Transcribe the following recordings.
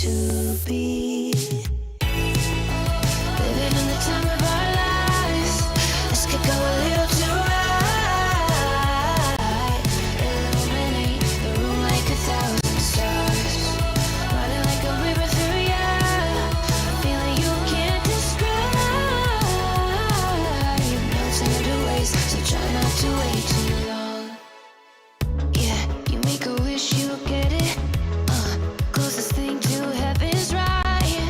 to be. Living in the time of our lives. This could go a little too right. Illuminate the room like 1,000 stars. Running like a river through ya. Feeling you can't describe. You've no time to waste, so try not to wait too long. Yeah, you make a wish, you get it. Closest thing to heaven's right.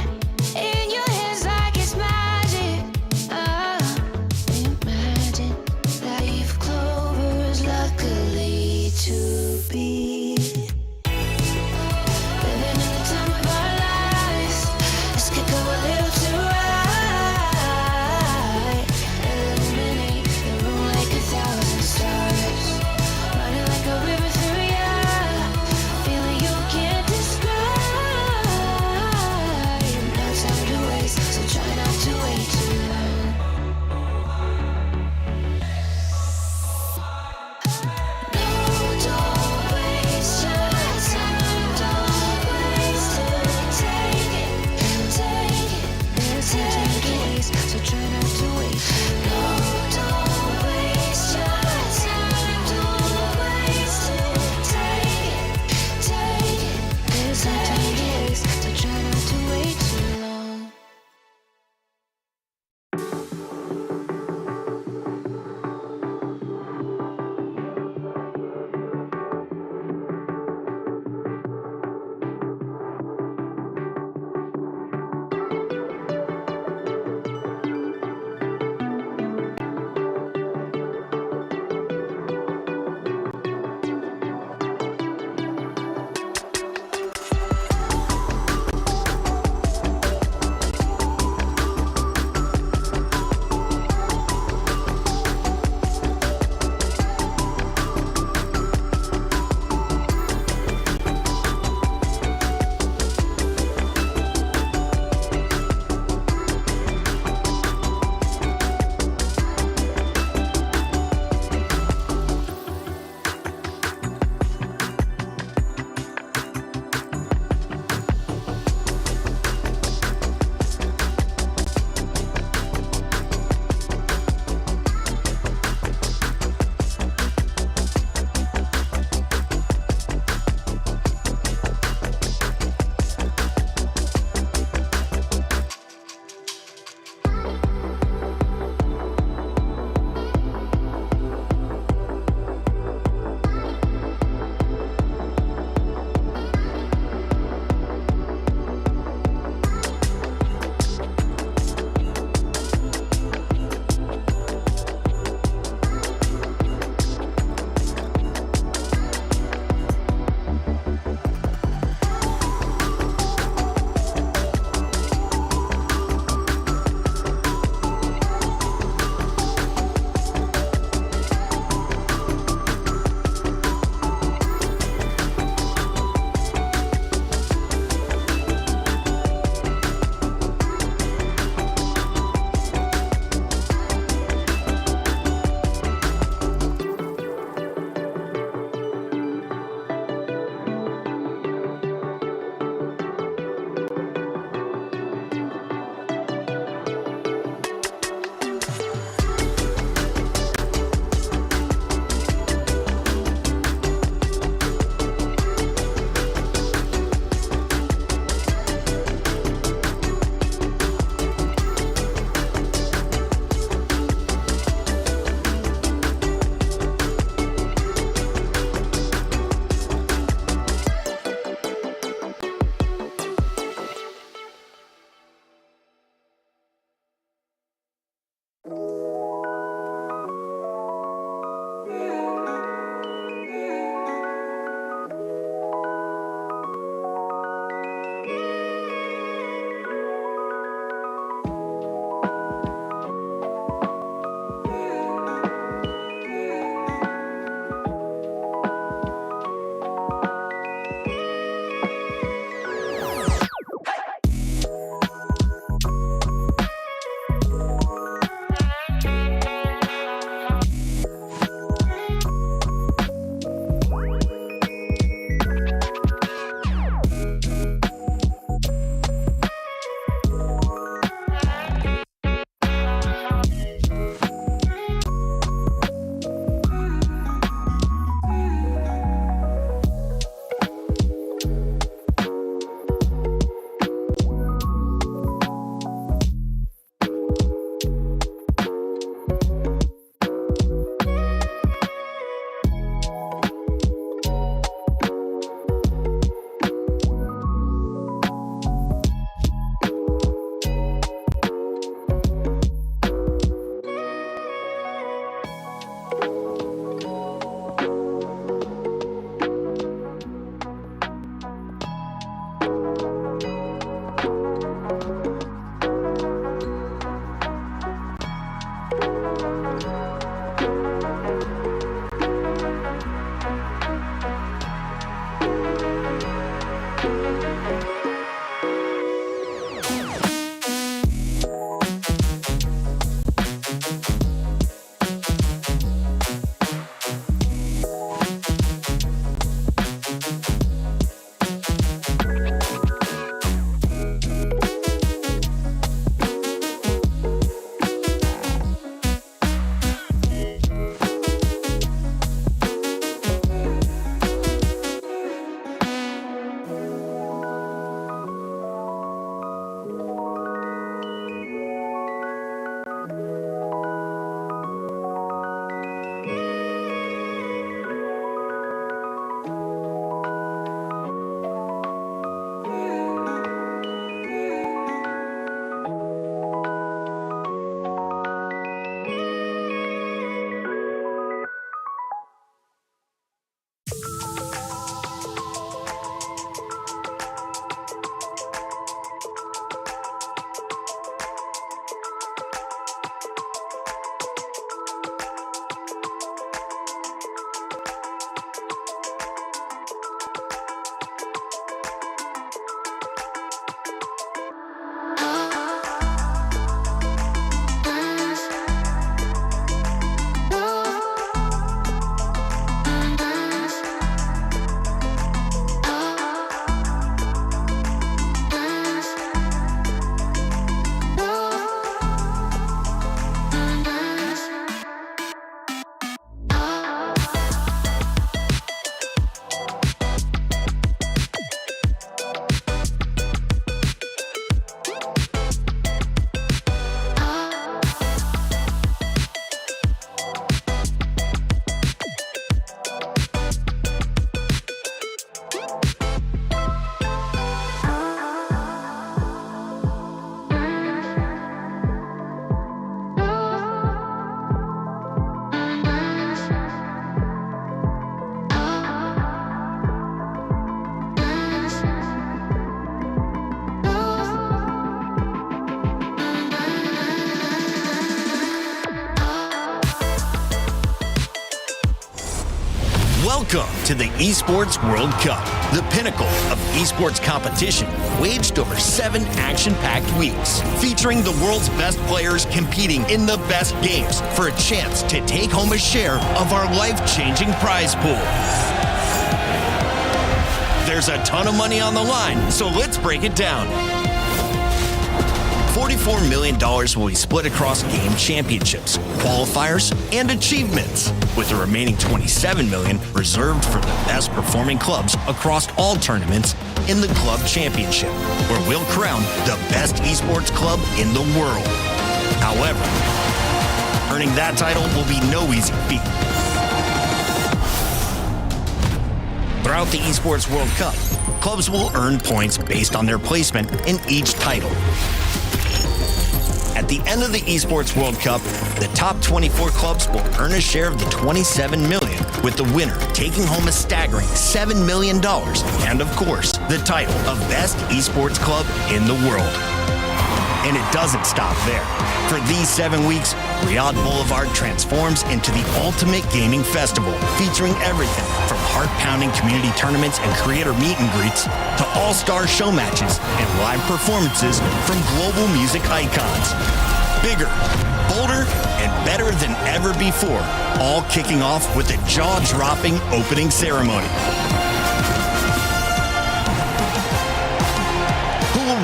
Welcome to the Esports World Cup, the pinnacle of esports competition, waged over 7 action-packed weeks, featuring the world's best players competing in the best games for a chance to take home a share of our life-changing prize pool. There's a ton of money on the line, so let's break it down. $44 million will be split across game championships, qualifiers, and achievements, with the remaining $27 million reserved for the best performing clubs across all tournaments in the club championship, where we'll crown the best esports club in the world. However, earning that title will be no easy feat. Throughout the Esports World Cup, clubs will earn points based on their placement in each title. At the end of the Esports World Cup, the top 24 clubs will earn a share of the $27 million, with the winner taking home a staggering $7 million, and of course, the title of Best Esports Club in the world. And it doesn't stop there. For these 7 weeks, Riyadh Boulevard transforms into the ultimate gaming festival, featuring everything from heart-pounding community tournaments and creator meet and greets to all-star show matches and live performances from global music icons. Bigger, bolder, and better than ever before, all kicking off with a jaw-dropping opening ceremony.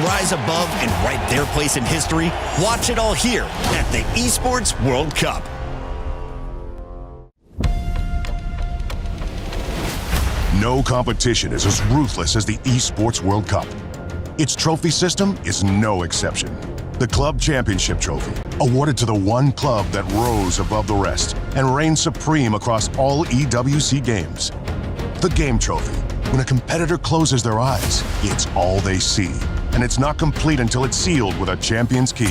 Rise above and write their place in history. Watch it all here at the Esports World Cup. No competition is as ruthless as the Esports World Cup. Its trophy system is no exception. The Club Championship Trophy, awarded to the one club that rose above the rest and reigned supreme across all EWC games. The Game Trophy, when a competitor closes their eyes, it's all they see. And it's not complete until it's sealed with a champion's key.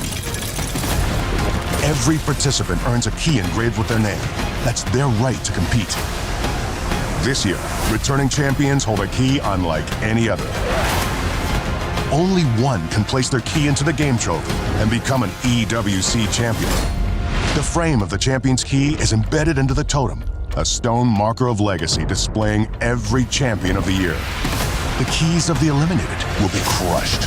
Every participant earns a key engraved with their name. That's their right to compete. This year, returning champions hold a key unlike any other. Only one can place their key into the game trophy and become an EWC champion. The frame of the champion's key is embedded into the totem, a stone marker of legacy displaying every champion of the year. The keys of the eliminated will be crushed.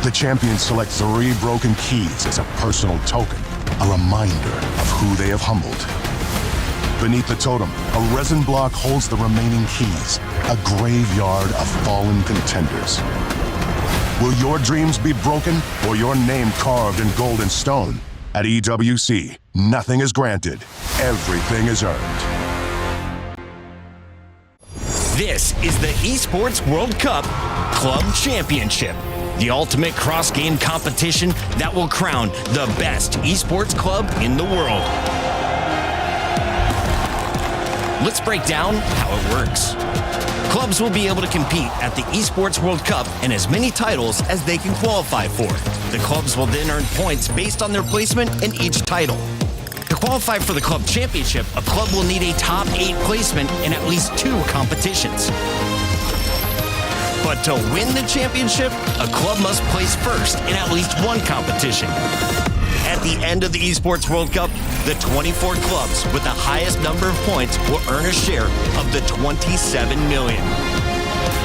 The champions select 3 broken keys as a personal token, a reminder of who they have humbled. Beneath the totem, a resin block holds the remaining keys, a graveyard of fallen contenders. Will your dreams be broken or your name carved in gold and stone? At EWC, nothing is granted, everything is earned. This is the Esports World Cup Club Championship, the ultimate cross-game competition that will crown the best esports club in the world. Let's break down how it works. Clubs will be able to compete at the Esports World Cup in as many titles as they can qualify for. The clubs will then earn points based on their placement in each title. To qualify for the club championship, a club will need a top 8 placement in at least 2 competitions. But to win the championship, a club must place first in at least 1 competition. At the end of the Esports World Cup, the 24 clubs with the highest number of points will earn a share of the $27 million,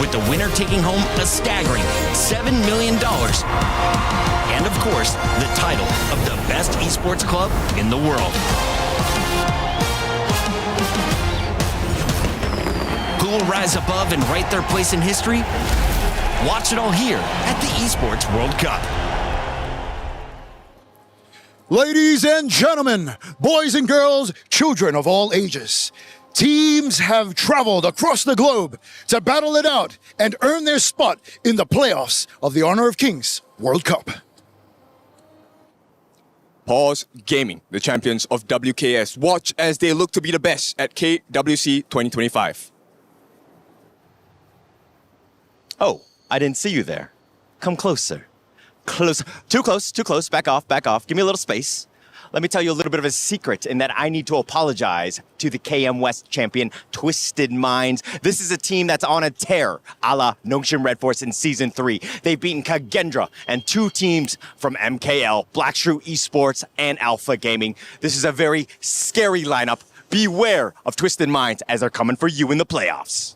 with the winner taking home a staggering $7 million. And of course, the title of the best esports club in the world. Who will rise above and write their place in history? Watch it all here at the Esports World Cup. Ladies and gentlemen, boys and girls, children of all ages, teams have traveled across the globe to battle it out and earn their spot in the playoffs of the Honor of Kings World Cup. Paws Gaming, the champions of WKS. Watch as they look to be the best at KWC 2025. Oh, I didn't see you there. Come closer. Close. Too close, too close. Back off, back off. Give me a little space. Let me tell you a little bit of a secret in that I need to apologize to the KM West champion, Twisted Minds. This is a team that's on a tear, a la Nongshin Red Force in Season 3. They've beaten Kagendra and 2 teams from MKL, Black Shrew Esports, and Alpha Gaming. This is a very scary lineup beware of twisted minds as they're coming for you in the playoffs.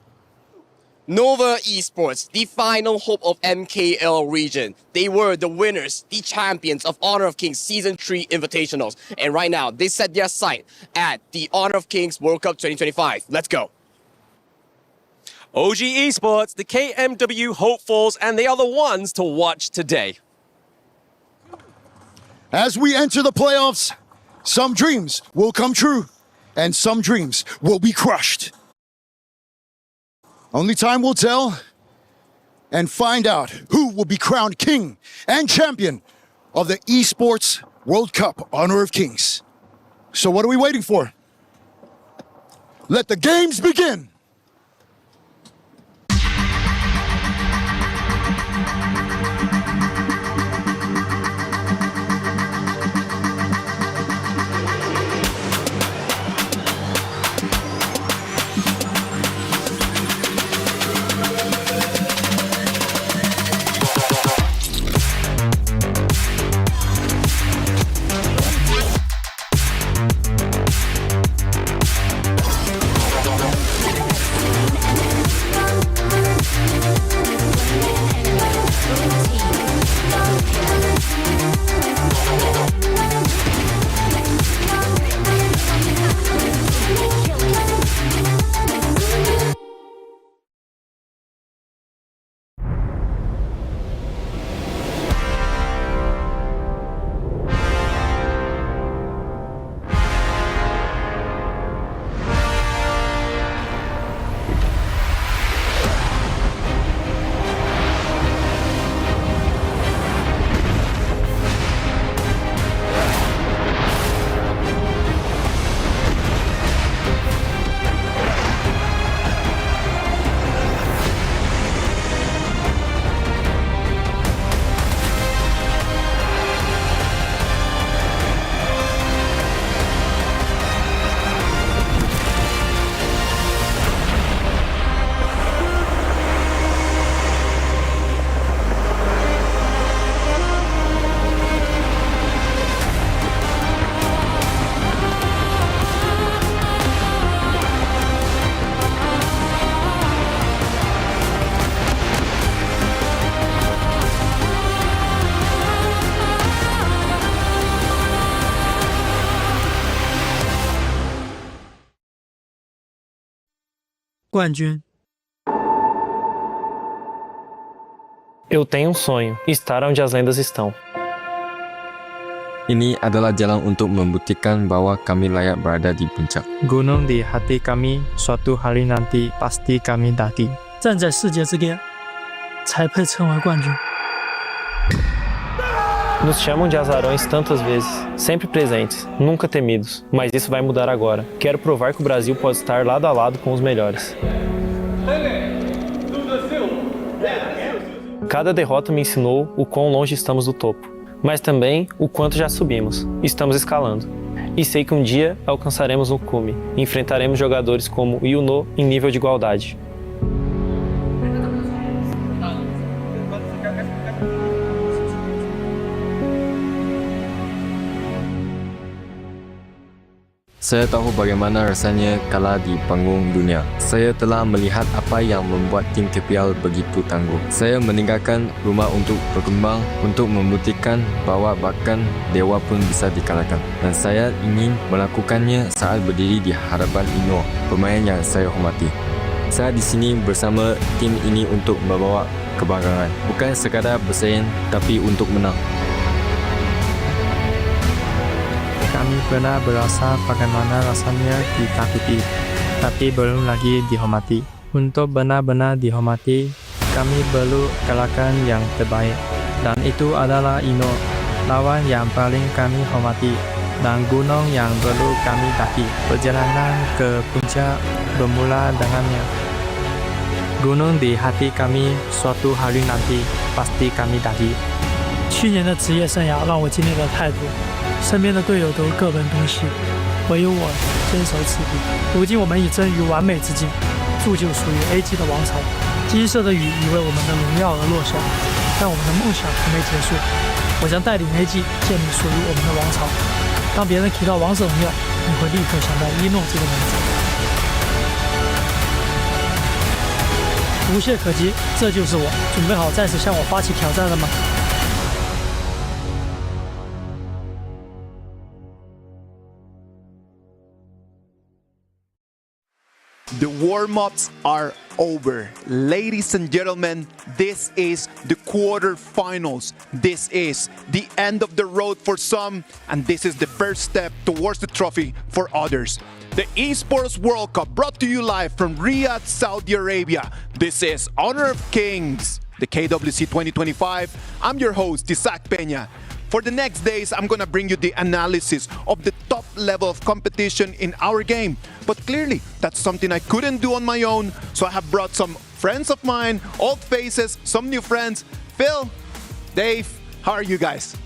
Nova Esports, the final hope of MKL region. They were the winners, the champions of Honor of Kings Season 3 Invitationals. And right now, they set their sight at the Honor of Kings World Cup 2025. Let's go. OG Esports, the KMW hopefuls, and they are the ones to watch today. As we enter the playoffs, some dreams will come true and some dreams will be crushed. Only time will tell and find out who will be crowned king and champion of the Esports World Cup Honor of Kings. So what are we waiting for? Let the games begin. Eu tenho um sonho, estar onde as lendas estão. Ini adalah jalan untuk membuktikan bahwa kami layak berada di puncak. Gunung di hati kami, suatu hari nanti pasti kami daki. 站在世界之巅，才配称为冠军。 Nos chamam de azarões tantas vezes, sempre presentes, nunca temidos. Mas isso vai mudar agora. Quero provar que o Brasil pode estar lado a lado com os melhores. Cada derrota me ensinou o quão longe estamos do topo, mas também o quanto já subimos. Estamos escalando. E sei que um dia alcançaremos o cume e enfrentaremos jogadores como Yuno em nível de igualdade. Saya tahu bagaimana rasanya kalah di panggung dunia. Saya telah melihat apa yang membuat tim KPL begitu tangguh. Saya meninggalkan rumah untuk berkembang, untuk membuktikan bahwa bahkan dewa pun bisa dikalahkan. Dan saya ingin melakukannya saat berdiri di hadapan Ino, pemain yang saya hormati. Saya di sini bersama tim ini untuk membawa kebanggaan. Bukan sekadar bersaing, tapi untuk menang. Kami pernah berasa bagaimana rasanya ditakuti, tapi belum lagi dihormati. Untuk benar-benar dihormati, kami perlu kalahkan yang terbaik. Dan itu adalah Ino, lawan yang paling kami hormati, dan gunung yang perlu kami daki. Perjalanan ke puncak bermula dengannya. Gunung di hati kami, suatu hari nanti pasti kami daki. 去年的职业生涯让我经历了太多，身边的队友都各奔东西，唯有我坚守此地。如今我们已臻于完美之境，铸就属于 AG 的王朝。金色的雨已为我们的荣耀而落下，但我们的梦想还没结束。我将带领 AG 建立属于我们的王朝。当别人提到王者荣耀，你会立刻想到一诺这个名字。无懈可击，这就是我。准备好再次向我发起挑战了吗？ The warm-ups are over. Ladies and gentlemen, this is the quarterfinals. This is the end of the road for some, and this is the first step towards the trophy for others. The Esports World Cup brought to you live from Riyadh, Saudi Arabia. This is Honor of Kings, the KWC 2025. I'm your host, Isaac Peña. For the next days, I'm gonna bring you the analysis of the top level of competition in our game. But clearly, that's something I couldn't do on my own, so I have brought some friends of mine, old faces, some new friends. Phil, Dave, how are you guys?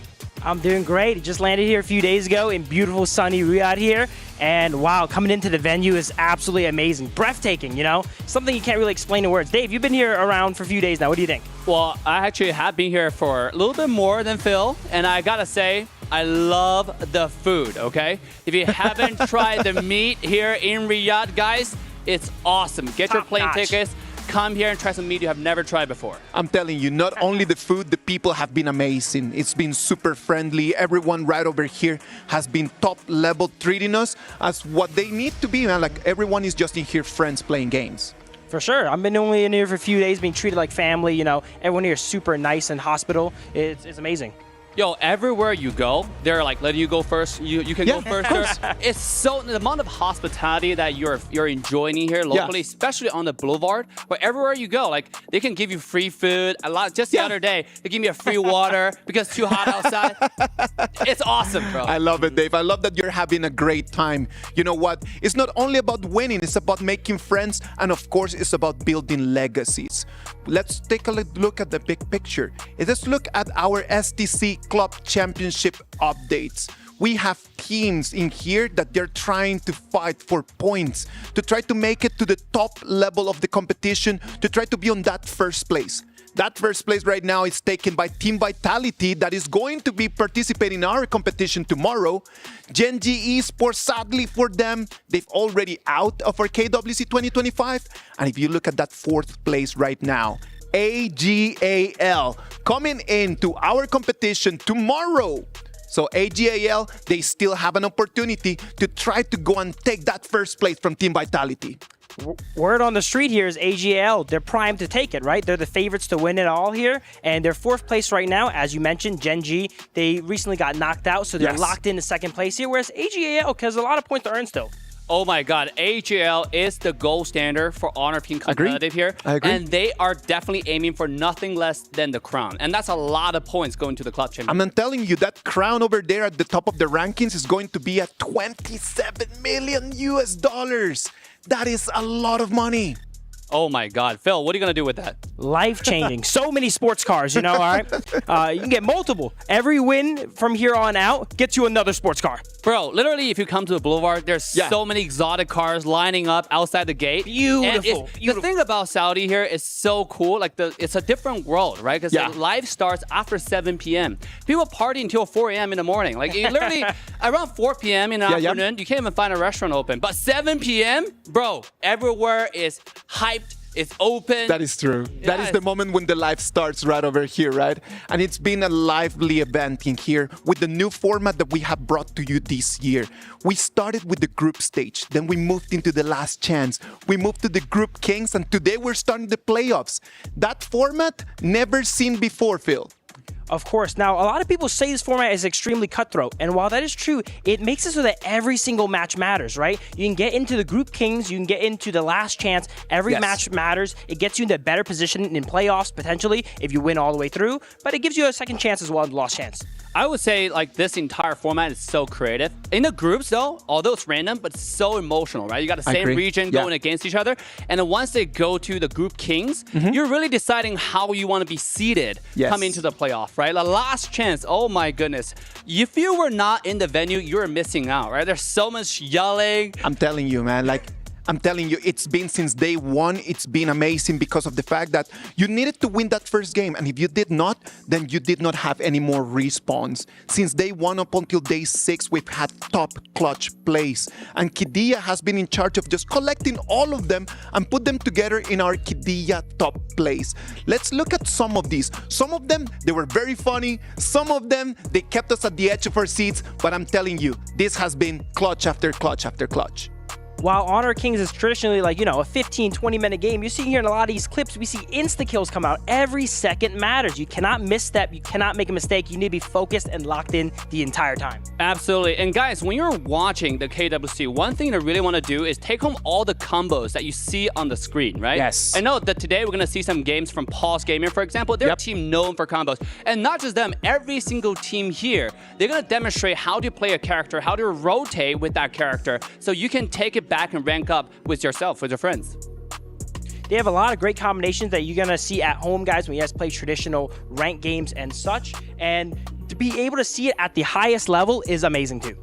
I'm doing great. Just landed here a few days ago in beautiful sunny Riyadh here. And wow, coming into the venue is absolutely amazing. Breathtaking, you know? Something you can't really explain in words. Dave, you've been here around for a few days now. What do you think? Well, I actually have been here for a little bit more than Phil. And I gotta say, I love the food, okay? If you haven't tried the meat here in Riyadh, guys, it's awesome. Get your plane tickets. Come here and try some meat you have never tried before. I'm telling you, not only the food, the people have been amazing. It's been super friendly. Everyone right over here has been top level, treating us as what they need to be, man. Like everyone is just in here friends playing games. For sure. I've been only in here for a few days, being treated like family, you know. Everyone here is super nice and hospitable. It's amazing. Yo, everywhere you go, they're like letting you go first. You can go first. It's so the amount of hospitality that you're enjoying here locally, especially on the boulevard. But everywhere you go, like they can give you free food. A lot. Just the other day, they give me a free water because it's too hot outside. It's awesome, bro. I love it, Dave. I love that you're having a great time. You know what? It's not only about winning. It's about making friends, and of course, it's about building legacies. Let's take a look at the big picture. Let's look at our STC Club Championship updates. We have teams in here that they're trying to fight for points, to try to make it to the top level of the competition, to try to be on that first place. That first place right now is taken by Team Vitality that is going to be participating in our competition tomorrow. Genji Esports, sadly for them, they've already out of our KWC 2025. And if you look at that fourth place right now, AGAL coming into our competition tomorrow. So AGAL, they still have an opportunity to try to go and take that first place from Team Vitality. Word on the street here is AGL. They're primed to take it, right? They're the favorites to win it all here. And they're fourth place right now. As you mentioned, Genji, they recently got knocked out, so they're locked into second place here. Whereas AGL, because a lot of points to earn still. Oh my God, AGL is the gold standard for Honor King competitive here. I agree. And they are definitely aiming for nothing less than the crown. And that's a lot of points going to the club champion. I'm telling you, that crown over there at the top of the rankings is going to be at 27 million US dollars. That is a lot of money. Oh my God. Phil, what are you going to do with that? Life-changing. So many sports cars, you know, all right? You can get multiple. Every win from here on out gets you another sports car. Bro, literally, if you come to the boulevard, there's so many exotic cars lining up outside the gate. Beautiful. The thing about Saudi here is so cool. Like, it's a different world, right? Because life starts after 7 p.m. People party until 4 a.m. in the morning. Like, you literally, around 4 p.m. in the afternoon, you can't even find a restaurant open. But 7 p.m., bro, everywhere is hyped. It's open. That is true. That is the moment when the life starts right over here, right? And it's been a lively event in here with the new format that we have brought to you this year. We started with the group stage, then we moved into the last chance. We moved to the group kings, and today we're starting the playoffs. That format, never seen before, Phil. Of course. Now, a lot of people say this format is extremely cutthroat, and while that is true, it makes it so that every single match matters, right? You can get into the group kings, you can get into the last chance. Every match matters. It gets you into a better position in playoffs, potentially, if you win all the way through, but it gives you a second chance as well in the lost chance. I would say like this entire format is so creative. In the groups though, although it's random, but it's so emotional, right? You got the same region going against each other. And then once they go to the group kings, you're really deciding how you want to be seated coming into the playoff, right? The last chance, oh my goodness. If you were not in the venue, you're missing out, right? There's so much yelling. I'm telling you, man, like, I'm telling you, it's been since day one, it's been amazing because of the fact that you needed to win that first game. And if you did not, then you did not have any more respawns. Since day one up until day 6, we've had top clutch plays. And Kidia has been in charge of just collecting all of them and put them together in our Kidia top plays. Let's look at some of these. Some of them, they were very funny. Some of them, they kept us at the edge of our seats. But I'm telling you, this has been clutch after clutch after clutch. While Honor Kings is traditionally like, a 15, 20-minute game, you see here in a lot of these clips, we see insta-kills come out. Every second matters. You cannot misstep. You cannot make a mistake. You need to be focused and locked in the entire time. Absolutely. And guys, when you're watching the KWC, one thing to really want to do is take home all the combos that you see on the screen, right? Yes. I know that today we're going to see some games from Paws Gaming, for example. They're a team known for combos. And not just them, every single team here, they're going to demonstrate how to play a character, how to rotate with that character, so you can take it back and rank up with yourself, with your friends. They have a lot of great combinations that you're going to see at home, guys, when you guys play traditional ranked games and such. And to be able to see it at the highest level is amazing too.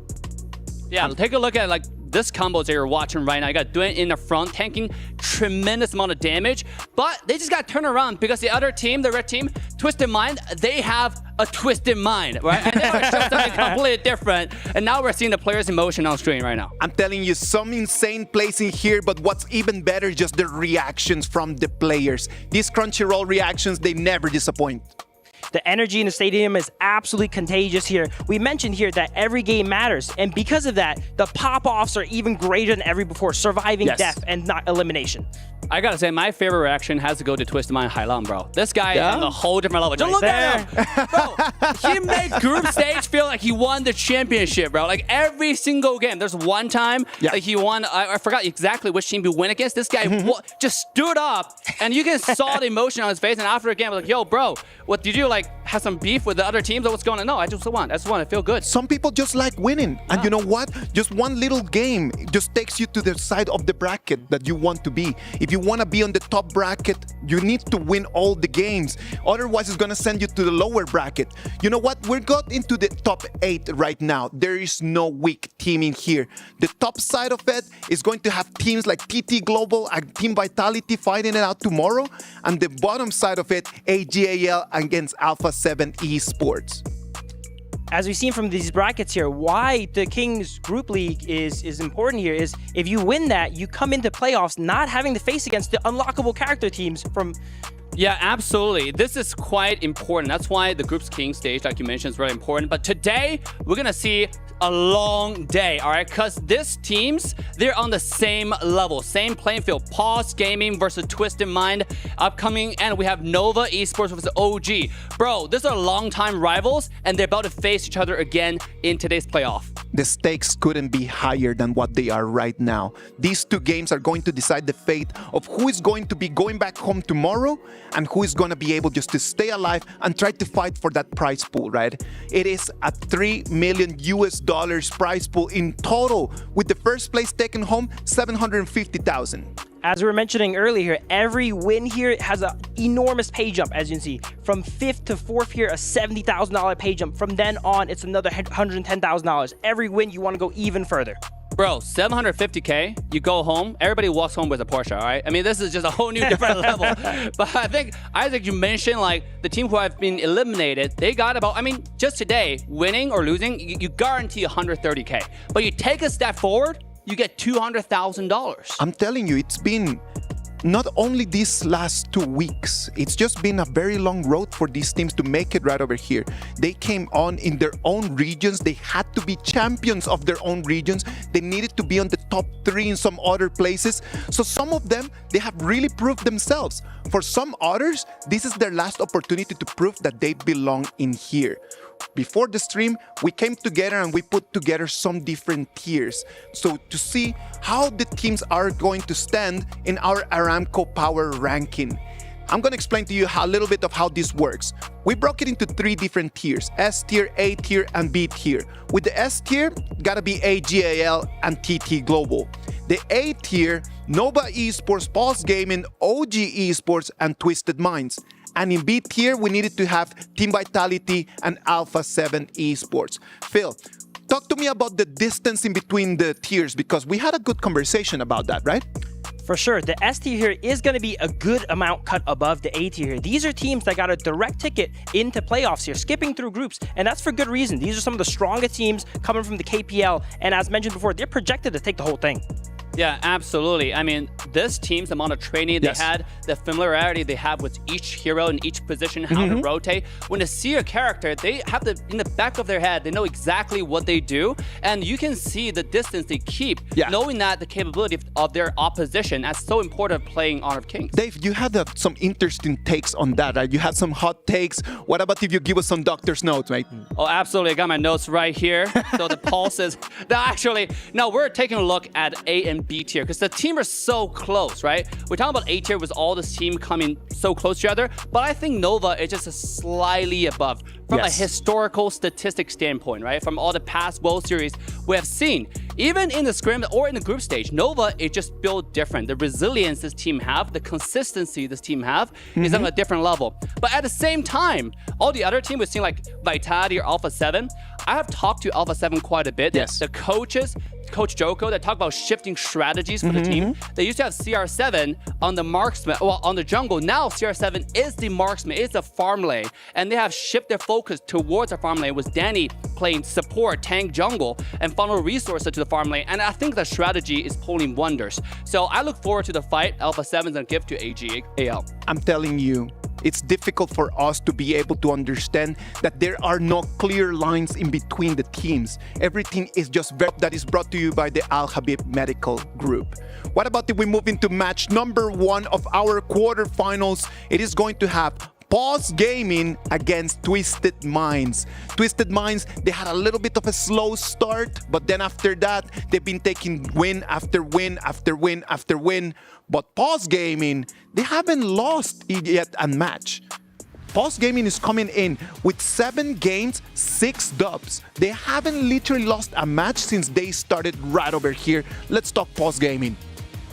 Yeah, take a look at this combos that you're watching right now. You got Dwayne in the front, tanking tremendous amount of damage, but they just got turned around because the other team, the red team, Twisted Mind, they have a twisted mind, right? And they want to show something completely different. And now we're seeing the players' emotion on screen right now. I'm telling you, some insane plays in here, but what's even better is just the reactions from the players. These Crunchyroll reactions, they never disappoint. The energy in the stadium is absolutely contagious here. We mentioned here that every game matters, and because of that, the pop-offs are even greater than ever before, surviving death and not elimination. I gotta say, my favorite reaction has to go to Twisted Mind Hailan, bro. This guy is on a whole different level. Just look at him! Bro, he made group stage feel like he won the championship, bro. Like every single game. There's one time like he won, I forgot exactly which team he went against. This guy just stood up, and you can saw the emotion on his face, and after a game, I was like, yo, bro, what did you have some beef with the other teams or what's going on? No, I just won. I just want to feel good. Some people just like winning. And you know what? Just one little game just takes you to the side of the bracket that you want to be. If you want to be on the top bracket, you need to win all the games. Otherwise, it's going to send you to the lower bracket. You know what? We're got into the top 8 right now. There is no weak team in here. The top side of it is going to have teams like TT Global and Team Vitality fighting it out tomorrow. And the bottom side of it, AGAL against Alpha 7 Esports. As we've seen from these brackets here, why the Kings Group League is important here is if you win that, you come into playoffs not having to face against the unlockable character teams from... Yeah, absolutely. This is quite important. That's why the Groups King stage, like you mentioned, is really important. But today, we're going to see a long day, all right? Because these teams, they're on the same level, same playing field. Paws Gaming versus Twisted Mind upcoming, and we have Nova Esports versus OG. Bro, these are longtime rivals, and they're about to face each other again in today's playoff. The stakes couldn't be higher than what they are right now. These two games are going to decide the fate of who is going to be going back home tomorrow and who is going to be able just to stay alive and try to fight for that prize pool, right? It is a $3 million prize pool in total, with the first place taken home $750,000. As we were mentioning earlier, every win here has an enormous pay jump, as you can see. From 5th to 4th here, a $70,000 pay jump. From then on, it's another $110,000. Every win, you want to go even further. Bro, $750K, you go home, everybody walks home with a Porsche, all right? I mean, this is just a whole new different level. But I think, Isaac, you mentioned, the team who have been eliminated, they got about, just today, winning or losing, you guarantee $130K. But you take a step forward, you get $200,000. I'm telling you, it's been not only these last 2 weeks, it's just been a very long road for these teams to make it right over here. They came on in their own regions. They had to be champions of their own regions. They needed to be on the top 3 in some other places. So some of them, they have really proved themselves. For some others, this is their last opportunity to prove that they belong in here. Before the stream, we came together and we put together some different tiers. So to see how the teams are going to stand in our Aramco Power ranking. I'm going to explain to you a little bit of how this works. We broke it into 3 different tiers: S tier, A tier, and B tier. With the S tier, gotta be AGAL and TT Global. The A tier, Nova Esports, Paws Gaming, OG Esports, and Twisted Minds. And in B tier, we needed to have Team Vitality and Alpha 7 Esports. Phil, Talk to me about the distance in between the tiers, because we had a good conversation about that, right? For sure, the S tier here is going to be a good amount cut above the A tier here. These are teams that got a direct ticket into playoffs here, skipping through groups, and that's for good reason. These are some of the strongest teams coming from the KPL, and as mentioned before, they're projected to take the whole thing. Yeah, absolutely. I mean, this team's amount of training they had, the familiarity they have with each hero in each position, how to rotate. When they see a character, they have in the back of their head, they know exactly what they do, and you can see the distance they keep, knowing that the capability of their opposition. That's so important playing Honor of Kings. Dave, you had some interesting takes on that, right? You had some hot takes. What about if you give us some doctor's notes, mate? Oh, absolutely. I got my notes right here. So the Paws is... No, we're taking a look at A and B tier because the team are so close, right? We're talking about A tier with all this team coming so close to each other, but I think Nova is just slightly above from a historical statistic standpoint, right? From all the past World Series we have seen. Even in the scrim or in the group stage, Nova is just built different. The resilience this team have, the consistency this team have is on a different level. But at the same time, all the other teams we've seen like Vitality or Alpha 7, I have talked to Alpha 7 quite a bit. Yes. The coaches, Coach Joko, that talk about shifting strategies for the team. They used to have CR7 on the marksman, well, on the jungle. Now CR7 is the marksman, is the farm lane, and they have shifted their focus towards the farm lane with Danny playing support, tank, jungle, and funnel resources to the farm lane. And I think the strategy is pulling wonders. So I look forward to the fight Alpha 7 is going to give to AL. I'm telling you, it's difficult for us to be able to understand that there are no clear lines in between the teams. Everything is just that is brought to you by the Al Habib Medical Group. What about if we move into match number 1 of our quarterfinals? It is going to have Paws Gaming against Twisted Minds. Twisted Minds, they had a little bit of a slow start, but then after that, they've been taking win after win after win after win. But Paws Gaming, they haven't lost yet a match. Paws Gaming is coming in with 7 games, 6 dubs. They haven't literally lost a match since they started right over here. Let's talk Paws Gaming.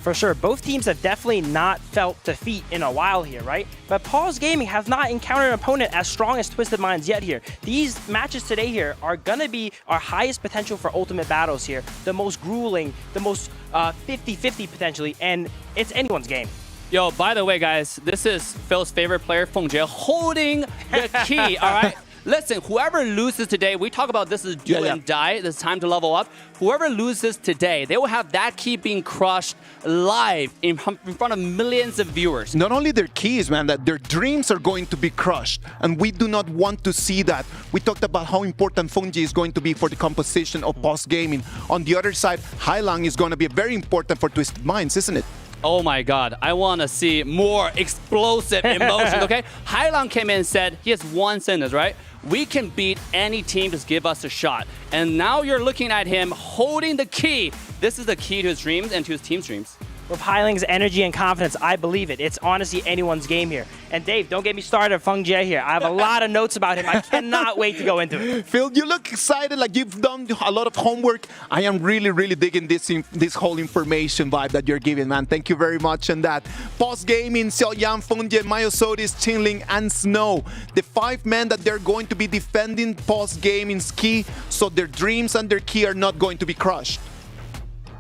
For sure, both teams have definitely not felt defeat in a while here, right? But Paws Gaming have not encountered an opponent as strong as Twisted Minds yet here. These matches today here are gonna be our highest potential for ultimate battles here. The most grueling, the most 50-50 potentially, and it's anyone's game. Yo, by the way, guys, this is Phil's favorite player, Feng Jie, holding the key, all right? Listen, whoever loses today, we talk about this is do and die, this time to level up. Whoever loses today, they will have that key being crushed live in front of millions of viewers. Not only their keys, man, that their dreams are going to be crushed. And we do not want to see that. We talked about how important Fengji is going to be for the composition of Paws Gaming. On the other side, Hailang is going to be very important for Twisted Minds, isn't it? Oh my God, I want to see more explosive emotions, okay? Hailang came in and said, he has one sentence, right? We can beat any team, just give us a shot. And now you're looking at him holding the key. This is the key to his dreams and to his team's dreams. With Hailang's energy and confidence, I believe it. It's honestly anyone's game here. And Dave, don't get me started on Feng Jie here. I have a lot of notes about him. I cannot wait to go into it. Phil, you look excited, like you've done a lot of homework. I am really, really digging this whole information vibe that you're giving, man. Thank you very much on that. Paws Gaming, Xiao Yang, Feng Jie, Myosotis, Qingling, and Snow. The 5 men that they're going to be defending Paws Gaming's key, so their dreams and their key are not going to be crushed.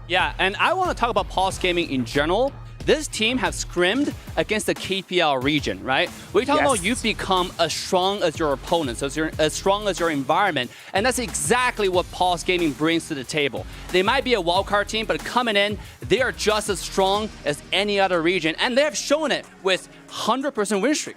Yeah, and I want to talk about Paws Gaming in general. This team has scrimmed against the KPL region, right? We're talking about you become as strong as your opponent, so you're as strong as your environment, and that's exactly what Paws Gaming brings to the table. They might be a wildcard team, but coming in, they are just as strong as any other region, and they have shown it with 100% win streak.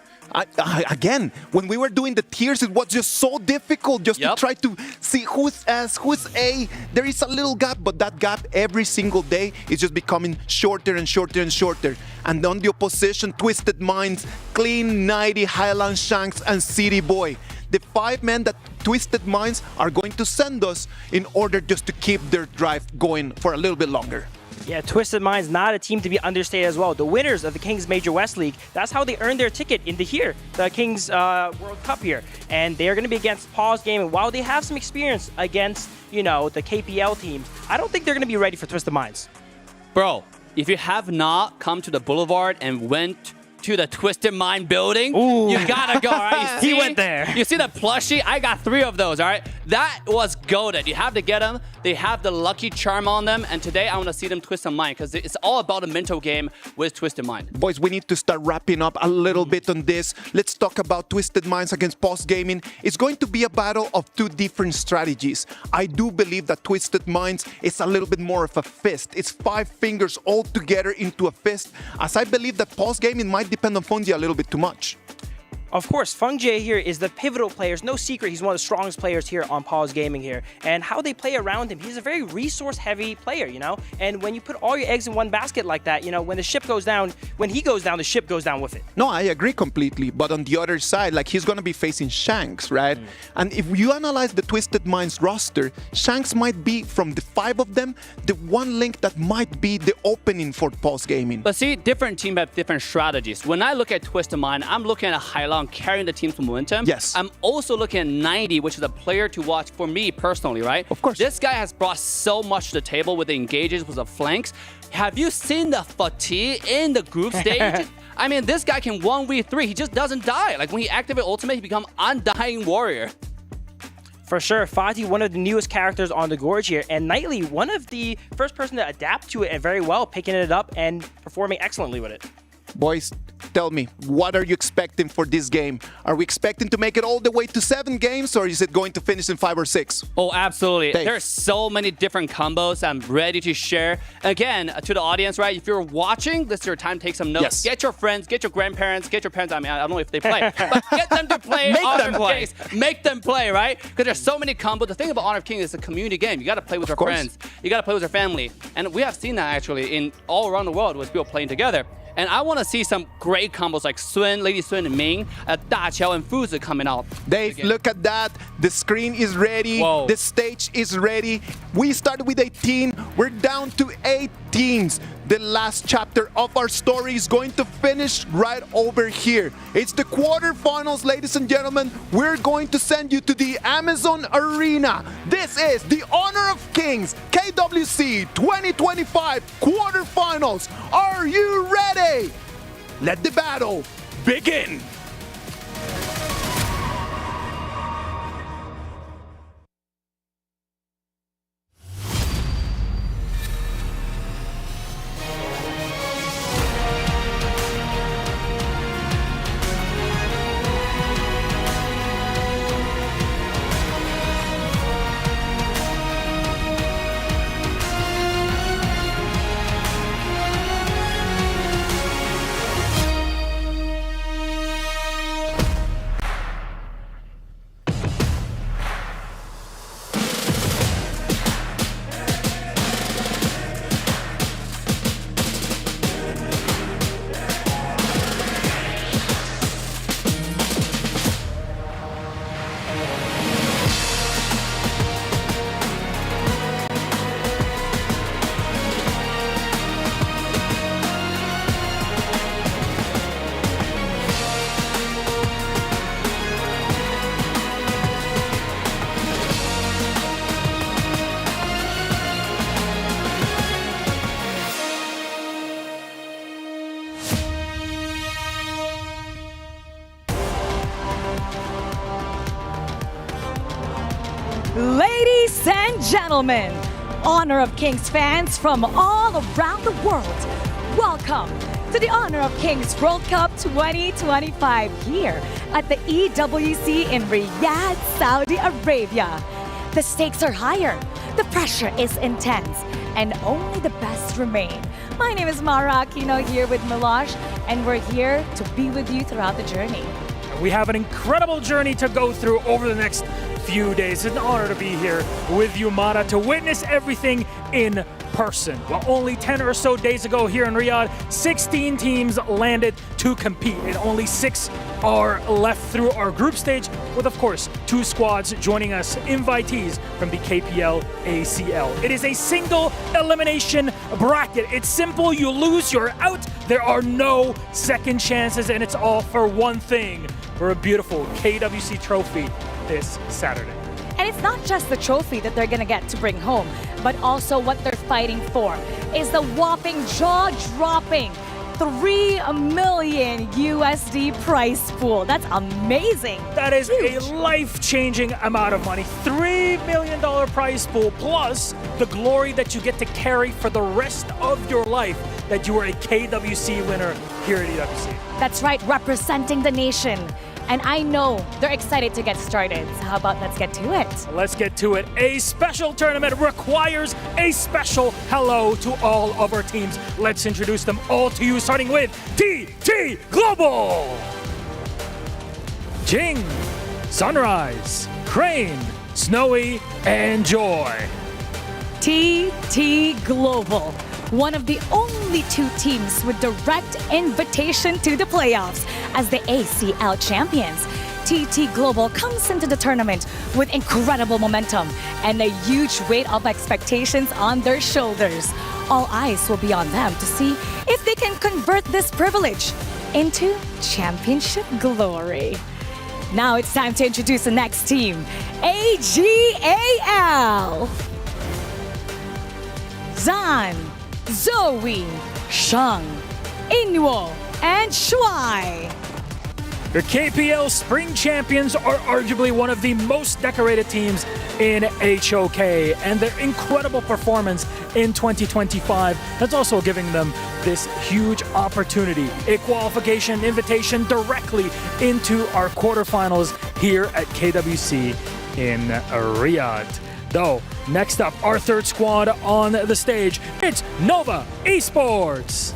Again, when we were doing the tiers, it was just so difficult just to try to see who's S, who's A. There is a little gap, but that gap every single day is just becoming shorter and shorter and shorter. And on the opposition, Twisted Minds, Clean, 90, Highland Shanks, and City Boy. The 5 men that Twisted Minds are going to send us in order just to keep their drive going for a little bit longer. Yeah, Twisted Minds, not a team to be understated as well. The winners of the Kings Major West League, that's how they earned their ticket into here, the Kings World Cup here. And they're going to be against Paws Gaming. While they have some experience against, you know, the KPL teams, I don't think they're going to be ready for Twisted Minds. Bro, if you have not come to the Boulevard and went to the Twisted Mind building. Ooh. You gotta go, all right? He went there. You see the plushie? I got 3 of those, all right? That was goated. You have to get them. They have the lucky charm on them, and today I want to see them Twisted Mind because it's all about a mental game with Twisted Mind. Boys, we need to start wrapping up a little bit on this. Let's talk about Twisted Minds against Paws Gaming. It's going to be a battle of 2 different strategies. I do believe that Twisted Minds is a little bit more of a fist. It's 5 fingers all together into a fist, as I believe that Paws Gaming might depend on Fungi a little bit too much. Of course, Fungi here is the pivotal player. It's no secret he's one of the strongest players here on Paws Gaming here. And how they play around him, he's a very resource-heavy player, you know? And when you put all your eggs in one basket like that, you know, when the ship goes down, when he goes down, the ship goes down with it. No, I agree completely. But on the other side, like, he's going to be facing Shanks, right? And if you analyze the Twisted Minds roster, Shanks might be, from the 5 of them, the one link that might be the opening for Paws Gaming. But see, different teams have different strategies. When I look at Twisted Mind, I'm looking at Hailong carrying the team's momentum. Yes. I'm also looking at 90, which is a player to watch for me personally, right? Of course. This guy has brought so much to the table with the engages, with the flanks. Have you seen the fatigue in the group stage? I mean, this guy can 1v3. He just doesn't die. Like, when he activates ultimate, he becomes undying warrior. For sure, Fatih, one of the newest characters on the Gorge here, and Knightley, one of the first person to adapt to it and very well, picking it up and performing excellently with it. Boys, tell me, what are you expecting for this game? Are we expecting to make it all the way to 7 games, or is it going to finish in 5 or 6? Oh, absolutely. Dave. There's so many different combos I'm ready to share. Again, to the audience, right? If you're watching, this is your time to take some notes. Yes. Get your friends, get your grandparents, get your parents. I mean, I don't know if they play, but get them to play Make Honor them of play. Kings. Make them play, right? Because there's so many combos. The thing about Honor of Kings is it's a community game. You got to play with your course. friends. You got to play with your family. And we have seen that actually in all around the world with people playing together. And I want to see some great combos like Sun, Lady Sun and Ming, Da Qiao and Fuzi coming out. Dave, look at that. The screen is ready. Whoa. The stage is ready. We started with 18. We're down to 8 teams. The last chapter of our story is going to finish right over here. It's the quarterfinals, ladies and gentlemen. We're going to send you to the Amazon Arena. This is the Honor of Kings KWC 2025 quarterfinals. Are you ready? Let the battle begin. Ladies and gentlemen, Honor of Kings fans from all around the world, welcome to the Honor of Kings World Cup 2025 here at the EWC in Riyadh, Saudi Arabia. The stakes are higher, the pressure is intense, and only the best remain. My name is Mara Aquino here with Milosh, and we're here to be with you throughout the journey. We have an incredible journey to go through over the next few days. It's an honor to be here with you, Mara, to witness everything in person. Well, only 10 or so days ago here in Riyadh, 16 teams landed to compete, and only 6 are left through our group stage, with, of course, 2 squads joining us, invitees from the KPL ACL. It is a single elimination bracket. It's simple. You lose, you're out. There are no second chances, and it's all for one thing, for a beautiful KWC trophy this Saturday. And it's not just the trophy that they're gonna get to bring home, but also what they're fighting for is the whopping, jaw-dropping 3 million USD prize pool. That's amazing. That is a life-changing amount of money. $3 million prize pool plus the glory that you get to carry for the rest of your life that you were a KWC winner here at EWC. That's right, representing the nation. And I know they're excited to get started. So how about let's get to it? Let's get to it. A special tournament requires a special hello to all of our teams. Let's introduce them all to you, starting with TT Global. Jing, Sunrise, Crane, Snowy, and Joy. TT Global, one of the only 2 teams with direct invitation to the playoffs as the ACL champions. TT Global comes into the tournament with incredible momentum and a huge weight of expectations on their shoulders. All eyes will be on them to see if they can convert this privilege into championship glory. Now it's time to introduce the next team, AGAL. Zan, Zoe, Shang, Inwo, and Shuai. The KPL Spring Champions are arguably one of the most decorated teams in HOK, and their incredible performance in 2025 has also giving them this huge opportunity, a qualification invitation directly into our quarterfinals here at KWC in Riyadh. Though, next up, our third squad on the stage, it's Nova Esports.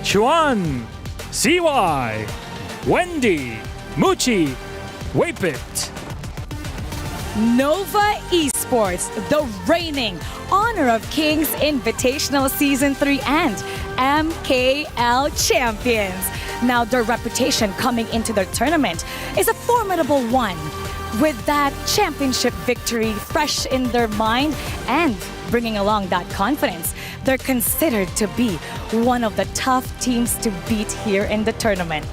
Chuan, CY, Wendy, Muchi, Wapit. Nova Esports, the reigning Honor of Kings Invitational Season 3 and MKL champions. Now their reputation coming into the tournament is a formidable one. With that championship victory fresh in their mind and bringing along that confidence, they're considered to be one of the tough teams to beat here in the tournament.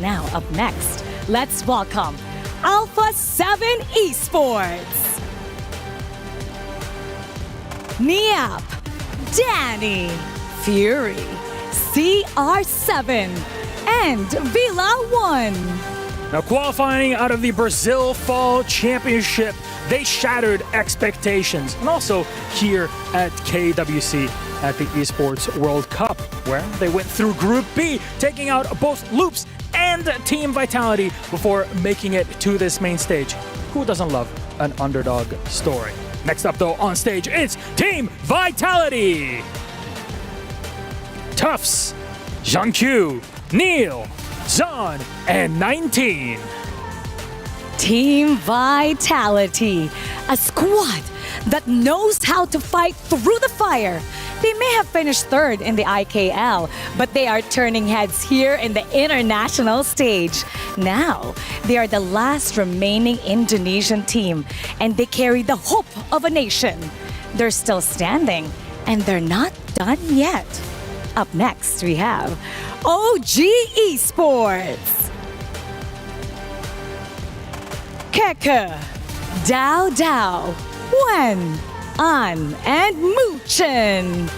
Now up next, let's welcome Alpha 7 Esports. Niap, Danny, Fury, CR7, and Villa 1. Now, qualifying out of the Brazil Fall Championship, they shattered expectations. And also here at KWC at the Esports World Cup, where they went through Group B, taking out both Loops and Team Vitality before making it to this main stage. Who doesn't love an underdog story? Next up, though, on stage, it's Team Vitality. Tufts, Zhangqiu, Neil, Zon, and 19. Team Vitality, a squad that knows how to fight through the fire. They may have finished third in the IKL, but they are turning heads here in the international stage. Now, they are the last remaining Indonesian team, and they carry the hope of a nation. They're still standing, and they're not done yet. Up next, we have OG Esports. Keke, Dao Dao, Wen, An, and Muchen.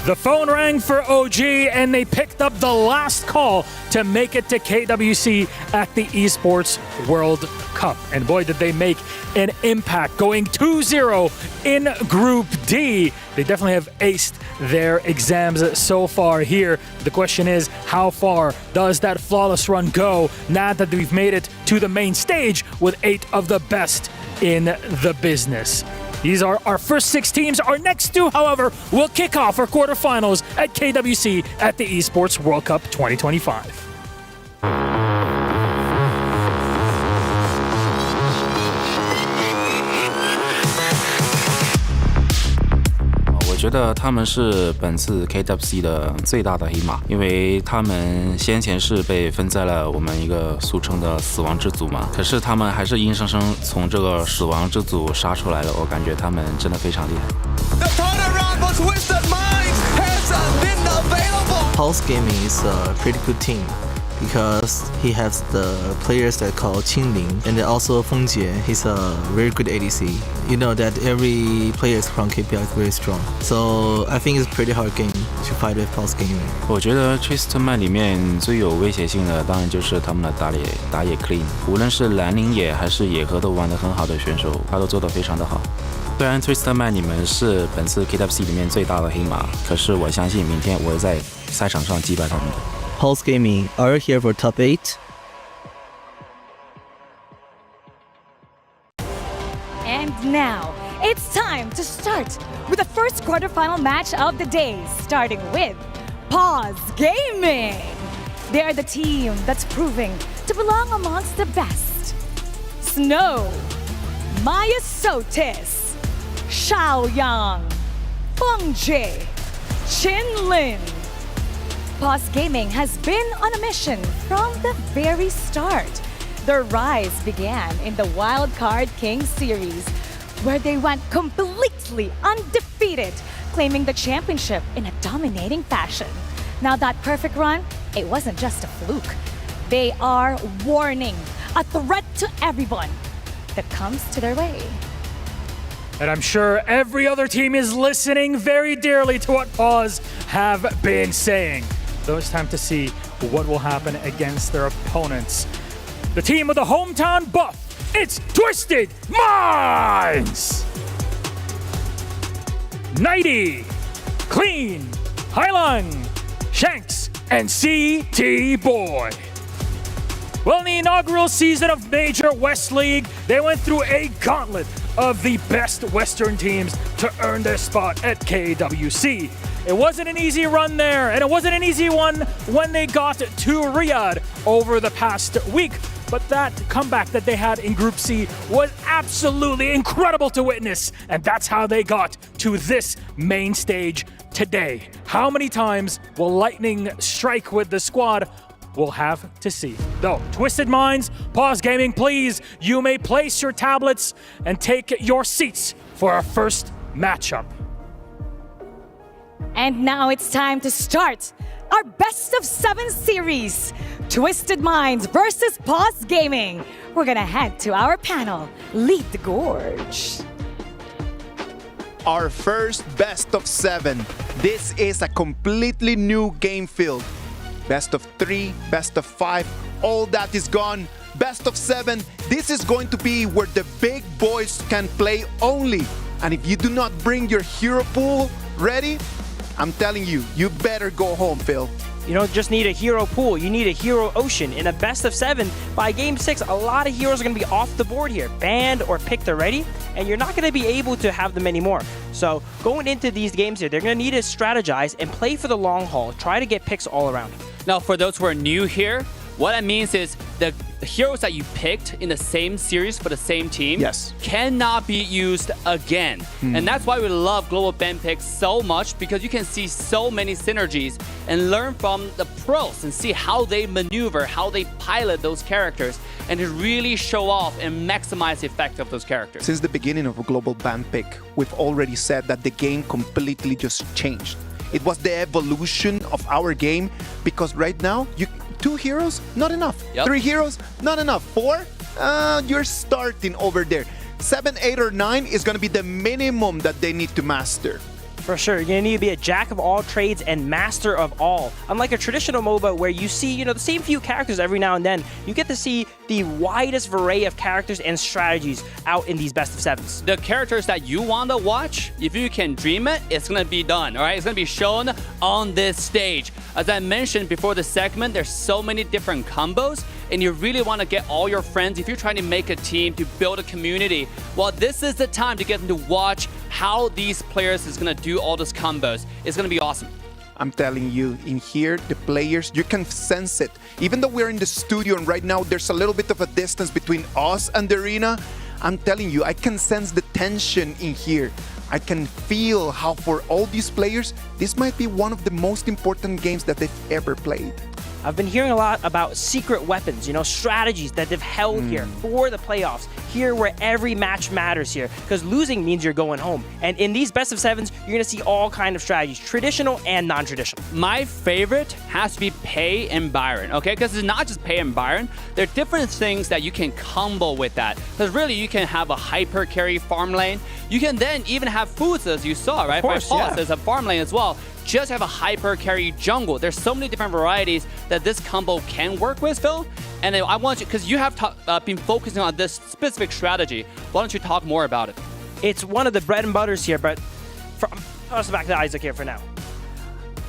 The phone rang for OG, and they picked up the last call to make it to KWC at the Esports World Cup. And boy, did they make an impact, going 2-0 in Group D. They definitely have aced their exams so far here. The question is, how far does that flawless run go now that we've made it to the main stage with 8 of the best in the business? These are our first 6 teams. Our next 2, however, will kick off our quarterfinals at KWC at the Esports World Cup 2025. 我觉得他们是本次 KWC 的最大的黑马，因为他们先前是被分在了我们一个俗称的死亡之组嘛，可是他们还是硬生生从这个死亡之组杀出来了，我感觉他们真的非常厉害。Paws Gaming is a pretty good team because he has the players that call Qingling, and then also Feng Jie. He's a very good ADC. You know that every player from KPL is very strong, so I think it's a pretty hard game. to fight with Paws Gaming. 我觉得 Twisted Mind 里面最有威胁性的，当然就是他们的打野 Clean， 无论是蓝领野还是野河都玩得很好的选手，他都做得非常的好。虽然 Twisted Mind 你们是本次 KWC 里面最大的黑马，可是我相信明天我会在赛场上击败他们的。Paws Gaming are here for top 8. And now, it's time to start with the first quarterfinal match of the day, starting with Paws Gaming. They're the team that's proving to belong amongst the best. Snow, Maya Sotis, Xiaoyang, Fengji, Qinlin. Paws Gaming has been on a mission from the very start. Their rise began in the Wild Card King series, where they went completely undefeated, claiming the championship in a dominating fashion. Now that perfect run, it wasn't just a fluke. They are warning, a threat to everyone that comes to their way. And I'm sure every other team is listening very dearly to what Paws have been saying. So it's time to see what will happen against their opponents. The team with the hometown buff, it's Twisted Minds! Nighty, Clean, Hailung, Shanks, and CT Boy. Well, in the inaugural season of Major West League, they went through a gauntlet of the best Western teams to earn their spot at KWC. It wasn't an easy run there, and it wasn't an easy one when they got to Riyadh over the past week. But that comeback that they had in Group C was absolutely incredible to witness, and that's how they got to this main stage today. How many times will Lightning strike with the squad? We'll have to see. Though, Twisted Minds, Paws Gaming, please, you may place your tablets and take your seats for our first matchup. And now it's time to start our best of 7 series. Twisted Minds versus Paws Gaming. We're gonna head to our panel, Lead the Gorge. Our first best of 7. This is a completely new game field. Best of 3, best of 5, all that is gone. Best of 7, this is going to be where the big boys can play only. And if you do not bring your hero pool ready, I'm telling you, you better go home, Phil. You don't just need a hero pool, you need a hero ocean. In a best of 7, by game 6, a lot of heroes are going to be off the board here, banned or picked already, and you're not going to be able to have them anymore. So going into these games here, they're going to need to strategize and play for the long haul, try to get picks all around. Now, for those who are new here, what that means is the heroes that you picked in the same series for the same team cannot be used again. And that's why we love Global Ban Picks so much, because you can see so many synergies and learn from the pros and see how they maneuver, how they pilot those characters, and to really show off and maximize the effect of those characters. Since the beginning of a Global Ban Pick, we've already said that the game completely just changed. It was the evolution of our game, because right now, 2 heroes, not enough. 3 heroes, not enough. 4, you're starting over there. 7, 8, or 9 is going to be the minimum that they need to master. For sure, you're going to need to be a jack of all trades and master of all. Unlike a traditional MOBA where you see, the same few characters every now and then, you get to see the widest array of characters and strategies out in these best of 7s. The characters that you want to watch, if you can dream it, it's going to be done, all right? It's going to be shown on this stage. As I mentioned before the segment, there's so many different combos, and you really want to get all your friends, if you're trying to make a team, to build a community, well, this is the time to get them to watch how these players is going to do all those combos. It's going to be awesome. I'm telling you, in here, the players, you can sense it. Even though we're in the studio and right now there's a little bit of a distance between us and the arena, I'm telling you, I can sense the tension in here. I can feel how for all these players, this might be one of the most important games that they've ever played. I've been hearing a lot about secret weapons, strategies that they've held here for the playoffs, here where every match matters here, because losing means you're going home. And in these best of 7s, you're going to see all kinds of strategies, traditional and non-traditional. My favorite has to be Pei and Byron, okay? Because it's not just Pei and Byron. There are different things that you can combo with that. Because really, you can have a hyper carry farm lane. You can then even have foods, as you saw, right? Of course, Paws as a farm lane as well. just have a hyper carry jungle. There's so many different varieties that this combo can work with, Phil. And I want you, because you have been focusing on this specific strategy, why don't you talk more about it? It's one of the bread and butters here, but toss it back to Isaac here for now.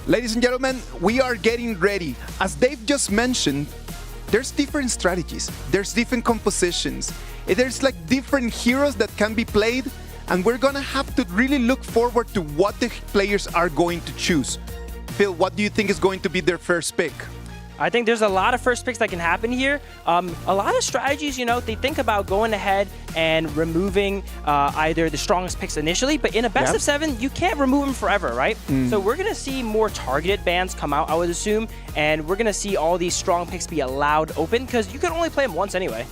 Ladies and gentlemen, we are getting ready. As Dave just mentioned, there's different strategies, there's different compositions, there's like different heroes that can be played, and we're gonna have to really look forward to what the players are going to choose. Phil, what do you think is going to be their first pick? I think there's a lot of first picks that can happen here. A lot of strategies, they think about going ahead and removing either the strongest picks initially, but in a best of 7, you can't remove them forever, right? So we're going to see more targeted bans come out, I would assume, and we're going to see all these strong picks be allowed open because you can only play them once anyway.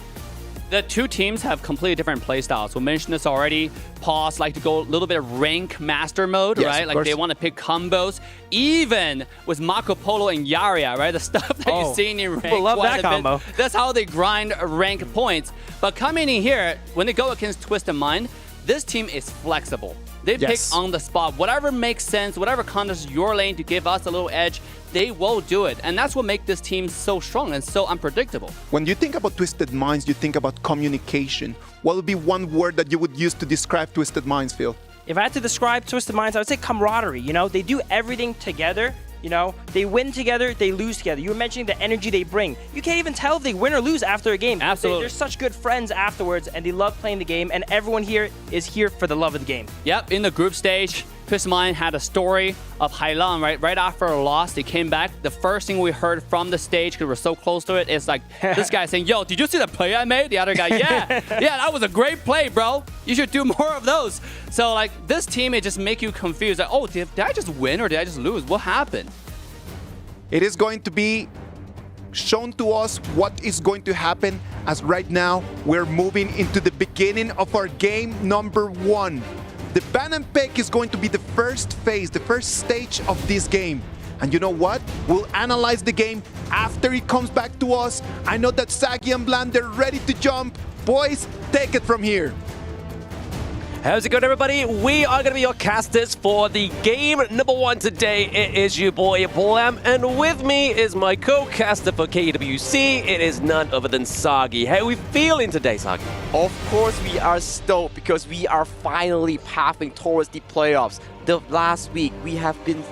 The two teams have completely different playstyles. We mentioned this already. Paws like to go a little bit of rank master mode, right? Like they want to pick combos. Even with Marco Polo and Yaria, right? The stuff that you've seen in rank. People love that combo. That's how they grind rank points. But coming in here, when they go against Twisted Mind, this team is flexible. They pick on the spot. Whatever makes sense, whatever contests your lane to give us a little edge, they will do it. And that's what makes this team so strong and so unpredictable. When you think about Twisted Minds, you think about communication. What would be one word that you would use to describe Twisted Minds, Phil? If I had to describe Twisted Minds, I would say camaraderie. They do everything together. They win together, they lose together. You were mentioning the energy they bring. You can't even tell if they win or lose after a game. Absolutely. They're such good friends afterwards, and they love playing the game, and everyone here is here for the love of the game. Yep, in the group stage, Twisted Mind had a story of Hailan, right? Right after a loss, they came back. The first thing we heard from the stage, because we're so close to it, is like this guy saying, yo, did you see the play I made? The other guy, yeah, that was a great play, bro. You should do more of those. So like this team, it just make you confused. Like, oh, did I just win or did I just lose? What happened? It is going to be shown to us what is going to happen, as right now we're moving into the beginning of our game number 1. The ban and pick is going to be the first phase, the first stage of this game. And you know what? We'll analyze the game after it comes back to us. I know that Sagi and Bland, they're ready to jump. Boys, take it from here. How's it going, everybody? We are going to be your casters for the game number 1 today. It is your boy Blam, and with me is my co-caster for KWC. It is none other than Sagi. How are we feeling today, Sagi? Of course, we are stoked because we are finally pathing towards the playoffs. The last week, we have been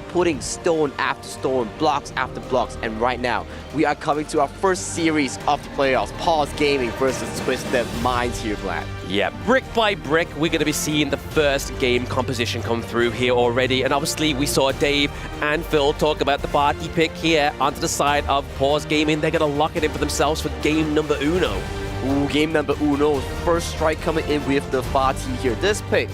putting stone after stone, blocks after blocks, and right now we are coming to our first series of the playoffs. Paws Gaming versus Twisted Minds here, Vlad. Yeah, brick by brick, we're going to be seeing the first game composition come through here already, and obviously we saw Dave and Phil talk about the party pick here onto the side of Paws Gaming. They're going to lock it in for themselves for game number uno. Ooh, game number uno. First strike coming in with the Fatih here. This pick,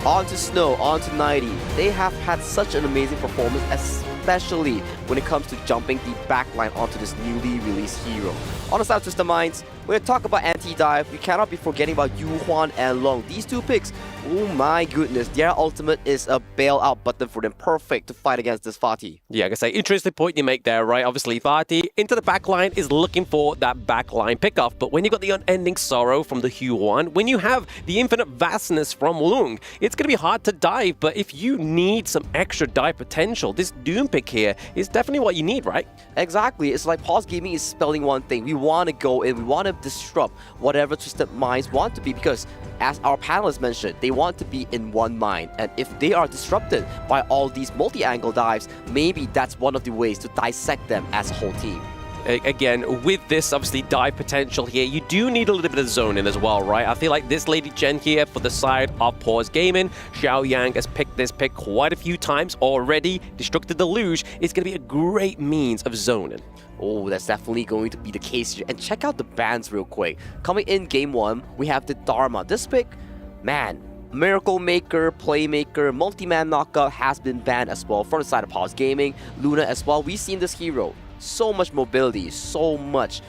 onto Snow, onto 90. They have had such an amazing performance, especially when it comes to jumping the backline onto this newly released hero. On the side of Twisted Minds, we're going to talk about anti-dive. We cannot be forgetting about Yu Huan and Long. These two picks, oh my goodness, their ultimate is a bailout button for them. Perfect to fight against this Fatih. Yeah, I can say, interesting point you make there, right? Obviously, Fatih into the backline is looking for that backline pickoff. But when you got the unending sorrow from the Yu Huan, when you have the infinite vastness from Lung, it's going to be hard to dive. But if you need some extra dive potential, this Doom pick here is definitely what you need, right? Exactly. It's like Paws Gaming is spelling one thing. We want to go in, we want to disrupt whatever Twisted Minds want to be, because as our panelists mentioned, they want to be in one mind. And if they are disrupted by all these multi-angle dives, maybe that's one of the ways to dissect them as a whole team. Again, with this obviously dive potential here, you do need a little bit of zoning as well, right? I feel like this Lady Jen here for the side of Paws Gaming, Xiao Yang has picked this pick quite a few times already. Destructive Deluge is going to be a great means of zoning. Oh, that's definitely going to be the case here. And check out the bans real quick. Coming in game 1, we have the Dharma. This pick, man, Miracle Maker, Playmaker, Multi-Man Knockout has been banned as well from the side of Paws Gaming. Luna as well. We've seen this hero. So much mobility, so much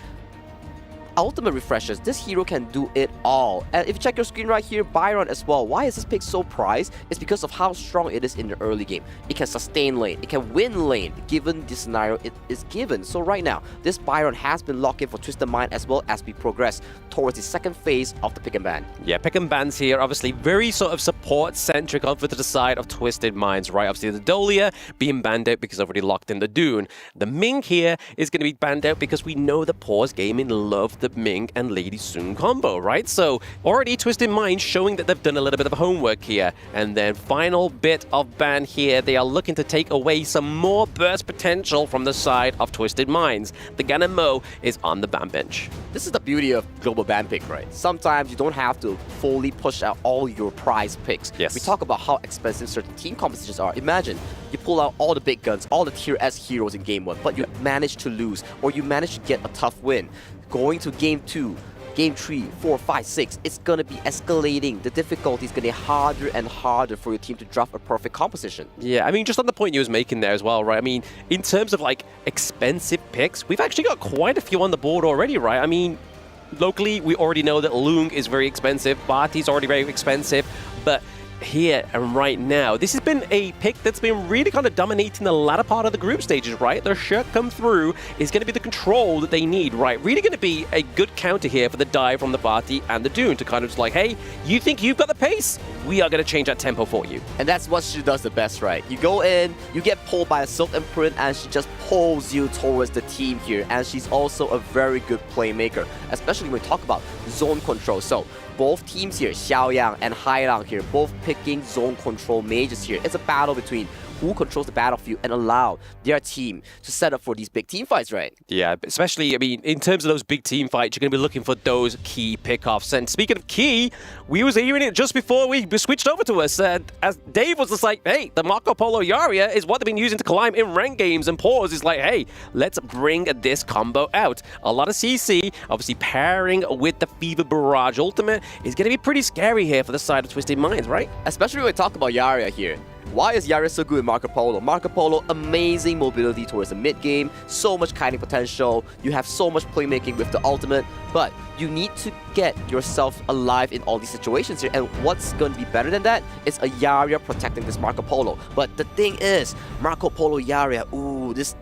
ultimate refreshes, this hero can do it all. And if you check your screen right here, Byron as well. Why is this pick so prized? It's because of how strong it is in the early game. It can sustain lane, it can win lane, given the scenario it is given. So right now, this Byron has been locked in for Twisted Mind as well as we progress towards the second phase of the pick and ban. Yeah, pick and bans here, obviously very sort of support-centric over to the side of Twisted Minds, right? Obviously the Dolia being banned out because I've already locked in the Dune. The Ming here is going to be banned out because we know the Paws Gaming love the Ming and Lady Soon combo, right? So already Twisted Minds showing that they've done a little bit of homework here. And then final bit of ban here, they are looking to take away some more burst potential from the side of Twisted Minds. The Ganon Mo is on the ban bench. This is the beauty of global ban pick, right? Sometimes you don't have to fully push out all your prize picks. Yes. We talk about how expensive certain team compositions are. Imagine you pull out all the big guns, all the tier S heroes in game 1, but you manage to lose, or you manage to get a tough win. Going to game 2, game 3, 4, 5, 6, it's gonna be escalating. The difficulty is gonna get harder and harder for your team to draft a perfect composition. Yeah, I mean, just on the point you was making there as well, right? I mean, in terms of like expensive picks, we've actually got quite a few on the board already, right? I mean, locally, we already know that Lung is very expensive, Barty's already very expensive, but here and right now, this has been a pick that's been really kind of dominating the latter part of the group stages, right? Their shirt come through is going to be the control that they need, right? Really going to be a good counter here for the dive from the Barty and the Dune to kind of just like, hey, you think you've got the pace? We are going to change that tempo for you. And that's what she does the best, right? You go in, you get pulled by a Silk Imprint, and she just pulls you towards the team here. And she's also a very good playmaker, especially when we talk about zone control. So both teams here, Xiaoyang and Hailang here, both picking zone control mages here. It's a battle between who controls the battlefield and allow their team to set up for these big team fights, right? Yeah, especially, I mean, in terms of those big team fights, you're going to be looking for those key pickoffs. And speaking of key, we was hearing it just before we switched over to us. As Dave was just like, hey, the Marco Polo Yaria is what they've been using to climb in ranked games. And Paws is like, hey, let's bring this combo out. A lot of CC, obviously pairing with the Fever Barrage Ultimate is going to be pretty scary here for the side of Twisted Minds, right? Especially when we talk about Yaria here. Why is Yaria so good in Marco Polo? Marco Polo, amazing mobility towards the mid game, so much kiting potential, you have so much playmaking with the ultimate, but you need to get yourself alive in all these situations here, and what's going to be better than that is a Yaria protecting this Marco Polo. But the thing is, Marco Polo Yaria, ooh, this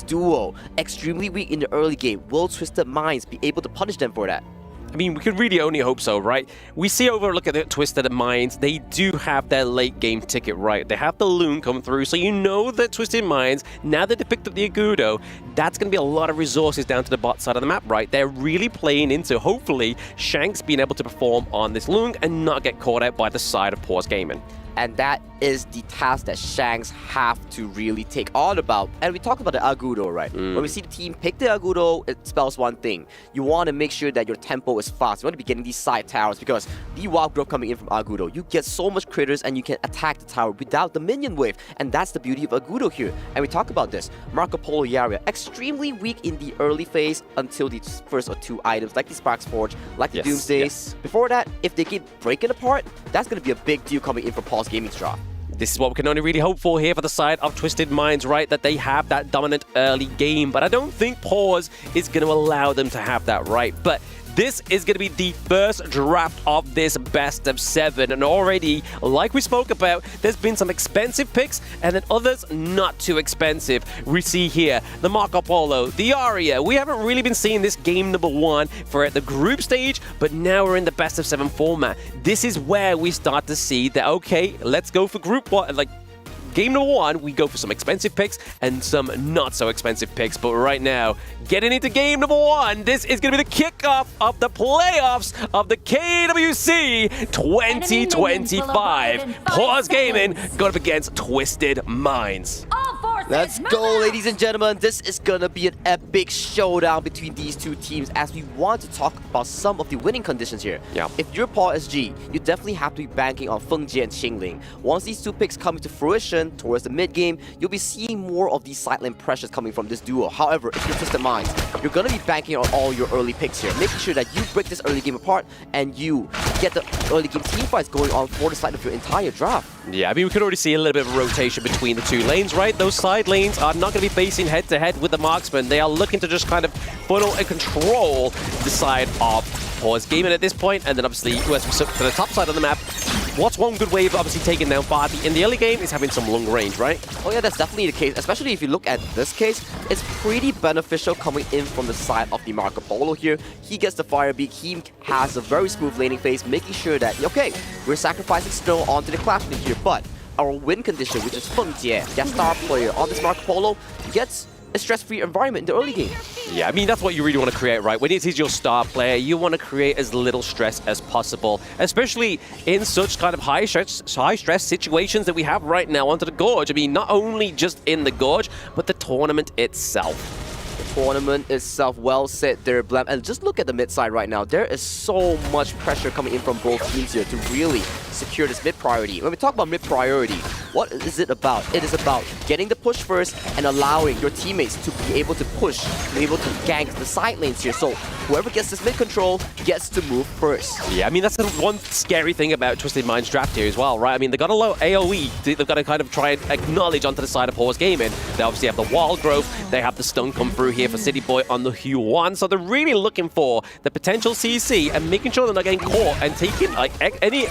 duo, extremely weak in the early game. Will Twisted Minds be able to punish them for that? I mean, we can really only hope so, right? We see over, look at the Twisted Minds, they do have their late game ticket, right? They have the Loon come through, so you know that Twisted Minds, now that they picked up the Agudo, that's going to be a lot of resources down to the bot side of the map, right? They're really playing into, hopefully, Shanks being able to perform on this Loon and not get caught out by the side of Paws Gaming. And that is the task that Shanks have to really take on about. And we talked about the Agudo, right? When we see the team pick the Agudo, it spells one thing. You want to make sure that your tempo is fast. You want to be getting these side towers because the Wild Growth coming in from Agudo, you get so much critters and you can attack the tower without the minion wave. And that's the beauty of Agudo here. And we talk about this. Marco Polo Yaria, extremely weak in the early phase until the first or two items, like the Sparks Forge, like the Doomsday. Yes. Before that, if they keep breaking apart, that's going to be a big deal coming in from Paws Gaming's draft. This is what we can only really hope for here for the side of Twisted Minds, right? That they have that dominant early game. But I don't think Paws is going to allow them to have that, right? But this is going to be the first draft of this best of 7. And already, like we spoke about, there's been some expensive picks and then others not too expensive. We see here the Marco Polo, the Aria. We haven't really been seeing this game number 1 for the group stage, but now we're in the best of 7 format. This is where we start to see that, okay, let's go for group 1. Like, game number 1, we go for some expensive picks and some not so expensive picks. But right now, getting into game number 1, this is going to be the kickoff of the playoffs of the KWC 2025. Paws Gaming going up against Twisted Minds. Let's go, ladies and gentlemen. This is gonna be an epic showdown between these two teams as we want to talk about some of the winning conditions here. Yeah. If you're Paw SG, you definitely have to be banking on Fengjie and Qingling. Once these two picks come into fruition towards the mid game, you'll be seeing more of these sideline pressures coming from this duo. However, if you're Twisted Minds, you're gonna be banking on all your early picks here, making sure that you break this early game apart and you get the early game team fights going on for the side of your entire draft. Yeah, I mean, we could already see a little bit of rotation between the two lanes, right? Those side lanes are not going to be facing head-to-head with the marksman. They are looking to just kind of funnel and control the side of Paws Gaming at this point, and then obviously to the top side of the map. What's one good way of obviously taking down Fatih in the early game is having some long range, right? Oh yeah, that's definitely the case. Especially if you look at this case, it's pretty beneficial coming in from the side of the Marco Polo here. He gets the fire beat. He has a very smooth laning phase, making sure that, okay, we're sacrificing Snow onto the Clash Link here, but our win condition, which is Feng Jie, that star player on this Marco Polo, gets a stress-free environment in the early game. Yeah, I mean, that's what you really want to create, right? When it is your star player, you want to create as little stress as possible, especially in such kind of high stress situations that we have right now onto the Gorge. I mean, not only just in the Gorge, but the tournament itself. Tournament itself, well said there, Blam. And just look at the mid side right now. There is so much pressure coming in from both teams here to really secure this mid priority. When we talk about mid priority, what is it about? It is about getting the push first and allowing your teammates to be able to push, to be able to gank the side lanes here. So whoever gets this mid control gets to move first. Yeah, I mean, that's the one scary thing about Twisted Minds draft here as well, right? I mean, they've got a low AoE. They've got to kind of try and acknowledge onto the side of Paws Gaming. They obviously have the wall growth. They have the stun come through here for City Boy on the Hue 1. So they're really looking for the potential CC and making sure they're not getting caught and taking like any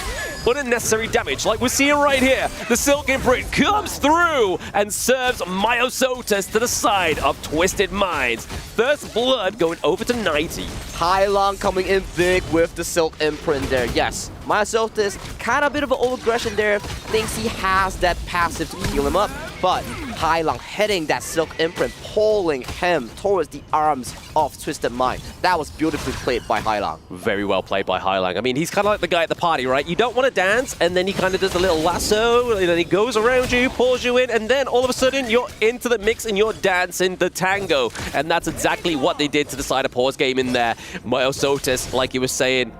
unnecessary damage. Like we're seeing right here, the Silk Imprint comes through and serves Myosotis to the side of Twisted Minds. First blood going over to 90. Hailong coming in big with the Silk Imprint there. Yes, Myosotis, kind of a bit of an overaggression there. Thinks he has that passive to heal him up, but Hailong hitting that Silk Imprint, pulling him towards the arms of Twisted Mind. That was beautifully played by Hailong. Very well played by Hailong. I mean, he's kind of like the guy at the party, right? You don't want to dance, and then he kind of does a little lasso, and then he goes around you, pulls you in, and then all of a sudden you're into the mix and you're dancing the tango. And that's exactly what they did to the side of Paws Gaming there. Myosotis, like you were saying,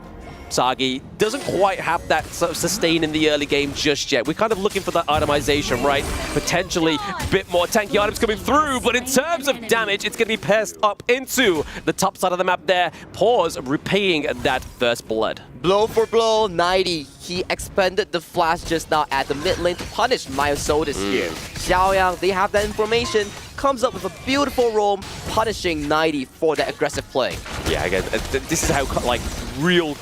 Sagi, doesn't quite have that sort of sustain in the early game just yet. We're kind of looking for that itemization, right? Potentially a bit more tanky items coming through, but in terms of damage, it's going to be passed up into the top side of the map there. Paws repaying that first blood. Blow for blow, 90. He expended the flash just now at the mid lane to punish Myosotis here. Xiaoyang, they have that information, comes up with a beautiful roam, punishing 90 for that aggressive play. Yeah, again, this is how like real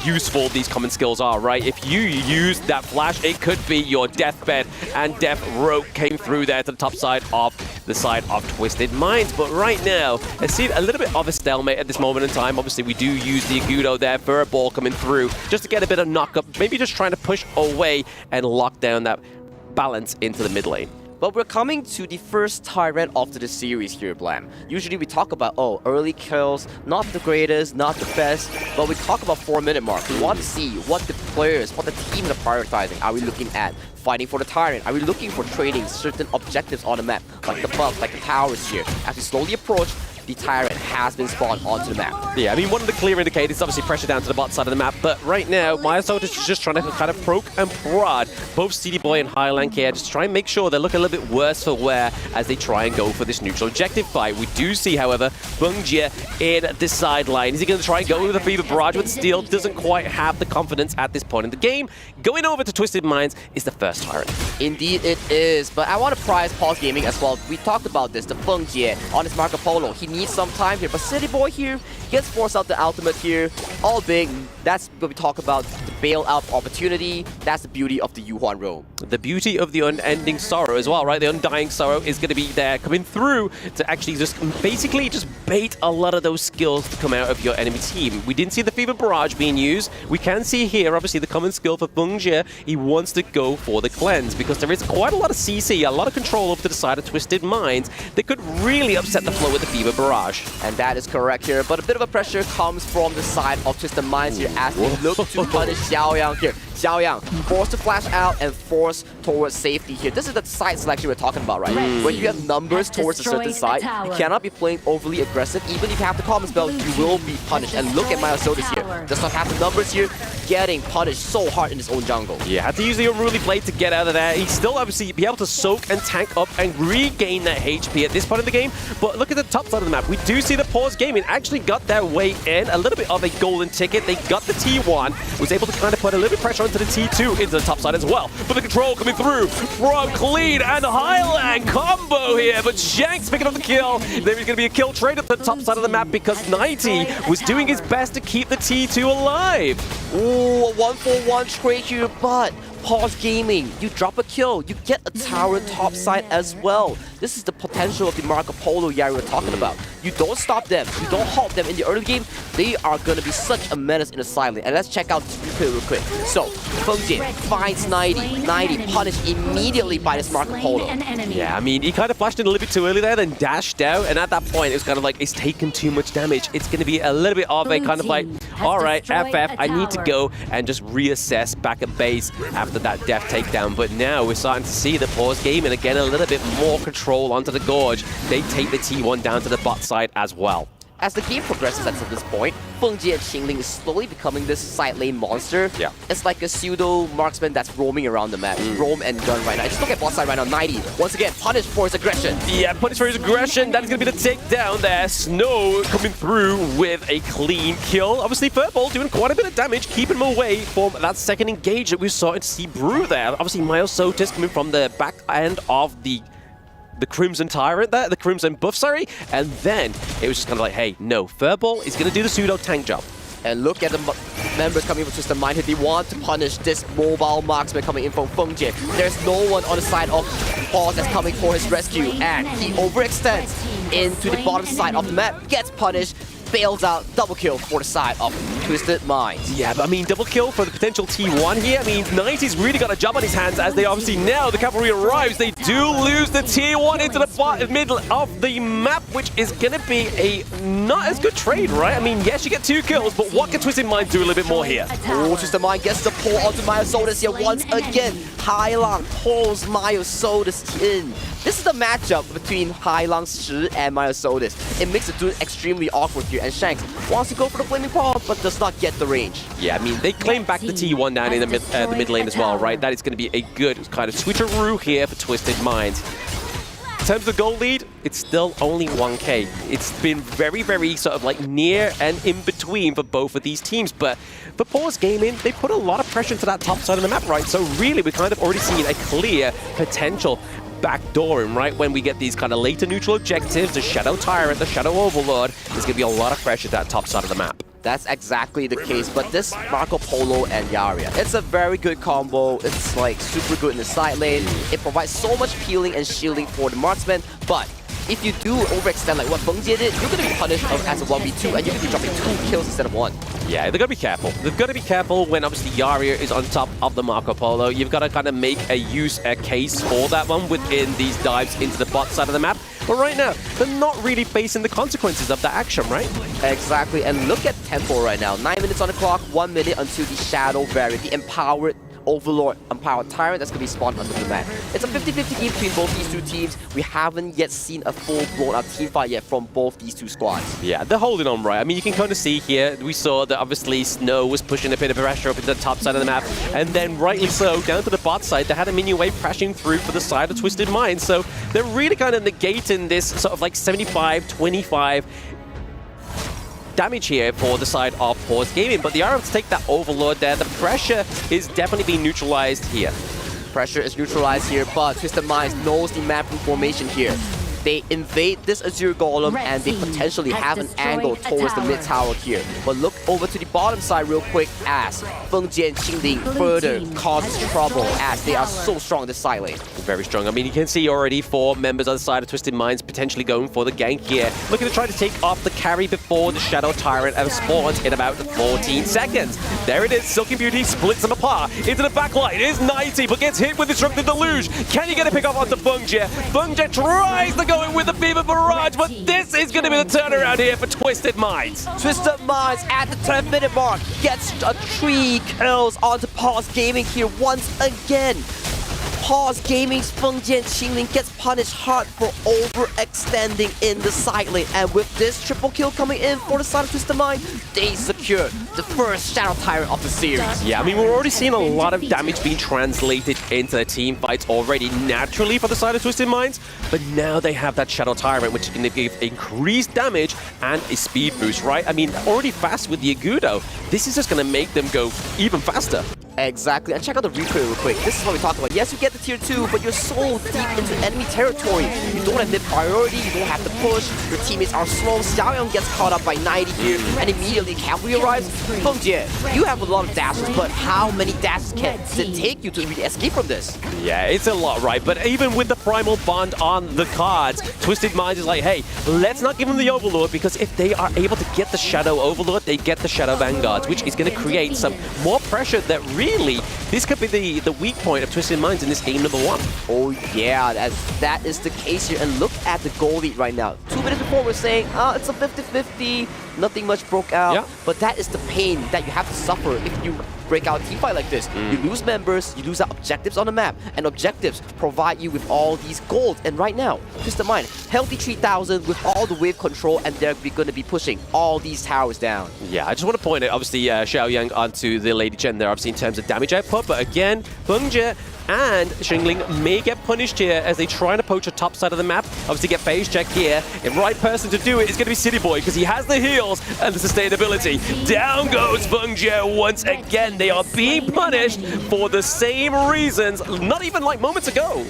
useful these common skills are, right? If you use that flash, it could be your deathbed, and Death Rope came through there to the top side of the side of Twisted Minds. But right now, I see a little bit of a stalemate at this moment in time. Obviously, we do use the Agudo there for a ball coming through just to get a bit of knock-up, maybe just trying to push away and lock down that balance into the mid lane. But we're coming to the first Tyrant of the series here, Blam. Usually we talk about, oh, early kills, not the greatest, not the best, but we talk about 4-minute mark. We want to see what the players, what the teams are prioritizing. Are we looking at fighting for the Tyrant? Are we looking for trading certain objectives on the map, like the buffs, like the towers here? As we slowly approach, the Tyrant has been spawned onto the map. Yeah, I mean, one of the clear indicators is obviously pressure down to the bot side of the map, but right now, Myosotis is just trying to kind of poke and prod both City Boy and Hailong here, just try and make sure they look a little bit worse for wear as they try and go for this neutral objective fight. We do see, however, Feng Jie in the sideline. Is he going to try and go with the Fever Barrage, but still doesn't quite have the confidence at this point in the game. Going over to Twisted Minds is the first Tyrant. Indeed it is, but I want to prize Paws Gaming as well. We talked about this, the Feng Jie on his Marco Polo. He needs some time here, but City Boy here gets forced out the ultimate here. All big, that's what we talk about, the bailout opportunity. That's the beauty of the Yuhuan role. The beauty of the unending sorrow as well, right? The undying sorrow is going to be there coming through to actually just basically just bait a lot of those skills to come out of your enemy team. We didn't see the Fever Barrage being used. We can see here, obviously, the common skill for Feng Jie. He wants to go for the cleanse because there is quite a lot of CC, a lot of control over to the side of Twisted Minds that could really upset the flow with the Fever Barrage. And that is correct here, but a bit of a pressure comes from the side of Twisted Minds here as they look to punish Xiaoyang here. Zhao Yang forced to flash out and forced towards safety here. This is the side selection we're talking about, right? When you have numbers towards a certain side, you cannot be playing overly aggressive. Even if you have the common spell, you will be punished. And look at Myosotis here. Does not have the numbers here, getting punished so hard in his own jungle. Yeah, had to use the unruly blade to get out of there. He'd still obviously be able to soak and tank up and regain that HP at this point of the game. But look at the top side of the map. We do see the Paws Gaming actually got their way in. A little bit of a golden ticket. They got the T1, was able to kind of put a little bit of pressure onto the T2 into the top side as well. But the control coming through from Clean and Highland combo here. But Shanks picking up the kill. There is going to be a kill trade at the top side of the map because 90 was doing his best to keep the T2 alive. Ooh, a 1-for-1 trade here, but Paws Gaming, you drop a kill, you get a tower top side as well. This is the potential of the Marco Polo Yari we're talking about. You don't stop them, you don't halt them in the early game, they are going to be such a menace in the side lane. And let's check out this replay real quick. So, Feng Jie finds 90. 90 punished immediately by this Marco Polo. Yeah, I mean, he kind of flashed in a little bit too early there, then dashed out. And at that point, it was kind of like, it's taken too much damage. It's going to be a little bit of a kind of like, all right, FF, I need to go and just reassess back at base after that death takedown. But now we're starting to see the Paws Gaming again a little bit more control onto the Gorge. They take the T1 down to the bot side as well. As the game progresses at this point, Feng Jie and Qingling is slowly becoming this side lane monster. Yeah. It's like a pseudo marksman that's roaming around the map. Roam and gun right now. Just look at bot side right now, 90. Once again, punished for his aggression. Yeah, punished for his aggression. That is going to be the takedown there. Snow coming through with a clean kill. Obviously, Furball doing quite a bit of damage, keeping him away from that second engage that we saw in C Brew there. Obviously, Myosotis coming from the back end of the Crimson Tyrant there, the Crimson buff, sorry. And then it was just kind of like, hey, no, Furball is going to do the pseudo tank job. And look at the members coming from Twisted Mind here. They want to punish this mobile marksman coming in from Feng Jie. There's no one on the side of Paws that's coming for his rescue. And he overextends into the bottom side of the map, gets punished, bails out, double kill for the side of Twisted Minds. Yeah, but I mean, double kill for the potential T1 here. I mean, 90's really got a job on his hands as they obviously now, the cavalry arrives. They do lose the T1 into the middle of the map, which is going to be a not as good trade, right? I mean, yes, you get 2 kills, but what can Twisted Minds do a little bit more here? Oh, Twisted Mind gets the pull onto Myosotis here once again. Hailang pulls Myosotis in. This is the matchup between Hailang Shi and Myosotis. It makes the dude extremely awkward here, and Shanks wants to go for the Flaming Paw, but does not get the range. Yeah, I mean, they claim back the T1 down in the mid lane as well, right? That is going to be a good kind of switcheroo here for Twisted Minds. In terms of goal lead, it's still only 1K. It's been very, very sort of like near and in between for both of these teams. But for Paws Gaming, they put a lot of pressure into that top side of the map, right? So really, we're kind of already seeing a clear potential backdooring, right? When we get these kind of later neutral objectives, the Shadow Tyrant, the Shadow Overlord, there's going to be a lot of pressure at that top side of the map. That's exactly the case, but this Marco Polo and Yaria, it's a very good combo. It's like super good in the side lane. It provides so much healing and shielding for the marksman, but if you do overextend like what Feng Jie did, you're going to be punished as a 1v2 and you're going to be dropping 2 kills instead of 1. Yeah, they've got to be careful. They've got to be careful when obviously Yaria is on top of the Marco Polo. You've got to kind of make a case for that one within these dives into the bot side of the map. But right now, they're not really facing the consequences of that action, right? Exactly, and look at tempo right now. 9 minutes on the clock, 1 minute until the Shadow variant, the Empowered Overlord, Empowered Tyrant that's going to be spawned under the map. It's a 50-50 game between both these two teams. We haven't yet seen a full-blown team fight yet from both these two squads. Yeah, they're holding on right. I mean, you can kind of see here, we saw that obviously Snow was pushing a bit of pressure up into the top side of the map, and then rightly so, down to the bot side, they had a minion wave crashing through for the side of Twisted Minds. So they're really kind of negating this sort of like 75-25 damage here for the side of Paws Gaming, but they are able to take that Overlord there. The pressure is definitely being neutralized here. Pressure is neutralized here, but Twisted Minds knows the map formation here. They invade this Azure Golem and they potentially have an angle towards the mid tower here. But look over to the bottom side real quick as Feng Jie and Qingling further causes trouble as they are so strong in this side lane. Very strong. I mean, you can see already 4 members on the side of Twisted Minds potentially going for the gank here. Looking to try to take off the carry before the Shadow Tyrant has spawned in about 14 seconds. There it is. Silken Beauty splits them apart into the backline. It is 90, but gets hit with Destructive Deluge. Can you get a pick off onto Feng Jie? Feng Jie tries the going with the Fever Barrage, but this is going to be the turnaround here for Twisted Minds. Twisted Minds at the 10-minute mark gets a 3 kills onto Paws Gaming here once again. Paws Gaming's Fengjian Qingling gets punished hard for overextending in the side lane. And with this triple kill coming in for the side of Twisted Mind, they secure the first Shadow Tyrant of the series. Yeah, I mean, we're already seeing a lot of damage being translated into the team fights already naturally for the side of Twisted Minds, but now they have that Shadow Tyrant, which is going to give increased damage and a speed boost, right? I mean, already fast with the Agudo. This is just going to make them go even faster. Exactly, and check out the replay real quick. This is what we talked about. Yes, you get the tier 2, but you're so deep into enemy territory. You don't have mid priority, you don't have to push, your teammates are slow. Xiaoyang gets caught up by 90 here, and immediately cavalry arrives. Fengjie, you have a lot of dashes, but how many dashes can it take you to really escape from this? Yeah, it's a lot, right? But even with the Primal Bond on the cards, Twisted Minds is like, hey, let's not give them the Overlord, because if they are able to get the Shadow Overlord, they get the Shadow Vanguards, which is going to create some more pressure that really, this could be the weak point of Twisted Minds in this game number 1. Oh yeah, that is the case here. And look at the goal lead right now. 2 minutes before we're saying, it's a 50-50, nothing much broke out. Yeah. But that is the pain that you have to suffer if you break out a team fight like this. You lose members, you lose out objectives on the map, and objectives provide you with all these gold. And right now, Twisted Mind, healthy 3000 with all the wave control, and they're going to be pushing all these towers down. Yeah, I just want to point out, obviously, Xiaoyang onto the Lady Chen there, obviously, in terms of damage output, but again, Fengjie and Qingling may get punished here as they try to poach the top side of the map. Obviously get phase check here. The right person to do it is going to be City Boy because he has the heals and the sustainability. Down goes Fengjie once again. They are being punished for the same reasons, not even like moments ago.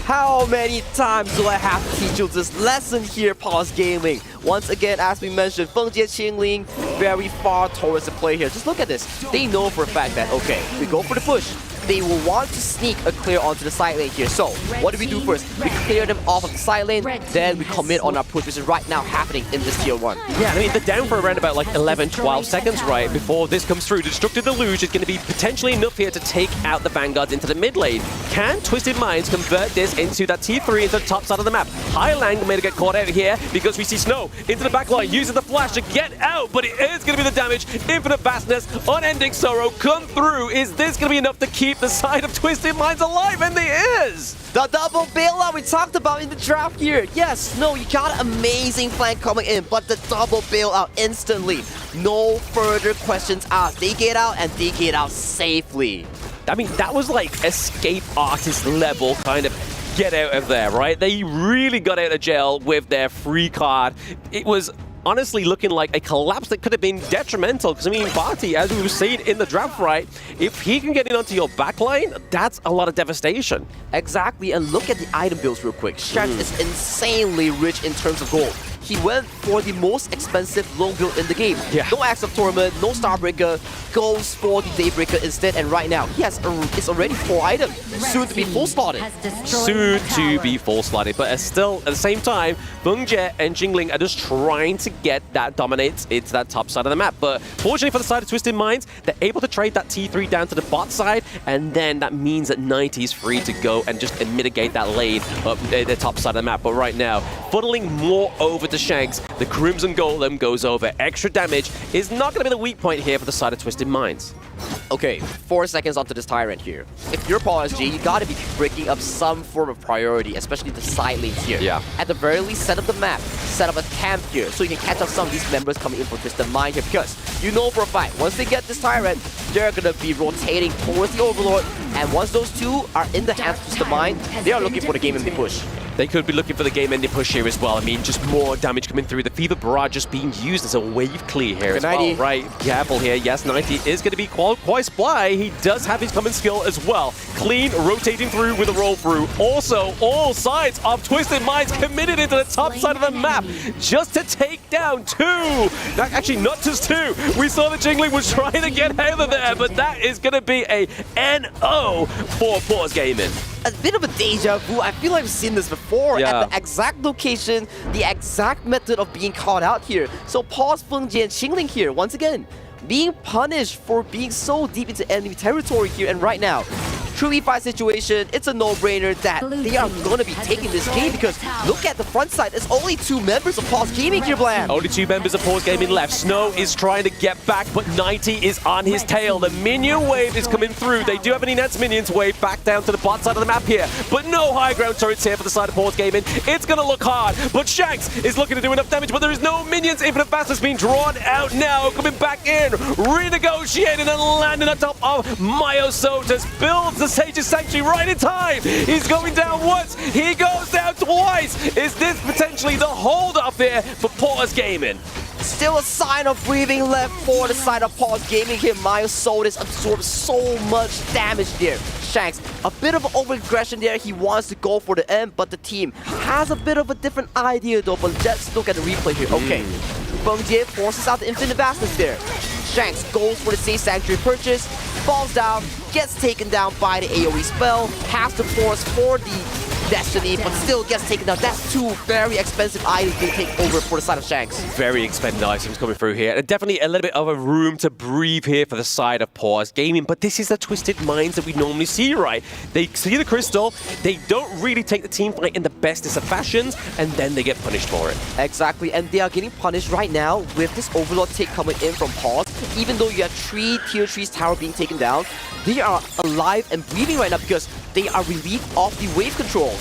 How many times do I have to teach you this lesson here, Paws Gaming? Once again, as we mentioned, Fengjie Qingling very far towards the play here. Just look at this. They know for a fact that, okay, we go for the push. They will want to sneak a clear onto the side lane here. So, what do we do first? We clear them off of the side lane, then we commit on our push, which is right now happening in this tier 1. Yeah, I mean, they're down for around about like 11, 12 seconds, right, before this comes through. Destructive Deluge is going to be potentially enough here to take out the Vanguards into the mid lane. Can Twisted Minds convert this into that T3 into the top side of the map? Highlang may get caught out here because we see Snow into the back line, using the flash to get out, but it is going to be the damage. Infinite Vastness, Unending Sorrow come through. Is this going to be enough to keep the side of Twisted Minds alive? And it is! The double bailout we talked about in the draft here. Yes, no, you got an amazing flank coming in, but the double bailout instantly. No further questions asked. They get out and they get out safely. I mean, that was like escape artist level kind of get out of there, right? They really got out of jail with their free card. It was honestly looking like a collapse that could have been detrimental, because I mean, Barty, as we were seeing in the draft, right, if he can get in onto your backline, that's a lot of devastation. Exactly, and look at the item builds real quick. Strat is insanely rich in terms of gold. He went for the most expensive long build in the game. Yeah. No Axe of Torment, no Starbreaker, goes for the Daybreaker instead, and right now, he has it's already 4 items. Soon to be full slotted. Soon to be full slotted, but still, at the same time, Fengjie and Qingling are just trying to get that dominate into that top side of the map. But fortunately for the side of Twisted Minds, they're able to trade that T3 down to the bot side, and then that means that 90 is free to go and just mitigate that lane up the top side of the map. But right now, funneling more over to Shanks, the Crimson Golem goes over. Extra damage is not going to be the weak point here for the side of Twisted Minds. Okay, 4 seconds onto this Tyrant here. If you're Paws G, you gotta be breaking up some form of priority, especially the side lanes here. Yeah. At the very least, set up the map, set up a camp here, so you can catch up some of these members coming in for Twisted Mind here, because you know for a fact, once they get this Tyrant, they're gonna be rotating towards the Overlord, and once those two are in the hands of Twisted Mind, they are looking for the game-ending push. They could be looking for the game-ending push here as well. I mean, just more damage coming through. The Fever Barrage just being used as a wave clear here as well, right? Careful here. Yes, 90 is going to be quite spry. He does have his common skill as well. Clean, rotating through with a roll-through. Also, all sides of Twisted Minds committed into the top side of the map just to take down 2. Actually, not just 2. We saw that Qingling was trying to get out of there, but that is going to be a NO for Paws Gaming. A bit of a deja vu. I feel like I've seen this before at the exact location, the exact method of being caught out here. So Paws, Fengjie, and Qingling here, once again, being punished for being so deep into enemy territory here. And right now, 3v5 situation, it's a no-brainer that they are going to be taking this game because look at the front side. It's only 2 members of Paws Gaming here, Blam. Only 2 members of Paws Gaming left. Snow is trying to get back, but 90 is on his tail. The minion wave is coming through. They do have an Enhanced Minions wave back down to the bot side of the map here, but no high ground turrets here for the side of Paws Gaming. It's going to look hard, but Shanks is looking to do enough damage, but there is no minions. Infinite Fastness being drawn out now, coming back in, renegotiating and landing on top of Myosotus. Builds the Sage's Sanctuary right in time. He's going down once, he goes down twice. Is this potentially the hold up there for Paws Gaming? Still a sign of breathing left for the side of Paws Gaming here. Myosotus absorbs so much damage there. Shanks, a bit of over-aggression there. He wants to go for the end, but the team has a bit of a different idea though. But let's look at the replay here. Okay, Feng Jie forces out the Infinite Vastness there. Shanks goes for the Safe Sanctuary purchase, falls down, gets taken down by the AoE spell, has to force for the Destiny, but still gets taken down. That's 2 very expensive items to take over for the side of Shanks. Very expensive items coming through here. And definitely a little bit of a room to breathe here for the side of Paws Gaming. But this is the Twisted Minds that we normally see, right? They see the crystal, they don't really take the team fight in the bestest of fashions, and then they get punished for it. Exactly, and they are getting punished right now with this Overlord take coming in from Paws. Even though you have 3 tier 3's tower being taken down, they are alive and breathing right now because they are relieved of the wave controls.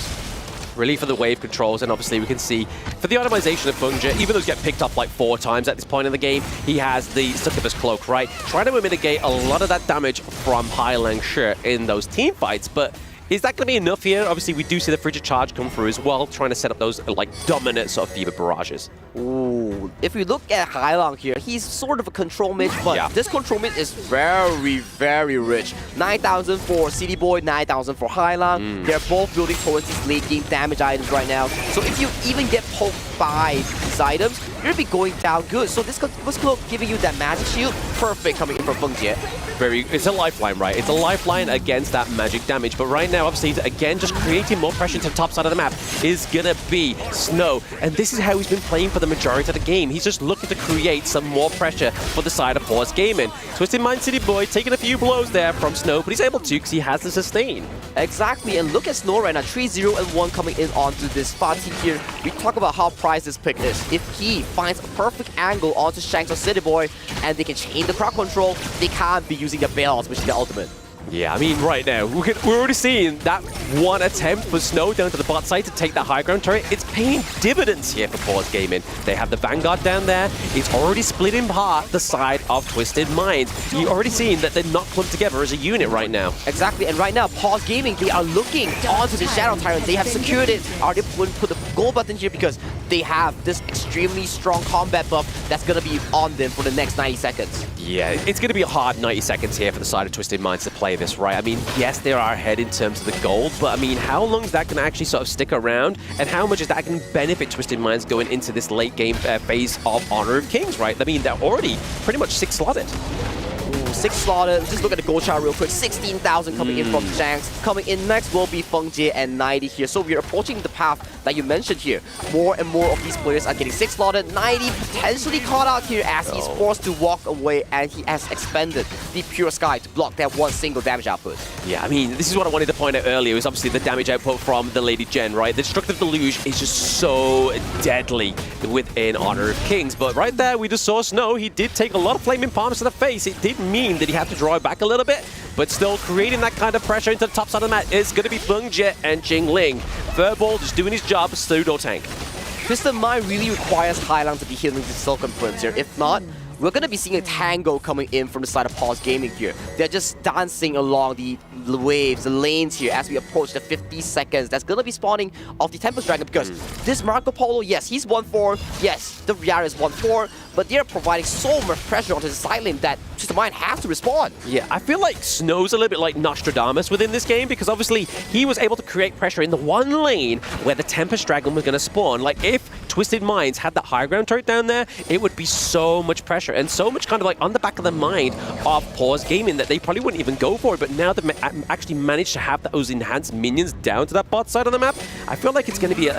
Relief of the wave controls, and obviously we can see for the itemization of Feng Jie, even though he's get picked up like 4 times at this point in the game, he has the Succubus Cloak, right? Trying to mitigate a lot of that damage from Highland Shi in those team fights, but is that going to be enough here? Obviously, we do see the Frigid Charge come through as well, trying to set up those like dominant sort of Fever Barrages. Ooh, if we look at Hailang here, he's sort of a control mage, but this control mage is very, very rich. 9,000 for City Boy, 9,000 for Hailang. They're both building towards these late game damage items right now. So if you even get poked by these items, you're going to be going down good. So this cloak giving you that magic shield, perfect coming in from Feng Jie. It's a lifeline, right? It's a lifeline against that magic damage. But right now, obviously, again, just creating more pressure to the top side of the map is gonna be Snow. And this is how he's been playing for the majority of the game. He's just looking to create some more pressure for the side of Paws Gaming. Twisted Mind City Boy taking a few blows there from Snow, but he's able to because he has the sustain. Exactly, and look at Snow right now, 3-0-1 coming in onto this party here. We talk about how prized this pick is. If he finds a perfect angle onto Shanks or City Boy, and they can chain the crowd control, they can't be using the bailouts, which is the ultimate. Yeah, I mean, right now, we're already seeing that one attempt for Snow down to the bot side to take that high ground turret. It's paying dividends here for Paws Gaming. They have the Vanguard down there. It's already split in part the side of Twisted Minds. You're already seeing that they're not clumped together as a unit right now. Exactly, and right now, Paws Gaming, they are looking onto the Shadow Tyrant. They have secured it. Are they going to put the gold button here because they have this extremely strong combat buff that's going to be on them for the next 90 seconds. Yeah, it's going to be a hard 90 seconds here for the side of Twisted Minds to play this, right? I mean, yes, they are ahead in terms of the gold, but I mean, how long is that going to actually sort of stick around, and how much is that going to benefit Twisted Minds going into this late game phase of Honor of Kings, right? I mean, they're already pretty much 6 slotted. 6 slotted. Just look at the gold chart real quick. 16,000 coming in from Shanks. Coming in next will be Feng Jie and 90 here. So we're approaching the path that you mentioned here. More and more of these players are getting 6 slotted. 90 potentially caught out here as he's forced to walk away, and he has expended the Pure Sky to block that one single damage output. Yeah, I mean, this is what I wanted to point out earlier, is obviously the damage output from the Lady Gen, right? The Destructive Deluge is just so deadly within Honor of Kings. But right there, we just saw Snow. He did take a lot of Flaming Palms to the face. It did mean that he had to draw it back a little bit, but still creating that kind of pressure into the top side of the mat is going to be Feng Jie and Jing Ling. Furball just doing his job, pseudo tank. Twisted Mind really requires Hailang to be healing the Silken Prince here. If not, we're going to be seeing a tango coming in from the side of Paws Gaming here. They're just dancing along the waves, the lanes here as we approach the 50 seconds. That's going to be spawning off the Tempest Dragon because this Marco Polo, yes, he's 1-4. Yes, the Riara is 1-4. But they're providing so much pressure onto the side lane that Twisted Mind has to respond. Yeah, I feel like Snow's a little bit like Nostradamus within this game because obviously he was able to create pressure in the one lane where the Tempest Dragon was going to spawn. Like if Twisted Minds had that high ground turret down there, it would be so much pressure and so much kind of like on the back of the mind of Paws Gaming that they probably wouldn't even go for it. But now they've actually managed to have those enhanced minions down to that bot side of the map, I feel like it's going to be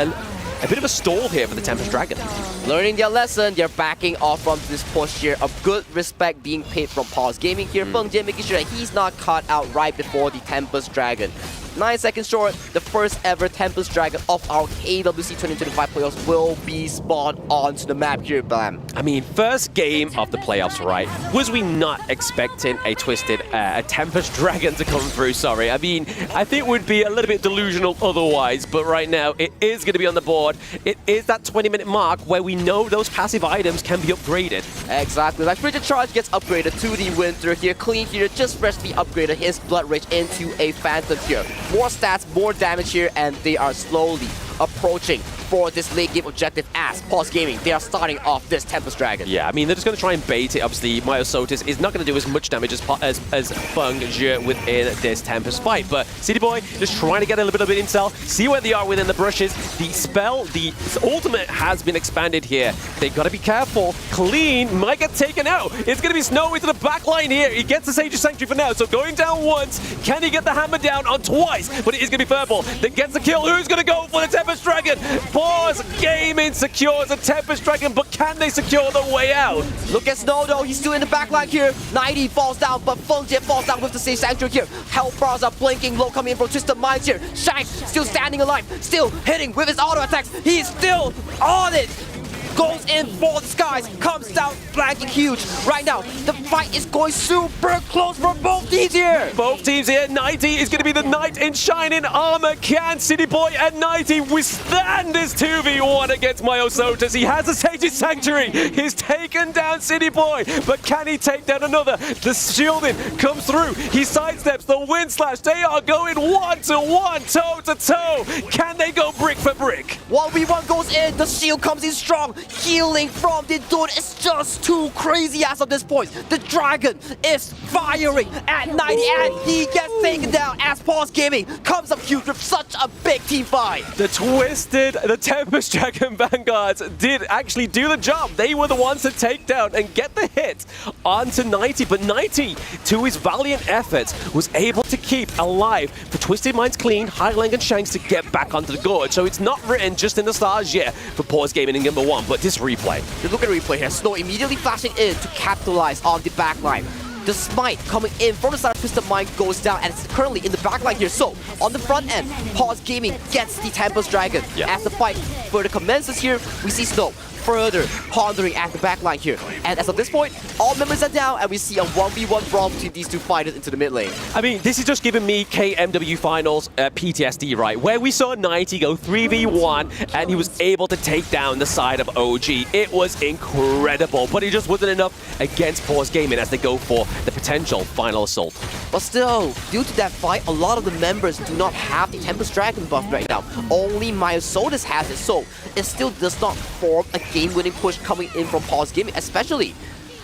a bit of a stall here for the Tempest Dragon. Learning their lesson, they're backing off from this push here. A good respect being paid from Paws Gaming here. Feng Jie making sure that he's not caught out right before the Tempest Dragon. 9 seconds short, the first ever Tempest Dragon of our KWC 2025 playoffs will be spawned onto the map here, Blam. I mean, first game of the playoffs, right? Was we not expecting a a Tempest Dragon to come through? Sorry. I mean, I think it would be a little bit delusional otherwise, but right now it is going to be on the board. It is that 20-minute mark where we know those passive items can be upgraded. Exactly. Like Frigid Charge gets upgraded to the Winter here. Clean here just freshly upgraded his Blood Rage into a Phantom here. More stats, more damage here, and they are slowly approaching for this late game objective as Paws Gaming. They are starting off this Tempest Dragon. Yeah, I mean, they're just going to try and bait it. Obviously, Myosotis is not going to do as much damage as Feng Jie within this Tempest fight. But City Boy just trying to get a little bit of intel, see where they are within the brushes. The spell, the ultimate has been expanded here. They got to be careful. Clean might get taken out. It's going to be Snow into the back line here. He gets the Sage of Sanctuary for now. So going down once. Can he get the hammer down on twice? But it is going to be Furball that gets the kill. Who's going to go for the Tempest Dragon? Paws Gaming secures a Tempest Dragon, but can they secure the way out? Look at Snow though, he's still in the back line here. 90 falls down, but Feng Jie falls down with the Sage Sanctuary here. Health bars are blinking low coming in from Twisted Minds here. Shanks still standing alive, still hitting with his auto attacks. He's still on it. Goes in for the skies, comes down, flanking huge. Right now, the fight is going super close for both teams here. Both teams here. 90 is going to be the knight in shining armor. Can City Boy and 90 withstand this 2v1 against Myosotis? He has a Sage's Sanctuary. He's taken down City Boy, but can he take down another? The shielding comes through. He sidesteps the wind slash. They are going 1-to-1, toe-to-toe. Can they go brick for brick? 1v1 goes in. The shield comes in strong. Healing from the dude is just too crazy as of this point. The dragon is firing at 90 and he gets taken down as Paws Gaming comes up huge with such a big team fight. The Tempest Dragon Vanguards did actually do the job. They were the ones to take down and get the hit onto 90, but 90, to his valiant efforts, was able to keep alive for Twisted Minds Clean, Highlang and Shanks to get back onto the gorge. So it's not written just in the stars yet for Paws Gaming in number 1, but this replay. Look at the replay here. Snow immediately flashing in to capitalize on the backline. The smite coming in from the side of Twisted Mind goes down and it's currently in the backline here. So on the front end, Paws Gaming gets the Tempest Dragon. As the fight further commences here, we see Snow further pondering at the backline here. And as of this point, all members are down and we see a 1v1 brawl between these two fighters into the mid lane. I mean, this is just giving me KMW Finals PTSD, right? Where we saw 90 go 3v1 and he was able to take down the side of OG. It was incredible, but it just wasn't enough against Paws Gaming as they go for the potential final assault. But still, due to that fight, a lot of the members do not have the Tempest Dragon buff right now. Only Myosotis has it, so it still does not form a game-winning push coming in from Paws Gaming, especially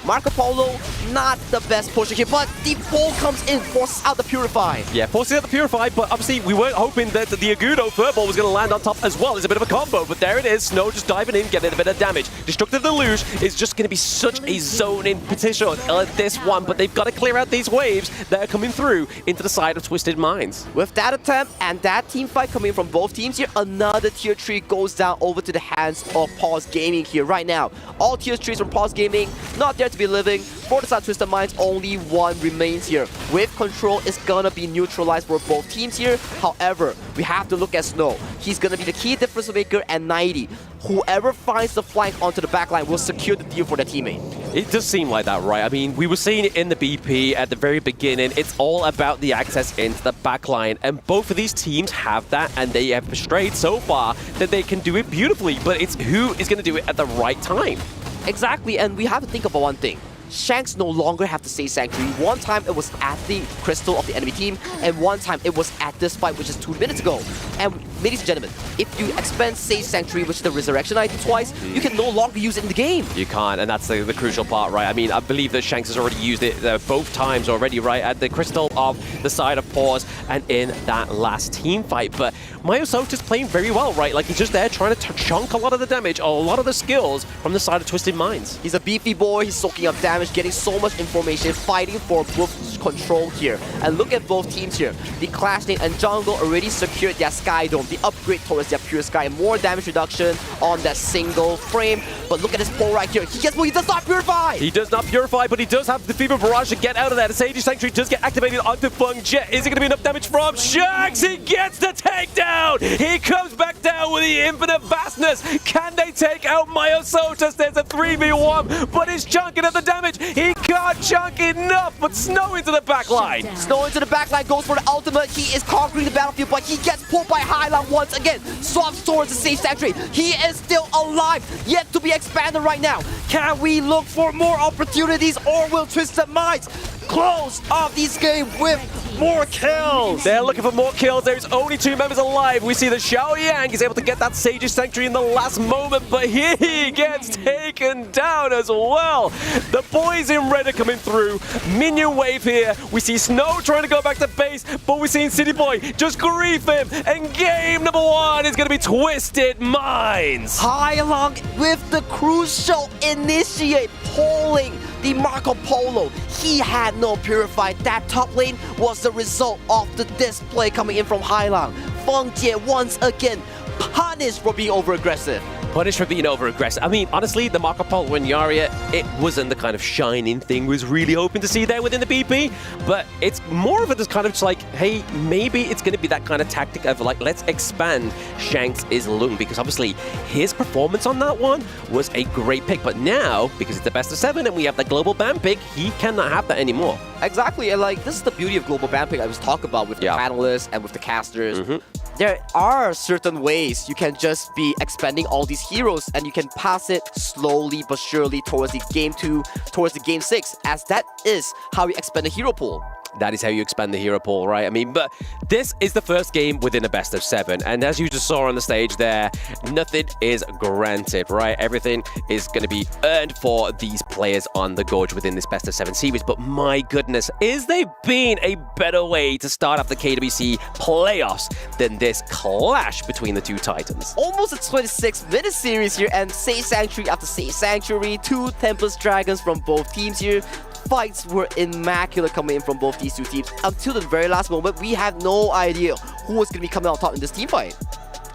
Marco Polo, not the best pusher here, but the pull comes in, forces out the Purify. Yeah, forces out the Purify, but obviously we weren't hoping that the Agudo Furball was going to land on top as well. It's a bit of a combo, but there it is. Snow just diving in, getting a bit of damage. Destructive Deluge is just going to be such a zoning petition at this one, but they've got to clear out these waves that are coming through into the side of Twisted Minds. With that attempt and that team fight coming from both teams here, another tier 3 goes down over to the hands of Paws Gaming here right now. All tier 3s from Paws Gaming, not there to be living. For the side of Twisted Minds, only one remains here. With control, it's gonna be neutralized for both teams here. However, we have to look at Snow. He's gonna be the key difference maker at 90. Whoever finds the flank onto the backline will secure the deal for their teammate. It does seem like that, right? I mean, we were seeing it in the BP at the very beginning. It's all about the access into the backline, and both of these teams have that, and they have portrayed so far that they can do it beautifully, but it's who is going to do it at the right time. Exactly, and we have to think about one thing. Shanks no longer have to Sage Sanctuary. One time it was at the crystal of the enemy team, and one time it was at this fight, which is 2 minutes ago. And ladies and gentlemen, if you expend Sage Sanctuary, which is the resurrection item twice, you can no longer use it in the game. You can't, and that's the crucial part, right? I mean, I believe that Shanks has already used it both times already, right? At the crystal of the side of Paws and in that last team fight. But Myosotis playing very well, right? Like, he's just there trying to chunk a lot of the damage, a lot of the skills from the side of Twisted Minds. He's a beefy boy, he's soaking up damage, getting so much information, fighting for both control here. And look at both teams here. The Clash Lane and Jungle already secured their Sky Dome, the upgrade towards their Pure Sky, more damage reduction on that single frame. But look at this pull right here. He does not purify! He does not purify, but he does have the Fever Barrage to get out of that. The Sage Sanctuary does get activated onto Feng Jet. Is it going to be enough damage from Shanks? He gets the takedown! He comes back down with the infinite vastness. Can they take out Myosotus? There's a 3v1, but he's chunking at the damage. He can't chunk enough, but Snow into the backline. Snow into the backline, goes for the ultimate. He is conquering the battlefield, but he gets pulled by Highland once again. Swaps towards the Sage Sanctuary. He is still alive, yet to be expanded right now. Can we look for more opportunities, or will Twisted Minds close off this game with more kills? They're looking for more kills. There's only 2 members alive. We see the Xiao Yang is able to get that Sage's Sanctuary in the last moment, but he gets taken down as well. The boys in red are coming through. Minion wave here. We see Snow trying to go back to base, but we're seeing City Boy just grief him. And game number 1 is going to be Twisted Minds. Hailong with the crucial initiate, pulling the Marco Polo. He had no purify. That top lane was the result of the display coming in from Hailong. Feng Jie once again punished for being over-aggressive. Punished for being over-aggressive. I mean, honestly, the Marco Polo and Yarria, it wasn't the kind of shining thing we was really hoping to see there within the BP, but it's more of a just kind of just like, hey, maybe it's going to be that kind of tactic of like, let's expand Shanks' Lung, because obviously his performance on that one was a great pick, but now, because it's the best of 7 and we have the global ban pick, he cannot have that anymore. Exactly, and like, this is the beauty of global ban pick I was talking about with the Analyst and with the casters. There are certain ways you can just be expanding all these heroes, and you can pass it slowly but surely towards the game 2, towards the game 6, as that is how you expand the hero pool. That is how you expand the hero pool, right? I mean, but this is the first game within a best of 7. And as you just saw on the stage there, nothing is granted, right? Everything is going to be earned for these players on the Gorge within this best of 7 series. But my goodness, is there been a better way to start off the KWC playoffs than this clash between the two titans? Almost a 26-minute series here, and Sage Sanctuary after Sage Sanctuary, 2 Tempest Dragons from both teams here. Fights were immaculate coming in from both these 2 teams. Until the very last moment, we had no idea who was going to be coming out top in this team fight.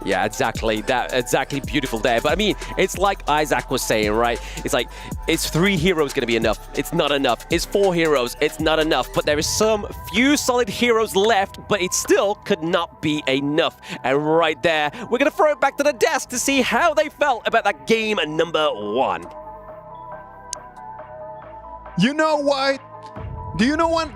Yeah, exactly. Exactly beautiful there. But I mean, it's like Isaac was saying, right? It's like, is 3 heroes going to be enough? It's not enough. Is 4 heroes? It's not enough. But there is some few solid heroes left, but it still could not be enough. And right there, we're going to throw it back to the desk to see how they felt about that game number 1. You know what? Do you know what?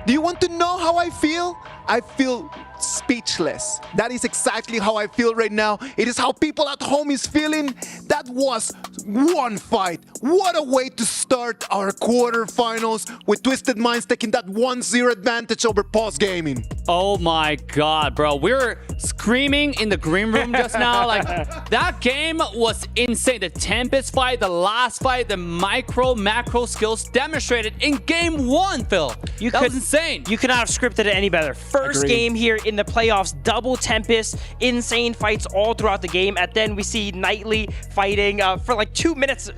Do you want to know how I feel? I feel speechless. That is exactly how I feel right now. It is how people at home is feeling. That was one fight. What a way to start our quarterfinals with Twisted Minds taking that 1-0 advantage over Paws Gaming. Oh my god, bro. We were screaming in the green room just now. Like, that game was insane. The Tempest fight, the last fight, the macro skills demonstrated in game 1, Phil. That was insane. You could not have scripted it any better. First game here in the playoffs, double Tempest, insane fights all throughout the game, and then we see Knightley fighting for like 2 minutes.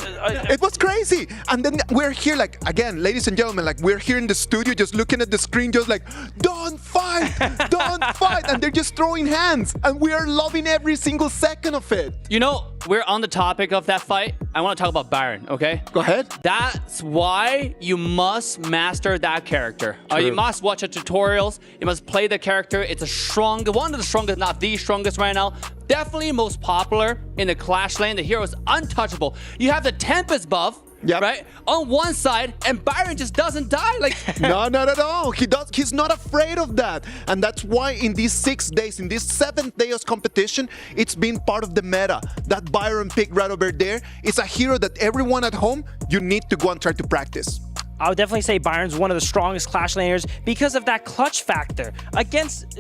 It was crazy. And then we're here, like, again, ladies and gentlemen, like, we're here in the studio just looking at the screen, just like, don't fight, don't fight. And they're just throwing hands. And we are loving every single second of it. You know, we're on the topic of that fight. I want to talk about Byron, okay? Go ahead. That's why you must master that character. You must watch the tutorials. You must play the character. It's one of the strongest, not the strongest right now. Definitely most popular in the Clash lane. The hero is untouchable. You have the Tempest buff, right? On one side, and Byron just doesn't die. Like, no, not at all. He's not afraid of that. And that's why in these 6 days, in this 7th day of competition, it's been part of the meta. That Byron pick right over there is a hero that everyone at home, you need to go and try to practice. I would definitely say Byron's one of the strongest Clash laners because of that clutch factor.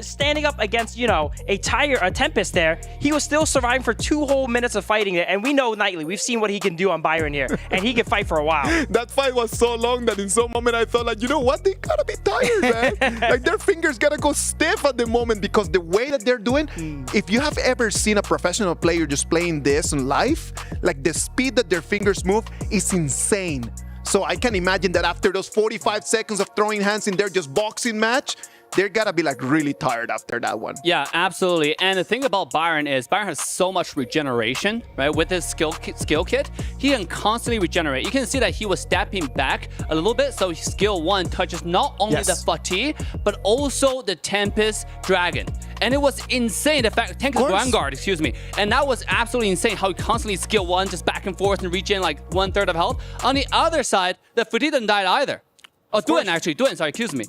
Standing up against, you know, a Tempest there, he was still surviving for 2 whole minutes of fighting it. And we know Knightley, we've seen what he can do on Byron here, and he can fight for a while. That fight was so long that in some moment I thought, like, you know what, they gotta be tired, man. Like, their fingers gotta go stiff at the moment because the way that they're doing, if you have ever seen a professional player just playing this in live, like the speed that their fingers move is insane. So I can imagine that after those 45 seconds of throwing hands in there, just boxing match, they're gotta be like really tired after that one. Yeah, absolutely. And the thing about Byron is Byron has so much regeneration, right? With his skill kit, he can constantly regenerate. You can see that he was stepping back a little bit, so skill 1 touches not only the fatigue, but also the Tempest Dragon. And it was insane, the fact, Tempest Vanguard, excuse me. And that was absolutely insane how he constantly skill 1, just back and forth and regen like 1/3 of health. On the other side, the fatigue didn't die either. Oh, Duen, sorry, excuse me.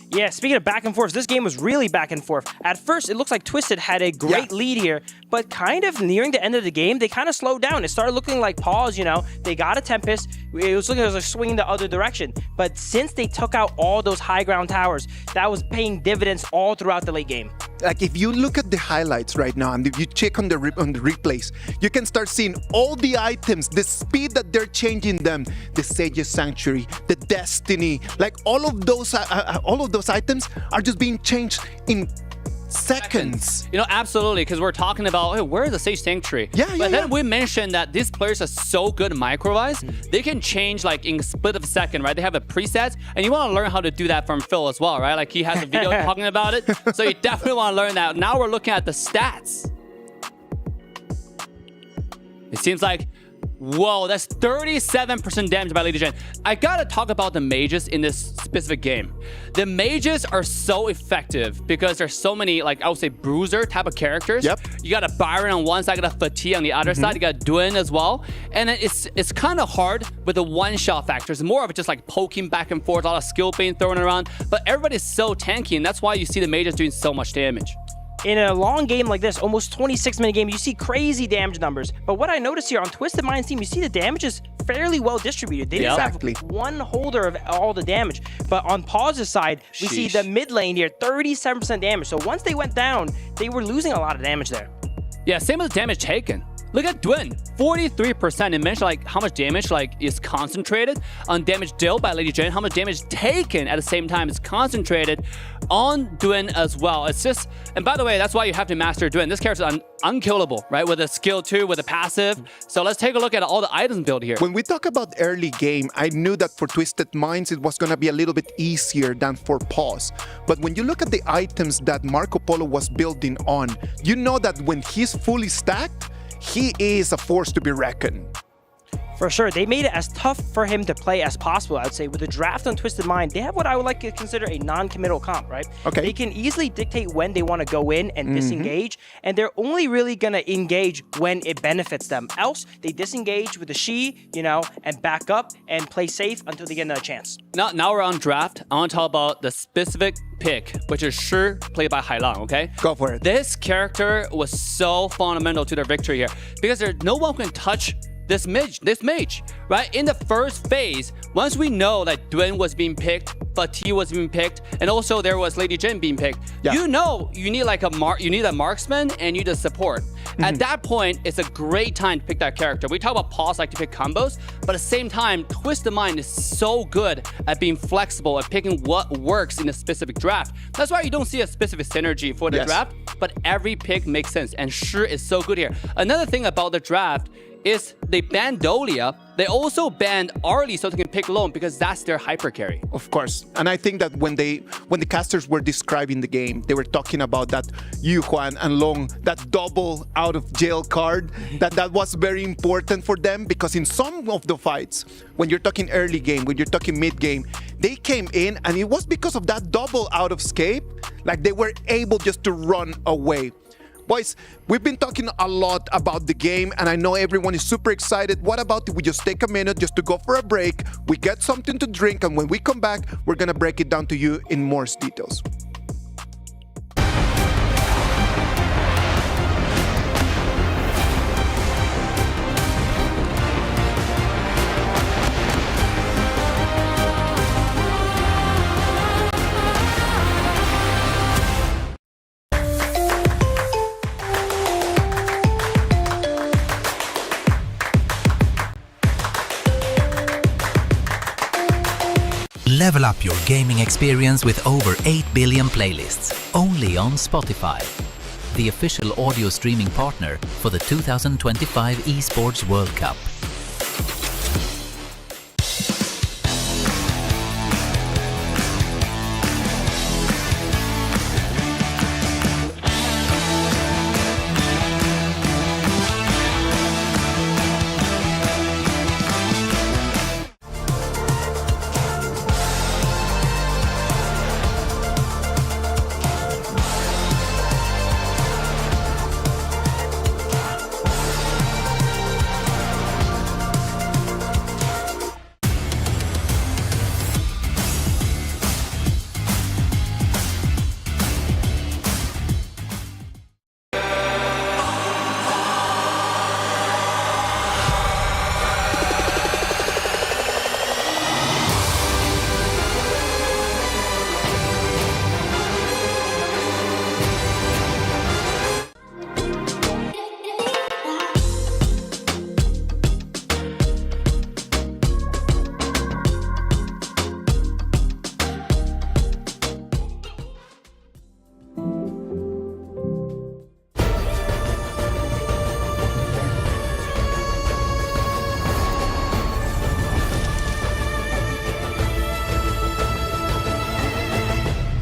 Yeah, speaking of back and forth, this game was really back and forth. At first, it looks like Twisted had a great lead here, but kind of nearing the end of the game, they kind of slowed down. It started looking like Paws, you know, they got a Tempest. It was looking like swinging the other direction. But since they took out all those high ground towers, that was paying dividends all throughout the late game. Like if you look at the highlights right now and if you check on the replays, you can start seeing all the items, the speed that they're changing them, the Sage's Sanctuary, the Destiny, like all of those items are just being changed in seconds. You know, absolutely, because we're talking about, hey, where is the Sage Sanctuary? But then we mentioned that these players are so good micro-wise, they can change like in a split of a second, right? They have a preset, and you want to learn how to do that from Phil as well, right? Like he has a video talking about it, so you definitely want to learn that. Now we're looking at the stats. It seems like, whoa, that's 37% damage by Lady Jane. I gotta talk about the mages in this specific game. The mages are so effective because there's so many, like I would say, bruiser type of characters. You got a Byron on one side, you got a Fatigue on the other side, you got Duen as well. And it's kind of hard with the one-shot factor. It's more of just like poking back and forth, a lot of skill being thrown around. But everybody's so tanky, and that's why you see the mages doing so much damage. In a long game like this, almost 26-minute game, you see crazy damage numbers. But what I noticed here on Twisted Mind's team, you see the damage is fairly well distributed. They just have one holder of all the damage. But on Paws' side, we see the mid lane here, 37% damage. So once they went down, they were losing a lot of damage there. Yeah, same as damage taken. Look at Duen, 43%. It mentioned like how much damage like is concentrated on damage dealt by Lady Jane, how much damage taken at the same time is concentrated on Duen as well. It's just, and by the way, that's why you have to master Duen. This character is unkillable, right? With a skill 2, with a passive. So let's take a look at all the items built here. When we talk about early game, I knew that for Twisted Minds, it was going to be a little bit easier than for Paws. But when you look at the items that Marco Polo was building on, you know that when he's fully stacked, he is a force to be reckoned. For sure, they made it as tough for him to play as possible, I would say. With the draft on Twisted Mind, they have what I would like to consider a non-committal comp, right? Okay. They can easily dictate when they want to go in and disengage, and they're only really going to engage when it benefits them. Else, they disengage with the Shi, you know, and back up and play safe until they get another chance. Now we're on draft. I want to talk about the specific pick, which is Shi, played by Hailang, okay? Go for it. This character was so fundamental to their victory here because there's no one can touch this mage, right? In the first phase, once we know that Duen was being picked, Fatigue was being picked, and also there was Lady Jin being picked, you know you need like you need a marksman and you need a support. At that point, it's a great time to pick that character. We talk about Paws like to pick combos, but at the same time, Twisted Mind is so good at being flexible, at picking what works in a specific draft. That's why you don't see a specific synergy for the draft, but every pick makes sense, and Shi is so good here. Another thing about the draft is they banned Dolia. They also banned Arlie so they can pick Lone because that's their hyper carry. Of course. And I think that when the casters were describing the game, they were talking about that Yu Huan and Long, that double out of jail card, that was very important for them because in some of the fights, when you're talking early game, when you're talking mid game, they came in and it was because of that double out of escape, like they were able just to run away. Boys, we've been talking a lot about the game, and I know everyone is super excited. What about if we just take a minute just to go for a break, we get something to drink, and when we come back, we're going to break it down to you in more details. Level up your gaming experience with over 8 billion playlists, only on Spotify, the official audio streaming partner for the 2025 Esports World Cup.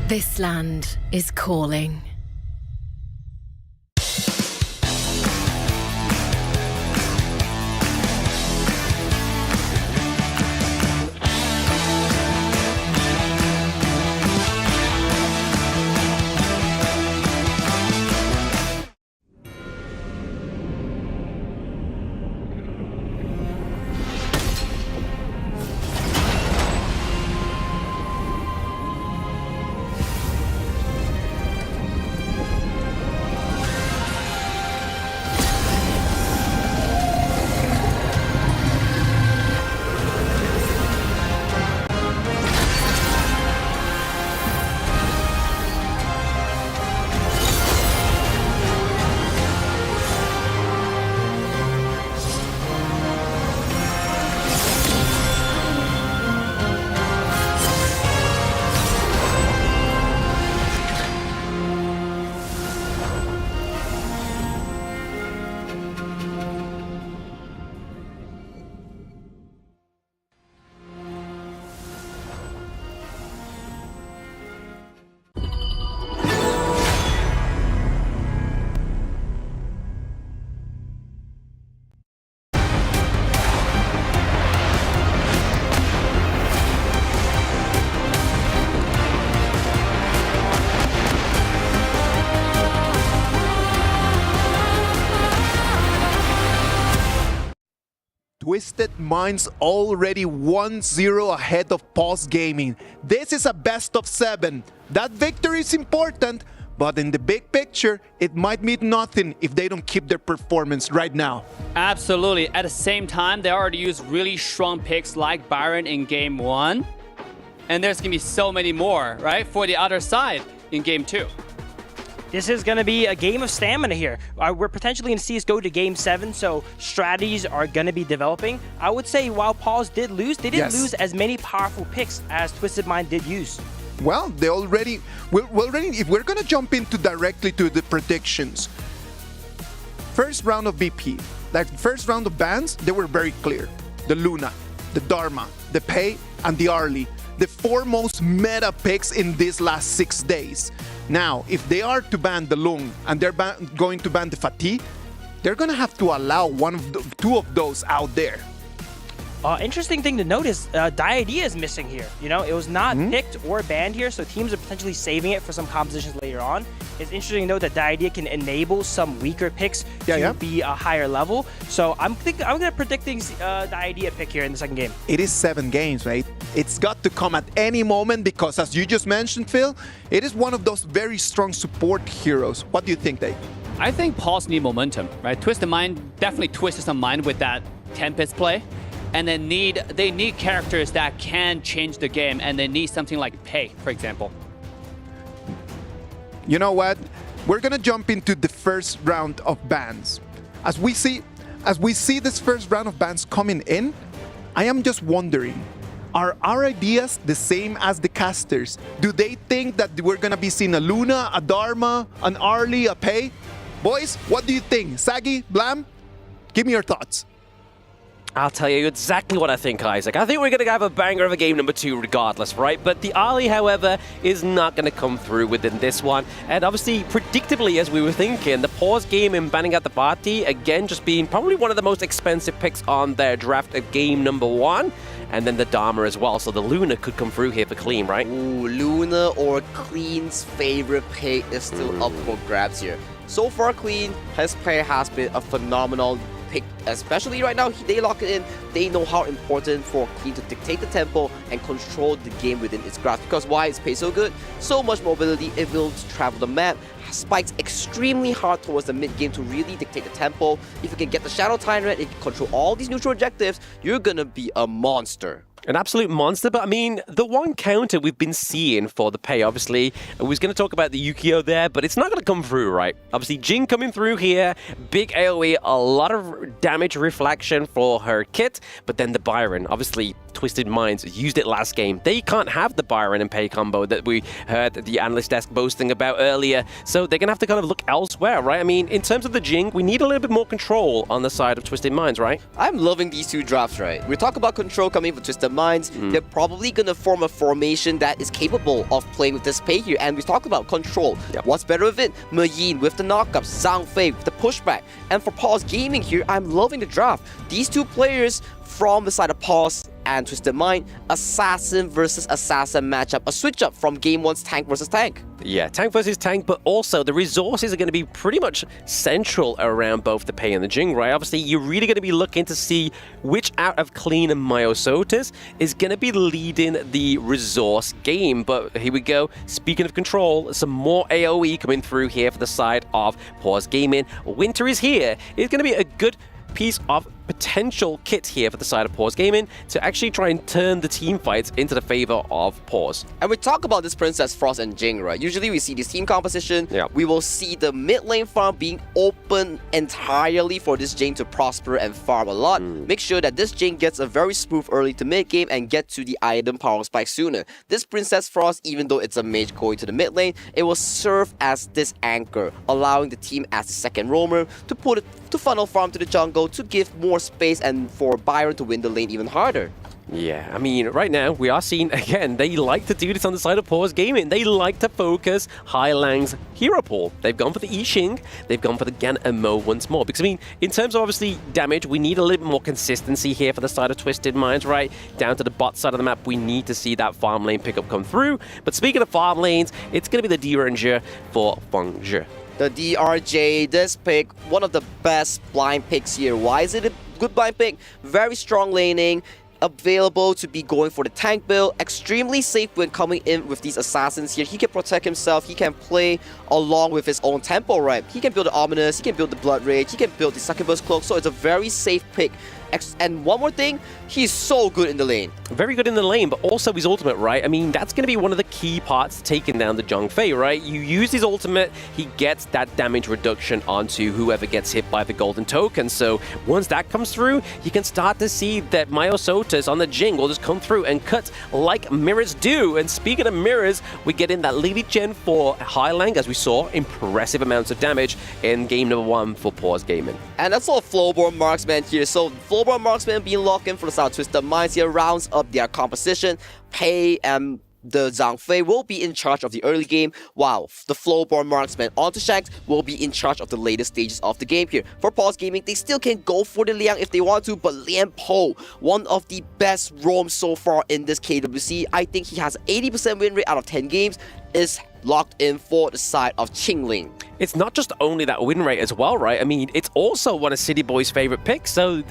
This land is calling. Twisted Minds already 1-0 ahead of Paws Gaming. This is a best of 7. That victory is important, but in the big picture, it might mean nothing if they don't keep their performance right now. Absolutely. At the same time, they already used really strong picks like Byron in Game 1. And there's going to be so many more, right, for the other side in Game 2. This is going to be a game of stamina here. We're potentially going to see us go to Game 7, so strategies are going to be developing. I would say while Paws did lose, they didn't lose as many powerful picks as Twisted Mind did use. Well, if we're going to jump into directly to the predictions. First round of BP, like first round of bans, they were very clear. The Luna, the Dharma, the Pei, and the Arlie. The 4 most meta picks in these last 6 days. Now, if they are to ban the Lung and they're going to ban the Fatih, they're going to have to allow two of those out there. Interesting thing to notice, Diadea is missing here. You know, it was not picked or banned here, so teams are potentially saving it for some compositions later on. It's interesting to note that Diadea can enable some weaker picks to be a higher level. So I'm going to predict the Diadea pick here in the second game. It is 7 games, right? It's got to come at any moment because, as you just mentioned, Phil, it is one of those very strong support heroes. What do you think, Dave? I think Paws need momentum, right? Twisted Mind definitely twisted some mind with that Tempest play. And they need characters that can change the game, and they need something like Pei, for example. You know what? We're gonna jump into the first round of bans. As we see this first round of bans coming in, I am just wondering, are our ideas the same as the casters? Do they think that we're gonna be seeing a Luna, a Dharma, an Arlie, a Pei? Boys, what do you think? Sagi, Blam? Give me your thoughts. I'll tell you exactly what I think, Isaac. I think we're going to have a banger of a game number 2 regardless, right? But the Arlie, however, is not going to come through within this one. And obviously, predictably, as we were thinking, the Paws game in banning out the Fatih, again, just being probably one of the most expensive picks on their draft of game number 1. And then the Dharma as well, so the Luna could come through here for Clean, right? Ooh, Luna or Clean's favorite pick is still up for grabs here. So far, Clean, his player has been a phenomenal pick, especially right now. They lock it in. They know how important for Clean to dictate the tempo and control the game within its grasp. Because why is Pei so good? So much mobility, able to travel the map, spikes extremely hard towards the mid game to really dictate the tempo. If you can get the Shadow Tyrant, if you control all these neutral objectives, you're gonna be a monster. An absolute monster, but I mean, the one counter we've been seeing for the Pei, obviously, we was going to talk about the Yukio there, but it's not going to come through, right? Obviously, Jin coming through here, big AoE, a lot of damage reflection for her kit, but then the Byron, obviously, Twisted Minds used it last game. They can't have the Byron and Pei combo that we heard the Analyst desk boasting about earlier, So they're going to have to kind of look elsewhere, right? I mean, in terms of the Jing, we need a little bit more control on the side of Twisted Minds, right? I'm loving these two drafts, right? We talk about control coming from Twisted Minds. They're probably going to form a formation that is capable of playing with this pay here. And we talk about control. What's better with it? Meyin with the knockups, Zhang Fei with the pushback. And for Paws Gaming here, I'm loving the draft. These two players from the side of Paws and Twisted Mind, assassin versus assassin matchup, a switch up from game 1's tank versus tank. Yeah, tank versus tank, but also the resources are going to be pretty much central around both the Pei and the Jing, right? Obviously, you're really going to be looking to see which out of Clean and Myosotis is going to be leading the resource game. But here we go. Speaking of control, some more AoE coming through here for the side of Paws Gaming. Winter is here. It's going to be a good piece of potential kit here for the side of Paws Gaming to actually try and turn the team fights into the favor of Paws. And we talk about this Princess Frost and Jing, right? Usually we see this team composition. We will see the mid lane farm being open entirely for this Jing to prosper and farm a lot. Make sure that this Jing gets a very smooth early to mid game and get to the item power spike sooner. This Princess Frost, even though it's a mage going to the mid lane, it will serve as this anchor, allowing the team as the second roamer to funnel farm to the jungle to give more space and for Byron to win the lane even harder. Yeah, I mean, right now we are seeing, again, they like to do this on the side of Paws Gaming. They like to focus Hailang's hero pool. They've gone for the I Ching, they've gone for the Gan and Mo once more. Because, I mean, in terms of obviously damage, we need a little bit more consistency here for the side of Twisted Minds, right? Down to the bot side of the map, we need to see that farm lane pickup come through. But speaking of farm lanes, it's going to be the DRNG for Feng Zhe. The DRJ, this pick, one of the best blind picks here. Why is it a good blind pick? Very strong laning, available to be going for the tank build, extremely safe when coming in with these assassins here. He can protect himself, he can play along with his own tempo, right? He can build the Ominous, he can build the Blood Rage, he can build the Succubus Cloak, so it's a very safe pick. And one more thing, he's so good in the lane. Very good in the lane, but also his ultimate, right? I mean, that's going to be one of the key parts taking down the Zhang Fei, right? You use his ultimate, he gets that damage reduction onto whoever gets hit by the golden token. So once that comes through, you can start to see that Myosotis on the Jing will just come through and cut like mirrors do. And speaking of mirrors, we get in that Lady Gen for Hailang, as we saw, impressive amounts of damage in game number 1 for Paws Gaming. And that's all Flowborn Marksman here. So Flowborn Marksman being locked in for the South Twisted Minds here, rounds up their composition. Pei and the Zhang Fei will be in charge of the early game, while the Flowborn Marksman onto Shanks will be in charge of the later stages of the game here. For Paws Gaming, they still can go for the Liang if they want to, but Lian Po, one of the best roams so far in this KWC, I think he has 80% win rate out of 10 games, is locked in for the side of Qingling. It's not just only that win rate as well, right? I mean, it's also one of City Boy's favorite picks. So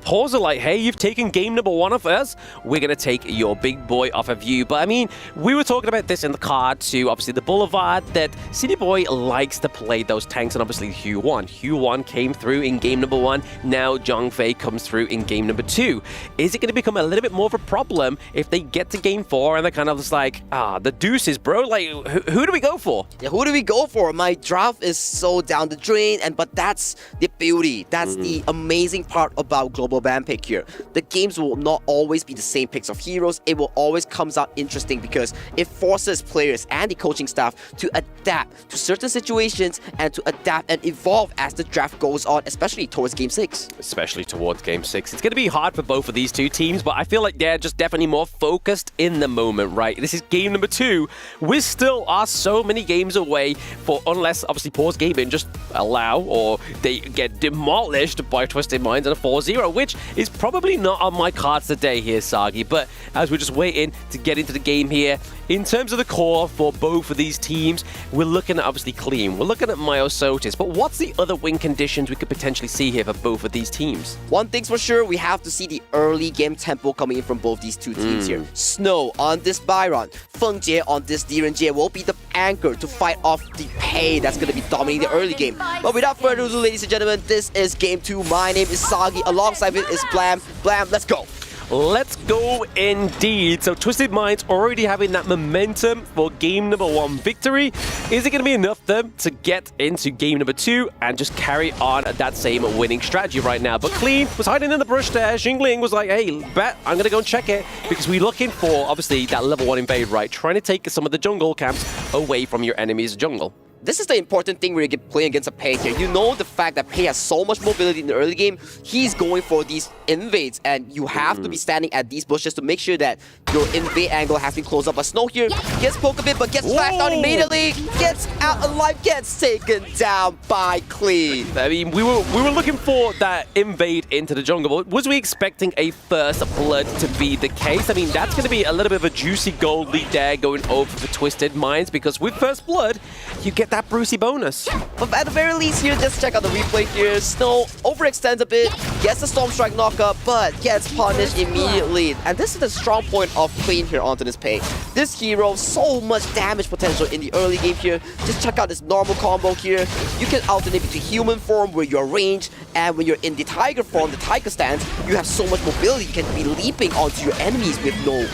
Paws are like, hey, you've taken game number 1 of us. We're going to take your big boy off of you. But I mean, we were talking about this in the card to obviously the Boulevard, that City Boy likes to play those tanks, and obviously Hue-1. Hue-1 came through in game number 1. Now Zhang Fei comes through in game number 2. Is it going to become a little bit more of a problem if they get to game 4 and they're kind of just like, the deuces, bro? Like, who do we go for? Yeah, who do we go for? My draft is so down the drain, but that's the beauty. That's the amazing part about Global Ban pick here. The games will not always be the same picks of heroes. It will always comes out interesting because it forces players and the coaching staff to adapt to certain situations and to adapt and evolve as the draft goes on, especially towards Game 6. Especially towards Game 6. It's going to be hard for both of these two teams, but I feel like they're just definitely more focused in the moment, right? This is game number 2. We still are so many games away for, unless obviously Paws Gaming just allow or they get demolished by Twisted Minds in a 4-0, which is probably not on my cards today here, Sagi. But as we're just waiting to get into the game here, in terms of the core for both of these teams, we're looking at obviously Clean, we're looking at Myosotis, but what's the other win conditions we could potentially see here for both of these teams? One thing's for sure, we have to see the early game tempo coming in from both these two teams here. Snow on this Byron, Feng Jie on this DRNG will be the anchor to fight off the Pei that's going to be dominating the early game. But without further ado, ladies and gentlemen, this is game 2. My name is Sagi, alongside it is Blam. Blam, let's go! Let's go indeed. So Twisted Minds already having that momentum for game number 1 victory. Is it going to be enough then to get into game number 2 and just carry on that same winning strategy right now? But Clean was hiding in the brush there. Xingling was like, hey, bet I'm going to go and check it, because we're looking for obviously that level 1 invade, right? Trying to take some of the jungle camps away from your enemy's jungle. this is the important thing when you get playing against a Pei here. You know the fact that Pei has so much mobility in the early game. He's going for these invades, and you have to be standing at these bushes to make sure that your invade angle has been closed up. But Snow here gets poked a bit, but gets flashed out immediately. Gets out alive, gets taken down by Clean. I mean, we were looking for that invade into the jungle. Was we expecting a first blood to be the case? I mean, that's going to be a little bit of a juicy gold lead there going over for Twisted Minds, because with first blood, you get that Brucey bonus. But at the very least here, just check out the replay here. Snow overextends a bit, gets the Storm Strike knockup, but gets punished immediately. And this is the strong point of Clean here onto this Pei. This hero, so much damage potential in the early game here. Just check out this normal combo here. You can alternate between human form where you're ranged, and when you're in the tiger form, the tiger stance, you have so much mobility. You can be leaping onto your enemies with no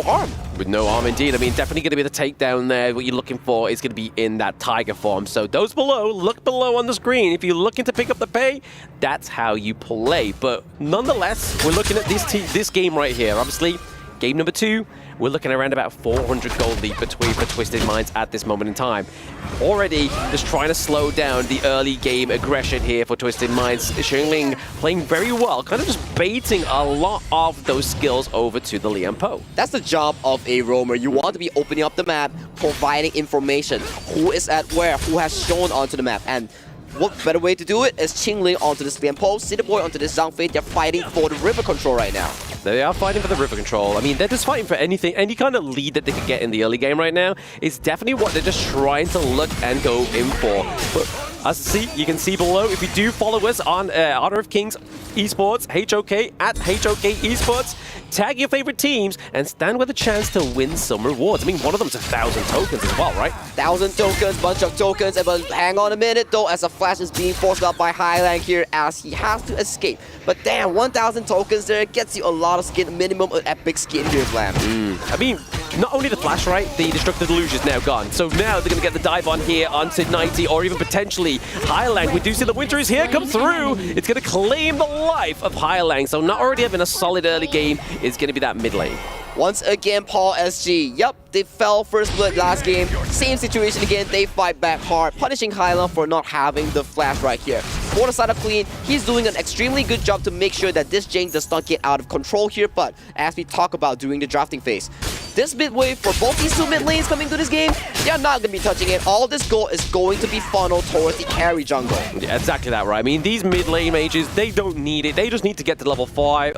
harm. With no harm indeed. I mean, definitely going to be the takedown there. What you're looking for is going to be in that tiger form. So those below, look below on the screen. If you're looking to pick up the Pei, that's how you play. But nonetheless, we're looking at this game right here. Obviously, game number 2. We're looking around about 400 gold lead for Twisted Minds at this moment in time. Already just trying to slow down the early game aggression here for Twisted Minds. Xingling playing very well, kind of just baiting a lot of those skills over to the Lian Po. That's the job of a roamer. You want to be opening up the map, providing information. Who is at where, who has shown onto the map. And what better way to do it is Qingling onto this Lian Po, City Boy onto this Zhang Fei. They're fighting for the river control right now. They are fighting for the river control. I mean, they're just fighting for anything, any kind of lead that they could get in the early game right now. It's definitely what they're just trying to look and go in for. But as you can see below, if you do follow us on Honor of Kings Esports, HOK, at HOK Esports, tag your favorite teams and stand with a chance to win some rewards. I mean, one of them's 1,000 tokens as well, right? 1,000 tokens, bunch of tokens, but hang on a minute though, as a flash is being forced out by Highland here as he has to escape. But damn, 1,000 tokens there gets you a lot of skin, minimum epic skin here, Flam. I mean, not only the flash, right? The Destructive Deluge is now gone. So now they're going to get the dive on here onto 90 or even potentially Highland. We do see the Winter is here, come through. It's going to claim the life of Highland. So not already having a solid early game, it's going to be that mid lane. Once again, Paul SG. Yup, they fell first blood last game. Same situation again, they fight back hard, punishing Highland for not having the flash right here. For the side of Clean, he's doing an extremely good job to make sure that this Jing does not get out of control here, but as we talk about during the drafting phase, this mid wave for both these two mid lanes coming to this game, they're not going to be touching it. All this gold is going to be funneled towards the carry jungle. Yeah, exactly that, right? I mean, these mid lane mages, they don't need it. They just need to get to level 4,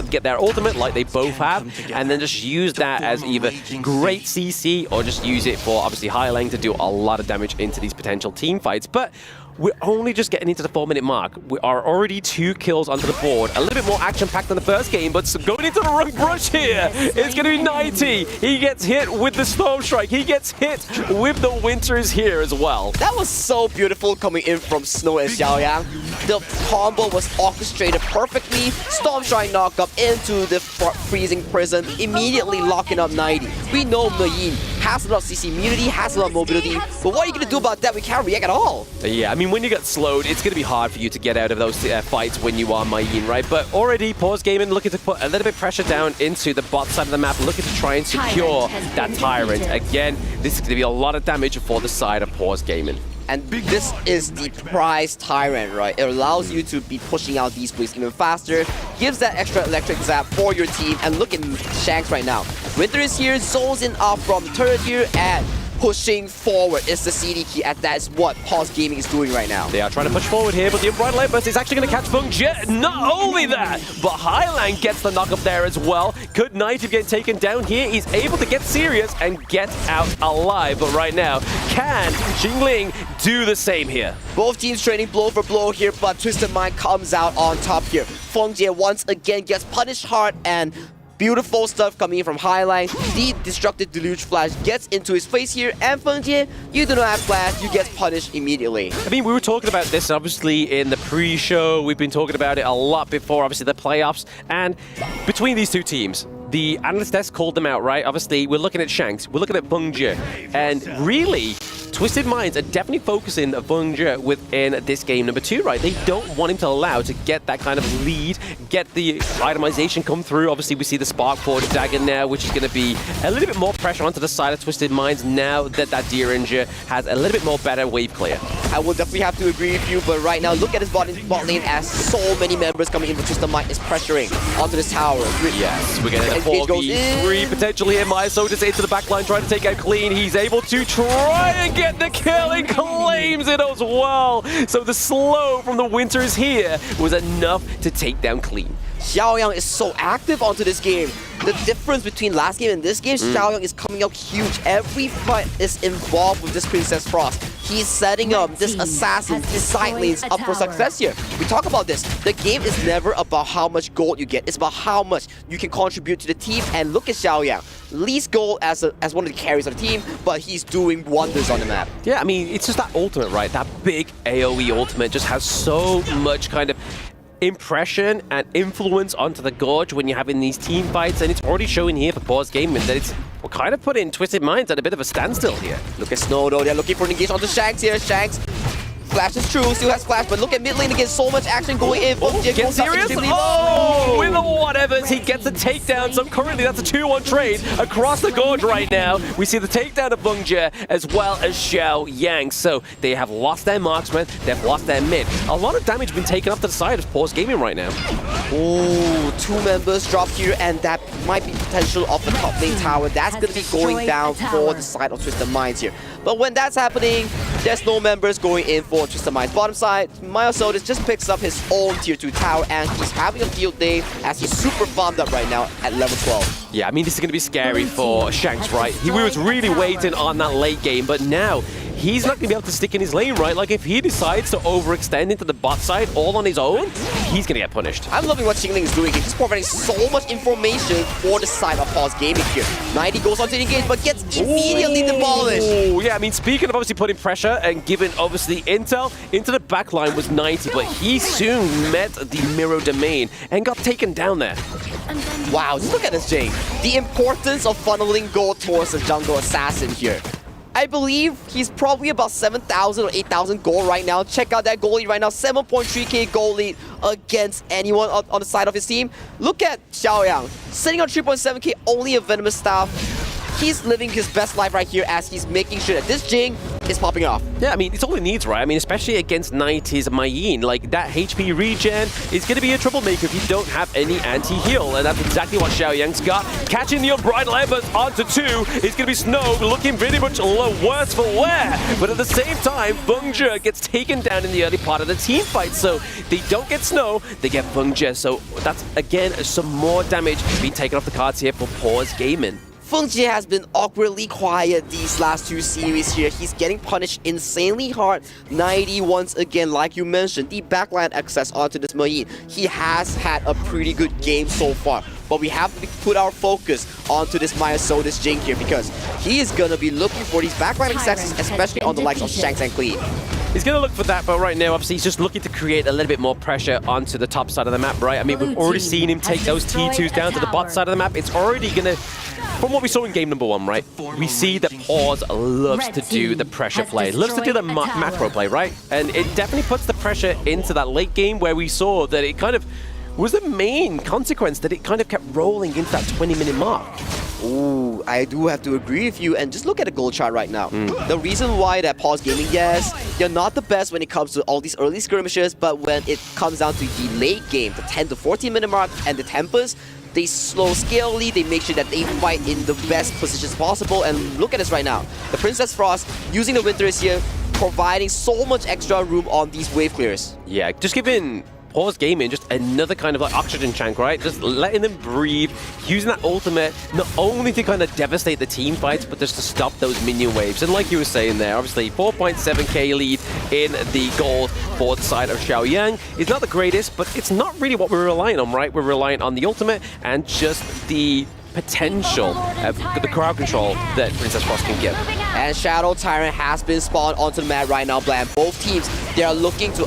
get their ultimate like they both have, and then just use that as either great CC or just use it for, obviously, Highland to do a lot of damage into these potential team fights. But we're only just getting into the 4-minute mark. We are already 2 kills onto the board. A little bit more action-packed than the first game, but going into the wrong brush here. It's going to be 90. He gets hit with the Storm Strike. He gets hit with the Winters here as well. That was so beautiful coming in from Snow and Xiaoyang. The combo was orchestrated perfectly. Storm Strike knock up into the freezing prison, immediately locking up 90. We know Mayin has a lot of CC immunity, has a lot of mobility, but what are you going to do about that? We can't react at all. Yeah, I mean, when you get slowed, it's going to be hard for you to get out of those fights when you are Mayin, right? But already, Paws Gaming looking to put a little bit of pressure down into the bot side of the map, looking to try and secure that Tyrant. Again, this is going to be a lot of damage for the side of Paws Gaming. And this is the prize Tyrant, right? It allows you to be pushing out these plays even faster, gives that extra electric zap for your team, and look at Shanks right now. Winter is here, zones in off from turret here, and pushing forward is the CD key, and that's what Paws Gaming is doing right now. They are trying to push forward here, but the Unbridled Light Burst is actually going to catch Feng Jie. Not only that, but Highland gets the knock up there as well. Could Knight get taken down here? He's able to get serious and get out alive. But right now, can Xingling do the same here? Both teams trading blow for blow here, but Twisted Mind comes out on top here. Feng Jie once again gets punished hard, and beautiful stuff coming in from Highline. The Destructive Deluge Flash gets into his face here, and Feng Jie, you do not have Flash, you get punished immediately. I mean, we were talking about this, obviously, in the pre-show. We've been talking about it a lot before, obviously, the playoffs. And between these two teams, the analyst desk called them out, right? Obviously, we're looking at Shanks, we're looking at Bungje, and really, Twisted Minds are definitely focusing Bungje within this game number 2, right? They don't want him to allow to get that kind of lead, get the itemization come through. Obviously, we see the Spark Forge dagger now, which is going to be a little bit more pressure onto the side of Twisted Minds now that that Deringer has a little bit more better wave clear. I will definitely have to agree with you, but right now, look at his bot lane as so many members coming in for Twisted Mind is pressuring onto this tower. Yes, we're getting a 4v3 potentially here. Maiso just into the backline trying to take out Clean. He's able to try and get the kill and claims it as well. So the slow from the Winters here was enough to take down Clean. Xiaoyang is so active onto this game. The difference between last game and this game, Xiaoyang is coming out huge. Every fight is involved with this Princess Frost. He's setting up this assassin, these side lanes up for success here. We talk about this. The game is never about how much gold you get. It's about how much you can contribute to the team. And look at Xiaoyang. Least gold as one of the carries of the team, but he's doing wonders on the map. Yeah, I mean, it's just that ultimate, right? That big AoE ultimate just has so much kind of impression and influence onto the Gorge when you're having these team fights, and it's already showing here for Paws Gaming that it's kind of putting Twisted Minds at a bit of a standstill here. Look at Snow though, they're looking for an engage onto Shanks here. Shanks, flash is true, still has flash, but look at mid lane again, so much action going in. Get serious? Oh, with the whatevers, he gets a takedown, so currently that's a 2-1 trade across the Gorge right now. We see the takedown of Bungje as well as Xiao Yang, so they have lost their marksman, they've lost their mid. A lot of damage been taken up to the side of Paws Gaming right now. Oh, 2 members dropped here, and that might be potential of the top lane tower. That's going to be going down for the side of Twisted Minds here. But when that's happening, there's no members going in for Twisted Minds. Bottom side, Myosotis just picks up his own tier 2 tower, and he's having a field day as he's super farmed up right now at level 12. Yeah, I mean, this is going to be scary for Shanks, right? He was really waiting on that late game, but now he's not going to be able to stick in his lane, right? Like, if he decides to overextend into the bot side all on his own, he's going to get punished. I'm loving what Xingling is doing. He's just providing so much information for the side of Paws Gaming here. 90 goes on to the engage, but gets immediately demolished. Oh, yeah, I mean, speaking of obviously putting pressure and giving obviously intel, into the backline was 90, but he soon met the Mirror Domain and got taken down there. Wow, just look at this, Jay. The importance of funneling gold towards the jungle assassin here. I believe he's probably about 7,000 or 8,000 gold right now. Check out that gold lead right now, 7.3k gold lead against anyone on the side of his team. Look at Xiaoyang, sitting on 3.7k, only a Venomous Staff. He's living his best life right here as he's making sure that this Jing is popping off. Yeah, I mean, it's all he needs, right? I mean, especially against 90's Mayin. Like, that HP regen is going to be a troublemaker if you don't have any anti-heal. And that's exactly what Xiaoyang's got. Catching the Unbridled Embers onto 2 is going to be Snow looking pretty much worse for wear. But at the same time, Bungje gets taken down in the early part of the team fight. So they don't get Snow, they get Bungje. So that's, again, some more damage being taken off the cards here for Paws Gaming. Feng-Jie has been awkwardly quiet these last 2 series here. He's getting punished insanely hard. 90 once again, like you mentioned, the backline access onto this Mayin. He has had a pretty good game so far, but we have to put our focus onto this Myosotis Jing here because he is going to be looking for these backline accesses, especially on the likes of Shanks and Clean. He's going to look for that, but right now, obviously, he's just looking to create a little bit more pressure onto the top side of the map, right? I mean, we've already seen him take those T2s down to the bot side of the map. It's already going to... From what we saw in game number 1, right? We see that Paws loves to do the pressure play, loves to do the macro play, right? And it definitely puts the pressure into that late game where we saw that it kind of was the main consequence that it kind of kept rolling into that 20-minute mark. Ooh, I do have to agree with you, and just look at the goal chart right now. The reason why that Paws Gaming, yes, they're not the best when it comes to all these early skirmishes, but when it comes down to the late game, the 10 to 14 minute mark and the tempers, they slow scalely, they make sure that they fight in the best positions possible, and look at this right now. The Princess Frost using the Winters here, providing so much extra room on these wave clears. Yeah, just giving Paws Gaming just another kind of like oxygen tank, right? Just letting them breathe, using that ultimate not only to kind of devastate the team fights, but just to stop those minion waves. And like you were saying there, obviously 4.7k lead in the gold for the side of Xiaoyang is not the greatest, but it's not really what we're relying on, right? We're relying on the ultimate and just the potential of the crowd control that Princess Frost can give. And Shadow Tyrant has been spawned onto the map right now, Blam. Both teams, they are looking to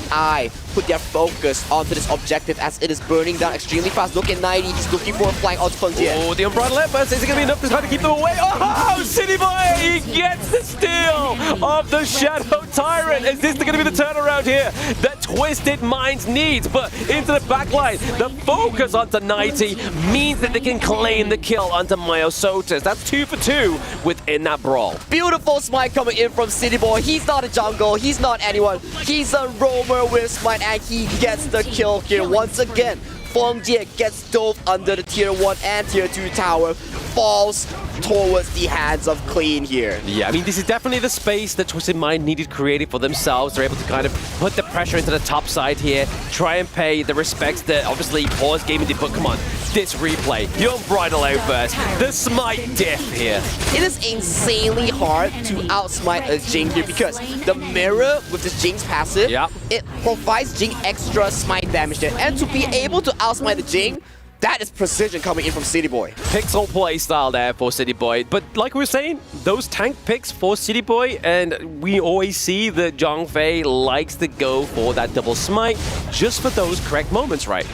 put their focus onto this objective as it is burning down extremely fast. Look at 90, he's looking for a flank onto Fengjian. Oh, the Unbridled Empress, is it going to be enough to try to keep them away? Oh, City Boy, he gets the steal of the Shadow Tyrant. Is this going to be the turnaround here that Twisted Minds needs? But into the backline, the focus onto 90 means that they can claim the kill onto Myosotis. That's 2 for 2 within that brawl. Beautiful smite coming in from City Boy. He's not a jungle, he's not anyone. He's a roamer with smite, and he gets the kill here once again. Feng Jie gets dove under the tier 1 and tier 2 tower, falls towards the hands of Clean here. Yeah, I mean, this is definitely the space that Twisted Mind needed created for themselves. They're able to kind of put the pressure into the top side here, try and pay the respects that obviously Paws Gaming did, but come on, this replay, the Unbridled Outburst, the smite diff here. It is insanely hard to outsmite a Jing here because the mirror with this Jing's passive, it provides Jing extra smite damage there. And to be able to outsmite the Jing, that is precision coming in from City Boy. Pixel play style there for City Boy. But like we were saying, those tank picks for City Boy, and we always see that Zhang Fei likes to go for that double smite just for those correct moments, right?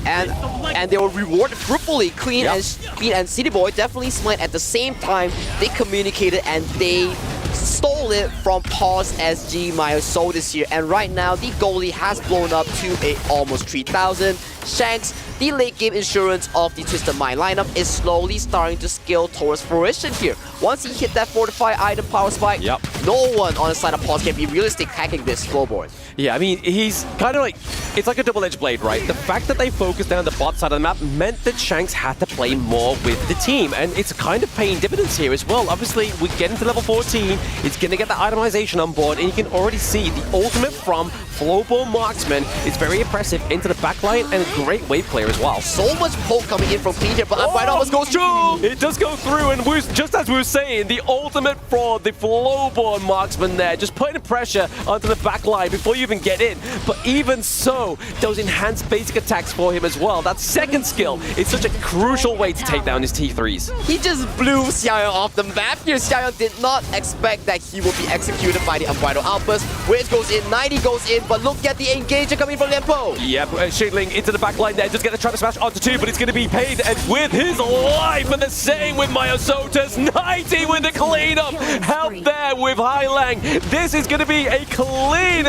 And they were rewarded fruitfully. Clean and City Boy definitely smite at the same time. They communicated and they stole it from Paws SG Myosotis here. And right now, the goalie has blown up to almost 3,000. Shanks, the late game insurance of the Twisted Mind lineup, is slowly starting to scale towards fruition here. Once he hit that fortified item power spike, no one on the side of Paws can be realistic hacking this flowboard. Yeah, I mean, he's kind of like, it's like a double-edged blade, right? The fact that they focused down the bot side of the map meant that Shanks had to play more with the team, and it's kind of paying dividends here as well. Obviously, we get into level 14, it's going to get the itemization on board, and you can already see the ultimate from Flowball Marksman is very impressive into the backline and a great wave clear as well. So much poke coming in from Clean here, but Unbridled almost goes through! It does go through, and just as we were saying, the ultimate fraud, the Flowball Marksman there, just putting pressure onto the backline before you even get in. But even so, those enhanced basic attacks for him as well. That second skill is such a crucial way to take down his T3s. He just blew Xiaoyang off the map here. Xiaoyang did not expect that he would be executed by the Unbridled Outburst. Wiz goes in, 90 goes in, but look at the engager coming from Lianpo. Yep, Shadling into the backline there, just gonna try to smash onto 2, but he's gonna be paid and with his life. And the same with Myosotis, 90 with the cleanup. Help there with Hailang. This is gonna be a clean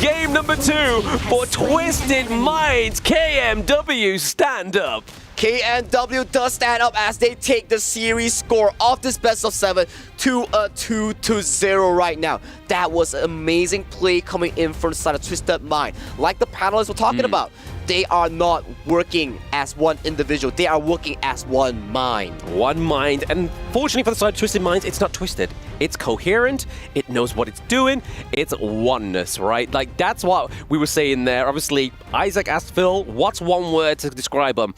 game number 2 for Twisted Minds. KMW stand up. KNW does stand up as they take the series score of this best of 7 to a 2-0 right now. That was an amazing play coming in from the side of Twisted Mind. Like the panelists were talking about, they are not working as one individual. They are working as one mind. One mind. And fortunately for the side of Twisted Minds, it's not twisted. It's coherent. It knows what it's doing. It's oneness, right? Like, that's what we were saying there. Obviously, Isaac asked Phil, what's one word to describe him?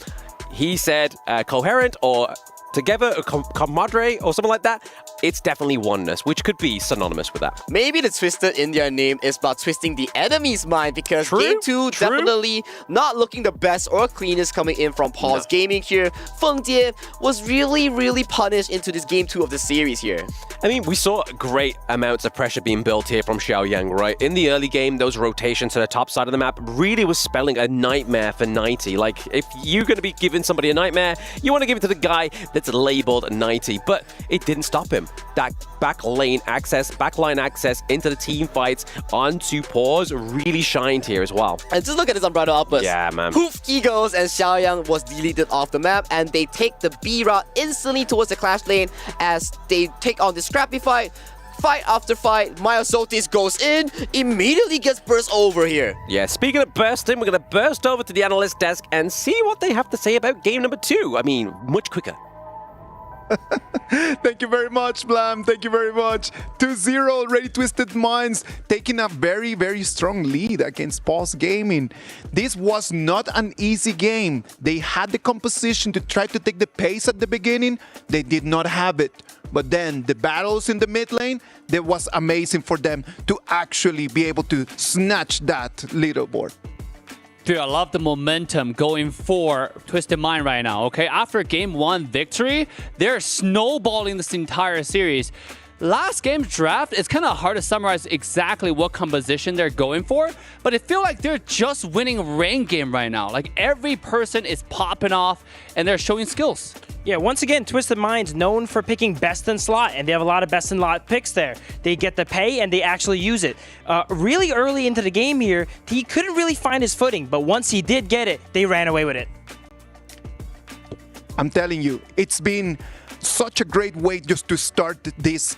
He said coherent or together, or comradre or something like that. It's definitely oneness, which could be synonymous with that. Maybe the Twisted in their name is about twisting the enemy's mind, because Game 2 definitely not looking the best or cleanest coming in from Paws Gaming here. Feng Jie was really punished into this Game 2 of the series here. I mean, we saw great amounts of pressure being built here from Xiaoyang, right? In the early game, those rotations to the top side of the map really was spelling a nightmare for 90. Like, if you're going to be giving somebody a nightmare, you want to give it to the guy that's labeled 90. But it didn't stop him. That backline access into the team fights onto Paws really shined here as well. And just look at this Unbridled Outburst. Yeah, man. Poof, he goes, and Xiaoyang was deleted off the map, and they take the B route instantly towards the clash lane as they take on this scrappy fight. Fight after fight, Myosotis goes in, immediately gets burst over here. Yeah, speaking of bursting, we're going to burst over to the analyst desk and see what they have to say about game number 2. I mean, much quicker. Thank you very much, Blam. Thank you very much. 2-0 already. Twisted Minds taking a very strong lead against Paws Gaming. This was not an easy game. They had the composition to try to take the pace at the beginning. They did not have it. But then the battles in the mid lane, that was amazing for them to actually be able to snatch that leaderboard. Dude, I love the momentum going for Twisted Mind right now, okay? After Game 1 victory, they're snowballing this entire series. last game's draft, it's kind of hard to summarize exactly what composition they're going for, but it feels like they're just winning rain game right now. Like every person is popping off and they're showing skills. Yeah, once again, Twisted Mind's known for picking best in slot, and they have a lot of best in slot picks there. They get the pay, and they actually use it. Really early into the game here, he couldn't really find his footing, but once he did get it, they ran away with it. I'm telling you, it's been such a great way just to start this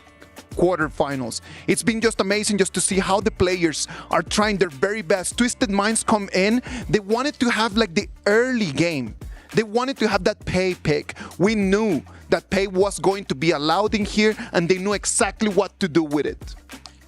quarterfinals. It's been just amazing just to see how the players are trying their very best. Twisted Minds come in, they wanted to have like the early game. They wanted to have that pay pick. We knew that pay was going to be allowed in here, and they knew exactly what to do with it.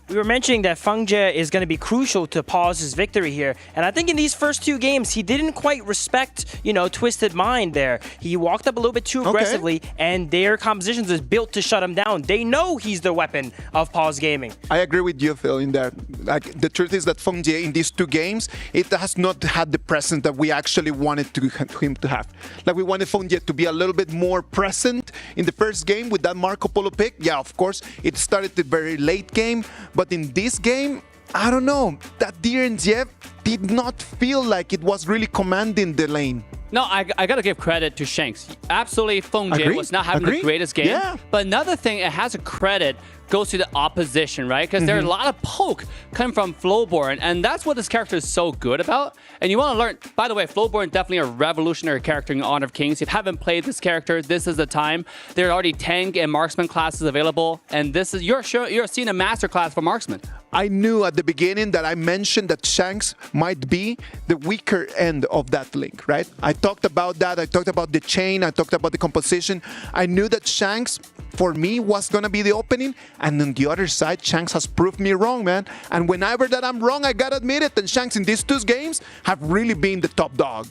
We were mentioning that Feng Jie is going to be crucial to Paws' victory here. And I think in these first two games, he didn't quite respect, Twisted Mind there. He walked up a little bit too aggressively, and their compositions is built to shut him down. They know he's the weapon of Paws Gaming. I agree with you, Phil, in that. Like, the truth is that Feng Jie in these two games, it has not had the presence that we actually wanted him to have. Like, we wanted Feng Jie to be a little bit more present in the first game with that Marco Polo pick. Yeah, of course, it started the very late game. But in this game, I don't know, that DNZF did not feel like it was really commanding the lane. No, I got to give credit to Shanks. Absolutely, Feng Jie was not having the greatest game. Yeah. But another thing, it has a credit goes to the opposition, right? Because there are a lot of poke coming from Flowborn, and that's what this character is so good about. And you want to learn, by the way, Flowborn definitely a revolutionary character in Honor of Kings. If you haven't played this character, this is the time. There are already tank and marksman classes available, and this is you're seeing a master class for marksman. I knew at the beginning that I mentioned that Shanks might be the weaker end of that link, right? I talked about that. I talked about the chain. I talked about the composition. I knew that Shanks, for me, was going to be the opening. And on the other side, Shanks has proved me wrong, man. And whenever that I'm wrong, I got to admit it. And Shanks in these two games have really been the top dog.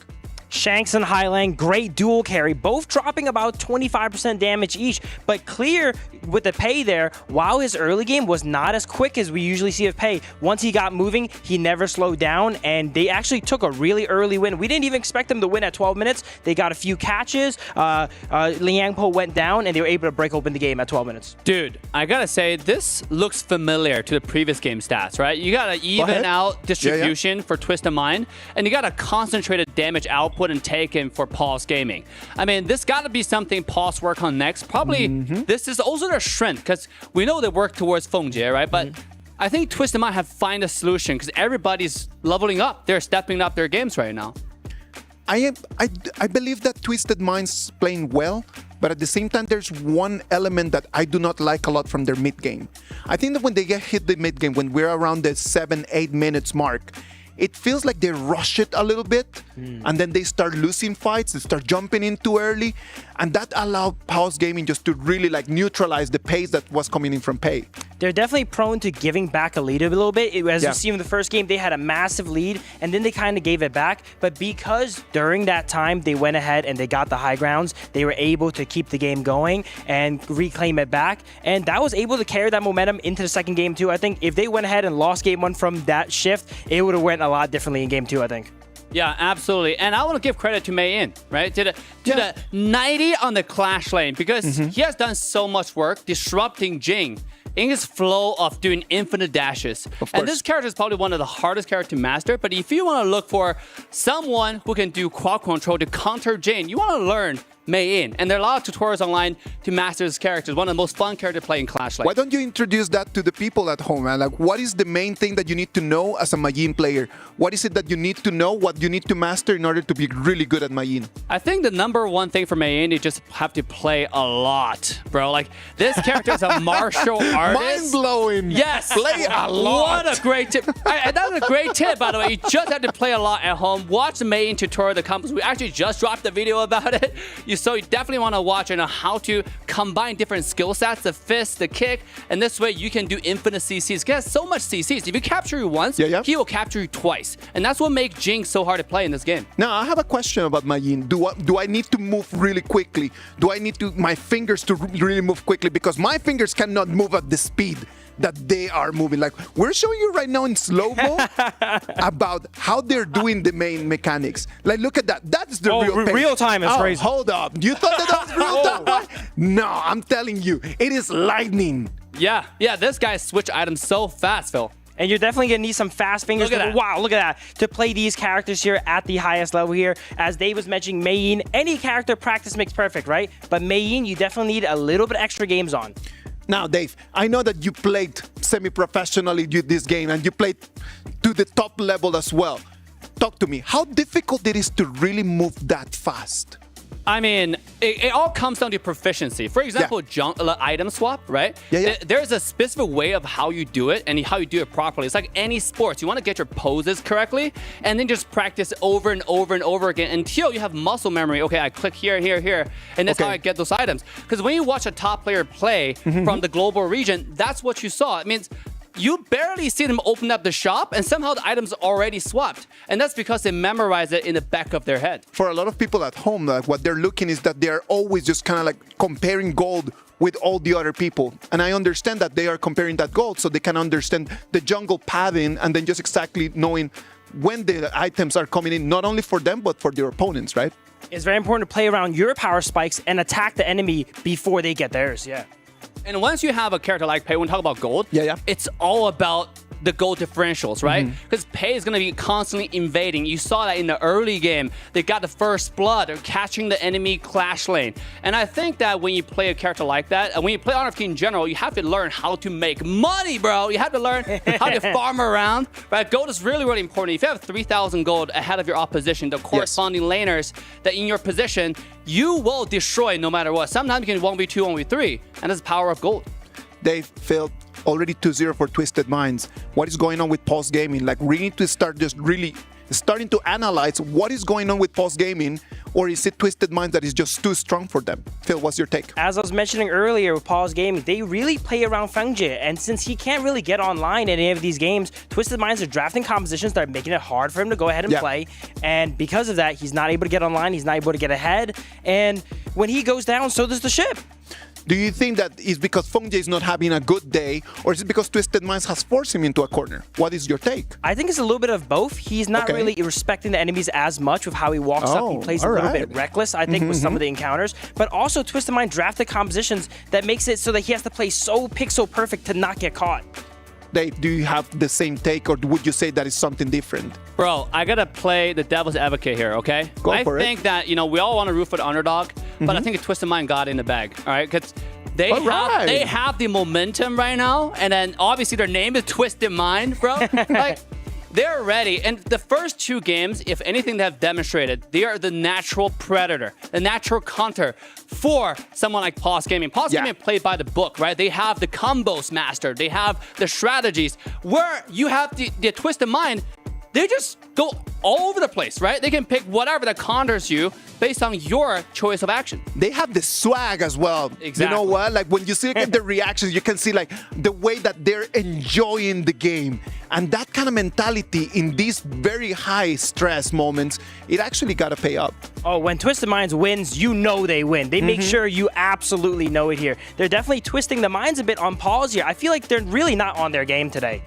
Shanks and Highland, great dual carry, both dropping about 25% damage each, but clear with the pay there. While his early game was not as quick as we usually see of pay, once he got moving, he never slowed down, and they actually took a really early win. We didn't even expect them to win at 12 minutes. They got a few catches. Liang Po went down, and they were able to break open the game at 12 minutes. Dude, I gotta say, this looks familiar to the previous game stats, right? You got an even out distribution for Twisted Mind, and you got a concentrated damage output and taken for Paws Gaming. I mean, this got to be something Paws work on next. Probably this is also their strength, because we know they work towards Feng Jie, right? But I think Twisted Mind have find a solution, because everybody's leveling up. They're stepping up their games right now. I believe that Twisted Mind's playing well, but at the same time, there's one element that I do not like a lot from their mid game. I think that when they get hit the mid game, when we're around the 7-8 minutes mark, it feels like they rush it a little bit, and then they start losing fights, they start jumping in too early, and that allowed Paws Gaming just to really like neutralize the pace that was coming in from Pei. They're definitely prone to giving back a lead a little bit. As you see in the first game, they had a massive lead, and then they kind of gave it back. But because during that time, they went ahead and they got the high grounds, they were able to keep the game going and reclaim it back. And that was able to carry that momentum into the second game too. I think if they went ahead and lost game one from that shift, it would have went a lot differently in game two, I think. Yeah, absolutely. And I want to give credit to Mei In, right? To the 90 on the Clash lane, because he has done so much work disrupting Jing in his flow of doing infinite dashes. And this character is probably one of the hardest characters to master, but if you want to look for someone who can do quad control to counter Jing, you want to learn Mei In. And there are a lot of tutorials online to master this character. It's one of the most fun characters to play in Clash Lane. Why don't you introduce that to the people at home, man? Like, what is the main thing that you need to know as a Mei In player? What is it that you need to know, what you need to master in order to be really good at Mei In? I think the number one thing for Mei In, you just have to play a lot, bro. Like, this character is a martial artist. Mind-blowing. Yes. Play a lot. What a great tip. That's a great tip, by the way. You just have to play a lot at home. Watch the Mei In tutorial that comes. We actually just dropped a video about it. So you definitely want to watch and know how to combine different skill sets, the fist, the kick, and this way you can do infinite CCs. He has so much CCs. If you capture you once, he will capture you twice. And that's what makes Jing so hard to play in this game. Now, I have a question about Mei In. Do I need to move really quickly? Do I need my fingers to really move quickly? Because my fingers cannot move at the speed that they are moving. Like, we're showing you right now in slow-mo about how they're doing the main mechanics. Like, look at that. That's the real pace. Real time is crazy. Hold up. You thought that was real time? No, I'm telling you, it is lightning. Yeah, this guy switched items so fast, Phil. And you're definitely going to need some fast fingers. Look at that. Wow, look at that. To play these characters here at the highest level here. As Dave was mentioning, Mei, any character practice makes perfect, right? But Mei, you definitely need a little bit extra games on. Now, Dave, I know that you played semi-professionally this game and you played to the top level as well. Talk to me. How difficult it is to really move that fast? I mean, it all comes down to proficiency. For example, item swap, right? There's a specific way of how you do it and how you do it properly. It's like any sports. You want to get your poses correctly and then just practice over and over and over again until you have muscle memory. Okay, I click here, here, here, and that's how I get those items. Because when you watch a top player play from the global region, that's what you saw. It means you barely see them open up the shop and somehow the items are already swapped. And that's because they memorize it in the back of their head. For a lot of people at home, like, what they're looking is that they're always just kind of like comparing gold with all the other people. And I understand that they are comparing that gold so they can understand the jungle pathing and then just exactly knowing when the items are coming in, not only for them, but for their opponents, right? It's very important to play around your power spikes and attack the enemy before they get theirs, And once you have a character like Pei, when we talk about gold, it's all about the gold differentials, right? Because Pei is going to be constantly invading. You saw that in the early game. They got the first blood. They're catching the enemy clash lane. And I think that when you play a character like that, and when you play Honor of King in general, you have to learn how to make money, bro. You have to learn how to farm around, right? Gold is really, really important. If you have 3,000 gold ahead of your opposition, the corresponding laners that in your position, you will destroy no matter what. Sometimes you can 1v2, 1v3, and that's the power of gold. Dave, Phil, already 2-0 for Twisted Minds. What is going on with Paws Gaming? Like, we need to start just really starting to analyze what is going on with Paws Gaming, or is it Twisted Minds that is just too strong for them? Phil, what's your take? As I was mentioning earlier with Paws Gaming, they really play around Fengjie, and since he can't really get online in any of these games, Twisted Minds are drafting compositions that are making it hard for him to go ahead and play, and because of that, he's not able to get online, he's not able to get ahead, and when he goes down, so does the ship. Do you think that it's because Fengjie is not having a good day, or is it because Twisted Minds has forced him into a corner? What is your take? I think it's a little bit of both. He's not really respecting the enemies as much with how he walks up. He plays a little bit reckless, I think, with some of the encounters. But also, Twisted Mind drafted compositions that makes it so that he has to play so pixel perfect to not get caught. Dave, do you have the same take, or would you say that is something different? Bro, I gotta play the devil's advocate here, okay? Go for it. I think that, we all want to root for the underdog, but I think a Twisted Mind got it in the bag, all right? Because they have the momentum right now, and then obviously their name is Twisted Mind, bro. Like, they're ready. And the first two games, if anything they have demonstrated, they are the natural predator, the natural counter for someone like Paws Gaming. Paws Gaming played by the book, right? They have the combos mastered. They have the strategies. Where you have the Twisted Mind, they just go all over the place, right? They can pick whatever that counters you based on your choice of action. They have the swag as well. Exactly. You know what? Like, when you see the reactions, you can see like the way that they're enjoying the game. And that kind of mentality in these very high stress moments, it actually got to pay up. Oh, when Twisted Minds wins, you know they win. They make sure you absolutely know it here. They're definitely twisting the minds a bit on Paws here. I feel like they're really not on their game today.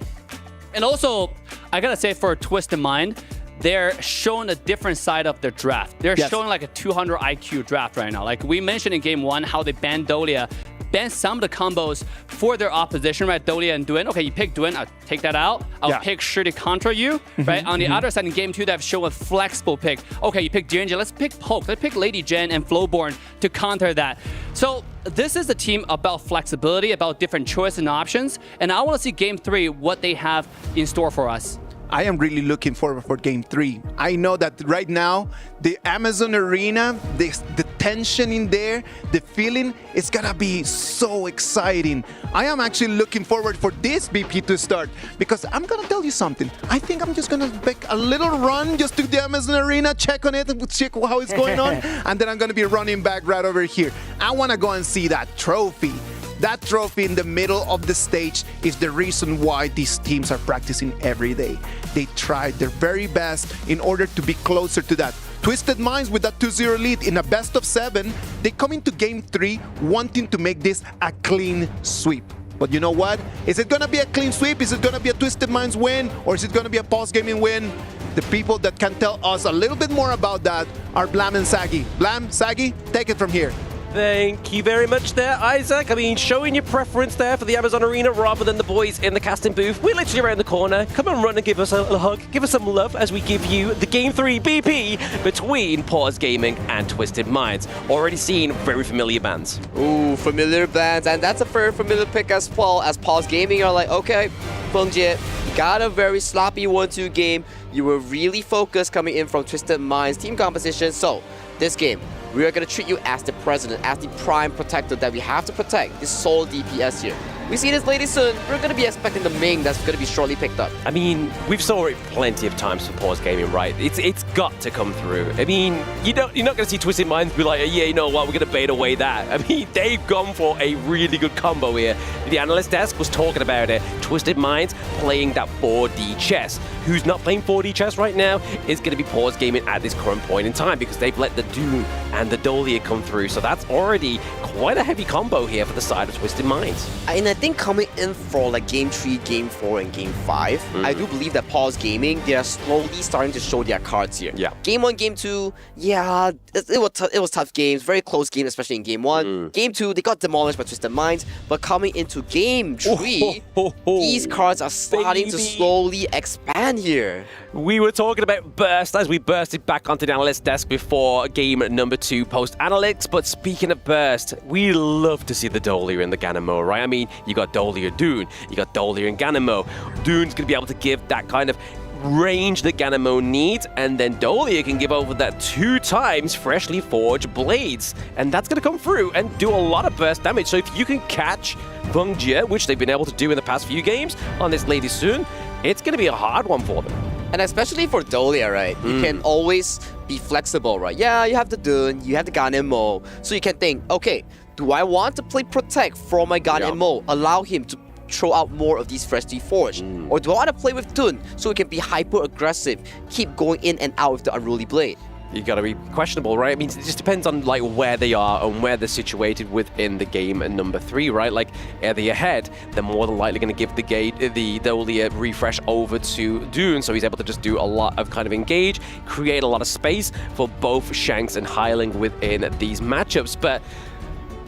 And also, I gotta say, for Twisted Mind, they're showing a different side of their draft. They're showing like a 200 IQ draft right now. Like we mentioned in game one, how they banned Dolia, banned some of the combos for their opposition, right? Dolia and Duen. Okay, you pick Duen, I'll take that out. I'll pick Shi to counter you, right? On the other side, in game two, they've shown a flexible pick. Okay, you pick Ginger, let's pick Poke. Let's pick Lady Jen and Flowborn to counter that. So this is a team about flexibility, about different choices and options. And I want to see game three, what they have in store for us. I am really looking forward for game 3. I know that right now, the Amazon Arena, the tension in there, the feeling, it's gonna be so exciting. I am actually looking forward for this BP to start, because I'm gonna tell you something. I think I'm just gonna make a little run just to the Amazon Arena, check on it, and check how it's going on, and then I'm gonna be running back right over here. I wanna go and see that trophy. That trophy in the middle of the stage is the reason why these teams are practicing every day. They tried their very best in order to be closer to that. Twisted Minds with that 2-0 lead in a best of 7, they come into game 3 wanting to make this a clean sweep. But you know what? Is it gonna be a clean sweep? Is it gonna be a Twisted Minds win? Or is it gonna be a Paws Gaming win? The people that can tell us a little bit more about that are Blam and Saggy. Blam, Saggy, take it from here. Thank you very much there, Isaac. I mean, showing your preference there for the Amazon Arena rather than the boys in the casting booth. We're literally around the corner. Come and run and give us a hug. Give us some love as we give you the Game 3 BP between Paws Gaming and Twisted Minds. Already seen very familiar bands. Ooh, familiar bands. And that's a very familiar pick as well, as Paws Gaming are like, okay, Fengjie, you got a very sloppy 1-2 game. You were really focused coming in from Twisted Minds team composition. So, this game, we are going to treat you as the president, as the prime protector that we have to protect this sole DPS here. We see this lady soon. We're going to be expecting the Ming that's going to be shortly picked up. I mean, we've saw it plenty of times for Paws Gaming, right? It's got to come through. I mean, you're not going to see Twisted Minds be like, yeah, you know what, we're going to bait away that. I mean, they've gone for a really good combo here. The analyst desk was talking about it. Twisted Minds playing that 4D chess. Who's not playing 4D chess right now is going to be Paws Gaming at this current point in time because they've let the Doom and the Dolia come through. So that's already quite a heavy combo here for the side of Twisted Minds. And I think coming in for like Game 3, Game 4, and Game 5, I do believe that Paws Gaming, they are slowly starting to show their cards here. Yeah. Game 1, Game 2, yeah, it was tough games, very close games, especially in Game 1. Game 2, they got demolished by Twisted Minds, but coming into Game 3, these cards are starting to slowly expand here. We were talking about Burst as we bursted back onto the analyst desk before game number 2 post analytics. But speaking of Burst, we love to see the Dolia and the Ganamo, right? I mean, you got Dolia Dune, you got Dolia and Ganamo. Dune's going to be able to give that kind of range that Ganamo needs, and then Dolia can give over that 2 times freshly forged blades, and that's going to come through and do a lot of burst damage. So if you can catch Fengjie, which they've been able to do in the past few games on this Lady Soon, it's going to be a hard one for them. And especially for Dolia, right? You can always be flexible, right? Yeah, you have the Dune, you have the Ganemo, so you can think, okay, do I want to play Protect for my Ganemo, allow him to throw out more of these freshly forged? Or do I want to play with Dune so it can be hyper aggressive, keep going in and out with the Unruly Blade? You got to be questionable, right? I mean, it just depends on like where they are and where they're situated within the game. And number 3, right? Like, are they ahead? They're more than likely going to give the Dolia refresh over to Dune, so he's able to just do a lot of kind of engage, create a lot of space for both Shanks and Hyling within these matchups. But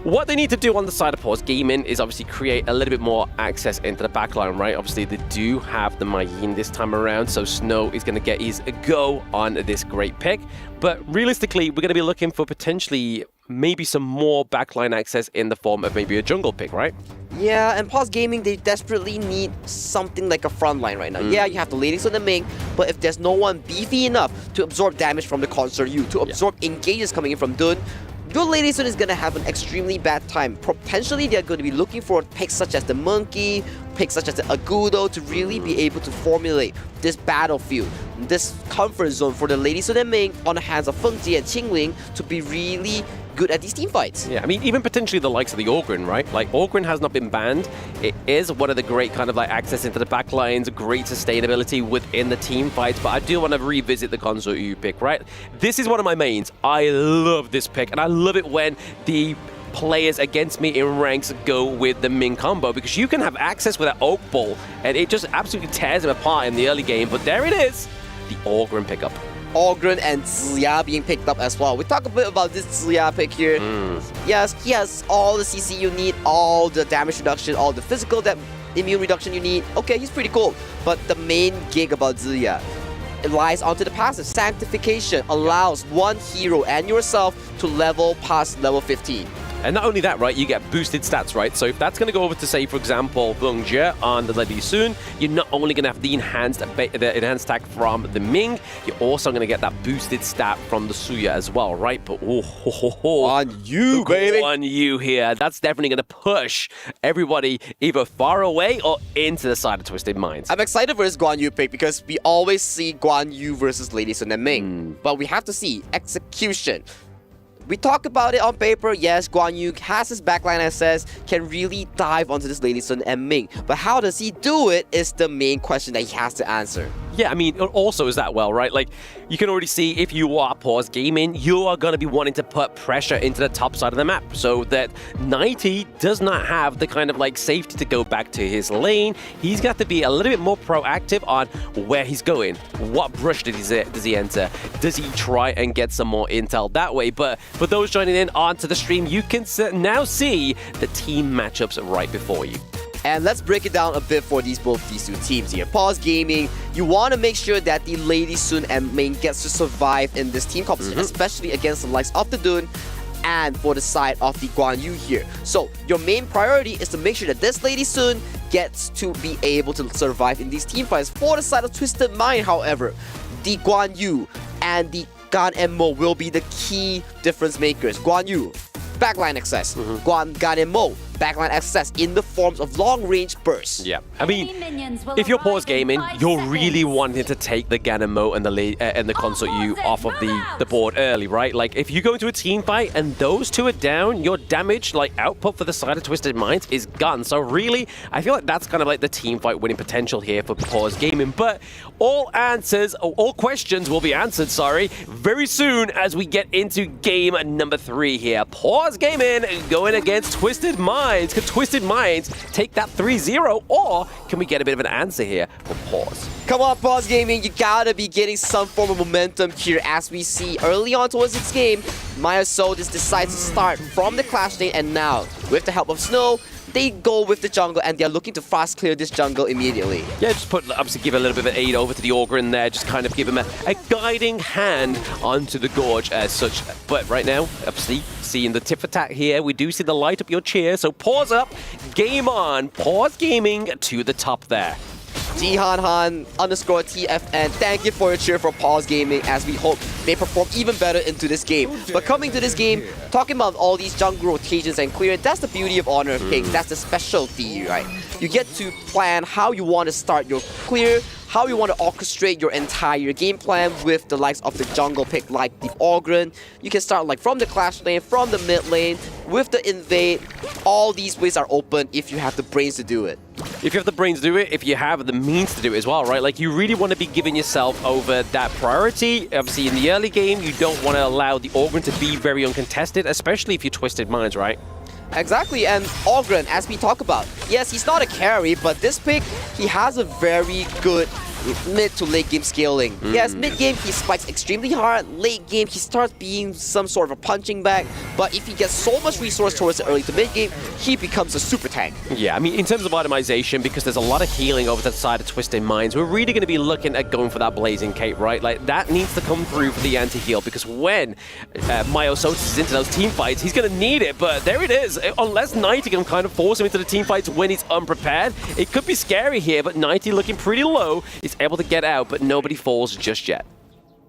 what they need to do on the side of Paws Gaming is obviously create a little bit more access into the backline, right? Obviously, they do have the Mayin this time around, so Snow is going to get his go on this great pick. But realistically, we're going to be looking for potentially maybe some more backline access in the form of maybe a jungle pick, right? Yeah, and Paws Gaming, they desperately need something like a frontline right now. Yeah, you have the ladies on the Ming, but if there's no one beefy enough to absorb damage from the Concert U, to absorb engages coming in from Dun, your Lady Sun is going to have an extremely bad time. Potentially, they're going to be looking for picks such as the Monkey, picks such as the Agudo to really be able to formulate this battlefield, this comfort zone for the Lady Sun and Ming on the hands of Fengjie and Qingling to be really good at these team fights. Yeah, I mean, even potentially the likes of the Orgrin, right? Like, Orgrin has not been banned. It is one of the great kind of like access into the backlines, great sustainability within the team fights, but I do want to revisit the Gonzo Yu pick, right? This is one of my mains. I love this pick, and I love it when the players against me in ranks go with the Ming combo, because you can have access with that Oak Ball, and it just absolutely tears them apart in the early game, but there it is, the Orgrin pickup. Orgrin and Ziya being picked up as well. We talk a bit about this Ziya pick here. Yes, he has all the CC you need, all the damage reduction, all the physical immune reduction you need. Okay, he's pretty cool. But the main gig about Ziya, it lies onto the passive. Sanctification allows one hero and yourself to level past level 15. And not only that, right, you get boosted stats, right? So if that's going to go over to, say, for example, Fengjie on the Lady Soon, you're not only going to have the enhanced attack from the Ming, you're also going to get that boosted stat from the Suya as well, right? But on you, baby. On you here. That's definitely going to push everybody either far away or into the side of Twisted Minds. I'm excited for this Guan Yu pick because we always see Guan Yu versus Lady Sun and Ming. But we have to see execution. We talk about it on paper. Yes, Guan Yu has his backline access, can really dive onto this Lady Sun and Ming. But how does he do it is the main question that he has to answer. Yeah, I mean, also is that well, right? Like, you can already see if you are Paws Gaming, you are going to be wanting to put pressure into the top side of the map so that 90 does not have the kind of like safety to go back to his lane. He's got to be a little bit more proactive on where he's going. What brush does he enter? Does he try and get some more intel that way? But for those joining in onto the stream, you can now see the team matchups right before you. And let's break it down a bit for both these two teams here. Paws Gaming, you want to make sure that the Lady Sun and Main gets to survive in this team competition, especially against the likes of the Dun and for the side of the Guan Yu here. So your main priority is to make sure that this Lady Sun gets to be able to survive in these team fights. For the side of Twisted Mind, however, the Guan Yu and the Gan and Mo will be the key difference makers. Guan Yu, backline access. Gan and Mo, backline access in the forms of long-range bursts. Yeah, I mean, if you're Paws Gaming, you're really wanting to take the Ganemo and the Consort U off of the board early, right? Like, if you go into a team fight and those two are down, your damage, like, output for the side of Twisted Minds is gone. So really, I feel like that's kind of like the team fight winning potential here for Paws Gaming. But all questions will be answered, very soon as we get into game number 3 here. Paws Gaming going against Twisted Minds. Can Twisted Minds take that 3-0, or can we get a bit of an answer here for Paws? Come on, Paws Gaming, you gotta be getting some form of momentum here, as we see early on towards this game. Maya Solis decides to start from the Clash lane, and now, with the help of Snow, they go with the jungle, and they're looking to fast clear this jungle immediately. Yeah, just obviously give a little bit of aid over to the Ogre in there, just kind of give him a guiding hand onto the Gorge as such. But right now, obviously, seeing the tip for tat here, we do see the light up your cheer, so pause up, game on, Paws Gaming to the top there. Jihanhan_TFN, thank you for your cheer for Paws Gaming, as we hope they perform even better into this game. But coming to this game, talking about all these jungle rotations and clear, that's the beauty of Honor of Kings. That's the specialty, right? You get to plan how you want to start your clear, how you want to orchestrate your entire game plan with the likes of the jungle pick like the Ogren. You can start like from the Clash lane, from the mid lane, with the invade. All these ways are open if you have the brains to do it. If you have the brains to do it, if you have the means to do it as well, right? Like, you really want to be giving yourself over that priority. Obviously, in the early game, you don't want to allow the Ogren to be very uncontested, especially if you're Twisted Minds, right? Exactly, and Ogren, as we talk about, yes, he's not a carry, but this pick, he has a very good mid to late game scaling. Yes, mid game he spikes extremely hard, late game he starts being some sort of a punching bag, but if he gets so much resource towards the early to mid game, he becomes a super tank. Yeah, I mean, in terms of itemization, because there's a lot of healing over to the side of Twisted Minds, we're really going to be looking at going for that Blazing Cape, right? Like, that needs to come through for the anti-heal, because when Myosotis is into those team fights, he's going to need it, but there it is. Unless 90 can kind of force him into the team fights when he's unprepared, it could be scary here, but 90 looking pretty low, is able to get out, but nobody falls just yet.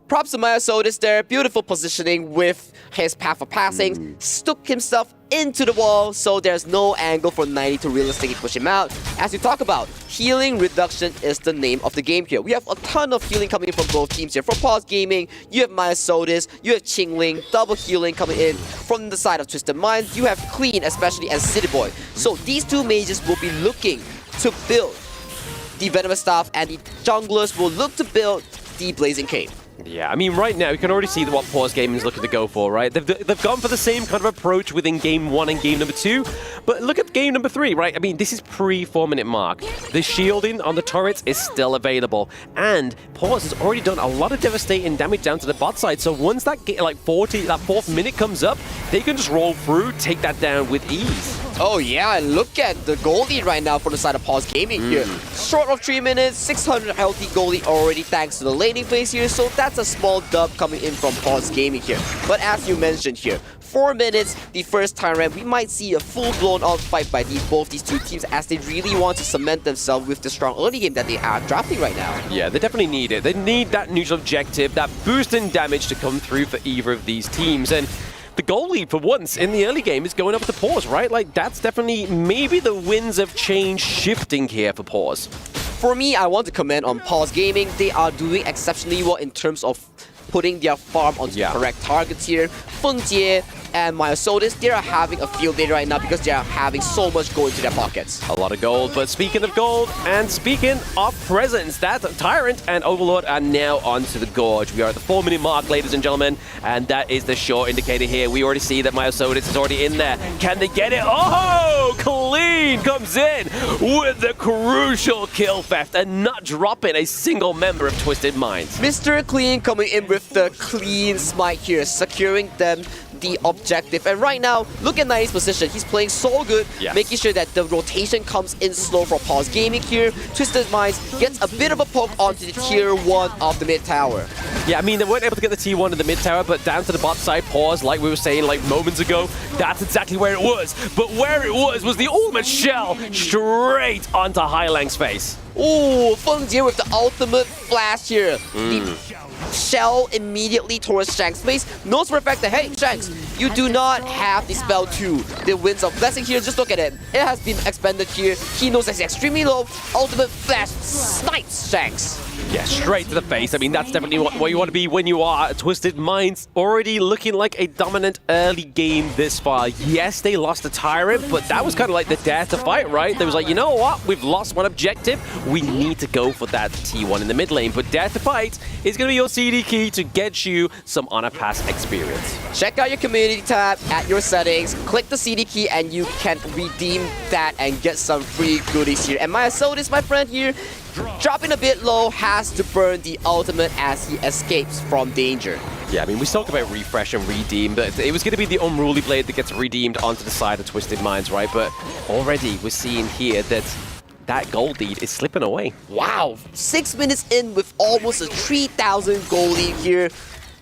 Props to Myosotis there, beautiful positioning with his path of passing, stuck himself into the wall, so there's no angle for 90 to realistically push him out. As we talk about, healing reduction is the name of the game here. We have a ton of healing coming in from both teams here. From Paws Gaming, you have Myosotis, you have Qingling, double healing coming in. From the side of Twisted Minds, you have Clean, especially, and City Boy. So these two mages will be looking to build the Venomous Staff, and the junglers will look to build the Blazing Cape. Yeah, I mean, right now, you can already see what Paws Gaming is looking to go for, right? They've gone for the same kind of approach within Game 1 and Game number 2, but look at Game number 3, right? I mean, this is pre-4-minute mark. The shielding on the turrets is still available, and Paws has already done a lot of devastating damage down to the bot side, so once that, that 4th minute comes up, they can just roll through, take that down with ease. Oh yeah, and look at the goal lead right now for the side of Paws Gaming here. Short of 3 minutes, 600 healthy goal lead already thanks to the laning phase here, so that's a small dub coming in from Paws Gaming here. But as you mentioned here, 4 minutes, the first time around, we might see a full-blown out fight by both these two teams, as they really want to cement themselves with the strong early game that they are drafting right now. Yeah, they definitely need it. They need that neutral objective, that boost in damage to come through for either of these teams. And the goal lead for once in the early game is going over to Paws, right? Like, that's definitely maybe the winds of change shifting here for Paws. For me, I want to comment on Paws Gaming. They are doing exceptionally well in terms of putting their farm onto the correct targets here. Fengjie, and Myosotis, they are having a field day right now because they are having so much gold into their pockets. A lot of gold, but speaking of gold and speaking of presents, that Tyrant and Overlord are now onto the Gorge. We are at the 4-minute mark, ladies and gentlemen, and that is the short indicator here. We already see that Myosotis is already in there. Can they get it? Oh, Clean comes in with the crucial kill theft and not dropping a single member of Twisted Minds. Mr. Clean coming in with the clean smite here, securing them the objective. And right now, look at 90's position. He's playing so good, making sure that the rotation comes in slow for Paws Gaming here. Twisted Minds gets a bit of a poke onto the tier 1 of the mid tower. Yeah, I mean, they weren't able to get the T1 in the mid tower, but down to the bot side, Paws, like we were saying like moments ago, that's exactly where it was. But where it was the ultimate shell straight onto Hailang's face. Ooh, Fengjie with the ultimate flash here. The shell immediately towards Shanks' face. Knows for a fact that, hey, Shanks, you do not have the spell 2. The Winds of Blessing here, just look at it. It has been expended here. He knows that's extremely low. Ultimate flash snipes Shanks. Yeah, straight to the face. I mean, that's definitely what you want to be when you are Twisted Minds. Already looking like a dominant early game this far. Yes, they lost the Tyrant, but that was kind of like the dare to fight, right? They was like, you know what? We've lost one objective. We need to go for that T1 in the mid lane. But dare to fight is going to be your CD key to get you some Honor Pass experience. Check out your community tab at your settings. Click the CD key and you can redeem that and get some free goodies here. And Myosotis, my friend here, dropping a bit low, has to burn the ultimate as he escapes from danger. Yeah, I mean, we talked about refresh and redeem, but it was going to be the Unruly Blade that gets redeemed onto the side of Twisted Minds, right? But already we're seeing here that gold lead is slipping away. Wow, 6 minutes in with almost a 3,000 gold lead here.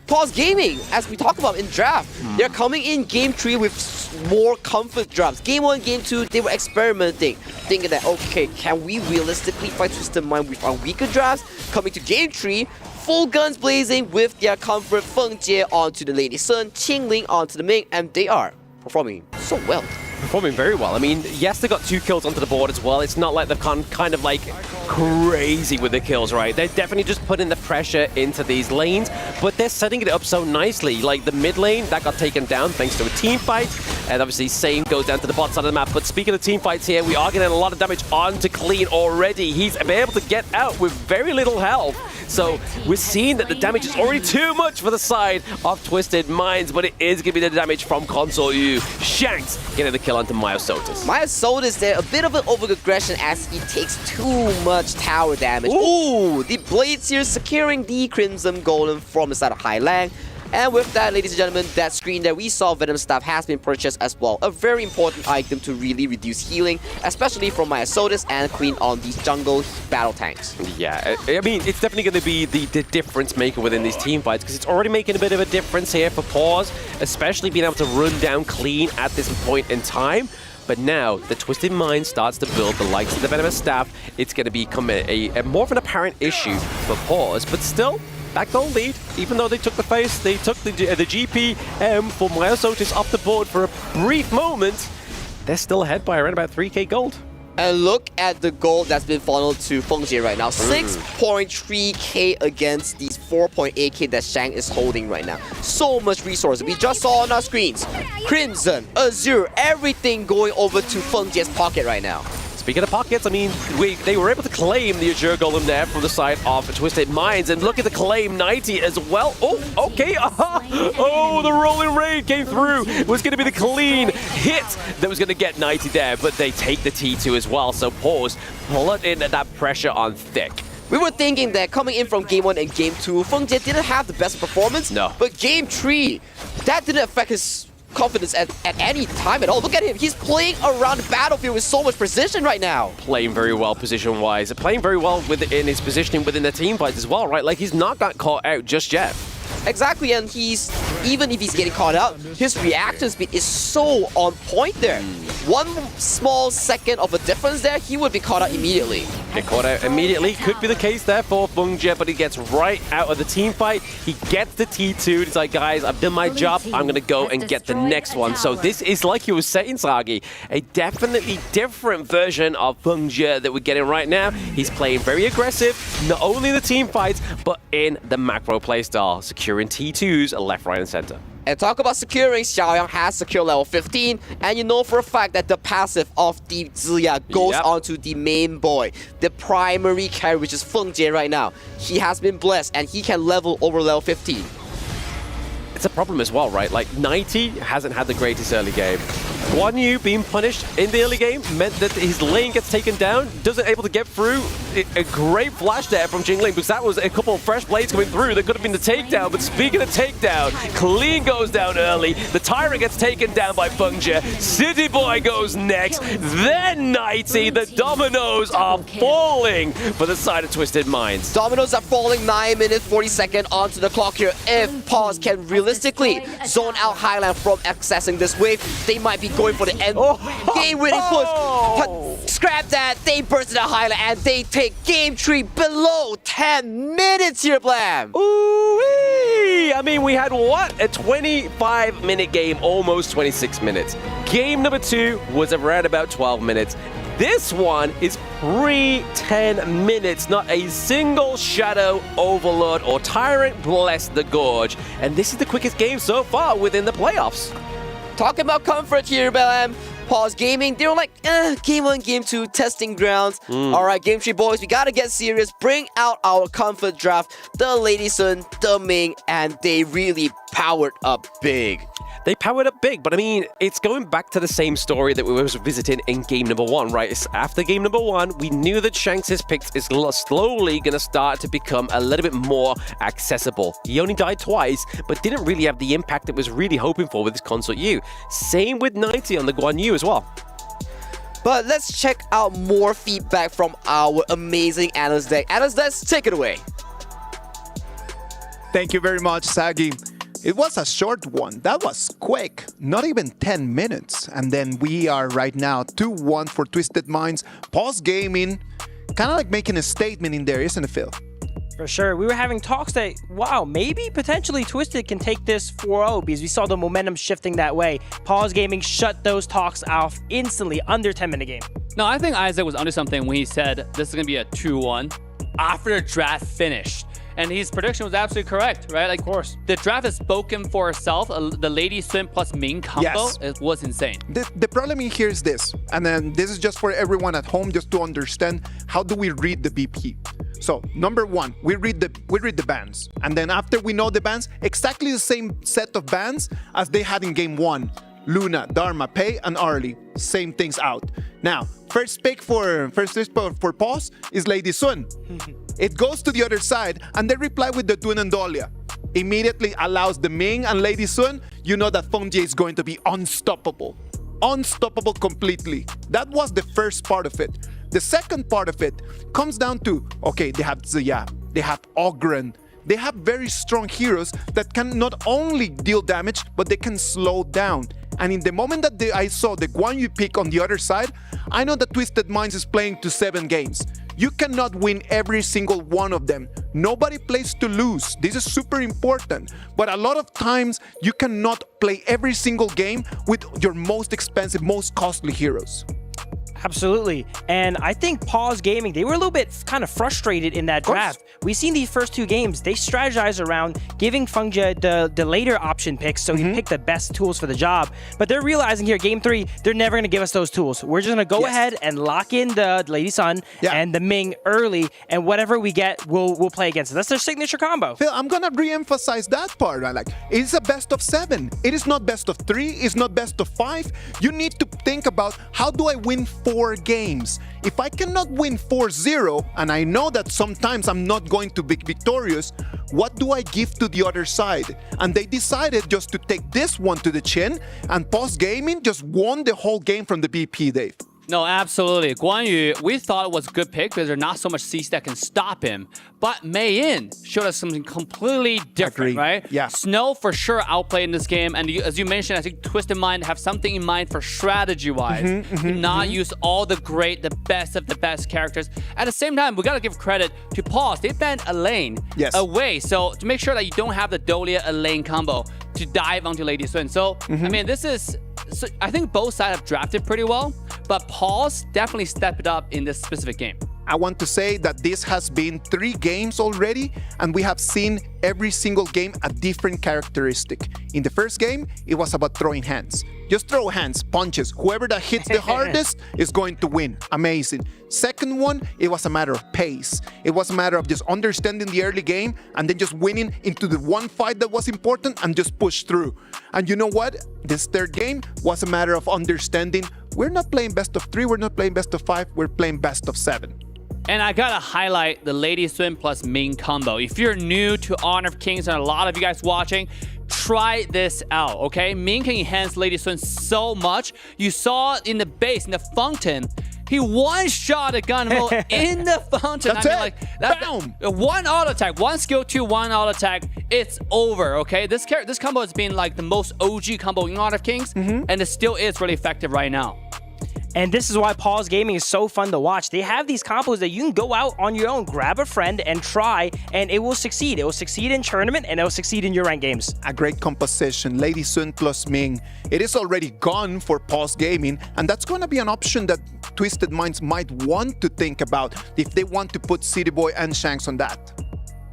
Paws Gaming, as we talked about in draft, they're coming in game 3 with more comfort drops. Game 1, game 2, they were experimenting, thinking that, okay, can we realistically fight Twisted Mind with our weaker drafts? Coming to game 3, full guns blazing with their comfort. Fengjie onto the Lady Sun, Qingling onto the Ming, and they are performing so well. Performing very well. I mean, yes, they got 2 kills onto the board as well. It's not like they've gone kind of like crazy with the kills, right? They're definitely just putting the pressure into these lanes, but they're setting it up so nicely. Like the mid lane, that got taken down thanks to a team fight, and obviously same goes down to the bot side of the map. But speaking of team fights here, we are getting a lot of damage onto Clean already. He's been able to get out with very little health. So we're seeing that the damage is already too much for the side of Twisted Minds, but it is going to be the damage from Console U. Shanks getting the kill onto Myosotis. Myosotis there, a bit of an over-aggression as he takes too much tower damage. Ooh, the Blades here securing the Crimson Golem from the side of Hailang. And with that, ladies and gentlemen, that screen that we saw, Venom Staff, has been purchased as well. A very important item to really reduce healing, especially from Myosotis and Clean on these jungle battle tanks. Yeah, I mean, it's definitely going to be the difference maker within these team fights, because it's already making a bit of a difference here for Paws, especially being able to run down Clean at this point in time. But now, the Twisted Mind starts to build the likes of the Venomous Staff. It's going to become a more of an apparent issue for Paws, but still, that gold lead, even though they took the face, they took the GPM for Myosotis off the board for a brief moment, they're still ahead by around about 3k gold. And look at the gold that's been funneled to Fengjie right now. 6.3k against these 4.8k that Shang is holding right now. So much resources. We just saw on our screens. Crimson, Azure, everything going over to Fengjie's pocket right now. Speaking of pockets, I mean, they were able to claim the Azure Golem there from the side of Twisted Minds, and look at the claim 90 as well. Oh, okay. Oh, the rolling raid came through. It was going to be the clean hit that was going to get 90 there, but they take the T2 as well. So Paws put in that pressure on thick. We were thinking that coming in from Game 1 and Game 2, Fengjie didn't have the best performance. No. But Game 3, that didn't affect his confidence at any time at all. Look at him. He's playing around the battlefield with so much precision right now. Playing very well position-wise. Playing very well in his positioning within the team fights as well, right? Like, he's not got caught out just yet. Exactly, and even if he's getting caught out, his reaction speed is so on point there. 1 small second of a difference there, he would be caught out immediately. Get caught out immediately. Could be the case there for Fengjie, but he gets right out of the team fight. He gets the T2. He's like, guys, I've done my job. I'm going to go and get the next one. So this is, like you were saying, Sagi, a definitely different version of Fengjie that we're getting right now. He's playing very aggressive, not only in the team fights, but in the macro playstyle, securing T2s left, right, and center. And talk about securing, Xiaoyang has secured level 15, and you know for a fact that the passive of the Ziya goes onto the main boy, the primary carry, which is Feng Jie right now. He has been blessed, and he can level over level 15. It's a problem as well, right? Like, 90 hasn't had the greatest early game. Guan Yu being punished in the early game meant that his lane gets taken down, doesn't able to get through. A great flash there from Jingling, because that was a couple of fresh blades coming through. That could have been the takedown, but speaking of takedown, Clean goes down early. The Tyrant gets taken down by Feng Jie. City Boy goes next. Then 90. The dominoes are falling for the side of Twisted Minds. Dominoes are falling 9 minutes 40 seconds onto the clock here. If Paws can realistically zone out Highland from accessing this wave, they might be going for the end game-winning push. But scrap that, they burst into Highland and they take game 3 below 10 minutes here, Blam. Ooh-wee! I mean, we had what? A 25-minute game, almost 26 minutes. Game number 2 was around about 12 minutes. This one is 10 minutes, not a single Shadow, Overlord, or Tyrant bless the Gorge. And this is the quickest game so far within the playoffs. Talking about comfort here, Blam. Paws Gaming, they were like, game 1, game 2, testing grounds. All right, game 3, boys, we gotta get serious. Bring out our comfort draft, the Lady Sun, the Ming, and they really powered up big. They powered up big, but I mean, it's going back to the same story that we were visiting in game number 1, right? It's after game number 1, we knew that Shanks' picks is slowly going to start to become a little bit more accessible. He only died twice, but didn't really have the impact that was really hoping for with his Consort U. Same with 90 on the Guan Yu as well. But let's check out more feedback from our amazing Analyst deck. Analyst, let's take it away. Thank you very much, Sagi. It was a short one. That was quick. Not even 10 minutes. And then we are right now 2-1 for Twisted Minds. Paws Gaming, kind of like making a statement in there, isn't it, Phil? For sure. We were having talks that, wow, maybe potentially Twisted can take this 4-0 because we saw the momentum shifting that way. Paws Gaming shut those talks off instantly, under 10-minute game. No, I think Isaac was onto something when he said this is going to be a 2-1 after the draft finished. And his prediction was absolutely correct, right? Like, of course, the draft has spoken for itself. The Lady Swim plus Ming combo was insane. The problem in here is this, and then this is just for everyone at home, just to understand how do we read the BP. So number 1, we read the bans, and then after we know the bans, exactly the same set of bans as they had in game 1. Luna, Dharma, Pei, and Arlie. Same things out. Now, first pick for Paws is Lady Sun. It goes to the other side, and they reply with the Dun and Dahlia. Immediately allows the Ming and Lady Sun. You know that Feng Jie is going to be unstoppable. Unstoppable completely. That was the first part of it. The second part of it comes down to, okay, they have Ziya, they have Ogren. They have very strong heroes that can not only deal damage, but they can slow down. And in the moment that I saw the Guan Yu pick on the other side, I know that Twisted Minds is playing to 7 games. You cannot win every single one of them. Nobody plays to lose. This is super important. But a lot of times, you cannot play every single game with your most expensive, most costly heroes. Absolutely. And I think Paws Gaming, they were a little bit kind of frustrated in that draft. We've seen these first 2 games, they strategized around giving Feng Jie the later option picks so he picked the best tools for the job. But they're realizing here, game 3, they're never going to give us those tools. We're just going to go ahead and lock in the Lady Sun and the Ming early, and whatever we get, we'll play against it. That's their signature combo. Phil, I'm going to re-emphasize that part. Right? Like, it's a best of 7. It is not best of 3. It's not best of 5. You need to think about, how do I win 4 games? If I cannot win 4-0, and I know that sometimes I'm not going to be victorious, what do I give to the other side? And they decided just to take this one to the chin, and Paws Gaming just won the whole game from the BP, Dave. No, absolutely. Guan Yu, we thought it was a good pick because there's not so much CC that can stop him. But Mei Yin showed us something completely different, right? Yeah. Snow for sure outplayed in this game. And as you mentioned, I think Twisted Mind have something in mind for strategy-wise. Not use all the great, the best of the best characters. At the same time, we got to give credit to Paws. They banned Elaine away. So to make sure that you don't have the Dahlia-Elaine combo to dive onto Lady Sun. So, I mean, this is... So I think both sides have drafted pretty well, but Paws definitely stepped up in this specific game. I want to say that this has been 3 games already, and we have seen every single game a different characteristic. In the first game, it was about throwing hands. Just throw hands, punches. Whoever that hits the hardest is going to win. Amazing. Second one, it was a matter of pace. It was a matter of just understanding the early game and then just winning into the one fight that was important and just push through. And you know what? This third game was a matter of understanding we're not playing best of 3, we're not playing best of 5, we're playing best of 7. And I gotta highlight the Lady Swim plus Ming combo. If you're new to Honor of Kings, and a lot of you guys watching, try this out, okay? Ming can enhance Lady Swim so much. You saw in the base, in the fountain, he one-shot a gunmo in the fountain. That's it. Boom. One auto attack, one skill 2, one auto attack, it's over, okay? This combo has been like the most OG combo in Honor of Kings, and it still is really effective right now. And this is why Paws Gaming is so fun to watch. They have these combos that you can go out on your own, grab a friend and try, and it will succeed. It will succeed in tournament, and it will succeed in your ranked games. A great composition, Lady Sun plus Ming. It is already gone for Paws Gaming, and that's going to be an option that Twisted Minds might want to think about if they want to put City Boy and Shanks on that.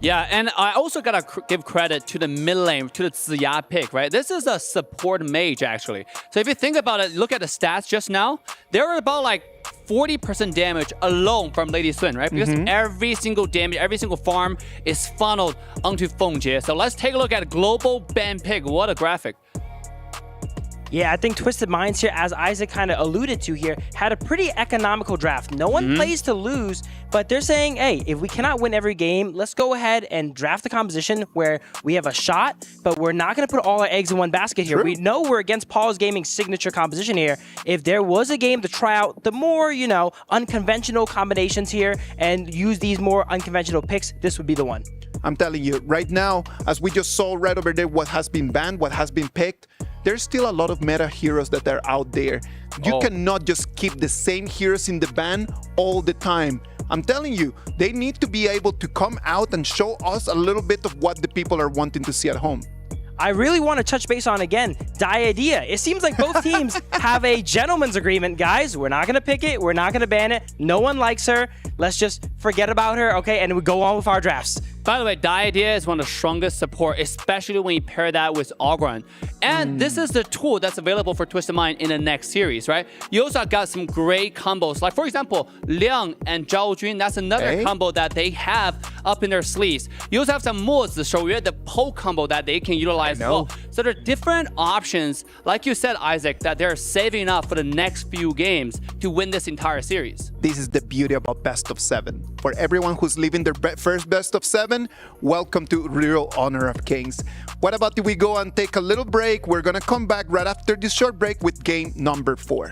Yeah, and I also gotta give credit to the mid lane, to the Ziya pick, right? This is a support mage, actually. So if you think about it, look at the stats just now. They were about like 40% damage alone from Lady Sun, right? Because every single damage, every single farm is funneled onto Fengjie. So let's take a look at global ban pick. What a graphic. Yeah, I think Twisted Minds here, as Isaac kind of alluded to here, had a pretty economical draft. No one plays to lose, but they're saying, hey, if we cannot win every game, let's go ahead and draft the composition where we have a shot, but we're not going to put all our eggs in one basket here. We know we're against Paws Gaming's signature composition here. If there was a game to try out the more, you know, unconventional combinations here and use these more unconventional picks, this would be the one. I'm telling you, right now, as we just saw right over there, what has been banned, what has been picked, there's still a lot of meta heroes that are out there. You cannot just keep the same heroes in the ban all the time. I'm telling you, they need to be able to come out and show us a little bit of what the people are wanting to see at home. I really want to touch base on, again, Idea. It seems like both teams have a gentleman's agreement, guys. We're not going to pick it. We're not going to ban it. No one likes her. Let's just forget about her, okay? And we go on with our drafts. By the way, Idea is one of the strongest support, especially when you pair that with Ogron. And this is the tool that's available for Twisted Mind in the next series, right? You also got some great combos. Like, for example, Liang and Zhao Jun, that's another combo that they have up in their sleeves. You also have some moves, the poke combo that they can utilize as well. So there are different options, like you said, Isaac, that they're saving up for the next few games to win this entire series. This is the beauty about best of 7. For everyone who's living their first best of 7, welcome to Real Honor of Kings. What about if we go and take a little break? We're gonna come back right after this short break with game number 4.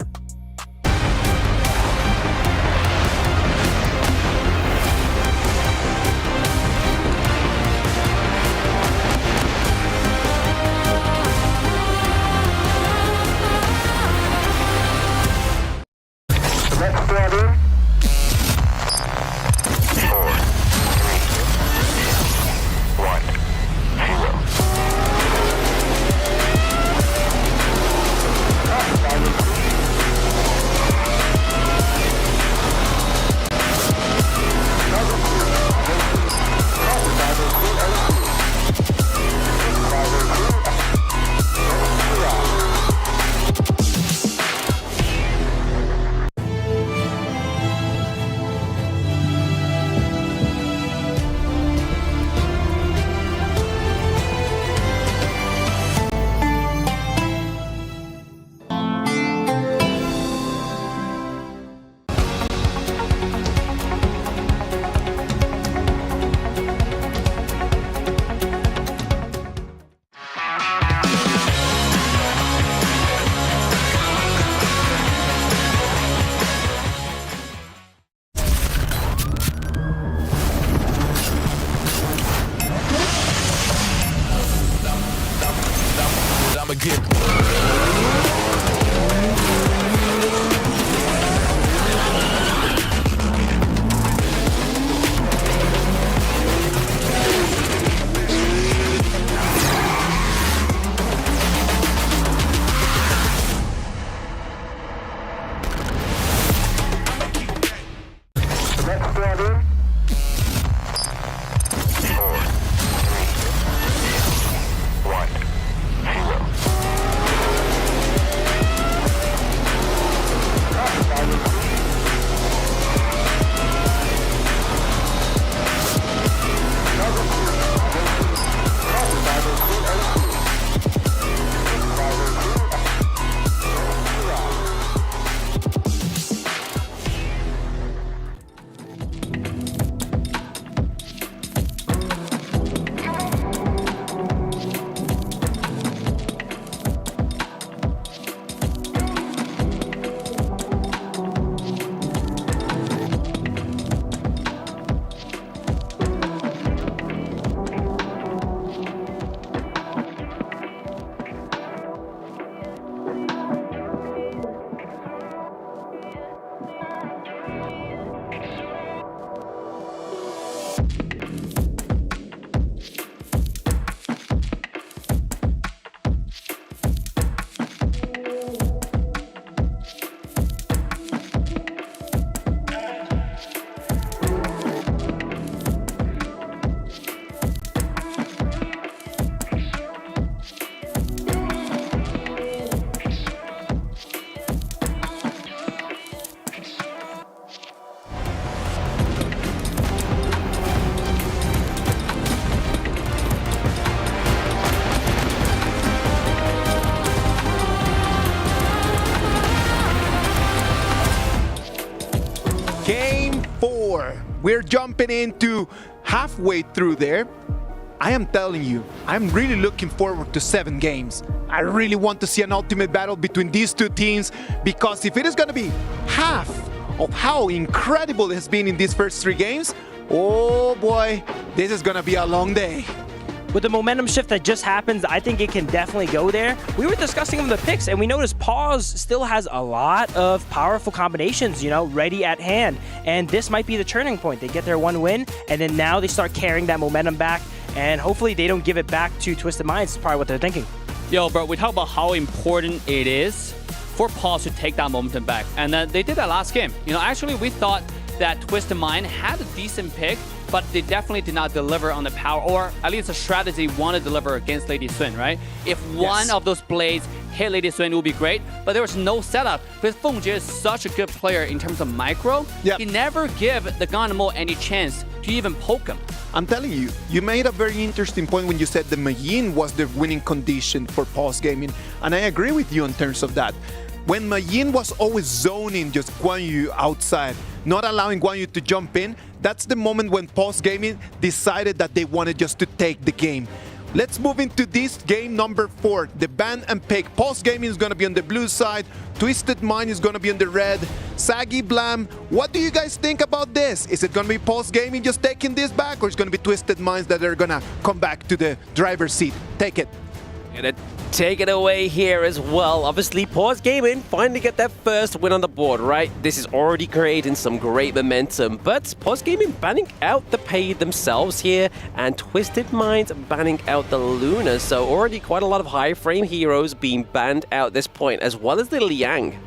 Game 4. We're jumping into halfway through there. I am telling you, I'm really looking forward to 7 games. I really want to see an ultimate battle between these two teams, because if it is going to be half of how incredible it has been in these first 3 games, oh boy, this is going to be a long day. With the momentum shift that just happens, I think it can definitely go there. We were discussing the picks, and we noticed Paws still has a lot of powerful combinations, you know, ready at hand. And this might be the turning point. They get their 1 win, and then now they start carrying that momentum back. And hopefully they don't give it back to Twisted Minds. That's probably what they're thinking. Yo, bro, we talk about how important it is for Paws to take that momentum back. And they did that last game. You know, actually, we thought that Twisted Mind had a decent pick, but they definitely did not deliver on the power, or at least a strategy want to deliver against Lady Swin, right? If one of those blades hit Lady Swin, it would be great, but there was no setup. Because Feng Jie is such a good player in terms of micro, he never give the Ganamo any chance to even poke him. I'm telling you, you made a very interesting point when you said the Mayin was the winning condition for Paws Gaming, and I agree with you in terms of that. When Mayin was always zoning just Guan Yu outside, not allowing Guan Yu to jump in, that's the moment when Paws Gaming decided that they wanted just to take the game. Let's move into this game number 4, the ban and pick. Paws Gaming is going to be on the blue side. Twisted Mind is going to be on the red. Saggy Blam, what do you guys think about this? Is it going to be Paws Gaming just taking this back, or is it going to be Twisted Minds that are going to come back to the driver's seat? Take it. Gonna take it away here as well. Obviously, Paws Gaming finally get that first win on the board, right? This is already creating some great momentum, but Paws Gaming banning out the Pay themselves here, and Twisted Minds banning out the Luna. So already quite a lot of high frame heroes being banned out at this point, as well as the Liang.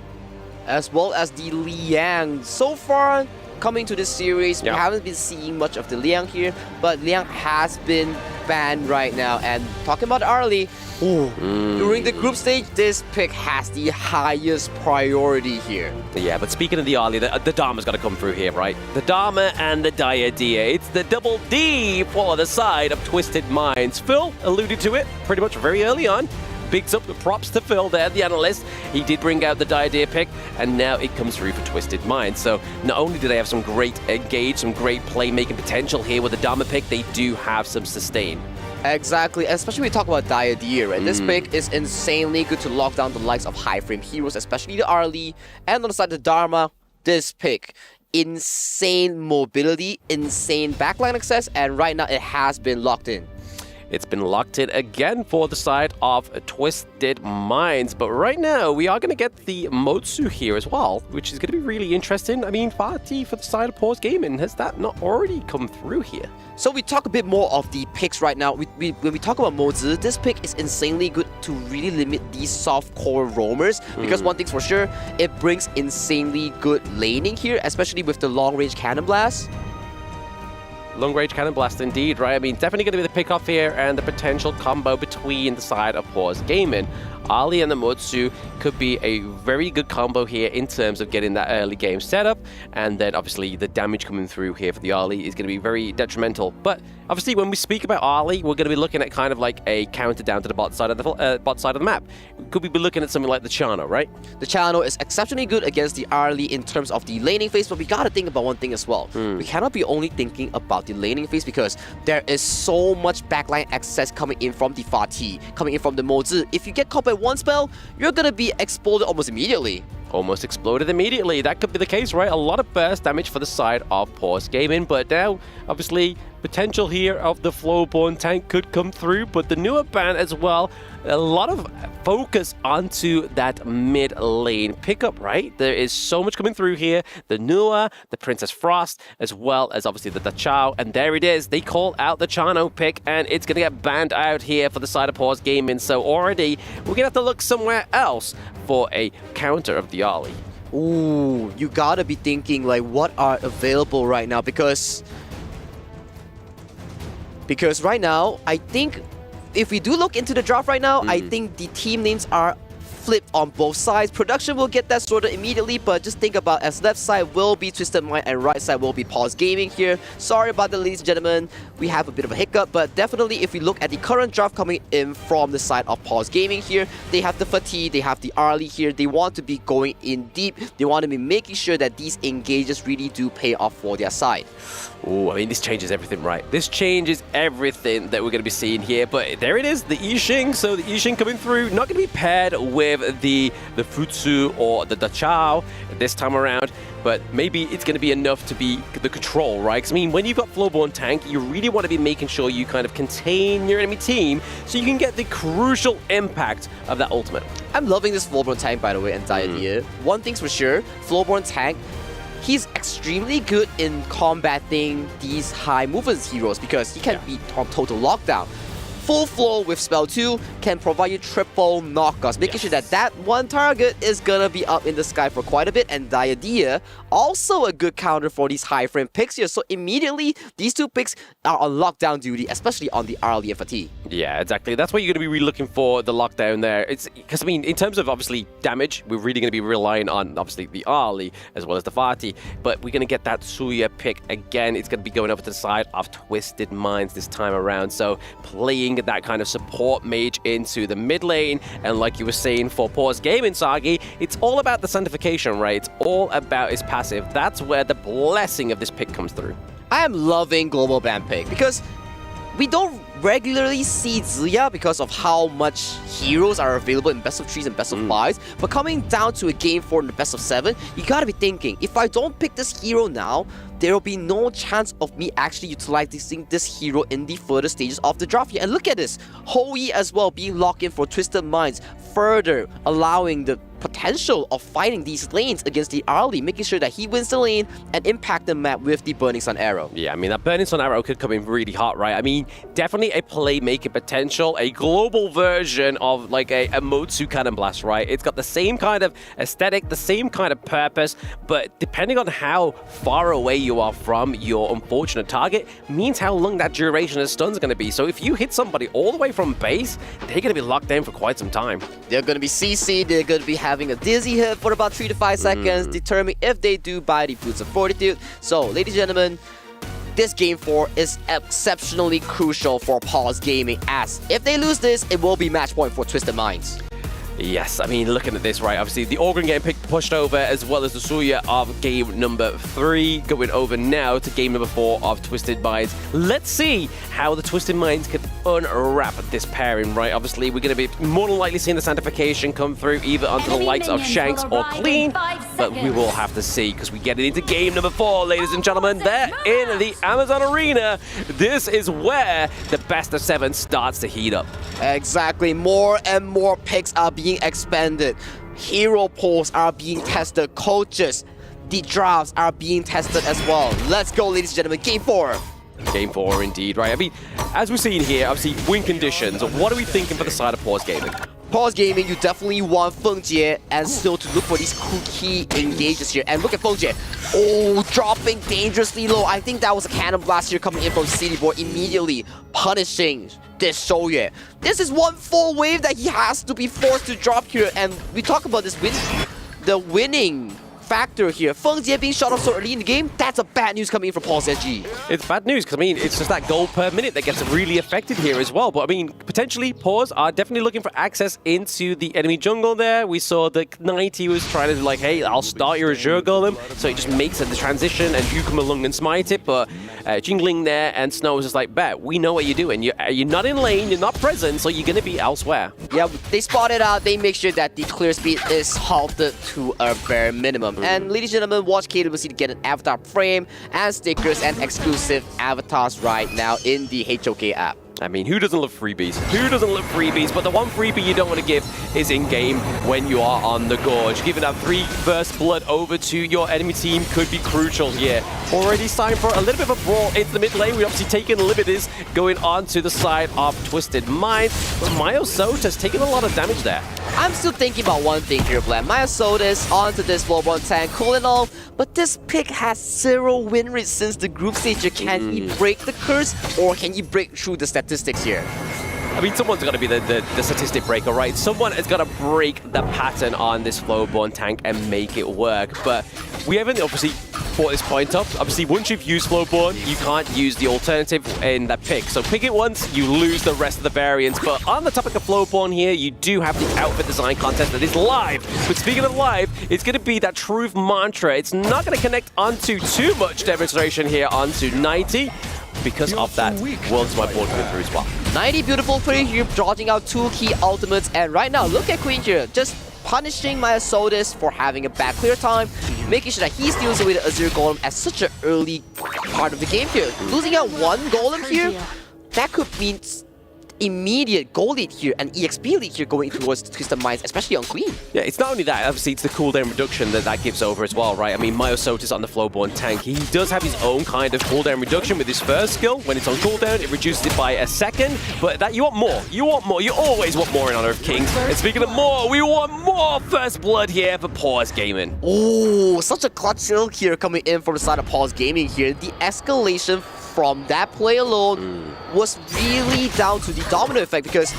So far, coming to this series, we haven't been seeing much of the Liang here, but Liang has been banned right now. And talking about early, during the group stage, this pick has the highest priority here. Yeah, but speaking of the early, the Dharma's got to come through here, right? The Dharma and the Diadea. It's the double D for the side of Twisted Minds. Phil alluded to it pretty much very early on. Bigs up the props to Phil there, the analyst. He did bring out the Diadea pick, and now it comes through for Twisted Minds. So not only do they have some great engage, some great playmaking potential here with the Dharma pick, they do have some sustain. Exactly, especially when we talk about Diadea, right? This pick is insanely good to lock down the likes of high frame heroes, especially the Arlie, and on the side of the Dharma, this pick. Insane mobility, insane backline access, and right now it has been locked in. It's been locked in again for the side of Twisted Minds. But right now, we are going to get the Motsu here as well, which is going to be really interesting. I mean, Fatih for the side of Paws Gaming, has that not already come through here? So we talk a bit more of the picks right now. When we talk about Mozi, this pick is insanely good to really limit these soft core roamers. Because one thing's for sure, it brings insanely good laning here, especially with the long-range Cannon Blast. Long-range Cannon Blast indeed, right? I mean, definitely going to be the pick-off here and the potential combo between the side of Paws Gaming. Ali and the Motsu could be a very good combo here in terms of getting that early game setup, and then obviously the damage coming through here for the Ali is going to be very detrimental. But obviously when we speak about Ali, we're going to be looking at kind of like a counter down to the bot side of the map. Could we be looking at something like the Chano, right? The Chano is exceptionally good against the Ali in terms of the laning phase, but we got to think about one thing as well. We cannot be only thinking about the laning phase, because there is so much backline access coming in from the Fatih, coming in from the Mozi. If you get caught by one spell, you're gonna be exploded almost immediately. Almost exploded immediately. That could be the case, right? A lot of burst damage for the side of Paws Gaming, but now, obviously, potential here of the Flowborn tank could come through, but the newer ban as well, a lot of focus onto that mid lane pickup, right? There is so much coming through here. The Nua, the Princess Frost, as well as obviously the Dachao, and there it is. They call out the Chano pick, and it's going to get banned out here for the side of Paws Gaming, so already we're going to have to look somewhere else for a counter of the Ali. Ooh, you gotta be thinking like what are available right now, because right now, I think if we do look into the draft right now, I think the team names are flipped on both sides. Production will get that sorted immediately, but just think about as left side will be Twisted Mind and right side will be Paws Gaming here. Sorry about that, ladies and gentlemen. We have a bit of a hiccup, but definitely if we look at the current draft coming in from the side of Paws Gaming here, they have the fatigue, they have the Arlie here. They want to be going in deep. They want to be making sure that these engages really do pay off for their side. Oh, I mean, this changes everything, right? This changes everything that we're going to be seeing here. But there it is, the Yixing. So the Yixing coming through, not going to be paired with the Futsu or the Dachao this time around. But maybe it's going to be enough to be the control, right? Because, I mean, when you've got Flowborn Tank, you really want to be making sure you kind of contain your enemy team so you can get the crucial impact of that ultimate. I'm loving this Flowborn Tank, by the way, and Diadea. One thing's for sure, Flowborn Tank, he's extremely good in combating these high movement heroes because he can be on total lockdown. Full flow with spell 2 can provide you triple knockouts, making sure that that one target is gonna be up in the sky for quite a bit. And Diadea, also a good counter for these high frame picks here. So immediately, these two picks are on lockdown duty, especially on the Arlie and Fatigue. Yeah, exactly. That's what you're going to be really looking for, the lockdown there. It's because, I mean, in terms of obviously damage, we're really going to be relying on obviously the Arlie as well as the Fati. But we're going to get that Suya pick again. It's going to be going over to the side of Twisted Minds this time around. So playing that kind of support mage into the mid lane. And like you were saying for Paws Gaming, Sagi, it's all about the sanctification, right? It's all about his passive. That's where the blessing of this pick comes through. I am loving Global Ban pick because we don't regularly see Ziya because of how much heroes are available in best of 3s and best of 5s. But coming down to a game 4 in the best of 7, you gotta be thinking, if I don't pick this hero now, there will be no chance of me actually utilizing this hero in the further stages of the draft here. And look at this, Hoi as well being locked in for Twisted Minds, further allowing the potential of fighting these lanes against the Arlie, making sure that he wins the lane and impact the map with the Burning Sun arrow. Yeah, I mean, that Burning Sun arrow could come in really hot, right? I mean, definitely a playmaking potential, a global version of like a Motsu Cannon Blast, right? It's got the same kind of aesthetic, the same kind of purpose, but depending on how far away you are from your unfortunate target, means how long that duration of stuns is going to be. So if you hit somebody all the way from base, they're going to be locked down for quite some time. They're going to be CC, they're going to be having a dizzy hit for about 3 to 5 seconds, determine if they do buy the Boots of Fortitude. So, ladies and gentlemen, this game 4 is exceptionally crucial for Paws Gaming, as if they lose this, it will be match point for Twisted Minds. Yes, I mean, looking at this, right, obviously the Organ getting pushed over, as well as the Suya of game number 3 going over now to game number 4 of Twisted Minds. Let's see how the Twisted Minds can unwrap this pairing, right? Obviously, we're going to be more than likely seeing the Sanctification come through either onto the likes of Shanks or Clean, but we will have to see because we get it into game number 4, ladies and gentlemen. They're in the Amazon Arena. This is where the best of 7 starts to heat up. Exactly. More and more picks are being expanded. Hero pools are being tested. Coaches, the drafts are being tested as well. Let's go, ladies and gentlemen. Game 4. Game 4 indeed, right? I mean, as we're seeing here, obviously, win conditions. What are we thinking for the side of Paws Gaming? Paws Gaming, you definitely want Feng Jie and still to look for these key engages here. And look at Feng Jie. Oh, dropping dangerously low. I think that was a cannon blast here coming in from City Boy, immediately punishing this Shoye. This is one full wave that he has to be forced to drop here. And we talk about this the winning factor here. Feng Jie being shot off so early in the game, that's a bad news coming in from Paws SG. It's bad news because, I mean, it's just that gold per minute that gets really affected here as well. But, I mean, potentially, Paws are definitely looking for access into the enemy jungle there. We saw the 90 was trying to, like, hey, I'll start your Azure Golem. So it just makes the transition and you come along and smite it. But Jingling there and Snow was just like, bet, we know what you're doing. You're not in lane, you're not present, so you're going to be elsewhere. Yeah, they spot it out. They make sure that the clear speed is halted to a bare minimum. And ladies and gentlemen, watch KWC to get an avatar frame and stickers and exclusive avatars right now in the HOK app. I mean, who doesn't love freebies? Who doesn't love freebies? But the one freebie you don't want to give is in-game when you are on the Gorge. Giving that 3 burst blood over to your enemy team could be crucial here. Already signed for a little bit of a brawl into the mid lane. We've obviously taken Liberties going on to the side of Twisted Minds. But Mayo Sota's taking a lot of damage there. I'm still thinking about one thing here, Blend. Mayo Sota's onto this Flowborn tank, cool and all, but this pick has 0 win rate since the group stage. Can he break the curse, or can he break through the statistics here? I mean, someone's got to be the statistic breaker, right? Someone has got to break the pattern on this Flowborn tank and make it work. But we haven't obviously brought this point up. Obviously, once you've used Flowborn, you can't use the alternative in that pick. So pick it once, you lose the rest of the variants. But on the topic of Flowborn here, you do have the outfit design contest that is live. But speaking of live, it's going to be that truth mantra. It's not going to connect onto too much demonstration here onto 90. Because of that, World's my board coming through as well. 90 beautiful play here, dodging out 2 key ultimates. And right now, look at Queen here, just punishing Myosotis for having a bad clear time, making sure that he steals away the Azure Golem at such an early part of the game here. Losing out 1 Golem here, that could mean immediate goal lead here and EXP lead here going towards Twisted Minds, especially on Queen. Yeah, it's not only that, obviously it's the cooldown reduction that gives over as well, right? I mean, Myosotis on the Flowborn tank, he does have his own kind of cooldown reduction with his first skill. When it's on cooldown, it reduces it by a second, but that you want more. You want more. You always want more in Honor of Kings. And speaking of more, we want more First Blood here for Paws Gaming. Oh, such a clutch kill here coming in from the side of Paws Gaming here. The escalation from that play alone was really down to the domino effect, because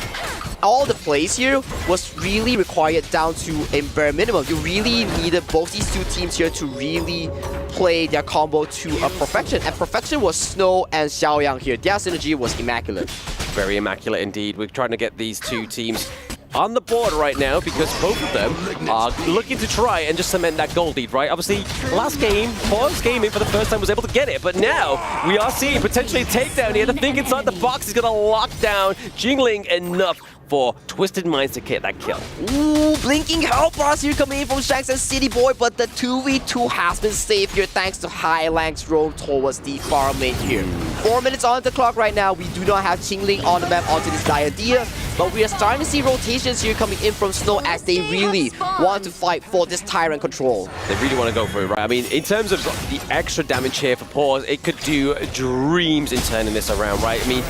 all the plays here was really required down to a bare minimum. You really needed both these two teams here to really play their combo to a perfection. And perfection was Snow and Xiaoyang here. Their synergy was immaculate. Very immaculate indeed. We're trying to get these two teams on the board right now because both of them are looking to try and just cement that gold lead, right? Obviously, last game, Paws Gaming for the first time was able to get it, but now we are seeing potentially a takedown here. The thing inside the box is going to lock down Jingling enough for Twisted Minds to get that kill. Ooh, blinking help bars here coming in from Shanks and City Boy, but the 2v2 has been saved here thanks to High Lang's roam towards the far lane here. 4 minutes on the clock right now. We do not have Qingling on the map onto this Diadea, but we are starting to see rotations here coming in from Snow as they really want to fight for this Tyrant control. They really want to go for it, right? I mean, in terms of the extra damage here for Paws, it could do dreams in turning this around, right? I mean,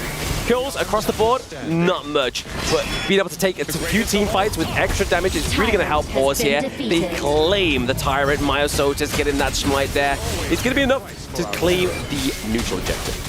kills across the board, not much, but being able to take a few team fights with extra damage is really going to help Paws here. They claim the Tyrant, Myosotis getting that smite there. It's going to be enough to claim the neutral objective.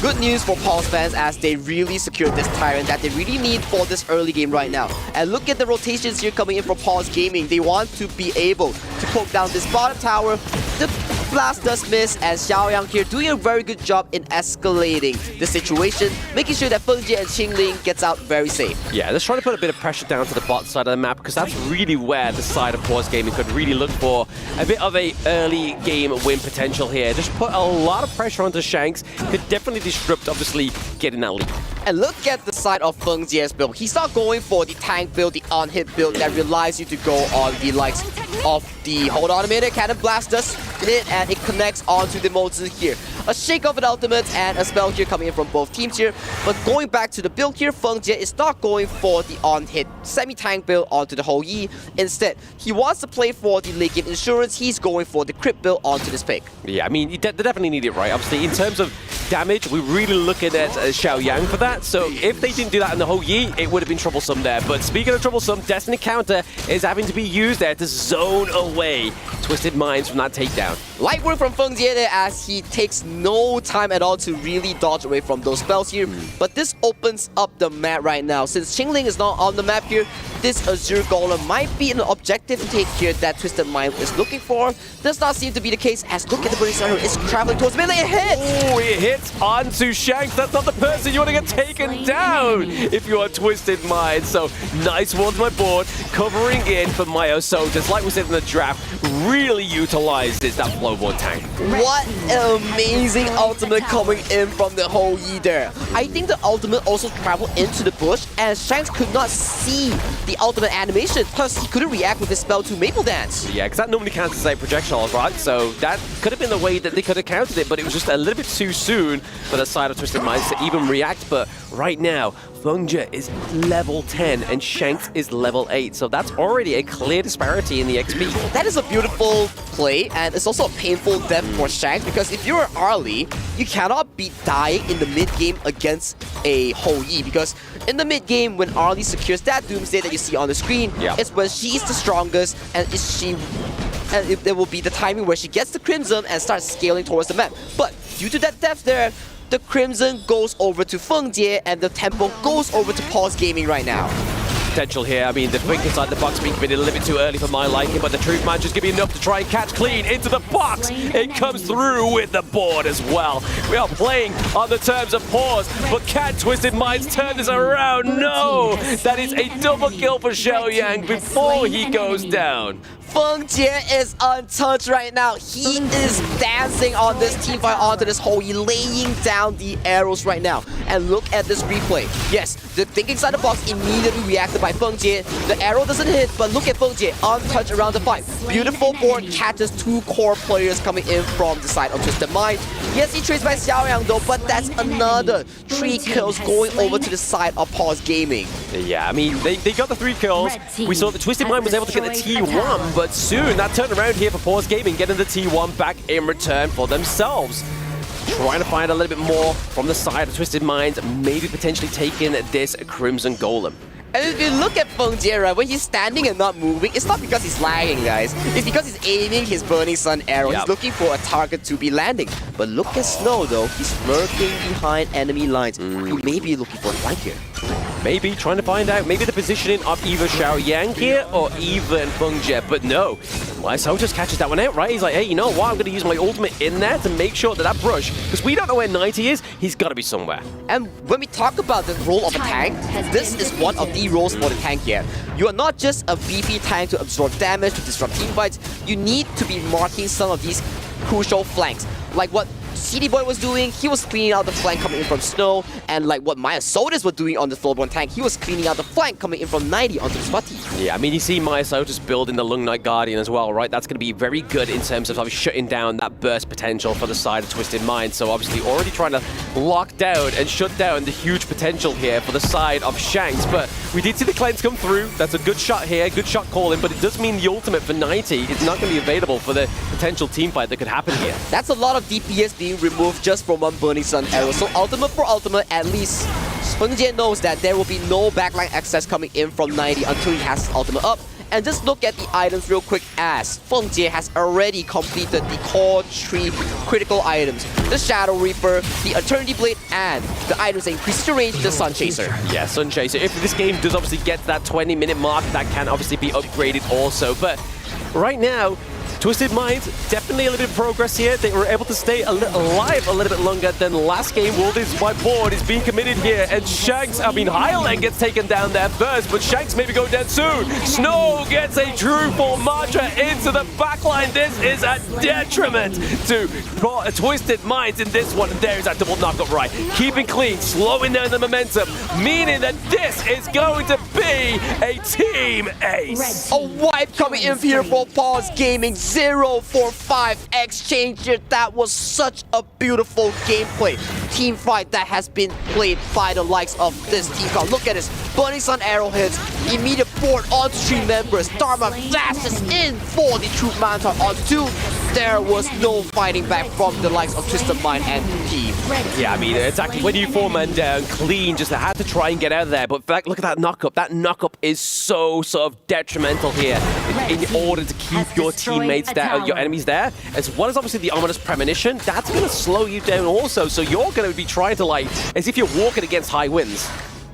Good news for Paws fans as they really secured this Tyrant that they really need for this early game right now. And look at the rotations here coming in from Paws Gaming. They want to be able to poke down this bottom tower. The blast does miss, and Xiaoyang here doing a very good job in escalating the situation, making sure that Feng Jie and Qingling gets out very safe. Yeah, let's try to put a bit of pressure down to the bot side of the map because that's really where the side of Paws Gaming could really look for a bit of a early game win potential here. Just put a lot of pressure onto Shanks, could definitely disrupt, obviously, getting that lead. And look at the side of Feng Jie's build. He's not going for the tank build, the on-hit build that relies you to go on the likes of the hold on a minute, Cannon Blast does hit and it connects onto the Mozi here. A shake of an ultimate and a spell here coming in from both teams here. But going back to the build here, Feng Jie is not going for the on-hit semi-tank build onto the Hou Yi. Instead, he wants to play for the late game insurance. He's going for the crit build onto this pick. Yeah, I mean, they definitely need it, right? Obviously, in terms of damage, we're really looking at Xiaoyang for that. So if they didn't do that in the Hou Yi, it would have been troublesome there. But speaking of troublesome, Destiny Counter is having to be used there to zone away Twisted Minds from that takedown. Light work from Feng Jie there as he takes no time at all to really dodge away from those spells here. But this opens up the map right now. Since Qingling is not on the map here, this Azure Golem might be an objective take here that Twisted Mind is looking for. Does not seem to be the case as look at the Burning Center is traveling towards melee. It hits! Oh, it hits onto Shanks. That's not the person you want to get taken down if you are Twisted Mind. So nice one to my board, covering in for Myosotis. Like we said in the draft, really utilizes that Flowborn tank. What an amazing ultimate coming in from the Hou Yi there. I think the ultimate also traveled into the bush and Shanks could not see the ultimate animation, plus he couldn't react with his spell to Maple Dance. Yeah, because that normally counts as a projectile, right? So that could have been the way that they could have countered it, but it was just a little bit too soon for the side of Twisted Minds to even react. But right now, Feng Jie is level 10 and Shanks is level 8. So that's already a clear disparity in the XP. That is a beautiful play, and it's also a painful death for Shanks because if you're early, you cannot be dying in the mid-game against a Hou Yi because in the mid-game, when Arlie secures that Doomsday that you see on the screen, it's when she's the strongest and there will be the timing where she gets the Crimson and starts scaling towards the map. But due to that death there, The Crimson goes over to Feng Jie, and the Tempo goes over to Paws Gaming right now. Potential here. I mean, the think inside the box being committed a little bit too early for my liking, but the Truth Man just give me enough to try and catch clean into the box. It comes through with the board as well. We are playing on the terms of Paws, but can Twisted Minds turn this around? No! That is a double kill for Xiaoyang before he goes down. Feng Jie is untouched right now. He is dancing on this team fight onto this hole. He's laying down the arrows right now. And look at this replay. Yes, the think inside the box immediately reacted by Feng Jie. The arrow doesn't hit, but look at Feng Jie untouched around the fight. Beautiful board catches 2 core players coming in from the side of Twisted Mind. Yes, he trades by Xiaoyang though, but that's another 3 kills going over to the side of Paws Gaming. Yeah, I mean, they got the 3 kills. We saw that Twisted Mind was able to get the T1, but soon that turned around here for Paws Gaming, getting the T1 back in return for themselves. Trying to find a little bit more from the side of Twisted Minds, maybe potentially taking this Crimson Golem. And if you look at Feng Jie, right, when he's standing and not moving, it's not because he's lagging, guys. It's because he's aiming his Burning Sun arrow. He's looking for a target to be landing. But look at Snow, though. He's lurking behind enemy lines. He may be looking for a flank here. Maybe trying to find out maybe the positioning of either Xiaoyang here or even Feng Jie, but no. So just catches that one out, right? He's like, hey, you know what? I'm going to use my ultimate in there to make sure that that brush, because we don't know where 90 is, he's got to be somewhere. And when we talk about the role of a tank, this is one of the roles for the tank here. You are not just a BP tank to absorb damage, to disrupt team fights. You need to be marking some of these crucial flanks, like what CD Boy was doing. He was cleaning out the flank coming in from Snow, and like what Maya Sodas were doing on the Floorborn tank, he was cleaning out the flank coming in from 90 onto the Spotty. Yeah, I mean, you see Maya Sodas building the Lung Knight Guardian as well, right? That's going to be very good in terms of shutting down that burst potential for the side of Twisted Mind. So obviously already trying to lock down and shut down the huge potential here for the side of Shanks. But we did see the cleanse come through. That's a good shot here, good shot calling, but it does mean the ultimate for 90 is not going to be available for the potential team fight that could happen here. That's a lot of DPS being removed just from one Burning Sun arrow. So ultimate for ultimate, at least Feng Jie knows that there will be no backline access coming in from 90 until he has his ultimate up. And just look at the items real quick, as Feng Jie has already completed the core 3 critical items. The Shadow Reaper, the Eternity Blade, and the items that increase the range, the Sun Chaser. Yeah, Sun Chaser. If this game does obviously get to that 20-minute mark, that can obviously be upgraded also. But right now, Twisted Minds, definitely a little bit of progress here. They were able to stay alive a little bit longer than last game. Well, this white board is being committed here, and Shanks, Highland gets taken down there first, but Shanks maybe go down soon. Snow gets a true full Marcher into the backline. This is a detriment to Twisted Minds in this one. There's that double knockup right. Keeping clean, slowing down the momentum, meaning that this is going to be a team ace. A wipe coming in here for Paws Gaming. 0-4-5 exchange here. That was such a beautiful gameplay. Team fight that has been played by the likes of this team. Look at this. Burning Sun arrow hits. Immediate board onto 3 members. Dharma flashes in for the Truth Manta on 2. There was no fighting back from the likes of Twisted Mind and team. Yeah, I mean, exactly. When you 4-man down, clean, just had to try and get out of there. But in fact, look at that knockup. That knockup is so sort of detrimental here in order to keep your teammates there, your enemies there, as well as obviously the Ominous Premonition. That's going to slow you down also. So you're going to be trying to, like, as if you're walking against high winds.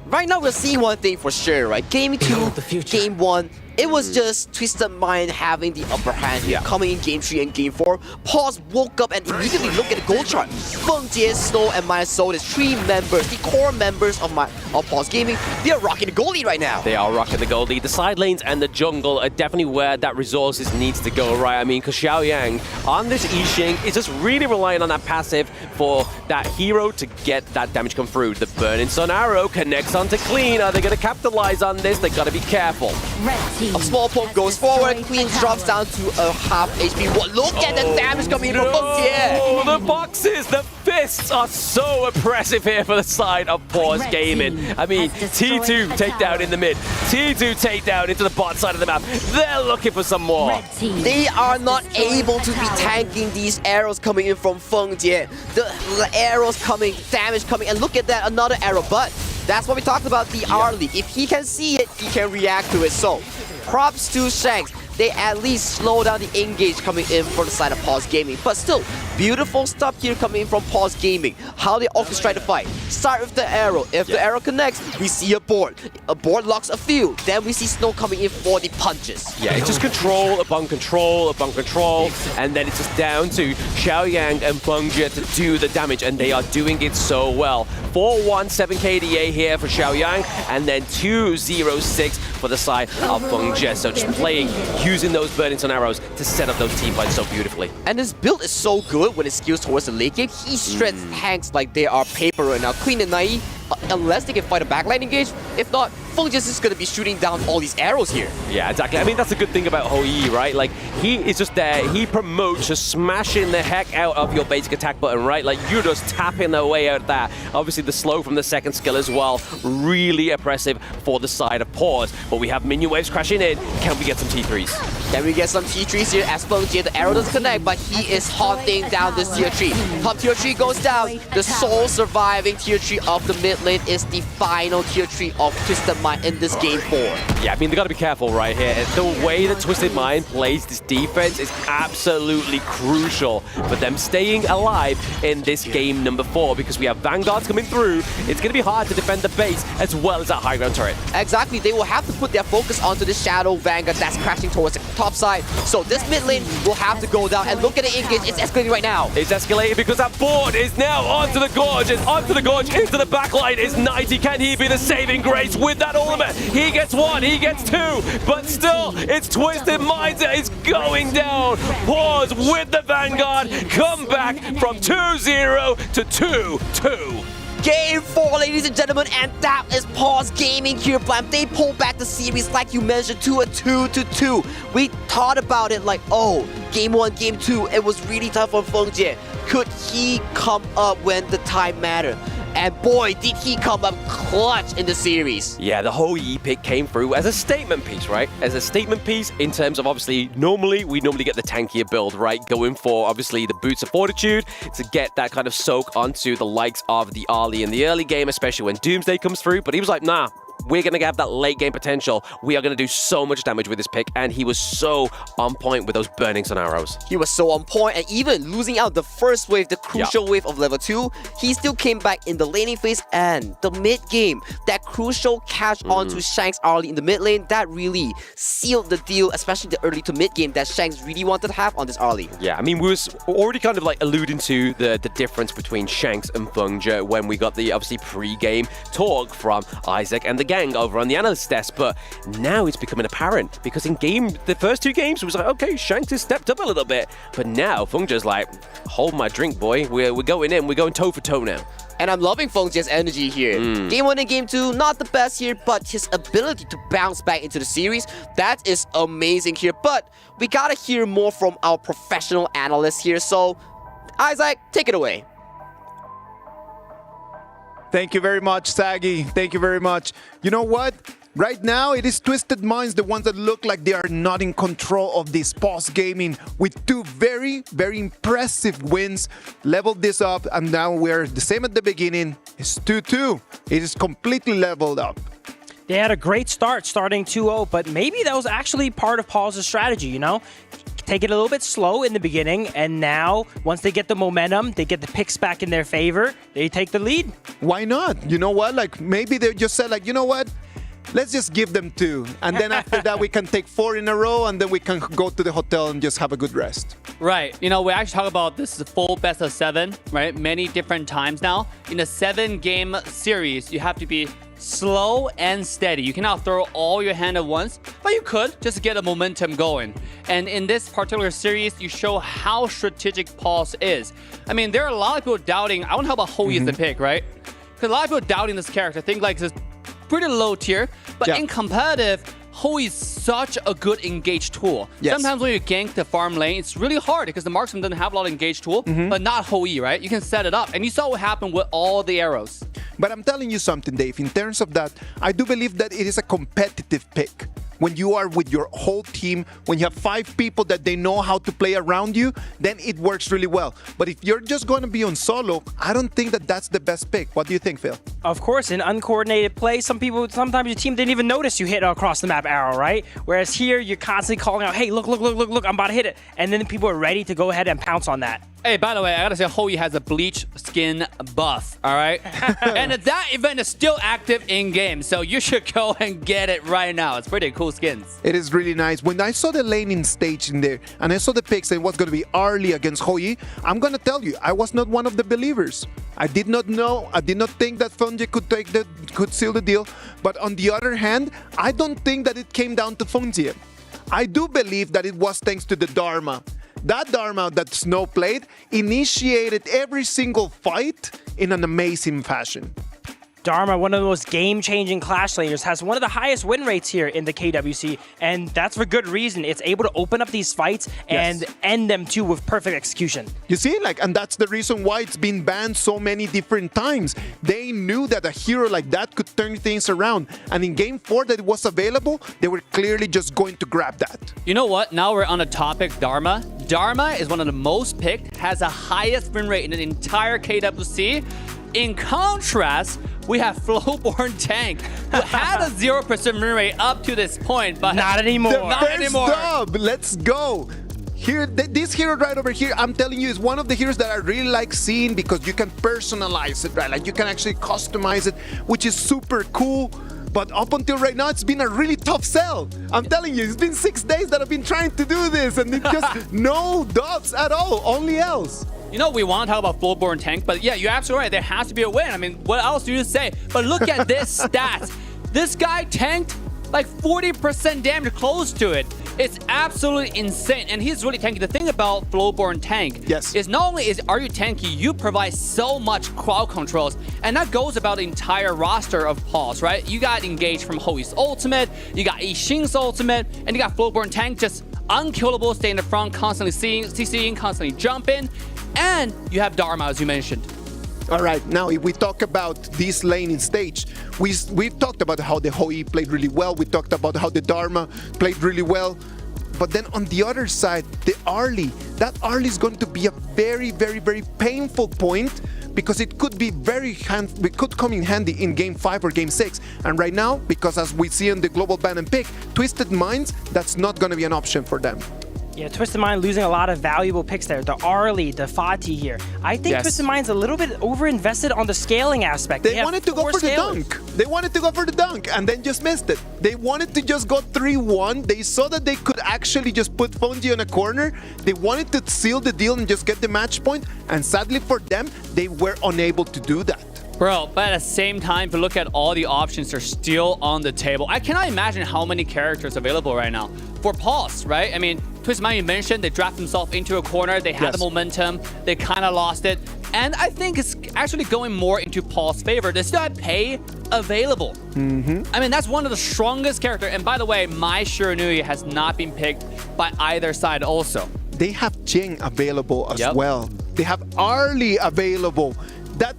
Right now, we're seeing one thing for sure, right? Game 2, Game 1, it was just Twisted Mind having the upper hand here, coming in Game 3 and Game 4. Paws woke up and immediately looked at the goal chart. Feng Jie, Snow, and Maya Soul, 3 members, the core members of Paws Gaming, they are rocking the goal lead right now. They are rocking the goal lead. The side lanes and the jungle are definitely where that resources needs to go, right? I mean, because Xiaoyang on this Yixing is just really relying on that passive for that hero to get that damage come through. The Burning Sun arrow connects onto Clean. Are they going to capitalize on this? They got to be careful. A small poke goes forward, Clean drops down to a half HP. Look at the damage coming in from Feng Jie. The boxes, the fists are so impressive here for the side of Paws Gaming. I mean, T2 takedown in the mid, T2 takedown into the bot side of the map. They're looking for some more. They are not able to be tanking these arrows coming in from Feng Jie. The arrows coming, damage coming, and look at that, another arrow. But that's what we talked about, the R lead. If he can see it, he can react to it. So props to Shanks. they at least slow down the engage coming in for the side of Paws Gaming. But still, beautiful stuff here coming in from Paws Gaming. How they orchestrate the fight. Start with the arrow. If the arrow connects, we see a board. A board locks a few. Then we see Snow coming in for the punches. Yeah, it's just control upon control upon control, and then it's just down to Xiaoyang and Fengjie to do the damage, and they are doing it so well. 417 KDA here for Xiaoyang, and then 206 for the side of Fengjie. So just playing, using those burnings on arrows to set up those team fights so beautifully. And his build is so good when it skews towards the late game. He shreds tanks like they are paper right now. Queen and Nai, unless they can fight a backline engage. If not, Fengjie is going to be shooting down all these arrows here. Yeah, exactly. I mean, that's a good thing about Hou Yi, right? Like, he is just there. He promotes just smashing the heck out of your basic attack button, right? Like, you're just tapping the way out of that. Obviously, the slow from the second skill as well. Really oppressive for the side of Paws. But we have minion waves crashing in. Can we get some T3s? Can we get some T3s here as Fengjie? The arrow doesn't connect, but he is haunting down this tier 3. Top tier 3 goes down. The sole surviving tier 3 of the mid lane is the final tier 3 of Twisted Mind in this game 4. Yeah, I mean, they got to be careful right here. The way that Twisted Mind plays this defense is absolutely crucial for them staying alive in this game number 4, because we have Vanguards coming through. It's going to be hard to defend the base as well as that high ground turret. Exactly, they will have to put their focus onto the Shadow Vanguard that's crashing towards the top side. So this mid lane will have to go down, and look at the engage, it's escalating right now. It's escalating because that board is now onto the gorge, and onto the gorge, into the backline is 90. Can he be the saving grace with that ultimate? He gets 1, he gets 2, but still, it's Twisted Minds that is going down. Paws with the Vanguard, come back from 2-0 to 2-2. Game 4, ladies and gentlemen, and that is Paws Gaming here, Blam. They pulled back the series, like you mentioned, to a 2-2. We thought about it like, oh, game 1, game 2, it was really tough on Fengjie. Could he come up when the time mattered? And boy, did he come up clutch in the series. Yeah, the Hou Yi pick came through as a statement piece, right? As a statement piece in terms of, obviously, we normally get the tankier build, right? Going for, obviously, the Boots of Fortitude to get that kind of soak onto the likes of the Arlie in the early game, especially when Doomsday comes through. But he was like, nah, we're going to have that late game potential. We are going to do so much damage with this pick, and he was so on point with those burnings on arrows. He was so on point, and even losing out the first wave, the crucial wave of level 2, he still came back in the laning phase and the mid game. That crucial catch onto Shanks Arlie in the mid lane, that really sealed the deal, especially the early to mid game that Shanks really wanted to have on this Arlie. Yeah, I mean, we was already kind of like alluding to the difference between Shanks and Fengjie when we got the, obviously, pre-game talk from Isaac and the gang over on the analyst desk, but now it's becoming apparent because in the first 2 games it was like, okay, Shanks has stepped up a little bit, but now Fengjie's like, hold my drink, boy, we're going in, we're going toe for toe now. And I'm loving Fengjie's energy here. Game 1 and Game 2, not the best here, but his ability to bounce back into the series, that is amazing here. But we gotta hear more from our professional analysts here, so Isaac, take it away. Thank you very much, Saggy. Thank you very much. You know what? Right now, it is Twisted Minds, the ones that look like they are not in control of this Paws Gaming, with 2 very, very impressive wins. Leveled this up, and now we're the same at the beginning. It's 2-2. It is completely leveled up. They had a great start, starting 2-0, but maybe that was actually part of Paws' strategy, you know? Take it a little bit slow in the beginning, and now, once they get the momentum, they get the picks back in their favor, they take the lead. Why not? You know what? Like, maybe they just said, like, you know what? Let's just give them 2. And then after that, we can take 4 in a row, and then we can go to the hotel and just have a good rest. Right. You know, we actually talk about this is a full best of 7, right? Many different times now. In a 7-game series, you have to be slow and steady. You cannot throw all your hand at once, but you could just get a momentum going. And in this particular series, you show how strategic Paws is. I mean, there are a lot of people doubting, I wonder how about Hou Yi is the pick, right? Because a lot of people doubting this character, think like it's pretty low tier, but in competitive, Hou Yi is such a good engage tool. Sometimes when you gank the farm lane, it's really hard because the marksman doesn't have a lot of engage tool, but not Hou Yi, right? You can set it up, and you saw what happened with all the arrows. But I'm telling you something, Dave. In terms of that, I do believe that it is a competitive pick. When you are with your whole team, when you have 5 people that they know how to play around you, then it works really well. But if you're just going to be on solo, I don't think that that's the best pick. What do you think, Phil? Of course, in uncoordinated play, sometimes your team didn't even notice you hit an across the map arrow, right? Whereas here, you're constantly calling out, hey, look, I'm about to hit it. And then people are ready to go ahead and pounce on that. Hey, by the way, I gotta say, Hoi has a bleach skin buff, all right? And that event is still active in-game, so you should go and get it right now. It's pretty cool skins. It is really nice. When I saw the laning stage in there, and I saw the picks and what's going to be Arlie against Hoi, I'm going to tell you, I was not one of the believers. I did not know, I did not think that Fungi could seal the deal. But on the other hand, I don't think that it came down to Fungi. I do believe that it was thanks to the Dharma. That Dharma that Snow played initiated every single fight in an amazing fashion. Dharma, one of the most game-changing Clash laners, has one of the highest win rates here in the KWC, and that's for good reason. It's able to open up these fights and end them too with perfect execution. You see, and that's the reason why it's been banned so many different times. They knew that a hero like that could turn things around, and in Game 4 that it was available, they were clearly just going to grab that. You know what? Now we're on the topic Dharma. Dharma is one of the most picked, has the highest win rate in the entire KWC. In contrast, we have Flowborn Tank, who had a 0% win rate up to this point, but not anymore. Not anymore. Dub, let's go. Here, this hero right over here, I'm telling you, is one of the heroes that I really like seeing because you can personalize it, right? Like you can actually customize it, which is super cool. But up until right now, it's been a really tough sell. I'm telling you, it's been 6 days that I've been trying to do this, and it's just no dubs at all, only L's. You know, we want to talk about Flowborn Tank, but yeah, you're absolutely right. There has to be a win. I mean, what else do you say? But look at this stat. This guy tanked like 40% damage close to it. It's absolutely insane, and he's really tanky. The thing about Flowborn Tank is not only are you tanky, you provide so much crowd controls, and that goes about the entire roster of Paws, right? You got engaged from Hoi's ultimate, you got Yixing's ultimate, and you got Flowborn Tank just unkillable, stay in the front, constantly CCing, constantly jumping, and you have Dharma, as you mentioned. All right, now if we talk about this laning stage, we've talked about how the Hoi played really well. We talked about how the Dharma played really well. But then on the other side, the Arlie, that Arlie is going to be a very, very, very painful point because it could be it could come in handy in Game 5 or Game 6. And right now, because as we see in the global ban and pick, Twisted Minds, that's not going to be an option for them. Yeah, Twisted Mind losing a lot of valuable picks there. The Arlie, the Fatih here. I think Twisted Mind's a little bit over-invested on the scaling aspect. They wanted to go for the dunk. They wanted to go for the dunk and then just missed it. They wanted to just go 3-1. They saw that they could actually just put Fungi on a corner. They wanted to seal the deal and just get the match point. And sadly for them, they were unable to do that. Bro, but at the same time, if you look at all the options that are still on the table, I cannot imagine how many characters available right now. For Paws, right? I mean, Twisted Mind, you mentioned, they draft themselves into a corner, they had the momentum, they kind of lost it. And I think it's actually going more into Paws' favor. They still have Pei available. I mean, that's one of the strongest characters. And by the way, my Shiranui has not been picked by either side also. They have Jing available as well. They have Arlie available. That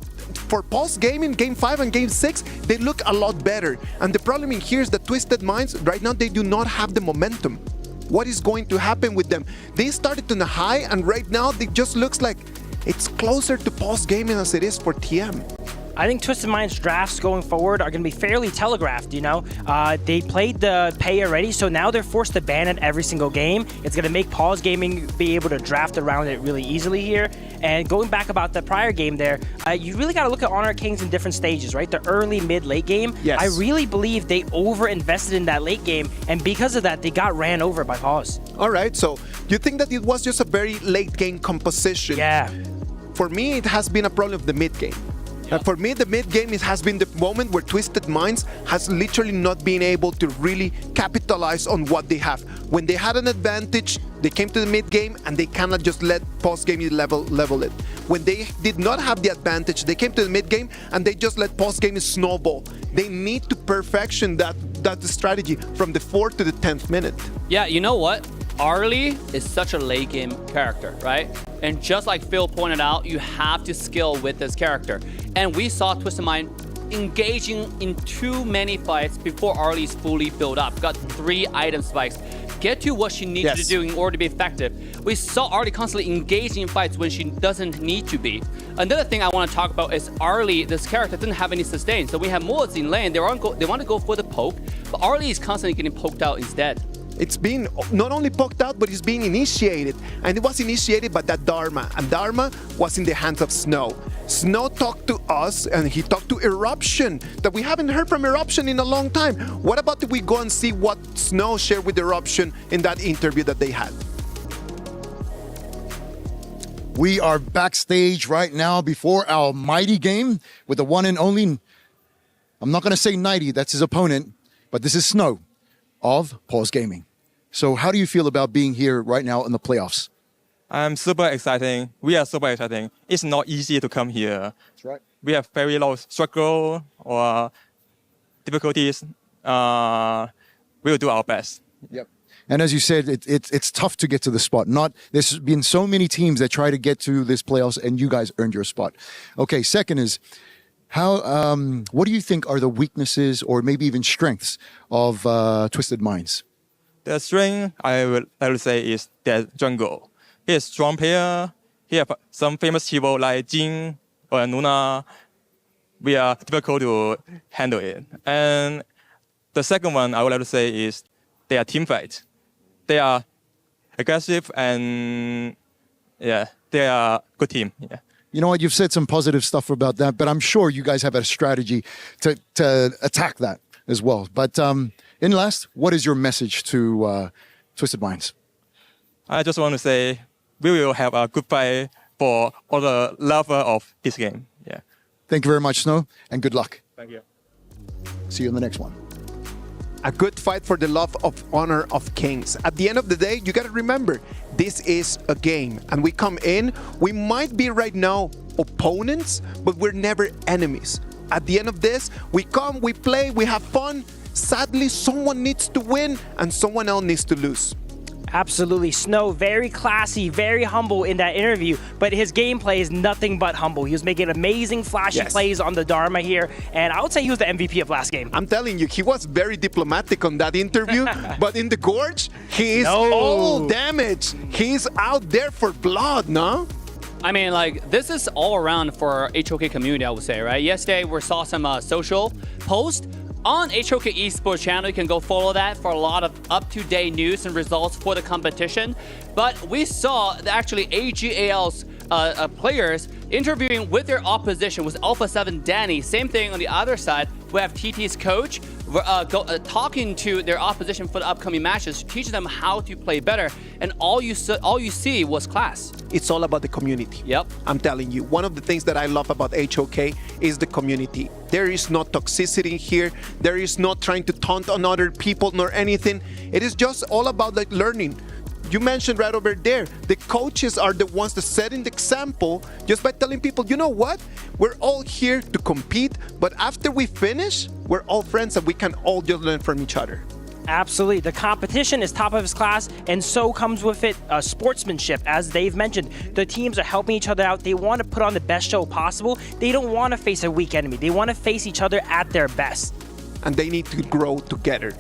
for Paws Gaming, Game 5 and Game 6, they look a lot better. And the problem in here is that Twisted Minds, right now, they do not have the momentum. What is going to happen with them? They started on a high, and right now, it just looks like it's closer to Paws Gaming as it is for TM. I think Twisted Mind's drafts going forward are going to be fairly telegraphed, you know? They played the pay already, so now they're forced to ban it every single game. It's going to make Paws Gaming be able to draft around it really easily here. And going back about the prior game there, you really got to look at Honor Kings in different stages, right? The early, mid, late game. Yes. I really believe they over-invested in that late game, and because of that, they got ran over by Paws. All right, so you think that it was just a very late game composition? Yeah. For me, it has been a problem of the mid game. For me, the mid game has been the moment where Twisted Minds has literally not been able to really capitalize on what they have. When they had an advantage, they came to the mid game and they cannot just let Paws Gaming level it. When they did not have the advantage, they came to the mid game and they just let Paws Gaming snowball. They need to perfection that strategy from the 4th to the 10th minute. Yeah, you know what? Arlie is such a late game character, right? And just like Phil pointed out, you have to skill with this character. And we saw Twisted Mind engaging in too many fights before Arlie's fully built up. Got 3 item spikes. Get to what she needs to do in order to be effective. We saw Arlie constantly engaging in fights when she doesn't need to be. Another thing I want to talk about is Arlie, this character, didn't have any sustain. So we have Mods in lane, they want to go for the poke, but Arlie is constantly getting poked out instead. It's been not only poked out, but it's being initiated. And it was initiated by that Dharma. And Dharma was in the hands of Snow. Snow talked to us, and he talked to Eruption, that we haven't heard from Eruption in a long time. What about if we go and see what Snow shared with Eruption in that interview that they had? We are backstage right now before our mighty game with the one and only, I'm not going to say 90, that's his opponent, but this is Snow of Paws Gaming. So how do you feel about being here right now in the playoffs? I'm super exciting. We are super exciting. It's not easy to come here. That's right. We have very low struggle or difficulties. We will do our best. Yep. And as you said, it's tough to get to the spot. There's been so many teams that try to get to this playoffs, and you guys earned your spot. Okay, second is, what do you think are the weaknesses or maybe even strengths of Twisted Minds? The strength I would say is their jungle. He is a strong player. He have some famous hero like Jin or Nuna. We are difficult to handle it. And the second one I would like to say is their team fight. They are aggressive and they are a good team. Yeah. You know what? You've said some positive stuff about that, but I'm sure you guys have a strategy to attack that as well. But in last, what is your message to Twisted Minds? I just want to say we will have a good fight for all the lovers of this game. Yeah. Thank you very much, Snow, and good luck. Thank you. See you in the next one. A good fight for the love of honor of kings. At the end of the day, you got to remember, this is a game. And we come in, we might be right now opponents, but we're never enemies. At the end of this, we come, we play, we have fun. Sadly, someone needs to win and someone else needs to lose. Absolutely. Snow, very classy, very humble in that interview, but his gameplay is nothing but humble. He was making amazing flashy plays on the Dharma here, and I would say he was the MVP of last game. I'm telling you, he was very diplomatic on that interview, but in the Gorge, he is all damaged. He's out there for blood, no? I mean, like, this is all around for HOK community, I would say, right? Yesterday, we saw some social posts on HOK Esports channel. You can go follow that for a lot of up-to-date news and results for the competition. But we saw actually AGAL's players interviewing with their opposition, with Alpha 7 Danny. Same thing on the other side. We have TT's coach talking to their opposition for the upcoming matches, teaching them how to play better. And all you see was class. It's all about the community. Yep. I'm telling you, one of the things that I love about HOK is the community. There is no toxicity here. There is not trying to taunt on other people nor anything. It is just all about like learning. You mentioned right over there, the coaches are the ones that setting the example just by telling people, you know what? We're all here to compete, but after we finish, we're all friends and we can all just learn from each other. Absolutely. The competition is top of its class, and so comes with it sportsmanship. As they've mentioned, the teams are helping each other out. They want to put on the best show possible. They don't want to face a weak enemy. They want to face each other at their best. And they need to grow together.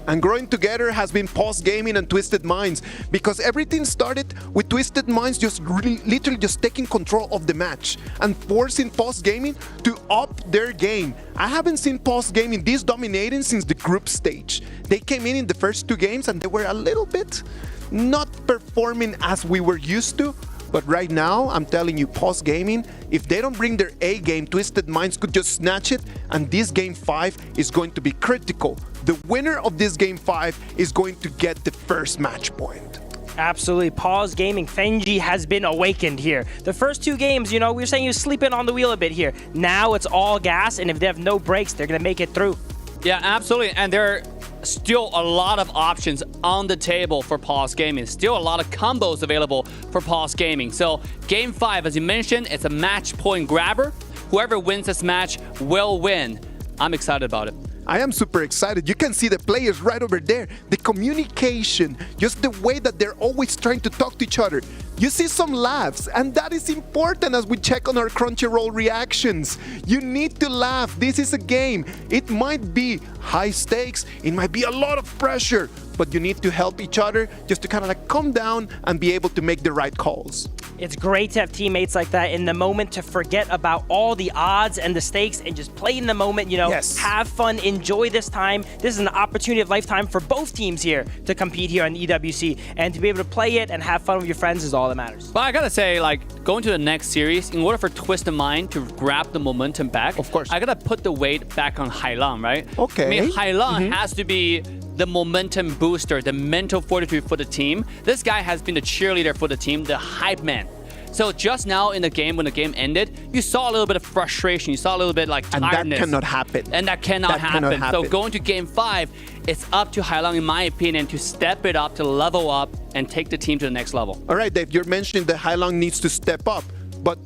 And growing together has been Paws Gaming and Twisted Minds, because everything started with Twisted Minds just literally just taking control of the match and forcing Paws Gaming to up their game. I haven't seen Paws Gaming this dominating since the group stage. They came in the first 2 games and they were a little bit not performing as we were used to. But right now, I'm telling you, Paws Gaming, if they don't bring their A game, Twisted Minds could just snatch it, and this game 5 is going to be critical. The winner of this game 5 is going to get the first match point. Absolutely. Paws Gaming, Fenji has been awakened here. The first 2 games, you know, we were saying he was sleeping on the wheel a bit here. Now it's all gas, and if they have no brakes, they're going to make it through. Yeah, absolutely. And there are still a lot of options on the table for Paws Gaming. Still a lot of combos available for Paws Gaming. So game 5, as you mentioned, it's a match point grabber. Whoever wins this match will win. I'm excited about it. I am super excited. You can see the players right over there. The communication, just the way that they're always trying to talk to each other. You see some laughs, and that is important as we check on our Crunchyroll reactions. You need to laugh. This is a game. It might be high stakes. It might be a lot of pressure, but you need to help each other just to kind of like calm down and be able to make the right calls. It's great to have teammates like that in the moment to forget about all the odds and the stakes and just play in the moment, have fun, enjoy this time. This is an opportunity of lifetime for both teams here to compete here on the EWC, and to be able to play it and have fun with your friends is all that matters. But I gotta say, going to the next series, in order for Twisted Mind to grab the momentum back, of course, I gotta put the weight back on Hailang, right? Okay. I mean, Hailang has to be the momentum booster, the mental fortitude for the team. This guy has been the cheerleader for the team, the hype man. So just now in the game, when the game ended, you saw a little bit of frustration. You saw a little bit tiredness. And that cannot happen. And that cannot happen. So going to game 5, it's up to Hailang, in my opinion, to step it up, to level up, and take the team to the next level. All right, Dave, you're mentioning that Hailang needs to step up. But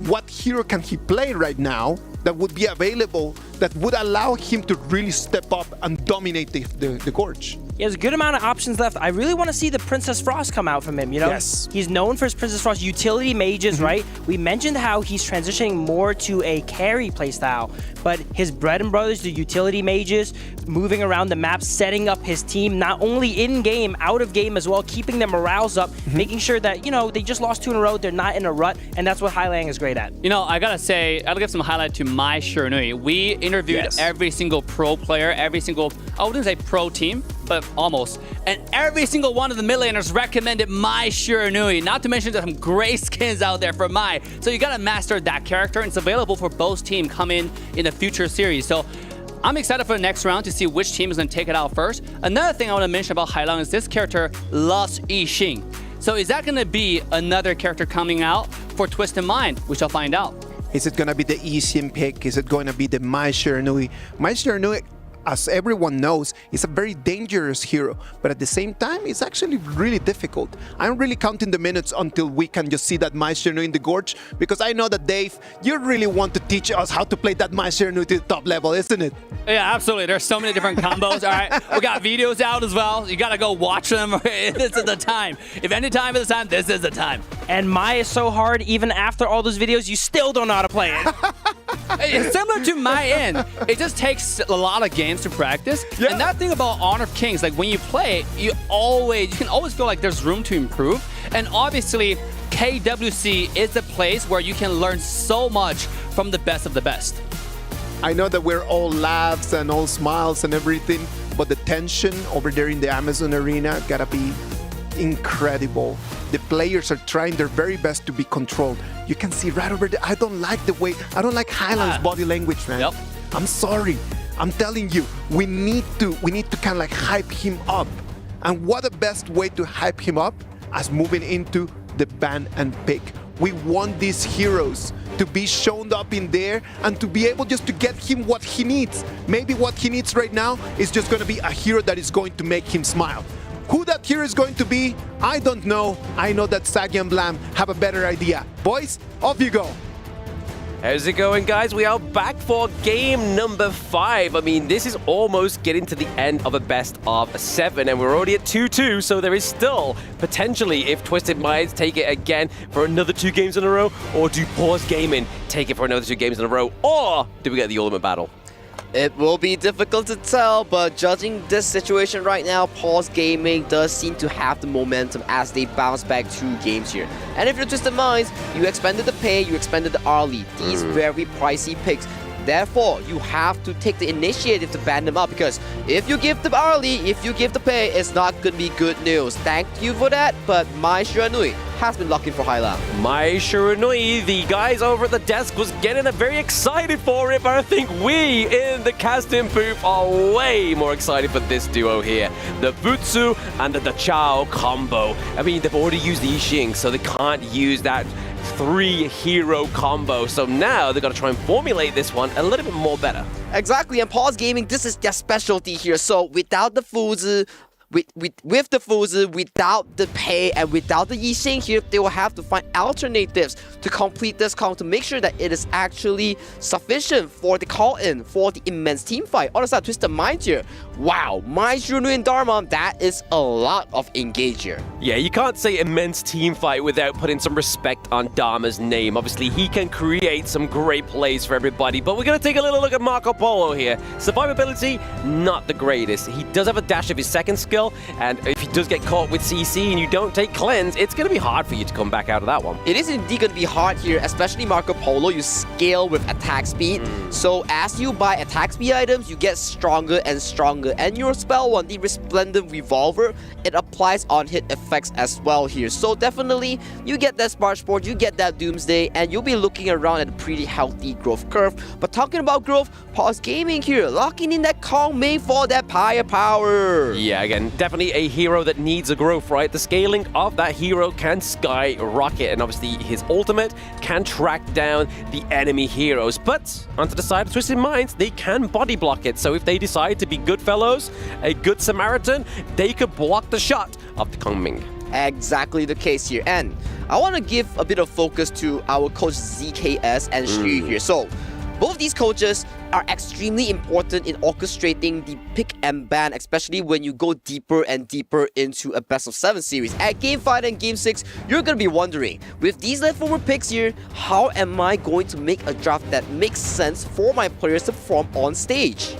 what hero can he play right now that would be available that would allow him to really step up and dominate the Gorge? He has a good amount of options left. I really want to see the Princess Frost come out from him, Yes. He's known for his Princess Frost utility mages, right? We mentioned how he's transitioning more to a carry playstyle, but his bread and butter is the utility mages, moving around the map, setting up his team, not only in-game, out of game as well, keeping their morales up, making sure that, they just lost 2 in a row, they're not in a rut, and that's what Hailang is great at. I gotta say, I'll give some highlight to Mai Shiranui. We interviewed every single pro player, every single, I wouldn't say pro team, but almost. And every single one of the mid laners recommended Mai Shiranui. Not to mention there's some great skins out there for Mai. So you gotta master that character, and it's available for both teams coming in the future series. So I'm excited for the next round to see which team is gonna take it out first. Another thing I wanna mention about Hailang is this character loves Yixing. So is that gonna be another character coming out for Twisted Mind? We shall find out. Is it going to be the Yixing pick? Is it going to be the Mai Shiranui? Mai Shiranui, as everyone knows, is a very dangerous hero, but at the same time, it's actually really difficult. I'm really counting the minutes until we can just see that Mai Shiranui in the Gorge, because I know that, Dave, you really want to teach us how to play that Mai Shiranui to the top level, isn't it? Yeah, absolutely. There's so many different combos, all right? We got videos out as well. You got to go watch them. This is the time. If any time is the time, this is the time. And Mai is so hard, even after all those videos, you still don't know how to play it. It's similar to my end. It just takes a lot of games to practice. Yeah. And that thing about Honor of Kings, when you play it, you can always feel like there's room to improve. And obviously, KWC is the place where you can learn so much from the best of the best. I know that we're all laughs and all smiles and everything, but the tension over there in the Amazon arena gotta be incredible. The players are trying their very best to be controlled. You can see right over there. I don't like Hailang's body language, man. Yep. I'm sorry. I'm telling you, we need to kind of hype him up. And what a best way to hype him up as moving into the ban and pick. We want these heroes to be shown up in there and to be able just to get him what he needs. Maybe what he needs right now is just going to be a hero that is going to make him smile. Who that hero is going to be, I don't know. I know that Saggy and Blam have a better idea. Boys, off you go. How's it going, guys? We are back for game number 5. I mean, this is almost getting to the end of a best of 7, and we're already at 2-2, so there is still potentially, if Twisted Minds take it again for another 2 games in a row, or do Paws Gaming take it for another 2 games in a row, or do we get the ultimate battle? It will be difficult to tell, but judging this situation right now, Paws Gaming does seem to have the momentum as they bounce back 2 games here. And if you're Twisted Minds, you expended the pay, you expended the early, these very pricey picks. Therefore, you have to take the initiative to ban them up, because if you give them early, if you give the pay, it's not going to be good news. Thank you for that, but Mai Shiranui has been looking for Hailang. Mai Shiranui, the guys over at the desk was getting very excited for it, but I think we in the casting booth are way more excited for this duo here. The Butsu and the Chao combo. I mean, they've already used the Yixing, so they can't use that 3-hero combo. So now they've got to try and formulate this one a little bit more better. Exactly, and Paws Gaming, this is their specialty here. So without the Fuzi, with the Fuzi, without the Pei, and without the Yixing here, they will have to find alternatives to complete this call to make sure that it is actually sufficient for the call-in, for the immense team fight. On the side, Twisted Mind here. Wow, My Shunui and Dharma, that is a lot of engage here. Yeah, you can't say immense team fight without putting some respect on Dharma's name. Obviously, he can create some great plays for everybody, but we're going to take a little look at Marco Polo here. Survivability, not the greatest. He does have a dash of his second skill, and if he does get caught with CC and you don't take cleanse, it's going to be hard for you to come back out of that one. It is indeed going to be hard here, especially Marco Polo. You scale with attack speed, so as you buy attack speed items, you get stronger and stronger. And your spell one, the Resplendent Revolver, it applies on hit effects as well here. So definitely, you get that Spark Sport, you get that Doomsday, and you'll be looking around at a pretty healthy growth curve. But talking about growth, Paws Gaming here, locking in that Kong Mei for that firepower. Yeah, again, definitely a hero that needs a growth, right? The scaling of that hero can skyrocket, and obviously his ultimate can track down the enemy heroes. But onto the side of Twisted Minds, they can body block it. So if they decide to be good fellows, a good Samaritan, they could block the shot of the Kong Ming. Exactly the case here. And I want to give a bit of focus to our coach ZKS and Shu here. So both these coaches are extremely important in orchestrating the pick and ban, especially when you go deeper and deeper into a best of 7 series. At Game 5 and Game 6, you're going to be wondering, with these leftover picks here, how am I going to make a draft that makes sense for my players to perform on stage?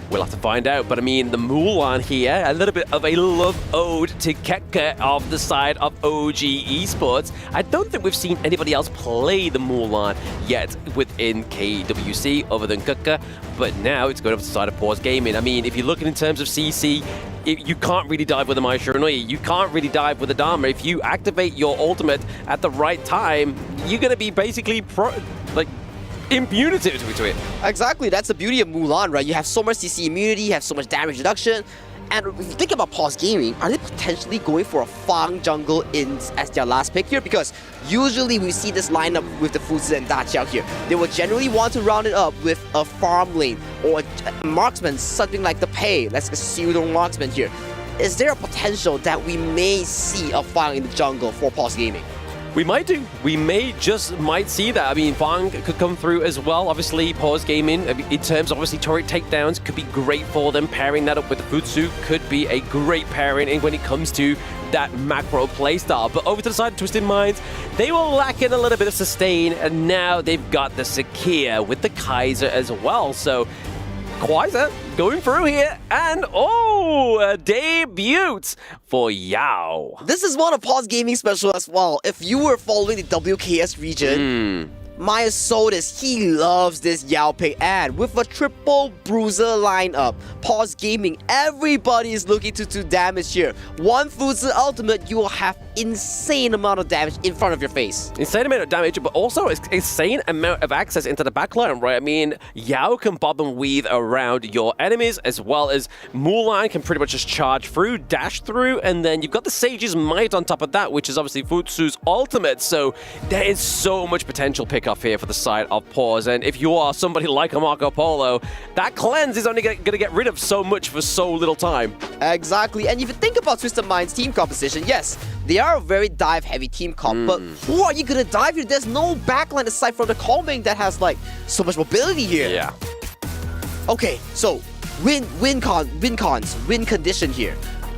We'll have to find out, but I mean, the Mulan here, a little bit of a love ode to Keka of the side of OG Esports. I don't think we've seen anybody else play the Mulan yet within KWC other than Keka, but now it's going over to the side of Paws Gaming. I mean, if you're looking in terms of CC, you can't really dive with a Mai Shiranui. You can't really dive with a Dharma. If you activate your ultimate at the right time, you're going to be basically immunity to it. Exactly, that's the beauty of Mulan, right? You have so much CC immunity, you have so much damage reduction. And if you think about Paws Gaming, are they potentially going for a Fang jungle as their last pick here? Because usually we see this lineup with the Fuzi and Daqiao here. They will generally want to round it up with a farm lane or a marksman, something like the Pei. Let's a pseudo marksman here. Is there a potential that we may see a Fang in the jungle for Paws Gaming? We might do. We might see that. I mean, Fang could come through as well. Obviously, Paws Gaming, in terms of obviously turret takedowns, could be great for them. Pairing that up with the Futsu could be a great pairing when it comes to that macro playstyle. But over to the side of Twisted Minds, they were lacking a little bit of sustain, and now they've got the Sakia with the Kaiser as well. So Quasar going through here, and a debut for Yao. This is one of Paws Gaming special as well. If you were following the WKS region, Maya Sodas, he loves this Yao pick, and with a triple bruiser lineup, Paws Gaming, everybody is looking to do damage here. One Fuzi ultimate, you will have insane amount of damage in front of your face. Insane amount of damage, but also insane amount of access into the backline, right? I mean, Yao can bob and weave around your enemies, as well as Mulan can pretty much just charge through, dash through, and then you've got the Sage's Might on top of that, which is obviously Futsu's ultimate, so there is so much potential pick off here for the side of Paws. And if you are somebody like a Marco Polo, that cleanse is only going to get rid of so much for so little time. Exactly, and if you think about Twisted Mind's team composition, yes, they are a very dive-heavy team comp, but who are you going to dive here? There's no backline aside from the Calming that has like so much mobility here. Yeah. Okay, so win condition here.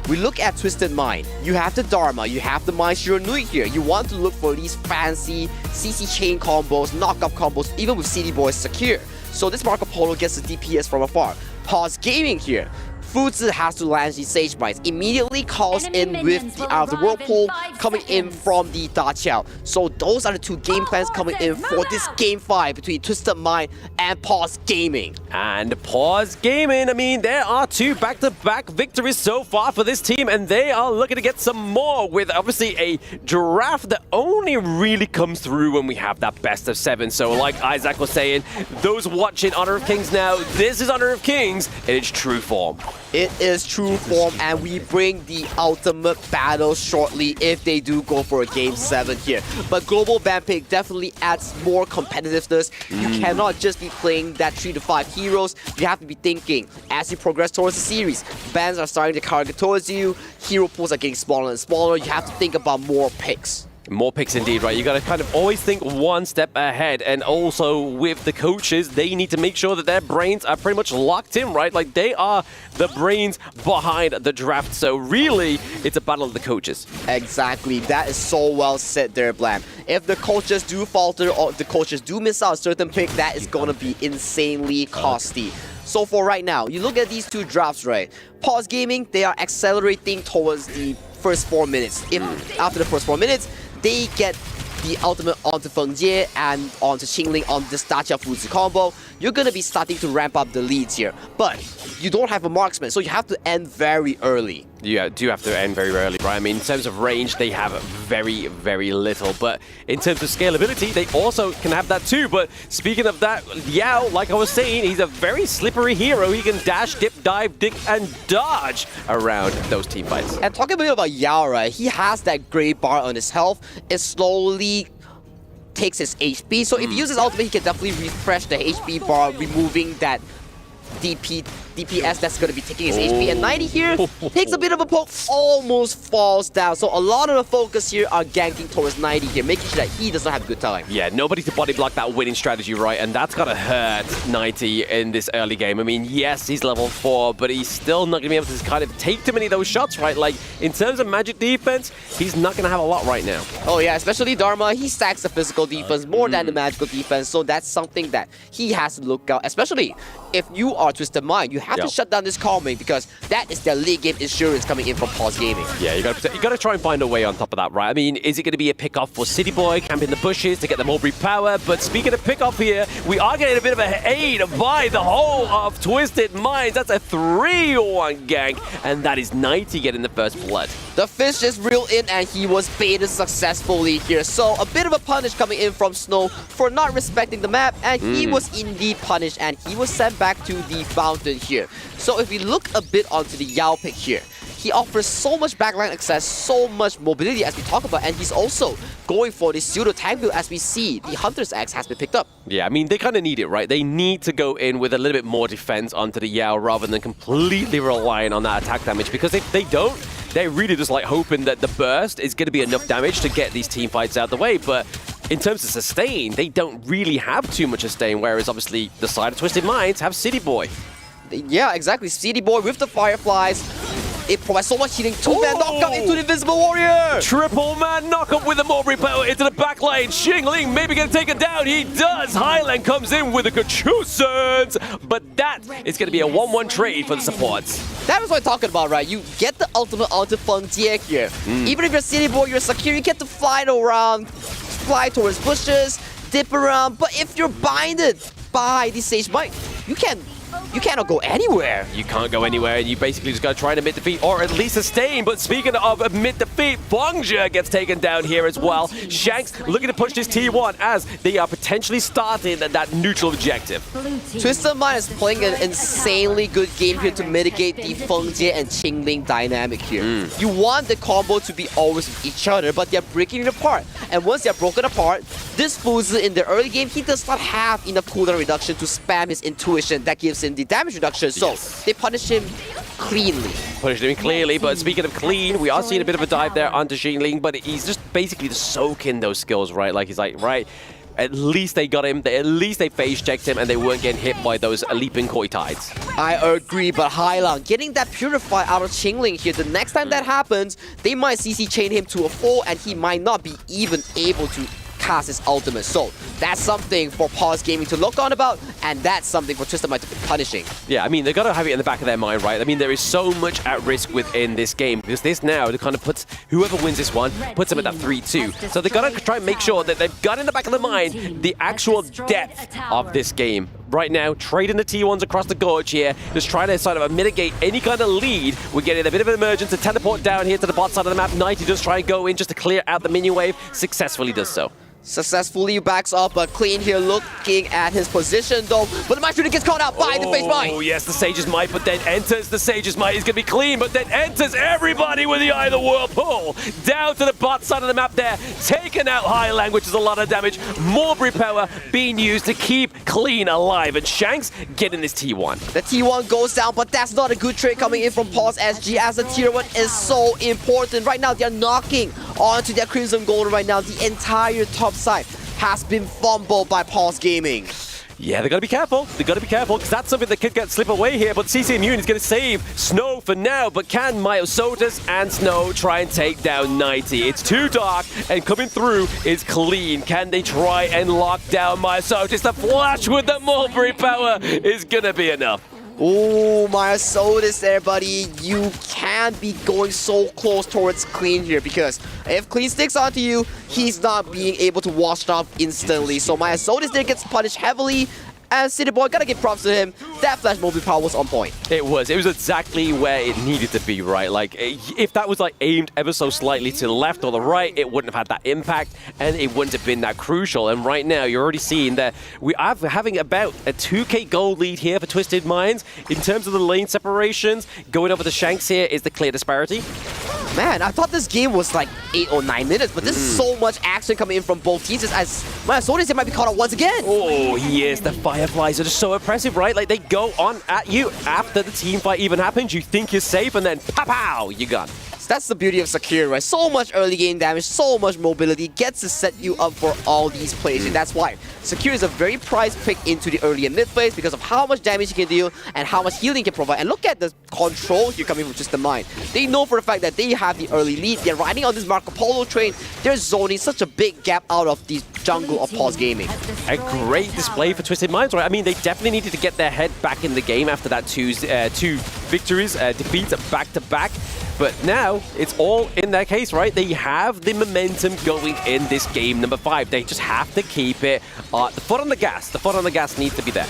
We look at Twisted Mind. You have the Dharma, you have the Mai Shiranui here. You want to look for these fancy CC chain combos, knockup combos, even with CD Boys secure. So this Marco Polo gets the DPS from afar. Paws Gaming here. Fuzi has to land the Sage Mites, immediately calls in with the Out of the Whirlpool coming in from the Daqiao. So those are the two game plans coming in for this Game 5 between Twisted Mind and Paws Gaming. And Paws Gaming, I mean, there are 2 back-to-back victories so far for this team, and they are looking to get some more with obviously a draft that only really comes through when we have that best of 7. So like Isaac was saying, those watching Honor of Kings now, this is Honor of Kings in its true form. It is true form, and we bring the ultimate battle shortly if they do go for a Game 7 here. But Global Ban Pick definitely adds more competitiveness. You cannot just be playing that 3 to 5 heroes. You have to be thinking, as you progress towards the series, bans are starting to target towards you, hero pools are getting smaller and smaller, you have to think about more picks. More picks indeed, right? You got to kind of always think one step ahead. And also with the coaches, they need to make sure that their brains are pretty much locked in, right? Like they are the brains behind the draft. So really, it's a battle of the coaches. Exactly. That is so well said there, Blam. If the coaches do falter or the coaches do miss out a certain pick, that is going to be insanely costly. So for right now, you look at these two drafts, right? Paws Gaming, they are accelerating towards the first 4 minutes. After the first 4 minutes, they get the ultimate onto Feng Jie and onto Qingling on this Dacha Fuzi combo. You're going to be starting to ramp up the leads here. But you don't have a marksman, so you have to end very early. You do have to end very early, right? I mean, in terms of range, they have very, very little. But in terms of scalability, they also can have that too. But speaking of that, Yao, like I was saying, he's a very slippery hero. He can dash, dip, dive, dig, and dodge around those team fights. And talking a bit about Yao, right? He has that gray bar on his health. It slowly takes his HP. So if he uses ultimate, he can definitely refresh the HP bar, removing that DPS that's going to be taking his HP. And 90 here takes a bit of a poke, almost falls down. So a lot of the focus here are ganking towards 90 here, making sure that he does not have a good time. Yeah, nobody to body block that winning strategy, right? And that's going to hurt 90 in this early game. I mean, yes, he's level 4, but he's still not going to be able to kind of take too many of those shots, right? Like, in terms of magic defense, he's not going to have a lot right now. Oh yeah, especially Dharma, he stacks the physical defense more than the magical defense. So that's something that he has to look out, especially if you are Twisted Mind. You have to shut down this calming because that is their late game insurance coming in from Paws Gaming. Yeah, you got to try and find a way on top of that, right? I mean, is it going to be a pick-off for City Boy, camping the bushes to get the Mulberry power? But speaking of pick-off here, we are getting a bit of an aid by the whole of Twisted Minds. That's a 3-1 gank, and that is 90 getting the first blood. The fish just reeled in and he was baited successfully here. So a bit of a punish coming in from Snow for not respecting the map, and he was indeed punished and he was sent back to the fountain here. So if we look a bit onto the Yao pick here, he offers so much backline access, so much mobility as we talk about, and he's also going for the pseudo tank build as we see the Hunter's Axe has been picked up. Yeah, I mean, they kind of need it, right? They need to go in with a little bit more defense onto the Yao rather than completely relying on that attack damage, because if they don't, they're really just like hoping that the burst is going to be enough damage to get these team fights out of the way. But in terms of sustain, they don't really have too much sustain, whereas obviously the side of Twisted Minds have City Boy. Yeah, exactly. City Boy with the Fireflies. It provides so much healing. Two-man knockup into the Invisible Warrior. Triple man knockup with the Mulberry power into the back lane. Qingling maybe going to take it down. He does. Highland comes in with the Kachusans. But that is going to be a 1-1 trade for the supports. That is what I'm talking about, right? You get the ultimate onto Feng Jie here. Even if you're City Boy, you're secure, you get to fly around, fly towards bushes, dip around. But if you're binded by the Sage Might, you cannot go anywhere. You can't go anywhere, and you basically just got to try and admit defeat, or at least sustain. But speaking of admit defeat, Fengzhe gets taken down here as well. Shanks looking to push this T1 as they are potentially starting at that neutral objective. Twisted Mind is playing an insanely good game here to mitigate the Fengjie and Qingling dynamic here. You want the combo to be always with each other, but they're breaking it apart. And once they're broken apart, this Fuzi in the early game, he does not have enough cooldown reduction to spam his intuition that gives him the damage reduction, so they punish him cleanly. Punished him clearly, but speaking of clean, we are seeing a bit of a dive there onto Qingling, but he's just basically just soaking those skills, right? Like, he's like, right, at least they got him, at least they phase checked him, and they weren't getting hit by those leaping Koi Tides. I agree, but Hailang getting that Purify out of Qingling here, the next time that happens, they might CC chain him to a 4, and he might not be even able to cast his ultimate. So that's something for Paws Gaming to look on about, and that's something for Twisted Mind to be punishing. Yeah, I mean, they've got to have it in the back of their mind, right? I mean, there is so much at risk within this game, because this now kind of puts whoever wins this one, puts them at that 3-2. So they've got to try and make sure that they've got in the back of their mind the actual depth of this game. Right now, trading the T1s across the gorge here, just trying to sort of mitigate any kind of lead. We're getting a bit of an emergence to teleport down here to the bot side of the map. 90 does try and go in just to clear out the minion wave, successfully does so. Successfully backs up, but Clean here looking at his position though. But the Maestro gets caught out by the Phase Might. Oh yes, the Sage's Might, but then enters the Sage's Might. He's going to be clean, but then enters everybody with the Eye of the Whirlpool. Down to the bot side of the map there. Taking out Highland, which is a lot of damage. Mulberry power being used to keep Clean alive. And Shanks getting this T1. The T1 goes down, but that's not a good trade coming in from Paws SG, as the Tier 1 is so important. Right now, they're knocking onto their Crimson Gold right now. The entire top side has been fumbled by Paws Gaming. Yeah, they got to be careful. They got to be careful, because that's something that could get slip away here. But CC Immune is going to save Snow for now. But can Myosotis and Snow try and take down 90? It's too dark, and coming through is Clean. Can they try and lock down Myosotis? The flash with the Mulberry power is going to be enough. Oh, Myosotis there, buddy. You can't be going so close towards Clean here, because if Clean sticks onto you, he's not being able to wash off instantly. So Myosotis there gets punished heavily. And City Boy, gotta give props to him. That flash Mulberry power was on point. It was exactly where it needed to be, right? Like, if that was like aimed ever so slightly to the left or the right, it wouldn't have had that impact, and it wouldn't have been that crucial. And right now, you're already seeing that we are having about a 2k gold lead here for Twisted Minds. In terms of the lane separations, going over the Shanks here is the clear disparity. Man, I thought this game was like 8 or 9 minutes, but there's so much action coming in from both teams as Myosotis might be caught out once again. Oh, yes, the Fireflies are just so impressive, right? Like, they go on at you after the team fight even happens. You think you're safe, and then pow, you're gone. That's the beauty of Sakura, right? So much early game damage, so much mobility, gets to set you up for all these plays. And that's why Sakura is a very prized pick into the early and mid phase, because of how much damage he can deal and how much healing he can provide. And look at the control here coming from Twisted Mind. They know for the fact that they have the early lead. They're riding on this Marco Polo train. They're zoning such a big gap out of the jungle of Paws Gaming. A great display for Twisted Minds, right? I mean, they definitely needed to get their head back in the game after that two victories, defeats back to back. But now, it's all in their case, right? They have the momentum going in this game number 5. They just have to keep it. The foot on the gas. The foot on the gas needs to be there.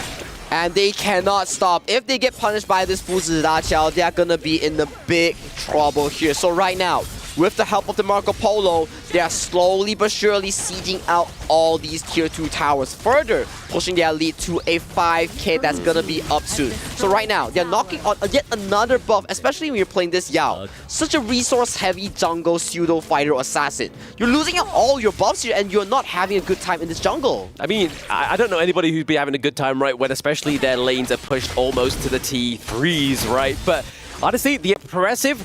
And they cannot stop. If they get punished by this Fuzi Daqiao, they're gonna be in the big trouble here. So right now, with the help of the Marco Polo, they are slowly but surely sieging out all these Tier 2 towers, further pushing their lead to a 5k that's gonna be up soon. So right now, they're knocking on yet another buff, especially when you're playing this Yao. Such a resource-heavy jungle pseudo fighter or assassin. You're losing out all your buffs here, and you're not having a good time in this jungle. I mean, I don't know anybody who'd be having a good time, right, when especially their lanes are pushed almost to the T3s, right? But honestly, the impressive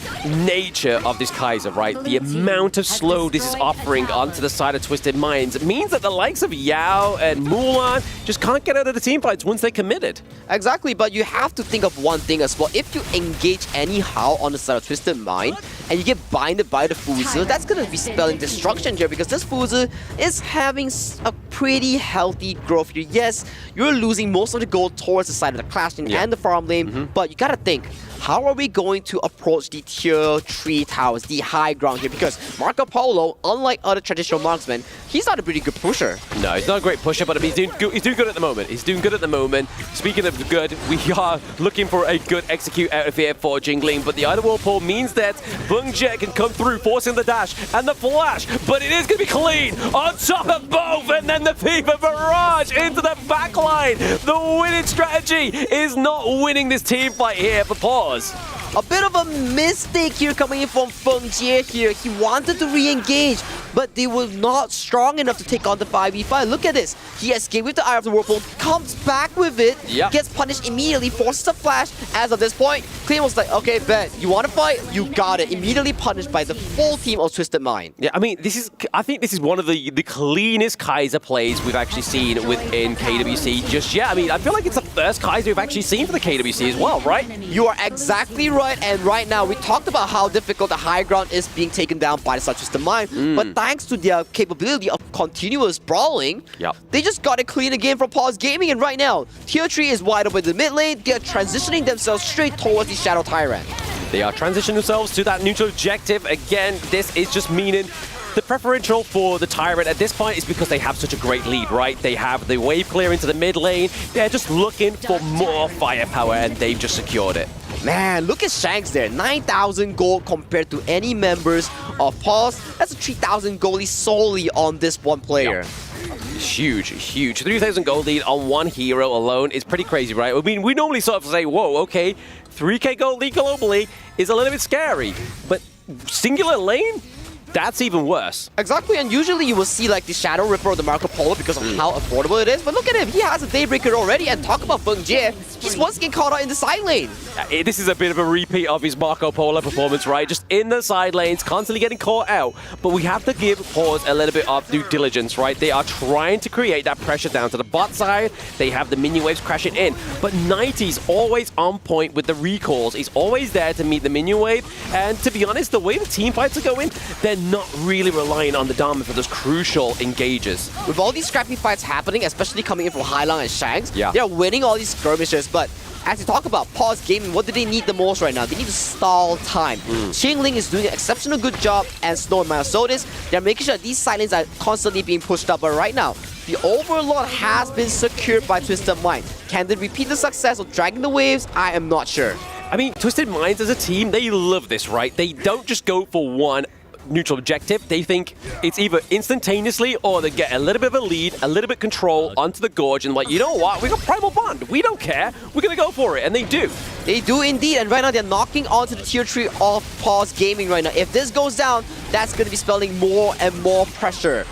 nature of this Kaiser, right? The amount of slow this is offering onto the side of Twisted Minds means that the likes of Yao and Mulan just can't get out of the team fights once they're committed. Exactly, but you have to think of one thing as well. If you engage anyhow on the side of Twisted Mind, and you get binded by the Fuzi, that's going to be spelling destruction here, because this Fuzi is having a pretty healthy growth here. Yes, you're losing most of the gold towards the side of the Clashing and the farm lane, but you got to think, how are we going to approach the Tier 3 towers, the high ground here? Because Marco Polo, unlike other traditional marksmen, he's not a pretty good pusher. No, he's not a great pusher, but I mean, he's doing good at the moment. He's doing good at the moment. Speaking of good, we are looking for a good execute out of here for Jingling, but the Eye of the Whirlpool means that Bung Jet can come through, forcing the dash and the flash, but it is going to be clean on top of both, and then the Fever Barrage into the backline. The winning strategy is not winning this team fight here for Paws. A bit of a mistake here coming in from Feng Jie here. He wanted to re-engage, but they were not strong enough to take on the 5v5. Look at this. He escaped with the Eye of the Whirlpool, comes back with it, gets punished immediately, forces a flash. As of this point, Clean was like, okay, bet, you want to fight? You got it. Immediately punished by the full team of Twisted Mind. Yeah, I mean, I think this is one of the cleanest Kaiser plays we've actually seen within KWC just yet. I mean, I feel like it's the first Kaiser we've actually seen for the KWC as well, right? You are exactly right. And right now, we talked about how difficult the high ground is being taken down by the Twisted Mind, but thanks to their capability of continuous brawling, they just got it clean again from Paws Gaming, and right now, Tier 3 is wide open in the mid lane. They're transitioning themselves straight towards the Shadow Tyrant. They are transitioning themselves to that neutral objective. Again, this is just meaning the preferential for the Tyrant at this point is because they have such a great lead, right? They have the wave clear into the mid lane. They're just looking for more firepower, and they've just secured it. Man, look at Shanks there. 9,000 gold compared to any members of Paws. That's a 3,000 gold lead solely on this one player. Huge, huge. 3,000 gold lead on one hero alone is pretty crazy, right? I mean, we normally sort of say, whoa, okay, 3k gold lead globally is a little bit scary, but singular lane? That's even worse. Exactly, and usually you will see like the Shadow Ripper or the Marco Polo because of how affordable it is. But look at him, he has a Daybreaker already, and talk about Feng Jie. He's once getting caught out in the side lane. This is a bit of a repeat of his Marco Polo performance, right? Just in the side lanes, constantly getting caught out. But we have to give Paws a little bit of due diligence, right? They are trying to create that pressure down to the bot side. They have the minion waves crashing in. But 90's always on point with the recalls. He's always there to meet the minion wave. And to be honest, the way the team fights are going, they're not really relying on the Dharma for those crucial engages. With all these scrappy fights happening, especially coming in from Hailang and Shanks, they're winning all these skirmishes, but as you talk about Paws Gaming, what do they need the most right now? They need to stall time. Qingling is doing an exceptional good job, and Snow and Myosotis, they're making sure these side lanes are constantly being pushed up, but right now, the Overlord has been secured by Twisted Mind. Can they repeat the success of dragging the waves? I am not sure. I mean, Twisted Minds as a team, they love this, right? They don't just go for one neutral objective. They think it's either instantaneously or they get a little bit of a lead, a little bit of control onto the gorge, and like, you know what? We got Primal Bond. We don't care. We're going to go for it. And they do. They do indeed. And right now they're knocking onto the tier 3 of Paws Gaming right now. If this goes down, that's going to be spelling more and more pressure.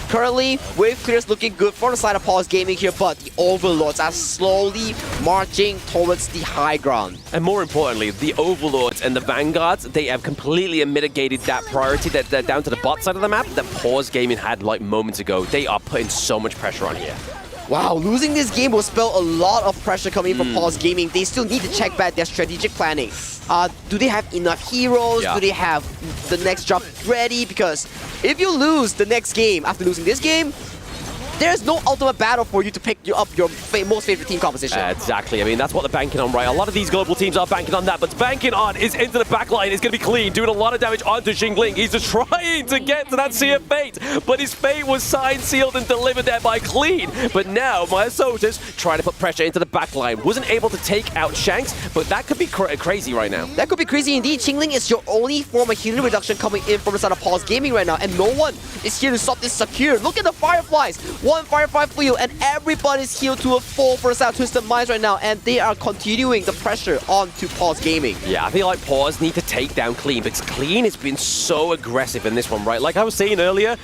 Currently, wave clear is looking good for the side of Paws Gaming here, but the Overlords are slowly marching towards the high ground. And more importantly, the Overlords and the Vanguards, they have completely mitigated that priority that they're down to the bot side of the map that Paws Gaming had like moments ago. They are putting so much pressure on here. Wow, losing this game will spell a lot of pressure coming from Paws Gaming. They still need to check back their strategic planning. Do they have enough heroes? Do they have the next drop ready? Because if you lose the next game after losing this game, there's no ultimate battle for you to pick up your most favorite team composition. Exactly. I mean, that's what they're banking on, right? A lot of these global teams are banking on that, but banking on is into the backline. Is going to be clean, doing a lot of damage onto Qingling. He's just trying to get to that Sea of Fate, but his fate was signed, sealed, and delivered there by Clean. But now, Myosotis trying to put pressure into the backline. Wasn't able to take out Shanks, but that could be crazy right now. That could be crazy indeed. Qingling is your only form of healing reduction coming in from the side of Paws Gaming right now, and no one is here to stop this secure. Look at the Fireflies. One Firefly for you, and everybody's healed to a full for the side of Twisted Minds right now, and they are continuing the pressure onto Paws Gaming. Yeah, I feel like Paws need to take down Clean, because Clean has been so aggressive in this one, right? Like I was saying earlier,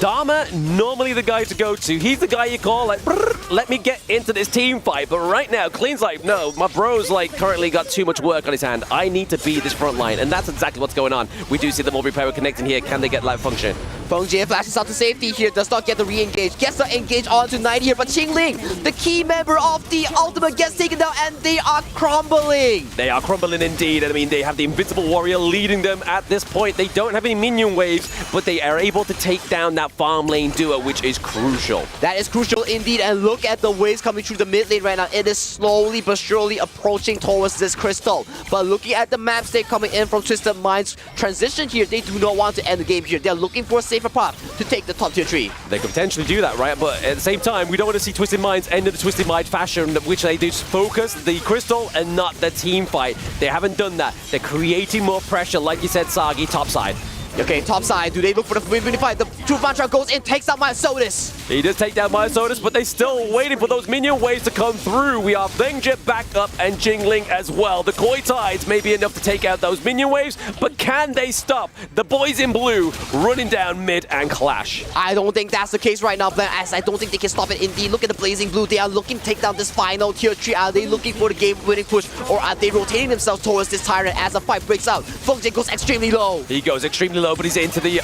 Dharma, normally the guy to go to. He's the guy you call, like, let me get into this team fight. But right now, Clean's like, no, my bro's like currently got too much work on his hand. I need to be this front line, and that's exactly what's going on. We do see the Mulberry Power connecting here. Can they get live function? Feng Jie flashes out to safety here, does not get the re-engage. Gets the engage onto 90 here, but Qingling, the key member of the Ultimate, gets taken down, and they are crumbling. They are crumbling indeed. I mean, they have the Invincible Warrior leading them at this point. They don't have any minion waves, but they are able to take down that farm lane duo, which is crucial. That is crucial indeed, and look at the waves coming through the mid lane right now. It is slowly but surely approaching towards this crystal. But looking at the map state coming in from Twisted Minds transition here, they do not want to end the game here. They're looking for a safer path to take the top tier 3. They could potentially do that, right? But at the same time, we don't want to see Twisted Minds end in the Twisted Mind fashion, which they just focus the crystal and not the team fight. They haven't done that. They're creating more pressure, like you said, Sagi, topside. Okay, top side, do they look for the win fight? The Truth Mantra goes in, takes out Myosotis. He does take down Myosotis, but they're still waiting for those minion waves to come through. We have Fengje back up and Qingling as well. The Koi Tides may be enough to take out those minion waves, but can they stop the boys in blue running down mid and clash? I don't think that's the case right now, as I don't think they can stop it indeed. Look at the Blazing Blue. They are looking to take down this final tier 3. Are they looking for the game-winning push, or are they rotating themselves towards this Tyrant as the fight breaks out? Fengje goes extremely low. He goes extremely low, but he's into the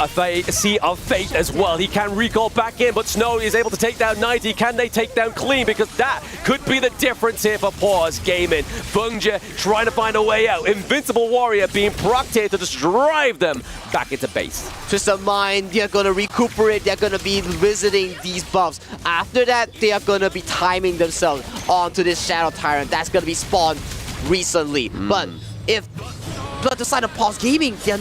Sea of Fate as well. He can recall back in, but Snow is able to take down 90. Can they take down Clean? Because that could be the difference here for Paws Gaming. Fengje trying to find a way out. Invincible Warrior being procced here to just drive them back into base. Twisted Mind, they're going to recuperate. They're going to be visiting these buffs. After that, they are going to be timing themselves onto this Shadow Tyrant. That's going to be spawned recently. But if But the side of Paws Gaming, they're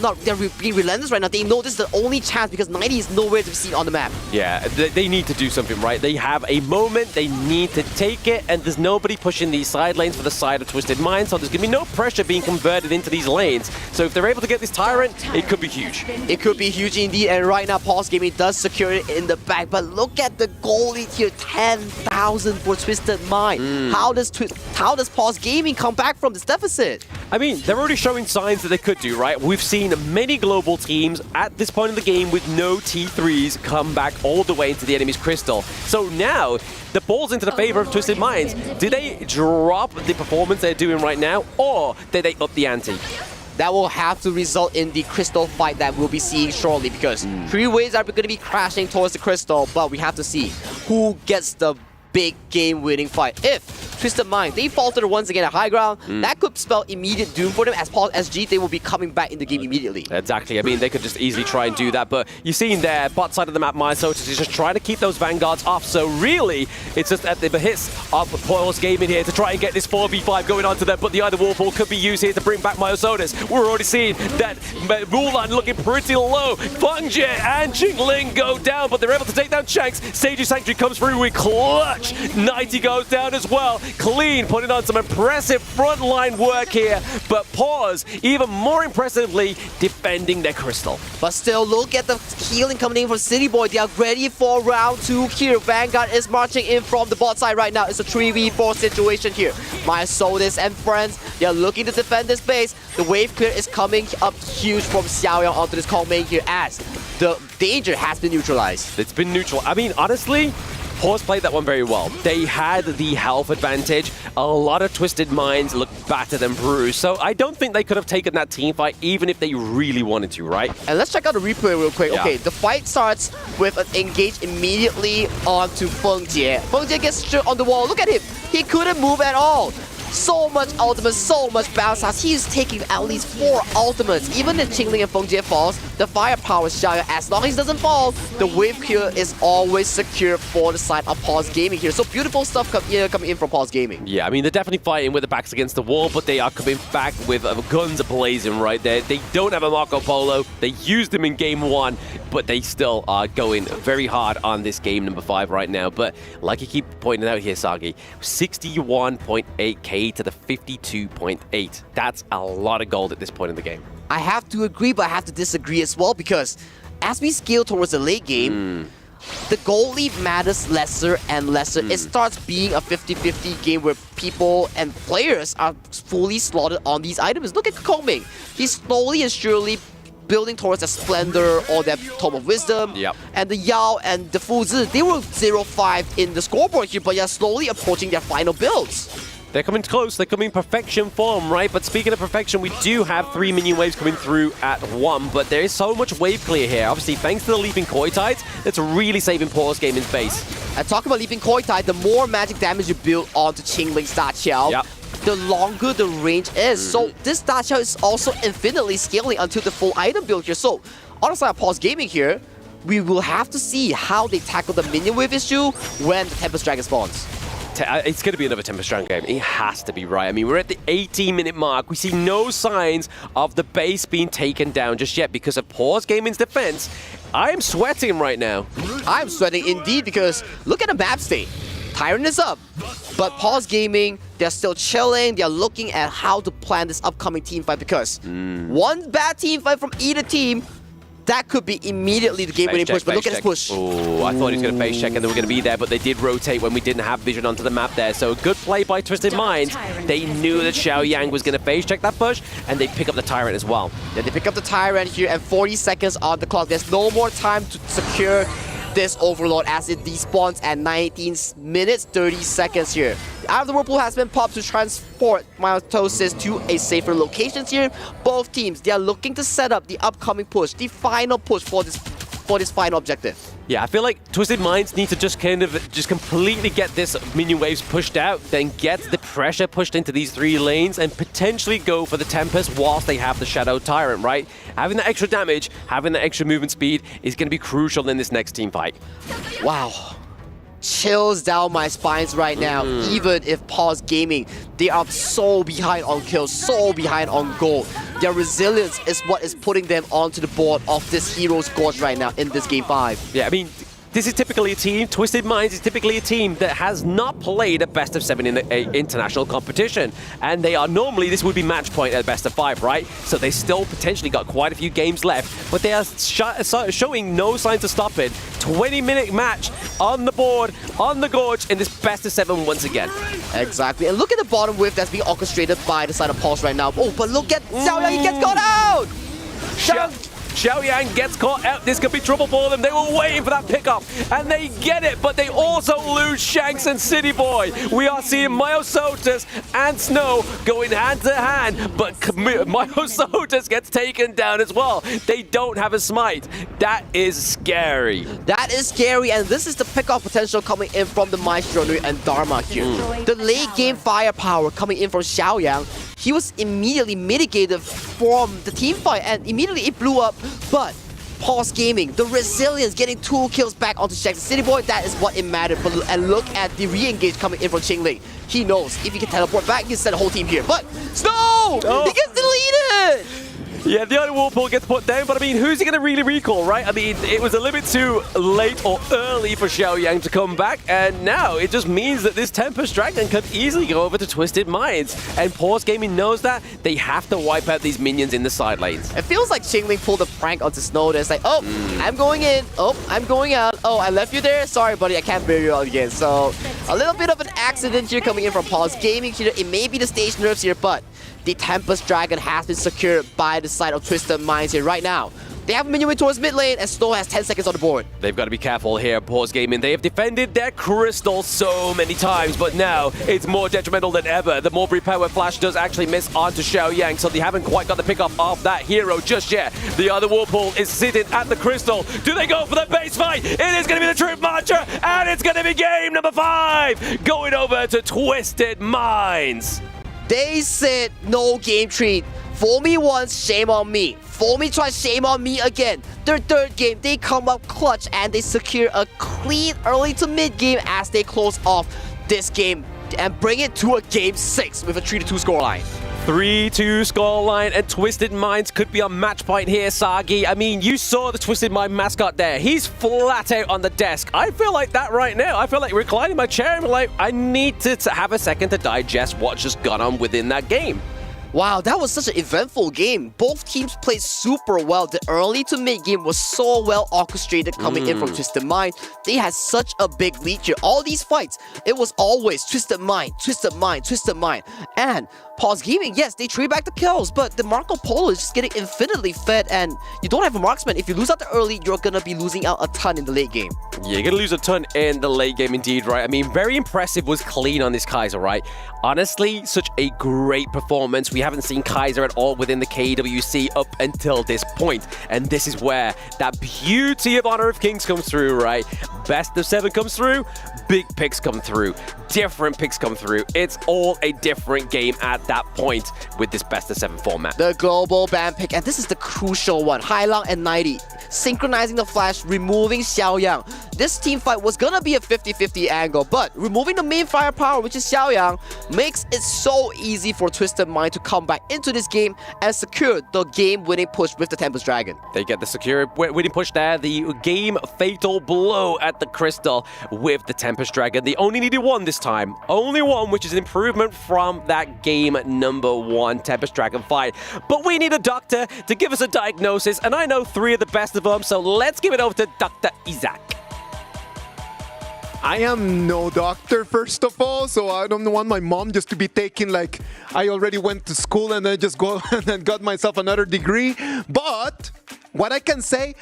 being relentless right now. They know this is the only chance because 90 is nowhere to be seen on the map. Yeah, they need to do something, right? They have a moment, they need to take it, and there's nobody pushing these side lanes for the side of Twisted Mind, so there's going to be no pressure being converted into these lanes. So if they're able to get this Tyrant, it could be huge. It could be huge indeed, and right now Paws Gaming does secure it in the back, but look at the goal lead here, 10,000 for Twisted Mind. How does Paws Gaming come back from this deficit? I mean, they're already showing signs that they could do, right? We've seen many global teams at this point in the game with no T3s come back all the way into the enemy's crystal. So now, the ball's into the favor of Twisted Minds. Do they drop the performance they're doing right now, or do they up the ante? That will have to result in the crystal fight that we'll be seeing shortly, because three waves are going to be crashing towards the crystal, but we have to see who gets the big game-winning fight. If Twisted Mind, they falter once again at high ground, that could spell immediate doom for them. As Paws SG, they will be coming back in the game immediately. Exactly. I mean, they could just easily try and do that, but you've seen there, bot side of the map, Myosotis is just trying to keep those Vanguards off, so really, it's just at the behest of Paws Gaming here to try and get this 4v5 going on to them, but the other Warfall could be used here to bring back Myosotis. We're already seeing that Mulan looking pretty low. Fengjie and Jingling go down, but they're able to take down Shanks. Sage's Sanctuary comes through with clutch. 90 goes down as well. Clean putting on some impressive frontline work here, but Paws even more impressively defending their crystal. But still, look at the healing coming in from City Boy. They are ready for round 2 here. Vanguard is marching in from the bot side right now. It's a 3v4 situation here. Myosotis and friends, they are looking to defend this base. The wave clear is coming up huge from Xiaoyang onto this Kong main here as the danger has been neutralized. It's been neutral. I mean, honestly, Paws played that one very well. They had the health advantage. A lot of Twisted Minds looked battered and bruised, so I don't think they could have taken that team fight even if they really wanted to, right? And let's check out the replay real quick. Yeah. Okay, the fight starts with an engage immediately onto Fengjie. Fengjie gets straight on the wall. Look at him. He couldn't move at all. So much ultimates, so much bounce house. He's taking at least 4 ultimates. Even if Qingling and Fengjie falls, the firepower is Xiaoyang. As long as he doesn't fall, the wave kill is always secure for the side of Paws Gaming here. So beautiful stuff coming in from Paws Gaming. Yeah, I mean, they're definitely fighting with the backs against the wall, but they are coming back with guns blazing right there. They don't have a Marco Polo. They used him in game 1, but they still are going very hard on this game number 5 right now. But like you keep pointing out here, Sagi, 61.8k to the 52.8. That's a lot of gold at this point in the game. I have to agree, but I have to disagree as well, because as we scale towards the late game, the goal lead matters lesser and lesser. It starts being a 50-50 game where people and players are fully slaughtered on these items. Look at Kongming. He's slowly and surely building towards a Splendor or that Tome of Wisdom. Yep. And the Yao and the Fuzi, they were 0-5 in the scoreboard here, but they're slowly approaching their final builds. They're coming close. They're coming perfection form, right? But speaking of perfection, we do have 3 minion waves coming through at 1, but there is so much wave clear here. Obviously, thanks to the Leaping Koi Tides, that's really saving Paws Gaming face. And talking about Leaping Koi Tide, the more magic damage you build onto Qingling's Da Qiao, the longer the range is. So this Da Qiao is also infinitely scaling until the full item build here. So on the side of Paws Gaming here, we will have to see how they tackle the minion wave issue when the Tempest Dragon spawns. It's going to be another Tempest Dragon game. It has to be, right? I mean, we're at the 18-minute mark. We see no signs of the base being taken down just yet because of Paws Gaming's defense. I am sweating right now. I'm sweating indeed, because look at the map state. Tyrant is up, but Paws Gaming, they're still chilling. They're looking at how to plan this upcoming team fight, because one bad team fight from either team, that could be immediately the game-winning push, but look at this push. Oh, I thought he was going to face check and they were going to be there, but they did rotate when we didn't have vision onto the map there. So good play by Twisted Minds. They knew that Xiaoyang was going to face check that push, and they pick up the Tyrant as well. Yeah, they pick up the Tyrant here, and 40 seconds on the clock. There's no more time to secure this Overlord as it despawns at 19 minutes, 30 seconds here. Out of the Whirlpool has been popped to transport Myosotis to a safer location here. Both teams, they are looking to set up the upcoming push, the final push for this final objective. Yeah, I feel like Twisted Minds need to just completely get this minion waves pushed out, then get the pressure pushed into these 3 lanes and potentially go for the Tempest whilst they have the Shadow Tyrant, right? Having that extra damage, having that extra movement speed is going to be crucial in this next team fight. Wow. chills down my spines right now. Even if Paws Gaming, they are so behind on kills, so behind on gold. Their resilience is what is putting them onto the board of this Heroes Gorge right now in this Game 5. Yeah, I mean, this is typically a team, Twisted Minds is typically a team that has not played a best of 7 in an international competition. And they are normally, this would be match point at best of 5, right? So they still potentially got quite a few games left, but they are showing no signs of stopping. 20-minute match on the board, on the Gorge in this best of 7 once again. Exactly, and look at the bottom whiff that's being orchestrated by the side of Paws right now. Oh, but look at Xiaoyang, he gets caught out! Xiaoyang gets caught out. This could be trouble for them. They were waiting for that pickup, and they get it, but they also lose Shanks and City Boy. We are seeing Myosotis and Snow going hand to hand, but Myosotis gets taken down as well. They don't have a smite. That is scary. That is scary, and this is the pickup potential coming in from the Maestro Nui and Dharma here. The late game firepower coming in from Xiaoyang. He was immediately mitigated from the team fight, and immediately it blew up. But Paws Gaming, the resilience, getting 2 kills back onto Shanks. City Boy, that is what it mattered. But and look at the re-engage coming in from Qingling. He knows if he can teleport back, he can send the whole team here. But Snow! He gets deleted! Yeah, the other Whirlpool gets put down, but I mean, who's he going to really recall, right? I mean, it was a little bit too late or early for Xiaoyang to come back, and now it just means that this Tempest Dragon could easily go over to Twisted Minds. And Paws Gaming knows that. They have to wipe out these minions in the side lanes. It feels like Qingling pulled a prank onto Snow. It's like, oh, I'm going in. Oh, I'm going out. Oh, I left you there. Sorry, buddy, I can't bear you out again. So a little bit of an accident here coming in from Paws Gaming here. It may be the stage nerfs here, but the Tempest Dragon has been secured by the side of Twisted Minds here right now. They have a minion way towards mid lane, and Snow has 10 seconds on the board. They've got to be careful here, Paws Gaming. They have defended their crystal so many times, but now it's more detrimental than ever. The Mulberry Power Flash does actually miss onto Xiaoyang, so they haven't quite got the pickup of that hero just yet. The other Whirlpool is sitting at the crystal. Do they go for the base fight? It is going to be the Troop Marcher, and it's going to be game number 5, going over to Twisted Minds. They said no game treat. Fool me once, shame on me. Fool me twice, shame on me again. Their third game, they come up clutch and they secure a clean early to mid game as they close off this game and bring it to a game 6 with a 3-2 scoreline. 3-2 scoreline, and Twisted Minds could be on match point here, Sagi. I mean, you saw the Twisted Mind mascot there. He's flat out on the desk. I feel like that right now. I feel like reclining in my chair and like, I need to have a second to digest what's just gone on within that game. Wow, that was such an eventful game. Both teams played super well. The early to mid game was so well orchestrated coming in from Twisted Mind. They had such a big lead here. All these fights, it was always Twisted Mind, Twisted Mind, Twisted Mind. And Paws Gaming, yes, they trade back the kills, but the Marco Polo is just getting infinitely fed, and you don't have a marksman. If you lose out the early, you're gonna be losing out a ton in the late game. Yeah, you're gonna lose a ton in the late game indeed, right? I mean, very impressive was Clean on this Kaiser, right? Honestly, such a great performance. We haven't seen Kaiser at all within the KWC up until this point, and this is where that beauty of Honor of Kings comes through, right? Best of 7 comes through, big picks come through, different picks come through. It's all a different game at that point with this best of 7 format. The global ban pick, and this is the crucial one. Hailong and 90 synchronizing the flash, removing Xiaoyang. This team fight was gonna be a 50-50 angle, but removing the main firepower, which is Xiaoyang, makes it so easy for Twisted Mind to come back into this game and secure the game-winning push with the Tempest Dragon. They get the secure winning push there, the game fatal blow at the crystal with the Tempest Dragon. They only needed one this time, only one, which is an improvement from that game number 1 Tempest Dragon fight. But we need a doctor to give us a diagnosis, and I know 3 of the best of them, so let's give it over to Dr. Isaac. I am no doctor, first of all, so I don't want my mom just to be taking like I already went to school and then just go and then got myself another degree. But what I can say,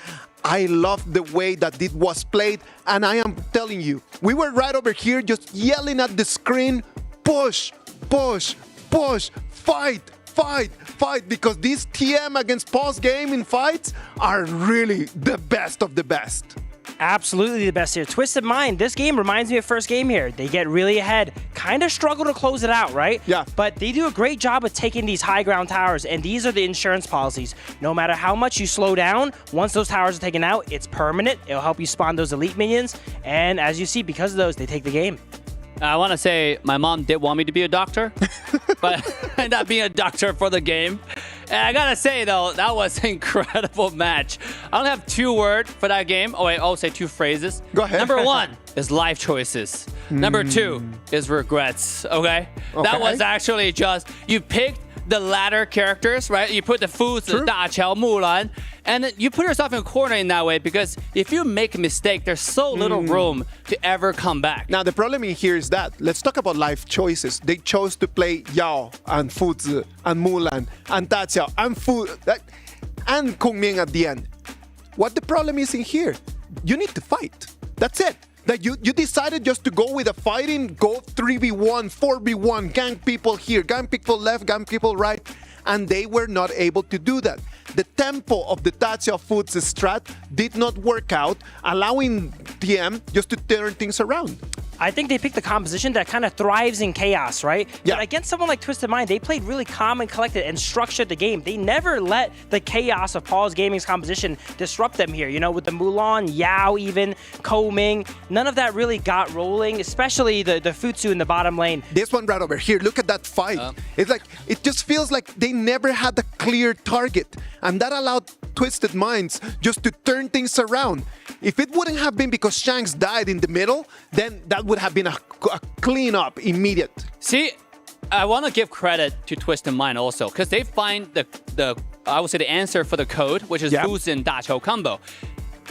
I love the way that it was played, and I am telling you, we were right over here just yelling at the screen, push, push, push, fight, fight, fight, because these TM against Paws Gaming fights are really the best of the best. Absolutely the best here. Twisted Mind, this game reminds me of first game here. They get really ahead, kind of struggle to close it out, right? Yeah. But they do a great job of taking these high ground towers, and these are the insurance policies. No matter how much you slow down, once those towers are taken out, it's permanent. It'll help you spawn those elite minions, and as you see, because of those, they take the game. I want to say my mom did want me to be a doctor, but not being a doctor for the game. And I gotta say though, that was an incredible match. I only have 2 words for that game. Oh wait, I'll say 2 phrases. Go ahead. Number 1 is life choices. Number 2 is regrets. Okay? That was actually just, you picked the latter characters, right? You put the Fuzi, Da Qiao, Mulan, and you put yourself in a corner in that way because if you make a mistake, there's so little room to ever come back. Now, the problem in here is that, let's talk about life choices. They chose to play Yao and Fuzi and Mulan and Da Qiao and Kung Ming at the end. What the problem is in here? You need to fight. That's it. Like you decided just to go with a fighting, go 3v1, 4v1, gang people here, gang people left, gang people right, and they were not able to do that. The tempo of the Da Qiao Foods strat did not work out, allowing TM just to turn things around. I think they picked the composition that kind of thrives in chaos, right? Yeah. But against someone like Twisted Mind, they played really calm and collected and structured the game. They never let the chaos of Paws Gaming's composition disrupt them here. You know, with the Mulan, Yao even, Ko Ming, none of that really got rolling, especially the Futsu in the bottom lane. This one right over here, look at that fight. It's like, it just feels like they never had a clear target. And that allowed Twisted Minds just to turn things around. If it wouldn't have been because Shanks died in the middle, then that would have been a clean-up immediate. See, I want to give credit to Twisted Mind also, because they find the I would say the answer for the code, which is Fuzi and Da Qiao combo.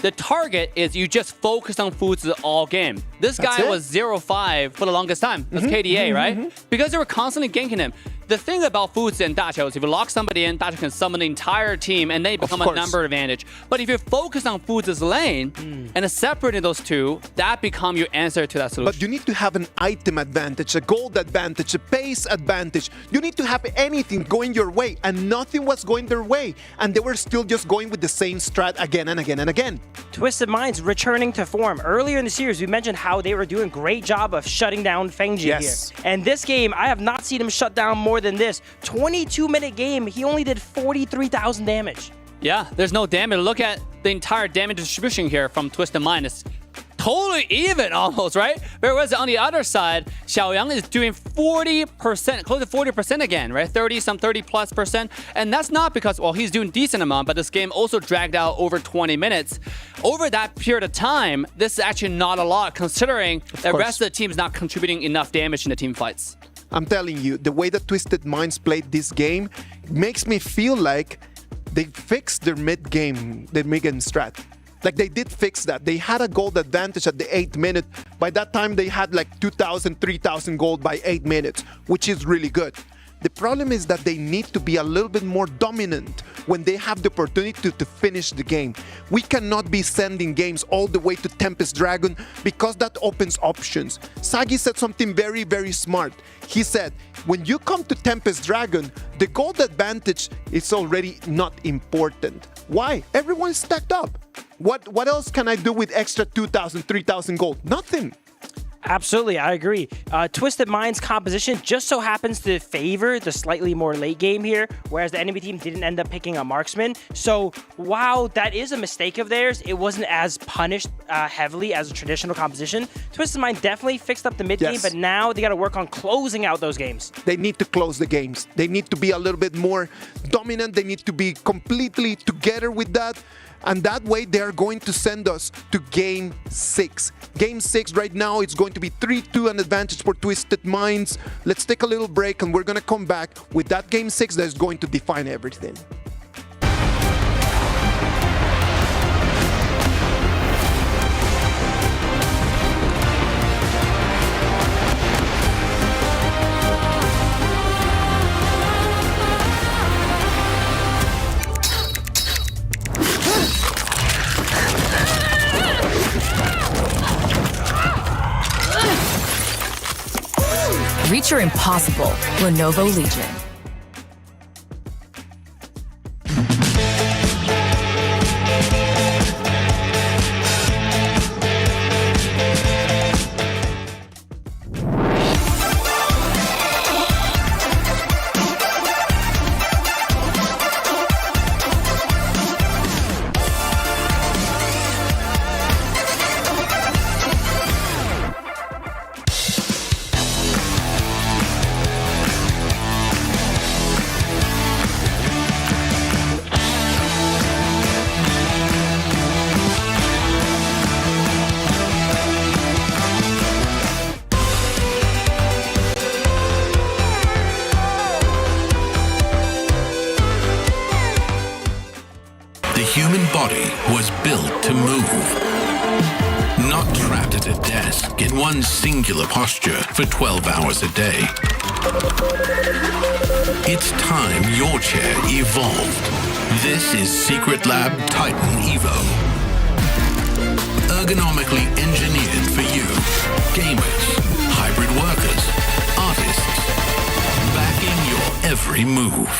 The target is you just focus on Fuzi all game. This guy was 0-5 for the longest time. That's KDA, right? Because they were constantly ganking him. The thing about Fuzi and Da Qiao is if you lock somebody in, Da Qiao can summon the entire team and they become a number advantage. But if you focus on Fuzi's lane and separating those two, that becomes your answer to that solution. But you need to have an item advantage, a gold advantage, a pace advantage. You need to have anything going your way, and nothing was going their way. And they were still just going with the same strat again and again and again. Twisted Minds returning to form. Earlier in the series, we mentioned how they were doing a great job of shutting down Fengji here. And this game, I have not seen him shut down more than this. 22-minute game, he only did 43,000 damage. Yeah, there's no damage. Look at the entire damage distribution here from Twisted Mind. It's totally even almost, right? Whereas on the other side, Xiaoyang is doing 40%, close to 40% again, right? 30+%. And that's not because, well, he's doing decent amount, but this game also dragged out over 20 minutes. Over that period of time, this is actually not a lot considering the rest of the team is not contributing enough damage in the team fights. I'm telling you, the way that Twisted Minds played this game makes me feel like they fixed their mid-game strat. Like, they did fix that. They had a gold advantage at the 8th minute. By that time, they had like 2,000, 3,000 gold by 8 minutes, which is really good. The problem is that they need to be a little bit more dominant when they have the opportunity to finish the game. We cannot be sending games all the way to Tempest Dragon because that opens options. Sagi said something very, very smart. He said, when you come to Tempest Dragon, the gold advantage is already not important. Why? Everyone's stacked up. What else can I do with extra 2,000, 3,000 gold? Nothing. Absolutely, I agree. Twisted Mind's composition just so happens to favor the slightly more late game here, whereas the enemy team didn't end up picking a marksman. So while that is a mistake of theirs, it wasn't as punished heavily as a traditional composition. Twisted Mind definitely fixed up the mid game, but now they got to work on closing out those games. They need to close the games. They need to be a little bit more dominant. They need to be completely together with that. And that way, they're going to send us to Game 6. Game 6 right now, it's going to be 3-2 an advantage for Twisted Minds. Let's take a little break, and we're going to come back with that Game 6 that is going to define everything. Reach your impossible, Lenovo Legion. human body was built to move. Not trapped at a desk in one singular posture for 12 hours a day. It's time your chair evolved. This is Secret Lab Titan Evo. Ergonomically engineered for you, gamers, hybrid workers, artists, backing your every move.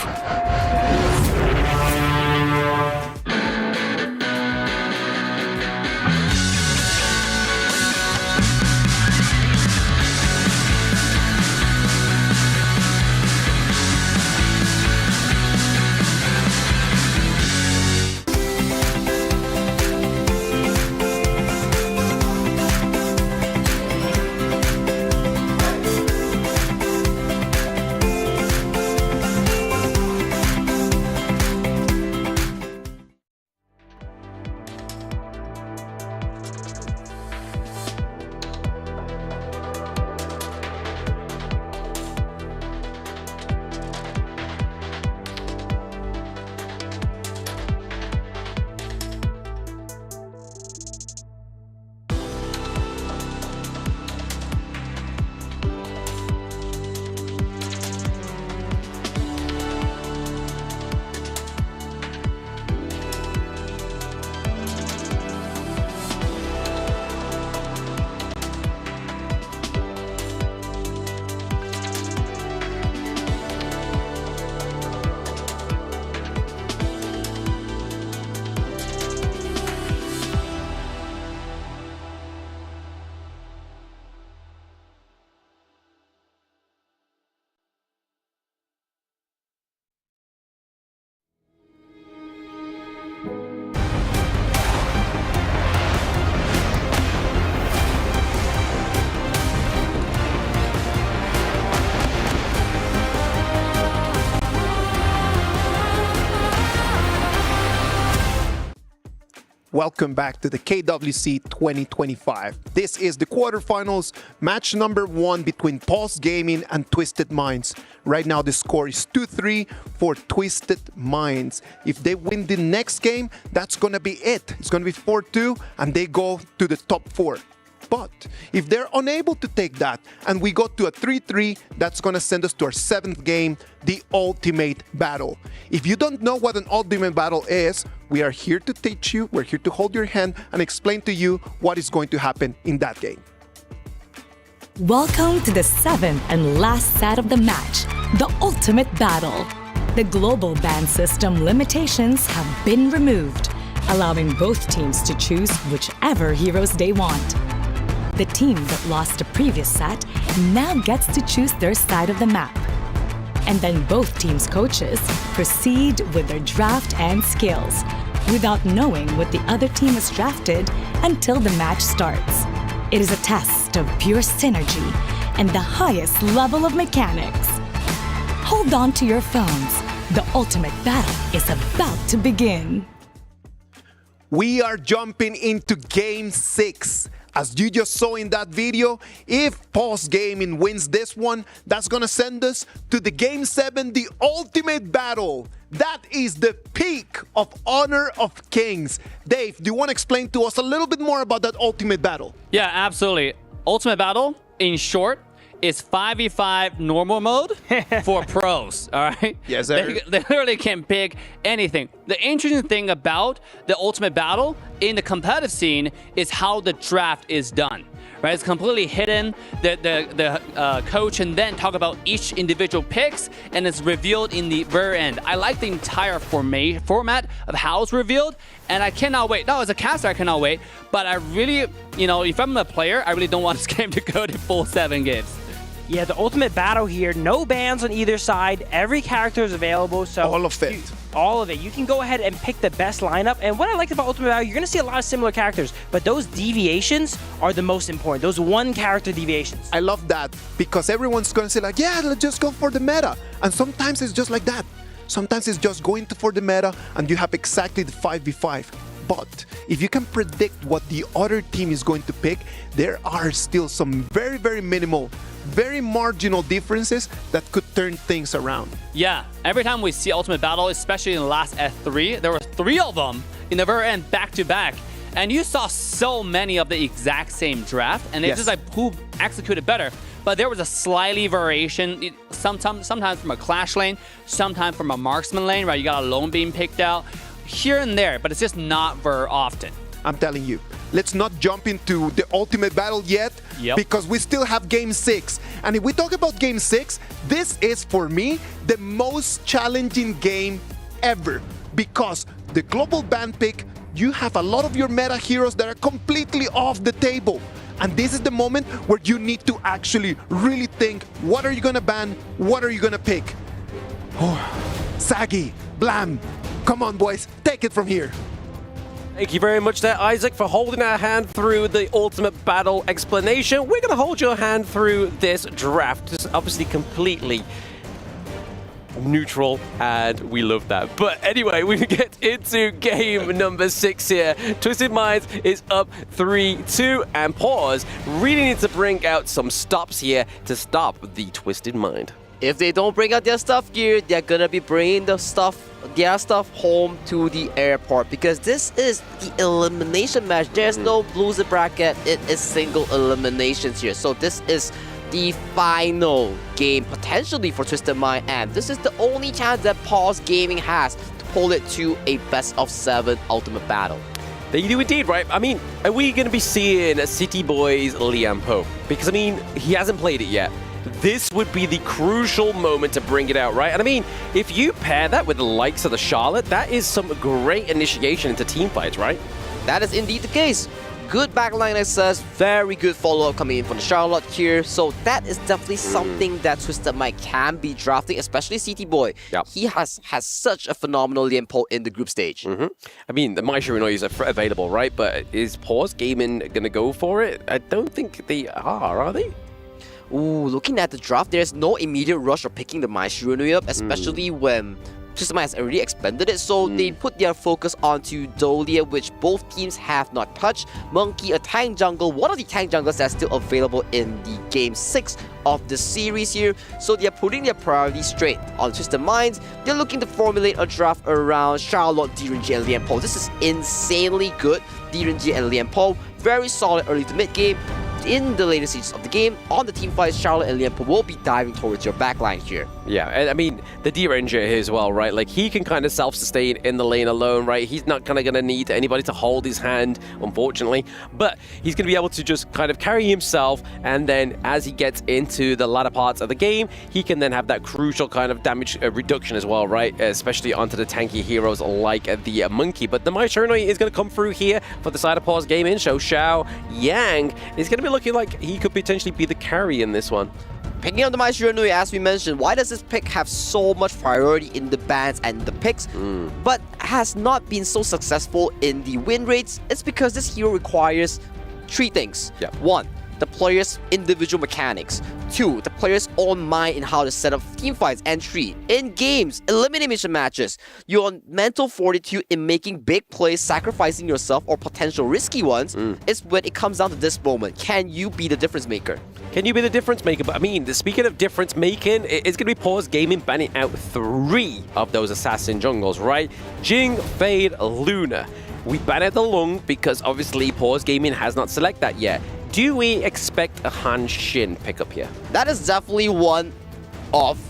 Welcome back to the KWC 2025. This is the quarterfinals, match number 1 between Paws Gaming and Twisted Minds. Right now the score is 2-3 for Twisted Minds. If they win the next game, that's gonna be it. It's gonna be 4-2 and they go to the top 4. But if they're unable to take that and we go to a 3-3, that's going to send us to our 7th game, the Ultimate Battle. If you don't know what an Ultimate Battle is, we are here to teach you, we're here to hold your hand and explain to you what is going to happen in that game. Welcome to the 7th and last set of the match, the Ultimate Battle. The global ban system limitations have been removed, allowing both teams to choose whichever heroes they want. The team that lost the previous set now gets to choose their side of the map. And then both teams' coaches proceed with their draft and skills without knowing what the other team has drafted until the match starts. It is a test of pure synergy and the highest level of mechanics. Hold on to your phones. The ultimate battle is about to begin. We are jumping into Game 6. As you just saw in that video, if Paws Gaming wins this one, that's gonna send us to the Game 7, the Ultimate Battle. That is the peak of Honor of Kings. Dave, do you want to explain to us a little bit more about that Ultimate Battle? Yeah, absolutely. Ultimate Battle, in short, is 5v5 normal mode for pros, all right? Yes, sir. They literally can pick anything. The interesting thing about the Ultimate Battle in the competitive scene is how the draft is done, right? It's completely hidden. The coach can then talk about each individual picks, and it's revealed in the very end. I like the entire format of how it's revealed, and I cannot wait. No, as a caster, I cannot wait, but I really, if I'm a player, I really don't want this game to go to full 7 games. Yeah, the Ultimate Battle here, no bans on either side. Every character is available, so all of it. All of it. You can go ahead and pick the best lineup. And what I like about Ultimate Battle, you're going to see a lot of similar characters, but those deviations are the most important. Those one character deviations. I love that because everyone's going to say like, yeah, let's just go for the meta. And sometimes it's just like that. Sometimes it's just going for the meta and you have exactly the 5v5. But if you can predict what the other team is going to pick, there are still some very, very minimal, very marginal differences that could turn things around. Yeah, every time we see Ultimate Battle, especially in the last F3, there were 3 of them in the very end back-to-back. And you saw so many of the exact same draft, and it's just like who executed better. But there was a slightly variation, sometimes from a clash lane, sometimes from a marksman lane, right? You got a lone beam picked out here and there, but it's just not very often. I'm telling you, let's not jump into the ultimate battle yet, because we still have Game 6. And if we talk about Game 6, this is, for me, the most challenging game ever, because the global ban pick, you have a lot of your meta heroes that are completely off the table. And this is the moment where you need to actually really think, what are you gonna ban? What are you gonna pick? Oh, Saggy, Blam, come on boys, take it from here. Thank you very much there, Isaac, for holding our hand through the ultimate battle explanation. We're going to hold your hand through this draft. It's obviously completely neutral, and we love that. But anyway, we get into game number 6 here. Twisted Minds is up 3-2, and Paws really need to bring out some stops here to stop the Twisted Mind. If they don't bring out their stuff gear, they're gonna be bringing their stuff home to the airport, because this is the elimination match. There's no loser bracket. It is single eliminations here. So this is the final game potentially for Twisted Mind, and this is the only chance that Paws Gaming has to pull it to a best of 7 ultimate battle. They do indeed, right? I mean, are we going to be seeing City Boy's Liam Pope? Because, I mean, he hasn't played it yet. This would be the crucial moment to bring it out, right? And I mean, if you pair that with the likes of the Charlotte, that is some great initiation into team fights, right? That is indeed the case. Good backline access, very good follow-up coming in from the Charlotte here. So that is definitely something that Twisted Mind can be drafting, especially CT Boy. Yep. He has such a phenomenal Liam Poe in the group stage. I mean, the Maishirino is available, right? But is Paws Gaming going to go for it? I don't think they are they? Ooh, looking at the draft, there's no immediate rush of picking the Maishirino up, especially when Twisted Mind has already expanded it, so they put their focus onto Dolia, which both teams have not touched. Monkey, a tank jungle, one of the tank jungles that's still available in the Game 6 of the series here. So they're putting their priorities straight on Twisted Minds. They're looking to formulate a draft around Charlotte, DRNG, and Liam Poe. This is insanely good. DRNG and Liam Poe, very solid early to mid game. In the later stages of the game, on the team fights, Charlotte and Liam Poe will be diving towards your backline here. Yeah, and I mean, the D-Ranger here as well, right? Like, he can kind of self-sustain in the lane alone, right? He's not kind of going to need anybody to hold his hand, unfortunately. But he's going to be able to just kind of carry himself, and then as he gets into the latter parts of the game, he can then have that crucial kind of damage reduction as well, right? Especially onto the tanky heroes like the Monkey. But the Maishirino is going to come through here for the side of Paws Gaming. So Xiao Yang is going to be looking like he could potentially be the carry in this one. Picking up the Maishirino, as we mentioned, why does this pick have so much priority in the bans and the picks, but has not been so successful in the win rates? It's because this hero requires 3 things. 1, the player's individual mechanics. 2, the player's own mind in how to set up team fights. And 3, in games, elimination matches, your mental fortitude in making big plays, sacrificing yourself or potential risky ones, is when it comes down to this moment. Can you be the difference maker? Can you be the difference maker? But I mean, speaking of difference making, it's going to be Paws Gaming banning out 3 of those assassin jungles, right? Jing, Fade, Luna. We ban out the Lung because obviously Paws Gaming has not selected that yet. Do we expect a Han Xin pickup here? That is definitely one of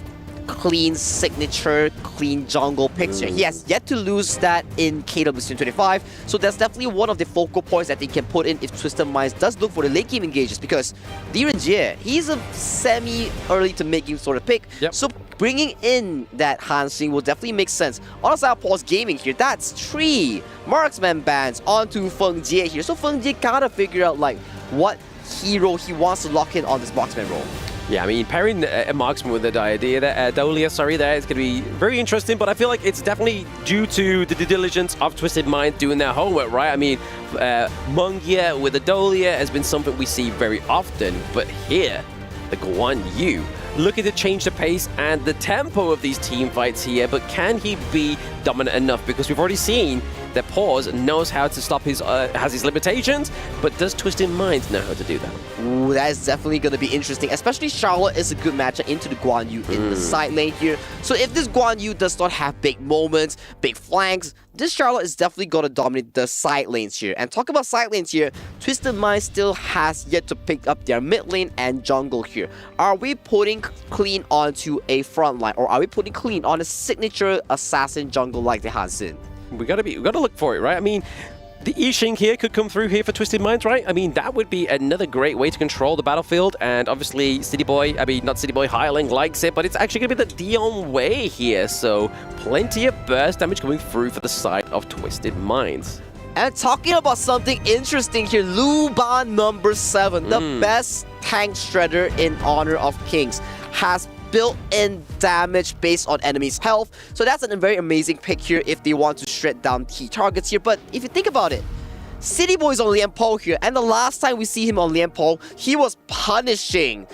clean signature, clean jungle picks here. He has yet to lose that in KWC 25, so that's definitely one of the focal points that they can put in if Twisted Minds does look for the late game engages, because DRNG, he's a semi-early to mid game sort of pick, so bringing in that Han Xin will definitely make sense. On the side of Paws Gaming here, that's 3 marksman bans onto Feng Jie here, so Feng Jie gotta figure out like what hero he wants to lock in on this marksman role. Yeah, I mean, pairing a marksman with a Dolia, there is going to be very interesting, but I feel like it's definitely due to the due diligence of Twisted Mind doing their homework, right? I mean, Mungia with a Dolia has been something we see very often, but here, the Guan Yu looking to change the pace and the tempo of these team fights here, but can he be dominant enough? Because we've already seen that Paws knows how to stop his, has his limitations, but does Twisted Minds know how to do that? Ooh, that is definitely going to be interesting, especially Charlotte is a good matchup into the Guan Yu in the side lane here. So if this Guan Yu does not have big moments, big flanks, this Charlotte is definitely going to dominate the side lanes here. And talk about side lanes here, Twisted Mind still has yet to pick up their mid lane and jungle here. Are we putting Clean onto a front line, or are we putting Clean on a signature assassin jungle like the Hansen? We gotta look for it, right? I mean, the Yixing here could come through here for Twisted Minds, right? I mean, that would be another great way to control the battlefield. And obviously, not City Boy, Highling likes it, but it's actually going to be the Dion Wei here. So plenty of burst damage coming through for the side of Twisted Minds. And talking about something interesting here, Luban number 7, the best tank shredder in Honor of Kings, has built-in damage based on enemies' health. So that's a very amazing pick here if they want to shred down key targets here. But if you think about it, City Boy is on Lian Po here, and the last time we see him on Lian Po, he was punishing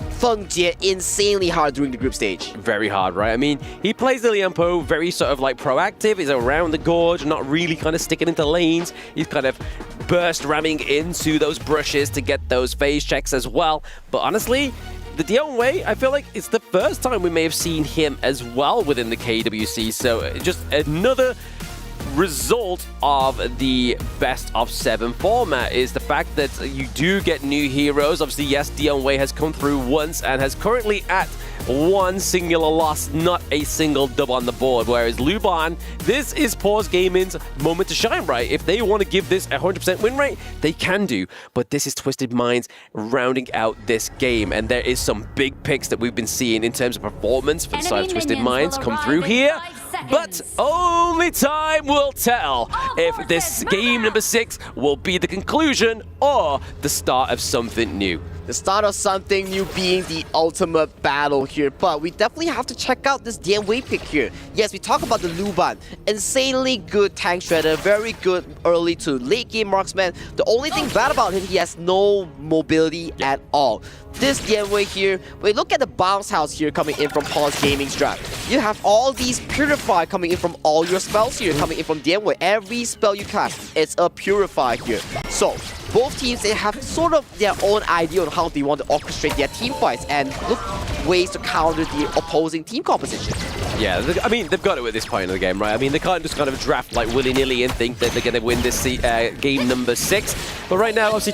Feng Jie insanely hard during the group stage. Very hard, right? I mean, he plays the Lian Po very sort of like proactive. He's around the gorge, not really kind of sticking into lanes. He's kind of burst ramming into those brushes to get those phase checks as well. But honestly, the Dion Wei, I feel like it's the first time we may have seen him as well within the KWC. So just another result of the best of 7 format is the fact that you do get new heroes. Obviously, yes, Dion Wei has come through once and has currently at one singular loss, not a single dub on the board. Whereas Luban, this is Paws Gaming's moment to shine, right? If they want to give this a 100% win rate, they can do. But this is Twisted Minds rounding out this game. And there is some big picks that we've been seeing in terms of performance for the side of Twisted Minds come through here. But only time will tell if this game number 6 will be the conclusion or the start of something new. The start of something new being the ultimate battle here, but we definitely have to check out this Dian Wei pick here. Yes, we talk about the Luban, insanely good tank shredder, very good early to late game marksman. The only thing bad about him, he has no mobility at all. This Dian Wei here, when you look at the bounce house here coming in from Paws Gaming's draft, you have all these purify coming in from all your spells here, coming in from Dian Wei. Every spell you cast, it's a purify here. So both teams, they have sort of their own idea on how they want to orchestrate their team fights and look ways to counter the opposing team composition. Yeah, I mean, they've got it at this point in the game, right? I mean, they can't just kind of draft like willy-nilly and think that they're going to win this game number 6. But right now, obviously,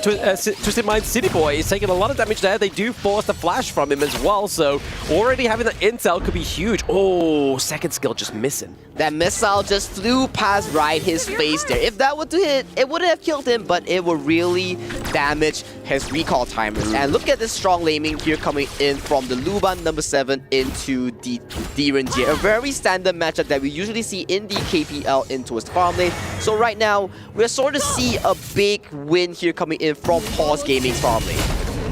Twisted Mind City Boy is taking a lot of damage there. They do force the flash from him as well, so already having that intel could be huge. Oh, second skill just missing. That missile just flew past right his face there. If that were to hit, it wouldn't have killed him, but it would really damage his recall timers. And look at this strong laming here coming in from the Luban number 7 into the Direnjie. A very standard matchup that we usually see in the KPL in towards the farm lane. So right now, we're sort of see a big win here coming in from Paws Gaming's farm lane.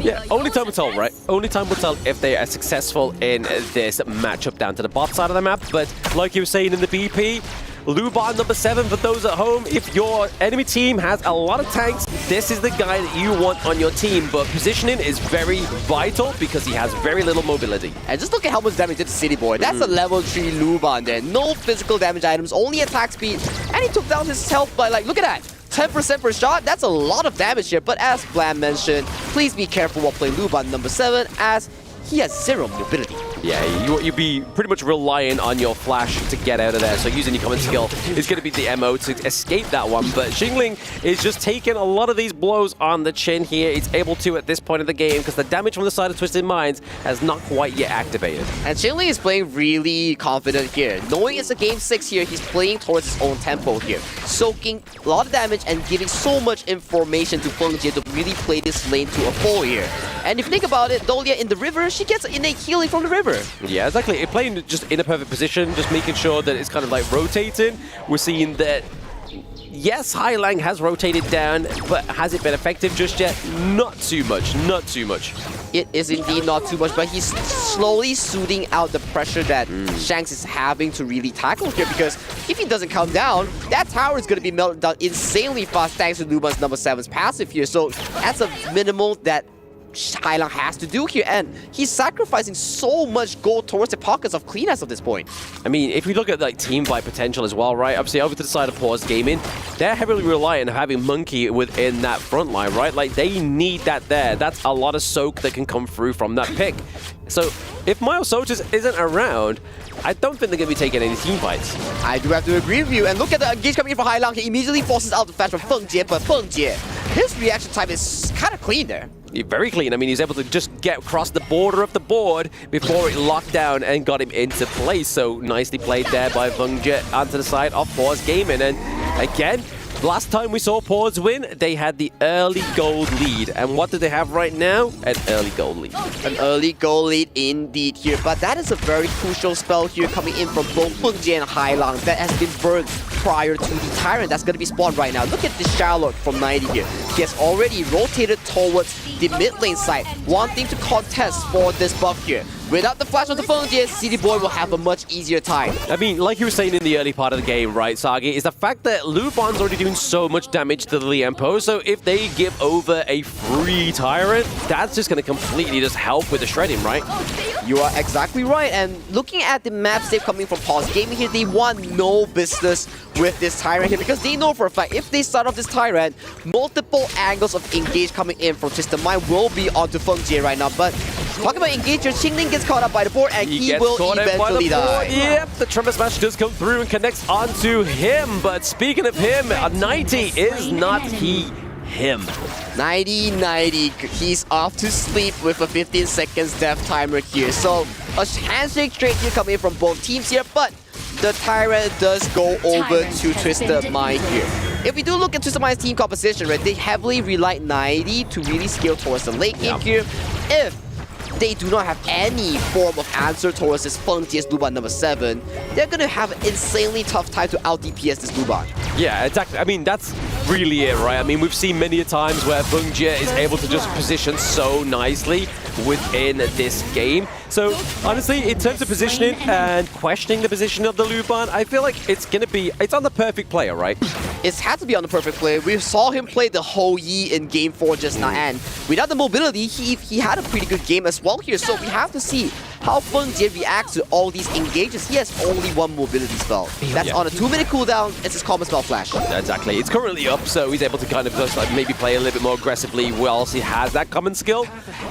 Yeah, only time will tell, right? Only time will tell if they are successful in this matchup down to the bot side of the map. But like you were saying in the BP, Luban number 7 for those at home. If your enemy team has a lot of tanks, this is the guy that you want on your team. But positioning is very vital because he has very little mobility. And just look at how much damage did to City Boy. That's a level 3 Luban there. No physical damage items, only attack speed. And he took down his health by, like, look at that. 10% per shot, that's a lot of damage here. But as Blam mentioned, please be careful while playing Luban number 7 as he has 0 mobility. Yeah, you'd be pretty much relying on your flash to get out of there. So using your common skill is going to be the MO to escape that one. But Xingling is just taking a lot of these blows on the chin here. He's able to at this point of the game because the damage from the side of Twisted Minds has not quite yet activated. And Xingling is playing really confident here. Knowing it's a game 6 here, he's playing towards his own tempo here. Soaking a lot of damage and giving so much information to Feng Jie to really play this lane to a 4 here. And if you think about it, Dolia in the river, she gets innate healing from the river. Yeah, exactly. Playing just in a perfect position, just making sure that it's kind of like rotating. We're seeing that, yes, Highlang has rotated down, but has it been effective just yet? Not too much, not too much. It is indeed not too much, but he's slowly soothing out the pressure that Shanks is having to really tackle here, because if he doesn't come down, that tower is going to be melted down insanely fast thanks to Luban's number 7's passive here. So that's a minimal that Hailang has to do here, and he's sacrificing so much gold towards the pockets of Clean as of this point. I mean, if we look at like team fight potential as well, right? Obviously, over to the side of Paws Gaming, they're heavily reliant on having Monkey within that front line, right? Like, they need that there. That's a lot of soak that can come through from that pick. So, if Miles Soldiers isn't around, I don't think they're going to be taking any team fights. I do have to agree with you. And look at the engage coming in for Hailang. He immediately forces out the flash from Feng Jie, but Feng Jie, his reaction time is kind of clean there. Very clean. I mean, he's able to just get across the border of the board before it locked down and got him into place. So nicely played there by Feng Jie onto the side of Paws Gaming. And again, last time we saw Paws win, they had the early gold lead. And what do they have right now? An early gold lead. An early goal lead indeed here. But that is a very crucial spell here coming in from both Feng Jie and Hailang that has been burned prior to the Tyrant that's going to be spawned right now. Look at this Charlotte from 90 here. He has already rotated towards the mid lane side, wanting to contest for this buff here. Without the flash of the Feng Jie, City Boy will have a much easier time. I mean, like you were saying in the early part of the game, right, Sagi, is the fact that Luban's already doing so much damage to the Liempo, so if they give over a free Tyrant, that's just going to completely just help with the shredding, right? You are exactly right, and looking at the map save coming from Paws Gaming here, they want no business with this Tyrant here, because they know for a fact if they start off this Tyrant, multiple angles of engage coming in from Twisted Mind will be onto Feng Jie right now, but talking about engage here, Qingling gets caught up by the board, and he will eventually die. Yep, the Tremor Smash does come through and connects onto him, but speaking of him, 90 is not him. 90, he's off to sleep with a 15 seconds death timer here. So a handshake straight here coming in from both teams here, but the Tyrant does go over to Twisted Mind here. If we do look at Twisted Mind's team composition, right, they heavily rely 90 to really scale towards the late game here. If they do not have any form of answer towards this Feng Jie's Luban number 7, they're going to have an insanely tough time to out-DPS this Luban. Yeah, exactly. I mean, that's really it, right? I mean, we've seen many times where Feng Jie is able to just position so nicely within this game. So, honestly, in terms of positioning and questioning the position of the Luban, I feel like it's on the perfect player, right? It's had to be on the perfect player. We saw him play the whole Yi in Game 4 just now, and without the mobility, he had a pretty good game as well here. So we have to see how Feng Jie reacts to all these engages. He has only one mobility spell. That's on a 2-minute cooldown. It's his common spell flash. Exactly. It's currently up, so he's able to kind of just like maybe play a little bit more aggressively whilst he has that common skill.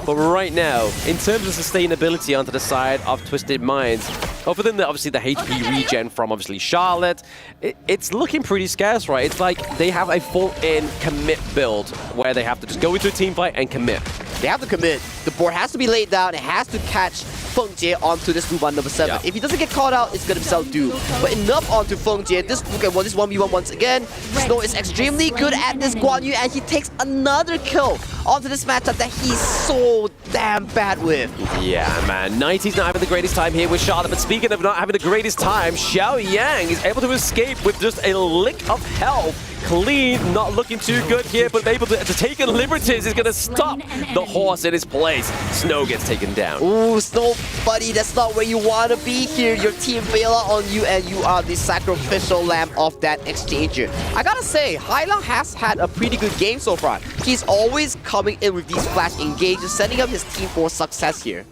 But right now, in terms of sustainability onto the side of Twisted Minds, other than obviously the HP regen from obviously Charlotte, it's looking pretty scarce, right? It's like they have a full-in commit build where they have to just go into a team fight and commit. They have to commit. The board has to be laid down. It has to catch Feng Jie onto this Luban number 7. Yeah. If he doesn't get caught out, it's going to be self-doomed. But enough onto Feng Jie. This 1v1 once again. Snow is extremely good at this Guan Yu, and he takes another kill onto this matchup that he's so damn bad with. Yeah, man. 90's not having the greatest time here with Charlotte, but speaking of not having the greatest time, Xiao Yang is able to escape with just a lick of health. Clean, not looking too good here, but able to take liberties is going to stop the horse in his place. Snow gets taken down. Ooh, Snow, buddy, that's not where you want to be here. Your team bail out on you, and you are the sacrificial lamb of that exchanger. I gotta say, Hailang has had a pretty good game so far. He's always coming in with these flash engages, setting up his team for success here.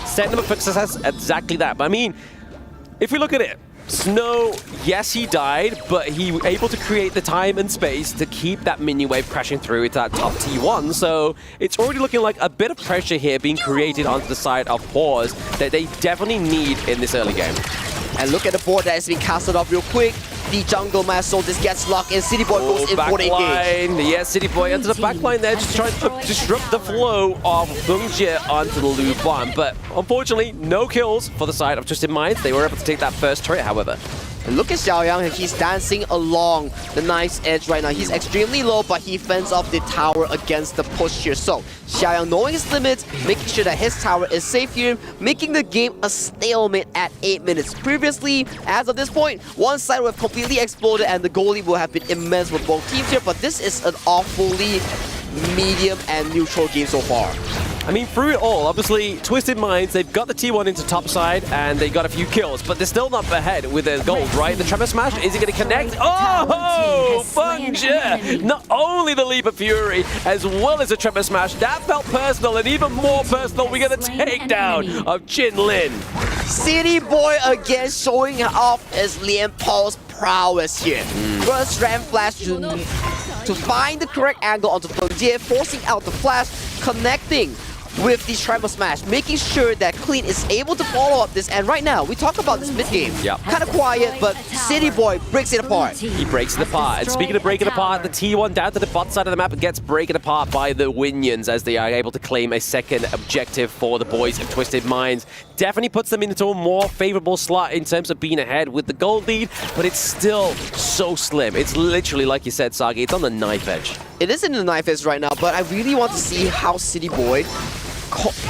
Setting up for success, exactly that. But I mean, if we look at it, Snow, yes, he died, but he was able to create the time and space to keep that minion wave crashing through into that top T1. So it's already looking like a bit of pressure here being created onto the side of Paws that they definitely need in this early game. And look at the board that has been casted off real quick. The jungle mass soldiers gets locked and City Boy goes in for the engage. Yeah, City Boy into the backline there, just trying to disrupt the flow of Feng Jie onto the Luban. But unfortunately, no kills for the side of Twisted Minds. They were able to take that first turret, however. And look at Xiao Yang, he's dancing along the knife's edge right now. He's extremely low, but he fends off the tower against the push here. So, Xiao Yang knowing his limits, making sure that his tower is safe here, making the game a stalemate at 8 minutes. Previously, as of this point, one side would have completely exploded and the goalie will have been immense for both teams here, but this is an awfully medium and neutral game so far. I mean, through it all, obviously, Twisted Minds, they've got the T1 into top side, and they got a few kills, but they're still not ahead with their gold, right? The Tremor Smash, is it going to connect? Oh, Bunja! Not only the Leap of Fury, as well as the Tremor Smash, that felt personal, and even more personal, we get a takedown of Jin Lin. City Boy again showing off his Lian Paws prowess here. First ramp flash to find the correct angle onto Feng Jie, forcing out the flash, connecting with the Tribal Smash, making sure that Clean is able to follow up this. And right now, we talk about this mid-game. Kind of quiet, but City Boy breaks it apart. He breaks it apart. And speaking of breaking apart, the T1 down to the bot side of the map gets breaking apart by the Winions as they are able to claim a second objective for the boys of Twisted Minds. Definitely puts them into a more favorable slot in terms of being ahead with the gold lead, but it's still so slim. It's literally, like you said, Sagi, it's on the knife edge. It is in the knife edge right now, but I really want to see how City Boy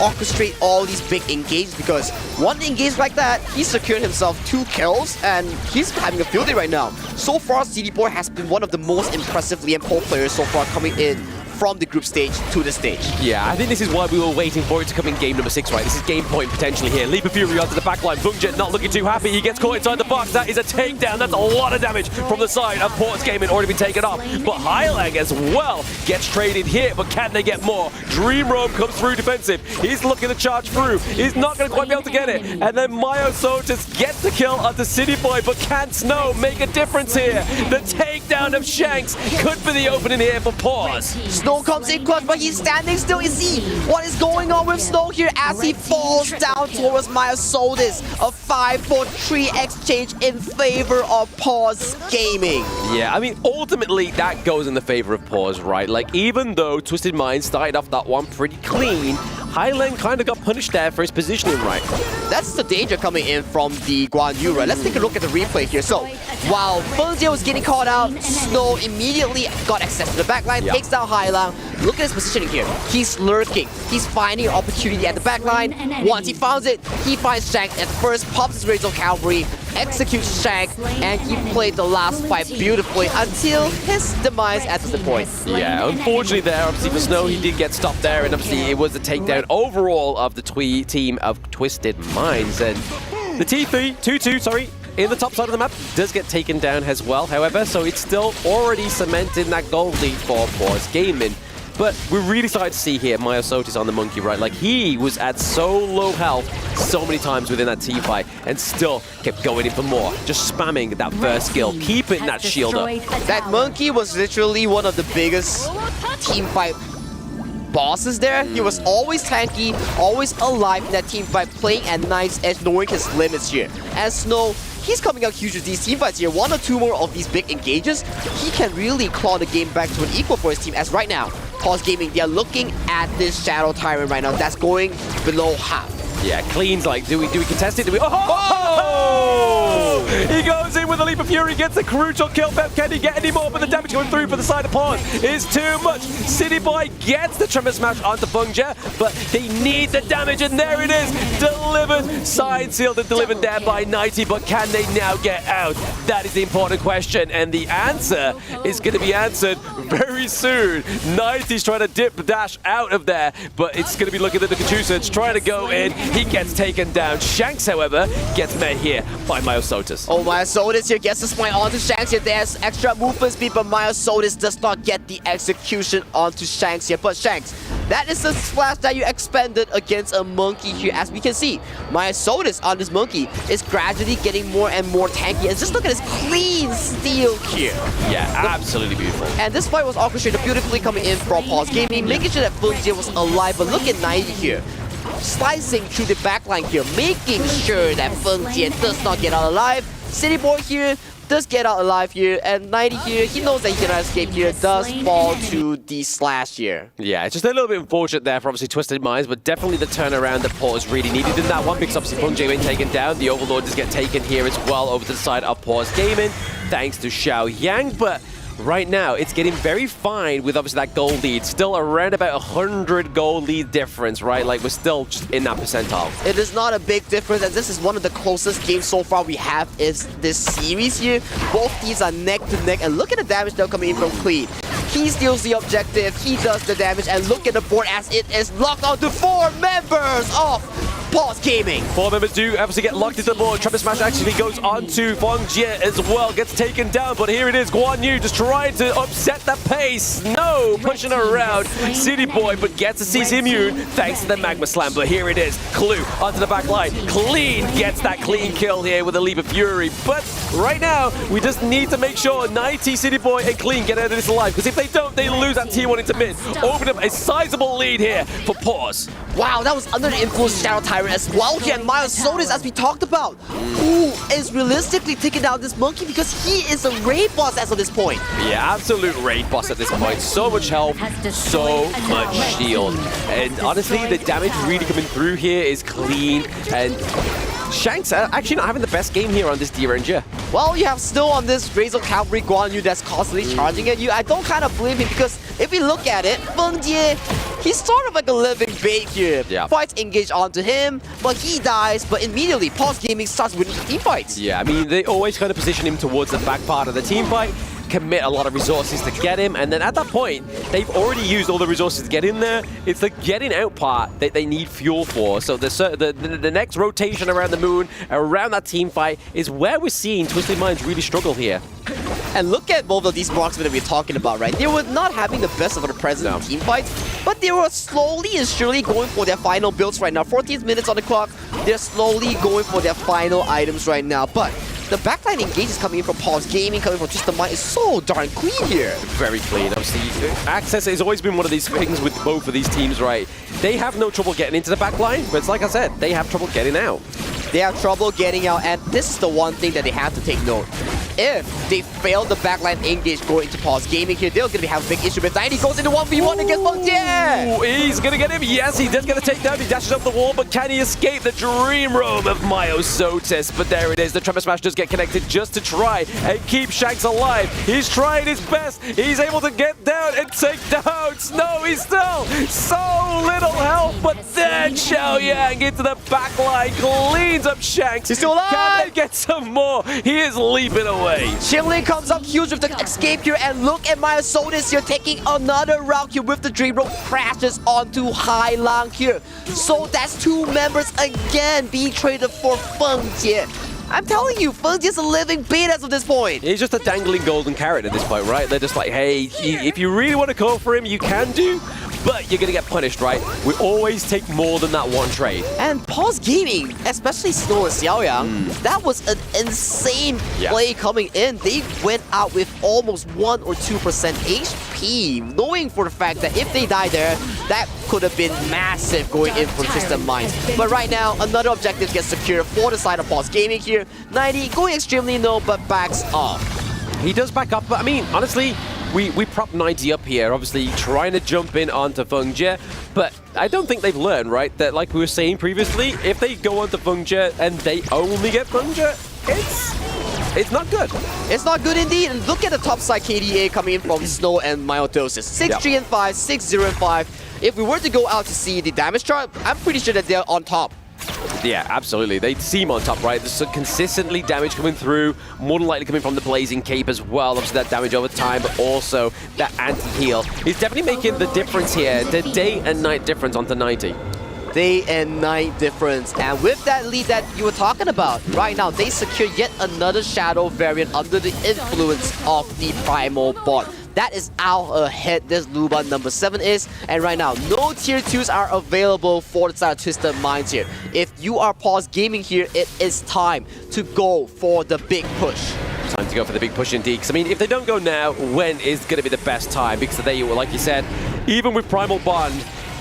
orchestrate all these big engages, because one engage like that, he secured himself 2 kills and he's having a field day right now. So far, City Boy has been one of the most impressive Lian Po players so far coming in from the group stage to the stage. Yeah, I think this is why we were waiting for it to come in game number 6, right? This is game point potentially here. Leap of Fury onto the backline. Bungjet not looking too happy. He gets caught inside the box. That is a takedown. That's a lot of damage from the side of Port's Gaming, already been taken off. But Hylang as well gets traded here, but can they get more? Dream Roam comes through defensive. He's looking to charge through. He's not going to quite be able to get it. And then Myosotis gets the kill onto City Boy, but can Snow make a difference here? The takedown of Shanks could be the opening here for Paws. Snow comes in clutch, but he's standing still. You see what is going on with Snow here as he falls down towards Myosotis. A 5-4-3 exchange in favor of Paws Gaming. Yeah, I mean, ultimately, that goes in the favor of Paws, right? Like, even though Twisted Minds started off that one pretty clean, Hyland kind of got punished there for his positioning, right? That's the danger coming in from the Guan Yu, right? Let's take a look at the replay here. So, while Feng Jie was getting caught out, Snow immediately got access to the backline, takes down Hylang. Look at his positioning here. He's lurking. He's finding an opportunity at the backline. Once he finds it, he finds Shank at first, pops his Razor Cavalry, executes Shank, and he played the last fight beautifully until his demise at the point. Yeah, unfortunately there, obviously for Snow, he did get stopped there, and obviously it was a takedown overall of the team of Twisted Minds. And the T2, in the top side of the map does get taken down as well, however, so it's still already cementing that gold lead for Paws Gaming. But we're really starting to see here Myosotis on the monkey, right? Like, he was at so low health so many times within that team fight and still kept going in for more. Just spamming that first skill, keeping that shield up. That monkey was literally one of the biggest team fight bosses there. He was always tanky, always alive in that team fight, playing at knife's edge, knowing his limits here. And Snow, he's coming out huge with these team fights here. 1 or 2 more of these big engages, he can really claw the game back to an equal for his team. As right now, Paws Gaming, they are looking at this Shadow Tyrant right now. That's going below half. Yeah, Clean's like, do we contest it? Do we? Oh! He goes in with a Leap of Fury, gets a crucial kill. Pep, can he get any more? But the damage going through for the side of Paws is too much. City Boy gets the Tremor Smash onto Bunja, but they need the damage, and there it is. Delivered, side sealed and delivered there by 90, but can they now get out? That is the important question, and the answer is going to be answered very soon. 90's trying to dip dash out of there, but it's going to be looking at the Kachusa. It's trying to go in. He gets taken down. Shanks, however, gets met here by Myosotis. Oh, Myosotis here gets the spine onto Shanks here. There's extra movement speed, but Myosotis does not get the execution onto Shanks here. But Shanks, that is the splash that you expended against a monkey here. As we can see, Myosotis on this monkey is gradually getting more and more tanky. And just look at his clean steal here. Yeah, absolutely beautiful. And this fight was orchestrated beautifully coming in from Paws Gaming, making sure that Feng Jie was alive. But look at 90 here, slicing through the backline here, making sure that Feng Jie does not get out alive. City Boy here does get out alive here, and 90 here, he knows that he cannot escape here, does fall to the slash here. Yeah, it's just a little bit unfortunate there for obviously Twisted Minds, but definitely the turnaround that Paws really needed in that one, because obviously Feng Jie being taken down, the Overlord does get taken here as well over to the side of Paws Gaming, thanks to Xiao Yang, but right now, it's getting very fine with obviously that gold lead. Still around about 100 gold lead difference, right? Like, we're still just in that percentile. It is not a big difference, and this is one of the closest games so far we have is this series here. Both teams are neck to neck, and look at the damage now coming in from Clean. He steals the objective, he does the damage, and look at the board as it is locked onto 4 members of Paws Gaming. 4 members do obviously get locked into the board. Trumpet Smash actually goes onto Feng Jie as well, gets taken down, but here it is, Guan Yu just trying to upset the pace. No, pushing around City Boy, but gets to seize immune thanks to the Magma Slam. But here it is, Clue onto the back line. Clean gets that clean kill here with a Leap of Fury. But right now, we just need to make sure 90 City Boy and Clean get out of this alive, because if they don't, they lose that T1 into mid. Open up a sizable lead here for Paws. Wow, that was under the influence of Shadow Tyrant as well here, and Myosotis, as we talked about, who is realistically taking down this monkey because he is a raid boss as of this point. Yeah, absolute raid boss at this point. So much health, so much shield. And honestly, the damage really coming through here is Clean, and Shanks actually not having the best game here on this D-Ranger. Well, you have Snow on this Razor Cavalry Guan Yu that's constantly charging at you. I don't kind of blame him because if we look at it, Feng Jie, he's sort of like a living bait here. Yeah. Fights engage onto him, but he dies, but immediately Paws Gaming starts winning the team fights. Yeah, I mean, they always kind of position him towards the back part of the team fight, commit a lot of resources to get him, and then at that point, they've already used all the resources to get in there. It's the getting out part that they need fuel for. So the next rotation around the moon, around that team fight, is where we're seeing Twisted Minds really struggle here. And look at both of these marksmen that we're talking about, right? They were not having the best of the present in team fights, but they were slowly and surely going for their final builds right now. 14 minutes on the clock, they're slowly going for their final items right now. But the backline engage is coming in from Paws Gaming, coming from Twisted Mind, is so darn clean here. Very clean. Obviously, access has always been one of these things with both of these teams, right? They have no trouble getting into the backline, but it's like I said, they have trouble getting out. They have trouble getting out, and this is the one thing that they have to take note. If they fail the backline engage going into Paws Gaming here, they're going to have a big issue with 90 goes into 1v1 against Feng Jie. He's going to get him. Yes, he does get a takedown. He dashes up the wall, but can he escape the dream roam of Myosotis? But there it is. The Trumpet Smash does get connected just to try and keep Shanks alive. He's trying his best. He's able to get down and take down Snow. He's still so little health, but then Xiaoyang into the backline cleans up Shanks. He's still alive. Can they get some more? He is leaping away. Qingling comes up huge with the escape here, and look at Myosotis here taking another round here with the Dream Rope, crashes onto Hai Lang here. So that's 2 members again being traded for Feng Jie. I'm telling you, Feng Jie's a living bait as of this point. He's just a dangling golden carrot at this point, right? They're just like, hey, if you really want to go for him, you can do, but you're going to get punished, right? We always take more than that one trade. And Paws Gaming, especially Snow and Xiaoyang, that was an insane play coming in. They went out with almost 1 or 2% HP, knowing for the fact that if they die there, that could have been massive going in for Twisted Minds. But right now, another objective gets secured for the side of Paws Gaming here. 90 going extremely low, but backs off. He does back up, but I mean, honestly, we prop 90 up here, obviously trying to jump in onto Feng Jie, but I don't think they've learned, right, that like we were saying previously, if they go onto Feng Jie and they only get Feng Jie, it's not good. It's not good indeed. And look at the top side KDA coming in from Snow and Myosotis. 6-3 and 5, 6-0 and 5. If we were to go out to see the damage chart, I'm pretty sure that they're on top. Yeah, absolutely. They seem on top, right? There's consistently damage coming through, more than likely coming from the Blazing Cape as well. Obviously, that damage over time, but also that anti-heal is definitely making the difference here. The day and night difference onto 90. Day and night difference. And with that lead that you were talking about, right now, they secure yet another Shadow variant under the influence of the Primal bot. That is how ahead this Luban number 7 is. And right now, no tier 2s are available for the side of Twisted Minds here. If you are Paws Gaming here, it is time to go for the big push. Time to go for the big push indeed. Because I mean, if they don't go now, when is going to be the best time? Because they, like you said, even with Primal Bond,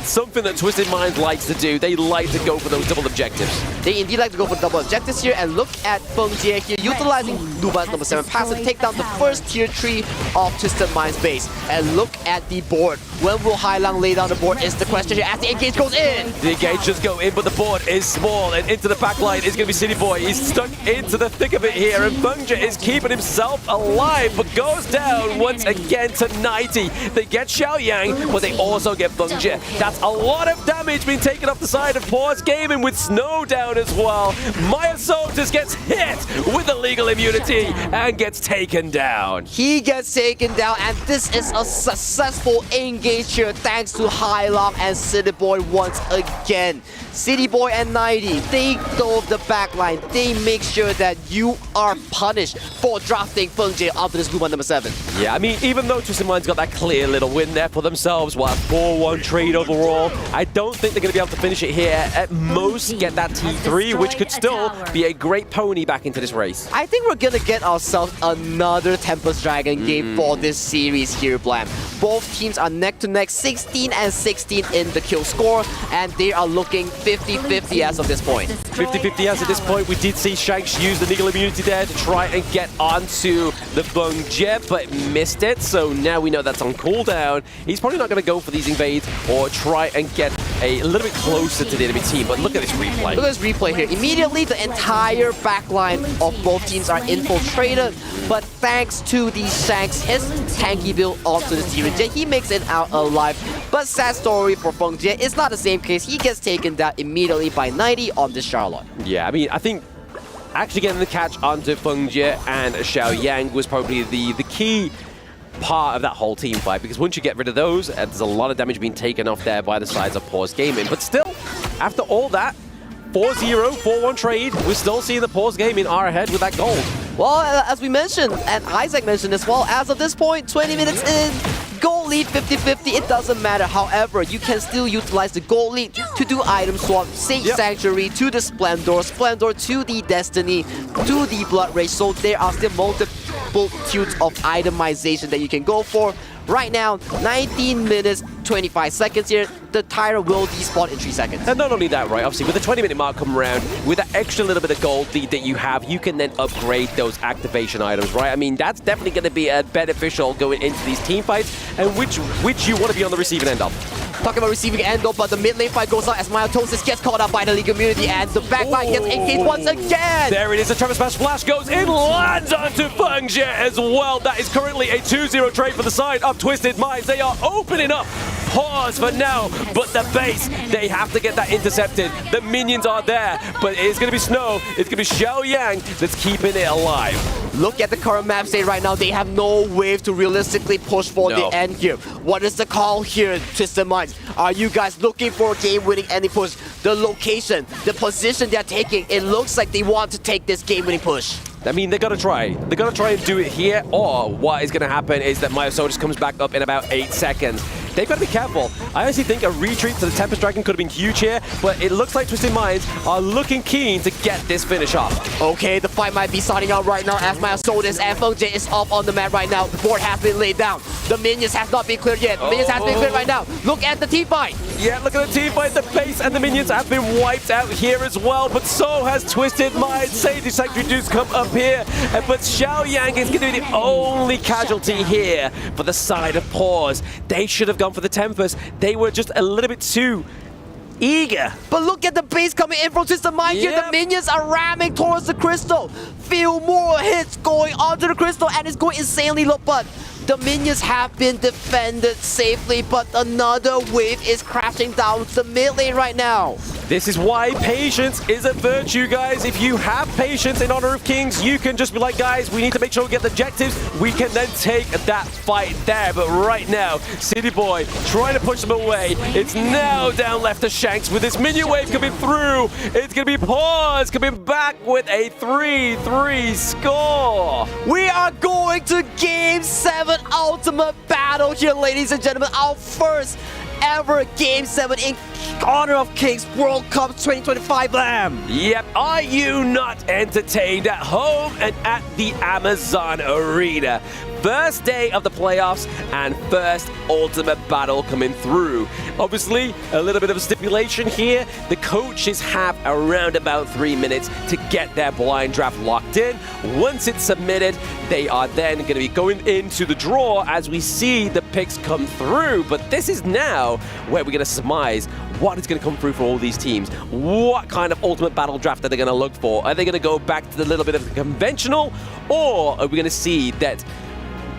something that Twisted Minds likes to do, they like to go for those double objectives. They indeed like to go for double objectives here, and look at Feng Jie here, utilizing Luban's number 7 pass to take down the first tier 3 of Twisted Minds base. And look at the board. When will Hailang lay down the board is the question here as the engage goes in. The engage just go in, but the board is small, and into the back line is going to be City Boy. He's stuck into the thick of it here, and Fengzhi is keeping himself alive, but goes down once again to 90. They get Xiaoyang, but they also get Fengzhi. That's a lot of damage being taken off the side of Paws Gaming with Snow down as well. Maya Sotis gets hit with illegal immunity and gets taken down. He gets taken down, and this is a successful engage here thanks to Hailang and City Boy once again. City Boy and 90, they dove the backline. They make sure that you are punished for drafting Fengzhi onto this group on number 7. Yeah, I mean, even though Twisted Mind's got that clear little win there for themselves, what, 4-1 trade overall, I don't think they're going to be able to finish it here. At most, get that T3, which could still be a great pony back into this race. I think we're going to get ourselves another Tempest Dragon game for this series here, Blam. Both teams are neck to neck, 16 and 16 in the kill score, and they are looking 50-50 as of this point. 50-50 as of this point. We did see Shanks use the legal immunity there to try and get onto the Fengzhi, but missed it. So now we know that's on cooldown. He's probably not going to go for these invades or try and get a little bit closer to the enemy team. But look at this replay. Look at this replay here. Immediately, the entire backline of both teams are infiltrated. But thanks to the Shanks, his tanky build onto the T3, he makes it out alive. But sad story for Fengzhi, it's not the same case. He gets taken down immediately by 90 on this Charlotte. Yeah, I mean, I think actually getting the catch onto Fengzhi and Xiaoyang was probably the key part of that whole team fight, because once you get rid of those, there's a lot of damage being taken off there by the sides of Paws Gaming. But still, after all that, 4-0, 4-1 trade, we're still seeing the Paws Gaming are ahead with that gold. Well, as we mentioned, and Isaac mentioned as well, as of this point, 20 minutes in, gold lead 50-50, it doesn't matter. However, you can still utilize the gold lead to do item swap, Sage Sanctuary to the Splendor, Splendor to the Destiny, to the Blood Rage. So there are still multitudes of itemization that you can go for. Right now, 19 minutes, 25 seconds here. The Tyra will despawn in 3 seconds. And not only that, right, obviously with the 20-minute mark come around, with that extra little bit of gold lead that you have, you can then upgrade those activation items, right? I mean, that's definitely going to be beneficial going into these team fights, and which you want to be on the receiving end of. Talking about receiving end though, but the mid lane fight goes on as Myotosis gets caught up by the league immunity, and the backline gets engaged once again. There it is, the Trevor Smash Flash goes in, lands onto Fengzhi as well. That is currently a 2-0 trade for the side of Twisted Minds. They are opening up Paws for now, but the base, they have to get that intercepted. The minions are there, but it's going to be Snow, it's going to be Xiaoyang that's keeping it alive. Look at the current map state right now. They have no wave to realistically push for the end here. What is the call here, Twisted Minds? Are you guys looking for a game-winning ending push? The location, the position they're taking, it looks like they want to take this game-winning push. I mean, they're going to try. They're going to try and do it here, or what is going to happen is that Myosotis comes back up in about 8 seconds. They've got to be careful. I honestly think a retreat to the Tempest Dragon could have been huge here, but it looks like Twisted Minds are looking keen to get this finish off. Okay, the fight might be starting out right now as Myosotis and Fengzhi is up on the map right now. The board has been laid down. The minions have not been cleared yet. The minions have been cleared right now. Look at the team fight. Yeah, look at the team fight. The base and the minions have been wiped out here as well, but so has Twisted Minds. Sage Sanctuary Dudes come up here, but Xiaoyang is going to be the only casualty here for the side of Paws. They should have gone for the Tempest. They were just a little bit too eager. But look at the base coming in from Twisted Mind here. The minions are ramming towards the crystal. Few more hits going onto the crystal, and it's going insanely low, but the minions have been defended safely, but another wave is crashing down the mid lane right now. This is why patience is a virtue, guys. If you have patience in Honor of Kings, you can just be like, guys, we need to make sure we get the objectives. We can then take that fight there. But right now, City Boy trying to push them away. It's now down left to Shanks with this minion wave coming through. It's going to be Paws coming back with a 3-3 score. We are going to Game 7 Ultimate Battle here, ladies and gentlemen. Our first ever Game 7 in Honor of Kings World Cup 2025, Lamb. Yep, are you not entertained at home and at the Amazon Arena? First day of the playoffs and first ultimate battle coming through. Obviously, a little bit of a stipulation here. The coaches have around about 3 minutes to get their blind draft locked in. Once it's submitted, they are then going to be going into the draw as we see the picks come through. But this is now where we're going to surmise what is going to come through for all these teams. What kind of ultimate battle draft are they going to look for? Are they going to go back to the little bit of the conventional, or are we going to see that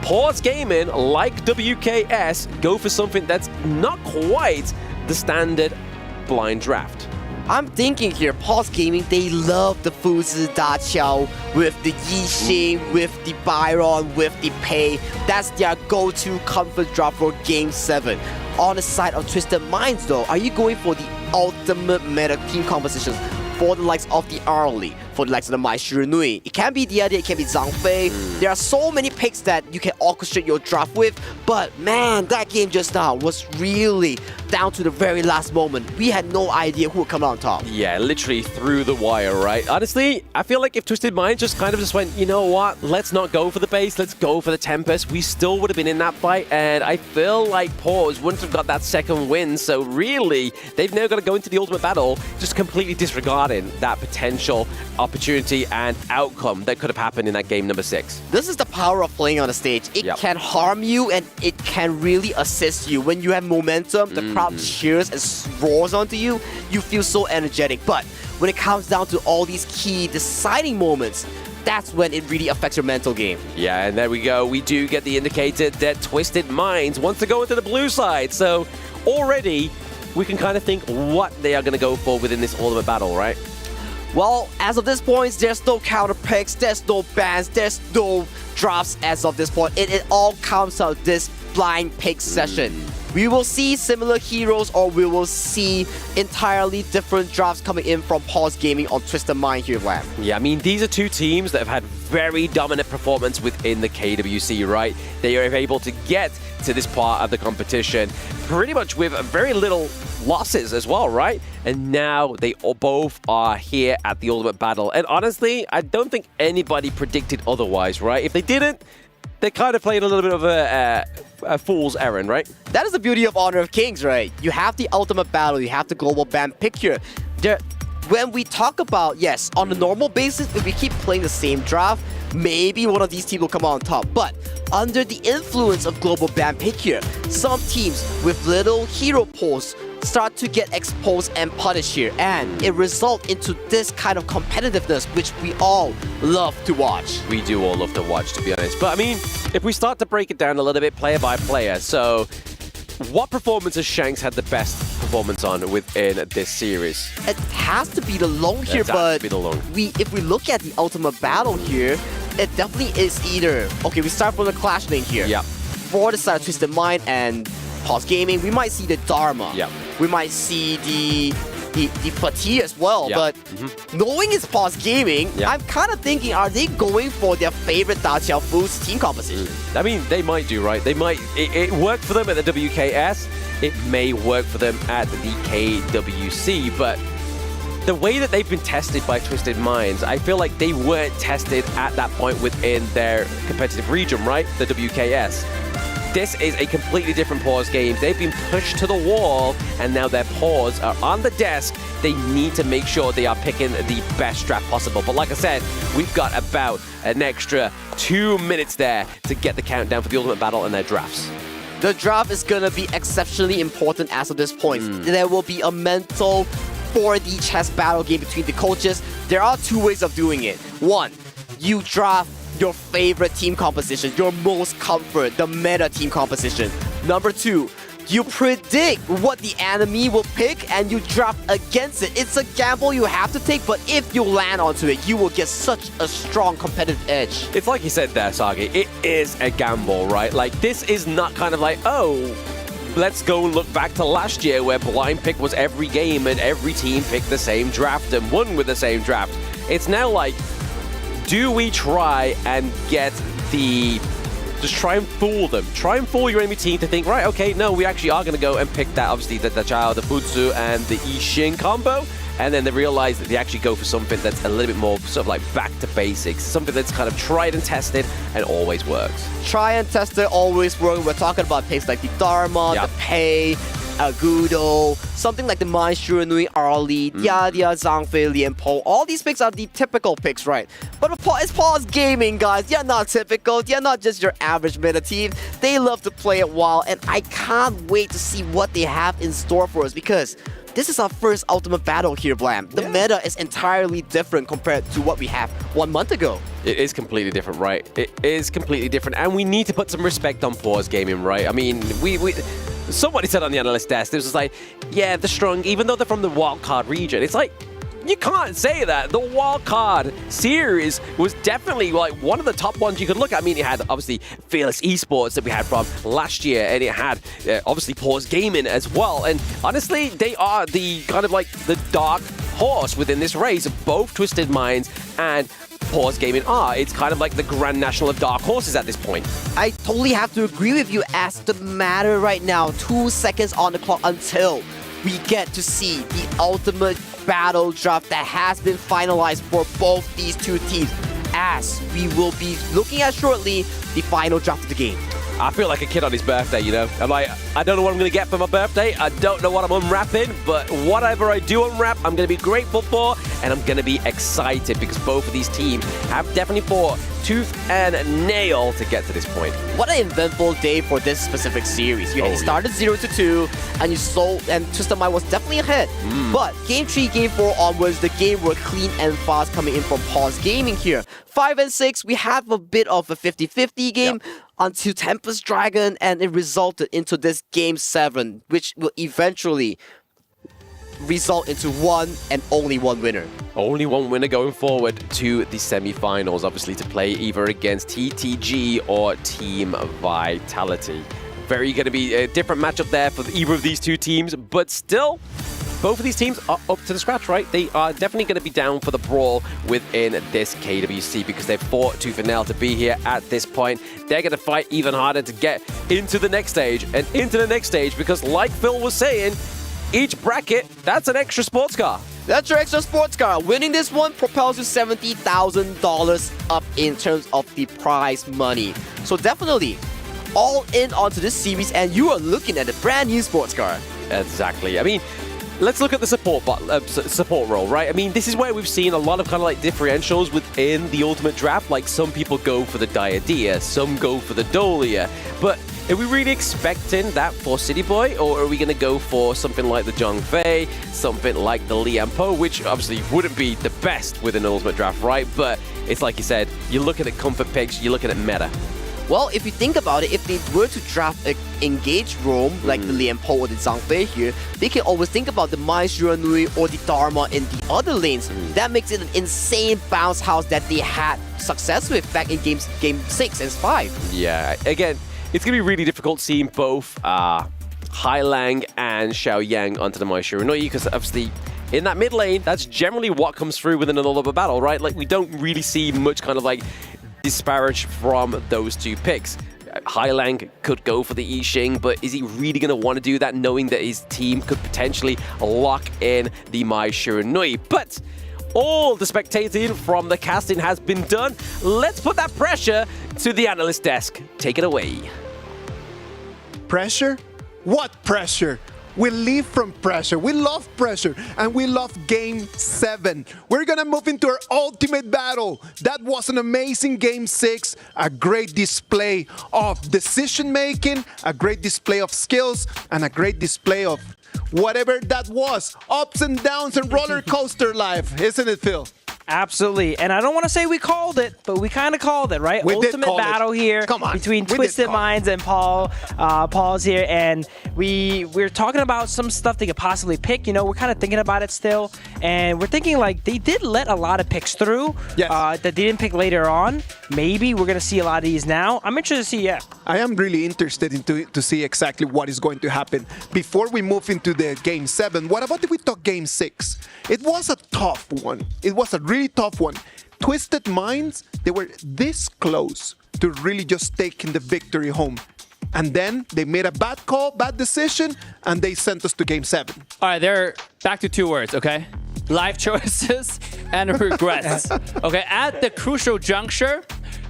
Paws Gaming, like WKS, go for something that's not quite the standard blind draft? I'm thinking here, Paws Gaming, they love the Fuzi Daqiao with the Yixing, with the Byron, with the Pei. That's their go-to comfort draft for Game 7. On the side of Twisted Minds, though, are you going for the ultimate meta team compositions for the likes of the Early, for the likes of the Mai Shiranui? It can be the idea, it can be Zhang Fei. There are so many picks that you can orchestrate your draft with, but man, that game just now was really down to the very last moment. We had no idea who would come out on top. Yeah, literally through the wire, right? Honestly, I feel like if Twisted Minds just kind of just went, you know what, let's not go for the base, let's go for the Tempest, we still would have been in that fight, and I feel like Paws wouldn't have got that second win, so really, they've now got to go into the ultimate battle just completely disregarding that potential opportunity and outcome that could have happened in that game number 6. This is the power of playing on the stage. It can harm you and it can really assist you. When you have momentum, the crowd cheers and roars onto you, you feel so energetic. But when it comes down to all these key deciding moments, that's when it really affects your mental game. Yeah, and there we go. We do get the indicator that Twisted Minds wants to go into the blue side. So already we can kind of think what they are going to go for within this ultimate battle, right? Well, as of this point, there's no counter picks, there's no bans, there's no drafts as of this point. It all comes out this blind pick session. We will see similar heroes, or we will see entirely different drafts coming in from Paws Gaming on Twisted Mind here, Lam. Yeah, I mean, these are two teams that have had very dominant performance within the KWC, right? They are able to get to this part of the competition pretty much with very little losses as well, right? And now they both are here at the Ultimate Battle. And honestly, I don't think anybody predicted otherwise, right? If they didn't, they kind of played a little bit of a fool's errand, right? That is the beauty of Honor of Kings, right? You have the Ultimate Battle, you have the global ban pick here. When we talk about, yes, on a normal basis, if we keep playing the same draft, maybe one of these teams will come out on top. But under the influence of global ban pick here, some teams with little hero pools start to get exposed and punished here, and it results into this kind of competitiveness which we all love to watch. We do all love to watch, to be honest. But I mean, if we start to break it down a little bit player by player, so what performance has Shanks had the best performance on within this series? It has to be the Long here, but if we look at the Ultimate Battle here, it definitely is either, okay, we start from the Clash lane here. Yeah. For the side of Twisted Mind and Paws Gaming, we might see the Dharma. Yeah. We might see the Fatigue as well, Yeah. but knowing it's Paws Gaming, I'm kind of thinking, are they going for their favorite Daqiao Foods team composition? I mean, they might do, right? They might. It worked for them at the WKS. It may work for them at the KWC, but the way that they've been tested by Twisted Minds, I feel like they weren't tested at that point within their competitive region, right? The WKS. This is a completely different Paws game. They've been pushed to the wall, and now their paws are on the desk. They need to make sure they are picking the best draft possible. But like I said, we've got about an extra 2 minutes there to get the countdown for the Ultimate Battle and their drafts. The draft is going to be exceptionally important as of this point. There will be a mental 4D chess battle game between the coaches. There are two ways of doing it. One, you draft your favorite team composition, your most comfort, the meta team composition. Number two, you predict what the enemy will pick and you draft against it. It's a gamble you have to take, but if you land onto it, you will get such a strong competitive edge. It's like you said there, Sagi, it is a gamble, right? Like, this is not kind of like, oh, let's go and look back to last year where blind pick was every game and every team picked the same draft and won with the same draft. It's now like, do we try and get just try and fool them. Try and fool your enemy team to think, right, okay, no, we actually are going to go and pick that, obviously, the Chao, the Futsu, and the Yixing combo. and then they realize that they actually go for something that's a little bit more sort of like back to basics, something that's kind of tried and tested and always works. Try and test it, always work. We're talking about picks like the Dharma, the Pei, Gudo, something like the Mai Shiranui, Arlie, Dia, Zhangfei, Lian Po. All these picks are the typical picks, right? But it's Paws Gaming, guys. They're not typical. They're not just your average meta team. They love to play it wild, and I can't wait to see what they have in store for us because this is our first Ultimate Battle here, Blam. The meta is entirely different compared to what we had 1 month ago. It is completely different, right? It is completely different, and we need to put some respect on Paws Gaming, right? I mean, somebody said on the analyst desk, this was like, yeah, they're strong, even though they're from the wildcard region. It's like, you can't say that. The wildcard series was definitely like one of the top ones you could look at. I mean, it had obviously Fearless Esports that we had from last year, and it had obviously Paws Gaming as well. And honestly, they are the kind of like the dark horse within this race. Both Twisted Minds and Paws Gaming are. It's kind of like the Grand National of Dark Horses at this point. I totally have to agree with you as the matter right now. 2 seconds on the clock until we get to see the ultimate battle draft that has been finalized for both these two teams, as we will be looking at shortly the final draft of the game. I feel like a kid on his birthday, you know? I'm like, I don't know what I'm going to get for my birthday. I don't know what I'm unwrapping, but whatever I do unwrap, I'm going to be grateful for, and I'm going to be excited because both of these teams have definitely fought tooth and nail to get to this point. What an eventful day for this specific series. You started 0-2, and you sold, and Twisted Mind was definitely ahead. But Game 3, Game 4 onwards, the game were clean and fast coming in from Paws Gaming here. 5 and 6, we have a bit of a 50-50 game until Tempest Dragon, and it resulted into this Game 7, which will eventually result into one and only one winner. Only one winner going forward to the semi-finals, obviously to play either against TTG or Team Vitality. Very going to be a different matchup there for either of these two teams, but still, both of these teams are up to the scratch, right? They are definitely going to be down for the brawl within this KWC because they've fought tooth and nail to be here at this point. They're going to fight even harder to get into the next stage and into the next stage because, like Phil was saying, each bracket, that's an extra sports car. That's your extra sports car. Winning this one propels you $70,000 up in terms of the prize money. So definitely all in onto this series, and you are looking at a brand new sports car. Exactly. I mean, let's look at the support role, right? I mean, this is where we've seen a lot of kind of like differentials within the Ultimate Draft. Like some people go for the Diadea, some go for the Dolia, but are we really expecting that for City Boy, or are we going to go for something like the Zhangfei, something like the Lian Po, which obviously wouldn't be the best within an Ultimate Draft, right? But it's like you said, you're looking at comfort picks, you're looking at meta. Well, if you think about it, if they were to draft an engaged roam like the Lian Po or the Zhangfei here, they can always think about the Mai Shiranui or the Dharma in the other lanes. That makes it an insane bounce house that they had success with back in game 6 and 5. Yeah, again, it's going to be really difficult seeing both Hai Lang and Xiao Yang onto the Mai Shiranui because obviously in that mid lane, that's generally what comes through within an Ultimate Battle, right? Like, we don't really see much kind of like disparage from those two picks. Hai Lang could go for the I Ching, but is he really going to want to do that knowing that his team could potentially lock in the Mai Shiranui? But all the spectating from the casting has been done. Let's put that pressure to the analyst desk. Take it away. Pressure? What pressure? We live from pressure. We love pressure, and we love Game 7. We're gonna move into our ultimate battle. That was an amazing Game 6, a great display of decision making, a great display of skills, and a great display of whatever that was. Ups and downs and roller coaster life, isn't it, Phil? Absolutely. And I don't want to say we called it, but we kind of called it, right? Ultimate battle here between Twisted Minds and Paws here. And we're talking about some stuff they could possibly pick. You know, we're kind of thinking about it still. And we're thinking like they did let a lot of picks through that they didn't pick later on. Maybe we're going to see a lot of these now. I'm interested to see, I am really interested to see exactly what is going to happen. Before we move into the Game 7, what about if we talk Game 6? It was a tough one. It was a really tough one. Twisted Minds, they were this close to really just taking the victory home. And then they made a bad call, bad decision, and they sent us to Game 7. All right, they're back to 2 words, okay? life choices and regrets. Okay, at the crucial juncture,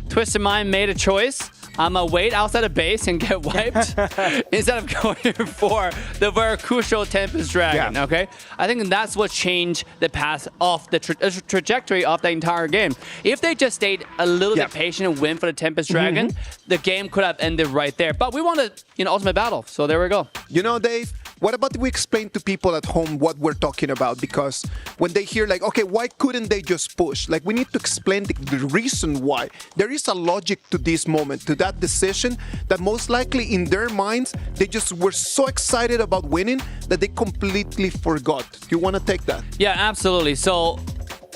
Twisted Mind made a choice. I'm gonna wait outside the base and get wiped instead of going for the very crucial Tempest Dragon. Okay, I think that's what changed the path of the trajectory of the entire game. If they just stayed a little bit patient and win for the Tempest Dragon, the game could have ended right there. But we wanted, ultimate battle, so there we go. Dave, what about we explain to people at home what we're talking about? Because when they hear like, okay, why couldn't they just push? Like, we need to explain the reason why. There is a logic to this moment, to that decision, that most likely in their minds, they just were so excited about winning that they completely forgot. Do you want to take that? Yeah, absolutely. So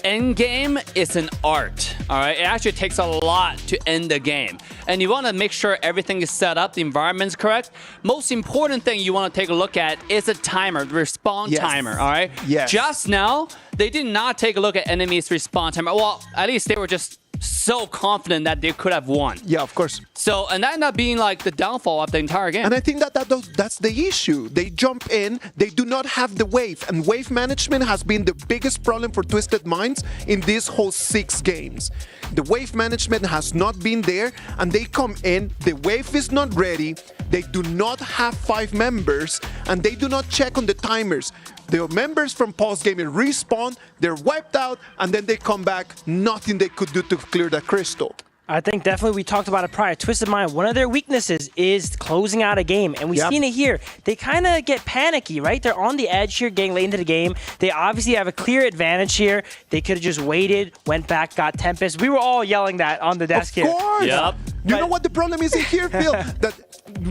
endgame is an art, all right? It actually takes a lot to end the game. And you want to make sure everything is set up, the environment's correct. Most important thing you want to take a look at is the timer, the respawn timer, all right? Yes. Just now, they did not take a look at enemies' respawn timer. Well, at least they were just so confident that they could have won. Yeah, of course. So, and that ended up being like the downfall of the entire game. And I think that's the issue. They jump in, they do not have the wave, and wave management has been the biggest problem for Twisted Minds in these whole 6 games. The wave management has not been there, and they come in, the wave is not ready, they do not have 5 members, and they do not check on the timers. The members from Paws Gaming respawn, they're wiped out, and then they come back. Nothing they could do to clear that crystal. I think definitely we talked about it prior. Twisted Mind, one of their weaknesses is closing out a game. And we've seen it here. They kind of get panicky, right? They're on the edge here, getting late into the game. They obviously have a clear advantage here. They could have just waited, went back, got Tempest. We were all yelling that on the desk here. Of course! Yep. You know what the problem is here, Phil? That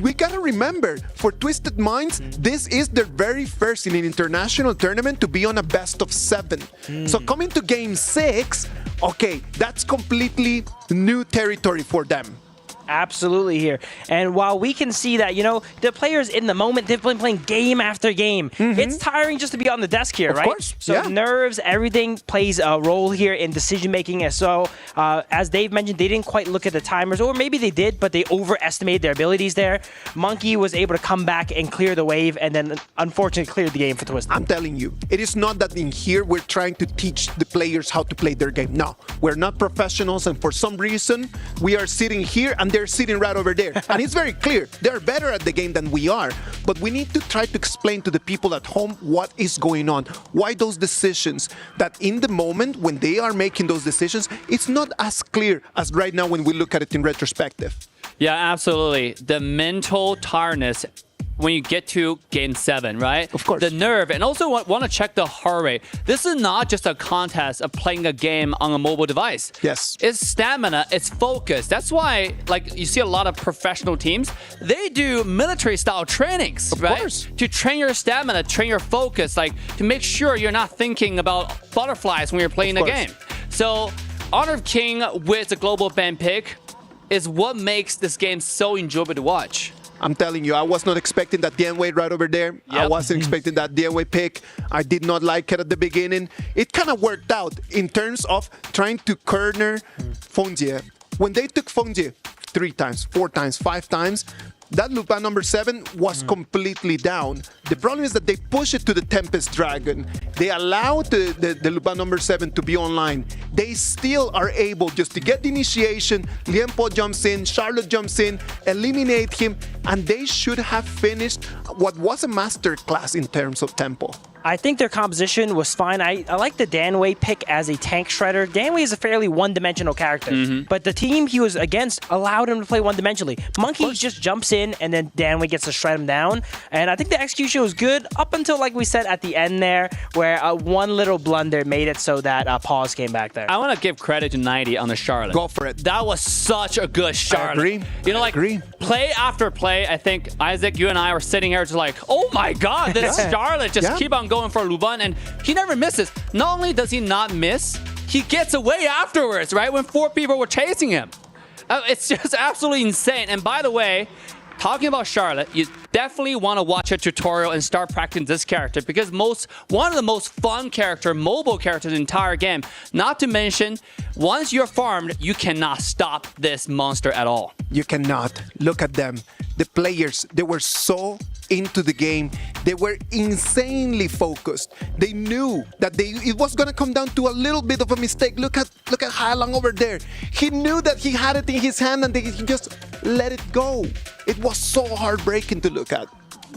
we gotta remember, for Twisted Minds, this is their very first in an international tournament to be on a best of 7. So coming to game 6, okay, that's completely new territory for them. Absolutely here. And while we can see that, the players in the moment, they've been playing game after game. It's tiring just to be on the desk here, right? Of course. So nerves, everything plays a role here in decision making. So as Dave mentioned, they didn't quite look at the timers, or maybe they did, but they overestimated their abilities there. Monkey was able to come back and clear the wave, and then unfortunately cleared the game for Twisted. I'm telling you, it is not that in here we're trying to teach the players how to play their game. No, we're not professionals, and for some reason, we are sitting here and they're sitting right over there. And it's very clear, they're better at the game than we are. But we need to try to explain to the people at home what is going on. Why those decisions, that in the moment when they are making those decisions, it's not as clear as right now when we look at it in retrospective. Yeah, absolutely. The mental tiredness when you get to game 7, right? Of course. The nerve, and also want to check the heart rate. This is not just a contest of playing a game on a mobile device. Yes. It's stamina, it's focus. That's why, like, you see a lot of professional teams, they do military-style trainings, of right? course. To train your stamina, train your focus, like, to make sure you're not thinking about butterflies when you're playing the game. So, Honor of King with the global ban pick is what makes this game so enjoyable to watch. I'm telling you, I was not expecting that Dianwei right over there. I wasn't expecting that Dianwei pick. I did not like it at the beginning. It kind of worked out in terms of trying to corner Fonjie. When they took Fonjie 3 times, 4 times, 5 times, that Lupin number 7 was completely down. The problem is that they push it to the Tempest Dragon. They allow the Lupin number 7 to be online. They still are able just to get the initiation. Lianpo jumps in, Charlotte jumps in, eliminate him, and they should have finished what was a master class in terms of tempo. I think their composition was fine. I like the Danwei pick as a tank shredder. Danwei is a fairly one-dimensional character, but the team he was against allowed him to play one-dimensionally. Monkey just jumps in, and then Danwei gets to shred him down. And I think the execution was good up until, like we said, at the end there, where one little blunder made it so that Paws came back there. I want to give credit to 90 on the Charlotte. Go for it. That was such a good Charlotte. I agree. Play after play, I think, Isaac, you and I were sitting here just like, oh my god, this Charlotte just keep on going for Luban, and he never misses. Not only does he not miss, he gets away afterwards, right? When 4 people were chasing him. It's just absolutely insane. And by the way, talking about Charlotte, you definitely want to watch a tutorial and start practicing this character because one of the most fun mobile characters in the entire game. Not to mention, once you're farmed, you cannot stop this monster at all. You cannot. Look at them. The players, they were so into the game. They were insanely focused. They knew that it was going to come down to a little bit of a mistake. Look at Hailong over there. He knew that he had it in his hand and he just let it go. It was so heartbreaking to look at.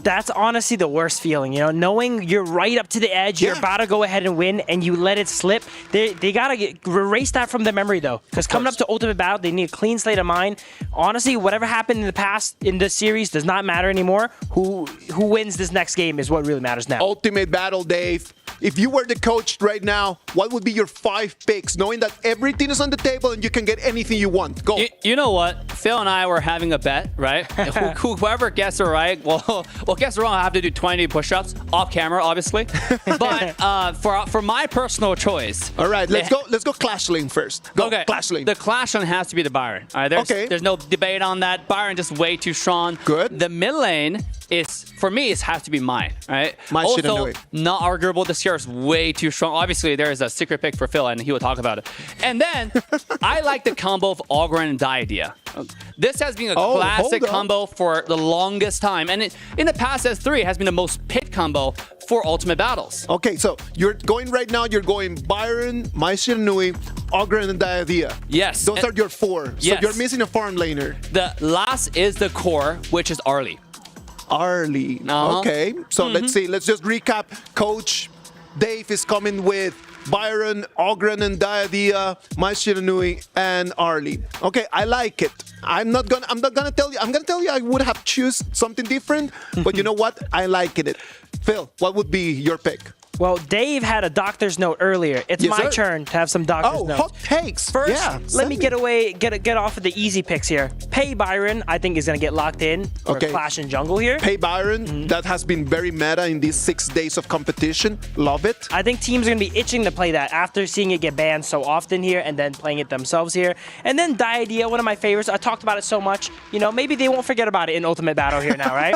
That's honestly the worst feeling, knowing you're right up to the edge, you're about to go ahead and win, and you let it slip. They gotta erase that from their memory though, because coming up to Ultimate Battle, they need a clean slate of mind. Honestly, whatever happened in the past in this series does not matter anymore. Who wins this next game is what really matters now. Ultimate Battle, Dave. If you were the coach right now, what would be your 5 picks, knowing that everything is on the table and you can get anything you want? Go. You know what? Phil and I were having a bet, right? Whoever gets it right, well, guess wrong. I have to do 20 push-ups off camera, obviously. But for my personal choice, all right, let's go Clash Lane first. Go, okay, Clash Lane. The Clash Lane has to be the Byron. All right, there's no debate on that. Byron just way too strong. Good. The mid lane is, for me, it has to be mine. Right. Also, not arguable. This year is way too strong. Obviously, there is a secret pick for Phil, and he will talk about it. And then I like the combo of Ogren and Diadea. This has been a classic combo for the longest time, and in the past S3 has been the most picked combo for Ultimate Battles. Okay, so you're going right now. You're going Byron, Mai Shiranui, Ogren, and Diadea. Yes, those are your 4. Yes. So you're missing a farm laner. The last is the core, which is Arlie. Arlie. Okay, so let's see. Let's just recap. Coach Dave is coming with Byron, Ogren, and Diadea, Mai Shiranui, and Arlie. Okay, I like it. I'm not gonna tell you. I'm gonna tell you I would have choose something different, but you know what? I like it. Phil, what would be your pick? Well, Dave had a doctor's note earlier. It's my turn to have some doctor's notes. Hot takes. First, let me get off of the easy picks here. Pay Byron, I think, is going to get locked in for Clash and Jungle here. Pay Byron, that has been very meta in these 6 days of competition. Love it. I think teams are going to be itching to play that after seeing it get banned so often here and then playing it themselves here. And then Diadea, one of my favorites. I talked about it so much. Maybe they won't forget about it in Ultimate Battle here now, right?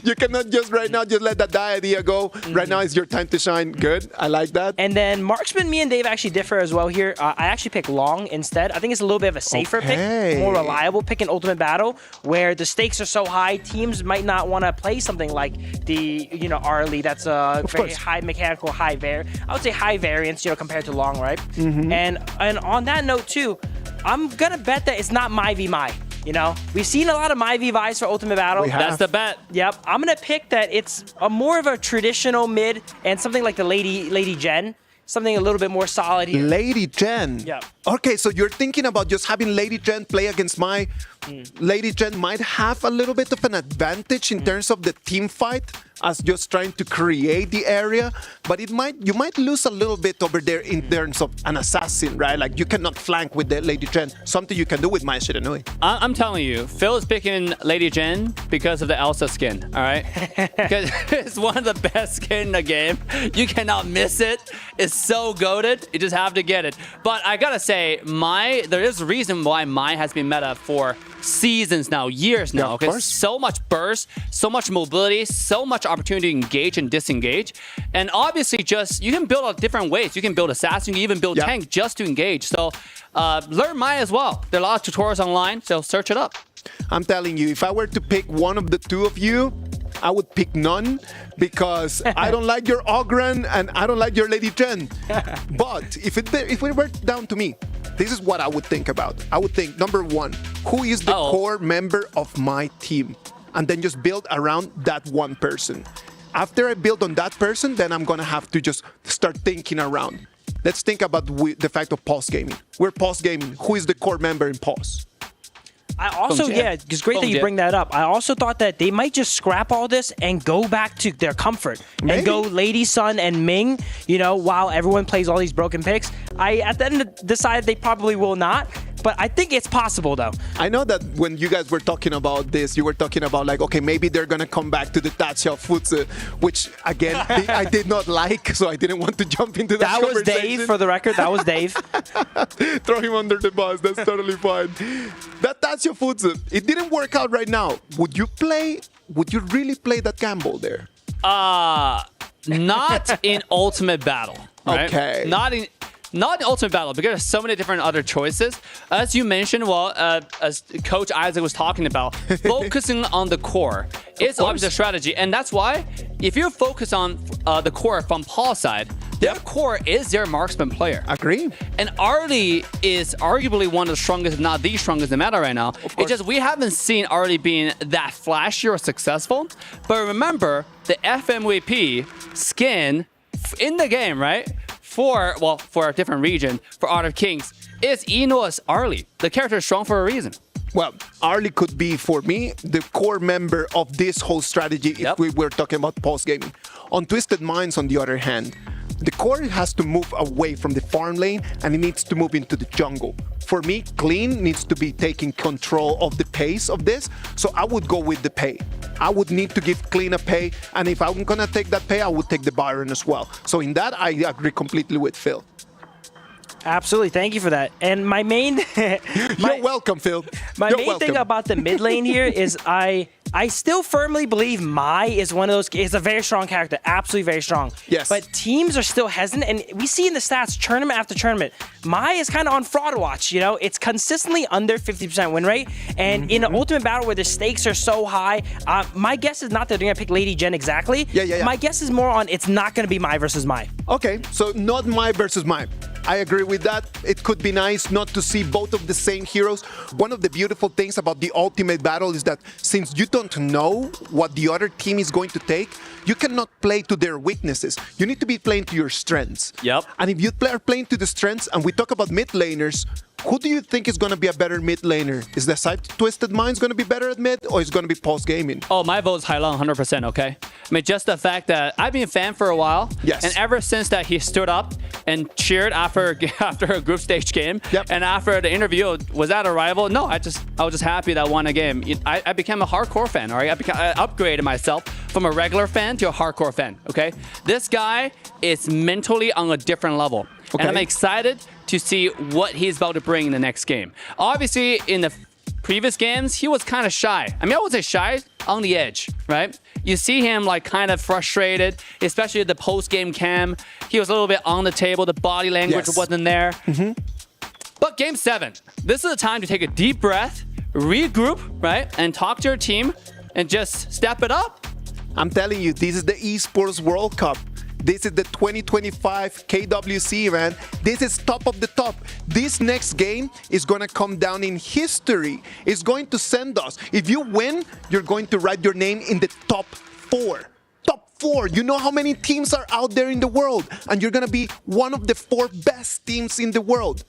You cannot just right now just let that Diadea go. Right now is your time to shine. Good. I like that. And then Marksman, me and Dave actually differ as well here. I actually pick Long instead. I think it's a little bit of a safer pick, more reliable pick in Ultimate Battle, where the stakes are so high, teams might not want to play something like the, Arlie. That's a very high mechanical, I would say high variance, compared to Long, right? And on that note too, I'm gonna bet that it's not Mai v Mai. We've seen a lot of Mai v Vi's for Ultimate Battle. That's the bet. Yep. I'm going to pick that it's more of a traditional mid and something like the Lady Jen. Something a little bit more solid here. Lady Jen. Yep. Okay, so you're thinking about just having Lady Jen play against Mai. Lady Jen might have a little bit of an advantage in terms of the team fight as just trying to create the area, but you might lose a little bit over there in terms of an assassin, right? Like you cannot flank with the Lady Jen. Something you can do with Mai Shiranui. I'm telling you, Phil is picking Lady Jen because of the Elsa skin, all right? Because it's one of the best skins in the game. You cannot miss it. It's so goated. You just have to get it. But I gotta say, there is a reason why Mai has been meta for seasons now, years now. Okay, so much burst, so much mobility, so much opportunity to engage and disengage. And obviously you can build out different ways. You can build assassin, you can even build tank just to engage. So learn Mai as well. There are a lot of tutorials online, so search it up. I'm telling you, if I were to pick one of the two of you, I would pick none because I don't like your Ogren and I don't like your Lady Jen. But if it were down to me, this is what I would think about. I would think, number 1, who is the core member of my team? And then just build around that one person. After I build on that person, then I'm going to have to just start thinking around. Let's think about the fact of Paws Gaming. We're Paws Gaming. Who is the core member in Paws? I also, it's great that you bring that up. I also thought that they might just scrap all this and go back to their comfort and go Lady Sun and Ming, while everyone plays all these broken picks. I, at the end, decided they probably will not. but I think it's possible though. I know that when you guys were talking about this, you were talking about like, okay, maybe they're gonna come back to the Tatsia Futsu, which again I did not like, so I didn't want to jump into that. That was Dave, for the record. That was Dave. Throw him under the bus. That's totally fine. That Tatsia Futsu, it didn't work out right now. Would you really play that gamble there? Not in Ultimate Battle. Right? Okay. Not in Ultimate Battle, because there's so many different other choices. As you mentioned, as Coach Isaac was talking about, focusing on the core is obviously a strategy. And that's why, if you focus on the core from Paws side, their core is their marksman player. Agree. And Arlie is arguably one of the strongest, if not the strongest in meta right now. It's just we haven't seen Arlie being that flashy or successful. But remember, the FMVP skin in the game, right? For a different region, for Honor of Kings, is Ino's Arlie. The character is strong for a reason. Well, Arlie could be, for me, the core member of this whole strategy if we were talking about Paws Gaming. On Twisted Minds, on the other hand, the core has to move away from the farm lane and it needs to move into the jungle. For me, Clean needs to be taking control of the pace of this, so I would go with the pay. I would need to give Clean a pay, and if I'm gonna take that pay, I would take the Byron as well. So in that, I agree completely with Phil. Absolutely, thank you for that. And my main... You're welcome, Phil. My main thing about the mid lane here is I still firmly believe Mai is one of those. Is a very strong character, absolutely very strong. Yes. But teams are still hesitant, and we see in the stats, tournament after tournament, Mai is kind of on fraud watch. You know, it's consistently under 50% win rate, and in an Ultimate Battle where the stakes are so high, my guess is not that they're gonna pick Lady Jen exactly. Yeah. My guess is more on it's not gonna be Mai versus Mai. Okay, so not Mai versus Mai. I agree with that. It could be nice not to see both of the same heroes. One of the beautiful things about the Ultimate Battle is that since you don't know what the other team is going to take, you cannot play to their weaknesses. You need to be playing to your strengths. Yep. And if you are playing to the strengths, and we talk about mid laners, who do you think is going to be a better mid laner? Is the side Twisted Minds going to be better at mid, or is it going to be Paws Gaming? Oh, my vote is Hailang 100%, okay? I mean, just the fact that I've been a fan for a while. Yes. And ever since that he stood up and cheered after a group stage game, and after the interview, was that a rival? No, I was just happy that I won a game. I became a hardcore fan, all right? I upgraded myself from a regular fan to a hardcore fan, okay? This guy is mentally on a different level. Okay. And I'm excited to see what he's about to bring in the next game. Obviously, in the previous games, he was kind of shy. I mean, I would say shy, on the edge, right? You see him like kind of frustrated, especially the post-game cam. He was a little bit on the table. The body language wasn't there. But game 7, this is the time to take a deep breath, regroup, right? And talk to your team and just step it up. I'm telling you, this is the Esports World Cup. This is the 2025 KWC, man. This is top of the top. This next game is going to come down in history. It's going to send us. If you win, you're going to write your name in the top 4. Top 4. You know how many teams are out there in the world, and you're going to be one of the 4 best teams in the world.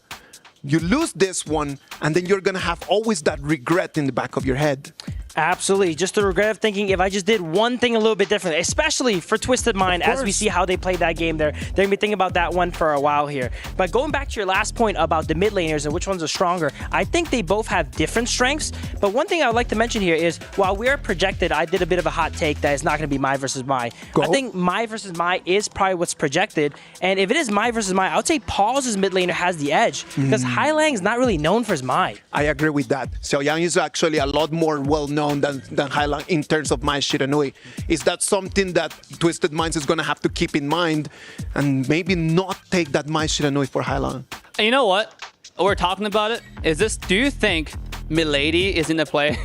You lose this one, and then you're going to have always that regret in the back of your head. Absolutely. Just the regret of thinking if I just did one thing a little bit differently, especially for Twisted Mind, as we see how they played that game there. They're going to be thinking about that one for a while here. But going back to your last point about the mid laners and which ones are stronger, I think they both have different strengths. But one thing I would like to mention here is while we are projected, I did a bit of a hot take that it's not going to be Mai versus Mai. I think Mai versus Mai is probably what's projected. And if it is Mai versus Mai, I would say Paws' mid laner has the edge because Hailang's not really known for his Mai. I agree with that. Xiaoyang is actually a lot more well-known than Hailang in terms of Mai Shiranui. Is that something that Twisted Minds is going to have to keep in mind and maybe not take that Mai Shiranui for Hailang? And you know what? We're talking about it. Do you think Milady is in the play?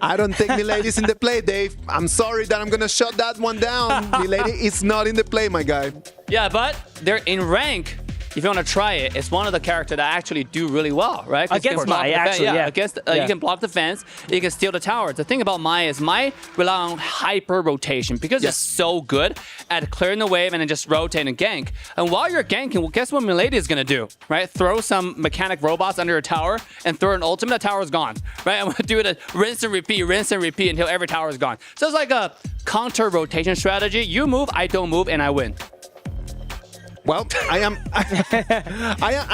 I don't think Milady is in the play, Dave. I'm sorry that I'm going to shut that one down. Milady is not in the play, my guy. Yeah, but they're in rank. If you want to try it, it's one of the characters that actually do really well, right? Against Mai, actually, yeah. Against, you can block the fence, you can steal the tower. The thing about Mai is Mai rely on hyper rotation because it's so good at clearing the wave and then just rotate and gank. And while you're ganking, well, guess what Milady is going to do, right? Throw some mechanic robots under a tower and throw an ultimate, the tower is gone, right? I'm going to do it rinse and repeat until every tower is gone. So it's like a counter rotation strategy. You move, I don't move, and I win. Well, I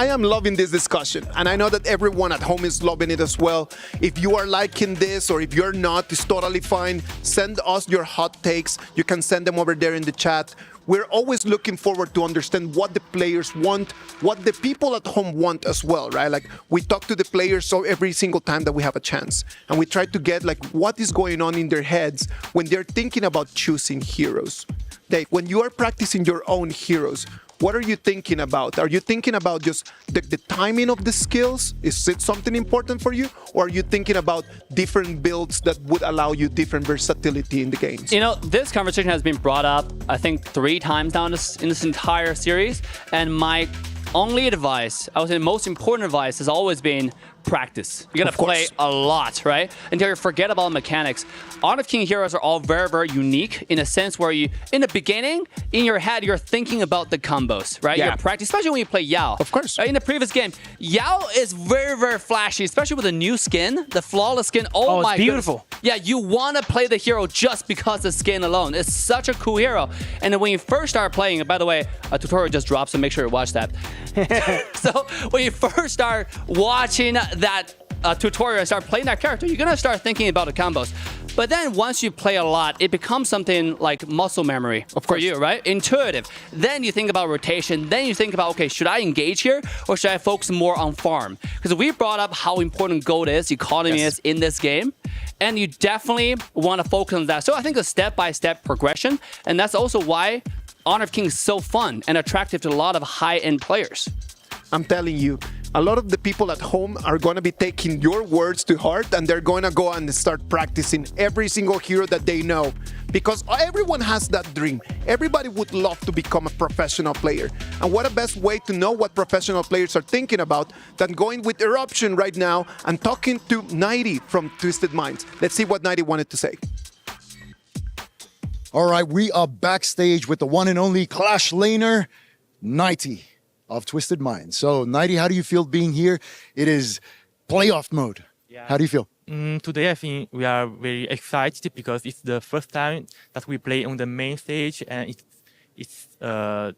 am loving this discussion, and I know that everyone at home is loving it as well. If you are liking this, or if you're not, it's totally fine. Send us your hot takes. You can send them over there in the chat. We're always looking forward to understand what the players want, what the people at home want as well, right? Like, we talk to the players so every single time that we have a chance, and we try to get like what is going on in their heads when they're thinking about choosing heroes. Dave, when you are practicing your own heroes, what are you thinking about? Are you thinking about just the timing of the skills? Is it something important for you? Or are you thinking about different builds that would allow you different versatility in the games? You know, this conversation has been brought up, I think, 3 times now in this entire series. And my only advice, I would say the most important advice, has always been practice. You gotta play a lot, right? Until you forget about mechanics. Honor of King heroes are all very, very unique in a sense where you, in the beginning, in your head, you're thinking about the combos, right? Yeah. You're practicing, especially when you play Yao. Of course. In the previous game, Yao is very, very flashy, especially with the new skin, the flawless skin. Oh my it's beautiful. Goodness. Yeah, you want to play the hero just because the skin alone. It's such a cool hero. And then when you first start playing, and by the way, a tutorial just dropped, so make sure you watch that. So when you first start watching that tutorial and start playing that character, you're gonna start thinking about the combos. But then once you play a lot, it becomes something like muscle memory for you, right? Intuitive. Then you think about rotation. Then you think about, okay, should I engage here or should I focus more on farm? Because we brought up how important gold is, economy is in this game. And you definitely want to focus on that. So I think a step-by-step progression. And that's also why Honor of King is so fun and attractive to a lot of high-end players. I'm telling you, a lot of the people at home are going to be taking your words to heart, and they're going to go and start practicing every single hero that they know. Because everyone has that dream. Everybody would love to become a professional player. And what a best way to know what professional players are thinking about than going with Eruption right now and talking to Nighty from Twisted Minds. Let's see what Nighty wanted to say. All right, we are backstage with the one and only Clash laner, Nighty of Twisted Minds. So, Nighty, how do you feel being here? It is playoff mode. Yeah. How do you feel? Today, I think we are very excited because it's the first time that we play on the main stage, and it's Esports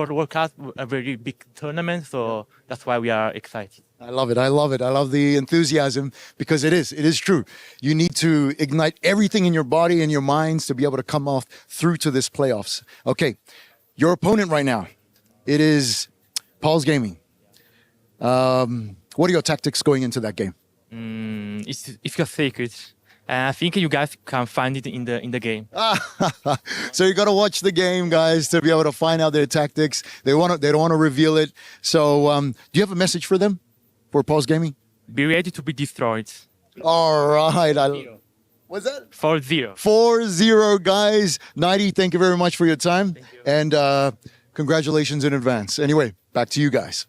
World Cup, a very big tournament. So that's why we are excited. I love it. I love it. I love the enthusiasm because it is true. You need to ignite everything in your body and your minds to be able to come off through to this playoffs. Okay, your opponent right now, it is Paws Gaming. What are your tactics going into that game? It's a secret. I think you guys can find it in the game. So you got to watch the game, guys, to be able to find out their tactics. They don't want to reveal it. So do you have a message for them, for Paws Gaming? Be ready to be destroyed. All right. What's that? 4-0. 4-0, guys. Nighty, thank you very much for your time. And congratulations in advance. Anyway, back to you guys.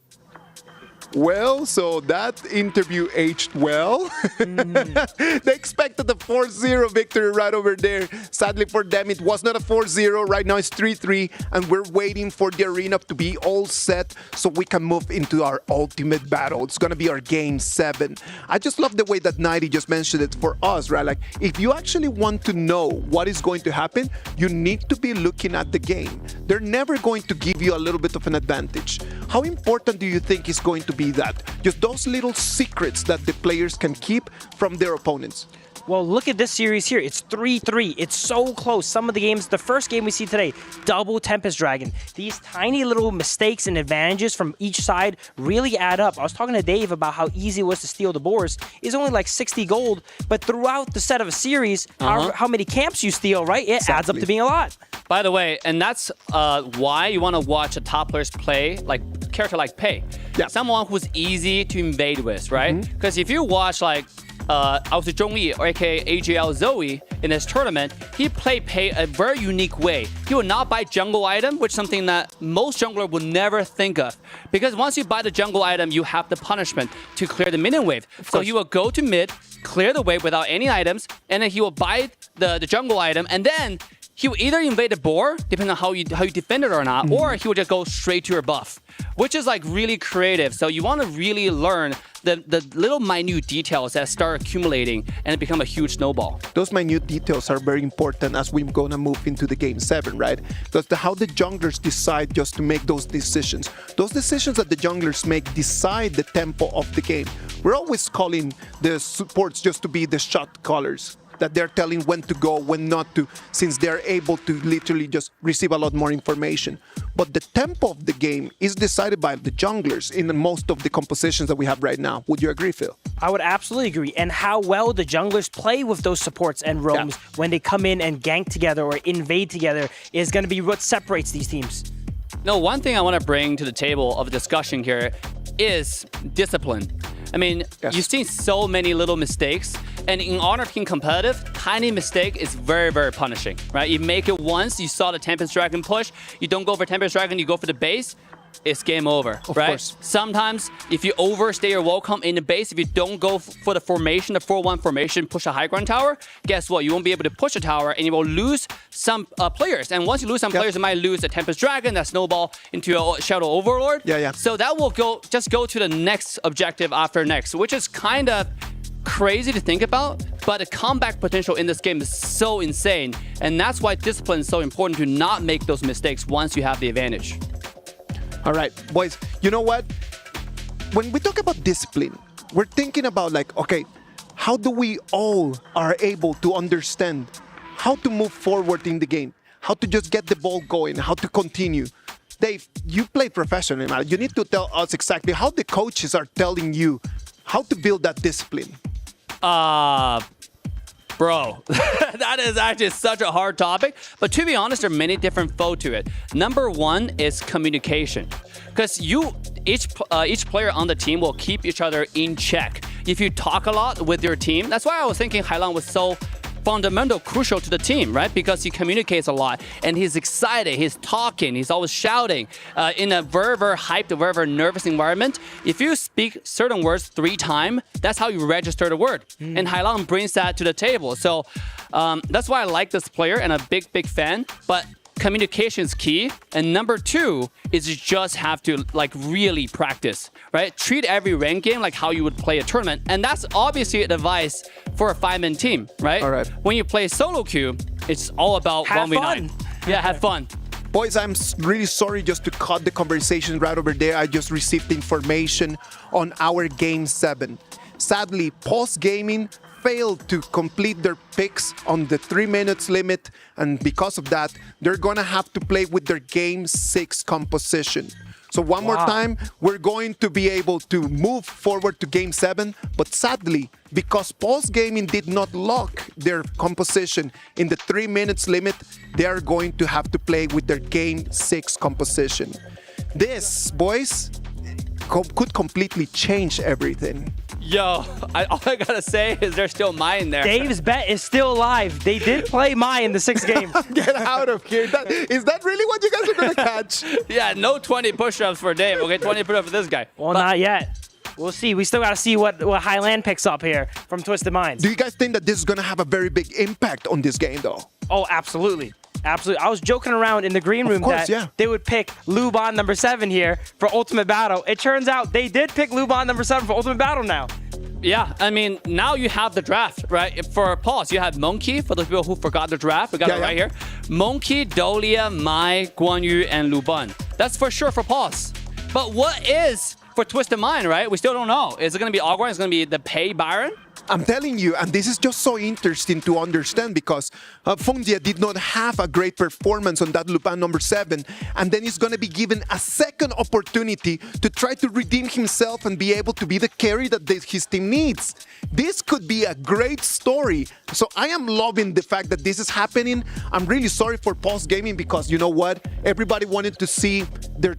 Well, so that interview aged well. They expected a 4-0 victory right over there. Sadly for them, it was not a 4-0. Right now it's 3-3, and we're waiting for the arena to be all set so we can move into our ultimate battle. It's going to be our game 7. I just love the way that Nighty just mentioned it for us, right? Like, if you actually want to know what is going to happen, you need to be looking at the game. They're never going to give you a little bit of an advantage. How important do you think is going to be that? Just those little secrets that the players can keep from their opponents. Well, look at this series here. It's 3-3. It's so close. Some of the games, the first game we see today, double Tempest Dragon. These tiny little mistakes and advantages from each side really add up. I was talking to Dave about how easy it was to steal the boars. It's only like 60 gold, but throughout the set of a series, how many camps you steal, right? It adds up to being a lot. By the way, and that's why you want to watch a top players play, like character like Pei. Yeah. Someone who's easy to invade with, right? Because if you watch like also Zhongyi, or aka AGL Zoe, in this tournament, he played Pei a very unique way. He will not buy jungle item, which is something that most jungler would never think of. Because once you buy the jungle item, you have the punishment to clear the minion wave. So he will go to mid, clear the wave without any items, and then he will buy the jungle item, and then he would either invade the board, depending on how you defend it or not, or he would just go straight to your buff, which is like really creative. So you want to really learn the little minute details that start accumulating and it become a huge snowball. Those minute details are very important as we're gonna move into the game 7, right? Because how the junglers decide just to make those decisions. Those decisions that the junglers make decide the tempo of the game. We're always calling the supports just to be the shot callers, that they're telling when to go, when not to, since they're able to literally just receive a lot more information. But the tempo of the game is decided by the junglers in most of the compositions that we have right now. Would you agree, Phil? I would absolutely agree. And how well the junglers play with those supports and roams when they come in and gank together or invade together is going to be what separates these teams. No, one thing I want to bring to the table of discussion here is discipline. I mean, you've seen so many little mistakes, and in Honor of King competitive, tiny mistake is very, very punishing, right? You make it once, you saw the Tempest Dragon push, you don't go for Tempest Dragon, you go for the base, it's game over, of right? Course. Sometimes, if you overstay your welcome in the base, if you don't go for the formation, the 4-1 formation, push a high ground tower, guess what? You won't be able to push a tower, and you will lose some players. And once you lose some players, you might lose a Tempest Dragon, that snowball into a Shadow Overlord. So that will go to the next objective after next, which is kind of crazy to think about, but the comeback potential in this game is so insane. And that's why discipline is so important to not make those mistakes once you have the advantage. All right, boys, you know what? When we talk about discipline, we're thinking about like, okay, how do we all are able to understand how to move forward in the game, how to just get the ball going, how to continue. Dave, you play professionally, man. You need to tell us exactly how the coaches are telling you how to build that discipline. Bro, that is actually such a hard topic. But to be honest, there are many different foes to it. Number one is communication. Because each player on the team will keep each other in check. If you talk a lot with your team, that's why I was thinking Hailan was so fundamental, crucial to the team, right? Because he communicates a lot and he's excited, he's talking, he's always shouting. In a very, very hyped, very, very nervous environment, if you speak certain words 3 times, that's how you register the word. And Hailan brings that to the table. So that's why I like this player and a big, big fan. But communication is key. And number 2 is you just have to like really practice, right? Treat every ranked game like how you would play a tournament. And that's obviously advice for a 5-man team, right? All right. When you play solo queue, it's all about have 1v9. Fun. Yeah, have fun. Boys, I'm really sorry just to cut the conversation right over there. I just received information on our Game 7. Sadly, Paws Gaming failed to complete their picks on the 3 minutes limit, and because of that, they're gonna have to play with their Game 6 composition. So one more time, we're going to be able to move forward to Game 7, but sadly, because Paws Gaming did not lock their composition in the 3 minutes limit, they are going to have to play with their Game 6 composition. This, boys, could completely change everything. Yo, all I gotta say is there's still Mai in there. Dave's bet is still alive. They did play Mai in the 6th game. Get out of here. Is that really what you guys are going to catch? Yeah, no 20 push-ups for Dave. Okay, 20 push-ups for this guy. Well, not yet. We'll see. We still got to see what Hailan picks up here from Twisted Minds. Do you guys think that this is going to have a very big impact on this game, though? Oh, absolutely. Absolutely. I was joking around in the green room they would pick Luban number 7 here for Ultimate Battle. It turns out they did pick Luban number 7 for Ultimate Battle now. Yeah, I mean, now you have the draft, right? For Paws, you have Monkey, for those people who forgot the draft. We got it right here. Monkey, Dolia, Mai, Guan Yu, and Luban. That's for sure for Paws. But what is for Twisted Mind, right? We still don't know. Is it going to be Ogwan? Is it going to be the Pei Baron? I'm telling you, and this is just so interesting to understand because Fengjie did not have a great performance on that Luban number 7, and then he's going to be given a second opportunity to try to redeem himself and be able to be the carry that his team needs. This could be a great story. So I am loving the fact that this is happening. I'm really sorry for Paws Gaming because you know what? Everybody wanted to see their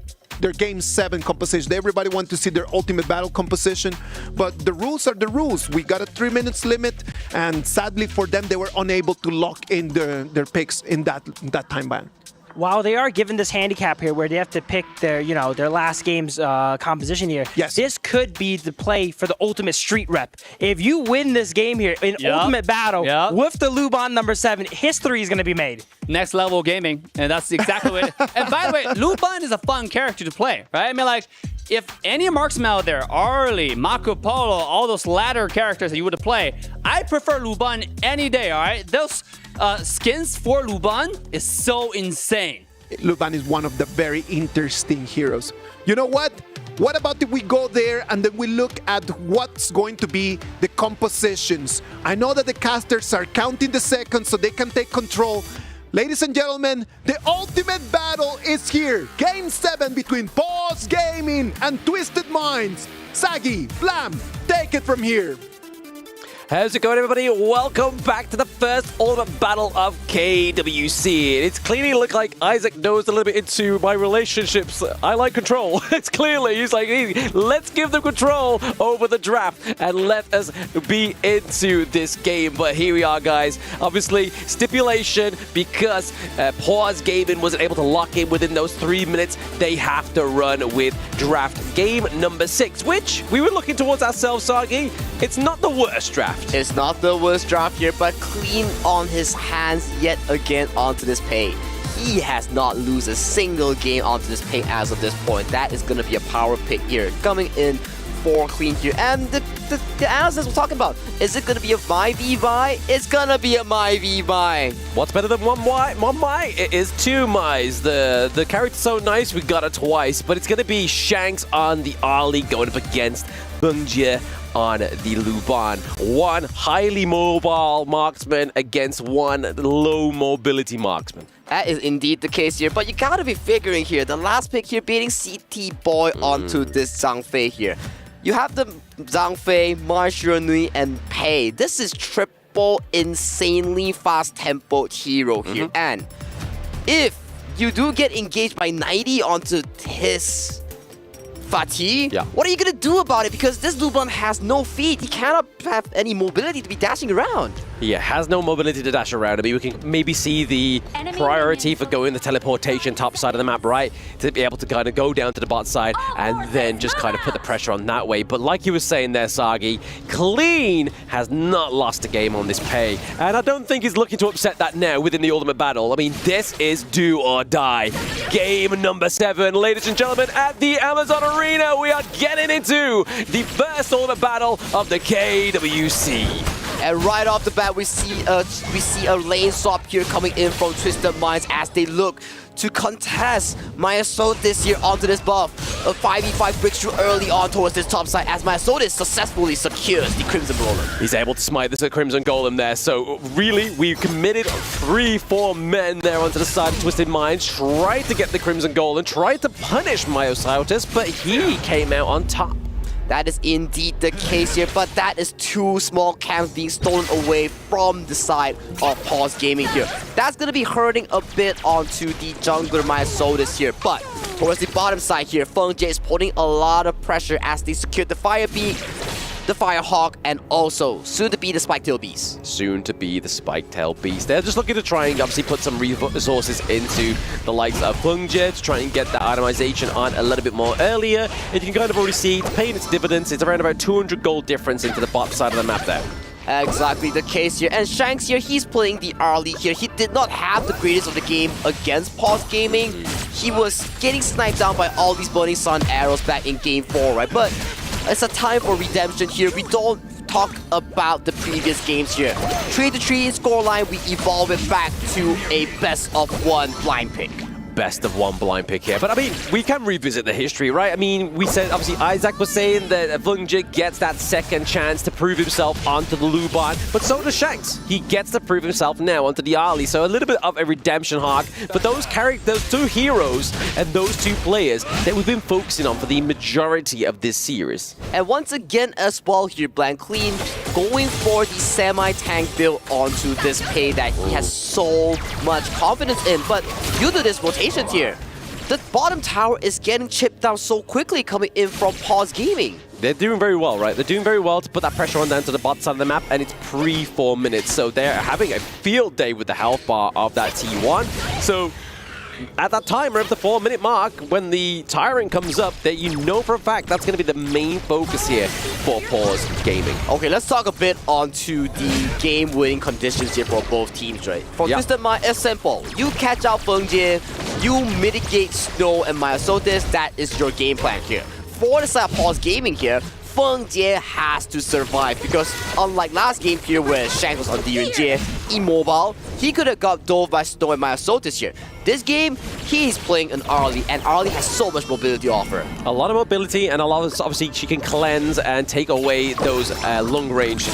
Game 7 composition. Everybody wanted to see their Ultimate Battle composition, but the rules are the rules. We got a 3 minutes limit, and sadly for them, they were unable to lock in their picks in that time ban. while they are given this handicap here where they have to pick their, their last game's composition here, this could be the play for the ultimate street rep. If you win this game here in ultimate battle with the Luban number 7, history is going to be made. Next level gaming, and that's exactly what it is. And by the way, Luban is a fun character to play, right? I mean, like, if any marksman out there, Arlie, Marco Polo, all those ladder characters that you would play, I prefer Luban any day, all right? Those skins for Luban is so insane. Luban is one of the very interesting heroes. You know what? What about if we go there and then we look at what's going to be the compositions? I know that the casters are counting the seconds so they can take control. Ladies and gentlemen, the ultimate battle is here. Game 7 between Paws Gaming and Twisted Minds. Sagi, Blam, take it from here. How's it going, everybody? Welcome back to the first ultimate battle of KWC. It's clearly look like Isaac knows a little bit into my relationships. I like control. It's clearly, he's like, hey, let's give them control over the draft and let us be into this game. But here we are, guys. Obviously, stipulation, because Paws Gaming wasn't able to lock in within those 3 minutes, they have to run with draft game number 6, which we were looking towards ourselves, Sagi. It's not the worst draft. It's not the worst draft here, but clean on his hands yet again onto this pay. He has not lost a single game onto this pay as of this point. That is going to be a power pick here, coming in for clean here. And the analysts we're talking about, is it going to be a 5v5? It's going to be a 5v5. What's better than one Mai? It is 2 Mais. The character's so nice, we got it twice, but it's going to be Shanks on the Ali going up against Bungjie on the Luban. One highly mobile marksman against one low mobility marksman. That is indeed the case here, but you gotta be figuring here, the last pick here beating CT Boy onto this Zhang Fei here. You have the Zhang Fei, Marshall Nui, and Pei. This is triple insanely fast tempoed hero here. And if you do get engaged by 90 onto his Fatih, what are you going to do about it? Because this Luban has no feet. He cannot have any mobility to be dashing around. Yeah, has no mobility to dash around. I mean, we can maybe see the priority for going the teleportation top side of the map, right? To be able to kind of go down to the bot side and then just kind of put the pressure on that way. But like you were saying there, Sagi, Clean has not lost a game on this pay. And I don't think he's looking to upset that now within the ultimate battle. I mean, this is do or die. Game number 7, ladies and gentlemen, at the Amazon Arena, we are getting into the first ultimate battle of the KWC. And right off the bat, we see a lane swap here coming in from Twisted Minds as they look to contest Myosotis here onto this buff. A 5v5 breaks through early on towards this top side as Myosotis successfully secures the Crimson Golem. He's able to smite this Crimson Golem there. So really, we committed 3-4 men there onto the side of Twisted Minds, tried to get the Crimson Golem, tried to punish Myosotis, but he came out on top. That is indeed the case here, but that is 2 small camps being stolen away from the side of Paws Gaming here. That's going to be hurting a bit onto the jungler Myosotis here, but towards the bottom side here, Fengjie is putting a lot of pressure as they secure the Fire Beak, the Firehawk, and also soon to be the Spiketail Beast. Soon to be the Spiketail Beast. They're just looking to try and obviously put some resources into the likes of Fengjie to try and get that itemization on a little bit more earlier. And you can kind of already see it's paying its dividends. It's around about 200 gold difference into the bottom side of the map there. Exactly the case here. And Shanks here, he's playing the early here. He did not have the greatest of the game against Paws Gaming. He was getting sniped down by all these Burning Sun arrows back in game 4, right? But it's a time for redemption here. We don't talk about the previous games here. 3-3 scoreline, we evolve it back to a best-of-1 blind pick. Best of 1 blind pick here. But I mean, we can revisit the history, right? I mean, we said, obviously, Isaac was saying that Fengjie gets that second chance to prove himself onto the Luban, but so does Shanks. He gets to prove himself now onto the Ali. So a little bit of a redemption arc for those characters, 2 heroes and those 2 players that we've been focusing on for the majority of this series. And once again as well here, Blank Clean going for the semi-tank build onto this pay that he has so much confidence in. But due to this rotation here, the bottom tower is getting chipped down so quickly coming in from Paws Gaming. They're doing very well, right? They're doing very well to put that pressure on down to the bottom side of the map, and it's pre-4 minutes. So they're having a field day with the health bar of that T1. So at that timer of the 4-minute mark, when the Tyrant comes up, that you know for a fact that's going to be the main focus here for Paws Gaming. Okay, let's talk a bit onto the game-winning conditions here for both teams, right? For Twisted Mind, it's simple. You catch out Feng Jie, you mitigate Snow and Myosotis, that is your game plan here. For the side of Paws Gaming here, Feng Jie has to survive because unlike last game here where Shanks was on the Yunjie, immobile, he could have got dove by Snow and Myosotis here. This game, he's playing an Arlie, and Arlie has so much mobility to offer. A lot of mobility, and a lot of, obviously, she can cleanse and take away those long-range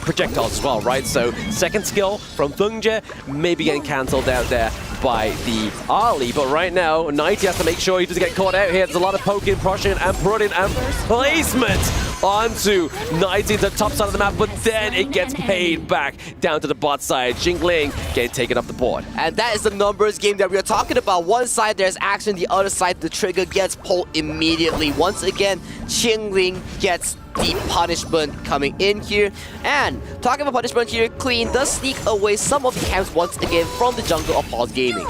projectiles as well, right? So, second skill from Feng Jie, maybe getting cancelled out there by the Arlie, but right now, 90 has to make sure he doesn't get caught out here. There's a lot of poking, pushing, and prodding, and placement onto 90 the top side of the map, but then it gets paid back down to the bot side. Jingling getting taken off the board. And that is the numbers game that we are talking about. One side there's action, the other side the trigger gets pulled immediately. Once again, Jingling gets the punishment coming in here. And talking about punishment here, Clean does sneak away some of the camps once again from the jungle of Paws Gaming.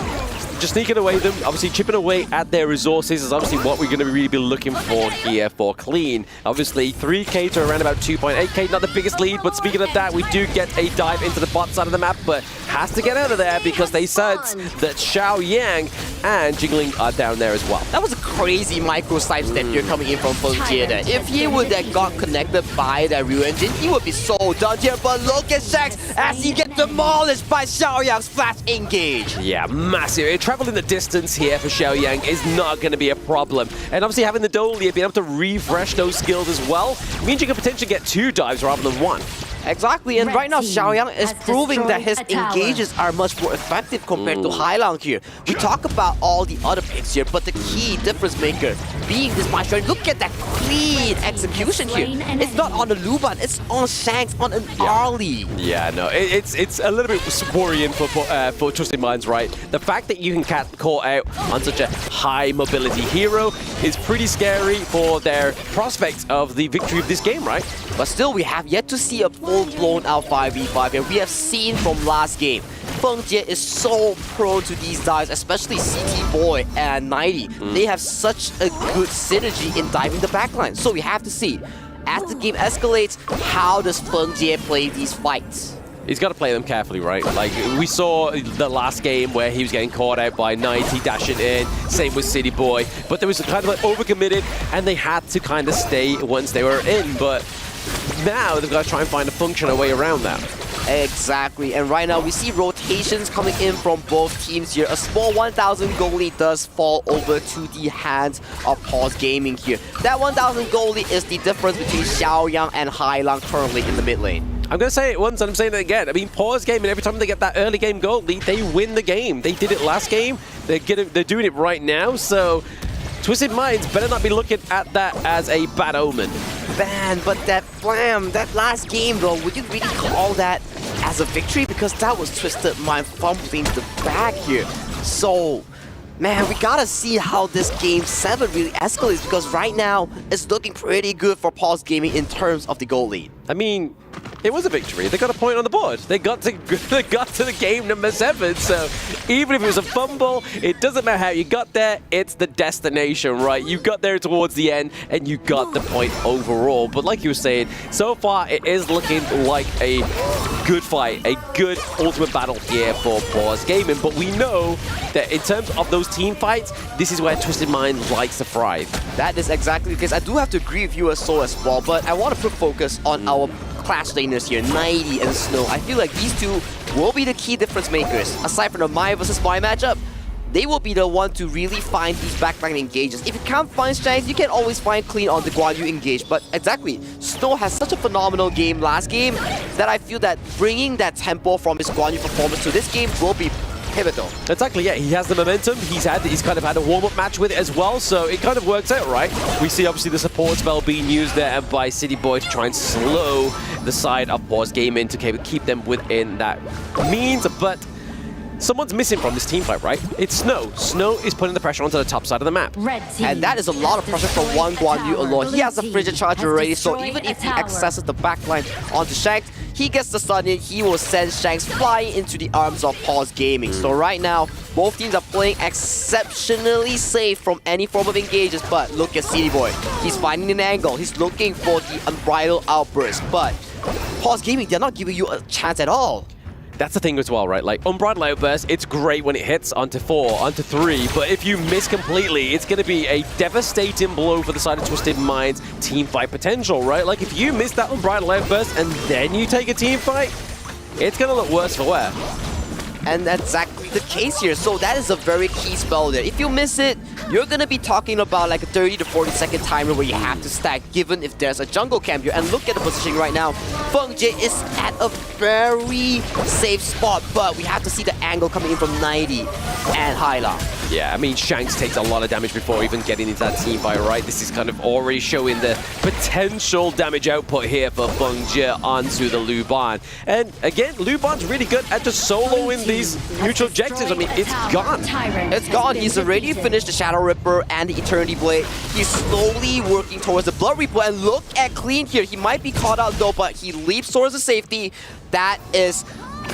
Just sneaking away them, obviously chipping away at their resources is obviously what we're going to really be looking for here for Clean. Obviously 3k to around about 2.8k, not the biggest lead, but speaking of that, we do get a dive into the bot side of the map, but has to get out of there because they sense that Xiao Yang and Jingling are down there as well. That was a crazy micro sidestep here coming in from Feng Jie there. If he would have got connected by that Real Engine, he would be so done here, but look at Shanks as he gets demolished by Xiao Yang's flash engage. Yeah, massive. Traveling the distance here for Xiao Yang is not going to be a problem. And obviously having the Dolly, being able to refresh those skills as well, means you can potentially get 2 dives rather than 1. Exactly, and right now Xiao Yang is proving that his engages are much more effective compared to Hailang here. We talk about all the other picks here, but the key difference maker being this Maestro. Look at that clean execution here. It's not on the Luban, it's on Shanks, on an Arlie. Yeah, no, it's a little bit worrying for Twisted Minds, right? The fact that you can get caught out on such a high mobility hero is pretty scary for their prospects of the victory of this game, right? But still, we have yet to see a full-blown out 5v5, and we have seen from last game, Feng Jie is so prone to these dives, especially CT Boy and 90. They have such a good synergy in diving the backline. So we have to see, as the game escalates, how does Feng Jie play these fights? He's got to play them carefully, right? Like, we saw the last game where he was getting caught out by 90, dashing in. Same with City Boy. But there was kind of like overcommitted, and they had to kind of stay once they were in. But now they've got to try and find a functional way around that. Exactly, and right now we see rotations coming in from both teams here. A small 1,000 gold lead does fall over to the hands of Paws Gaming here. That 1,000 gold lead is the difference between Xiao Yang and Hailang currently in the mid lane. I'm going to say it once and I'm saying it again. I mean, Paws Gaming, every time they get that early game gold lead, they win the game. They did it last game. They're doing it right now, so Twisted Minds better not be looking at that as a bad omen. Man, but that blam, that last game though, would you really call that as a victory? Because that was Twisted Mind fumbling the bag here. So, man, we gotta see how this game 7 really escalates, because right now it's looking pretty good for Paws Gaming in terms of the goal lead. I mean, it was a victory. They got a point on the board. They got to the game number 7. So even if it was a fumble, it doesn't matter how you got there. It's the destination, right? You got there towards the end, and you got the point overall. But like you were saying, so far it is looking like a good fight, a good ultimate battle here for Paws Gaming. But we know that in terms of those team fights, this is where Twisted Mind likes to thrive. That is exactly the case. I do have to agree with you as well, but I want to put focus on our clash laners here, 90 and Snow. I feel like these two will be the key difference makers. Aside from the Mai versus Mai matchup, they will be the one to really find these backline engages. If you can't find Shanks, you can always find Clean on the Guan Yu engage. But exactly, Snow has such a phenomenal game last game that I feel that bringing that tempo from his Guan Yu performance to this game will be pivotal. Exactly, yeah, he has the momentum. He's kind of had a warm-up match with it as well, so it kind of works out, right? We see obviously the support spell being used there by City Boy to try and slow the side of Paws Gaming to keep them within that means, but someone's missing from this team fight, right? It's Snow. Snow is putting the pressure onto the top side of the map. And that is a lot of pressure for one Guan Yu alone. He has a frigid charge already, so even if he accesses the backline onto Shanks, he gets the stun in, he will send Shanks flying into the arms of Paws Gaming. So right now, both teams are playing exceptionally safe from any form of engages, but look at CD Boy. He's finding an angle, he's looking for the unbridled outburst, but Paws Gaming, they're not giving you a chance at all. That's the thing as well, right? Like, Unbridled Outburst, it's great when it hits onto 4, onto 3, but if you miss completely, it's going to be a devastating blow for the side of Twisted Mind's team fight potential, right? Like, if you miss that Unbridled Outburst and then you take a team fight, it's going to look worse for wear. And that's exactly the case here. So that is a very key spell there. If you miss it, you're going to be talking about like a 30 to 40 second timer where you have to stack, given if there's a jungle camp here. And look at the positioning right now. Feng Jie is at a very safe spot, but we have to see the angle coming in from 90 and Hyla. Yeah, I mean, Shanks takes a lot of damage before even getting into that team fight, right? This is kind of already showing the potential damage output here for Feng Jie onto the Luban. And again, Luban's really good at just soloing these neutral objectives. I mean, it's gone. It's gone. He's already finished the Shadow Ripper and the Eternity Blade. He's slowly working towards the Blood Reaper. And look at Clean here. He might be caught out though, but he leaps towards the safety. That is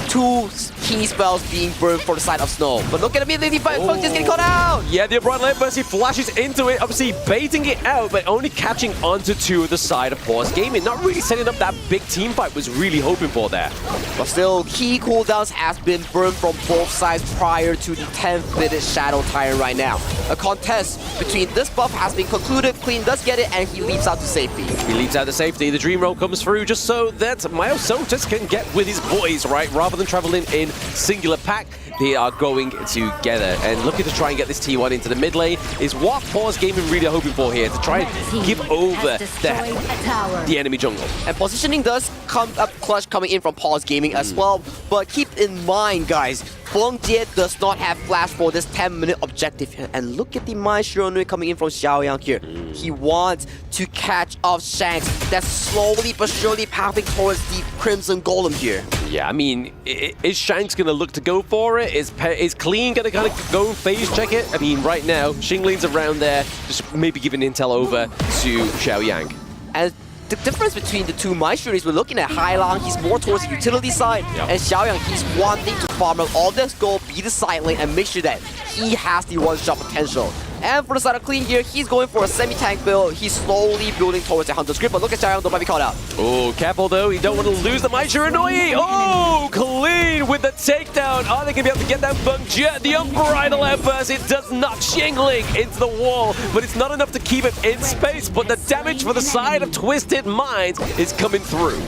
2 key spells being burned for the side of Snow. But look at him immediately, Feng just getting caught out! Yeah, the Unbridled Outburst, he flashes into it, obviously baiting it out, but only catching onto 2 of the side of Paws Gaming. Not really setting up that big team fight was really hoping for there. But still, key cooldowns has been burned from both sides prior to the 10th minute Shadow Tyrant right now. A contest between this buff has been concluded. Clean does get it, and he leaps out to safety. He leaps out to safety. The Dream Roll comes through just so that Myosotis can get with his boys, right? Rather than traveling in singular pack, they are going together. And looking to try and get this T1 into the mid lane is what Paws Gaming really are hoping for here, to try and give over the enemy jungle. And positioning does come up clutch coming in from Paws Gaming as well. But keep in mind, guys, Feng Jie does not have flash for this 10-minute objective here. And look at the Mind Shironui coming in from Xiaoyang here. He wants to catch off Shanks that's slowly but surely popping towards the Crimson Golem here. Yeah, I mean, is Shanks going to look to go for it? Is Clean going to kind of go phase check it? I mean, right now, Xingling's around there, just maybe giving intel over to Xiaoyang. And the difference between the two Maestros, we're looking at Hailang, he's more towards the utility side, and Xiaoyang, he's wanting to farm out all this gold, be the side lane, and make sure that he has the one-shot potential. And for the side of Clean here, he's going for a semi-tank build. He's slowly building towards the Hunter's Grip, but look at Xiaoyang, don't might be caught out. Oh, careful though, you don't want to lose the Mind Shironui. Oh, Clean with the takedown. Are they going to be able to get that Feng Jie? The Unbridled Outburst, it does knock Xingling into the wall, but it's not enough to keep him in space, but the damage for the side of Twisted Minds is coming through.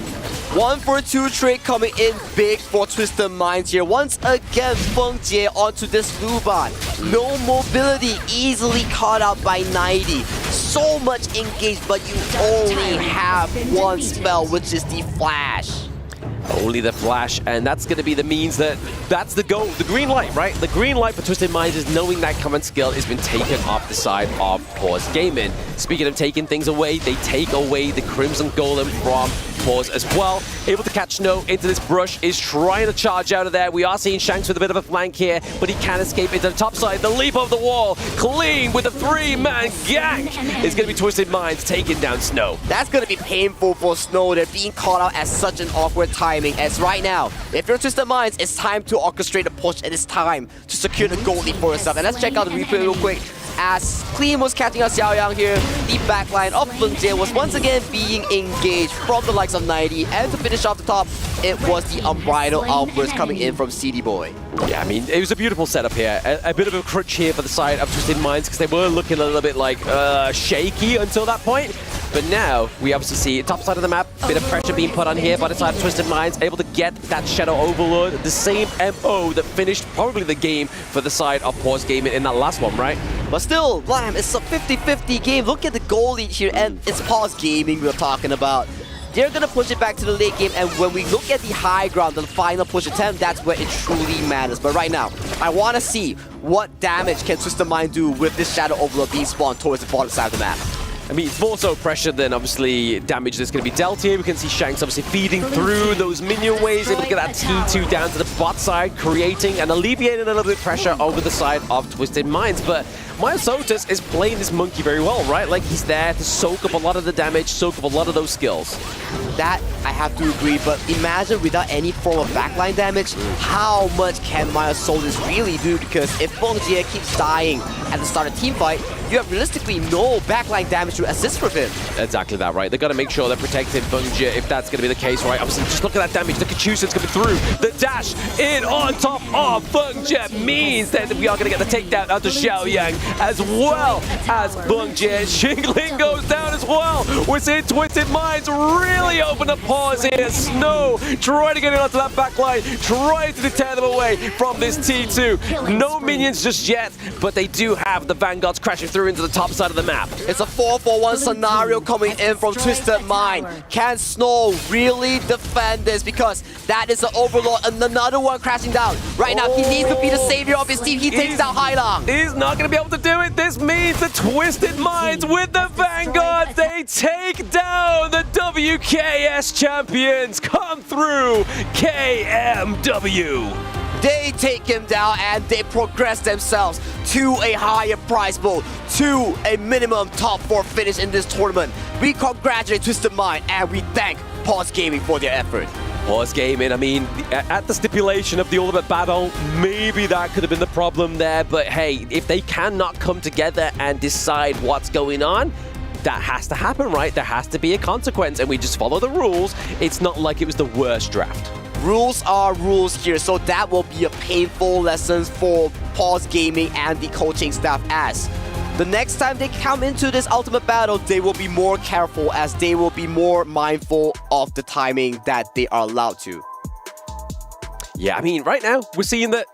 1 for 2 trade coming in big for Twisted Minds here. Once again, Feng Jie onto this Luban. No mobility, easily caught out by 90. So much engaged, but you only have one spell, which is the Flash. Only the Flash, and that's going to be the means that's the goal, the green light, right? The green light for Twisted Minds is knowing that command skill has been taken off the side of Paws Gaming. Speaking of taking things away, they take away the Crimson Golem from Paws as well. Able to catch Snow into this brush, is trying to charge out of there. We are seeing Shanks with a bit of a flank here, but he can escape into the top side. The leap over the wall, Clean with a 3-man gang. It's going to be Twisted Minds taking down Snow. That's going to be painful for Snow. They're being caught out at such an awkward timing. As right now, if you're Twisted Minds, it's time to orchestrate a push, and it's time to secure the gold lead for yourself. And let's check out the replay real quick. As Clean was catching out Xiaoyang here, the backline of Feng Jie was once again being engaged from the likes of 90, and to finish off the top, it was the Unbridled Outburst coming in from CD Boy. Yeah, I mean, it was a beautiful setup here. A bit of a crutch here for the side of Twisted Minds, because they were looking a little bit like shaky until that point. But now, we obviously see top side of the map, bit of pressure being put on here by the side of Twisted Minds, able to get that Shadow Overlord, the same MO that finished probably the game for the side of Paws Gaming in that last one, right? But still, Lamb, it's a 50-50 game. Look at the goal lead here, and it's Paws Gaming we're talking about. They're going to push it back to the late game, and when we look at the high ground, the final push attempt, that's where it truly matters. But right now, I want to see what damage can Twisted Mind do with this Shadow Overlord being spawned towards the bottom side of the map. I mean, it's more so pressure than obviously damage that's going to be dealt here. We can see Shanks obviously feeding through those minion waves, able to get that T2 down to the bot side, creating and alleviating a little bit of pressure over the side of Twisted Minds. But Myosotis is playing this monkey very well, right? Like, he's there to soak up a lot of the damage, soak up a lot of those skills. That, I have to agree, but imagine without any form of backline damage, how much can Myosotis really do? Because if Bongjie keeps dying at the start of team fight, you have realistically no backline damage to assist from him. Exactly that, right? They've got to make sure they're protecting Bongjie if that's going to be the case, right? Obviously, just look at that damage. The Kachusen's coming through. The dash in on top of Bongjie means that we are going to get the takedown out to Xiaoyang, as well as Bongjie. Xingling goes down as well. We're seeing Twisted Minds really open up Paws here. Snow trying to get it onto that backline, trying to deter them away from this T2. No minions just yet, but they do have the Vanguards crashing through into the top side of the map. It's a 4-for-1 scenario coming in from Twisted Mind. Can Snow really defend this? Because that is an Overlord and another one crashing down. Right now, he needs to be the savior of his team. He takes down Hailang. He's not going to be able to do it. This means the Twisted Minds with the Vanguards, they take down the WKS champions. Come through, KMW. They take him down and they progress themselves to a higher prize pool, to a minimum top 4 finish in this tournament. We congratulate Twisted Mind and we thank Paws Gaming for their effort. Paws Gaming, I mean, at the stipulation of the Ultimate Battle, maybe that could have been the problem there, but hey, if they cannot come together and decide what's going on, that has to happen, right? There has to be a consequence, and we just follow the rules. It's not like it was the worst draft. Rules are rules here, so that will be a painful lesson for Paws Gaming and the coaching staff, as the next time they come into this Ultimate Battle, they will be more careful, as they will be more mindful of the timing that they are allowed to. Yeah, I mean, right now, we're seeing that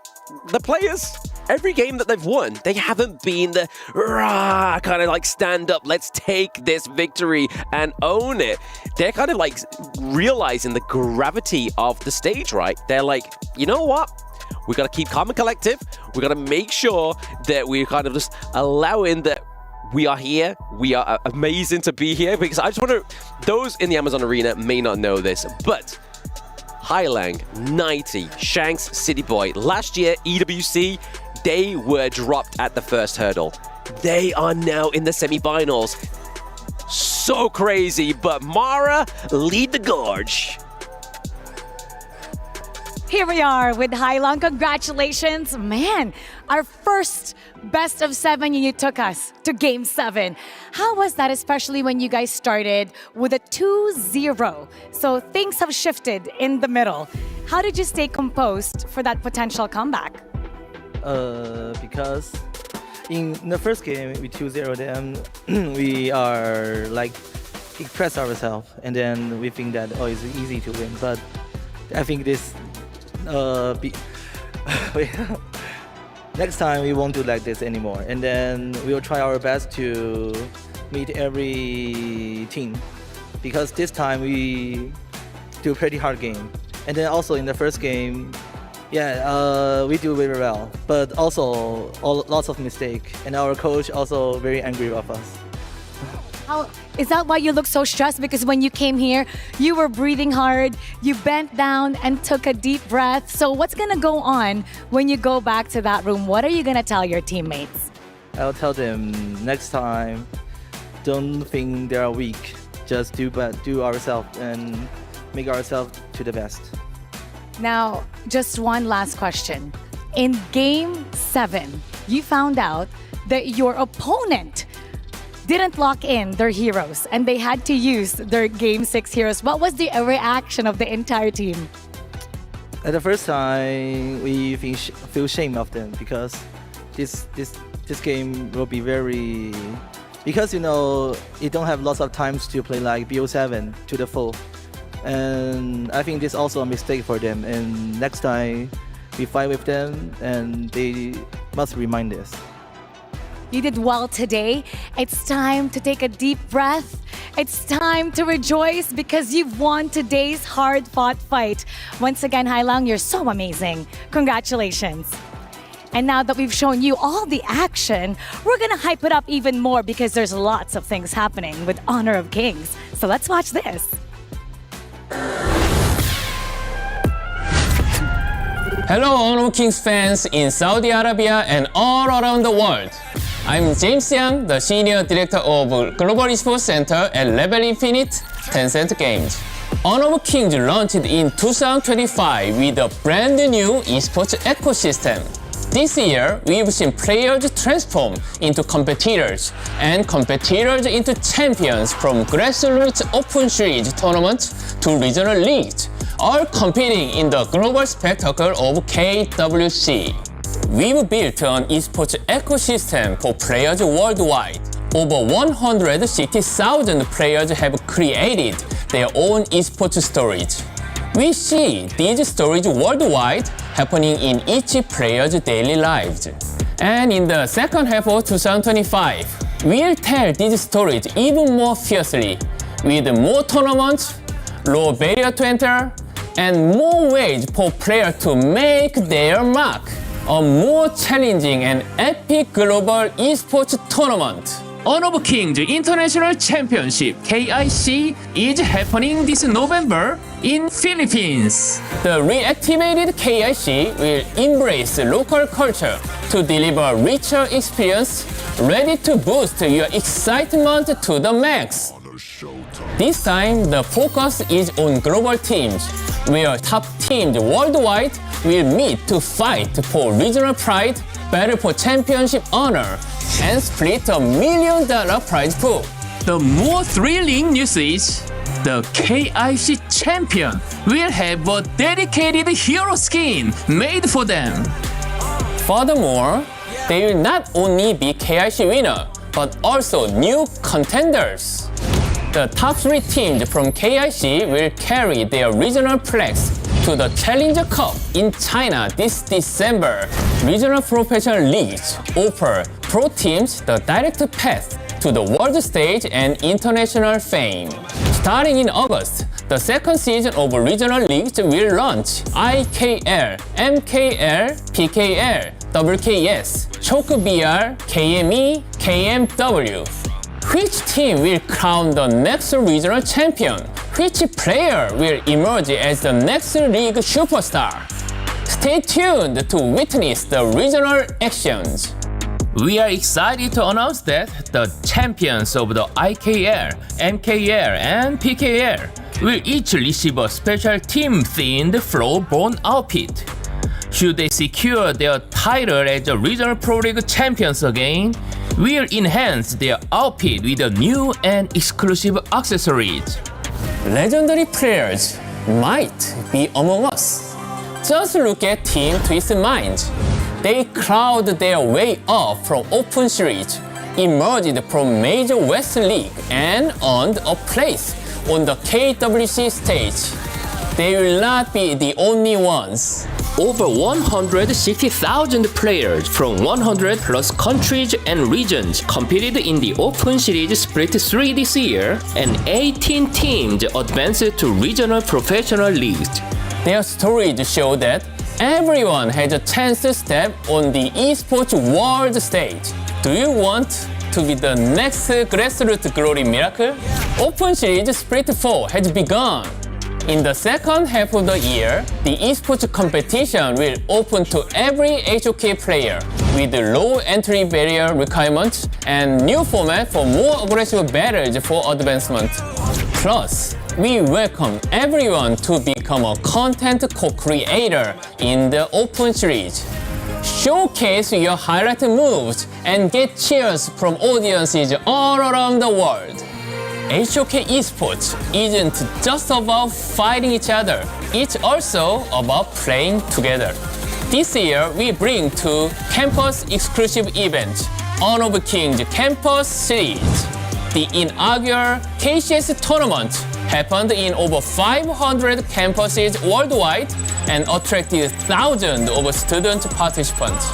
the players, every game that they've won, they haven't been the rah, kind of like stand up, let's take this victory and own it. They're kind of like realizing the gravity of the stage, right? They're like, you know what? We got to keep calm and collective. We got to make sure that we're kind of just allowing that we are here. We are amazing to be here, because I just want to, those in the Amazon Arena may not know this, but Hailang, 90, Shanks, City Boy. Last year, EWC, they were dropped at the first hurdle. They are now in the semifinals. So crazy, but Mara lead the gorge. Here we are with Hailang. Congratulations. Man, our first best of 7 you took us to game 7. How was that, especially when you guys started with a 2-0? So things have shifted in the middle. How did you stay composed for that potential comeback? Because in the first game with 2-0, then we are like express ourselves, and then we think that it's easy to win. But I think this next time we won't do like this anymore, and then we'll try our best to meet every team, because this time we do a pretty hard game. And then also in the first game, we do very well, but also lots of mistake, and our coach also very angry with us. Is that why you look so stressed? Because when you came here, you were breathing hard, you bent down and took a deep breath. So what's gonna go on when you go back to that room? What are you gonna tell your teammates? I'll tell them next time, don't think they are weak. Just do ourselves and make ourselves to the best. Now, just one last question. In game 7, you found out that your opponent didn't lock in their heroes and they had to use their game 6 heroes. What was the reaction of the entire team? At the first time, we feel shame of them, because this game will be very, because you don't have lots of times to play like BO7 to the full, and I think this is also a mistake for them. And next time we fight with them, and they must remind us. You did well today. It's time to take a deep breath. It's time to rejoice, because you've won today's hard-fought fight. Once again, Hailang, you're so amazing. Congratulations. And now that we've shown you all the action, we're gonna hype it up even more because there's lots of things happening with Honor of Kings. So let's watch this. Hello, Honor of Kings fans in Saudi Arabia and all around the world. I'm James Yang, the Senior Director of Global Esports Center at Level Infinite, Tencent Games. Honor of Kings launched in 2025 with a brand new esports ecosystem. This year, we've seen players transform into competitors and competitors into champions from grassroots open series tournaments to regional leagues, all competing in the global spectacle of KWC. We've built an esports ecosystem for players worldwide. Over 160,000 players have created their own esports stories. We see these stories worldwide happening in each player's daily lives. And in the second half of 2025, we'll tell these stories even more fiercely, with more tournaments, low barrier to enter, and more ways for players to make their mark. A more challenging and epic global esports tournament. Honor of Kings International Championship KIC is happening this November in Philippines. The reactivated KIC will embrace local culture to deliver richer experience, ready to boost your excitement to the max. This time, the focus is on global teams, where top teams worldwide will meet to fight for regional pride, battle for championship honor, and split $1 million prize pool. The more thrilling news is the KIC champion will have a dedicated hero skin made for them. Furthermore, they will not only be KIC winner, but also new contenders. The top 3 teams from KIC will carry their regional flags to the Challenger Cup in China this December. Regional professional leagues offer pro teams the direct path to the world stage and international fame. Starting in August, the second season of regional leagues will launch IKL, MKL, PKL, WKS, ChokeBR, KME, KMW. Which team will crown the next regional champion? Which player will emerge as the next league superstar? Stay tuned to witness the regional actions. We are excited to announce that the champions of the IKL, MKL, and PKL will each receive a special team-themed Flow-born outfit. Should they secure their title as the regional Pro League champions again, we'll enhance their outfit with new and exclusive accessories. Legendary players might be among us. Just look at Team Twist Minds. They clawed their way up from Open Series, emerged from Major West League, and earned a place on the KWC stage. They will not be the only ones. Over 160,000 players from 100 plus countries and regions competed in the Open Series Split 3 this year, and 18 teams advanced to regional professional leagues. Their stories show that everyone has a chance to step on the esports world stage. Do you want to be the next grassroots glory miracle? Open Series Split 4 has begun. In the second half of the year, the esports competition will open to every HOK player with low entry barrier requirements and new format for more aggressive battles for advancement. Plus, we welcome everyone to become a content co-creator in the Open Series. Showcase your highlight moves and get cheers from audiences all around the world. HOK Esports isn't just about fighting each other, it's also about playing together. This year, we bring two campus-exclusive events, Honor of Kings Campus Series. The inaugural KCS tournament happened in over 500 campuses worldwide and attracted thousands of student participants.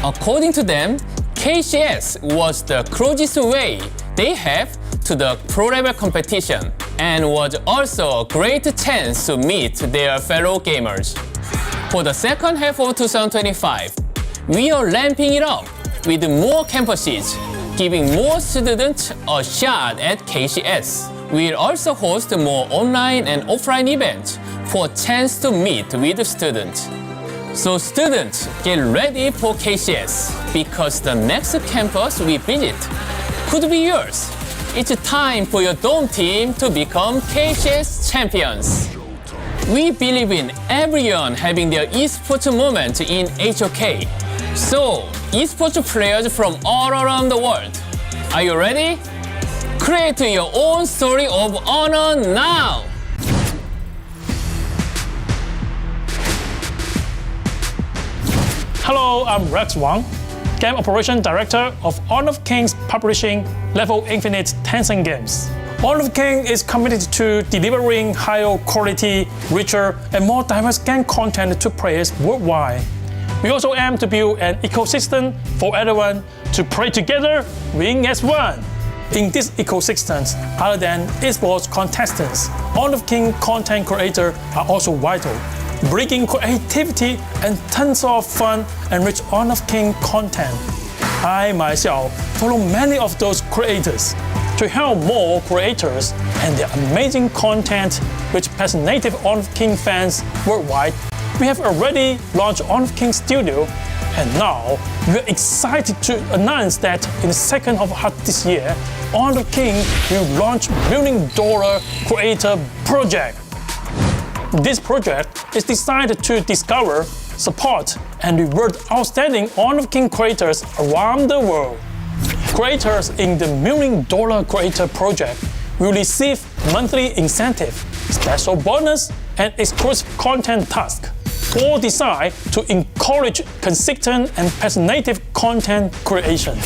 According to them, KCS was the closest way they have to the pro-level competition and was also a great chance to meet their fellow gamers. For the second half of 2025, we are ramping it up with more campuses, giving more students a shot at KCS. We'll also host more online and offline events for a chance to meet with students. So students, get ready for KCS because the next campus we visit could be yours. It's time for your Dome team to become KCS champions. We believe in everyone having their esports moment in HOK. So, esports players from all around the world, are you ready? Create your own story of honor now! Hello, I'm Rex Wang, Game Operation Director of Honor of Kings Publishing Level Infinite Tencent Games. Honor of Kings is committed to delivering higher quality, richer, and more diverse game content to players worldwide. We also aim to build an ecosystem for everyone to play together, win as one. In this ecosystem, other than esports contestants, Honor of Kings content creators are also vital, bringing creativity and tons of fun and rich Honor of Kings content. I myself follow many of those creators. To help more creators and their amazing content which passionate Honor of Kings fans worldwide, we have already launched Honor of Kings Studio, and now we are excited to announce that in the second half of this year, Honor of Kings will launch $1 million creator project. This project is designed to discover, support, and reward outstanding Honor of Kings creators around the world. Creators in the $1 million creator project will receive monthly incentive, special bonus, and exclusive content tasks, all designed to encourage consistent and passionate content creation.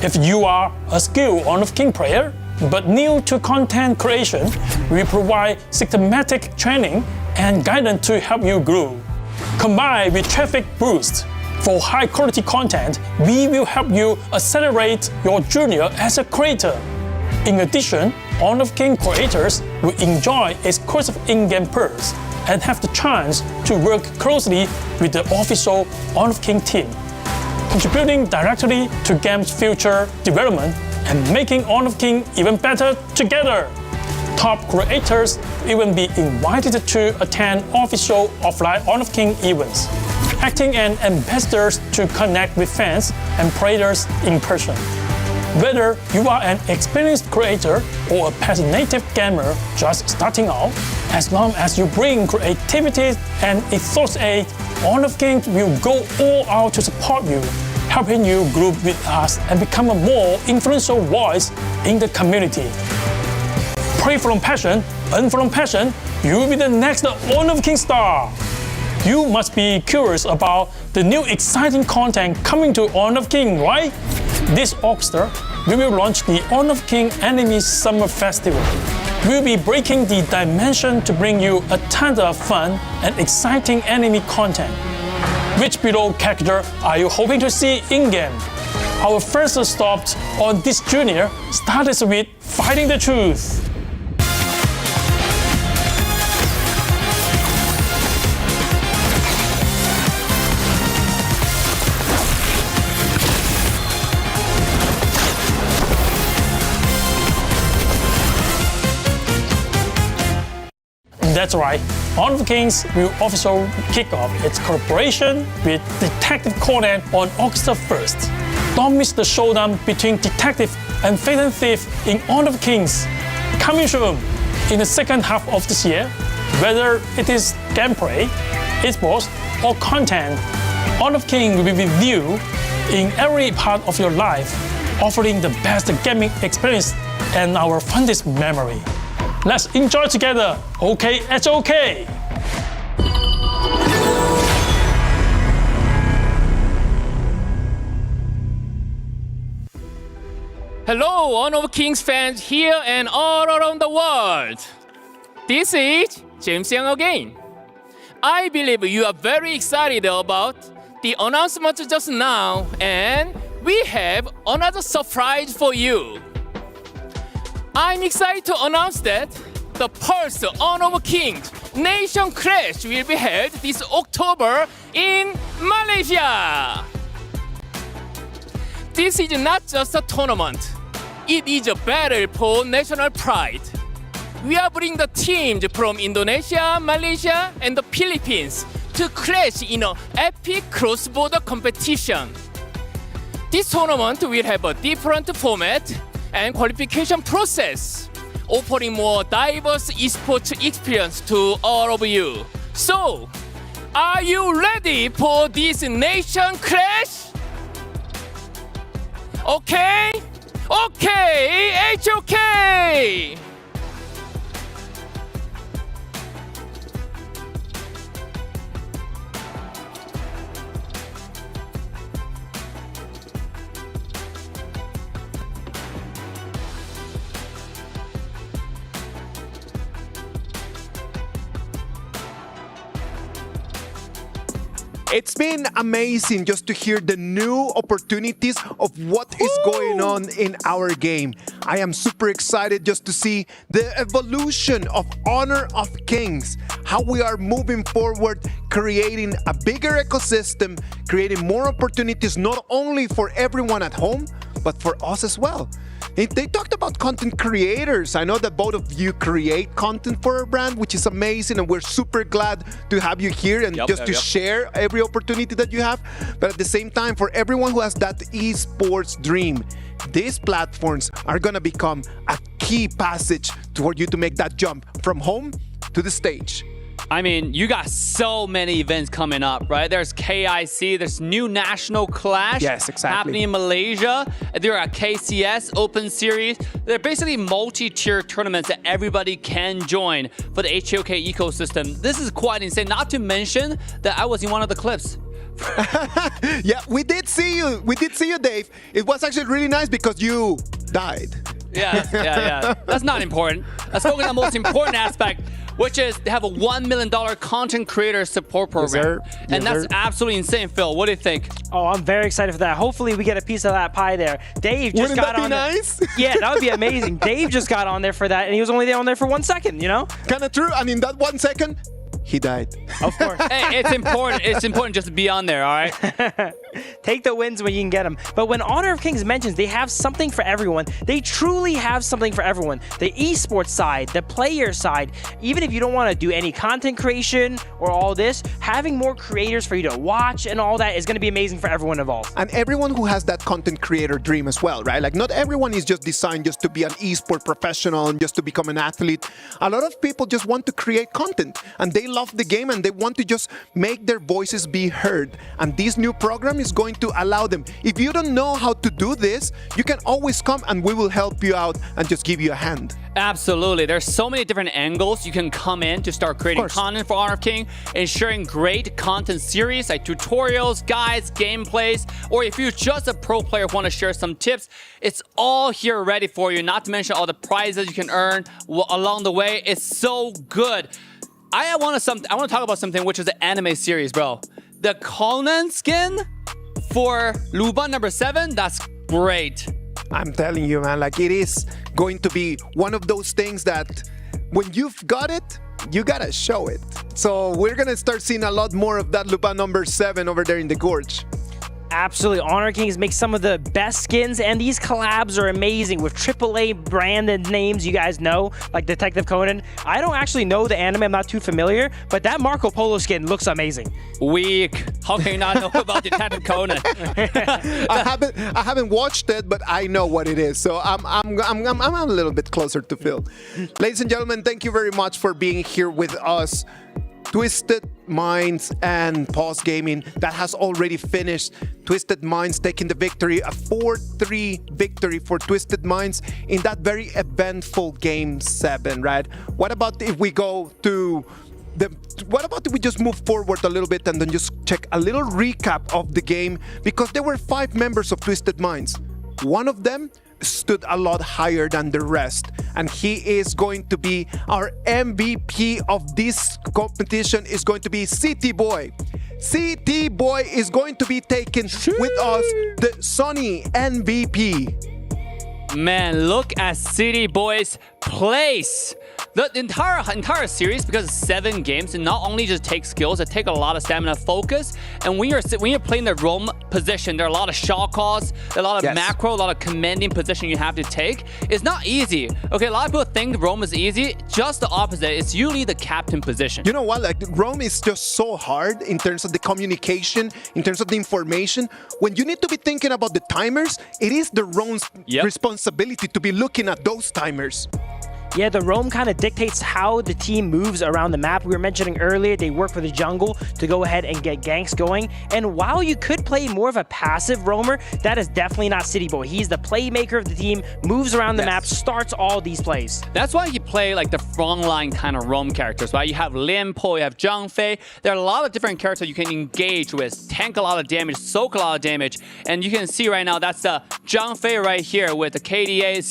If you are a skilled Honor of Kings player but new to content creation, we provide systematic training and guidance to help you grow. Combined with traffic boost for high-quality content, we will help you accelerate your journey as a creator. In addition, Honor of Kings creators will enjoy exclusive in-game perks and have the chance to work closely with the official Honor of Kings team, contributing directly to game's future development and making Honor of Kings even better together. Top creators will even be invited to attend official offline Honor of Kings events, acting as ambassadors to connect with fans and players in person. Whether you are an experienced creator or a passionate gamer just starting out, as long as you bring creativity and enthusiasm, Honor of Kings will go all out to support you, helping you grow with us and become a more influential voice in the community. Play from passion, earn from passion, you will be the next Honor of Kings star. You must be curious about the new exciting content coming to Honor of Kings, right? This August, we will launch the Honor of Kings Anime Summer Festival. We'll be breaking the dimension to bring you a ton of fun and exciting anime content. Which below character are you hoping to see in-game? Our first stop on this journey started with Fighting the Truth. That's right, Honor of Kings will also kick off its collaboration with Detective Conan on August 1st. Don't miss the showdown between Detective and Fatal Thief in Honor of Kings. Coming soon in the second half of this year, whether it is gameplay, esports, or content, Honor of Kings will be with you in every part of your life, offering the best gaming experience and our fondest memory. Let's enjoy together, OKHOK! Hello, Honor of Kings fans here and all around the world. This is James Young again. I believe you are very excited about the announcement just now, and we have another surprise for you. I'm excited to announce that the first Honor of Kings Nation Clash will be held this October in Malaysia. this is not just a tournament. It is a battle for national pride. We are bringing the teams from Indonesia, Malaysia, and the Philippines to clash in an epic cross-border competition. This tournament will have a different format and qualification process, offering more diverse esports experience to all of you. So, are you ready for this nation clash? Okay? Okay, HOK! It's been amazing just to hear the new opportunities of what is going on in our game. I am super excited just to see the evolution of Honor of Kings, how we are moving forward, creating a bigger ecosystem, creating more opportunities not only for everyone at home, but for us as well. They talked about content creators. I know that both of you create content for our brand, which is amazing, and we're super glad to have you here and to share every opportunity that you have. But at the same time, for everyone who has that esports dream, these platforms are going to become a key passage for you to make that jump from home to the stage. I mean, you got so many events coming up, right? There's KIC, there's new national clash happening in Malaysia. There are KCS Open Series. They're basically multi-tier tournaments that everybody can join for the HOK ecosystem. This is quite insane. Not to mention that I was in one of the clips. Yeah, we did see you. We did see you, Dave. It was actually really nice because you died. Yeah. That's not important. Let's focus on the most important aspect, which is they have a $1 million content creator support program. And that's absolutely insane, Phil. What do you think? Oh, I'm very excited for that. Hopefully we get a piece of that pie there. Dave just got on. Wouldn't that be nice? Yeah, that would be amazing. Dave just got on there for that, and he was only on there for 1 second, you know? Kind of true. And in that 1 second, he died. Of course. Hey, it's important. It's important just to be on there, all right? Take the wins when you can get them. But when Honor of Kings mentions they have something for everyone, they truly have something for everyone. The esports side, the player side, even if you don't want to do any content creation or all this, having more creators for you to watch and all that is going to be amazing for everyone involved. And everyone who has that content creator dream as well, right? Like not everyone is just designed just to be an esport professional and just to become an athlete. A lot of people just want to create content and they love the game and they want to just make their voices be heard. And this new program is going to allow them. If you don't know how to do this, you can always come and we will help you out and just give you a hand. Absolutely. There's so many different angles you can come in to start creating content for Honor of King, ensuring great content series like tutorials, guides, gameplays, or if you're just a pro player who want to share some tips, it's all here ready for you, not to mention all the prizes you can earn along the way. It's so good. I want to talk about something which is the anime series, bro. The Conan skin for Luban number 7, that's great. I'm telling you, man, like it is going to be one of those things that when you've got it, you gotta show it. So we're gonna start seeing a lot more of that Luban number 7 over there in the Gorge. Absolutely. Honor Kings make some of the best skins, and these collabs are amazing with AAA branded names you guys know, like Detective Conan. I don't actually know the anime, I'm not too familiar, but that Marco Polo skin looks amazing. Weak. How can you not know about Detective Conan? I haven't watched it, but I know what it is. So I'm a little bit closer to Phil. Ladies and gentlemen, thank you very much for being here with us. Twisted Minds and Paws Gaming, that has already finished. Twisted Minds taking the victory, a 4-3 victory for Twisted Minds in that very eventful Game 7, right? What about if we go to what about if we just move forward a little bit and then just check a little recap of the game? Because there were 5 members of Twisted Minds. One of them stood a lot higher than the rest, and he is going to be our MVP of this competition, is going to be CT Boy. CT Boy is going to be taken with us, the Sony MVP. Man, look at City Boy's place. The entire series, because it's 7 games, it not only just takes skills, it takes a lot of stamina, focus. And when you're playing the roam position, there are a lot of shot calls, there are a lot of macro, a lot of commanding position you have to take. It's not easy. Okay, a lot of people think roam is easy. Just the opposite. It's usually the captain position. You know what? Like roam is just so hard in terms of the communication, in terms of the information. When you need to be thinking about the timers, it is the roam's responsibility to be looking at those timers. Yeah, the roam kind of dictates how the team moves around the map. We were mentioning earlier, they work for the jungle to go ahead and get ganks going. And while you could play more of a passive roamer, that is definitely not City Boy. He's the playmaker of the team, moves around the map, starts all these plays. That's why you play like the frontline kind of roam characters, right? You have Lin Po, you have Zhang Fei. There are a lot of different characters you can engage with, tank a lot of damage, soak a lot of damage. And you can see right now, that's the Zhang Fei right here with the KDA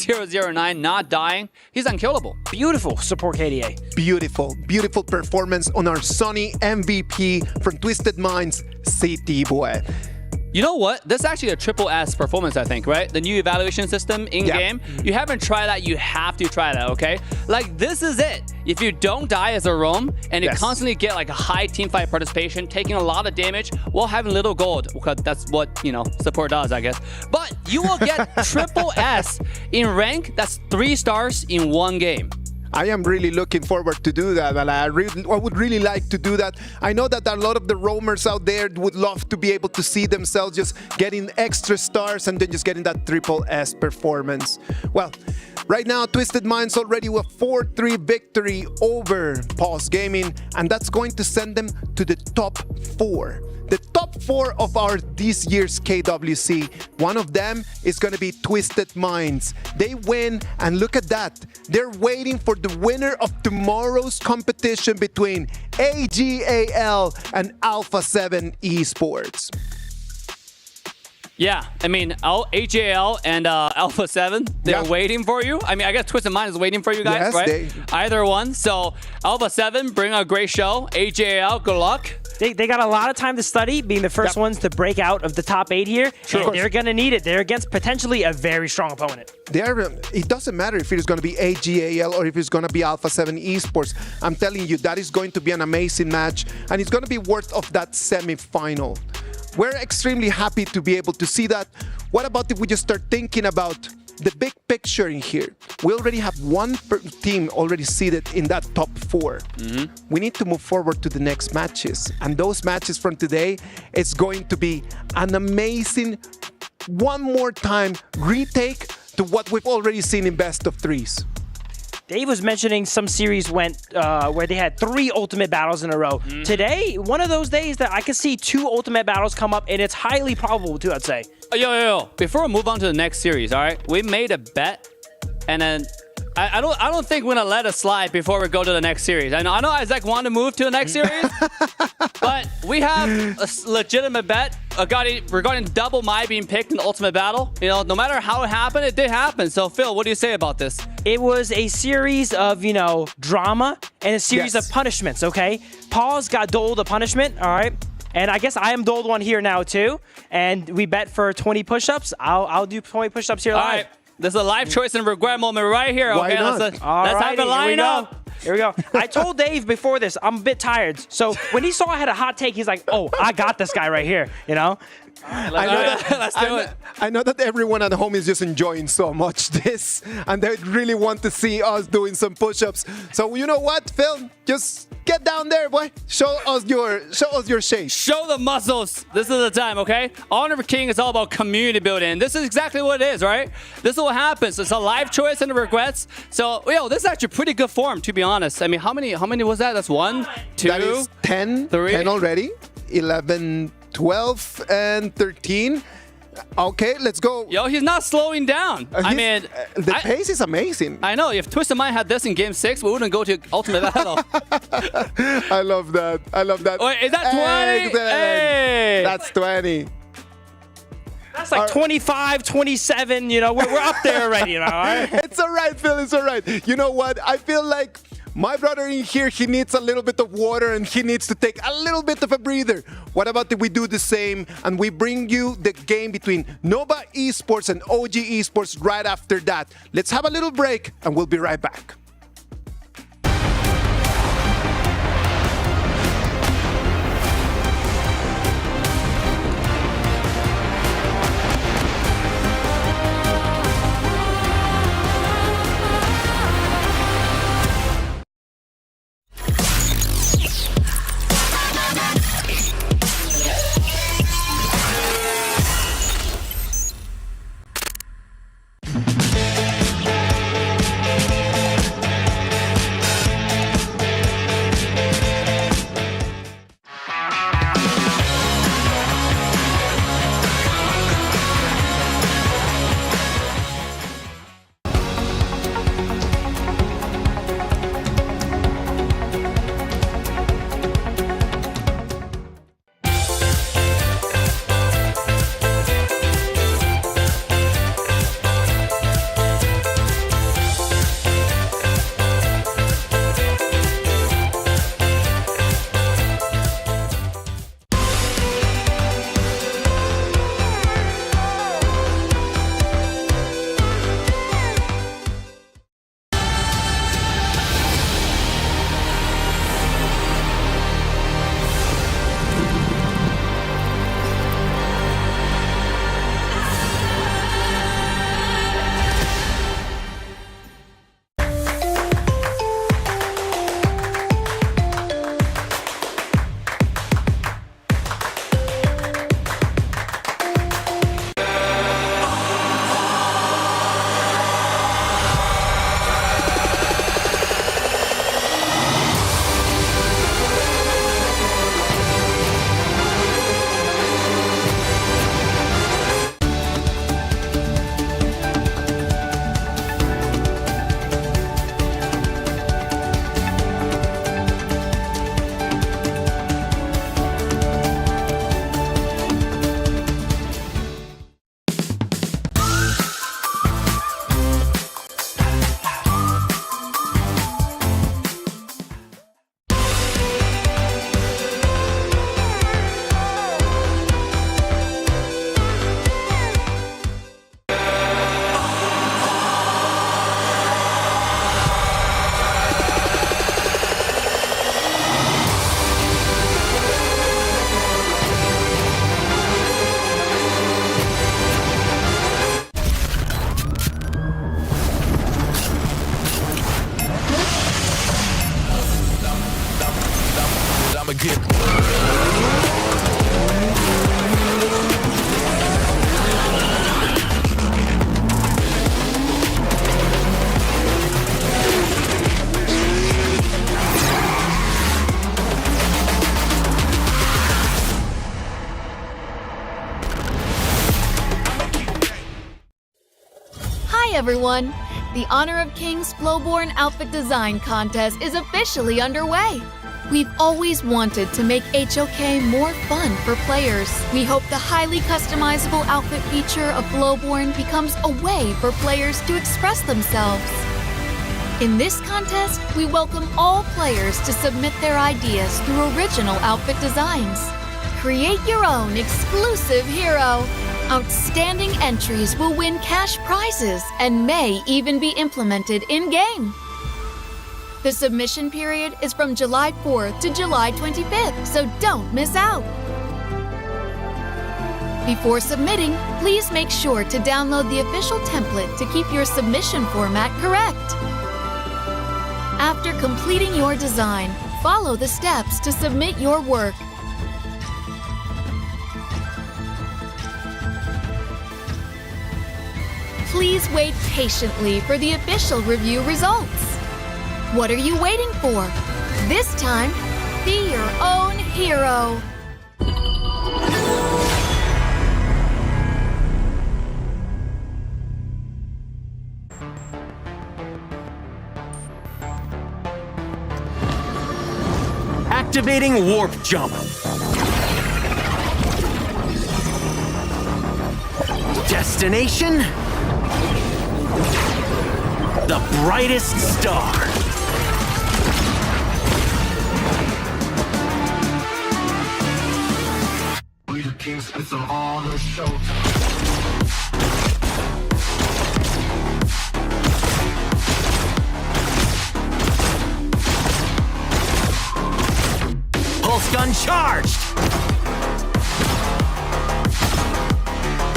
009 not dying. He's unkillable. Beautiful support KDA. Beautiful performance on our Sunny MVP from Twisted Minds, City Boy. You know what? This is actually a triple S performance, I think, right? The new evaluation system in-game. You haven't tried that, you have to try that, okay? Like, this is it. If you don't die as a roam, and you constantly get like a high teamfight participation, taking a lot of damage, while having little gold, because that's what, you know, support does, I guess. But you will get triple S in rank that's 3 stars in 1 game. I am really looking forward to do that, and I would really like to do that. I know that a lot of the roamers out there would love to be able to see themselves just getting extra stars and then just getting that triple S performance. Well, right now, Twisted Minds already with 4-3 victory over Paws Gaming, and that's going to send them to the top 4. The top 4 of our this year's KWC, one of them is going to be Twisted Minds. They win, and look at that. They're waiting for the winner of tomorrow's competition between AGAL and Alpha 7 Esports. Yeah, I mean, AJL and Alpha 7, they're waiting for you. I mean, I guess Twisted Mind is waiting for you guys, right? Either one. So, Alpha 7, bring a great show. AJL, good luck. They got a lot of time to study, being the first ones to break out of the top 8 here. And they're going to need it. They're against potentially a very strong opponent. It doesn't matter if it's going to be AGAL or if it's going to be Alpha 7 Esports. I'm telling you, that is going to be an amazing match, and it's going to be worth of that semi-final. We're extremely happy to be able to see that. What about if we just start thinking about the big picture in here? We already have one team already seated in that top 4. We need to move forward to the next matches. And those matches from today, it's going to be an amazing, one more time, retake to what we've already seen in best of 3s. Dave was mentioning some series went where they had 3 ultimate battles in a row. Today, one of those days that I could see 2 ultimate battles come up, and it's highly probable too, I'd say. Yo. Before we move on to the next series, all right? We made a bet, and then I don't think we're gonna let it slide before we go to the next series. I know Isaac wanted to move to the next series, but we have a legitimate bet regarding Double Mai being picked in the ultimate battle. You know, no matter how it happened, it did happen. So Phil, what do you say about this? It was a series of, drama and a series of punishments, okay? Paws got doled a punishment, all right? And I guess I am doled one here now too. And we bet for 20 push-ups. I'll do 20 push-ups here live. All right. This is a life choice and regret moment right here. Okay, let's have it line up. Here we go. I told Dave before this, I'm a bit tired. So when he saw I had a hot take, he's like, oh, I got this guy right here, Let's do it. I know that everyone at home is just enjoying so much this, and they really want to see us doing some push-ups. So you know what, Phil? Just get down there, boy. Show us your shape. Show the muscles. This is the time, okay? Honor of King is all about community building. This is exactly what it is, right? This is what happens. It's a life choice and regrets. So, this is actually pretty good form, to be honest. I mean, how many was that? That's 1, 2, that is 10, 3. 10 already. 11, 12, and 13. Okay, let's go. Yo, he's not slowing down. I mean, the pace is amazing. I know. If Twisted Mind had this in Game 6, we wouldn't go to Ultimate Battle. I love that. Wait, is that 20? Hey! That's 20. That's like 25, 27, we're up there already, all right? It's all right, Phil, it's all right. You know what? I feel like my brother in here, he needs a little bit of water and he needs to take a little bit of a breather. What about if we do the same and we bring you the game between Nova Esports and OG Esports right after that? Let's have a little break and we'll be right back. begin. Hi everyone! The Honor of Kings Flowborn Outfit Design Contest is officially underway. We've always wanted to make HOK more fun for players. We hope the highly customizable outfit feature of Flowborn becomes a way for players to express themselves. In this contest, we welcome all players to submit their ideas through original outfit designs. Create your own exclusive hero. Outstanding entries will win cash prizes and may even be implemented in-game. The submission period is from July 4th to July 25th, so don't miss out. Before submitting, please make sure to download the official template to keep your submission format correct. After completing your design, follow the steps to submit your work. Please wait patiently for the official review results. What are you waiting for? This time, be your own hero. Activating Warp Jump. Destination? The brightest star. We the kings, it's an honor show. Pulse gun charged.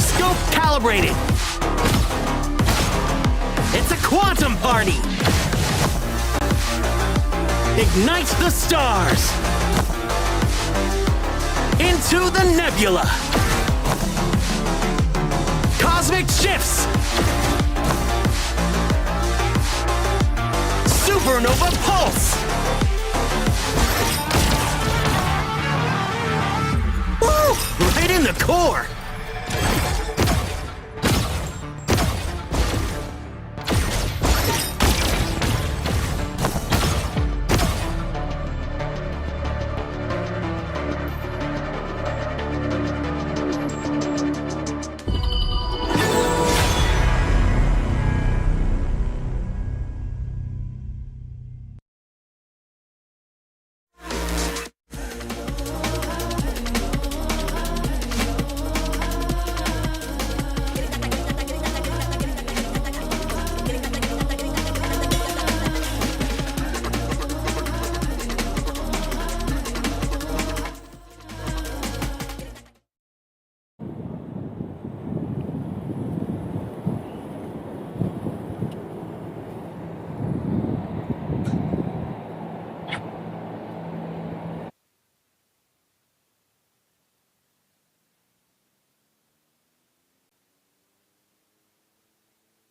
Scope calibrated. It's a quantum party! Ignite the stars! Into the nebula! Cosmic shifts! Supernova pulse! Woo! Right in the core!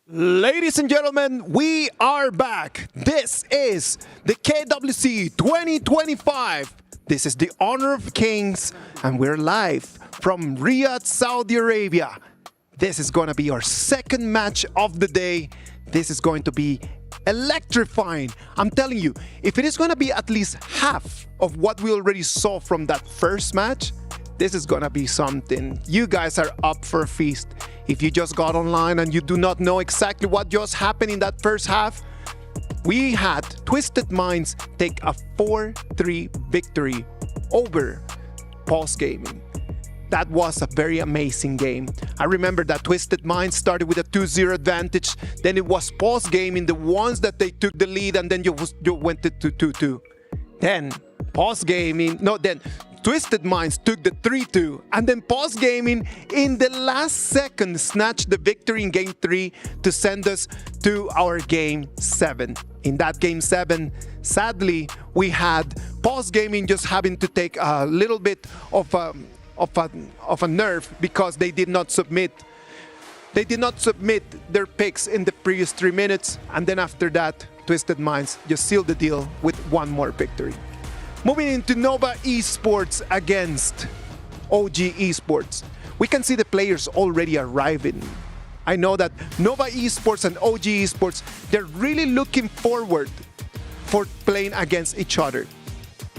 Ladies and gentlemen, we are back. This is the KWC 2025. This is the Honor of Kings, and we're live from Riyadh, Saudi Arabia. This is going to be our second match of the day. This is going to be electrifying. I'm telling you, if it is going to be at least half of what we already saw from that first match, this is going to be something. You guys are up for a feast. If you just got online and you do not know exactly what just happened in that first half, we had Twisted Minds take a 4-3 victory over Paws Gaming. That was a very amazing game. I remember that Twisted Minds started with a 2-0 advantage. Then it was Paws Gaming, the ones that they took the lead, and then you went to 2-2. Then Paws Gaming, no, then Twisted Minds took the 3-2, and then Paws Gaming in the last second snatched the victory in Game 3 to send us to our Game 7. In that Game 7, sadly, we had Paws Gaming just having to take a little bit of a nerve because they did not submit. They did not submit their picks in the previous 3 minutes, and then after that, Twisted Minds just sealed the deal with one more victory. Moving into Nova Esports against OG Esports. We can see the players already arriving. I know that Nova Esports and OG Esports, they're really looking forward for playing against each other.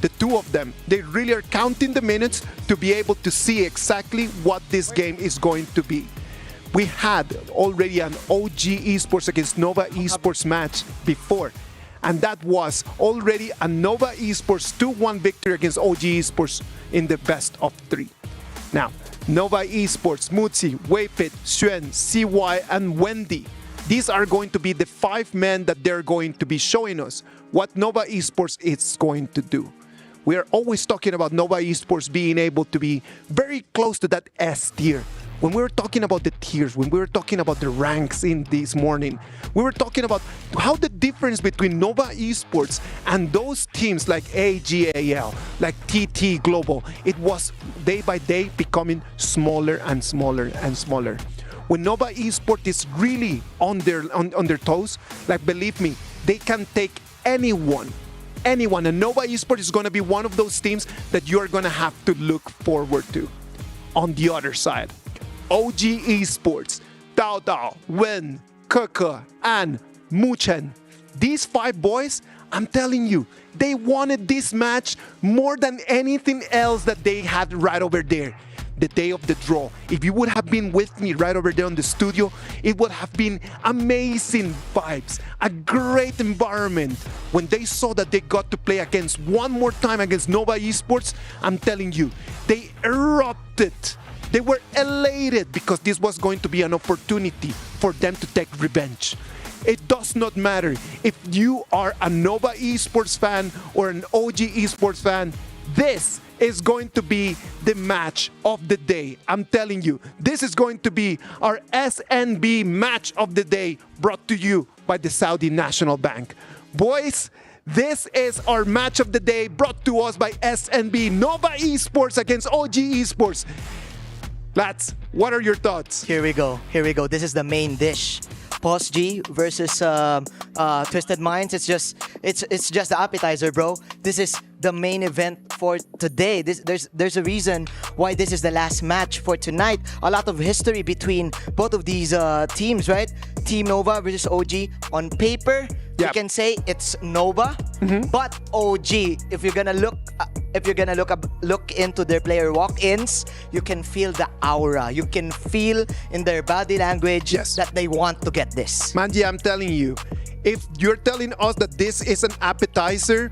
The two of them, they really are counting the minutes to be able to see exactly what this game is going to be. We had already an OG Esports against Nova Esports match before, and that was already a Nova Esports 2-1 victory against OG Esports in the best of 3. Now, Nova Esports, Mutsi, Weipit, Xuan, CY, and Wendy. These are going to be the 5 men that they're going to be showing us what Nova Esports is going to do. We are always talking about Nova Esports being able to be very close to that S tier. When we were talking about the tiers, when we were talking about the ranks in this morning, we were talking about how the difference between Nova Esports and those teams like AGAL, like TT Global, it was day by day becoming smaller and smaller and smaller. When Nova Esports is really on their toes, like believe me, they can take anyone. And Nova Esports is going to be one of those teams that you're going to have to look forward to. On the other side, OG Esports, Dao Dao, Wen, Keke, and Muchen. These 5 boys, I'm telling you, they wanted this match more than anything else that they had right over there. The day of the draw. If you would have been with me right over there in the studio, it would have been amazing vibes, a great environment. When they saw that they got to play against one more time against Nova Esports, I'm telling you, they erupted. They were elated because this was going to be an opportunity for them to take revenge. It does not matter if you are a Nova Esports fan or an OG Esports fan, this is going to be the match of the day. I'm telling you, this is going to be our SNB match of the day brought to you by the Saudi National Bank. Boys, this is our match of the day brought to us by SNB, Nova Esports against OG Esports. Lads, what are your thoughts? Here we go. This is the main dish. Paws G versus Twisted Minds. It's just the appetizer, bro. This is the main event for today. There's a reason why this is the last match for tonight. A lot of history between both of these teams, right? Team Nova versus OG. On paper, you can say it's Nova, but OG. If you're gonna look into their player walk-ins, you can feel the aura. You can feel in their body language that they want to get this. Manji, I'm telling you, if you're telling us that this is an appetizer,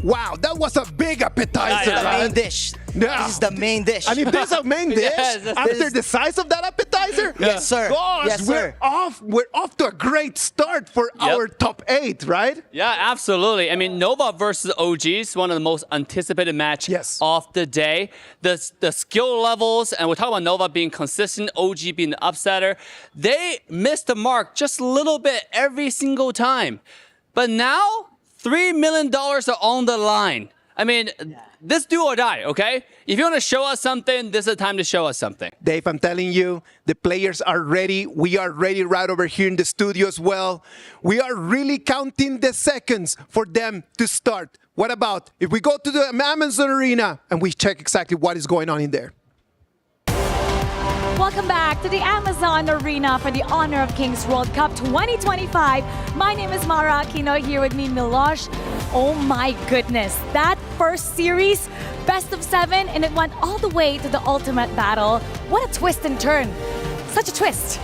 wow, that was a big appetizer. The main dish. Yeah. This is the main dish. And if this is a main dish, after the size of that appetizer, yes, sir. Gosh, yes, sir. We're off to a great start for our top 8, right? Yeah, absolutely. I mean, Nova versus OG is one of the most anticipated matches of the day. The skill levels, and we're talking about Nova being consistent, OG being the upsetter. They missed the mark just a little bit every single time. But now, $3 million are on the line. I mean, this do or die, okay? If you want to show us something, this is the time to show us something. Dave, I'm telling you, the players are ready. We are ready right over here in the studio as well. We are really counting the seconds for them to start. What about if we go to the Amazon Arena and we check exactly what is going on in there? Welcome back to the Amazon Arena for the Honor of Kings World Cup 2025. My name is Mara Aquino, here with me, Milosh. Oh my goodness, that first series, best of 7, and it went all the way to the ultimate battle. What a twist and turn. Such a twist.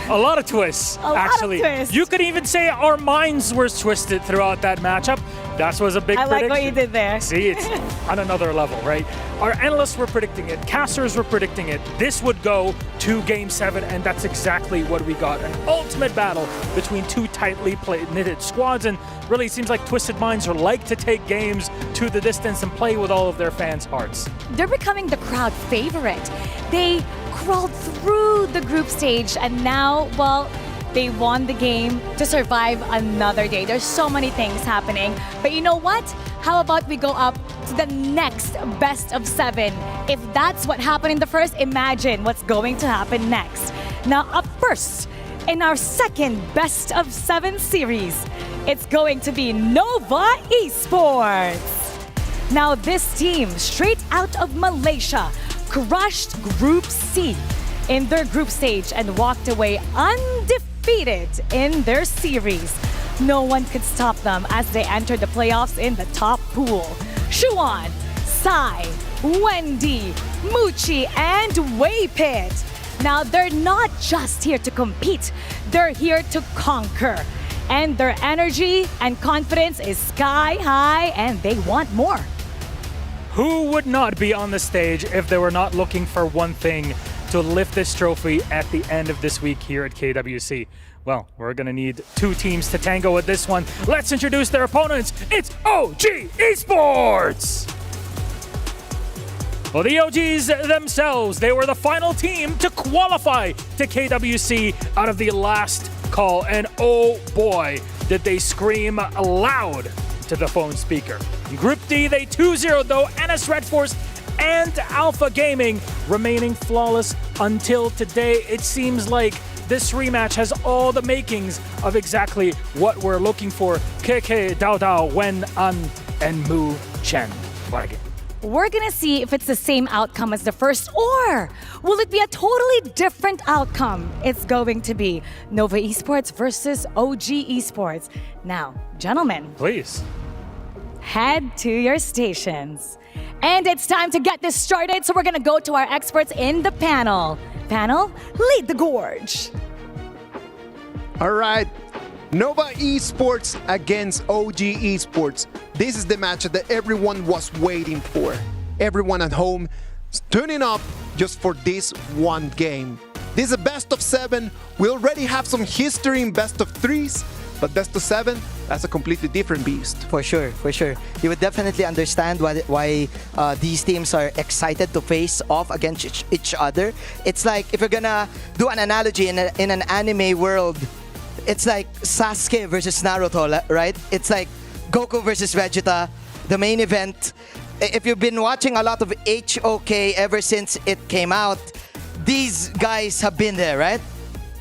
A lot of twists, actually. Lot of twists. You could even say our minds were twisted throughout that matchup. That was a big prediction. I like what you did there. See, it's on another level, right? Our analysts were predicting it. Casters were predicting it. This would go to Game 7, and that's exactly what we got. An ultimate battle between two tightly knitted squads, and really seems like Twisted Minds are like to take games to the distance and play with all of their fans' hearts. They're becoming the crowd favorite. They crawled through the group stage, and now, well, they won the game to survive another day. There's so many things happening. But you know what? How about we go up to the next best of 7? If that's what happened in the first, imagine what's going to happen next. Now, up first, in our second best of 7 series, it's going to be Nova Esports. Now, this team, straight out of Malaysia, crushed Group C in their group stage and walked away undefeated in their series. No one could stop them as they entered the playoffs in the top pool. Shuan, Sai, Wendy, Muchi, and Waypit. Now, they're not just here to compete, they're here to conquer. And their energy and confidence is sky high, and they want more. Who would not be on the stage if they were not looking for one thing, to lift this trophy at the end of this week here at KWC? Well, we're gonna need 2 teams to tango with this one. Let's introduce their opponents. It's OG Esports! Well, the OGs themselves, they were the final team to qualify to KWC out of the last call. And oh boy, did they scream loud to the phone speaker. In Group D, they 2-0 though, NS Red Force and Alpha Gaming remaining flawless until today. It seems like this rematch has all the makings of exactly what we're looking for. KK, Dao Dao, Wen, An, and Mu Chen. What again? We're gonna see if it's the same outcome as the first, or will it be a totally different outcome? It's going to be Nova Esports versus OG Esports. Now, gentlemen, please head to your stations. And it's time to get this started, so we're gonna go to our experts in the panel. Panel, lead the gorge. All right. Nova Esports against OG Esports. This is the match that everyone was waiting for. Everyone at home tuning up just for this one game. This is a best of 7. We already have some history in best of 3s, but best of 7, that's a completely different beast. For sure, for sure. You would definitely understand why these teams are excited to face off against each other. It's like, if you're gonna do an analogy in an anime world, it's like Sasuke versus Naruto, right? It's like Goku versus Vegeta, the main event. If you've been watching a lot of HOK ever since it came out, these guys have been there, right?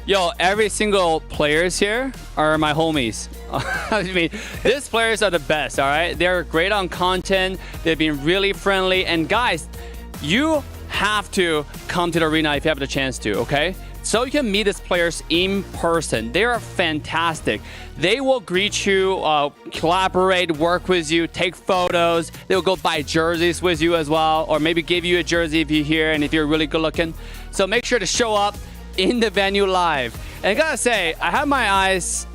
Yo, every single players here are my homies. I mean, these players are the best, all right? They're great on content. They've been really friendly. And guys, you have to come to the arena if you have the chance to, okay? So you can meet these players in person. They are fantastic. They will greet you, collaborate, work with you, take photos. They will go buy jerseys with you as well, or maybe give you a jersey if you're here and if you're really good looking. So make sure to show up in the venue live. And I gotta say, I have my eyes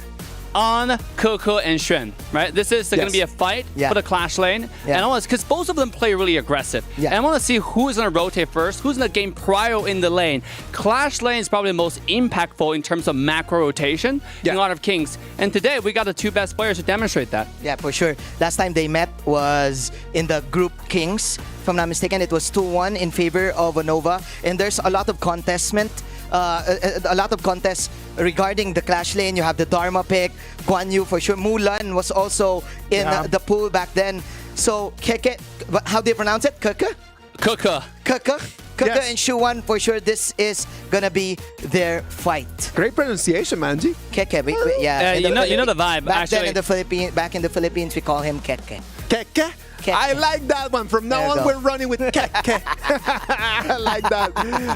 on Coco and Xuan, right? This is going to be a fight for the Clash lane. And I want to, because both of them play really aggressive. And I want to see who's going to rotate first, who's going to gain prio in the lane. Clash lane is probably the most impactful in terms of macro rotation in Honor of Kings. And today, we got the 2 best players to demonstrate that. Yeah, for sure. Last time they met was in the Group Kings. If I'm not mistaken, it was 2-1 in favor of Nova. And there's a lot of contestment. A lot of contests regarding the Clash lane. You have the Dharma pick, Guan Yu for sure. Mulan was also in the pool back then. So Keke, how do you pronounce it? Keke? Keke. Keke and Shuan for sure. This is gonna be their fight. Great pronunciation, Manji. Keke, you know the vibe. Back actually. then in the Philippines, we call him Keke. Keke? I like that one. From now on, we're running with Keke. I like that.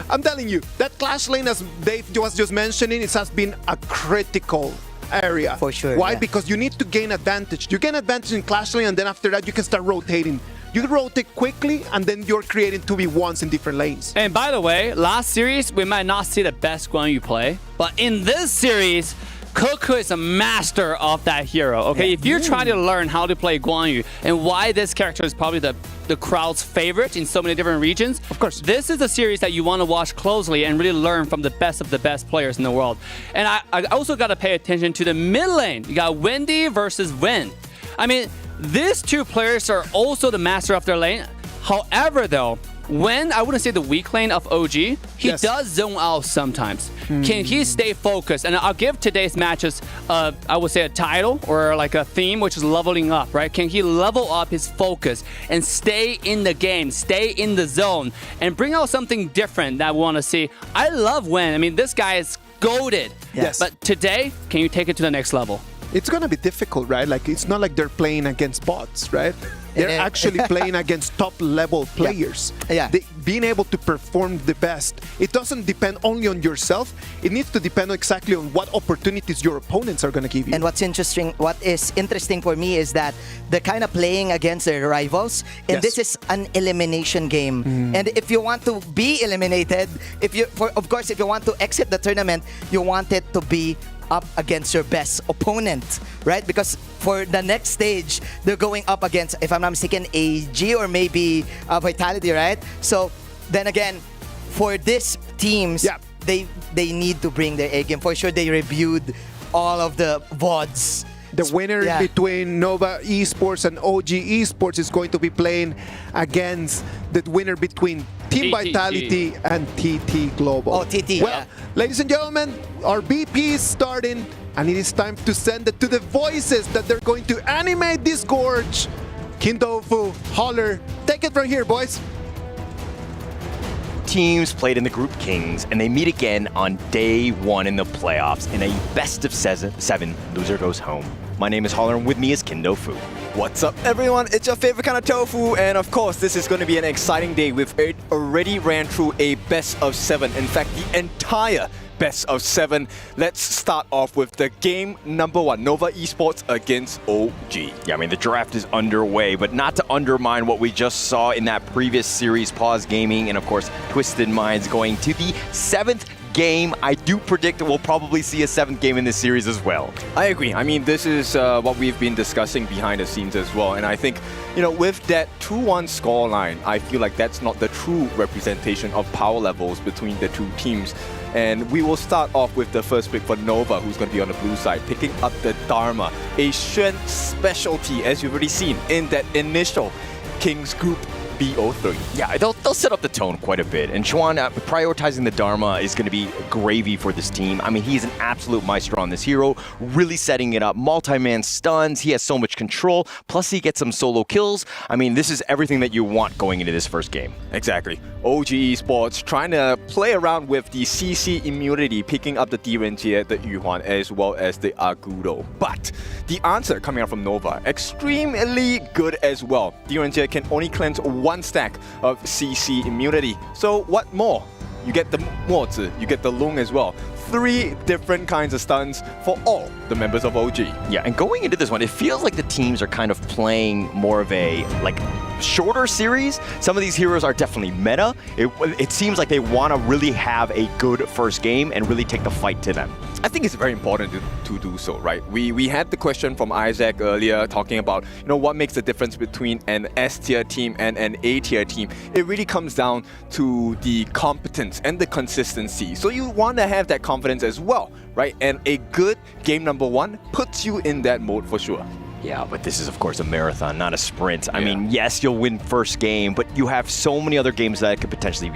I'm telling you, that Clash lane, as Dave was just mentioning, it has been a critical area. For sure. Why? Because you need to gain advantage. You gain advantage in Clash lane, and then after that, you can start rotating. You rotate quickly, and then you're creating 2v1s in different lanes. And by the way, last series, we might not see the best Guan Yu play, but in this series, Coco is a master of that hero, okay? If you're trying to learn how to play Guan Yu and why this character is probably the crowd's favorite in so many different regions, of course, this is a series that you want to watch closely and really learn from the best players in the world. And I also got to pay attention to the mid lane. You got Wendy versus Wen. I mean, these two players are also the master of their lane. However, though, Wen, I wouldn't say the weak lane of OG, he does zone out sometimes. Can he stay focused? And I'll give today's matches, I would say a title or like a theme, which is leveling up, right? Can he level up his focus and stay in the game, stay in the zone, and bring out something different that we want to see? I love Wen. I mean, this guy is goated. Yes. But today, can you take it to the next level? It's going to be difficult, right? Like, it's not like they're playing against bots, right? They're actually playing against top-level players. Being able to perform the best, it doesn't depend only on yourself. It needs to depend exactly on what opportunities your opponents are going to give you. And what is interesting for me is that they're kind of playing against their rivals, and this is an elimination game. And if you want to be eliminated, of course, if you want to exit the tournament, you want it to be up against your best opponent, right? Because for the next stage, they're going up against, if I'm not mistaken, AG or maybe Vitality, right? So then again, for these teams, they need to bring their A game. For sure, they reviewed all of the VODs. The winner between Nova Esports and OG Esports is going to be playing against the winner between Team Vitality and TT Global. Oh, TT, well, ladies and gentlemen, our BP is starting, and it is time to send it to the voices that they're going to animate this gorge. Kindofu, Holler, take it from here, boys. Teams played in the Group Kings, and they meet again on day one in the playoffs in a best of seven. Loser goes home. My name is Holler, and with me is Kindofu. What's up, everyone? It's your favorite kind of tofu, and of course, this is going to be an exciting day. We've already ran through a best of 7. In fact, the entire best of 7. Let's start off with the game number 1, Nova Esports against OG. Yeah, I mean, the draft is underway, but not to undermine what we just saw in that previous series, Paws Gaming, and of course, Twisted Minds going to the 7th game. I do predict that we'll probably see a 7th game in this series as well. I agree. I mean, this is what we've been discussing behind the scenes as well. And I think, you know, with that 2-1 scoreline, I feel like that's not the true representation of power levels between the two teams. And we will start off with the first pick for Nova, who's going to be on the blue side, picking up the Dharma, a Shen specialty, as you've already seen in that initial Kings group BO3. Yeah, they'll set up the tone quite a bit. And Chuan, prioritizing the Dharma is going to be gravy for this team. I mean, he's an absolute maestro on this hero, really setting it up. Multi-man stuns, he has so much control, plus he gets some solo kills. I mean, this is everything that you want going into this first game. Exactly. OG Esports trying to play around with the CC immunity, picking up the Direnjie, the Yuan, as well as the Agudo. But the answer coming out from Nova, extremely good as well. Direnjie can only cleanse 1 stack of CC immunity. So what more? You get the Mozi, you get the Lung as well. 3 different kinds of stuns for all the members of OG. Yeah, and going into this one, it feels like the teams are kind of playing more of a, shorter series. Some of these heroes are definitely meta. It seems like they want to really have a good first game and really take the fight to them. I think it's very important to do so, right? We had the question from Isaac earlier talking about, you know, what makes the difference between an S-tier team and an A-tier team. It really comes down to the competence and the consistency. So you want to have that confidence as well, right? And a good game number 1 puts you in that mode for sure. Yeah, but this is, of course, a marathon, not a sprint. I mean, yes, you'll win first game, but you have so many other games that could potentially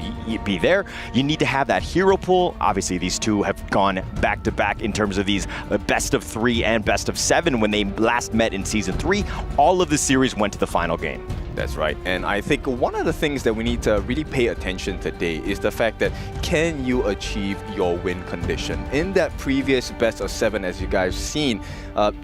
be there. You need to have that hero pool. Obviously, these two have gone back-to-back in terms of these best of 3 and best of 7 when they last met in Season 3. All of the series went to the final game. That's right. And I think one of the things that we need to really pay attention today is the fact that can you achieve your win condition? In that previous best of 7, as you guys seen,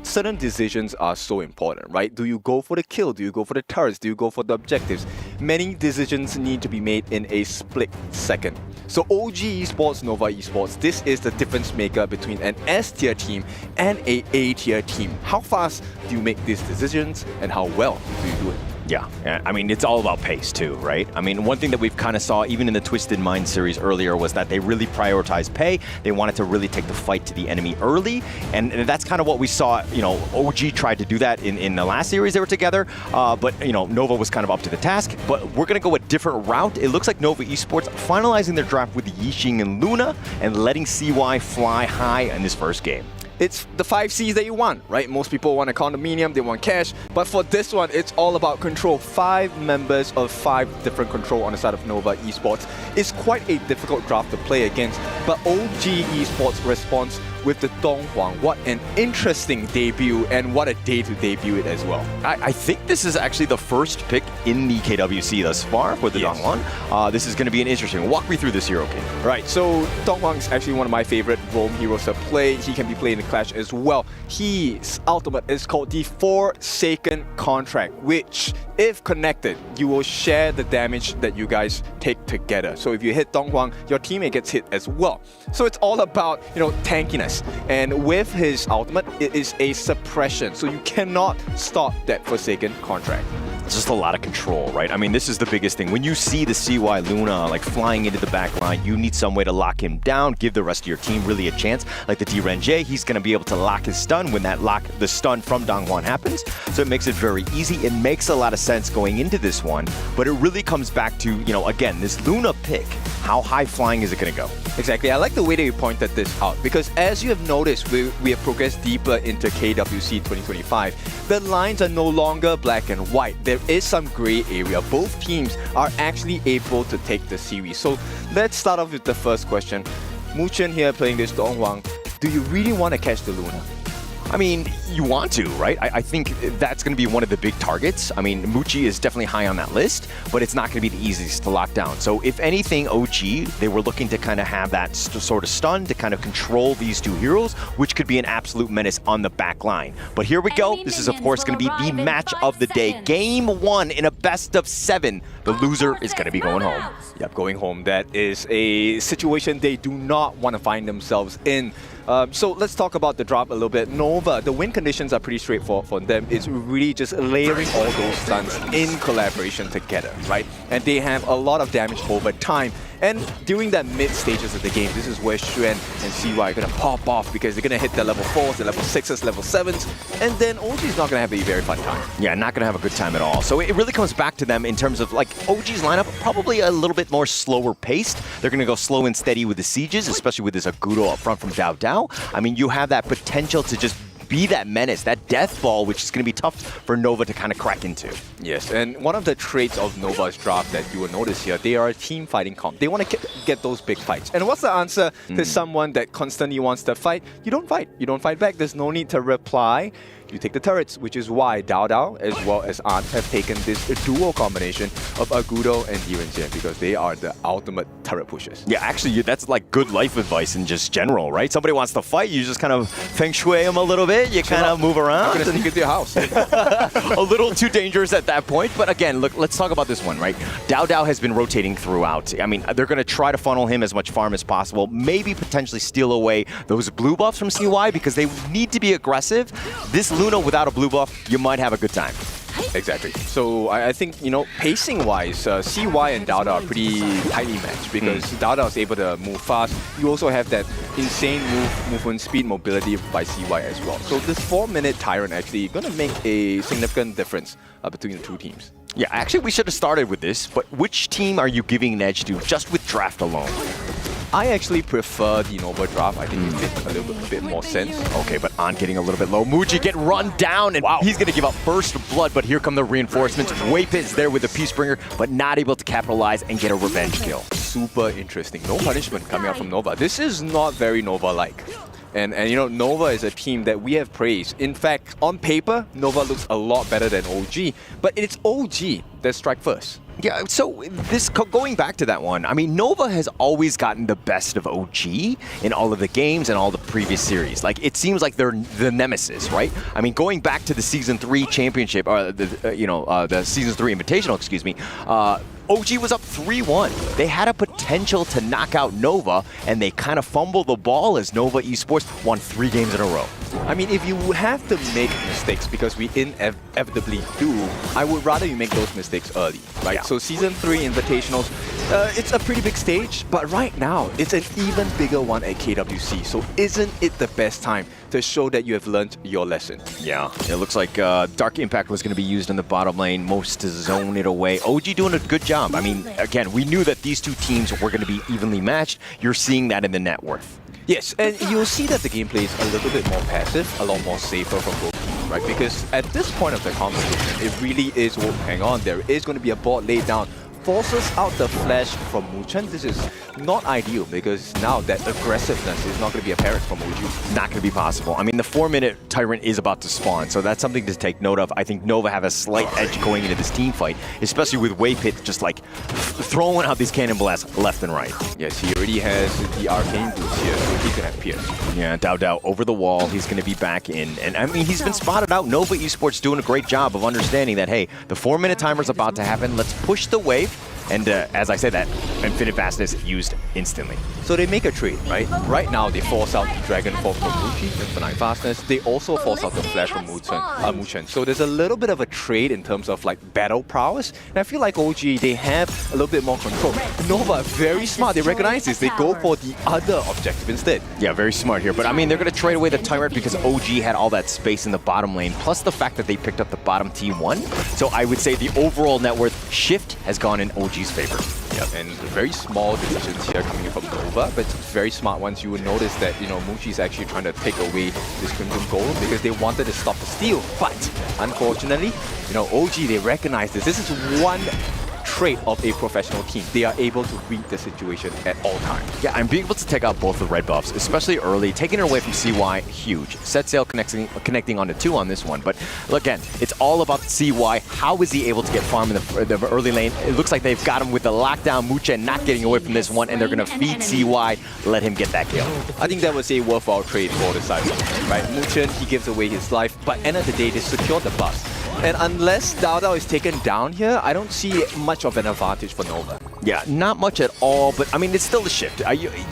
certain decisions are so important, right? Do you go for the kill? Do you go for the turrets? Do you go for the objectives? Many decisions need to be made in a split second. So OG Esports, Nova Esports, this is the difference maker between an S-tier team and a A-tier team. How fast do you make these decisions and how well do you do it? Yeah, I mean, it's all about pace too, right? I mean, one thing that we've kind of saw even in the Twisted Mind series earlier was that they really prioritized pay. They wanted to really take the fight to the enemy early, and that's kind of what we saw. You know, OG tried to do that in the last series they were together, but you know, Nova was kind of up to the task. But we're gonna go a different route. It looks like Nova Esports finalizing their draft with Yixing and Luna and letting CY fly high in this first game. It's the 5 C's that you want, right? Most people want a condominium, they want cash, but for this one, it's all about control. 5 members of 5 different control on the side of Nova Esports. It's quite a difficult draft to play against, but OG Esports responds with the Donghuang. What an interesting debut, and what a day to debut it as well. I think this is actually the first pick in the KWC thus far for the Donghuang. This is going to be an interesting. Walk me through this hero, King. Right, so Donghuang is actually one of my favorite roam heroes to play. He can be played in Clash as well. His ultimate is called the Forsaken Contract, which, if connected, you will share the damage that you guys take together. So if you hit Donghuang, your teammate gets hit as well. So it's all about, you know, tankiness. And with his ultimate, it is a suppression. So you cannot stop that Forsaken Contract. It's just a lot of control, right? I mean, this is the biggest thing. When you see the CY Luna like flying into the back line, you need some way to lock him down, give the rest of your team really a chance. Like the D-Ren-J, he's going to be able to lock his stun when the stun from Donghuang happens. So it makes it very easy. It makes a lot of sense going into this one, but it really comes back to, you know, again, this Luna pick. How high flying is it going to go? Exactly. I like the way that you pointed this out, because as you have noticed, we have progressed deeper into KWC 2025. The lines are no longer black and white. There is some gray area. Both teams are actually able to take the series. So let's start off with the first question. Muchen here playing this Donghuang. Do you really want to catch the Luna? I mean, you want to, right? I think that's going to be one of the big targets. I mean, Muchi is definitely high on that list, but it's not going to be the easiest to lock down. So if anything, OG, they were looking to kind of have that sort of stun to kind of control these two heroes, which could be an absolute menace on the back line. But here we go. This is, of course, going to be the match of the day. Game 1 in a best of 7. The loser is going to be going home. Yep, going home. That is a situation they do not want to find themselves in. So let's talk about the drop a little bit. Nova, the win conditions are pretty straightforward for them. It's really just layering all those stuns in collaboration together, right? And they have a lot of damage over time. And during that mid stages of the game, this is where Xuan and CY are going to pop off, because they're going to hit the level 4s, the level 6s, level 7s, and then OG is not going to have a very fun time. Yeah, not going to have a good time at all. So it really comes back to them in terms of, like, OG's lineup, probably a little bit more slower paced. They're going to go slow and steady with the sieges, especially with this Agudo up front from Dao Dao. I mean, you have that potential to just be that menace, that death ball, which is going to be tough for Nova to kind of crack into. Yes, and one of the traits of Nova's draft that you will notice here, they are a team fighting comp. They want to get those big fights. And what's the answer to someone that constantly wants to fight? You don't fight. You don't fight back. There's no need to reply. You take the turrets, which is why Dao Dao as well as Ant have taken this dual combination of Agudo and D-Ren-J, because they are the ultimate turret pushers. Yeah, actually, that's like good life advice in just general, right? Somebody wants to fight, you just kind of feng shui them a little bit, you kind of move around. I'm going to sneak into your house. A little too dangerous at that point, but again, look, let's talk about this one, right? Dao Dao has been rotating throughout. I mean, they're going to try to funnel him as much farm as possible, maybe potentially steal away those blue buffs from CY, because they need to be aggressive. This Luna without a blue buff, you might have a good time. Exactly. So I think, you know, pacing-wise, CY and Dao Dao are pretty tightly matched, because Dao Dao is able to move fast. You also have that insane movement speed, mobility by CY as well. So this 4-minute Tyrant actually going to make a significant difference between the two teams. Yeah, actually, we should have started with this, but which team are you giving an edge to just with draft alone? I actually prefer the Nova draft. I think it makes a little bit more sense. Okay, but Ant getting a little bit low. Muji get run down, and he's going to give up first blood, but here come the reinforcements. Wape is there with the Peacebringer, but not able to capitalize and get a revenge kill. Super interesting. No punishment coming out from Nova. This is not very Nova-like. And you know, Nova is a team that we have praised. In fact, on paper, Nova looks a lot better than OG, but it's OG that strike first. Yeah, so this going back to that one, I mean, Nova has always gotten the best of OG in all of the games and all the previous series. Like, it seems like they're the nemesis, right? I mean, going back to the Season 3 championship, or the Season 3 Invitational, excuse me, OG was up 3-1. They had a potential to knock out Nova, and they kind of fumbled the ball as Nova Esports won 3 games in a row. I mean, if you have to make mistakes, because we inevitably do, I would rather you make those mistakes early, right? Yeah. So Season 3 Invitationals, it's a pretty big stage, but right now, it's an even bigger one at KWC. So isn't it the best time to show that you have learned your lesson? Yeah, it looks like Dark Impact was going to be used in the bottom lane, most to zone it away. OG doing a good job. I mean, again, we knew that these two teams were going to be evenly matched. You're seeing that in the net worth. Yes, and you'll see that the gameplay is a little bit more passive, a lot more safer from both teams, right? Because at this point of the competition, it really is worth hang on. There is going to be a board laid down. Forces out the flash from Muchen. This is not ideal because now that aggressiveness is not going to be apparent from OG. Not going to be possible. I mean, the 4-minute Tyrant is about to spawn, so that's something to take note of. I think Nova have a slight edge going into this team fight, especially with Waypit just like throwing out these cannon blasts left and right. Yes, he already has the arcane boots here, so he can have Pierce. Yeah, Dao over the wall. He's going to be back in. And I mean, he's been spotted out. Nova Esports doing a great job of understanding that, hey, the 4-minute timer's about to happen. Let's push the wave. And as I said, that Infinite Vastness used instantly. So they make a trade, right? Right now, they force out the Dragon Force from Muchi, Infinite Vastness. They also force out the Flash from Muchen. So there's a little bit of a trade in terms of like battle prowess. And I feel like OG, they have a little bit more control. Nova, very smart. They recognize this. They go for the other objective instead. Yeah, very smart here. But I mean, they're going to trade away the Tyrant because OG had all that space in the bottom lane, plus the fact that they picked up the bottom T1. So I would say the overall net worth shift has gone in OG's favor. Yep, and very small decisions here coming in from Nova, but very smart ones. You will notice that, you know, Muchi's actually trying to take away this Crimson Gold because they wanted to stop the steal. But unfortunately, you know, OG, they recognize this. This is one trait of a professional team. They are able to read the situation at all times. Yeah, and being able to take out both the red buffs, especially early, taking it away from CY, huge. Set sail connecting on the 2 on this one, but again, it's all about CY. How is he able to get farm in the early lane? It looks like they've got him with the lockdown. Muchen not getting away from this one, and they're going to feed CY, let him get that kill. I think that was a worthwhile trade for the side, right? Muchen, he gives away his life, but end of the day, they secure the buffs. And unless Dao is taken down here, I don't see much of an advantage for Nova. Yeah, not much at all, but I mean, it's still a shift.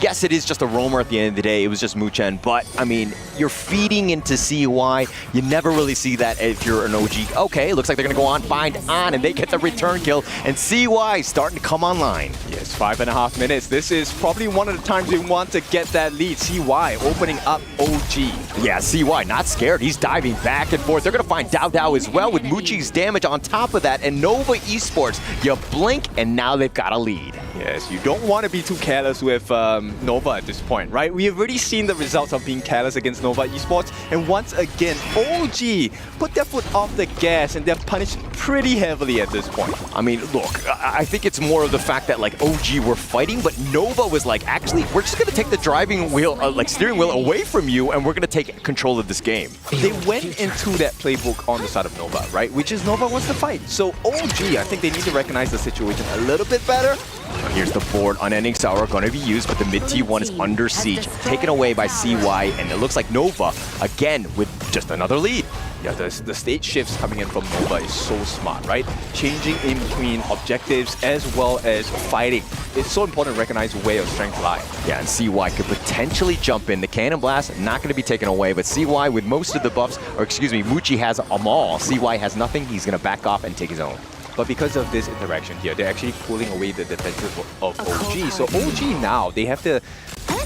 Yes, it is just a roamer at the end of the day. It was just Muchen, but I mean, you're feeding into CY. You never really see that if you're an OG. Okay, looks like they're going to go on, bind on, and they get the return kill, and CY starting to come online. Yes, 5.5 minutes. This is probably one of the times we want to get that lead. CY opening up OG. Yeah, CY not scared. He's diving back and forth. They're going to find Dao as well with Muchi's damage on top of that, and Nova Esports, you blink, and now they've got a lead. Yes, you don't want to be too careless with Nova at this point, right? We have already seen the results of being careless against Nova Esports, and once again, OG put their foot off the gas, and they're punished pretty heavily at this point. I mean, look, I think it's more of the fact that like OG were fighting, but Nova was like, actually, we're just going to take the driving wheel, steering wheel away from you, and we're going to take control of this game. They went into that playbook on the side of Nova, right? Which is Nova wants to fight. So OG, I think they need to recognize the situation a little bit better. Here's the board. Unending Sorrow going to be used, but the mid T1 is under siege, taken away by CY, and it looks like Nova, again, with just another lead. Yeah, the stage shifts coming in from Nova is so smart, right? Changing in between objectives as well as fighting. It's so important to recognize where your strengths lie. Yeah, and CY could potentially jump in. The Cannon Blast, not going to be taken away, but CY with most of the buffs, or excuse me, Muchi has them all. CY has nothing. He's going to back off and take his own. But because of this interaction here, they're actually pulling away the defensive of OG. So OG now, they have to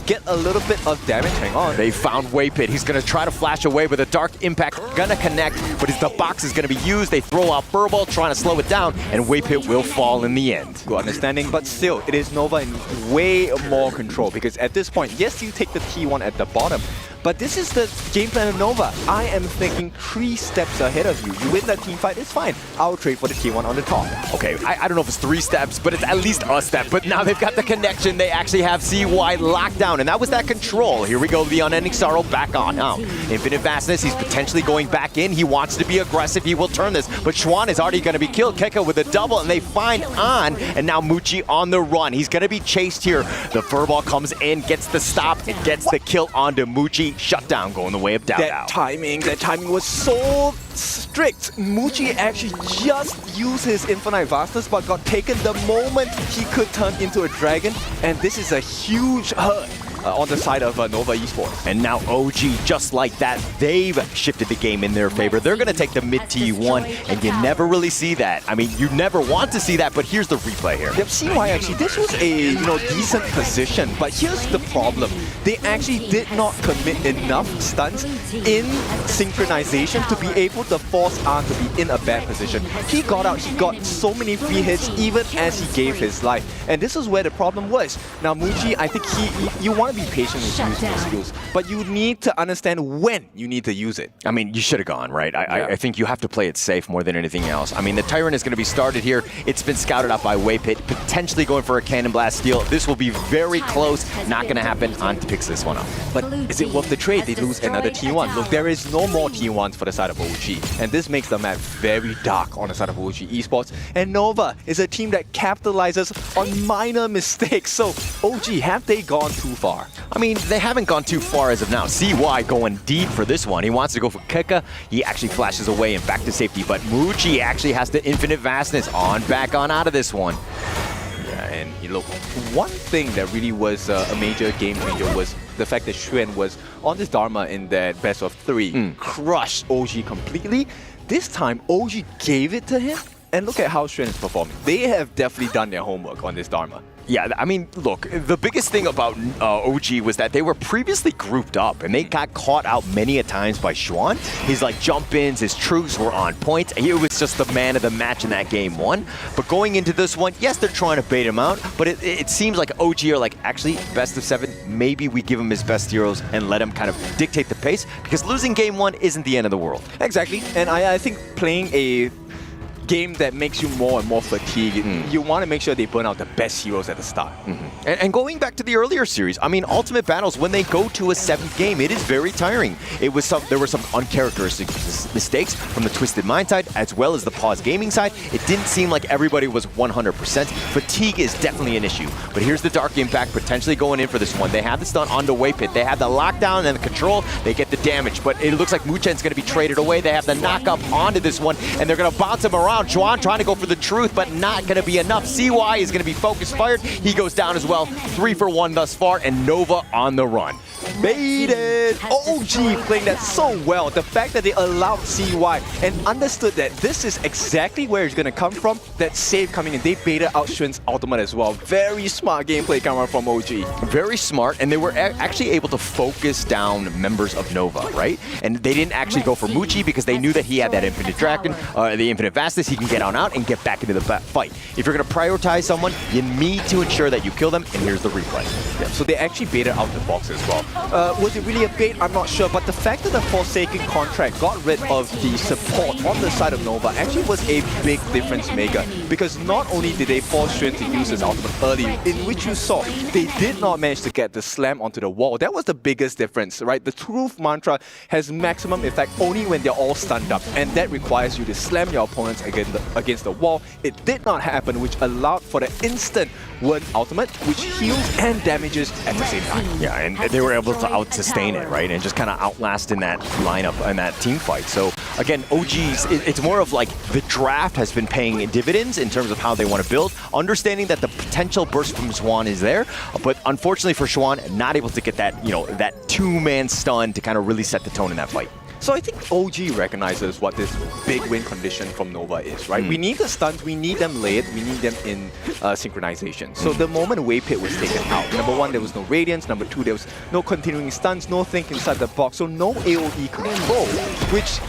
get a little bit of damage. Hang on. They found Waypit. He's going to try to flash away with a Dark Impact. Going to connect, but the box is going to be used. They throw out Furball, trying to slow it down, and Waypit will fall in the end. Good understanding, but still, it is Nova in way more control because at this point, yes, you take the T1 at the bottom, but this is the game plan of Nova. I am thinking 3 steps ahead of you. You win that team fight, it's fine. I'll trade for the T1 on the top. Okay, I don't know if it's 3 steps, but it's at least a step. But now they've got the connection. They actually have CY locked down, and that was that control. Here we go, the Unending Sorrow back on now. Infinite Vastness, he's potentially going back in. He wants to be aggressive. He will turn this, but Schwan is already going to be killed. Keka with a double, and they find On, and now Muchi on the run. He's going to be chased here. The Furball comes in, gets the stop, and gets the kill onto Muchi. complete shutdown going the way of Dao That timing was so strict. Muji actually just used his infinite vastness but got taken the moment he could turn into a dragon, and this is a huge hurt on the side of Nova Esports. And now OG, just like that, they've shifted the game in their favor. They're going to take the mid T1, and you never really see that. I mean, you never want to see that, but here's the replay here. Yep, CY actually, this was a decent position, but here's the problem. They actually did not commit enough stunts in synchronization to be able to force R to be in a bad position. He got out, he got so many free hits even as he gave his life. And this is where the problem was. Now Muji, I think you want to be patient with using your skills, but you need to understand when you need to use it. I mean, you should have gone, right? I think you have to play it safe more than anything else. I mean, the Tyrant is going to be started here. It's been scouted out by Waypit, potentially going for a Cannon Blast steal. This will be very close. Not going to happen. Ant picks this one up. But is it worth the trade? They lose another T1. Look, there is no more T1s for the side of OG, and this makes the map very dark on the side of OG Esports. And Nova is a team that capitalizes on minor mistakes. So OG, have they gone too far? I mean, they haven't gone too far as of now. CY going deep for this one. He wants to go for Keka. He actually flashes away and back to safety, but Muji actually has the infinite vastness on back on out of this one. Yeah, and look, one thing that really was a major game changer was the fact that Xuan was on this Dharma in that best of 3, crushed OG completely. This time, OG gave it to him, and look at how Xuan is performing. They have definitely done their homework on this Dharma. Yeah, I mean, look, the biggest thing about OG was that they were previously grouped up, and they got caught out many a times by Xuan. His jump-ins, his truths were on point. He was just the man of the match in that game 1. But going into this one, yes, they're trying to bait him out, but it seems like OG are like, actually, best of 7, maybe we give him his best heroes and let him kind of dictate the pace, because losing game 1 isn't the end of the world. Exactly, and I think playing a game that makes you more and more fatigued, you want to make sure they burn out the best heroes at the start. And going back to the earlier series, I mean, Ultimate Battles, when they go to a 7th game, it is very tiring. There were some uncharacteristic mistakes from the Twisted Mind side, as well as the Paws Gaming side. It didn't seem like everybody was 100%. Fatigue is definitely an issue. But here's the Dark Impact potentially going in for this one. They have the stun on the Waypit. They have the lockdown and the control. They get the damage. But it looks like Muchen's going to be traded away. They have the knock-up onto this one, and they're going to bounce him around. Juan trying to go for the truth, but not going to be enough. CY is going to be focus fired. He goes down as well. 3 for 1 thus far, and Nova on the run. Baited! OG playing that so well. The fact that they allowed CY and understood that this is exactly where it's going to come from, that save coming in. They baited out Xuan's ultimate as well. Very smart gameplay coming from OG. Very smart, and they were actually able to focus down members of Nova, right? And they didn't actually go for Muji because they knew that he had that infinite dragon, the infinite vastness. He can get on out and get back into the fight. If you're going to prioritize someone, you need to ensure that you kill them, and here's the replay. Yeah, so they actually baited out the box as well. Was it really a bait? I'm not sure, but the fact that the Forsaken contract got rid of the support on the side of Nova actually was a big difference maker, because not only did they force Xuan to use his ultimate early, in which you saw they did not manage to get the slam onto the wall. That was the biggest difference, right? The Truth mantra has maximum effect only when they're all stunned up, and that requires you to slam your opponents against the wall. It did not happen, which allowed for the instant Wurn ultimate, which heals and damages at the same time. Yeah, and they were able to out-sustain it, right? And just kind of outlast in that lineup, in that team fight. So, again, OG's, it's more of like the draft has been paying dividends in terms of how they want to build, understanding that the potential burst from Xuan is there, but unfortunately for Xuan, not able to get that, that 2-man stun to kind of really set the tone in that fight. So I think OG recognizes what this big win condition from Nova is, right? We need the stuns, we need them layered, we need them in synchronization. So the moment Waypit was taken out, number 1, there was no Radiance, number 2, there was no continuing stuns, no think inside the box, so no AoE control, which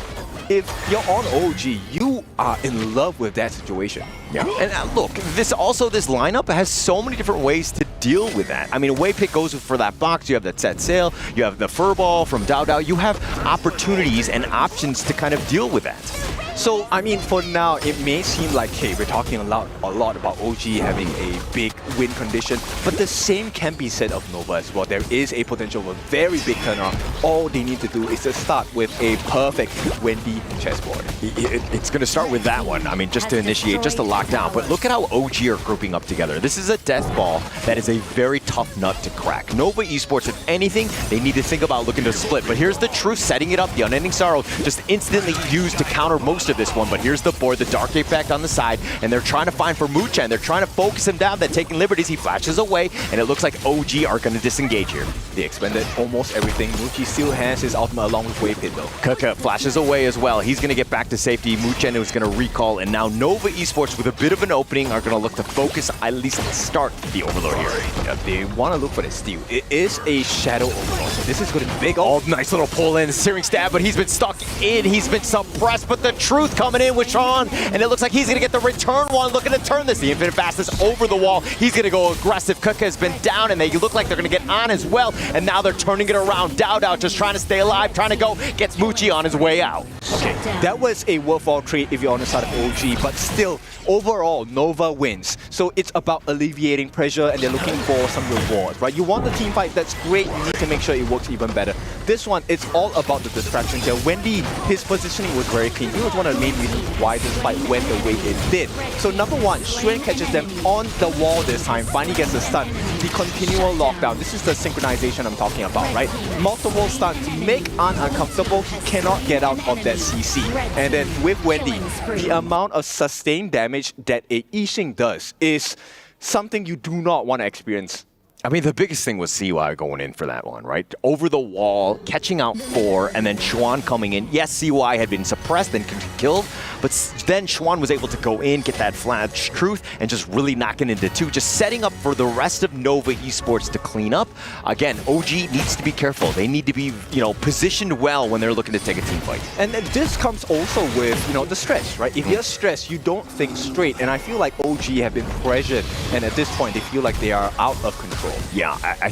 if you're on OG, you are in love with that situation. Yeah, and look, this lineup has so many different ways to deal with that. I mean, Waypit goes for that box, you have that set sail, you have the furball from Dao Dao, you have opportunities and options to kind of deal with that. So, I mean, for now, it may seem like, hey, we're talking a lot about OG having a big win condition, but the same can be said of Nova as well. There is a potential of a very big turnaround. All they need to do is to start with a perfect Wendy chessboard. It's going to start with that one. I mean, just to initiate, just to lock down. But look at how OG are grouping up together. This is a death ball that is a very tough nut to crack. Nova Esports, if anything, they need to think about looking to split. But here's the truth, setting it up. The Unending Sorrow just instantly used to counter most of this one. But here's the board, the Dark Effect on the side, and they're trying to find for Muchen. They're trying to focus him down. They're taking liberties. He flashes away, and it looks like OG are going to disengage here. They expended almost everything. Muchi still has his ultimate along with Wave Hit though. Kaka flashes away as well. He's going to get back to safety. Muchen is going to recall, and now Nova Esports with a bit of an opening are going to look to focus, at least start the Overlord here. Yeah, they want to look for the steal. It is a Shadow Overlord, so this is going to be big. Oh, nice little pull in, searing stab, but he's been stuck in. He's been suppressed, but the truth coming in with Sean, and it looks like he's going to get the return one, looking to turn this. The Infinite Fastness over the wall. He's going to go aggressive. Kaka has been down, and they look like they're going to get on as well, and now they're turning it around. Dowd just trying to stay alive, trying to go, gets Muchi on his way out. Okay, that was a worthwhile trade if you're on the side of OG, but still, overall, Nova wins. So it's about alleviating pressure, and they're looking for some rewards, right? You want the team fight, that's great. You need to make sure it works even better. This one, it's all about the distraction here. Wendy, his positioning was very clean. He was one of the main reasons why this fight went the way it did. So number one, Xuan catches them on the wall this time, finally gets a stun. The continual lockdown, this is the synchronization I'm talking about, right? Multiple stuns make An uncomfortable. He cannot get out of that CC. And then with Wendy, the amount of sustained damage that a Yixing does is something you do not want to experience. I mean, the biggest thing was CY going in for that one, right? Over the wall, catching out 4, and then Xuan coming in. Yes, CY had been suppressed and killed, but then Xuan was able to go in, get that flash truth, and just really knocking into 2, just setting up for the rest of Nova Esports to clean up. Again, OG needs to be careful. They need to be, positioned well when they're looking to take a team fight. And this comes also with, the stress, right? If you're stressed, you don't think straight, and I feel like OG have been pressured, and at this point, they feel like they are out of control. Yeah, I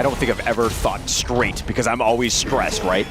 don't think I've ever thought straight because I'm always stressed, right?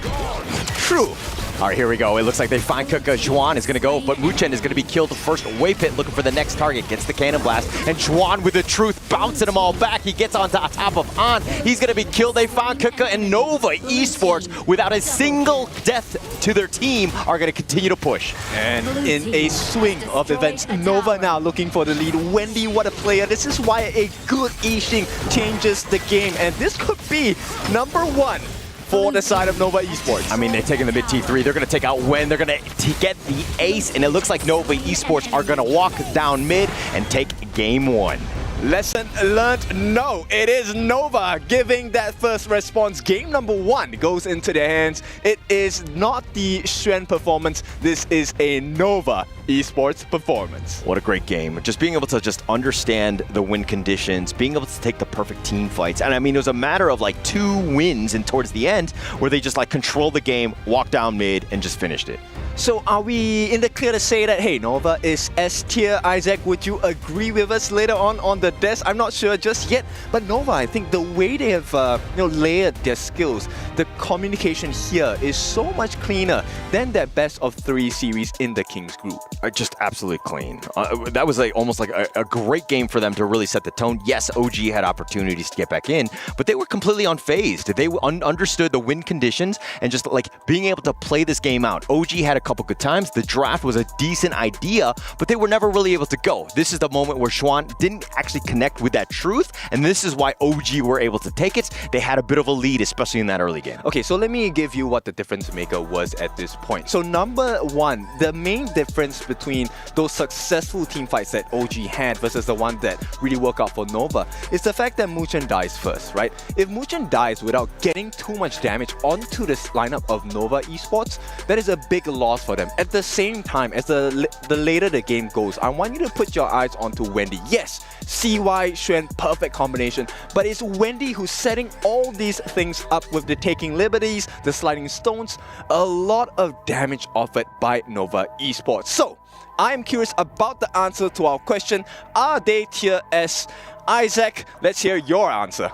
True. All right, here we go. It looks like they find Kaka. Xuan is going to go, but Muchen is going to be killed. The first wave hit looking for the next target. Gets the cannon blast, and Xuan with the truth bouncing them all back. He gets on top of An. He's going to be killed. They found Kaka, and Nova Esports, without a single death to their team, are going to continue to push. And in a swing of events, Nova now looking for the lead. Wendy, what a player. This is why a good Yixing changes the game, and this could be number 1 for the side of Nova Esports. I mean, they're taking the mid T3. They're going to take out Wen. They're going to get the ace, and it looks like Nova Esports are going to walk down mid and take game 1. Lesson learned, no, it is Nova giving that first response. Game number 1 goes into their hands. It is not the Xuan performance. This is a Nova Esports performance. What a great game. Just being able to just understand the win conditions, being able to take the perfect team fights. And I mean, it was a matter of like 2 wins and towards the end where they just like controlled the game, walked down mid, and just finished it. So are we in the clear to say that, hey, Nova is S tier? Isaac, would you agree with us later on the desk? I'm not sure just yet, but Nova, I think the way they have layered their skills, the communication here is so much cleaner than that best of 3 series in the Kings group. Just absolutely clean. That was almost like a great game for them to really set the tone. Yes, OG had opportunities to get back in, but they were completely unfazed. They understood the win conditions and just like being able to play this game out. OG had a couple good times. The draft was a decent idea, but they were never really able to go. This is the moment where Xuan didn't actually connect with that truth, and this is why OG were able to take it. They had a bit of a lead, especially in that early game. Okay, so let me give you what the difference maker was at this point. So number 1, the main difference between those successful team fights that OG had versus the one that really worked out for Nova is the fact that Muchen dies first, right? If Muchen dies without getting too much damage onto this lineup of Nova Esports, that is a big loss for them. At the same time, as the later the game goes, I want you to put your eyes onto Wendy. Yes, CY, Xuan, perfect combination, but it's Wendy who's setting all these things up with the taking liberties, the sliding stones, a lot of damage offered by Nova Esports. So, I'm curious about the answer to our question, are they tier S? Isaac, let's hear your answer.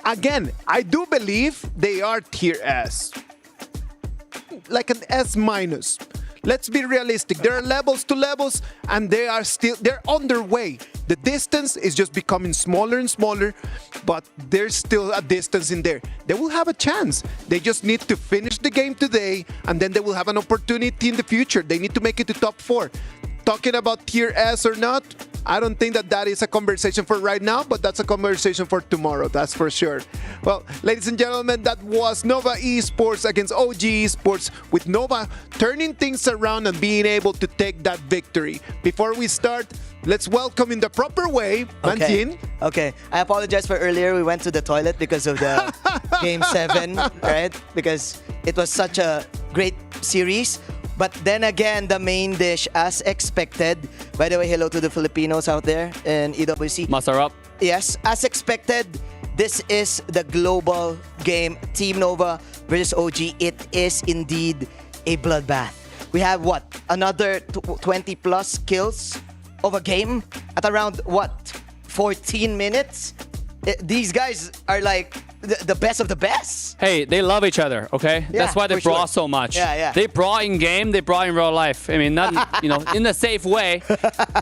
Again, I do believe they are tier S. like an S minus. Let's be realistic. There are levels to levels, and they're on their way. The distance is just becoming smaller and smaller, but there's still a distance in there. They will have a chance. They just need to finish the game today, and then they will have an opportunity in the future. They need to make it to top 4. Talking about tier S or not, I don't think that is a conversation for right now, but that's a conversation for tomorrow, that's for sure. Well, ladies and gentlemen, that was Nova Esports against OG Esports, with Nova turning things around and being able to take that victory. Before we start, let's welcome in the proper way, Mantin. Okay, I apologize for earlier. We went to the toilet because of the Game 7, right? Because it was such a great series. But then again, the main dish, as expected. By the way, hello to the Filipinos out there in EWC. Masarap. Yes, as expected, this is the global game. Team Nova versus OG. It is indeed a bloodbath. We have what? Another 20 plus kills of a game at around what? 14 minutes? These guys are like the best of the best. Hey, they love each other, okay? Yeah, that's why they for brawl sure. so much. Yeah. They brawl in game, they brawl in real life. I mean, not in a safe way.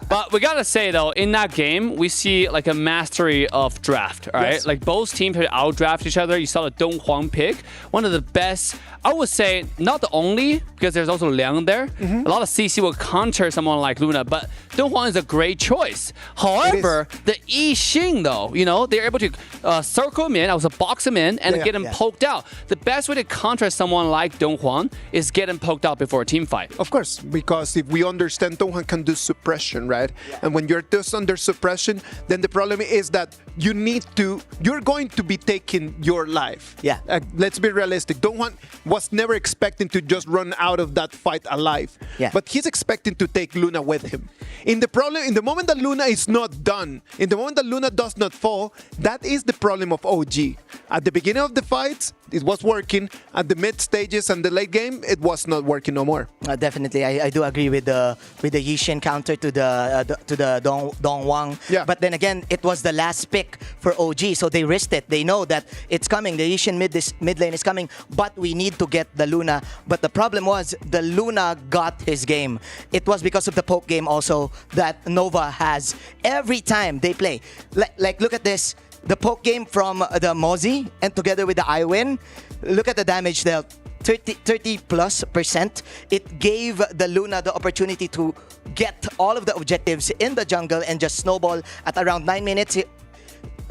But we gotta say though, in that game, we see like a mastery of draft, all right? Yes. Like both teams had outdraft each other. You saw the Dong Huang pick, one of the best. I would say not the only, because there's also Liang there. A lot of CC will counter someone like Luna, but Dong Huang is a great choice. However, the Yi Xing though, they're able to circle him in, box him in, and get him poked out. The best way to counter someone like Dong Huang is get him poked out before a team fight. Of course, because if we understand Dong Huang can do suppression, right? And when you're just under suppression, then the problem is that you're going to be taking your life. Yeah. Let's be realistic. Dong Huang was never expecting to just run out of that fight alive. Yeah. But he's expecting to take Luna with him. In the moment that Luna is not done, in the moment that Luna does not fall, that is the problem of OG. At the beginning of the fights, it was working. At the mid stages and the late game, it was not working no more. Definitely, I do agree with the Yi Xin counter to the Dong Huang. Yeah. But then again, it was the last pick for OG, so they risked it. They know that it's coming. The Yi Xin mid lane is coming, but we need to get the Luna. But the problem was the Luna got his game. It was because of the poke game also that Nova has every time they play. Like look at this. The poke game from the Mozzie and together with the iWin, look at the damage dealt. 30+%. It gave the Luna the opportunity to get all of the objectives in the jungle and just snowball at around 9 minutes.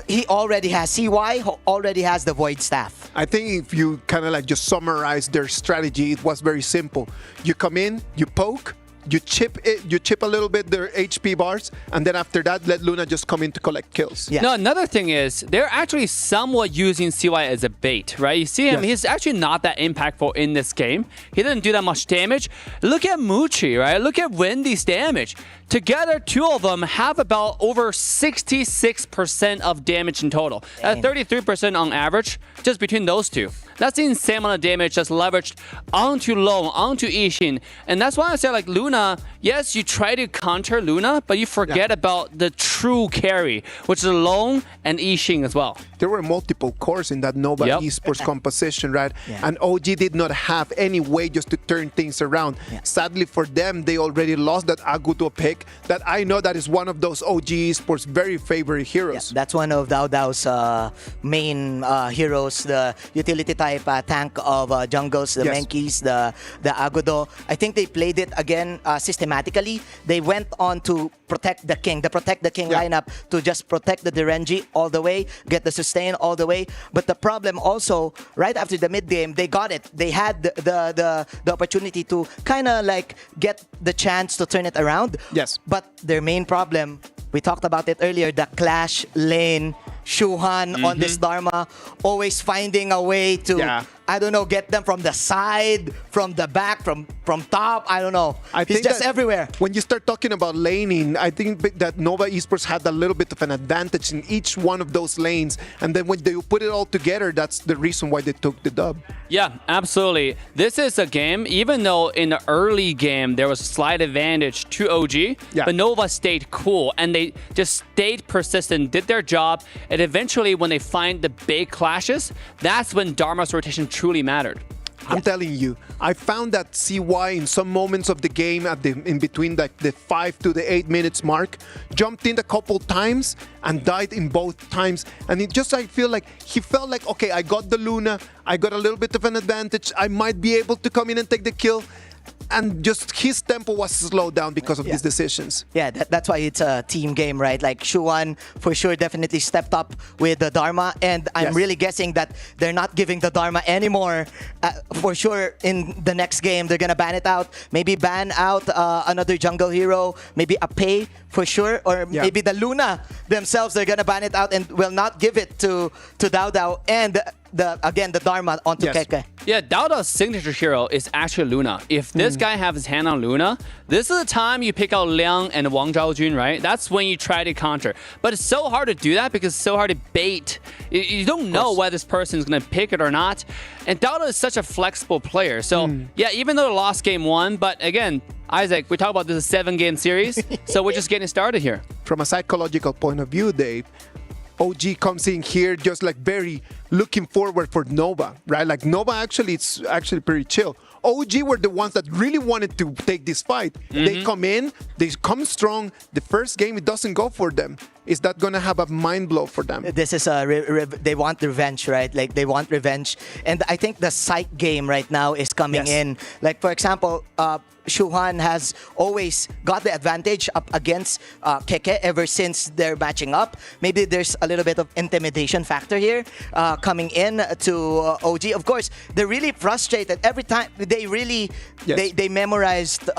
He already has CY, already has the Void Staff. I think if you kind of like just summarize their strategy, it was very simple. You come in, you poke, you chip a little bit their HP bars, and then after that, let Luna just come in to collect kills. Yeah. No, another thing is they're actually somewhat using CY as a bait, right? You see him, he's actually not that impactful in this game. He doesn't do that much damage. Look at Muchi, right? Look at Wendy's damage. Together, two of them have about over 66% of damage in total. At 33% on average, just between those two. That's the insane amount of damage just leveraged onto Long, onto Yi Xin. And that's why I say, like, Luna, yes, you try to counter Luna, but you forget about the true carry, which is Long and Yi Xin as well. There were multiple cores in that Nova Esports composition, right? And OG did not have any way just to turn things around. Sadly for them, they already lost that Agudo pick that I know that is one of those OG Esports very favorite heroes. That's one of Dao Dao's main heroes, the utility type tank of jungles, the Menkeys, the Agudo. I think they played it again systematically. They went on to protect the king, lineup to just protect the Derenji all the way, get the sustain all the way. But the problem also, right after the mid game, they got it. They had the opportunity to kind of like get the chance to turn it around. Yes. But their main problem, we talked about it earlier, the clash lane, Shuhan on this Dharma, always finding a way to, I don't know, get them from the side, from the back, from top, I don't know. He's just everywhere. When you start talking about laning, I think that Nova Esports had a little bit of an advantage in each one of those lanes. And then when they put it all together, that's the reason why they took the dub. Yeah, absolutely. This is a game, even though in the early game there was a slight advantage to OG, but Nova stayed cool and they just stayed persistent, did their job, and eventually when they find the big clashes, that's when Dharma's rotation truly mattered. I'm telling you, I found that CY in some moments of the game in between the 5 to the 8 minutes mark, jumped in a couple times and died in both times. And I feel like he felt like, okay, I got the Luna, I got a little bit of an advantage, I might be able to come in and take the kill. And just his tempo was slowed down because of these decisions. Yeah, that's why it's a team game, right? Like Shuan for sure definitely stepped up with the Dharma, and I'm really guessing that they're not giving the Dharma anymore. For sure, in the next game they're gonna ban it out. Maybe ban out another jungle hero, maybe a Pei for sure, or maybe the Luna themselves. They're gonna ban it out and will not give it to Dao Dao and the Dharma onto Keke. Yeah, Dao Dao's signature hero is actually Luna. If this guy has his hand on Luna, this is the time you pick out Liang and Wang Zhaojun, right? That's when you try to counter. But it's so hard to do that because it's so hard to bait. You don't know whether this person is going to pick it or not. And Dao Dao is such a flexible player. So, yeah, even though they lost game 1, but again, Isaac, we talk about this is a 7-game series, so we're just getting started here. From a psychological point of view, Dave, OG comes in here just like very looking forward for Nova, right? Like Nova it's actually pretty chill. OG were the ones that really wanted to take this fight. They come in, they come strong. The first game, it doesn't go for them. Is that going to have a mind blow for them? This is they want revenge, right? Like they want revenge. And I think the psych game right now is coming in. Like for example, Shuhan has always got the advantage up against Keke ever since they're matching up. Maybe there's a little bit of intimidation factor here coming in to OG. Of course, they're really frustrated every time. They really they memorized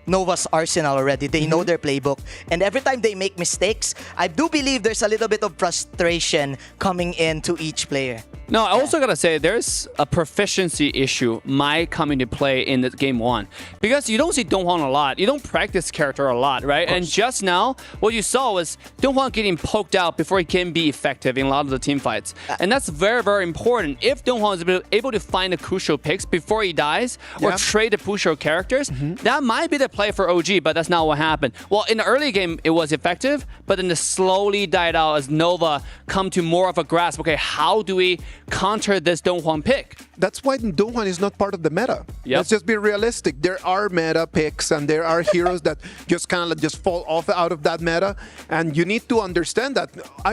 Nova's arsenal already. They know their playbook, and every time they make mistakes, I do believe there's a little bit of frustration coming into each player. No, I also gotta say there's a proficiency issue might come into play in the game 1 because you don't see Donghwan a lot. You don't practice character a lot, right? And just now, what you saw was Donghwan getting poked out before he can be effective in a lot of the team fights, and that's very, very important. If Donghwan is able to find the crucial picks before he dies or trade the crucial characters, that might be the play for OG, but that's not what happened. Well, in the early game, it was effective, but then it slowly died out as Nova come to more of a grasp. Okay, how do we counter this Donghwan pick? That's why Donghwan is not part of the meta. Let's just be realistic. There are meta picks and there are heroes that just kind of just fall off out of that meta, and you need to understand that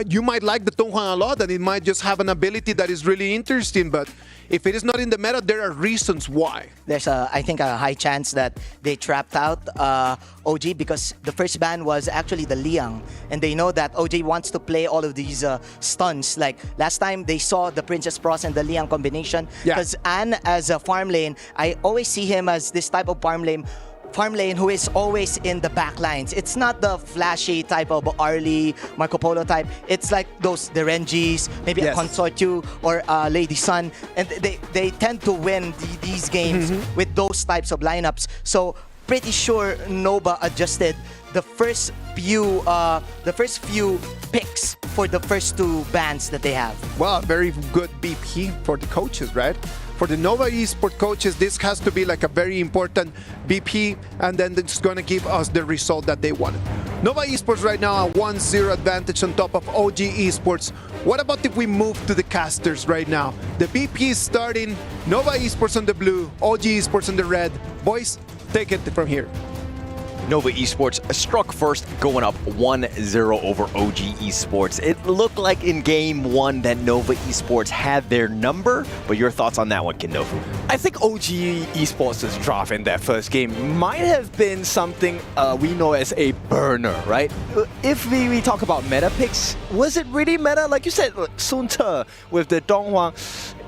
you might like the Donghwan a lot and it might just have an ability that is really interesting, but if it is not in the meta, there are reasons why. There's I think a high chance that they trapped out OG because the first ban was actually the Liang, and they know that OG wants to play all of these stuns. Like last time they saw the Princess Pros and the Liang combination, because Anne as a farm lane, I always see him as this type of farm lane who is always in the back lines. It's not the flashy type of Arlie, Marco Polo type. It's like the Rengis, maybe a Consortiu or Lady Sun, and they tend to win these games with those types of lineups. So pretty sure Nova adjusted the first few picks for the first 2 bans that they have. Well, very good BP for the coaches, right? For the Nova Esports coaches, this has to be like a very important BP, and then it's going to give us the result that they wanted. Nova Esports right now a 1-0 advantage on top of OG Esports. What about if we move to the casters right now? The BP is starting. Nova Esports on the blue, OG Esports on the red. Boys, take it from here. Nova Esports struck first, going up 1-0 over OG Esports. It looked like in game 1 that Nova Esports had their number, but your thoughts on that one, Kindofu? I think OG Esports' draft in that first game might have been something we know as a burner, right? If we talk about meta picks, was it really meta? Like you said, Sun Te with the Donghwan,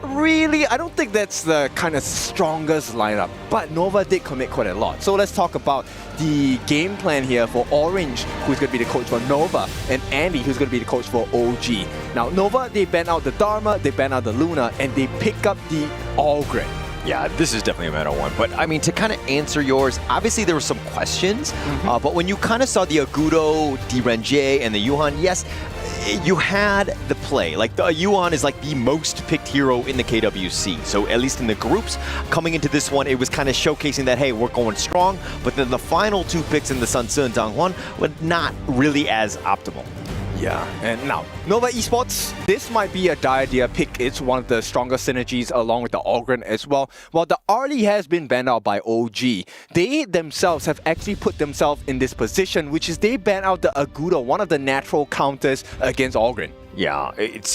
really, I don't think that's the kind of strongest lineup, but Nova did commit quite a lot. So let's talk about the game plan here for Orange, who's going to be the coach for Nova, and Andy, who's going to be the coach for OG. Now, Nova, they ban out the Dharma, they ban out the Luna, and they pick up the Allgren. Yeah, this is definitely a meta one. But I mean, to kind of answer yours, obviously there were some questions, but when you kind of saw the Agudo, the Renjie, and the Yuhan, yes, you had the play. Like, the Yuan is like the most picked hero in the KWC. So at least in the groups, coming into this one, it was kind of showcasing that, hey, we're going strong. But then the final 2 picks in the Sun Tzu and Donghwan were not really as optimal. Yeah, and now, Nova Esports, this might be a dire idea pick. It's one of the stronger synergies along with the Ogryn as well. While the Arlie has been banned out by OG, they themselves have actually put themselves in this position, which is they banned out the Aguda, one of the natural counters against Ogryn. Yeah,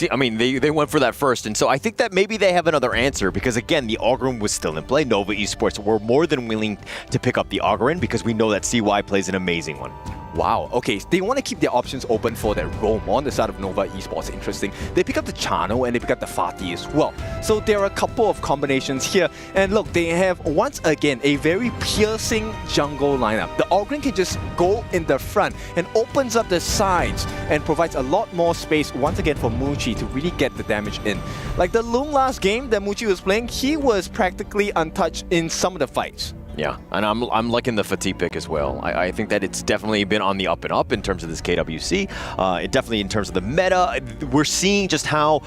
I mean, they went for that first, and so I think that maybe they have another answer because, again, the Ogryn was still in play. Nova Esports were more than willing to pick up the Ogryn because we know that CY plays an amazing one. Wow, okay, they want to keep their options open for that roam on the side of Nova Esports. Interesting. They pick up the Chano and they pick up the Fatih as well. So there are a couple of combinations here. And look, they have, once again, a very piercing jungle lineup. The Ogryn can just go in the front and opens up the sides and provides a lot more space, once again, for Muchi to really get the damage in. Like the Lung last game that Muchi was playing, he was practically untouched in some of the fights. Yeah, and I'm liking the Fatih pick as well. I think that it's definitely been on the up and up in terms of this KWC. Definitely in terms of the meta, we're seeing just how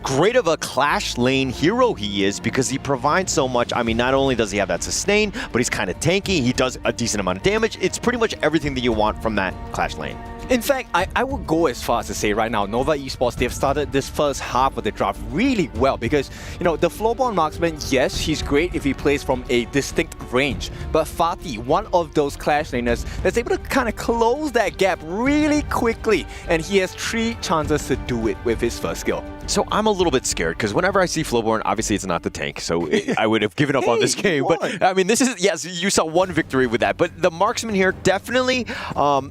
great of a Clash lane hero he is because he provides so much. I mean, not only does he have that sustain, but he's kind of tanky. He does a decent amount of damage. It's pretty much everything that you want from that Clash lane. In fact, I would go as far as to say right now, Nova Esports, they've started this first half of the draft really well because, you know, the Flowborn marksman, yes, he's great if he plays from a distinct range, but Fatih, one of those Clash laners that's able to kind of close that gap really quickly, and he has 3 chances to do it with his first skill. So I'm a little bit scared because whenever I see Flowborn, obviously it's not the tank, so I would have given up on this game. But I mean, this is, yes, you saw one victory with that, but the marksman here definitely,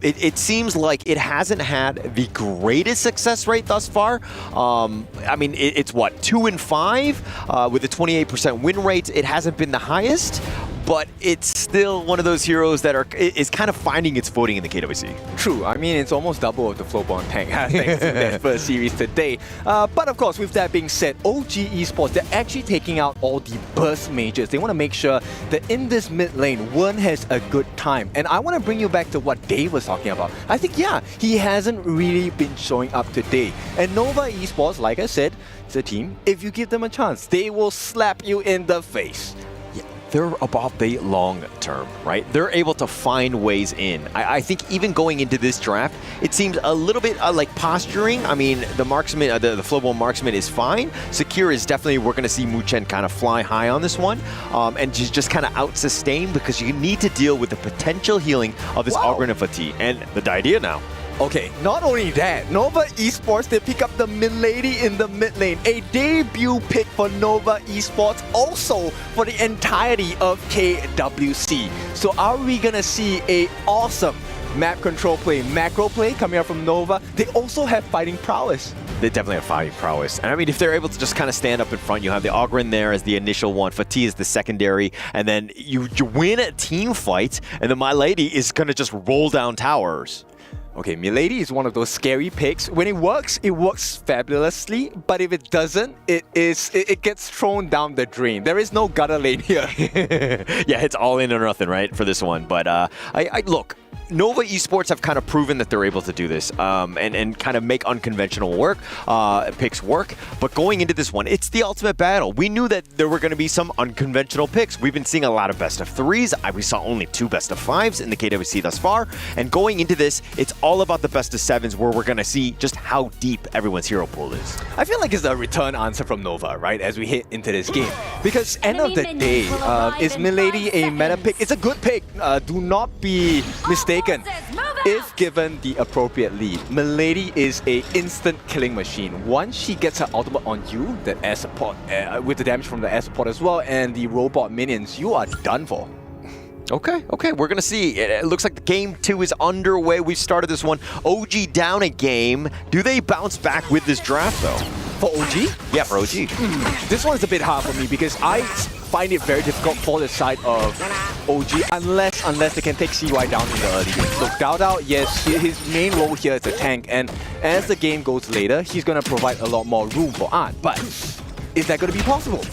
it seems like it hasn't had the greatest success rate thus far. I mean, it's what, 2 and 5 with a 28% win rate. It hasn't been the highest, but it's still one of those heroes that is kind of finding its footing in the KWC. True, I mean, it's almost double of the Flowborn tank thanks to their first series today. But of course, with that being said, OG Esports, they're actually taking out all the burst mages. They want to make sure that in this mid lane, Wern has a good time. And I want to bring you back to what Dave was talking about. I think, yeah, he hasn't really been showing up today. And Nova Esports, like I said, it's a team. If you give them a chance, they will slap you in the face. They're about the long term, right? They're able to find ways in. I think even going into this draft, it seems a little bit like posturing. I mean, the marksman, the Flowborn marksman is fine. Secure is definitely, we're going to see Muchen kind of fly high on this one and just kind of out-sustain because you need to deal with the potential healing of this Ogryn and Fatih. And the idea now. Okay, not only that, Nova Esports, they pick up the Milady in the mid lane. A debut pick for Nova Esports, also for the entirety of KWC. So are we gonna see a awesome map control play, macro play coming out from Nova? They also have fighting prowess. They definitely have fighting prowess. And I mean, if they're able to just kind of stand up in front, you have the Ogryn there as the initial one, Fatih is the secondary, and then you win a team fight, and then My Lady is gonna just roll down towers. Okay, Milady is one of those scary picks. When it works fabulously, but if it doesn't, it gets thrown down the drain. There is no gutter lane here. Yeah, it's all in or nothing, right, for this one. But look, Nova Esports have kind of proven that they're able to do this and kind of make unconventional picks work. But going into this one, it's the ultimate battle. We knew that there were going to be some unconventional picks. We've been seeing a lot of best of 3s. We saw only 2 best of 5s in the KWC thus far. And going into this, it's all about the best of 7s where we're going to see just how deep everyone's hero pool is. I feel like it's a return answer from Nova, right, as we hit into this game. Because end of the day, is Milady a meta pick? It's a good pick. Do not be mistaken. If given the appropriate lead, Milady is an instant killing machine. Once she gets her ultimate on you, that air support, with the damage from the air support as well, and the robot minions, you are done for. Okay, we're going to see. It looks like the game 2 is underway. We've started this one. OG down a game. Do they bounce back with this draft, though? For OG? Yeah, for OG. This one's a bit hard for me because I find it very difficult for the side of OG unless they can take CY down in the early game. Look, Dao, yes, his main role here is a tank, and as the game goes later, he's going to provide a lot more room for Art. But is that going to be possible?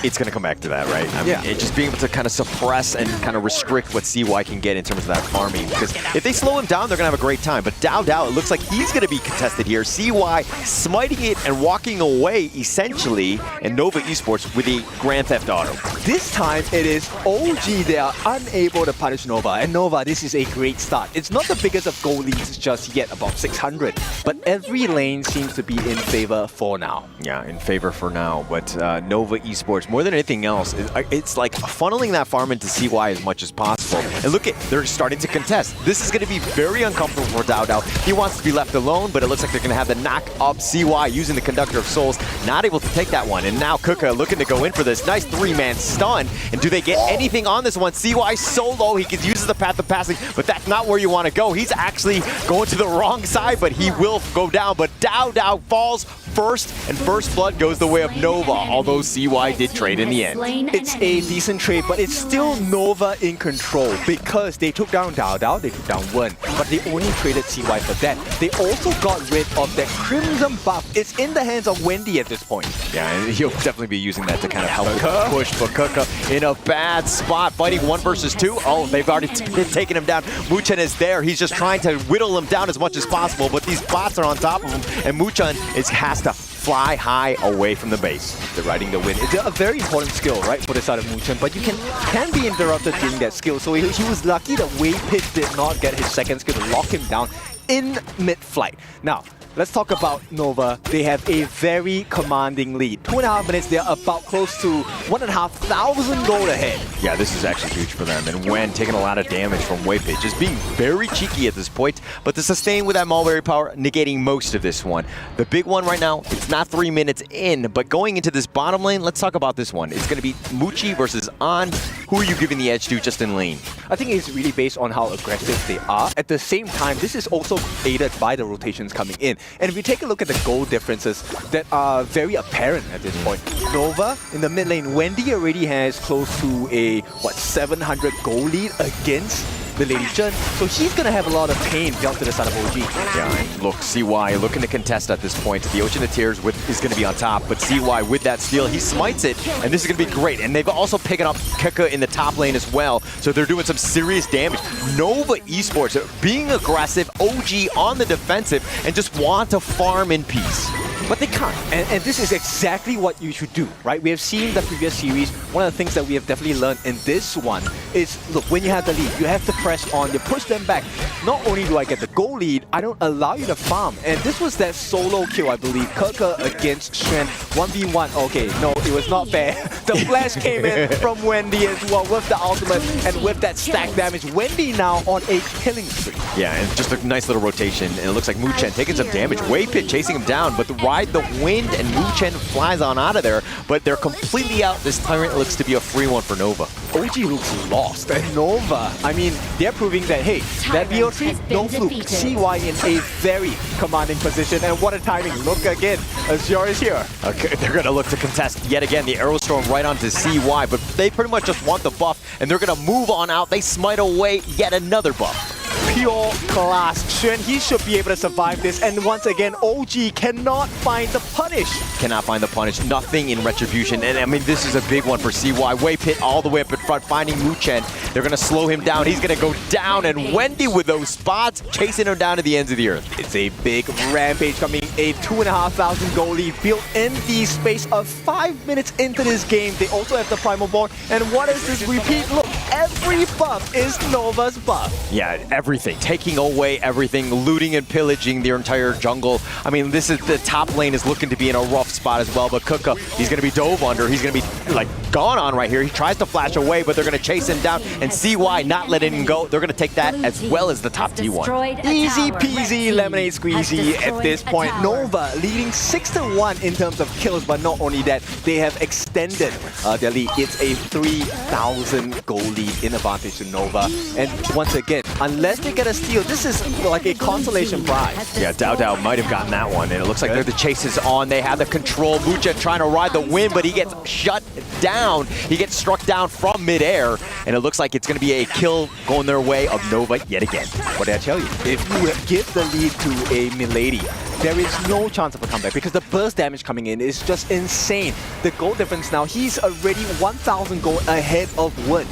it's going to come back to that, right? I mean, just being able to kind of suppress and kind of restrict what CY can get in terms of that farming. Because if they slow him down, they're going to have a great time. But Dao, it looks like he's going to be contested here. CY smiting it and walking away, essentially, and Nova Esports with a Grand Theft Auto. This time, it is OG. They are unable to punish Nova. And Nova, this is a great start. It's not the biggest of goal leads just yet, about 600. But every lane seems to be in favor for now. Yeah, in favor for now. But Nova Esports, more than anything else, it's like funneling that farm into CY as much as possible. And look they're starting to contest. This is going to be very uncomfortable for Dao. He wants to be left alone, but it looks like they're going to have the knock up CY using the Conductor of Souls. Not able to take that one. And now Kuka looking to go in for this. Nice 3-man stun. And do they get anything on this one? CY solo. He uses the path of passing, but that's not where you want to go. He's actually going to the wrong side, but he will go down. But Dao falls first, and first blood goes the way of Nova, although CY did trade in the end. It's a decent trade, but it's still Nova in control because they took down Dao, they took down Wen, but they only traded CY for that. They also got rid of that Crimson buff. It's in the hands of Wendy at this point. Yeah, and he'll definitely be using that to kind of help push, but Kuka in a bad spot, fighting 1 versus 2. Oh, they've already taken him down. Muchen is there. He's just trying to whittle him down as much as possible, but these bots are on top of him, and Muchen has to fly high away from the base. They're riding the wind. It's a very important skill, right, for the side of Muchen, but you can be interrupted during that skill. So he was lucky that Wei Pit did not get his second skill to lock him down in mid-flight. Now, let's talk about Nova. They have a very commanding lead. 2.5 minutes, they're about close to 1,500 gold ahead. Yeah, this is actually huge for them. And Wen taking a lot of damage from Waypit, just being very cheeky at this point. But to sustain with that Mulberry power, negating most of this one. The big one right now, it's not 3 minutes in, but going into this bottom lane, let's talk about this one. It's going to be Muchi versus An. Who are you giving the edge to just in lane? I think it's really based on how aggressive they are. At the same time, this is also aided by the rotations coming in. And if you take a look at the goal differences that are very apparent at this point. Nova in the mid lane, Wendy already has close to a 700 gold lead against the Lady Chen, so he's gonna have a lot of pain down to the side of OG. Yeah, and look, CY looking to contest at this point. The Ocean of Tears is gonna be on top, but CY with that steal, he smites it, and this is gonna be great. And they've also picking up Keka in the top lane as well, so they're doing some serious damage. Nova Esports being aggressive, OG on the defensive, and just want to farm in peace. But they can't, and this is exactly what you should do, right? We have seen the previous series. One of the things that we have definitely learned in this one is, look, when you have the lead, you have to press on, you push them back. Not only do I get the goal lead, I don't allow you to farm. And this was that solo kill, I believe. Keka against Shen, 1v1. Okay, no, it was not fair. The flash came in from Wendy as well with the ultimate, and with that stack damage, Wendy now on a killing streak. Yeah, and just a nice little rotation, and it looks like Muchen taking some damage. Waypit chasing him down, but the ride the wind, and Muchen flies on out of there, but they're completely out. This Tyrant looks to be a free one for Nova. OG looks lost, and Nova, I mean, they're proving that, hey, that BO3, no fluke. CY in a very commanding position, and what a timing. Look again, Azure is here. Okay, they're going to look to contest yet again the Arrow Storm right onto CY, but they pretty much just want the buff, and they're going to move on out. They smite away yet another buff. Pure class. Shen, he should be able to survive this, and once again, OG cannot find the punish. Cannot find the punish. Nothing in retribution, and I mean, this is a big one for CY. Waypit all the way up in front, finding Muchen. They're going to slow him down. He's going to go down, and Wendy with those spots, chasing him down to the ends of the earth. It's a big rampage coming. A 2,500 goal lead built in the space of 5 minutes into this game. They also have the Primal Bond, and what is this repeat? Look, every buff is Nova's buff. Yeah, everything. Taking away everything, looting and pillaging their entire jungle. I mean, this is the top lane is looking to be in a rough spot as well, but Kuka, he's going to be dove under. He's going to be like gone on right here. He tries to flash away, but they're going to chase him down, and CY not letting him go. They're going to take that as well as the top T1. Easy peasy lemonade squeezy at this point. Nova leading 6-1 in terms of kills, but not only that, they have extended their lead. It's a 3,000 goal lead in advantage to Nova. And once again, unless they get a steal, this is like a consolation prize. Yeah, Dao might have gotten that one, and it looks like the chase is on. They have the control. Muchen trying to ride the wind, but he gets shut down. He gets struck down from midair, and it looks like it's going to be a kill going their way of Nova yet again. What did I tell you? If you give the lead to a Milady, there is no chance of a comeback because the burst damage coming in is just insane. The gold difference now, he's already 1,000 gold ahead of Wood.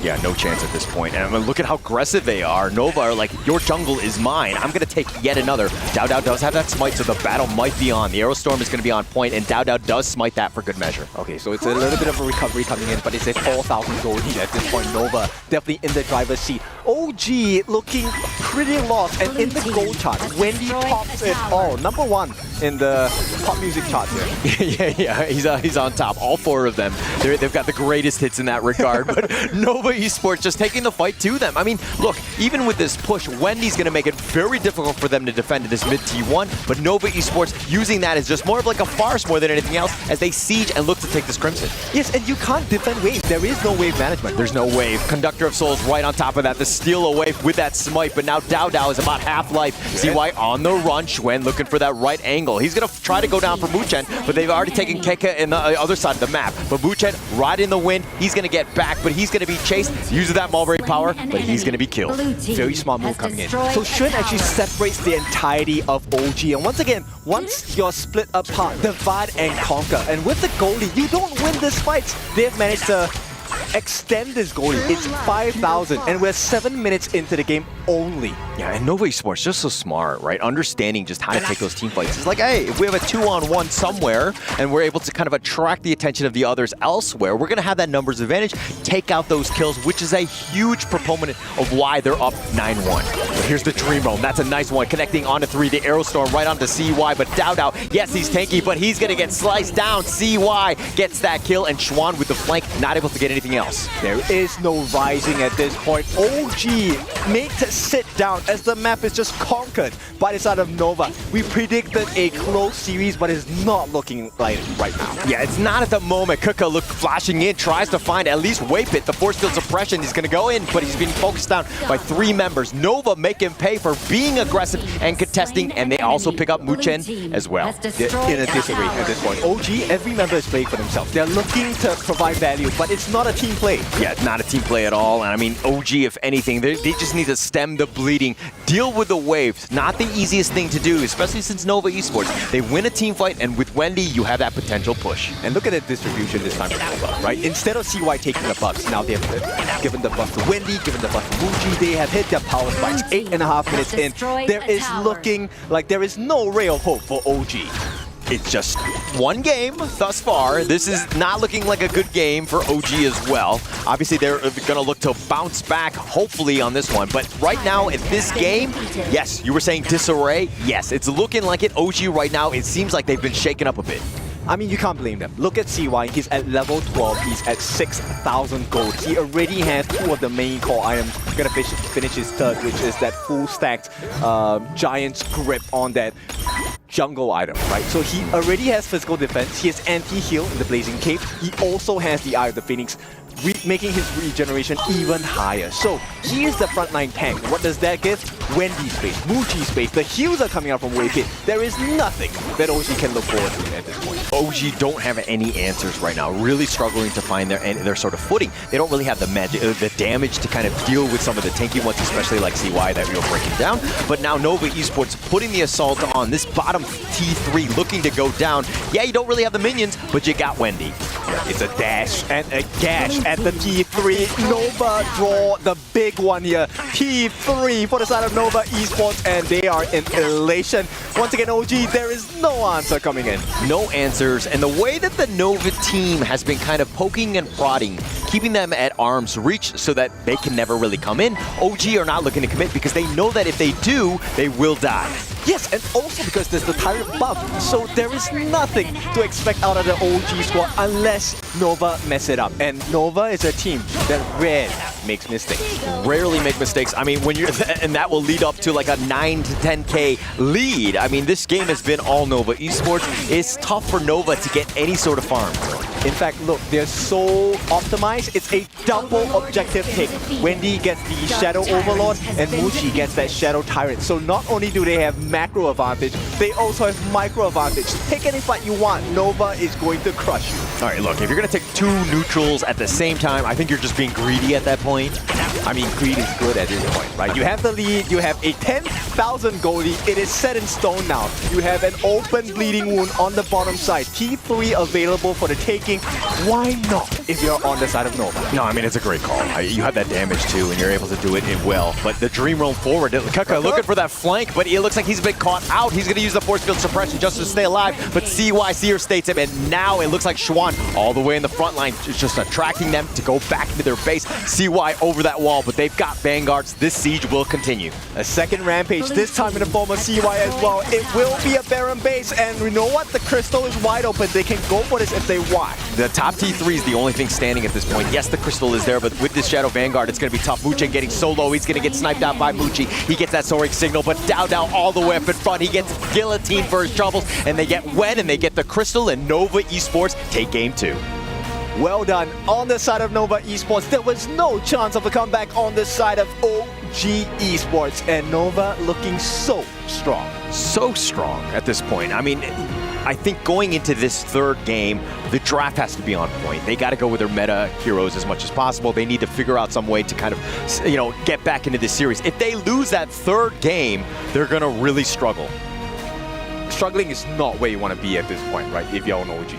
Yeah, no chance at this point. And I mean, look at how aggressive they are. Nova are like, your jungle is mine. I'm going to take yet another. Dao Dao does have that smite, so the battle might be on. The Aerostorm is going to be on point, and Dao Dao does smite that for good measure. Okay, so it's a little bit of a recovery coming in, but it's a 4,000 gold lead at this point. Nova definitely in the driver's seat. OG looking pretty lost, and in the gold chart, Wendy tops it all. Number 1 in the pop music chart here. yeah, he's on top. All 4 of them. They've got the greatest hits in that regard, but Nova Esports just taking the fight to them. I mean, look, even with this push, Wendy's going to make it very difficult for them to defend this mid T1, but Nova Esports using that as just more of like a farce more than anything else as they siege and look to take this Crimson. Yes, and you can't defend wave. There is no wave management. There's no wave. Conductor of Souls right on top of that. The steal away with that smite, but now Dao Dao is about half-life. CY on the run. Xuen looking for that right angle. He's going to try to go down for Muchen, but they've already taken Keka in the other side of the map. But Muchen right in the wind. He's going to get back, but he's going to be chased. Uses that Mulberry power, but he's going to be killed. Very smart move coming in. So Xuen actually separates the entirety of OG. And once again, once you're split apart, divide and conquer. And with the goalie, you don't win this fight. They've managed to extend this goalie. It's 5,000, and we're 7 minutes into the game only. Yeah, and Nova Esports just so smart, right? Understanding just how to take those team fights. It's like, hey, if we have a 2-on-1 somewhere and we're able to kind of attract the attention of the others elsewhere, we're going to have that numbers advantage, take out those kills, which is a huge proponent of why they're up 9-1. But here's the Dream Roam. That's a nice one, connecting onto 3. The Aerostorm right onto CY, but Dao Dao, yes, he's tanky, but he's going to get sliced down. CY gets that kill, and Xuan with the flank, not able to get anything else. There is no rising at this point. OG made to sit down as the map is just conquered by the side of Nova. We predicted a close series, but it's not looking like it right now. Yeah, it's not at the moment. Kuka look flashing in, tries to find at least Waypit. The force field suppression, he's going to go in, but he's being focused down by 3 members. Nova make him pay for being aggressive and contesting, and they also pick up Muchen as well. They're in a disarray at this point. OG, every member is playing for themselves. They're looking to provide value, but it's not a team play. Yeah, not a team play at all. And I mean, OG, if anything, they just need to stem the bleeding, deal with the waves. Not the easiest thing to do, especially since Nova Esports. They win a team fight, and with Wendy, you have that potential push. And look at the distribution this time for Nova, right? Instead of CY taking the buffs, now they have given the buff to Wendy, given the buff to Muji. They have hit their power spikes 8.5 minutes in. There is looking like there is no ray of hope for OG. It's just one game thus far. This is not looking like a good game for OG as well. Obviously, they're going to look to bounce back, hopefully, on this one. But right now, in this game, yes, you were saying disarray. Yes, it's looking like it. OG right now, it seems like they've been shaken up a bit. I mean, you can't blame them. Look at CY. He's at level 12. He's at 6,000 gold. He already has 2 of the main core items. Gonna finish his third, which is that full stacked Giant's grip on that jungle item, right? So he already has physical defense. He has anti-heal in the Blazing Cape. He also has the Eye of the Phoenix, making his regeneration even higher. So he is the frontline tank. What does that give? Wendy space, Muji space. The heals are coming out from Waypit. There is nothing that OG can look forward to at this point. OG don't have any answers right now. Really struggling to find their sort of footing. They don't really have the magic, the damage to kind of deal with some of the tanky ones, especially like CY that we were breaking down. But now Nova Esports putting the assault on this bottom T3, looking to go down. Yeah, you don't really have the minions, but you got Wendy. It's a dash and a gash at the T3. Nova draw the big one here. T3 for the side of Nova Esports, and they are in elation. Once again, OG, there is no answer coming in. No answers, and the way that the Nova team has been kind of poking and prodding, keeping them at arm's reach so that they can never really come in, OG are not looking to commit because they know that if they do, they will die. Yes, and also because there's the Tyrant buff, so there is nothing to expect out of the OG squad unless Nova mess it up. And Nova is a team that rarely makes mistakes. Rarely make mistakes. I mean, when you're, and that will lead up to like a 9 to 10K lead. I mean, this game has been all Nova Esports. It's tough for Nova to get any sort of farm. In fact, look, they're so optimized. It's a double objective pick. Wendy gets the Shadow Overlord, and Muji gets that Shadow Tyrant. So not only do they have macro advantage, they also have micro advantage. Take any fight you want, Nova is going to crush you. All right, look, if you're going to take 2 neutrals at the same time, I think you're just being greedy at that point. I mean, greed is good at this point, right? You have the lead, you have a 10 1,000 goldie. It is set in stone now. You have an open bleeding wound on the bottom side. T3 available for the taking. Why not if you're on the side of Nova? No, I mean, it's a great call. You have that damage too, and you're able to do it well. But the dream roam forward, Kaka looking for that flank, but it looks like he's been caught out. He's going to use the force field suppression just to stay alive, but CY Seer states him, and now it looks like Schwan all the way in the front line, just attracting them to go back into their base. CY over that wall, but they've got Vanguards. This siege will continue. A second Rampage, this time in the form of CY as well. It will be a Baron base, and you know what? The Crystal is wide open. They can go for this if they want. The top T3 is the only thing standing at this point. Yes, the Crystal is there, but with this Shadow Vanguard, it's going to be tough. Muchen getting so low, he's going to get sniped out by Muchi. He gets that Soaring Signal, but Dao all the way up in front. He gets guillotine for his troubles, and they get wet, and they get the Crystal, and Nova Esports take game 2. Well done on the side of Nova Esports. There was no chance of a comeback on the side of OG Esports, and Nova looking so strong. So strong at this point. I mean, I think going into this third game, the draft has to be on point. They got to go with their meta heroes as much as possible. They need to figure out some way to kind of, you know, get back into this series. If they lose that third game, they're going to really struggle. Struggling is not where you want to be at this point, right? If you're an OG.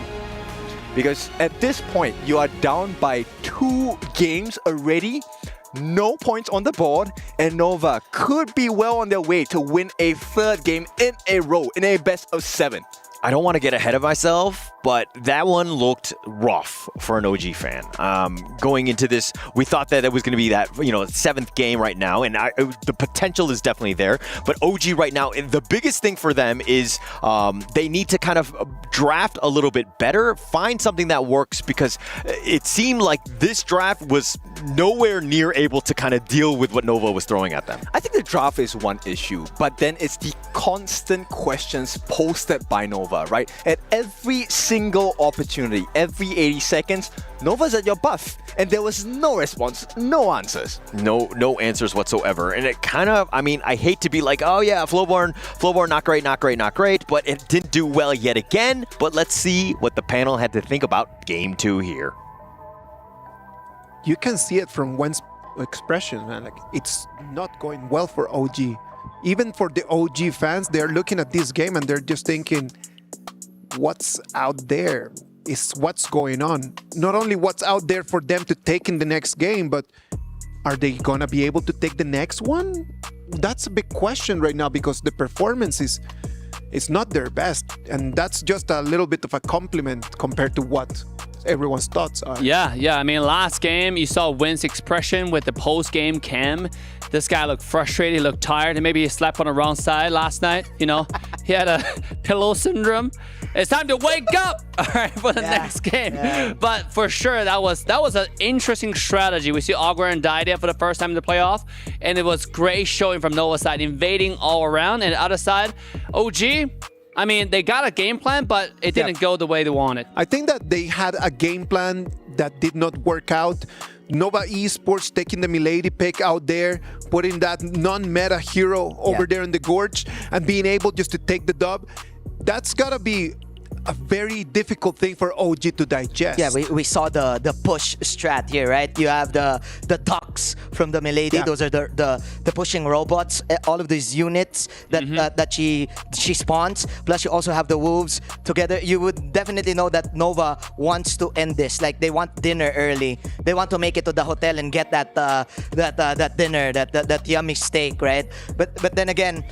Because at this point, you are down by 2 games already. No points on the board, and Nova could be well on their way to win a third game in a row in a best of 7. I don't want to get ahead of myself, but that one looked rough for an OG fan. Going into this, we thought that it was going to be that, you know, 7th game right now, and the potential is definitely there. But OG right now, the biggest thing for them is they need to kind of draft a little bit better, find something that works, because it seemed like this draft was nowhere near able to kind of deal with what Nova was throwing at them. I think the draft is one issue, but then it's the constant questions posted by Nova. Right? At every single opportunity, every 80 seconds, Nova's at your buff. And there was no response, no answers. No answers whatsoever. And it kind of, I mean, I hate to be like, oh yeah, Flowborn, not great, but it didn't do well yet again. But let's see what the panel had to think about game 2 here. You can see it from Wen's expression, man. Like, it's not going well for OG. Even for the OG fans, they're looking at this game and they're just thinking, what's out there is what's going on. Not only what's out there for them to take in the next game, but are they gonna be able to take the next one? That's a big question right now, because the performance is not their best, and that's just a little bit of a compliment compared to what everyone's thoughts are. Yeah. I mean, last game, you saw Win's expression with the post-game cam. This guy looked frustrated, he looked tired, and maybe he slept on the wrong side last night, you know? He had a pillow syndrome. It's time to wake up, all right, for the next game. Yeah. But for sure, that was an interesting strategy. We see Augur and Didia for the first time in the playoff, and it was great showing from Nova's side, invading all around, and the other side, OG, I mean, they got a game plan, but it didn't go the way they wanted. I think that they had a game plan that did not work out. Nova Esports taking the Milady pick out there, putting that non-meta hero over there in the Gorge, and being able just to take the dub. That's gotta be a very difficult thing for OG to digest. Yeah, we saw the push strat here, right? You have the Tux from the Milady. Those are the pushing robots. All of these units that she spawns. Plus, you also have the wolves together. You would definitely know that Nova wants to end this. Like, they want dinner early. They want to make it to the hotel and get that dinner, that yummy steak, right? But then again,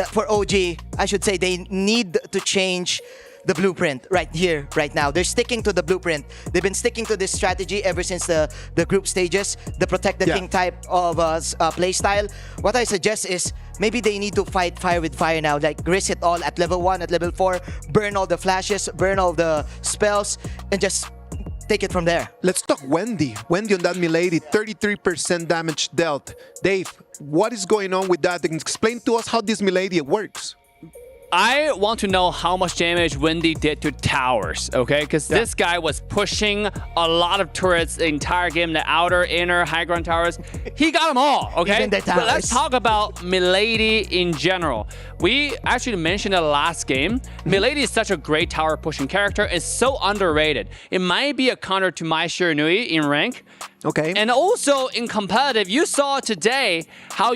for OG, I should say they need to change the blueprint right here, right now. They're sticking to the blueprint. They've been sticking to this strategy ever since the group stages, the protect the king type of play style. What I suggest is maybe they need to fight fire with fire now, like risk it all at level 1, at level 4, burn all the flashes, burn all the spells, and just take it from there. Let's talk Wendy. Wendy on that Milady, 33% damage dealt. Dave, what is going on with that? Explain to us how this Milady works. I want to know how much damage Wendy did to towers, okay? Because this guy was pushing a lot of turrets the entire game, the outer, inner, high ground towers. He got them all, okay? Even the towers. But let's talk about Milady in general. We actually mentioned it last game. Milady is such a great tower pushing character. It's so underrated. It might be a counter to Mai Shiranui in rank. Okay. And also in competitive, you saw today how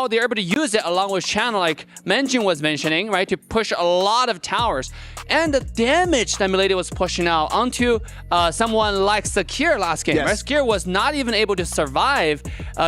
they're able to use it along with channel, like Menjin was mentioning, right, to push a lot of towers. And the damage that Milady was pushing out onto someone like Sakir last game. Yes. Right? Sakir was not even able to survive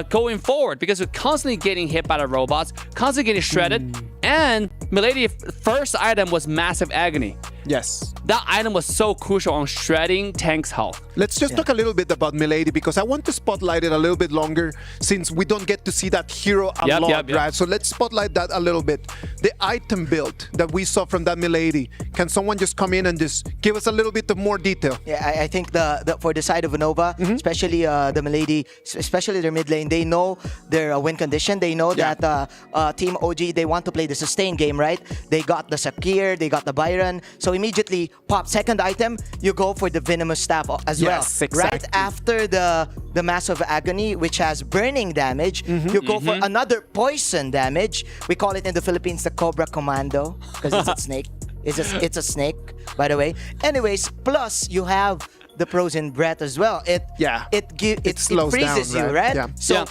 going forward because of constantly getting hit by the robots, constantly getting shredded. And Milady's first item was Massive Agony. Yes. That item was so crucial on shredding tank's health. Let's just talk a little bit about Milady because I want to spotlight it a little bit longer since we don't get to see that hero a lot, right? So let's spotlight that a little bit. The item build that we saw from that Milady. Can someone just come in and just give us a little bit of more detail? Yeah, I think the for the side of Nova, especially the Milady, especially their mid lane, they know their win condition. They know that Team OG, they want to play the sustain game, right? They got the Sakir, they got the Byron. So immediately pop second item, you go for the Venomous Staff as well. Exactly. Right after the Massive Agony, which has burning damage, you go for another poison damage. We call it in the Philippines the Cobra Commando because it's a snake. It's a snake, by the way. Anyways, plus you have the Frozen Breath as well. It slows freezes down, you, right? right? Yeah. So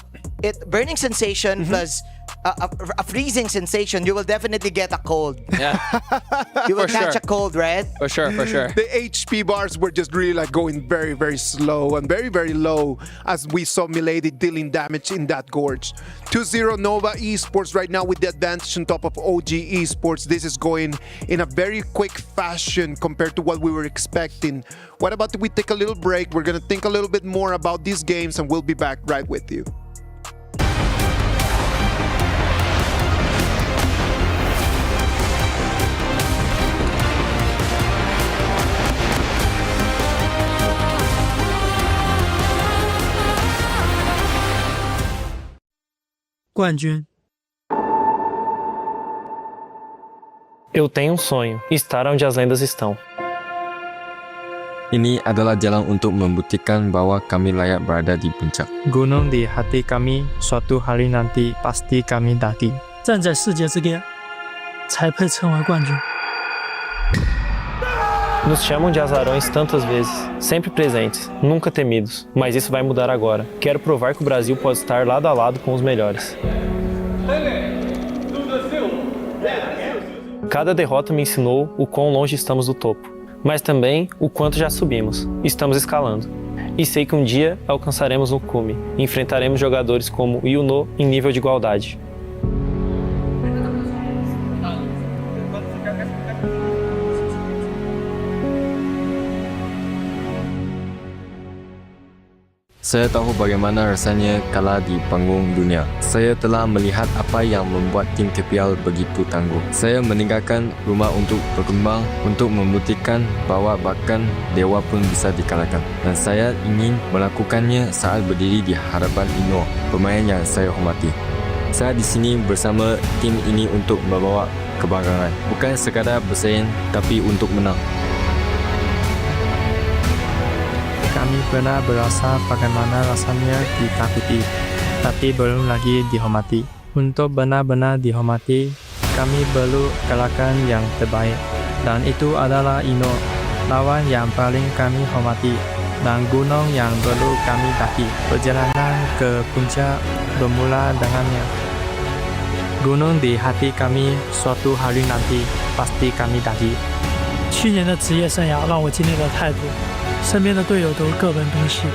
burning sensation plus a freezing sensation, you will definitely get a cold. Yeah. You will For catch sure. a cold, right? For sure. The HP bars were just really like going very, very slow and very, very low as we saw Milady dealing damage in that gorge. 2-0 Nova Esports right now with the advantage on top of OG Esports. This is going in a very quick fashion compared to what we were expecting. What about we take a little break? We're going to think a little bit more about these games and we'll be back right with you. Eu tenho um sonho, estar onde as lendas estão. Ini adalah jalan untuk membuktikan bahwa kami layak berada di puncak. Gunung di hati kami, suatu hari nanti pasti kami daki. 站在世界之巅，才配称为冠军。 Nos chamam de azarões tantas vezes, sempre presentes, nunca temidos. Mas isso vai mudar agora. Quero provar que o Brasil pode estar lado a lado com os melhores. Cada derrota me ensinou o quão longe estamos do topo, mas também o quanto já subimos. Estamos escalando. E sei que um dia alcançaremos o cume. Enfrentaremos jogadores como Yuno em nível de igualdade. Saya tahu bagaimana rasanya kalah di panggung dunia. Saya telah melihat apa yang membuat tim KPL begitu tangguh. Saya meninggalkan rumah untuk berkembang, untuk membuktikan bahwa bahkan dewa pun bisa dikalahkan. Dan saya ingin melakukannya saat berdiri di hadapan Ino, pemain yang saya hormati. Saya di sini bersama tim ini untuk membawa kebanggaan, bukan sekadar bersaing, tapi untuk menang. Kami pernah berasa bagaimana rasanya ditakuti, tapi belum lagi dihormati. Untuk benar-benar dihormati, kami perlu kalahkan yang terbaik. Dan itu adalah Ino, lawan yang paling kami hormati, dan gunung yang perlu kami daki. Perjalanan ke puncak bermula dengannya. Gunung di hati kami, suatu hari nanti pasti kami daki. 去年的职业生涯让我经历了太多，身边的队友都各奔东西，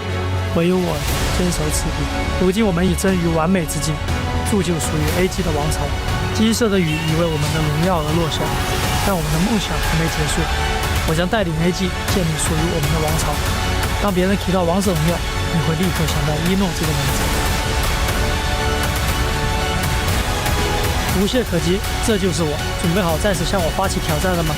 唯有我坚守此地。如今我们已臻于完美之境，铸就属于 AG 的王朝。金色的雨已为我们的荣耀而落下，但我们的梦想还没结束。我将带领 AG 建立属于我们的王朝。当别人提到王者荣耀，你会立刻想到一诺这个名字。无懈可击，这就是我。准备好再次向我发起挑战了吗？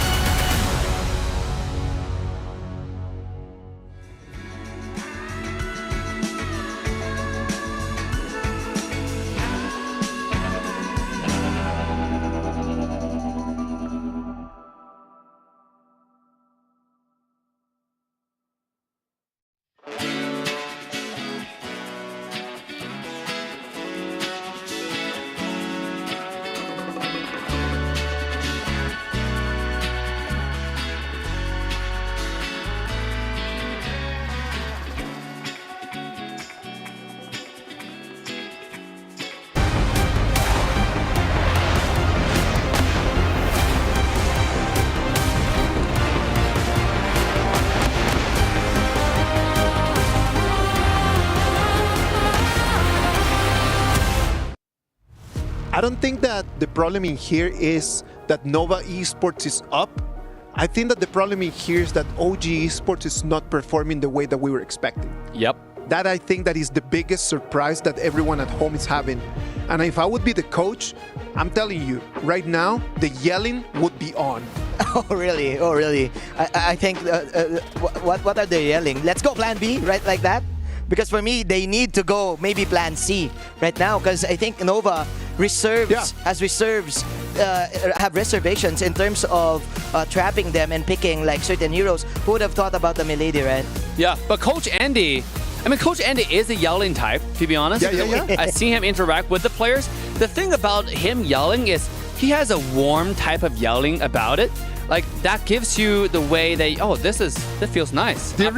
don't think that the problem in here is that Nova Esports is up. I think that the problem in here is that OG Esports is not performing the way that we were expecting. Yep. That I think that is the biggest surprise that everyone at home is having. And if I would be the coach, I'm telling you, right now, the yelling would be on. Oh, really? Oh, really? I think, what are they yelling? Let's go plan B, right? Like that? Because for me, they need to go maybe plan C right now, because I think Nova have reservations in terms of trapping them and picking like certain heroes. Who would have thought about the Milady, right? Yeah, but Coach Andy is a yelling type, to be honest. Yeah. I see him interact with the players. The thing about him yelling is he has a warm type of yelling about it. Like, that gives you the way that, this feels nice. Do you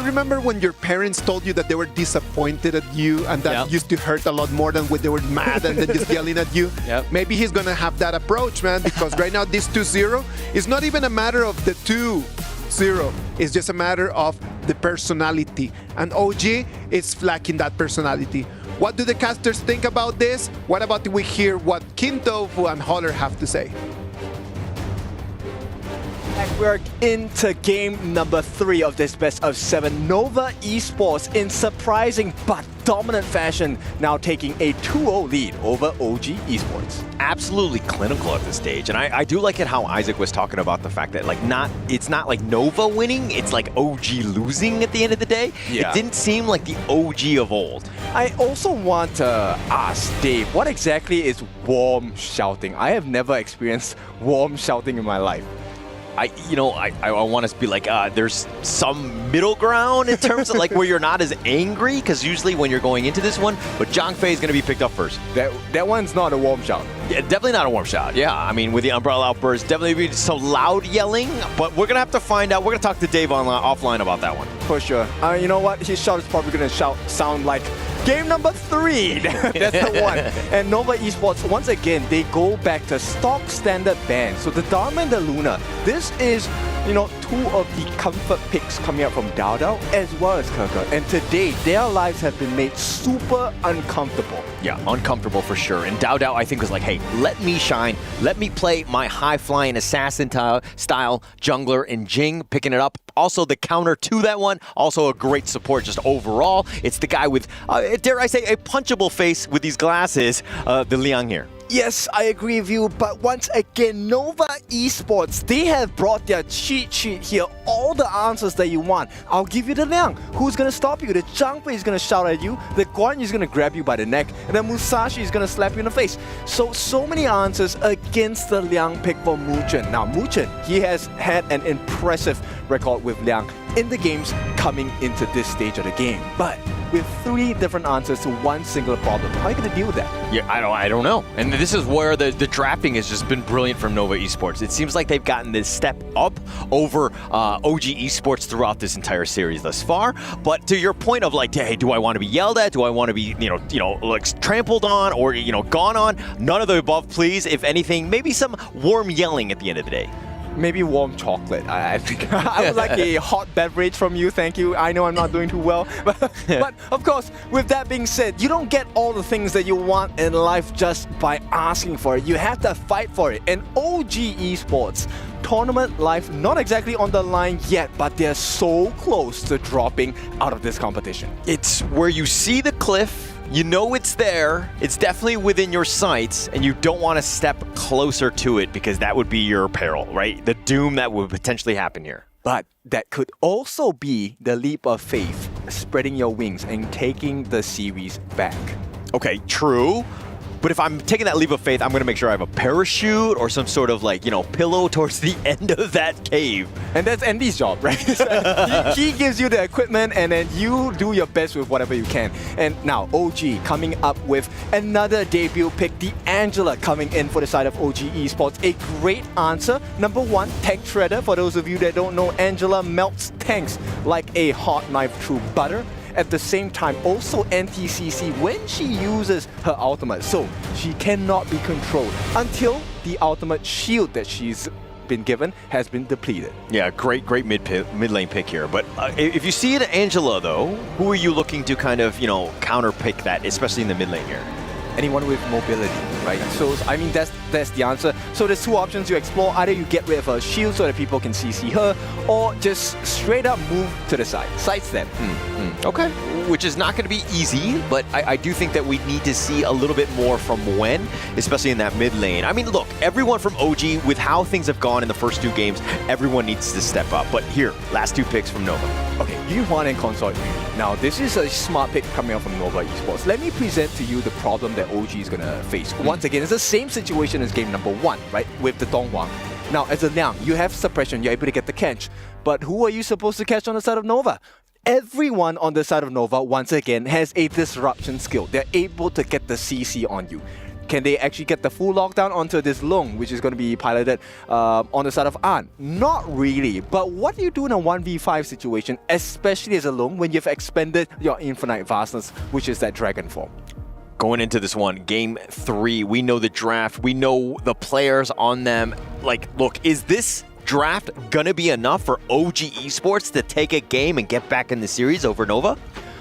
remember when your parents told you that they were disappointed at you and that used to hurt a lot more than when they were mad and then just yelling at you? Yep. Maybe he's going to have that approach, man, because right now this 2-0 is not even a matter of the 2-0. It's just a matter of the personality. And OG is lacking that personality. What do the casters think about this? What about we hear what Kintofu and Holler have to say? We're into game number 3 of this best of 7. Nova Esports in surprising but dominant fashion, now taking a 2-0 lead over OG Esports. Absolutely clinical at this stage, and I do like it how Isaac was talking about the fact that it's not like Nova winning, it's like OG losing at the end of the day. Yeah. It didn't seem like the OG of old. I also want to ask Dave, what exactly is warm shouting? I have never experienced warm shouting in my life. I want to be like, there's some middle ground in terms of like where you're not as angry, because usually when you're going into this one, but Zhang Fei is going to be picked up first. That one's not a warm shout. Yeah, definitely not a warm shout. Yeah, I mean, with the umbrella outburst, definitely be so loud yelling, but we're going to have to find out. We're going to talk to Dave offline about that one. For sure. You know what? His shout is probably going to sound like game number 3. That's the one. And Nova Esports, once again, they go back to stock standard band. So the Dharma and the Luna, this is, 2 of the comfort picks coming out from Dao Dao as well as Keke. And today, their lives have been made super uncomfortable. Yeah, uncomfortable for sure. And Dao Dao, I think, was like, hey, let me shine. Let me play my high-flying assassin style jungler in Jing, picking it up. Also, the counter to that one, also a great support just overall. It's the guy with, dare I say, a punchable face with these glasses, the Liang here. Yes, I agree with you, but once again, Nova Esports, they have brought their cheat sheet here, all the answers that you want. I'll give you the Liang. Who's going to stop you? The Zhang Fei is going to shout at you, the Guan Yu is going to grab you by the neck, and then Musashi is going to slap you in the face. So many answers against the Liang pick for Muchen. Now, Muchen, he has had an impressive record with Liang in the games coming into this stage of the game. But with 3 different answers to one singular problem, how are you going to deal with that? Yeah, I don't know. And this is where the drafting has just been brilliant from Nova Esports. It seems like they've gotten this step up over OG Esports throughout this entire series thus far. But to your point of like, hey, do I want to be yelled at? Do I want to be, like trampled on or, gone on? None of the above, please. If anything, maybe some warm yelling at the end of the day. Maybe warm chocolate. I think I would like a hot beverage from you. Thank you. I know I'm not doing too well. But of course, with that being said, you don't get all the things that you want in life just by asking for it. You have to fight for it. And OG Esports, tournament life not exactly on the line yet, but they're so close to dropping out of this competition. It's where you see the cliff. You know it's there, it's definitely within your sights, and you don't want to step closer to it because that would be your peril, right? The doom that would potentially happen here. But that could also be the leap of faith, spreading your wings and taking the series back. Okay, true. But if I'm taking that leap of faith, I'm going to make sure I have a parachute or some sort of like, pillow towards the end of that cave. And that's Andy's job, right? he gives you the equipment and then you do your best with whatever you can. And now OG coming up with another debut pick, the Angela coming in for the side of OG Esports. A great answer. Number 1, tank shredder. For those of you that don't know, Angela melts tanks like a hot knife through butter. At the same time, also anti-CC when she uses her ultimate. So she cannot be controlled until the ultimate shield that she's been given has been depleted. Yeah, great mid lane pick here. But if you see it, Angela, though, who are you looking to kind of, counter pick that, especially in the mid lane here? anyone with mobility, right? So I mean that's the answer. So there's two options you explore. Either you get rid of her shield so that people can CC her, or just straight up move to the side, sidestep. Okay, which is not going to be easy, but I do think that we need to see a little bit more from Wen, especially in that mid lane. I mean, look, everyone from OG, with how things have gone in the first 2 games, everyone needs to step up. But here, last 2 picks from Nova. Okay, Yuan and Consort Yumi. Now, this is a smart pick coming out from Nova Esports. Let me present to you the problem that OG is going to face. Once again, it's the same situation as game number 1, right, with the Donghuang. Now, as a Liang, you have suppression, you're able to get the catch. But who are you supposed to catch on the side of Nova? Everyone on the side of Nova, once again, has a disruption skill. They're able to get the CC on you. Can they actually get the full lockdown onto this Lung, which is going to be piloted on the side of An? Not really. But what do you do in a 1v5 situation, especially as a Lung, when you've expended your infinite vastness, which is that dragon form? Going into this one, game 3, we know the draft, we know the players on them. Like, look, is this draft gonna be enough for OG Esports to take a game and get back in the series over Nova?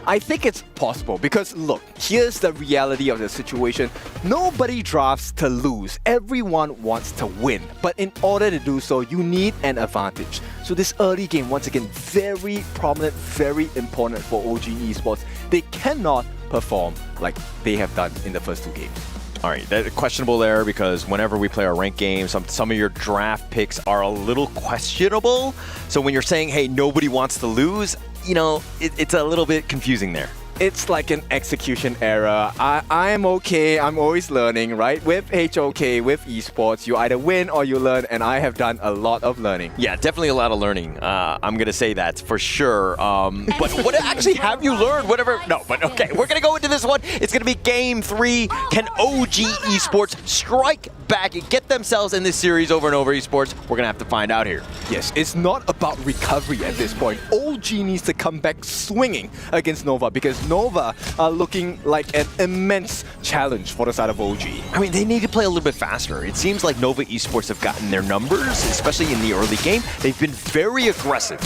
I think it's possible because look, here's the reality of the situation. Nobody drafts to lose. Everyone wants to win. But in order to do so, you need an advantage. So this early game, once again, very prominent, very important for OG Esports. They cannot perform like they have done in the first 2 games. All right, that's questionable there because whenever we play our ranked games, some of your draft picks are a little questionable. So when you're saying, hey, nobody wants to lose, you know, it's a little bit confusing there. It's like an execution error. I'm okay, I'm always learning, right? With HOK, with esports, you either win or you learn, and I have done a lot of learning. Yeah, definitely a lot of learning. I'm going to say that for sure. But what actually have you learned? Whatever. No, but okay, we're going to go into this one. It's going to be game 3. Can OG Esports strike back and get themselves in this series over and over Esports? We're going to have to find out here. Yes, it's not about recovery at this point. OG needs to come back swinging against Nova because Nova are looking like an immense challenge for the side of OG. I mean, they need to play a little bit faster. It seems like Nova Esports have gotten their numbers, especially in the early game. They've been very aggressive.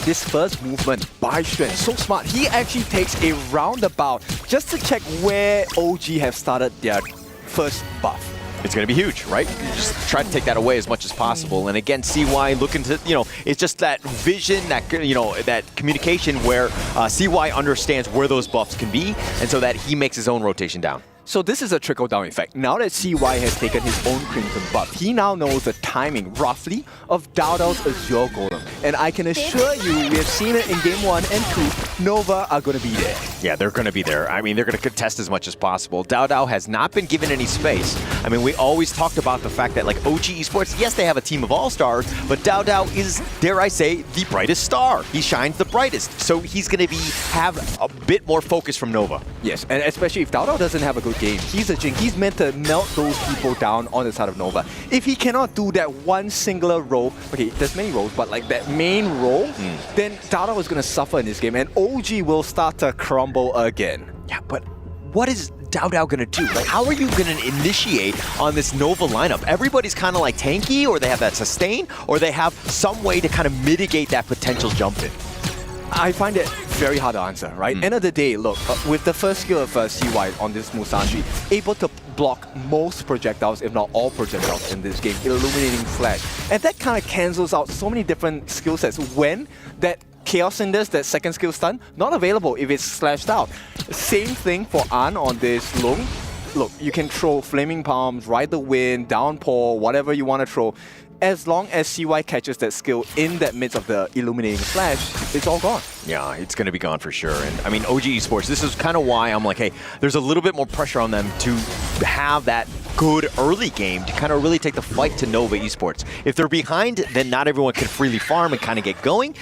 This first movement by Xuan, so smart. He actually takes a roundabout just to check where OG have started their first buff. It's going to be huge, right? You just try to take that away as much as possible. And again, CY looking to, you know, it's just that vision, that, you know, that communication where CY understands where those buffs can be, and so that he makes his own rotation down. So this is a trickle-down effect. Now that CY has taken his own Crimson buff, he now knows the timing, roughly, of Dao Dao's Azure Golem. And I can assure you, we have seen it in Game 1 and 2, Nova are going to be there. Yeah, they're going to be there. I mean, they're going to contest as much as possible. Dao Dao has not been given any space. I mean, we always talked about the fact that, like, OG Esports, yes, they have a team of all-stars, but Dao Dao is, dare I say, the brightest star. He shines the brightest. So he's going to have a bit more focus from Nova. Yes, and especially if Dao Dao doesn't have a good game. He's a Jing. He's meant to melt those people down on the side of Nova. If he cannot do that one singular role, okay, there's many roles, but like that main role, then Dao Dao is going to suffer in this game, and OG will start to crumble again. Yeah, but what is Dao Dao going to do? Like, how are you going to initiate on this Nova lineup? Everybody's kind of like tanky, or they have that sustain, or they have some way to kind of mitigate that potential jump in. I find it very hard to answer, right? End of the day, look, with the first skill of CY on this Musashi, able to block most projectiles, if not all projectiles in this game, Illuminating Flash. And that kind of cancels out so many different skill sets when that Chaos Cinders, that second skill stun, not available if it's slashed out. Same thing for An on this Lung. Look, you can throw Flaming Palms, Ride the Wind, Downpour, whatever you want to throw. As long as CY catches that skill in that midst of the Illuminating Flash, it's all gone. Yeah, it's going to be gone for sure. And I mean, OG Esports, this is kind of why I'm like, hey, there's a little bit more pressure on them to have that good early game to kind of really take the fight to Nova Esports. If they're behind, then not everyone can freely farm and kind of get going.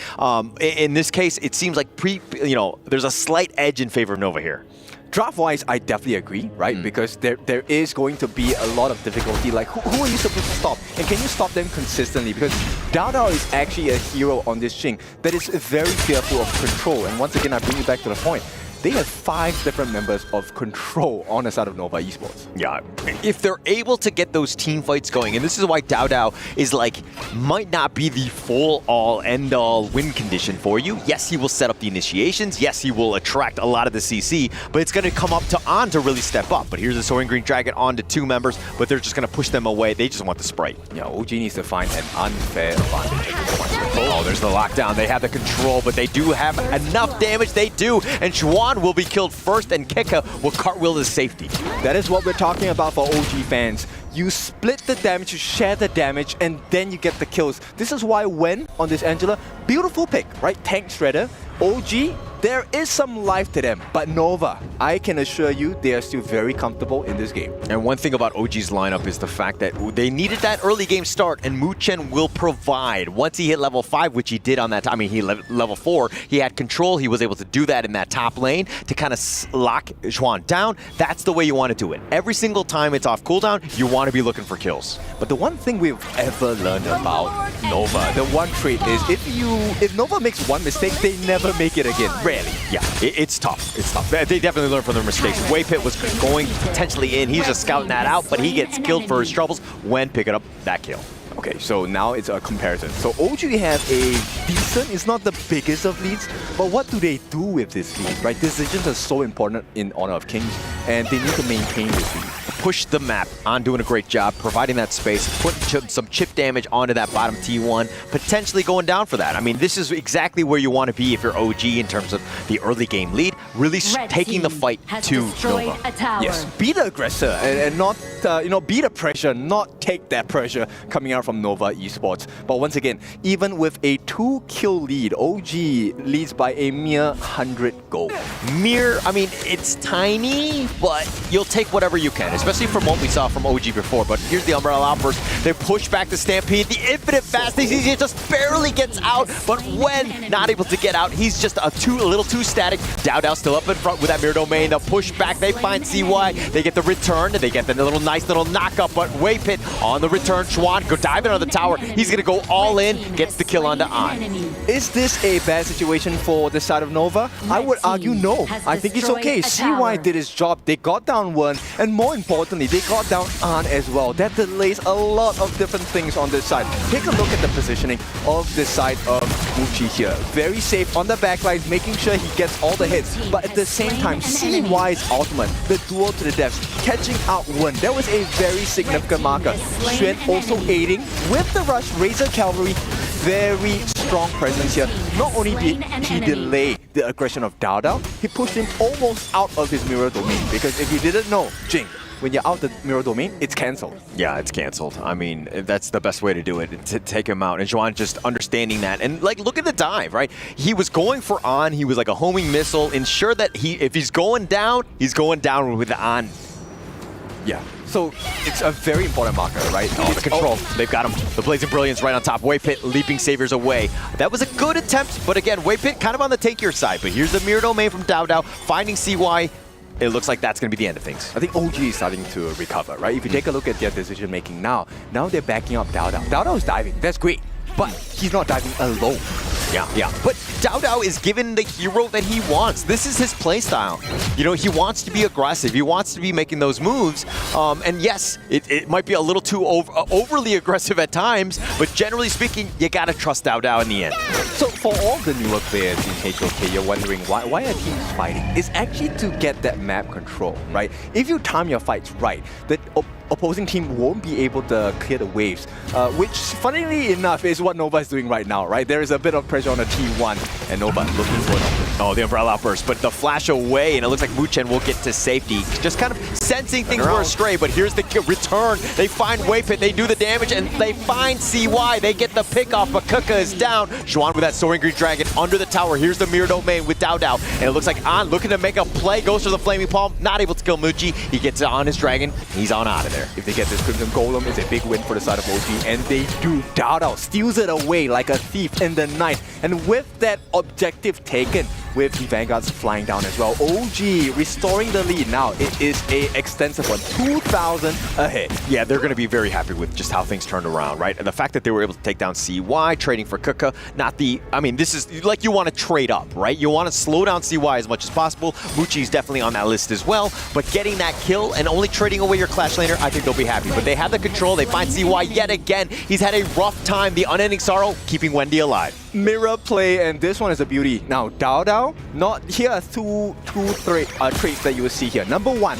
In this case, it seems like there's a slight edge in favor of Nova here. Draft-wise, I definitely agree, right? Because there is going to be a lot of difficulty. Like, who are you supposed to stop? And can you stop them consistently? Because Dao Dao is actually a hero on this Jing that is very fearful of control. And once again, I bring you back to the point. they have 5 different members of control on the side of Nova Esports. Yeah, if they're able to get those team fights going, and this is why Dao is like, might not be the full all end all win condition for you. Yes, he will set up the initiations. Yes, he will attract a lot of the CC, but it's going to come up to On to really step up. But here's the Soaring Green Dragon on to 2 members, but they're just going to push them away. They just want the Sprite. Yeah, OG needs to find an unfair advantage at this point. Oh, there's the lockdown. They have the control, but they do have enough damage. They do, and Xuan will be killed first, and Keka will cartwheel to safety. That is what we're talking about for OG fans. You split the damage, you share the damage, and then you get the kills. This is why when on this Angela, beautiful pick, right? Tank Shredder, OG, there is some life to them. But Nova, I can assure you, they are still very comfortable in this game. And one thing about OG's lineup is the fact that they needed that early game start, and Mu Chen will provide. Once he hit level 5, which he did on that, I mean, he level 4, he had control. He was able to do that in that top lane to kind of lock Xuan down. That's the way you want to do it. Every single time it's off cooldown, you want to be looking for kills. But the one thing we've ever learned about Nova, the one trait is if Nova makes one mistake, they never make it again. Rarely. Yeah, it's tough. It's tough. They definitely learn from their mistakes. Waypit was going potentially in. He's just scouting that out, but he gets killed for his troubles when picking up that kill. Okay, so now it's a comparison. So OG have a decent, it's not the biggest of leads, but what do they do with this lead, right? Decisions are so important in Honor of Kings, and they need to maintain this lead. Push the map. On doing a great job, providing that space, putting some chip damage onto that bottom T1, potentially going down for that. I mean, this is exactly where you want to be if you're OG in terms of the early game lead, really taking the fight to Nova. Yes, be the aggressor and not, be the pressure, not take that pressure coming out from Nova Esports. But once again, even with a 2-kill lead, OG leads by a mere 100 gold. I mean, it's tiny, but you'll take whatever you can, especially from what we saw from OG before. But here's the Umbrella Outburst. They push back the Stampede. The Infinite Fastness, he just barely gets out, but when not able to get out, he's just a little too static. Dao still up in front with that Mirror Domain. They'll push back. They find CY. They get the return. They get the nice little knock-up, but Waypit on the return. Xuan go diving on the tower. He's going to go all in, gets the kill onto On. Is this a bad situation for the side of Nova? I would argue no. I think it's okay. CY did his job. They got down one, and more importantly, they got down On as well. That delays a lot of different things on this side. Take a look at the positioning of this side of Muchi here. Very safe on the back lines, making sure he gets all the hits. But at the same time, CY's ultimate, the duel to the depths, catching out one. That was a very significant marker. Xuan also aiding with the rush, Razor Cavalry, very strong presence here. Not only did he delay the aggression of Dao, he pushed him almost out of his mirror domain. Because if you didn't know, Jing, when you're out the mirror domain, it's cancelled. Yeah, it's cancelled. I mean, that's the best way to do it, to take him out. And Xuan just understanding that. And like, look at the dive, right? He was going for On. He was like a homing missile. Ensure that if he's going down with the On. Yeah. So it's a very important marker, right? Oh, the control. They've got him. The Blazing Brilliance right on top. Waypit leaping Saviors away. That was a good attempt, but again, Waypit kind of on the tankier side. But here's the Mirror Domain from Dao finding CY. It looks like that's going to be the end of things. I think OG is starting to recover, right? If you take a look at their decision making now they're backing up Dao. Dao is diving. That's great. But he's not diving alone. Yeah. But Dao is given the hero that he wants. This is his playstyle. He wants to be aggressive. He wants to be making those moves. And yes, it might be a little too overly aggressive at times, but generally speaking, you got to trust Dao in the end. So for all the newer players in HOK, you're wondering why are teams fighting? It's actually to get that map control, right? If you time your fights right, the opposing team won't be able to clear the waves, which, funnily enough, is what Nova is doing right now, right? There is a bit of pressure on the T1, and Nova looking for an outburst. Oh, the Umbrella Outburst, but the flash away, and it looks like Mu Chen will get to safety. Just kind of sensing things were astray, but here's the return. They find Waypit, they do the damage, and they find CY. They get the pick off, but Kuka is down. Xuan with that Soaring Green Dragon under the tower. Here's the Mirror Domain with Dao, and it looks like On looking to make a play, goes for the Flaming Palm, not able to kill Muji. He gets on his dragon, he's on out of there. If they get this Crimson Golem, it's a big win for the side of OG, and they do. Dao steals it away like a thief in the night, and with that objective taken, with the Vanguards flying down as well. OG restoring the lead. Now it is a extensive one, 2,000 ahead. Yeah, they're going to be very happy with just how things turned around, right? And the fact that they were able to take down CY, trading for Kuka, this is like you want to trade up, right? You want to slow down CY as much as possible. Muchi's definitely on that list as well, but getting that kill and only trading away your Clash laner, I think they'll be happy. But they have the control, they find CY yet again. He's had a rough time, the unending sorrow, keeping Wendy alive. Mirror play, and this one is a beauty. Now, Dao, here are two traits that you will see here. Number one,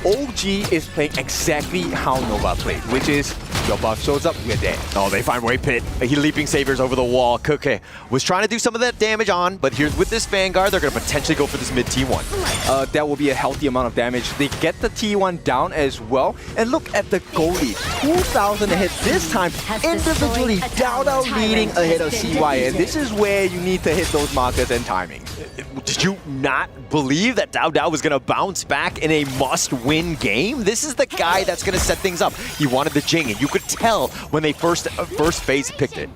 OG is playing exactly how Nova played, which is your buff shows up, we're dead. Oh, they find Wave Pit. He leaping Saviors over the wall. Kuke was trying to do some of that damage on, but here with this Vanguard, they're going to potentially go for this mid T1. That will be a healthy amount of damage. They get the T1 down as well. And look at the goal lead. 2,000 ahead this time. Individually, Dao leading ahead of CY. And this is where you need to hit those markers and timing. Did you not believe that Dao was going to bounce back in a must-win game? This is the guy that's going to set things up. He wanted the Jing, and you could tell when they first phase picked it.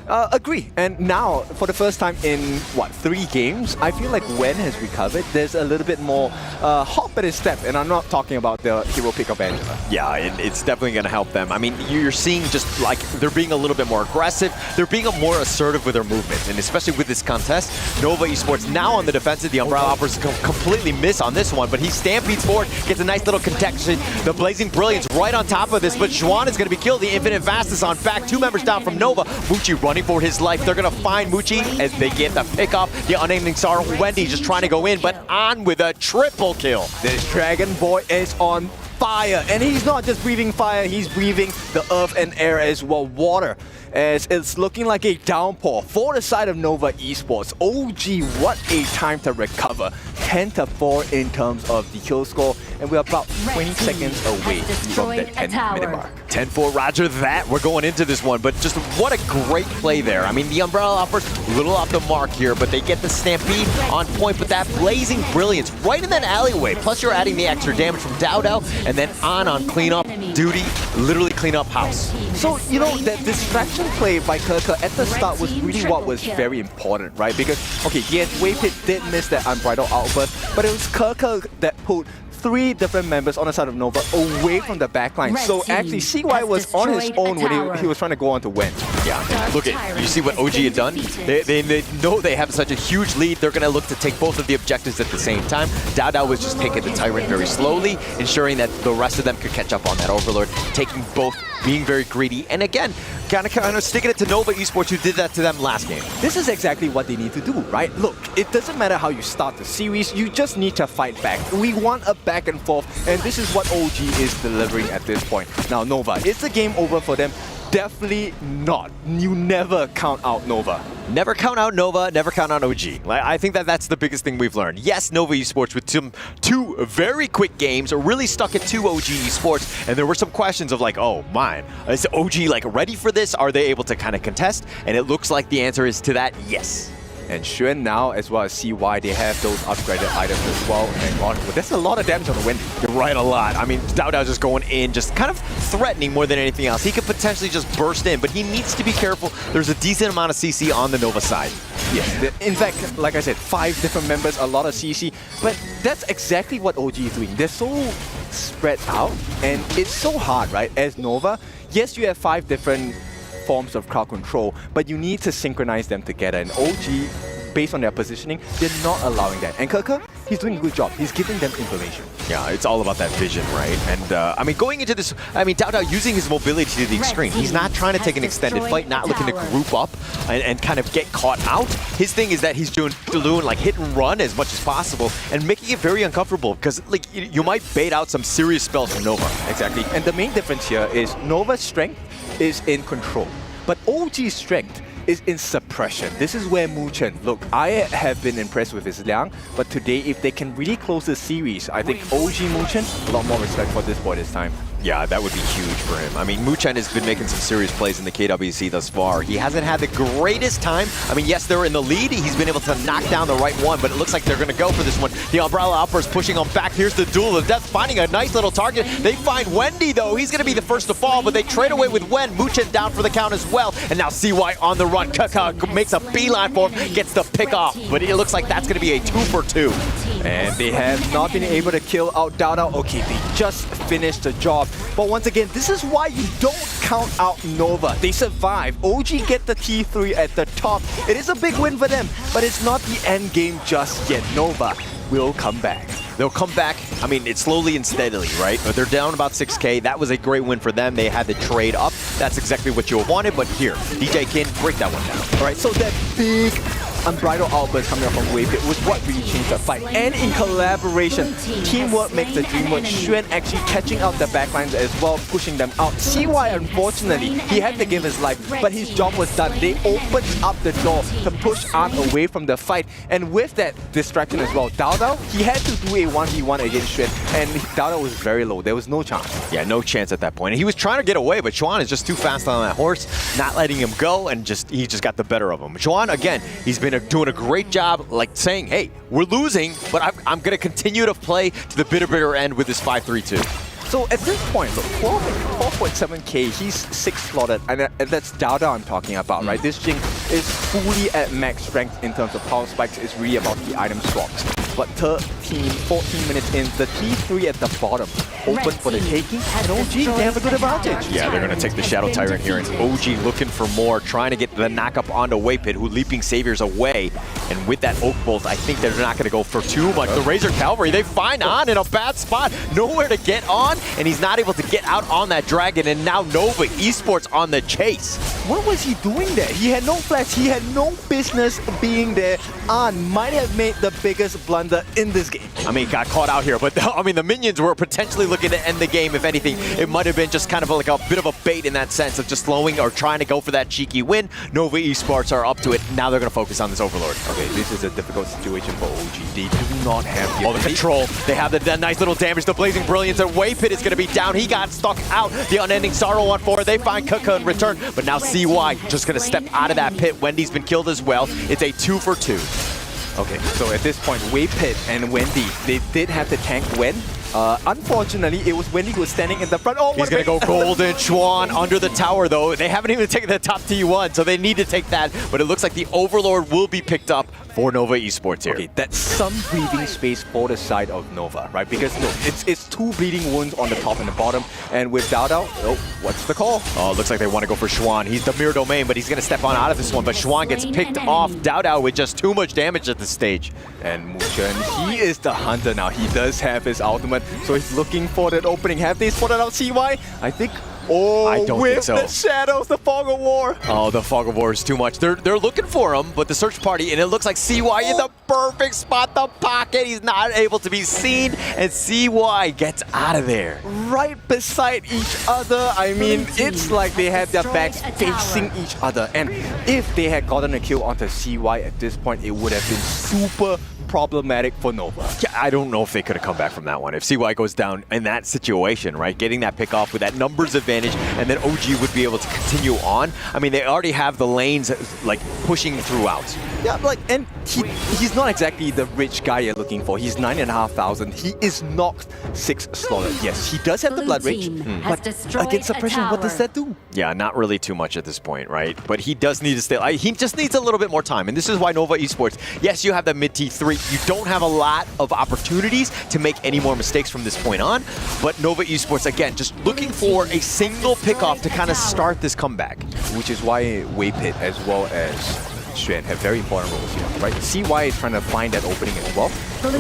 Agree. And now, for the first time in, 3 games, I feel like Wen has recovered. There's a little bit more hop at his step, and I'm not talking about the hero pick of Angela. Yeah, it's definitely going to help them. I mean, you're seeing just like they're being a little bit more aggressive. They're being more assertive with their movement, and especially with this contest, Nova Esports now on the defensive. The Umbrella Hoppers completely miss on this one, but he stampedes forward, gets a nice little contection. The Blazing Brilliance right on top of this, but Xuan is going to be killed. The Infinite Vastus on back. 2 members down from Nova. Muchi running for his life. They're going to find Muchi as they get the pick off. The Unending Sorrow. Wendy just trying to go in, but on with a triple kill. This Dragon Boy is on fire, and he's not just breathing fire, he's breathing the earth and air as well, water, as it's looking like a downpour for the side of Nova Esports. OG, what a time to recover. 10-4 in terms of the kill score, and we're about 20 seconds away from the 10-minute mark. 10-4, roger that. We're going into this one, but just what a great play there. I mean, the Umbrella Hoppers a little off the mark here, but they get the Stampede on point, but that Blazing Brilliance right in that alleyway. Plus, you're adding the extra damage from Dao, and then on cleanup duty, literally clean up house. So, you know, that distraction play by Kirker at the start was really what was very important, right? Because, okay, yes, Wave Pit did miss that unbridled outburst, but it was Kirker that pulled 3 different members on the side of Nova away from the backline. So actually, CY was on his own when he was trying to go on to win. Yeah, look at, you see what OG had done? They know they have such a huge lead. They're going to look to take both of the objectives at the same time. Dao was just taking the Tyrant very slowly, ensuring that the rest of them could catch up on that Overlord, taking both, being very greedy, and again, kind of sticking it to Nova Esports, who did that to them last game. This is exactly what they need to do, right? Look, it doesn't matter how you start the series, you just need to fight back. We want a back and forth, and this is what OG is delivering at this point. Now, Nova, is the game over for them? Definitely not. You never count out Nova. Never count out Nova, never count out OG. I think that's the biggest thing we've learned. Yes, Nova Esports with two very quick games really stuck it to OG Esports, and there were some questions of like, oh man, is OG like ready for this? Are they able to kind of contest? And it looks like the answer is to that, yes. And Xuan now, as well as CY, they have those upgraded items as well. And God, there's a lot of damage on the Wendy. You're right, a lot. I mean, Dao just going in, just kind of threatening more than anything else. He could potentially just burst in, but he needs to be careful. There's a decent amount of CC on the Nova side. Yes, in fact, like I said, 5 different members, a lot of CC. But that's exactly what OG is doing. They're so spread out, and it's so hard, right? As Nova, yes, you have 5 different forms of crowd control, but you need to synchronize them together. And OG, based on their positioning, they're not allowing that. And Kirker, he's doing a good job. He's giving them information. Yeah, it's all about that vision, right? And I mean, going into this, I mean, Dao using his mobility to the extreme. He's not trying to take an extended fight, not looking to group up and kind of get caught out. His thing is that he's doing like hit and run as much as possible and making it very uncomfortable because like you might bait out some serious spells from Nova. Exactly. And the main difference here is Nova's strength is in control, but OG's strength is in suppression. This is where Muchen, look, I have been impressed with his Liang, but today if they can really close the series, I think OG Muchen, a lot more respect for this boy this time. Yeah, that would be huge for him. I mean, Muchen has been making some serious plays in the KWC thus far. He hasn't had the greatest time. I mean, yes, they're in the lead. He's been able to knock down the right one, but it looks like they're going to go for this one. The Umbrella Outburst pushing him back. Here's the Duel of Death, finding a nice little target. They find Wendy, though. He's going to be the first to fall, but they trade away with Wen. Muchen down for the count as well. And now CY on the run. Kaka makes a beeline for him, gets the pick off, but it looks like that's going to be a 2 for 2. And they have not been able to kill out Dada. Okay, they just finished the job. But once again, this is why you don't count out Nova. They survive. OG get the T3 at the top. It is a big win for them, but it's not the end game just yet. Nova will come back. They'll come back, I mean, it's slowly and steadily, right? But they're down about 6K. That was a great win for them. They had the trade up. That's exactly what you wanted, but here, DJ Kin, break that one down. All right, so that big unbridled outburst coming up from Wavepit was what really changed the fight. And in collaboration, teamwork makes the dream work. Xuan actually catching out the backlines as well, pushing them out. CY, unfortunately, he had to give his life, but his job was done. They opened up the door to push Art away from the fight. And with that distraction as well, Dao Dao, he had to do a 1v1 against Xuan, and Dao Dao was very low. There was no chance. Yeah, no chance at that point. And he was trying to get away, but Chuan is just too fast on that horse, not letting him go, and he just got the better of him. Chuan, again, he's been doing a great job, like saying, hey, we're losing, but I'm going to continue to play to the bitter end with this 5-3-2. So at this point, look, 4.7k, he's 6 slotted, and that's Dao Dao I'm talking about, right? This Jing is fully at max strength in terms of power spikes. It's really about the item swaps. But 14 minutes in, the T3 at the bottom, open for the taking, and OG, they have a good advantage. Yeah, they're going to take the Shadow Tyrant here, and OG looking for more, trying to get the knock-up onto Waypit, who Leaping Saviors away. And with that Oak Bolt, I think they're not going to go for too much. The Razor Cavalry, they find On in a bad spot, nowhere to get On, and he's not able to get out on that Dragon, and now Nova Esports on the chase. What was he doing there? He had no flash, he had no business being there. On might have made the biggest blunder in this game. I mean, got caught out here, but I mean, the minions were potentially looking to end the game. If anything, it might have been just kind of like a bit of a bait in that sense of just slowing or trying to go for that cheeky win. Nova Esports are up to it. Now they're going to focus on this Overlord. Okay, this is a difficult situation for OG. They do not have the control. They have the nice little damage. The Blazing Brilliance, and Waypit is going to be down. He got stuck out. The Unending Sorrow on 4. They find Kaka in return, but now CY just going to step out of that pit. Wendy's been killed as well. It's a 2 for 2. Okay, so at this point, Waypit and Wendy, they did have to tank Wen. Unfortunately, it was Wendy who was standing in the front. Oh, he's going to go Golden Chuan under the tower, though. They haven't even taken the top T1, so they need to take that. But it looks like the Overlord will be picked up for Nova Esports here. Okay, that's some breathing space for the side of Nova, right? Because no, it's 2 bleeding wounds on the top and the bottom. And with Dao Dao, oh, what's the call? Oh, it looks like they want to go for Xuan. He's the Mirror Domain, but he's going to step on out of this one. But Xuan gets picked off. Dao Dao with just too much damage at this stage. And Muchen, he is the hunter now. He does have his ultimate, so he's looking for that opening. Have they spotted out CY? I think. Oh, I don't with think so. The shadows, the Fog of War. Oh, the Fog of War is too much. They're looking for him, but the search party, and it looks like CY in the perfect spot, the pocket. He's not able to be seen, and CY gets out of there. Right beside each other. I mean, it's like they had their backs facing each other. And if they had gotten a kill onto CY at this point, it would have been super problematic for Nova. Yeah, I don't know if they could have come back from that one. If CY goes down in that situation, right, getting that pick off with that numbers advantage, and then OG would be able to continue on. I mean, they already have the lanes like pushing throughout. Yeah, like, and he's not exactly the rich guy you're looking for. He's 9,500. He is not 6 slotted. Yes, he does have the blood rage, but against suppression, what does that do? Yeah, not really too much at this point, right? But he does need to stay. He just needs a little bit more time, and this is why Nova Esports. Yes, you have the mid T3. You don't have a lot of opportunities to make any more mistakes from this point on, but Nova Esports, again, just looking for a single pickoff to kind of start this comeback. Which is why Waypit as well as Xuan have very important roles here, right? CY is trying to find that opening as well.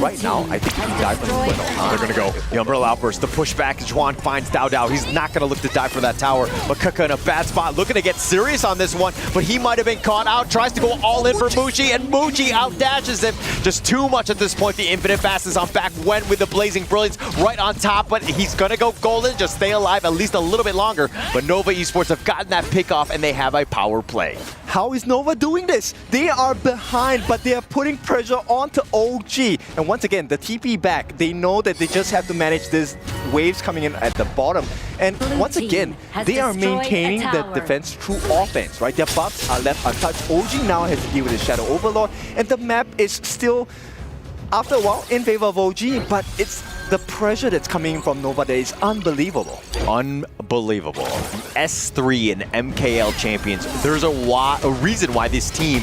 Right now, I think if he dives on the window, they're going to go. The Umbrella Outburst, the pushback, Juan finds Dao Dao. He's not going to look to dive for that tower, but Kaka in a bad spot, looking to get serious on this one, but he might have been caught out, tries to go all in for Muji, and Muji outdashes him. Just too much at this point. The Infinite Fast is on back, Wen with the Blazing Brilliance right on top, but he's going to go golden, just stay alive at least a little bit longer. But Nova Esports have gotten that pick off, and they have a power play. How is Nova doing this? They are behind, but they are putting pressure onto OG. And once again, the TP back, they know that they just have to manage this waves coming in at the bottom. And once again, they are maintaining the defense through offense, right? Their buffs are left untouched. OG now has to deal with the Shadow Overlord, and the map is still, after a while, in favor of OG, but it's the pressure that's coming from Nova that is unbelievable. Unbelievable. The S3 and MKL champions. There's a reason why this team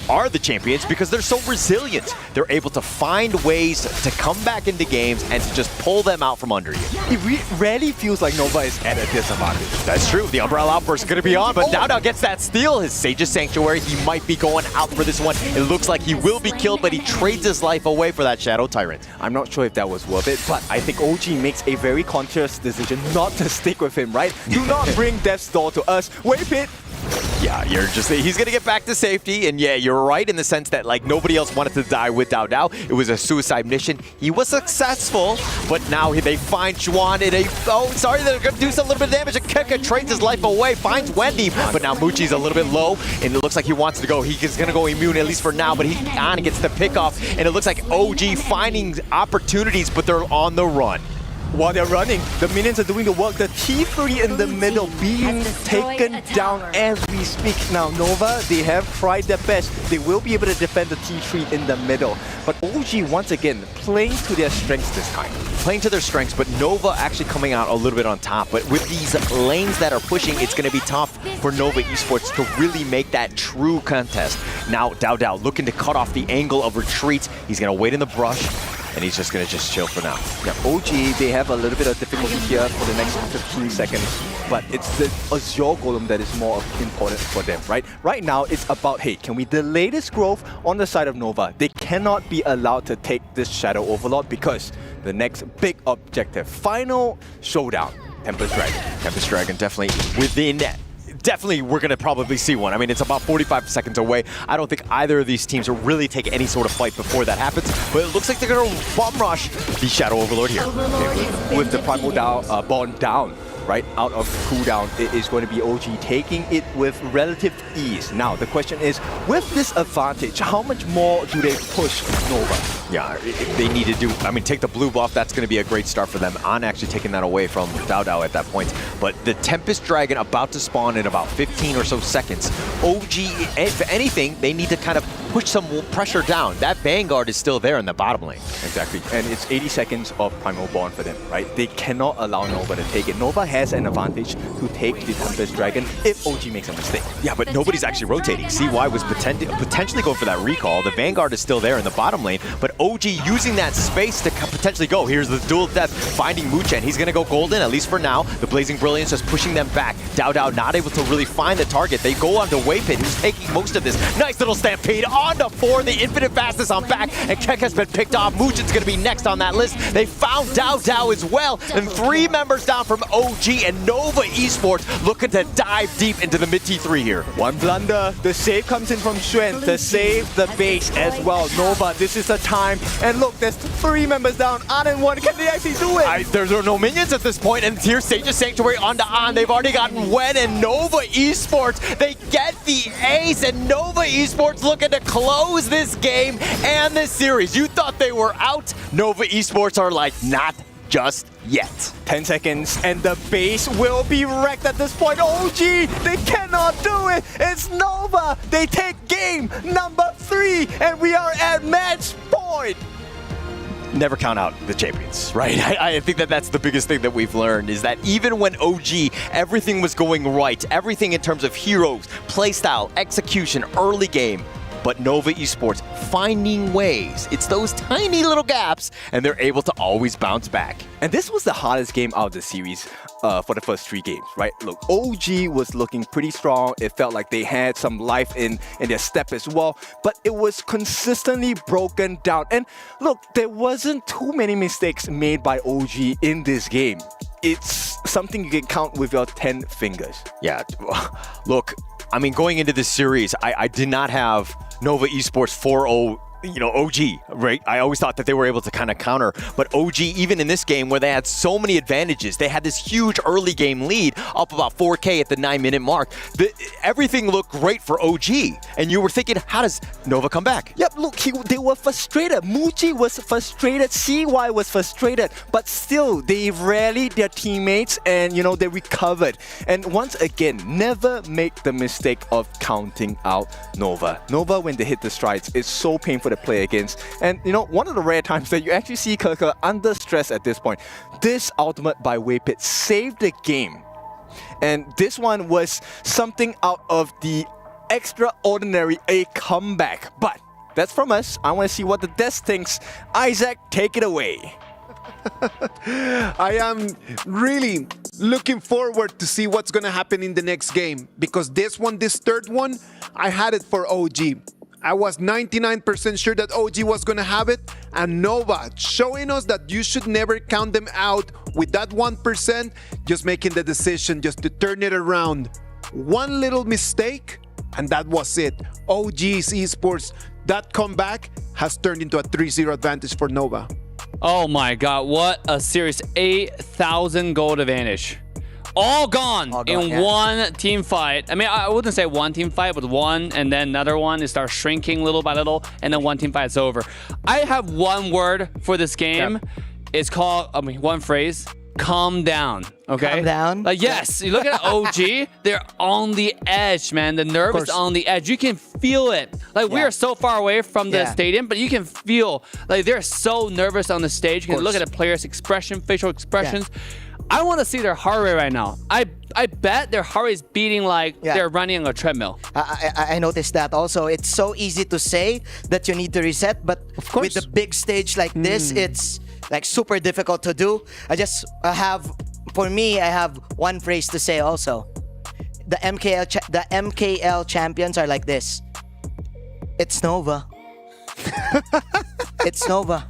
are the champions, because they're so resilient. They're able to find ways to come back into games and to just pull them out from under you. It rarely feels like Nova is at a disadvantage. That's true. The Umbrella Outburst is going to be on, but Dao gets that steal. His Sage's Sanctuary, he might be going out for this one. It looks like he will be killed, but he trades his life away for that Shadow Tyrant. I'm not sure if that was worth it, but I think OG makes a very conscious decision not to stick with him, right? Do not bring Death's Door to us. Wave it! Yeah, he's going to get back to safety, and yeah, you're right in the sense that like nobody else wanted to die with Dao. It was a suicide mission. He was successful, but now they find Juan in a... Oh, sorry, they're going to do a little bit of damage. Keka trades his life away, finds Wendy, but now Muchi's a little bit low, and it looks like he wants to go. He's going to go immune, at least for now, but Ana gets the pick off, and it looks like OG finding opportunities, but they're on the run. While they're running, the minions are doing the work. The T3 in the middle being taken down as we speak. Now, Nova, they have tried their best. They will be able to defend the T3 in the middle. But OG, once again, playing to their strengths this time. Playing to their strengths, but Nova actually coming out a little bit on top. But with these lanes that are pushing, it's going to be tough for Nova Esports to really make that true contest. Now, Dao looking to cut off the angle of retreat. He's going to wait in the brush, and he's just going to just chill for now. Yeah, OG, they have a little bit of difficulty here for the next 15 seconds, but it's the Azure Golem that is more important for them, right? Right now, it's about, hey, can we delay this growth on the side of Nova? They cannot be allowed to take this Shadow Overlord because the next big objective, final showdown, Tempest Dragon. Tempest Dragon definitely within that. Definitely, we're going to probably see one. I mean, it's about 45 seconds away. I don't think either of these teams will really take any sort of fight before that happens, but it looks like they're going to bomb rush the Shadow Overlord here. Okay, with the Primal Bond down, right, out of cooldown, it is going to be OG taking it with relative ease. Now, the question is, with this advantage, how much more do they push Nova? Yeah, if they need to do, I mean, take the blue buff, that's going to be a great start for them. On actually taking that away from Dao at that point. But the Tempest Dragon about to spawn in about 15 or so seconds. OG, if anything, they need to kind of push some pressure down. That Vanguard is still there in the bottom lane. Exactly, and it's 80 seconds of Primal Bond for them, right? They cannot allow Nova to take it. Nova has an advantage to take the Tempest Dragon if OG makes a mistake. Yeah, but nobody's actually rotating. CY was potentially going for that recall. The Vanguard is still there in the bottom lane, but OG using that space to potentially go. Here's the dual death, finding Muchen. He's going to go golden, at least for now. The Blazing Brilliance just pushing them back. Dao not able to really find the target. They go on to Waypit, who's taking most of this. Nice little stampede on to 4. The Infinite Fastness on back, and Keck has been picked off. Muchen's going to be next on that list. They found Dao as well, and 3 members down from OG, and Nova Esports looking to dive deep into the mid T3 here. One blunder, the save comes in from Xuan to save the base as well. Nova, this is the time. And look, there's 3 members down. On and 1, can they actually do it? There's no minions at this point, and here's Sage's Sanctuary onto On. They've already gotten Wen, and Nova Esports, they get the ace, and Nova Esports looking to close this game and this series. You thought they were out? Nova Esports are like, not just yet. 10 seconds, and the base will be wrecked at this point. OG, they cannot do it. It's Nova. They take game number 3, and we are at match point. Never count out the champions, right? I think that's the biggest thing that we've learned, is that even when OG, everything was going right, everything in terms of heroes, playstyle, execution, early game, but Nova Esports finding ways. It's those tiny little gaps, and they're able to always bounce back. And this was the hardest game out of the series for the first 3 games, right? Look, OG was looking pretty strong. It felt like they had some life in their step as well, but it was consistently broken down. And look, there wasn't too many mistakes made by OG in this game. It's something you can count with your 10 fingers. Yeah, look, I mean, going into this series, I did not have Nova Esports 4-0 OG, right? I always thought that they were able to kind of counter, but OG, even in this game where they had so many advantages, they had this huge early game lead up about 4K at the 9-minute mark. Everything looked great for OG, and you were thinking, how does Nova come back? Yep, look, they were frustrated. Muji was frustrated, CY was frustrated, but still, they rallied their teammates and, they recovered. And once again, never make the mistake of counting out Nova. Nova, when they hit the strides, is so painful to play against. And, one of the rare times that you actually see Kirker under stress at this point. This ultimate by Waypit saved the game. And this one was something out of the extraordinary, a comeback. But that's from us. I want to see what the desk thinks. Isaac, take it away. I am really looking forward to see what's going to happen in the next game, because this third one, I had it for OG. I was 99% sure that OG was going to have it, and Nova showing us that you should never count them out with that 1%, just making the decision just to turn it around. One little mistake, and that was it. OG's Esports, that comeback has turned into a 3-0 advantage for Nova. Oh my god, what a series. 8,000 gold advantage. All gone in one team fight. I mean, I wouldn't say one team fight, but one and then another one. It starts shrinking little by little, and then one team fight is over. I have one word for this game. Yep. It's called, one phrase, calm down. Okay? Calm down? Yes, you look at OG, they're on the edge, man. The nerve is on the edge. You can feel it. We are so far away from the stadium, but you can feel, they're so nervous on the stage. You can look at the players' expression, facial expressions. Yeah. I want to see their heart rate right now. I bet their heart rate is beating they're running on a treadmill. I noticed that also. It's so easy to say that you need to reset, but with the big stage like this, it's super difficult to do. I have one phrase to say also. The MKL champions are like this. It's Nova. It's Nova.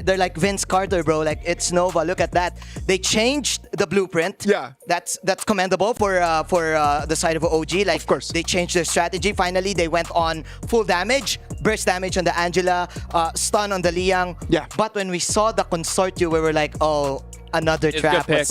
They're like Vince Carter, bro. It's Nova. Look at that. They changed the blueprint. Yeah. That's commendable for the side of OG. Of course. They changed their strategy. Finally, they went on full damage, burst damage on the Angela, stun on the Liang. Yeah. But when we saw the consortium, we were like, oh, another trap was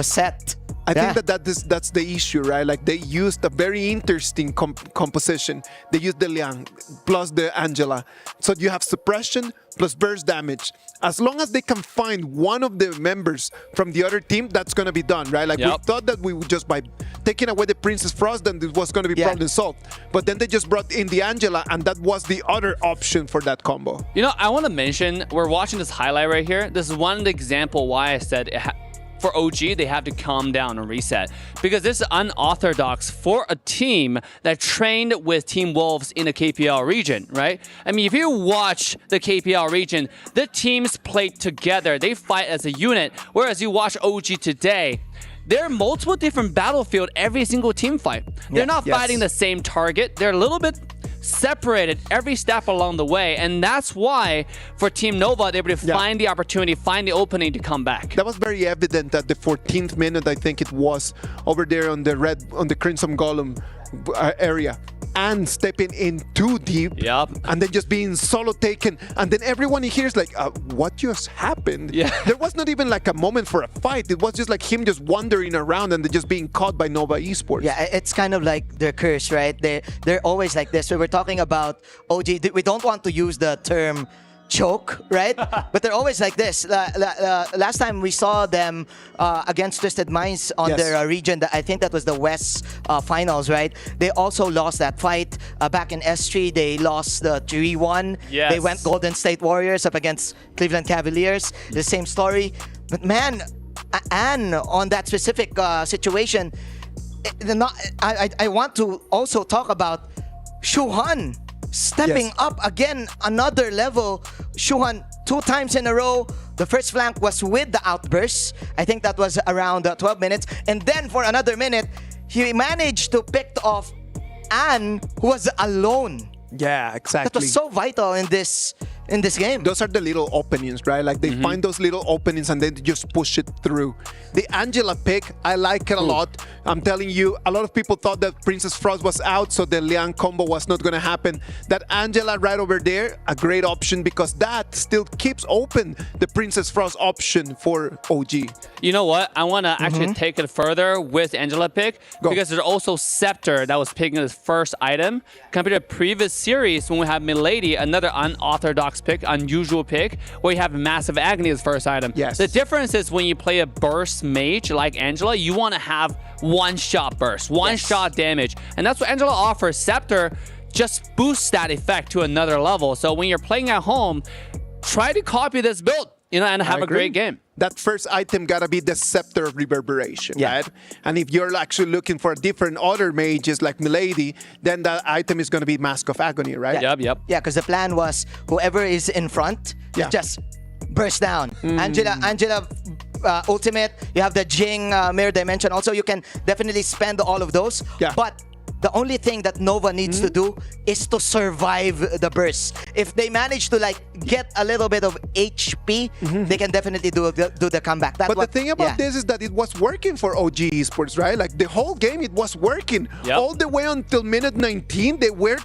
set. I think that's the issue, right? They used a very interesting composition. They used the Liang plus the Angela. So you have suppression plus burst damage. As long as they can find one of the members from the other team, that's going to be done, right? We thought that we would just by taking away the Princess Frost, then it was going to be problem solved. But then they just brought in the Angela, and that was the other option for that combo. I want to mention, we're watching this highlight right here. This is one example why I said for OG, they have to calm down and reset, because this is unorthodox for a team that trained with Team Wolves in the KPL region, right? I mean, if you watch the KPL region, the teams play together. They fight as a unit, whereas you watch OG today, there are multiple different battlefield every single team fight. They're not fighting the same target. They're a little bit separated every step along the way, and that's why for Team Nova they're able to find the opportunity, find the opening to come back. That was very evident at the 14th minute, I think it was, over there on the Crimson Golem area, and stepping in too deep, and then just being solo taken, and then everyone hears what just happened? There was not even a moment for a fight. It was just him just wandering around and just being caught by Nova Esports. Yeah, it's kind of like their curse, right? They're always like this. We were talking about OG. We don't want to use the term choke, right? But they're always like this. Last time we saw them against Twisted Minds on their region, I think that was the West finals, right? They also lost that fight back in S3. They lost the 3-1. They went Golden State Warriors up against Cleveland Cavaliers. The same story. But man, Anne, on that specific situation, I want to also talk about Shuhan stepping up again, another level. Shuhan 2 times in a row. The first flank was with the outbursts. I think that was around 12 minutes. And then for another minute, he managed to pick off Anne, who was alone. Yeah, exactly. That was so vital in this in this game. Those are the little openings, right? Like they find those little openings and then they just push it through. The Angela pick, I like it a lot. I'm telling you, a lot of people thought that Princess Frost was out, so the Liang combo was not going to happen. That Angela right over there, a great option because that still keeps open the Princess Frost option for OG. You know what? I want to actually take it further with Angela pick because there's also Scepter that was picking his first item compared to previous series when we have Milady, another unorthodox pick, unusual pick, where you have Massive Agony as first item. Yes. The difference is when you play a burst mage like Angela, you want to have one-shot burst, one-shot damage. And that's what Angela offers. Scepter just boosts that effect to another level. So when you're playing at home, try to copy this build, and have a great game. That first item gotta be the Scepter of Reverberation, right? And if you're actually looking for different other mages like Milady, then that item is gonna be Mask of Agony, right? Yep. Yeah, because the plan was whoever is in front, just burst down. Angela ultimate, you have the Jing Mirror Dimension. Also, you can definitely spend all of those. But the only thing that Nova needs to do is to survive the burst. If they manage to get a little bit of HP, they can definitely do the comeback. But the thing about this is that it was working for OG Esports, right? Like the whole game, it was working all the way until minute 19. They were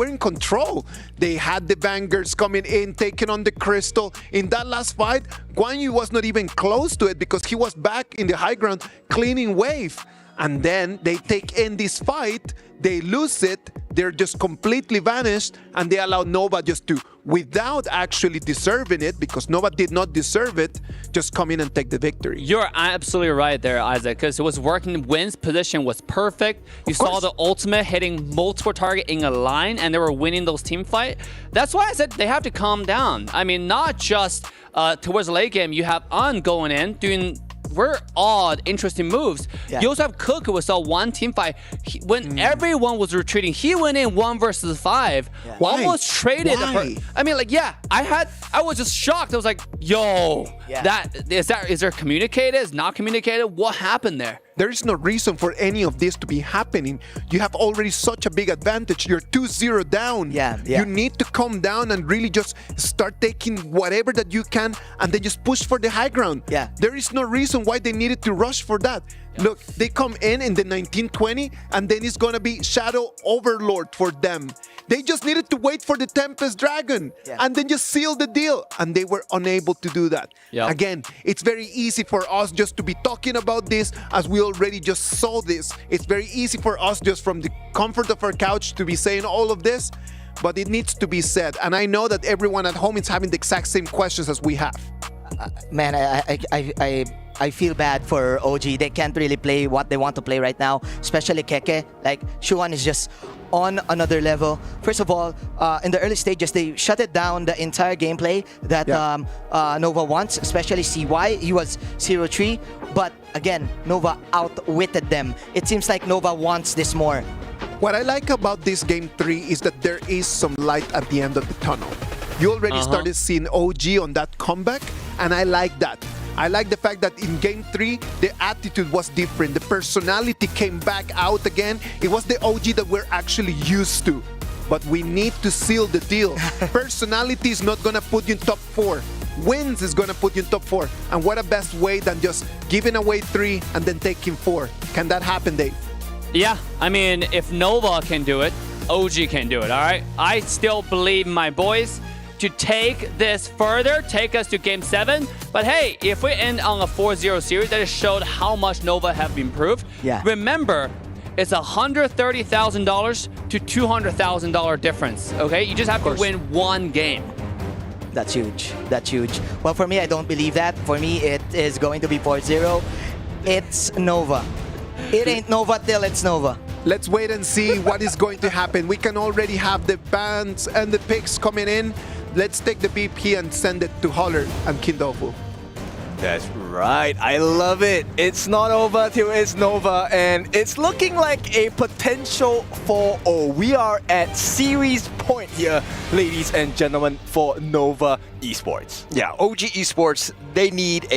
in control. They had the Vanguards coming in, taking on the Crystal. In that last fight, Guan Yu was not even close to it because he was back in the high ground cleaning wave. And then they take in this fight, they lose it, they're just completely vanished, and they allow Nova just to, without actually deserving it, because Nova did not deserve it, just come in and take the victory. You're absolutely right there, Isaac, because it was working. Wynn's position was perfect. You saw the ultimate hitting multiple targets in a line, and they were winning those team fight. That's why I said they have to calm down. I mean, not just towards the late game, you have Un going in, doing very odd, interesting moves. You also have Cook, who was a one team fight. When everyone was retreating, he went in 1 versus 5. Almost traded. I mean, I was just shocked. I was like, yo, is there communicated? Is not communicated? What happened there? There is no reason for any of this to be happening. You have already such a big advantage. You're 2-0 down. You need to calm down and really just start taking whatever that you can and then just push for the high ground. There is no reason why they needed to rush for that. Look, they come in the 1920 and then it's going to be Shadow Overlord for them. They just needed to wait for the Tempest Dragon and then just seal the deal. And they were unable to do that. Again, it's very easy for us just to be talking about this as we already just saw this. It's very easy for us just from the comfort of our couch to be saying all of this, but it needs to be said. And I know that everyone at home is having the exact same questions as we have. Man, I feel bad for OG. They can't really play what they want to play right now, especially Keke. Like, Shuan is just on another level. First of all, in the early stages, they shut it down, the entire gameplay that Nova wants, especially CY. He was 0-3, but again, Nova outwitted them. It seems like Nova wants this more. What I like about this Game 3 is that there is some light at the end of the tunnel. You already started seeing OG on that comeback, and I like that. I like the fact that in Game 3, the attitude was different. The personality came back out again. It was the OG that we're actually used to. But we need to seal the deal. Personality is not going to put you in top 4. Wins is going to put you in top 4. And what a best way than just giving away 3 and then taking 4. Can that happen, Dave? Yeah, I mean, if Nova can do it, OG can do it, all right? I still believe my boys to take this further, take us to Game 7. But hey, if we end on a 4-0 series, that just showed how much Nova have improved. Remember, it's $130,000 to $200,000 difference, okay? You just have to win one game. That's huge. That's huge. Well, for me, I don't believe that. For me, it is going to be 4-0. It's Nova. It ain't Nova till it's Nova. Let's wait and see what is going to happen. We can already have the bans and the picks coming in. Let's take the BP and send it to Holler and Kindofu. That's right. I love it. It's not over till it's Nova, and it's looking like a potential 4-0. We are at series point here, ladies and gentlemen, for Nova Esports. Yeah, OG Esports, they need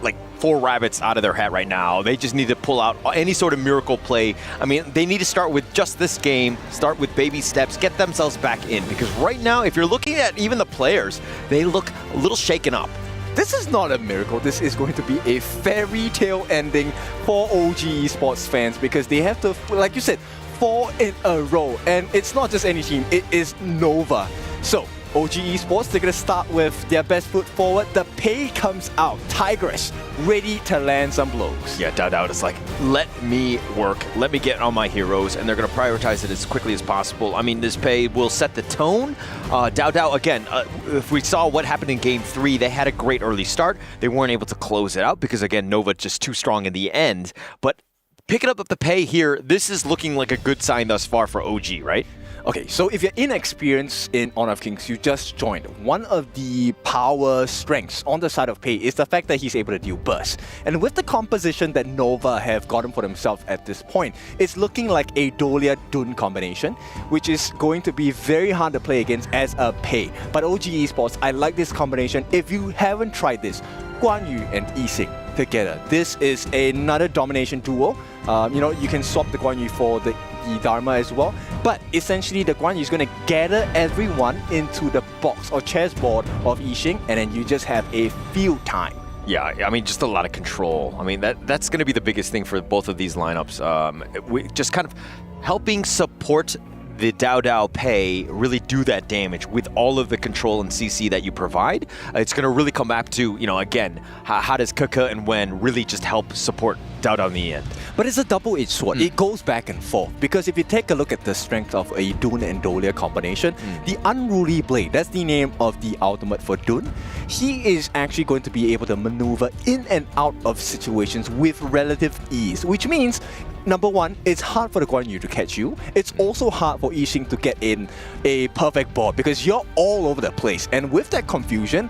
like 4 rabbits out of their hat right now. They just need to pull out any sort of miracle play. I mean, they need to start with just this game, start with baby steps, get themselves back in. Because right now, if you're looking at even the players, they look a little shaken up. This is not a miracle. This is going to be a fairy tale ending for OG Esports fans because they have to, like you said, 4 in a row. And it's not just any team, it is Nova. So, OG Esports, they're going to start with their best foot forward. The pay comes out. Tigress, ready to land some blows. Yeah, Dao is like, let me work. Let me get on my heroes. And they're going to prioritize it as quickly as possible. I mean, this pay will set the tone. Dao, again, if we saw what happened in Game 3, they had a great early start. They weren't able to close it out because, again, Nova just too strong in the end. But picking up the pay here, this is looking like a good sign thus far for OG, right? Okay, so if you're inexperienced in Honor of Kings, you just joined. One of the power strengths on the side of Pei is the fact that he's able to deal burst. And with the composition that Nova have gotten for themselves at this point, it's looking like a Dolia-Dun combination, which is going to be very hard to play against as a Pei. But OG Esports, I like this combination. If you haven't tried this, Guan Yu and Yixing together, this is another domination duo. You can swap the Guan Yu for the Dharma as well, but essentially the Guan Yu is going to gather everyone into the box or chessboard of Yixing, and then you just have a field time. Yeah, I mean, just a lot of control. I mean, that's going to be the biggest thing for both of these lineups. We just kind of helping support the Dao Pei really do that damage with all of the control and CC that you provide. It's going to really come back to, again, how does Keke and Wen really just help support Dao in the end? But it's a double-edged sword. It goes back and forth. Because if you take a look at the strength of a Dun and Dolia combination, the Unruly Blade, that's the name of the ultimate for Dun, he is actually going to be able to maneuver in and out of situations with relative ease, which means number one, it's hard for the Guan Yu to catch you. It's also hard for Yixing to get in a perfect board because you're all over the place. And with that confusion,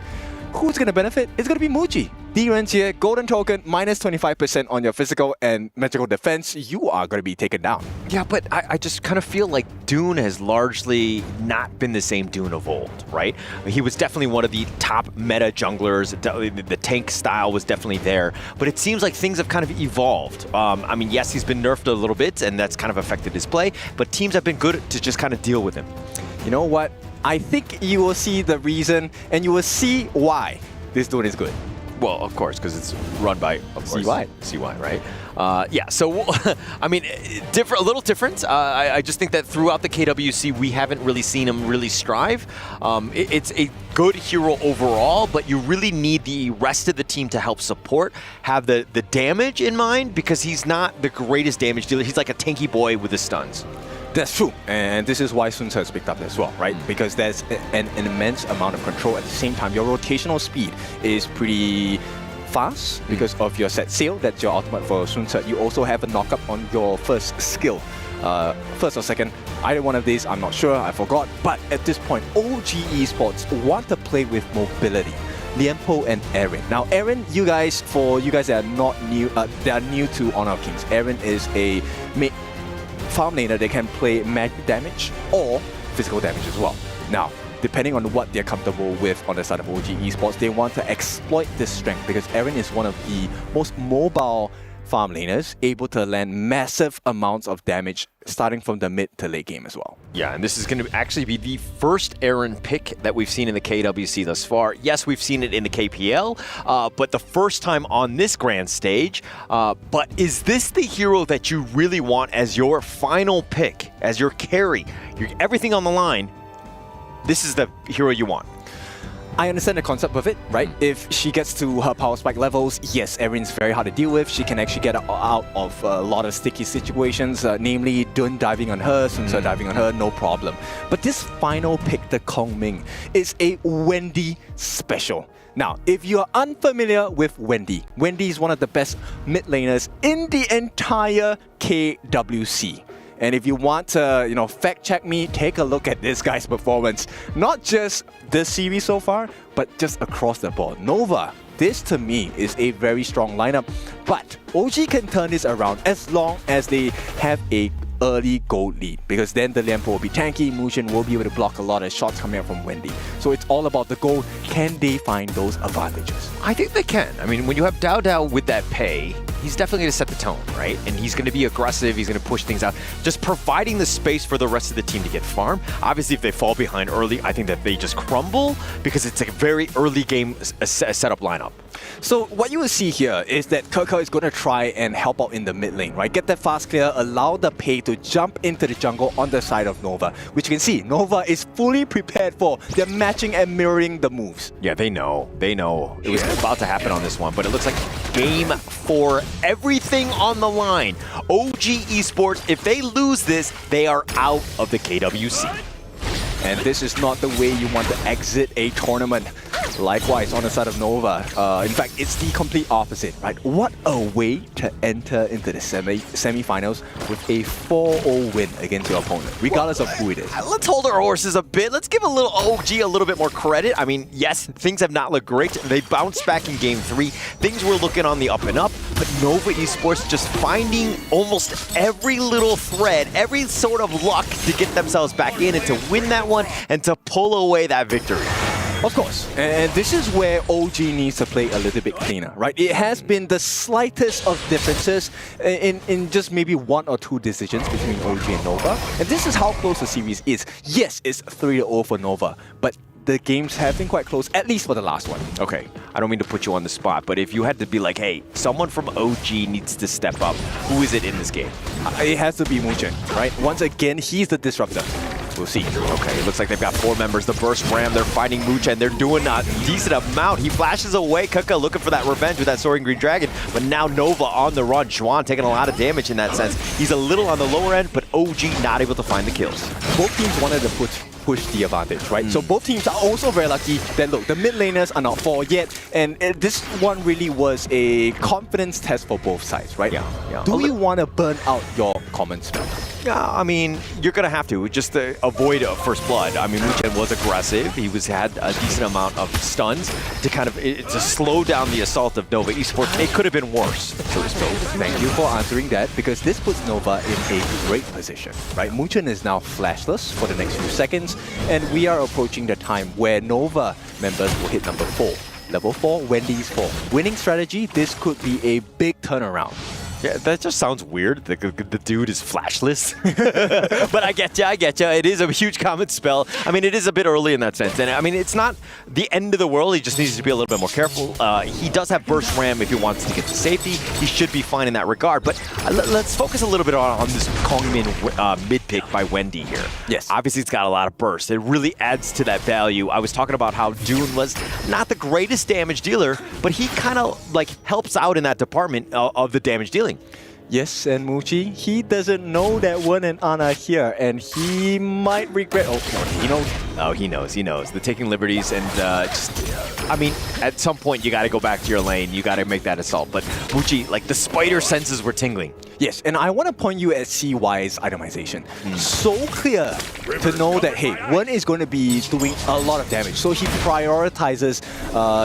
who's going to benefit? It's going to be Muji. D-Rens here, golden token, minus 25% on your physical and magical defense. You are going to be taken down. Yeah, but I just kind of feel like Dune has largely not been the same Dune of old, right? He was definitely one of the top meta junglers. The tank style was definitely there, but it seems like things have kind of evolved. I mean, yes, he's been nerfed a little bit, and that's kind of affected his play, but teams have been good to just kind of deal with him. You know what? I think you will see the reason, and you will see why this Dune is good. Well, of course, because it's run by, of course, CY, right? Yeah, so, I mean, a little different. I just think that throughout the KWC, we haven't really seen him really strive. It's a good hero overall, but you really need the rest of the team to help support, have the damage in mind, because he's not the greatest damage dealer. He's like a tanky boy with the stuns. That's true, and this is why Sun Tzu has picked up as well, right? Because there's an immense amount of control. At the same time, your rotational speed is pretty fast because of your set sail. That's your ultimate for Sun Tzu. You also have a knockup on your first skill. First or second, either one of these, I'm not sure, I forgot. But at this point, OG Esports want to play with mobility. Lianpo and Aaron. Now, Aaron, you guys that are not new, they are new to Honor of Kings. Aaron is a farm laner. They can play magic damage or physical damage as well. Now, depending on what they're comfortable with on the side of OG Esports, they want to exploit this strength because Aaron is one of the most mobile farm laners, able to land massive amounts of damage starting from the mid to late game as well. Yeah, and this is going to actually be the first Aaron pick that we've seen in the KWC thus far. Yes, we've seen it in the KPL, but the first time on this grand stage. But is this the hero that you really want as your final pick, as your carry? Everything on the line, this is the hero you want. I understand the concept of it, right? If she gets to her power spike levels, yes, Erin's very hard to deal with. She can actually get out of a lot of sticky situations, namely Dun diving on her, Sun Tzu diving on her, no problem. But this final pick, the Kong Ming, is a Wendy special. Now, if you are unfamiliar with Wendy, Wendy is one of the best mid laners in the entire KWC. And if you want to, fact check me, take a look at this guy's performance. Not just this series so far, but just across the board. Nova, this to me is a very strong lineup, but OG can turn this around as long as they have a early gold lead, because then the Lianpo will be tanky, Muchen will be able to block a lot of shots coming out from Wendy. So it's all about the gold. Can they find those advantages? I think they can. I mean, when you have Dao Dao with that pay, he's definitely going to set the tone, right? And he's going to be aggressive, he's going to push things out, just providing the space for the rest of the team to get farm. Obviously, if they fall behind early, I think that they just crumble, because it's a very early game setup lineup. So what you will see here is that KWC is going to try and help out in the mid lane, right? Get that fast clear, allow the pay to jump into the jungle on the side of Nova, which you can see Nova is fully prepared for. They're matching and mirroring the moves. Yeah, they know. They know. It was about to happen on this one, but it looks like game 4, everything on the line. OG Esports, if they lose this, they are out of the KWC. And this is not the way you want to exit a tournament. Likewise, on the side of Nova, in fact, it's the complete opposite, right? What a way to enter into the semi-finals with a 4-0 win against your opponent, regardless of who it is. Let's hold our horses a bit. Let's give a little OG a little bit more credit. I mean, yes, things have not looked great. They bounced back in game 3. Things were looking on the up and up, but Nova Esports just finding almost every little thread, every sort of luck to get themselves back in and to win that one and to pull away that victory. Of course, and this is where OG needs to play a little bit cleaner, right? It has been the slightest of differences in just maybe 1 or 2 decisions between OG and Nova, and this is how close the series is. Yes, it's 3-0 for Nova, but the games have been quite close, at least for the last one. Okay, I don't mean to put you on the spot, but if you had to be like, hey, someone from OG needs to step up, who is it in this game? It has to be Muchen, right? Once again, he's the disruptor. We'll see. Okay, it looks like they've got 4 members. The Burst Ram, they're fighting Muchen. They're doing a decent amount. He flashes away. KWC looking for that revenge with that Soaring Green Dragon, but now Nova on the run. Xuan taking a lot of damage in that sense. He's a little on the lower end, but OG not able to find the kills. Both teams wanted to push the advantage, right? So both teams are also very lucky that, look, the mid laners are not 4 yet, and this one really was a confidence test for both sides, right? Yeah. Do you want to burn out your common spell? Yeah, I mean, you're going to have to, just to avoid a first blood. I mean, Muchen was aggressive. He had a decent amount of stuns to kind of to slow down the assault of Nova Esports. It could have been worse. Thank you for answering that, because this puts Nova in a great position, right? Muchen is now flashless for the next few seconds, and we are approaching the time where Nova members will hit number 4. Level 4, Wendy's 4. Winning strategy, this could be a big turnaround. Yeah, that just sounds weird. The dude is flashless. But I get you. It is a huge common spell. I mean, it is a bit early in that sense. And I mean, it's not the end of the world. He just needs to be a little bit more careful. He does have Burst Ram if he wants to get to safety. He should be fine in that regard. But let's focus a little bit on this Kongmin mid pick by Wendy here. Yes. Obviously, it's got a lot of burst. It really adds to that value. I was talking about how Dune was not the greatest damage dealer, but he kind of like helps out in that department of the damage dealing. Yes, and Muchi, he doesn't know that Wen and Ana are here, and he might regret. Oh, he knows. Oh, he knows. The taking liberties, and I mean, at some point you got to go back to your lane. You got to make that assault. But Muchi, like the spider senses were tingling. Yes, and I want to point you at CY's itemization. So clear to know that, hey, Wen is going to be doing a lot of damage. So he prioritizes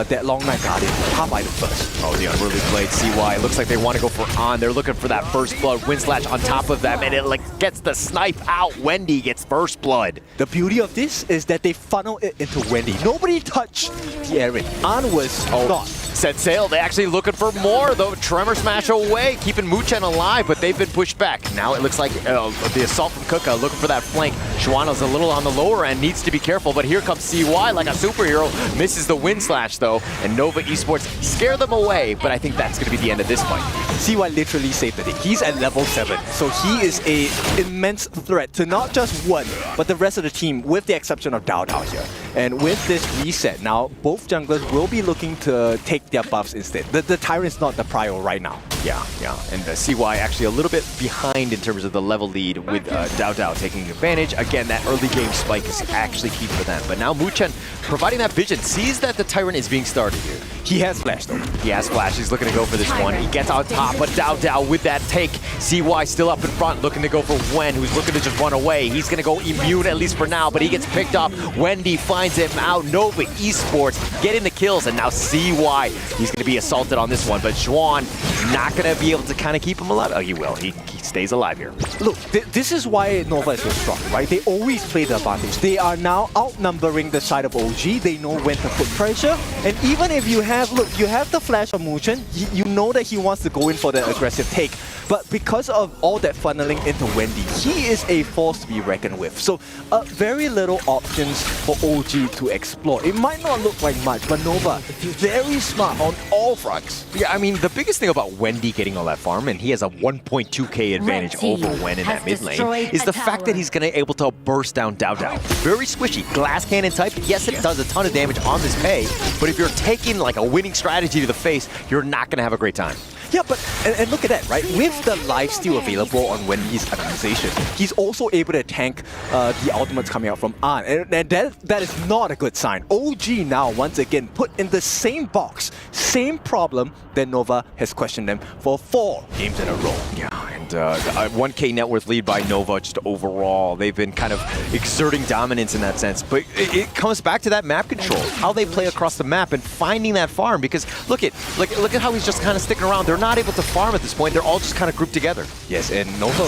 that Long Night Guardian top item first. Oh, the unruly blade, CY. It looks like they want to go for On. They're looking for that first blood. Wind Slash on top of them, and it like gets the snipe out. Wendy gets first blood. The beauty of this is that they funnel it into Wendy. Nobody touched the Aaron. On was not. Set sail. They actually looking for more, though. Tremor Smash away, keeping Muchen alive, but they've been pushed back. Now it looks like the assault from KWC looking for that flank. Xuano's a little on the lower end, needs to be careful, but here comes CY like a superhero. Misses the Wind Slash, though, and Nova Esports scare them away, but I think that's going to be the end of this fight. CY literally saved the day. He's at level 7, so he is an immense threat to not just one, but the rest of the team, with the exception of Dao Dao here. And with this reset, now both junglers will be looking to take their buffs instead. The Tyrant's not the prio right now. Yeah. And CY actually a little bit behind in terms of the level lead with Dao taking advantage. Again, that early game spike is actually key for them. But now Muchen, providing that vision, sees that the Tyrant is being started here. He has flash though. He has flash. He's looking to go for this one. He gets on top, but Dao with that take. CY still up in front, looking to go for Wen, who's looking to just run away. He's going to go immune, at least for now, but he gets picked up. Wendy finds him out. Nova Esports getting the kills, and now CY, he's going to be assaulted on this one, but Xuan not going to be able to kind of keep him alive. Oh, he will. He stays alive here. Look, this is why Nova is so strong, right? They always play the advantage. They are now outnumbering the side of OG. They know when to put pressure, and even if you have, look, you have the flash of Muchen, you know that he wants to go in for the aggressive take, but because of all that funneling into Wendy, he is a force to be reckoned with. So very little options for OG to explore. It might not look like much, but Nova, very smart on all fronts. Yeah, I mean, the biggest thing about Wendy getting all that farm, and he has a 1.2k advantage over Wen in that mid lane, is the fact that he's going to be able to burst down Dao. Very squishy, glass cannon type. Yes, it does a ton of damage on this pay, but if you're taking like a winning strategy to the face, you're not going to have a great time. Yeah, but and look at that, right? With the lifesteal available on Wendy's accusation, he's also able to tank the ultimates coming out from An, and that is not a good sign. OG now, once again, put in the same box, same problem that Nova has questioned them for 4 games in a row. Yeah, and 1k net worth lead by Nova just overall. They've been kind of exerting dominance in that sense, but it comes back to that map control, how they play across the map and finding that farm, because look at how he's just kind of sticking around. They're not able to farm at this point. They're all just kind of grouped together. Yes, and Nova,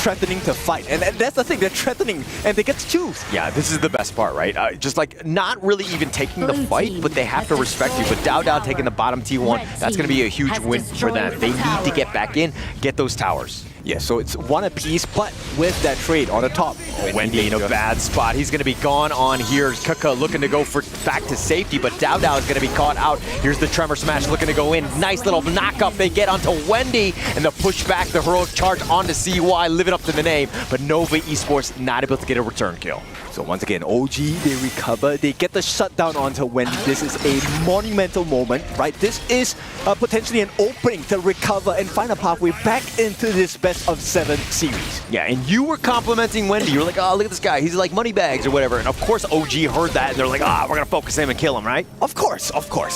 threatening to fight. And that's the thing, they're threatening and they get to choose. Yeah, this is the best part, right? Just like not really even taking the fight, but they have to respect you. But Dao taking the bottom T1, that's going to be a huge win for them. They need to get back in, get those towers. Yeah, so it's one apiece, but with that trade on the top. Wendy in a bad spot. He's going to be gone on here. Kaka looking to go for back to safety, but Dao is going to be caught out. Here's the Tremor Smash looking to go in. Nice little knock-up. They get onto Wendy, and the push back, the heroic charge onto CY, living up to the name, but Nova Esports not able to get a return kill. So once again, OG, they recover. They get the shutdown onto Wendy. This is a monumental moment, right? This is potentially an opening to recover and find a pathway back into this best of 7 series. Yeah, and you were complimenting Wendy. You were like, oh, look at this guy. He's like money bags or whatever. And of course, OG heard that, and they're like, we're going to focus him and kill him, right? Of course,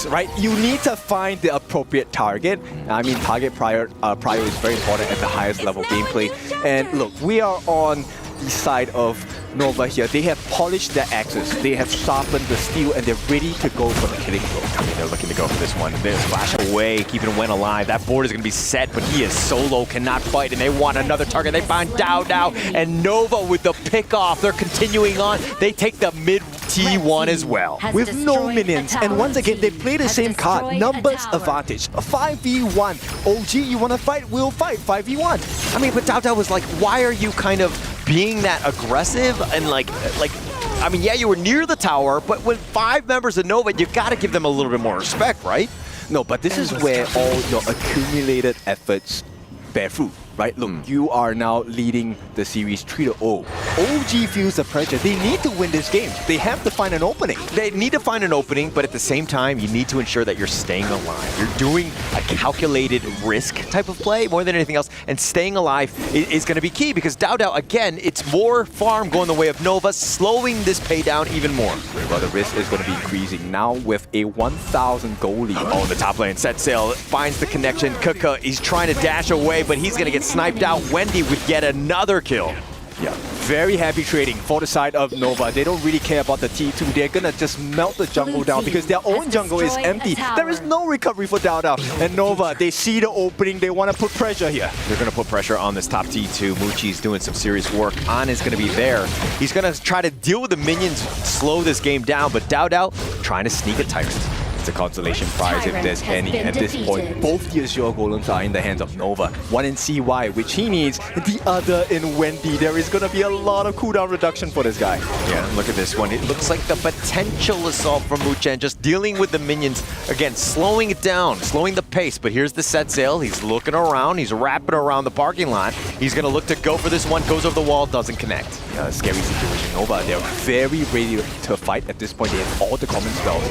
right? You need to find the appropriate target. I mean, target prior is very important at the highest level gameplay. And look, we are on the side of Nova here. They have polished their axes, they have sharpened the steel, and they're ready to go for the killing blow. I mean, they're looking to go for this one. They're flash away, keeping Wen alive. That board is going to be set, but he is solo, cannot fight, and they want another target. They find Dao, and Nova with the pick off. They're continuing on. They take the mid T1 as well. With no minions, and once again, they play the same card. Numbers advantage. A 5v1. OG, you want to fight? We'll fight. 5v1. I mean, but Dao was like, why are you kind of being that aggressive? And like, I mean, yeah, you were near the tower, but with 5 members of Nova, you got to give them a little bit more respect, right? No, but this is where all your accumulated efforts bear fruit, right? Look, you are now leading the series 3-0. OG feels the pressure. They need to win this game. They have to find an opening. They need to find an opening, but at the same time, you need to ensure that you're staying alive. You're doing a calculated risk type of play more than anything else, and staying alive is going to be key, because Dao, again, it's more farm going the way of Nova, slowing this pay down even more. Well, the risk is going to be increasing now with a 1,000 goal lead. Oh, the top lane, set sail, finds the connection. Kaka, he's trying to dash away, but he's going to get sniped out. Wendy with yet another kill. Yeah, very happy trading for the side of Nova. They don't really care about the T2. They're gonna just melt the jungle down because their own jungle is empty. There is no recovery for Dao. And Nova, they see the opening. They want to put pressure here. They're gonna put pressure on this top T2. Muchi's doing some serious work. An is gonna be there. He's gonna try to deal with the minions, slow this game down, but Dao trying to sneak a Tyrant. It's a consolation prize if there's any. At this point, both the Azure Golems are in the hands of Nova. One in CY, which he needs, the other in Wendy. There is going to be a lot of cooldown reduction for this guy. Yeah, look at this one. It looks like the potential assault from Muchen, just dealing with the minions. Again, slowing it down, slowing the pace. But here's the set sail. He's looking around. He's wrapping around the parking lot. He's going to look to go for this one. Goes over the wall, doesn't connect. Yeah, scary situation. Nova, they're very ready to fight at this point. They have all the common spells.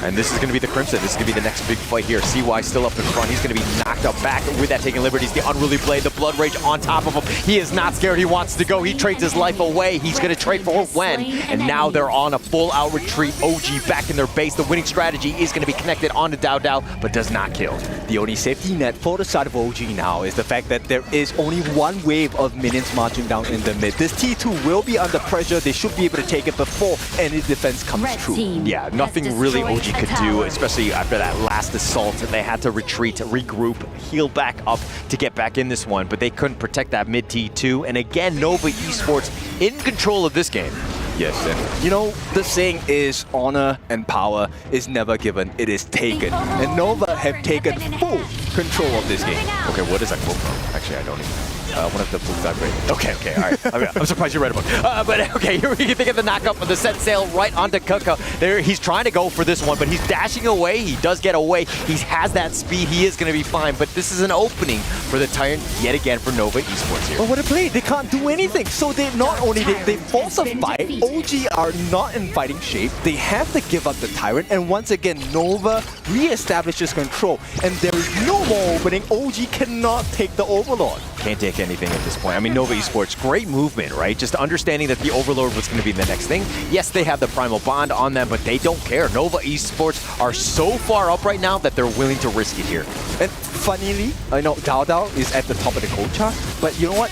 and this is going to be the Crimson. This is going to be the next big fight here. CY still up in front. He's going to be knocked up back with that taking liberties. The Unruly Blade, the Blood Rage on top of him. He is not scared. He wants to go. He trades his life away. He's going to trade for Wen, and now they're on a full-out retreat. OG back in their base. The winning strategy is going to be connected onto Dao Dao, but does not kill. The only safety net for the side of OG now is the fact that there is only one wave of minions marching down in the mid. This T2 will be under pressure. They should be able to take it before any defense comes true. Yeah, nothing really OG could do, especially after that last assault. They had to retreat, regroup, heal back up to get back in this one, but they couldn't protect that mid T2. And again, Nova Esports in control of this game. Yes, and you know, the saying is honor and power is never given, it is taken. And Nova have taken full control of this game. Okay, what is that quote from? Actually, I don't even know. One of the books I've read. Okay, all right. I'm surprised you read a book. But okay, here we can think of the knockup of the set sail right onto Kuka. There, he's trying to go for this one, but he's dashing away. He does get away. He has that speed. He is going to be fine. But this is an opening for the Tyrant yet again for Nova Esports here. But what a play! They can't do anything. So they not only they force a fight. OG are not in fighting shape. They have to give up the Tyrant, and once again Nova re-establishes control. And there is no more opening. OG cannot take the Overlord. Can't take anything at this point. I mean, Nova Esports, great movement, right? Just understanding that the Overlord was going to be the next thing. Yes, they have the Primal Bond on them, but they don't care. Nova Esports are so far up right now that they're willing to risk it here. And funnily, I know Dao Dao is at the top of the gold chart, but you know what?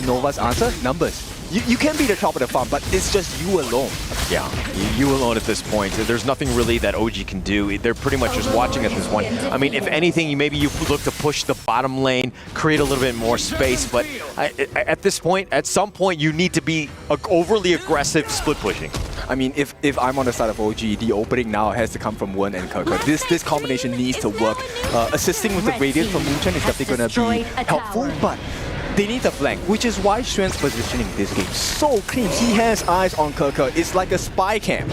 Nova's answer? Numbers. You can be the top of the farm, but it's just you alone. Yeah, you alone at this point. There's nothing really that OG can do. They're pretty much just watching at this point. I mean, if anything, maybe you look to push the bottom lane, create a little bit more space, but at this point, at some point, you need to be overly aggressive split pushing. I mean, if I'm on the side of OG, the opening now has to come from Wen and Kuka. This combination needs to work. Assisting with the Radiant from Moochen is definitely going to be helpful, but they need the flank, which is why Xuan's positioning this game so clean. He has eyes on Kuka. It's like a spy cam.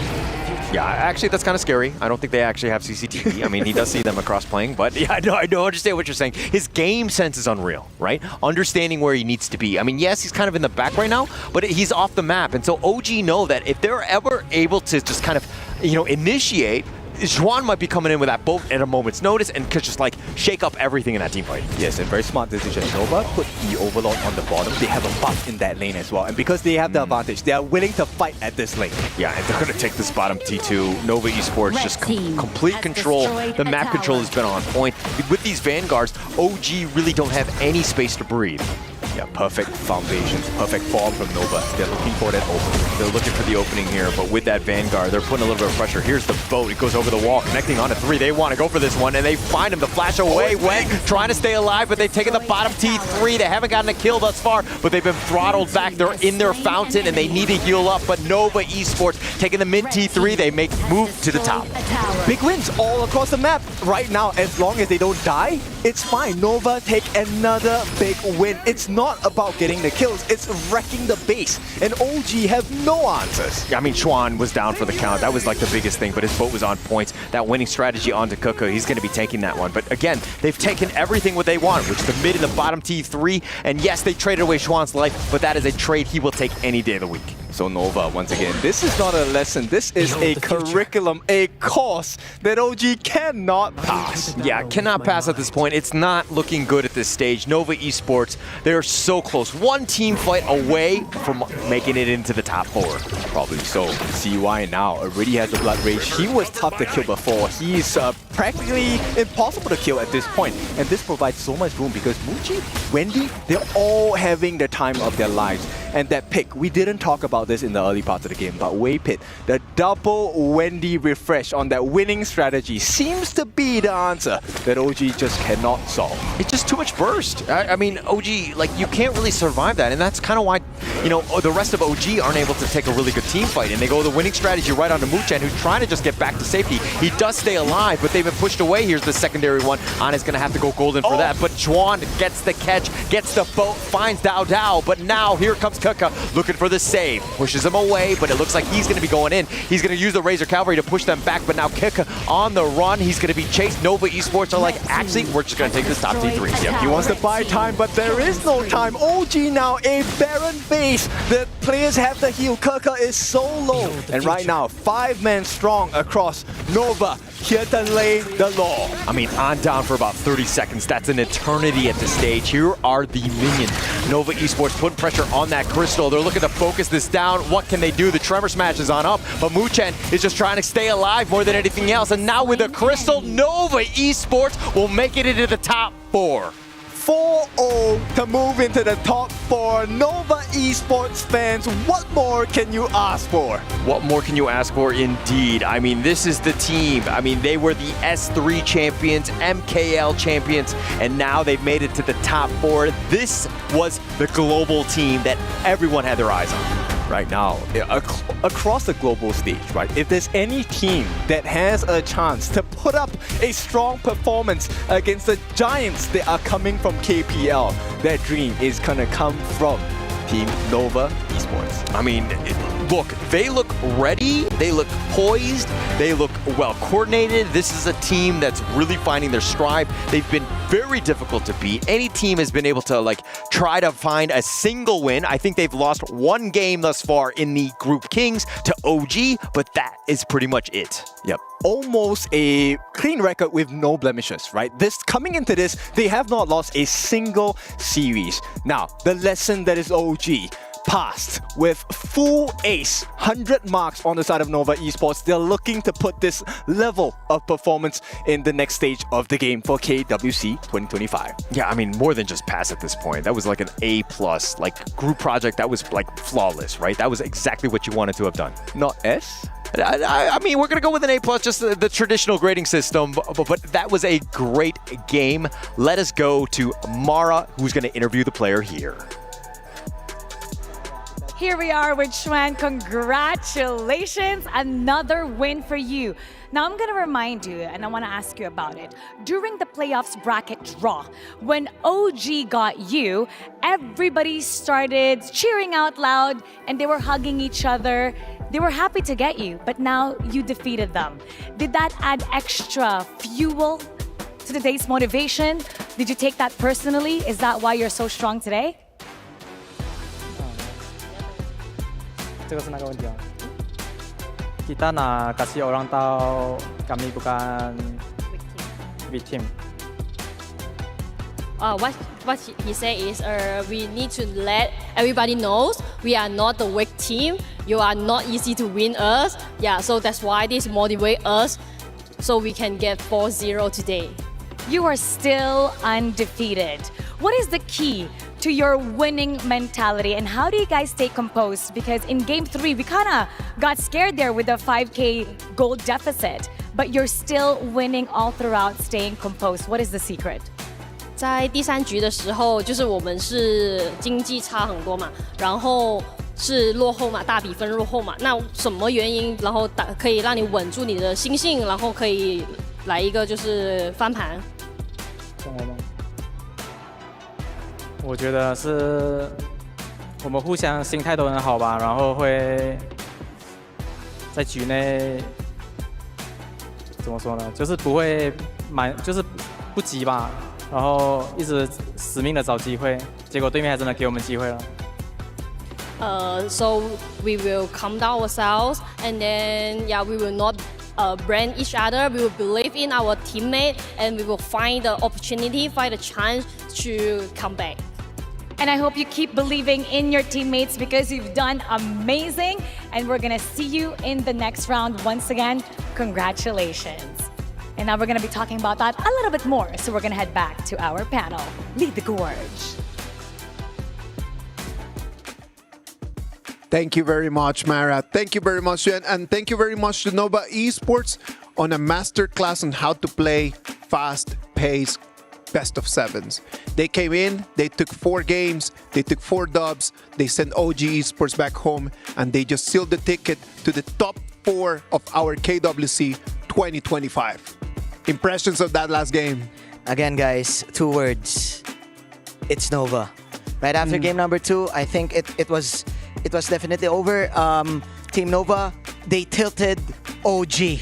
Yeah, actually, that's kind of scary. I don't think they actually have CCTV. I mean, he does see them across playing, but yeah, I don't understand what you're saying. His game sense is unreal, right? Understanding where he needs to be. I mean, yes, he's kind of in the back right now, but he's off the map. And so OG know that if they're ever able to just kind of, initiate, Xuan might be coming in with that boat at a moment's notice and could just like shake up everything in that team fight. Yes, and very smart decision. Nova put the Overlord on the bottom. They have a buff in that lane as well. And because they have the advantage, they are willing to fight at this lane. Yeah, and they're going to take this bottom T2. Nova Esports just complete control. The map control has been on point. With these Vanguards, OG really don't have any space to breathe. Yeah, perfect foundations, perfect form from Nova. They're looking for that opening. They're looking for the opening here, but with that Vanguard, they're putting a little bit of pressure. Here's the boat. It goes over the wall, connecting onto 3. They want to go for this one, and they find him. The flash away. Wen trying to stay alive, but they've taken the bottom T3. They haven't gotten a kill thus far, but they've been throttled back. They're in their fountain, and they need to heal up. But Nova Esports taking the mid T3. They make move to the top. Big wins all across the map. Right now, as long as they don't die, it's fine. Nova take another big win. It's not about getting the kills, it's wrecking the base. And OG have no answers. Yeah, I mean, Xuan was down for the count. That was like the biggest thing, but his boat was on points. That winning strategy onto Kuka, he's going to be taking that one. But again, they've taken everything what they want, which is the mid and the bottom T3. And yes, they traded away Xuan's life, but that is a trade he will take any day of the week. So Nova, once again, this is not a lesson. This is a curriculum, a course that OG cannot pass. Yeah, cannot pass at this point. It's not looking good at this stage. Nova Esports, they're so close. One team fight away from making it into the top 4. Probably so. CY now already has the Blood Rage. He was tough to kill before. He's practically impossible to kill at this point. And this provides so much room because Muji, Wendy, they're all having the time of their lives. And that pick, we didn't talk about this in the early parts of the game, but Waypit, the double Wendy refresh on that winning strategy seems to be the answer that OG just cannot solve. It's just too much burst. I mean, OG, like, you can't really survive that, and that's kind of why, the rest of OG aren't able to take a really good team fight, and they go the winning strategy right onto Moochen, who's trying to just get back to safety. He does stay alive, but they've been pushed away. Here's the secondary one. Ana's going to have to go golden for that, but Xuan gets the catch, gets the boat, finds Dao Dao, but now here comes Kuka looking for the save. Pushes him away, but it looks like he's going to be going in. He's going to use the Razor Cavalry to push them back, but now Kuka on the run. He's going to be chased. Nova Esports are like, actually, we're just going to take this top T3. Yep, he wants to buy time, but there is no time. OG now a barren base. ace. The players have the heal. Kirka is so low. And right now, 5-man strong across Nova here to lay the law. I mean, on down for about 30 seconds. That's an eternity at this stage. Here are the minions. Nova Esports putting pressure on that Crystal. They're looking to focus this down. What can they do? The Tremor Smash is on up, but Muchen is just trying to stay alive more than anything else. And now with the Crystal, Nova Esports will make it into the top 4. 4-0 to move into the top 4. Nova Esports fans, what more can you ask for? What more can you ask for indeed? I mean, this is the team. I mean, they were the S3 champions, MKL champions, and now they've made it to the top 4. This was the global team that everyone had their eyes on. Right now, across the global stage, right? If there's any team that has a chance to put up a strong performance against the giants that are coming from KPL, that dream is gonna come from Team Nova Esports. I mean, look, they look ready, they look poised, they look well coordinated. This is a team that's really finding their stride. They've been very difficult to beat. Any team has been able to try to find a single win. I think they've lost 1 game thus far in the Group Kings to OG, but that is pretty much it. Yep. Almost a clean record with no blemishes, right? Coming into this, they have not lost a single series. Now, the lesson that is OG passed with full ace, 100 marks on the side of Nova Esports. They're looking to put this level of performance in the next stage of the game for KWC 2025. Yeah, I mean, more than just pass at this point. That was like an A+, group project that was flawless, right? That was exactly what you wanted to have done. Not S? I mean, we're going to go with an A+, just the traditional grading system, but that was a great game. Let us go to Mara, who's going to interview the player here. Here we are with Xuan. Congratulations, another win for you. Now I'm gonna remind you, and I wanna ask you about it. During the playoffs bracket draw, when OG got you, everybody started cheering out loud and they were hugging each other. They were happy to get you, but now you defeated them. Did that add extra fuel to today's motivation? Did you take that personally? Is that why you're so strong today? 这个是哪个问题啊 Kita nak kasih orang tahu kami bukan victim. What he said is we need to let everybody knows we are not the weak team. You are not easy to win us. Yeah, so that's why this motivate us so we can get 4-0 today. You are still undefeated. What is the key to your winning mentality and how do you guys stay composed? Because in game 3, we kind of got scared there with a 5K gold deficit, but you're still winning all throughout, staying composed. What is the secret? 在第3局的时候，就是我们是经济差很多嘛，然后是落后嘛，大比分落后嘛。那什么原因，然后可以让你稳住你的心性，然后可以来一个就是翻盘？我觉得是我们互相心态都很好吧，然后会在局内怎么说呢，就是不会就是不急吧，然后一直死命的找机会，结果对面还真的给我们机会了。So we will calm down ourselves and then we will not brand each other. We will believe in our teammate and we will find the opportunity, find a chance to come back. And I hope you keep believing in your teammates because you've done amazing. And we're gonna see you in the next round once again. Congratulations. And now we're gonna be talking about that a little bit more. So we're gonna head back to our panel. Lead the Gorge. Thank you very much, Mara. Thank you very much, Xuan. And thank you very much to Nova Esports on a masterclass on how to play fast-paced best of 7s. They came in, they took 4 games, they took 4 dubs, they sent OG Esports back home, and they just sealed the ticket to the top 4 of our KWC 2025. Impressions of that last game? Again, guys, 2 words. It's Nova. Right after game number 2, I think it was definitely over. Team Nova, they tilted OG.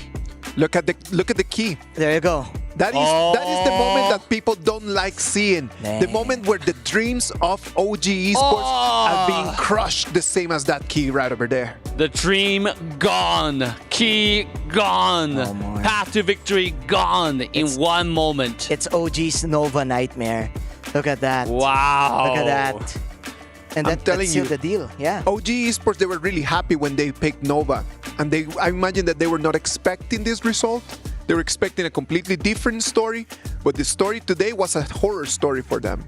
Look at the key. There you go. That is the moment that people don't like seeing. The moment where the dreams of OG Esports are being crushed. crushed the same as that key right over there. The dream gone. Key gone. Path to victory gone in one moment. It's OG's Nova nightmare. Look at that. Wow. Look at that. And I'm telling that's you, the deal. Yeah. OG Esports, they were really happy when they picked Nova. And I imagine that they were not expecting this result. They were expecting a completely different story. But the story today was a horror story for them.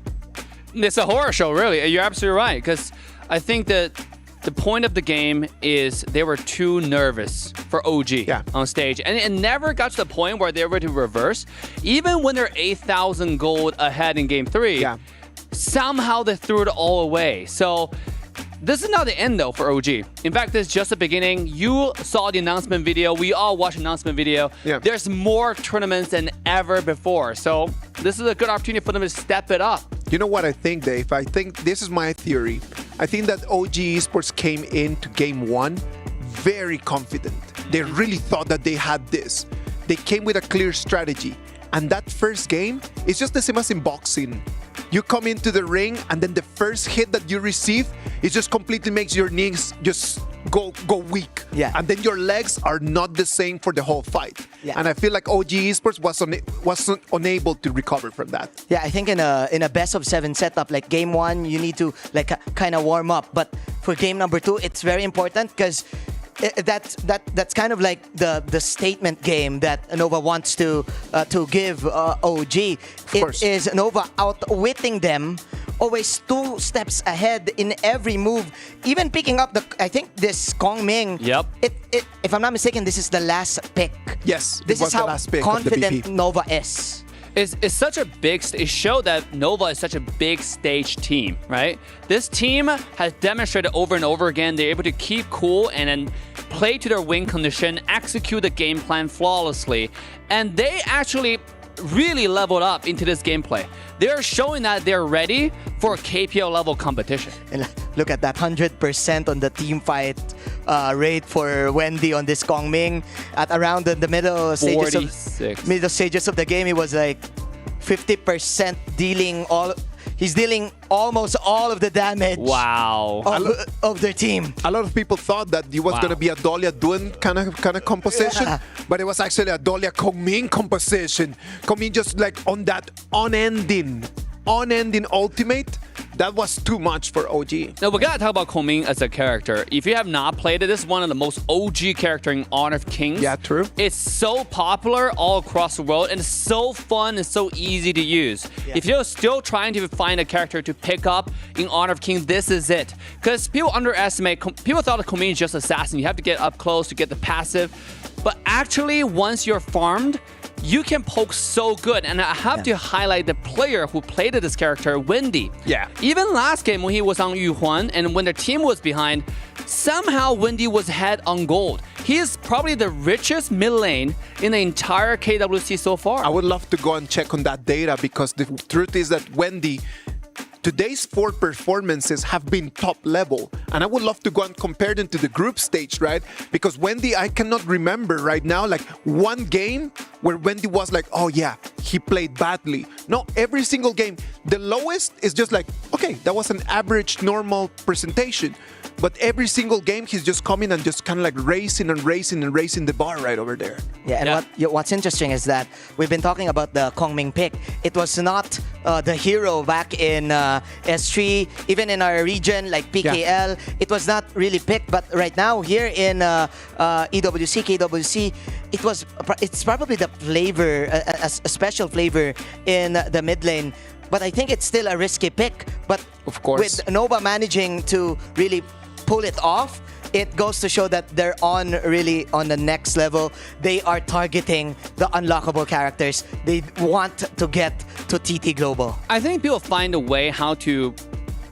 It's a horror show, really. You're absolutely right. Because I think that the point of the game is they were too nervous for OG on stage. And it never got to the point where they were to reverse. Even when they're 8,000 gold ahead in Game 3, somehow they threw it all away. So this is not the end, though, for OG. In fact, this is just the beginning. You saw the announcement video. We all watched the announcement video. There's more tournaments than ever before. So this is a good opportunity for them to step it up. You know what I think, Dave? I think this is my theory. I think that OG Esports came into Game 1 very confident. They really thought that they had this. They came with a clear strategy. And that first game is just the same as in boxing. You come into the ring and then the first hit that you receive, it just completely makes your knees just go weak. And then your legs are not the same for the whole fight. And I feel like OG Esports wasn't unable to recover from that. Yeah, I think in a best of 7 setup, like Game 1, you need to like kind of warm up. But for game number 2, it's very important because that's kind of like the statement game that Nova wants to give OG. It is Nova outwitting them, always 2 steps ahead in every move. Even picking up I think this Kong Ming. Yep. If I'm not mistaken, this is the last pick. Yes. This is how confident Nova is. It's such a big... It showed that Nova is such a big stage team, right? This team has demonstrated over and over again they're able to keep cool and then play to their win condition, execute the game plan flawlessly, and they actually really leveled up into this gameplay. They're showing that they're ready for KPL level competition. And look at that 100% on the team fight rate for Wendy on this Kong Ming. At around the middle stages of the game, he was like 50% dealing all. He's dealing almost all of the damage. Wow. Of their team. A lot of people thought that it was going to be a Dahlia Duen kind of composition, but it was actually a Dahlia Kong Ming composition. Kong Ming just like on that unending ultimate. That was too much for OG. Now, we gotta talk about Kong Ming as a character. If you have not played it, this is one of the most OG characters in Honor of Kings. Yeah, true. It's so popular all across the world, and it's so fun and so easy to use. If you're still trying to find a character to pick up in Honor of Kings, this is it. Because people people thought of Kong Ming is just assassin. You have to get up close to get the passive. But actually, once you're farmed, you can poke so good. And I have to highlight the player who played this character, Wendy. Yeah. Even last game when he was on Yu Huan and when the team was behind, somehow Wendy was ahead on gold. He is probably the richest mid lane in the entire KWC so far. I would love to go and check on that data because the truth is that Wendy, today's 4 performances have been top level. And I would love to go and compare them to the group stage, right? Because Wendy, I cannot remember right now, like one game where Wendy was like, oh yeah, he played badly. No, every single game, the lowest is just like, okay, that was an average normal presentation. But every single game, he's just coming and just kind of like racing the bar right over there. Yeah, and what's interesting is that we've been talking about the Kong Ming pick. It was not the hero back in S3, even in our region like PKL. It was not really picked, but right now here in EWC, KWC, it's probably the flavor, a special flavor in the mid lane. But I think it's still a risky pick. But of course, with Nova managing to really pull it off, it goes to show that they're really on the next level. They are targeting the unlockable characters. They want to get to TT Global. I think people find a way how to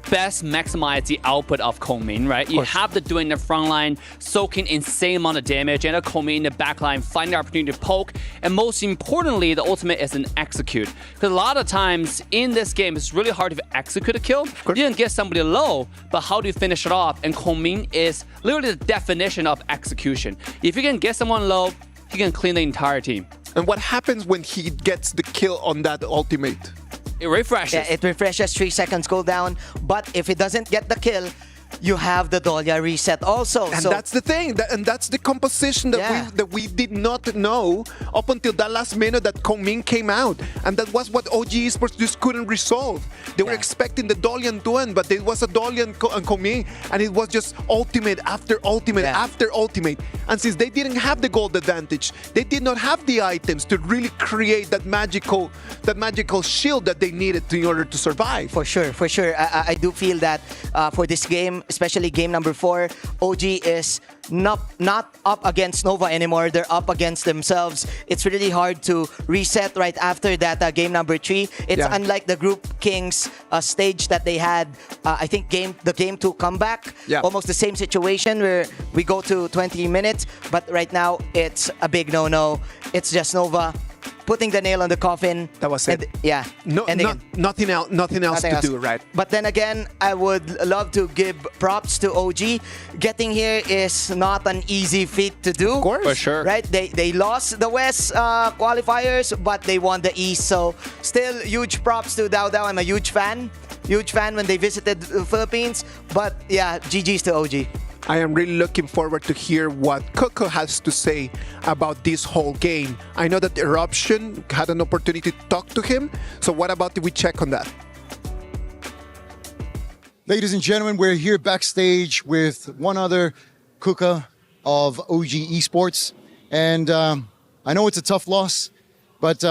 best maximize the output of Kong Ming, right? You have to do it in the front line, soaking insane amount of damage, and a Kong Ming in the back line, find the opportunity to poke, and most importantly, the ultimate is an execute. Because a lot of times in this game, it's really hard to execute a kill. You didn't get somebody low, but how do you finish it off? And Kong Ming is literally the definition of execution. If you can get someone low, he can clean the entire team. And what happens when he gets the kill on that ultimate? It refreshes. Yeah, it refreshes, 3 seconds cooldown. But if it doesn't get the kill, you have the Dolia reset also. And so that's the thing, and that's the composition that we did not know up until that last minute that Kongming came out, and that was what OG Esports just couldn't resolve. They were expecting the Dolian Duan, but there was a Dolian and Kongming, and it was just ultimate after ultimate after ultimate. And since they didn't have the gold advantage, they did not have the items to really create that magical shield that they needed in order to survive. For sure. I do feel that for this game, especially game number 4, OG is not up against Nova anymore. They're up against themselves. It's really hard to reset right after that game number 3. It's unlike the Group Kings stage that they had, I think the game 2 comeback. Almost the same situation where we go to 20 minutes, but right now it's a big no-no. It's just Nova putting the nail on the coffin. That was it. Nothing else to do, right? But then again, I would love to give props to OG. Getting here is not an easy feat to do. Of course. For sure. Right? They lost the West qualifiers, but they won the East. So still huge props to Dao Dao. I'm a huge fan. Huge fan when they visited the Philippines. But yeah, GG's to OG. I am really looking forward to hear what Coco has to say about this whole game. I know that Eruption had an opportunity to talk to him, so what about we check on that? Ladies and gentlemen, we're here backstage with one other Kuka of OG Esports, and I know it's a tough loss, but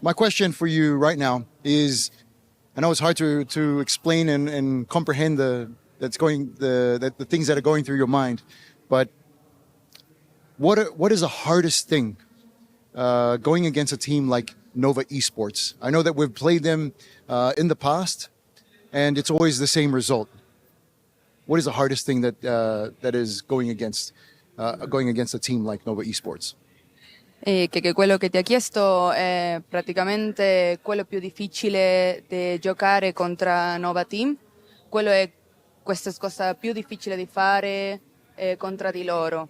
my question for you right now is, I know it's hard to explain and comprehend the things that are going through your mind, but what is the hardest thing going against a team like Nova Esports? I know that we've played them in the past, and it's always the same result. What is the hardest thing that is going against a team like Nova Esports? Che quello che ti ha chiesto è praticamente quello più difficile di giocare contro Nova Team. Quello è questa cosa più difficile di fare contro di loro.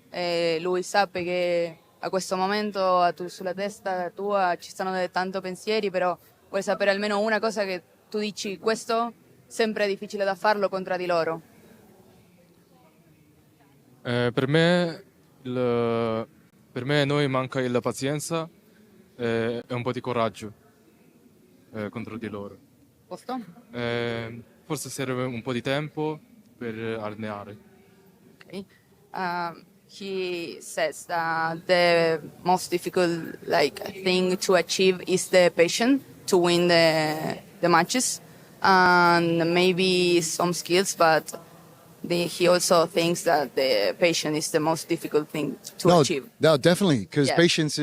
Lui sa che a questo momento sulla testa tua ci stanno tanti pensieri, però vuoi sapere almeno una cosa che tu dici, questo sempre è difficile da farlo contro di loro. Per me noi manca la pazienza e un po' di coraggio contro di loro. Posto? Forse serve un po' di tempo per allenare. Okay. He says that the most difficult thing to achieve is the patience to win the matches, and maybe some skills, but he also thinks that the patience is the most difficult thing to achieve. No, definitely, because patience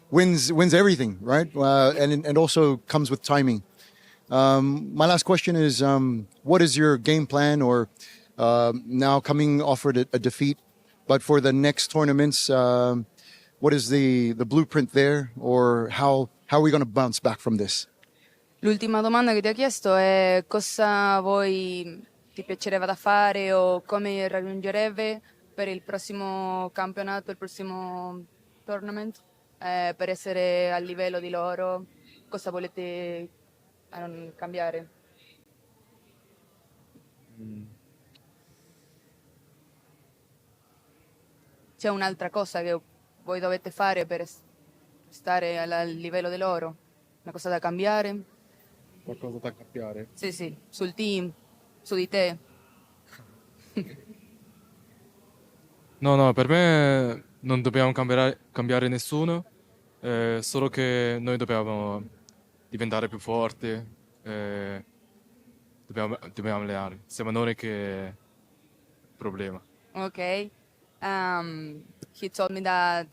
wins everything, right? And also comes with timing. My last question is, what is your game plan, or now coming offered a defeat, but for the next tournaments, what is the blueprint there, or how are we going to bounce back from this? L'ultima domanda che ti ha chiesto è cosa ti piacerebbe da fare o come raggiungerebbe per il prossimo campionato, il prossimo tournament, per essere al livello di loro, cosa volete cambiare? C'è un'altra cosa che voi dovete fare per stare al livello di loro? Una cosa da cambiare? Qualcosa da cambiare? Sì, sul team, su di te. No, per me non dobbiamo cambiare nessuno, solo che noi dobbiamo diventare più forti, dobbiamo allenare. Siamo noi che è il problema. Okay. He told me that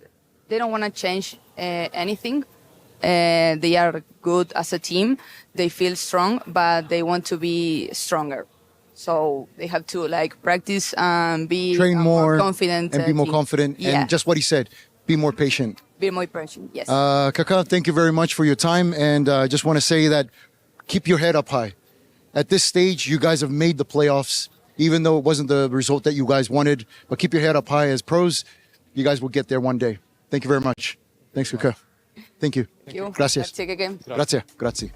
they don't want to change anything. They are good as a team. They feel strong, but they want to be stronger. So they have to practice and train more confident and be more confident. Yeah. And just what he said, be more patient. Be more patient. Yes. Kaka, thank you very much for your time, and I just want to say that keep your head up high. At this stage, you guys have made the playoffs, even though it wasn't the result that you guys wanted. But keep your head up high as pros. You guys will get there one day. Thank you very much. Thanks, Kaka. Thank you. Thank you. Gracias. Grazie. Grazie. Grazie.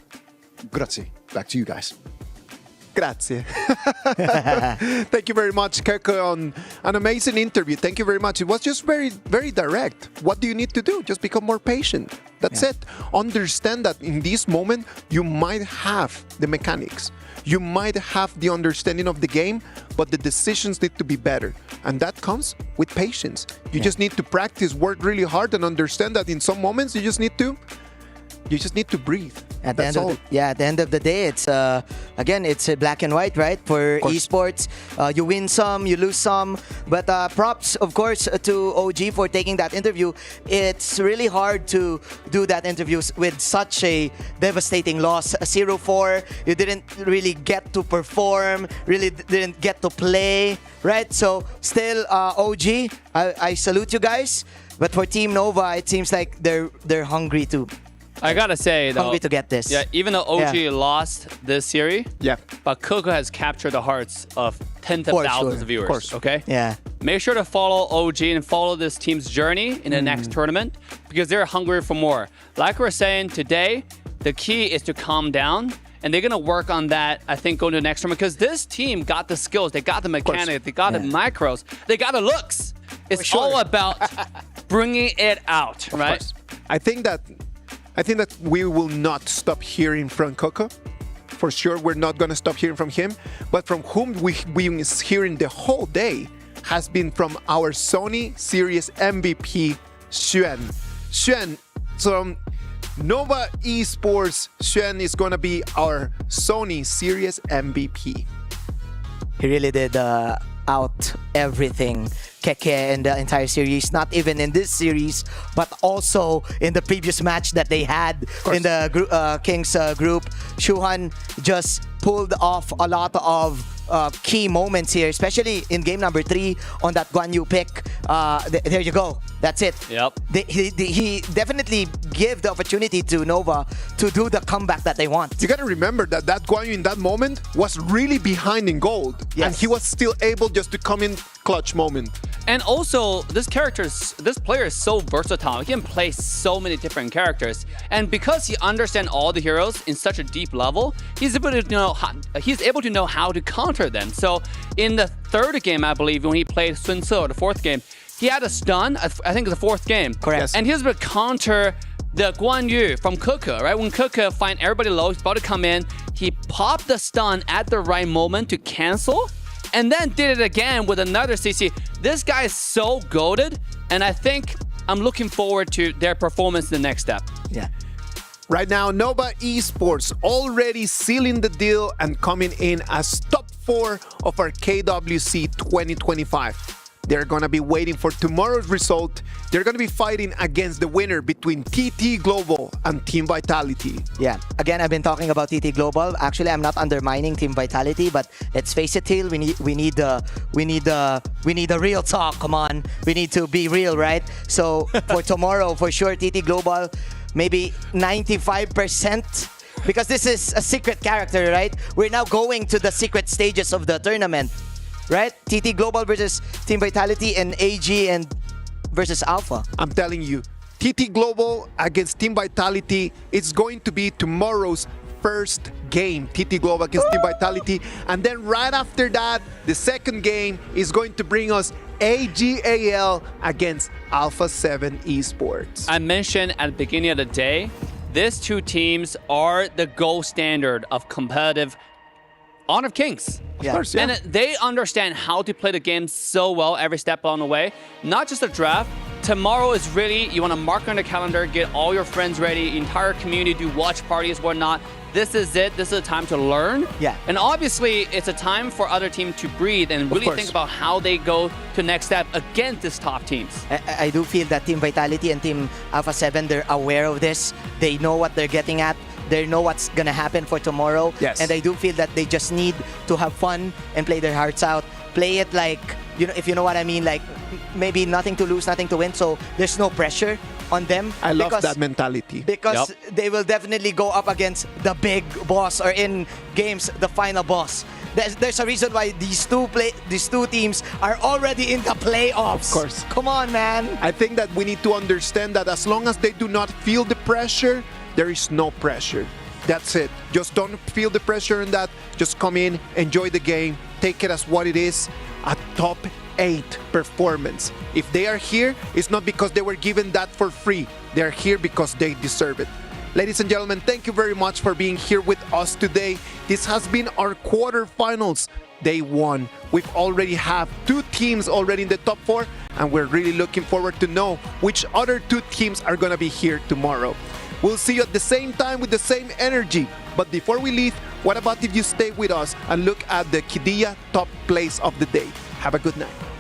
Grazie. Back to you guys. Grazie. Thank you very much, Keke, on an amazing interview. Thank you very much. It was just very, very direct. What do you need to do? Just become more patient. That's it. Understand that in this moment, you might have the mechanics. You might have the understanding of the game, but the decisions need to be better. And that comes with patience. You just need to practice, work really hard, and understand that in some moments you just need to breathe. At the end of the day, it's again, it's black and white, right? For esports, you win some, you lose some. But props, of course, to OG for taking that interview. It's really hard to do that interview with such a devastating loss. 0-4, you didn't really get to perform, really didn't get to play, right? So still, OG, I salute you guys. But for Team Nova, it seems like they're hungry too. I gotta say, though, hungry to get this. Yeah, even though OG lost this series, but Coco has captured the hearts of tens of thousands of viewers. Of course. Okay? Yeah. Make sure to follow OG and follow this team's journey in the next tournament because they're hungry for more. Like we're saying today, the key is to calm down. And they're going to work on that, I think, going to the next tournament because this team got the skills, they got the mechanics, they got the micros, they got the looks. It's all about bringing it out, right? I think that we will not stop hearing from Coco. For sure, we're not going to stop hearing from him. But from whom we've been hearing the whole day has been from our Sony Series MVP, Xuan. Xuan, from Nova Esports, Xuan is going to be our Sony Series MVP. He really did out everything, Keke, in the entire series. Not even in this series, but also in the previous match that they had in the Kings group. Shuhan just pulled off a lot of key moments here, especially in game number 3 on that Guan Yu pick. There you go. That's it. Yep. He definitely gave the opportunity to Nova to do the comeback that they want. You got to remember that Guan Yu in that moment was really behind in gold. Yes. And he was still able just to come in clutch moment. And also, this player is so versatile. He can play so many different characters. And because he understands all the heroes in such a deep level, he's able to know how to counter them. So in the third game, I believe, when he played Sun Tzu, or the fourth game, he had a stun, I think the fourth game. Correct. Yes. And he was able to counter the Guan Yu from Kuka, right? When Kuka find everybody low, he's about to come in, he popped the stun at the right moment to cancel, and then did it again with another CC. This guy is so goated, and I think I'm looking forward to their performance in the next step. Yeah. Right now, Nova Esports already sealing the deal and coming in as top 4 of our KWC 2025. They're going to be waiting for tomorrow's result. They're going to be fighting against the winner between TT Global and Team Vitality. Yeah. Again, I've been talking about TT Global. Actually, I'm not undermining Team Vitality, but let's face it, Teal, we need the real talk. Come on. We need to be real, right? So for tomorrow, for sure, TT Global, maybe 95%. Because this is a secret character, right? We're now going to the secret stages of the tournament. Right? TT Global versus Team Vitality and AG and versus Alpha. I'm telling you, TT Global against Team Vitality, it's going to be tomorrow's first game. TT Global against Team Vitality. And then right after that, the second game is going to bring us AGAL against Alpha 7 Esports. I mentioned at the beginning of the day, these two teams are the gold standard of competitive Honor of Kings. Of course, yeah. And they understand how to play the game so well every step along the way. Not just a draft. Tomorrow is really, you want to mark on the calendar, get all your friends ready, entire community, do watch parties, whatnot. This is it. This is a time to learn. Yeah. And obviously, it's a time for other teams to breathe and really think about how they go to next step against these top teams. I do feel that Team Vitality and Team Alpha 7, they're aware of this. They know what they're getting at. They know what's going to happen for tomorrow. Yes. And I do feel that they just need to have fun and play their hearts out. Play it like, if you know what I mean, like maybe nothing to lose, nothing to win. So there's no pressure on them. I love that mentality. Because they will definitely go up against the big boss, or in games, the final boss. There's a reason why these two teams are already in the playoffs. Of course. Come on, man. I think that we need to understand that as long as they do not feel the pressure, there is no pressure. That's it. Just don't feel the pressure in that. Just come in, enjoy the game, take it as what it is, a top 8 performance. If they are here, it's not because they were given that for free. They are here because they deserve it. Ladies and gentlemen, thank you very much for being here with us today. This has been our quarterfinals, day 1. We've already have 2 teams already in the top 4, and we're really looking forward to know which other 2 teams are gonna be here tomorrow. We'll see you at the same time with the same energy. But before we leave, what about if you stay with us and look at the Qiddiya top plays of the day? Have a good night.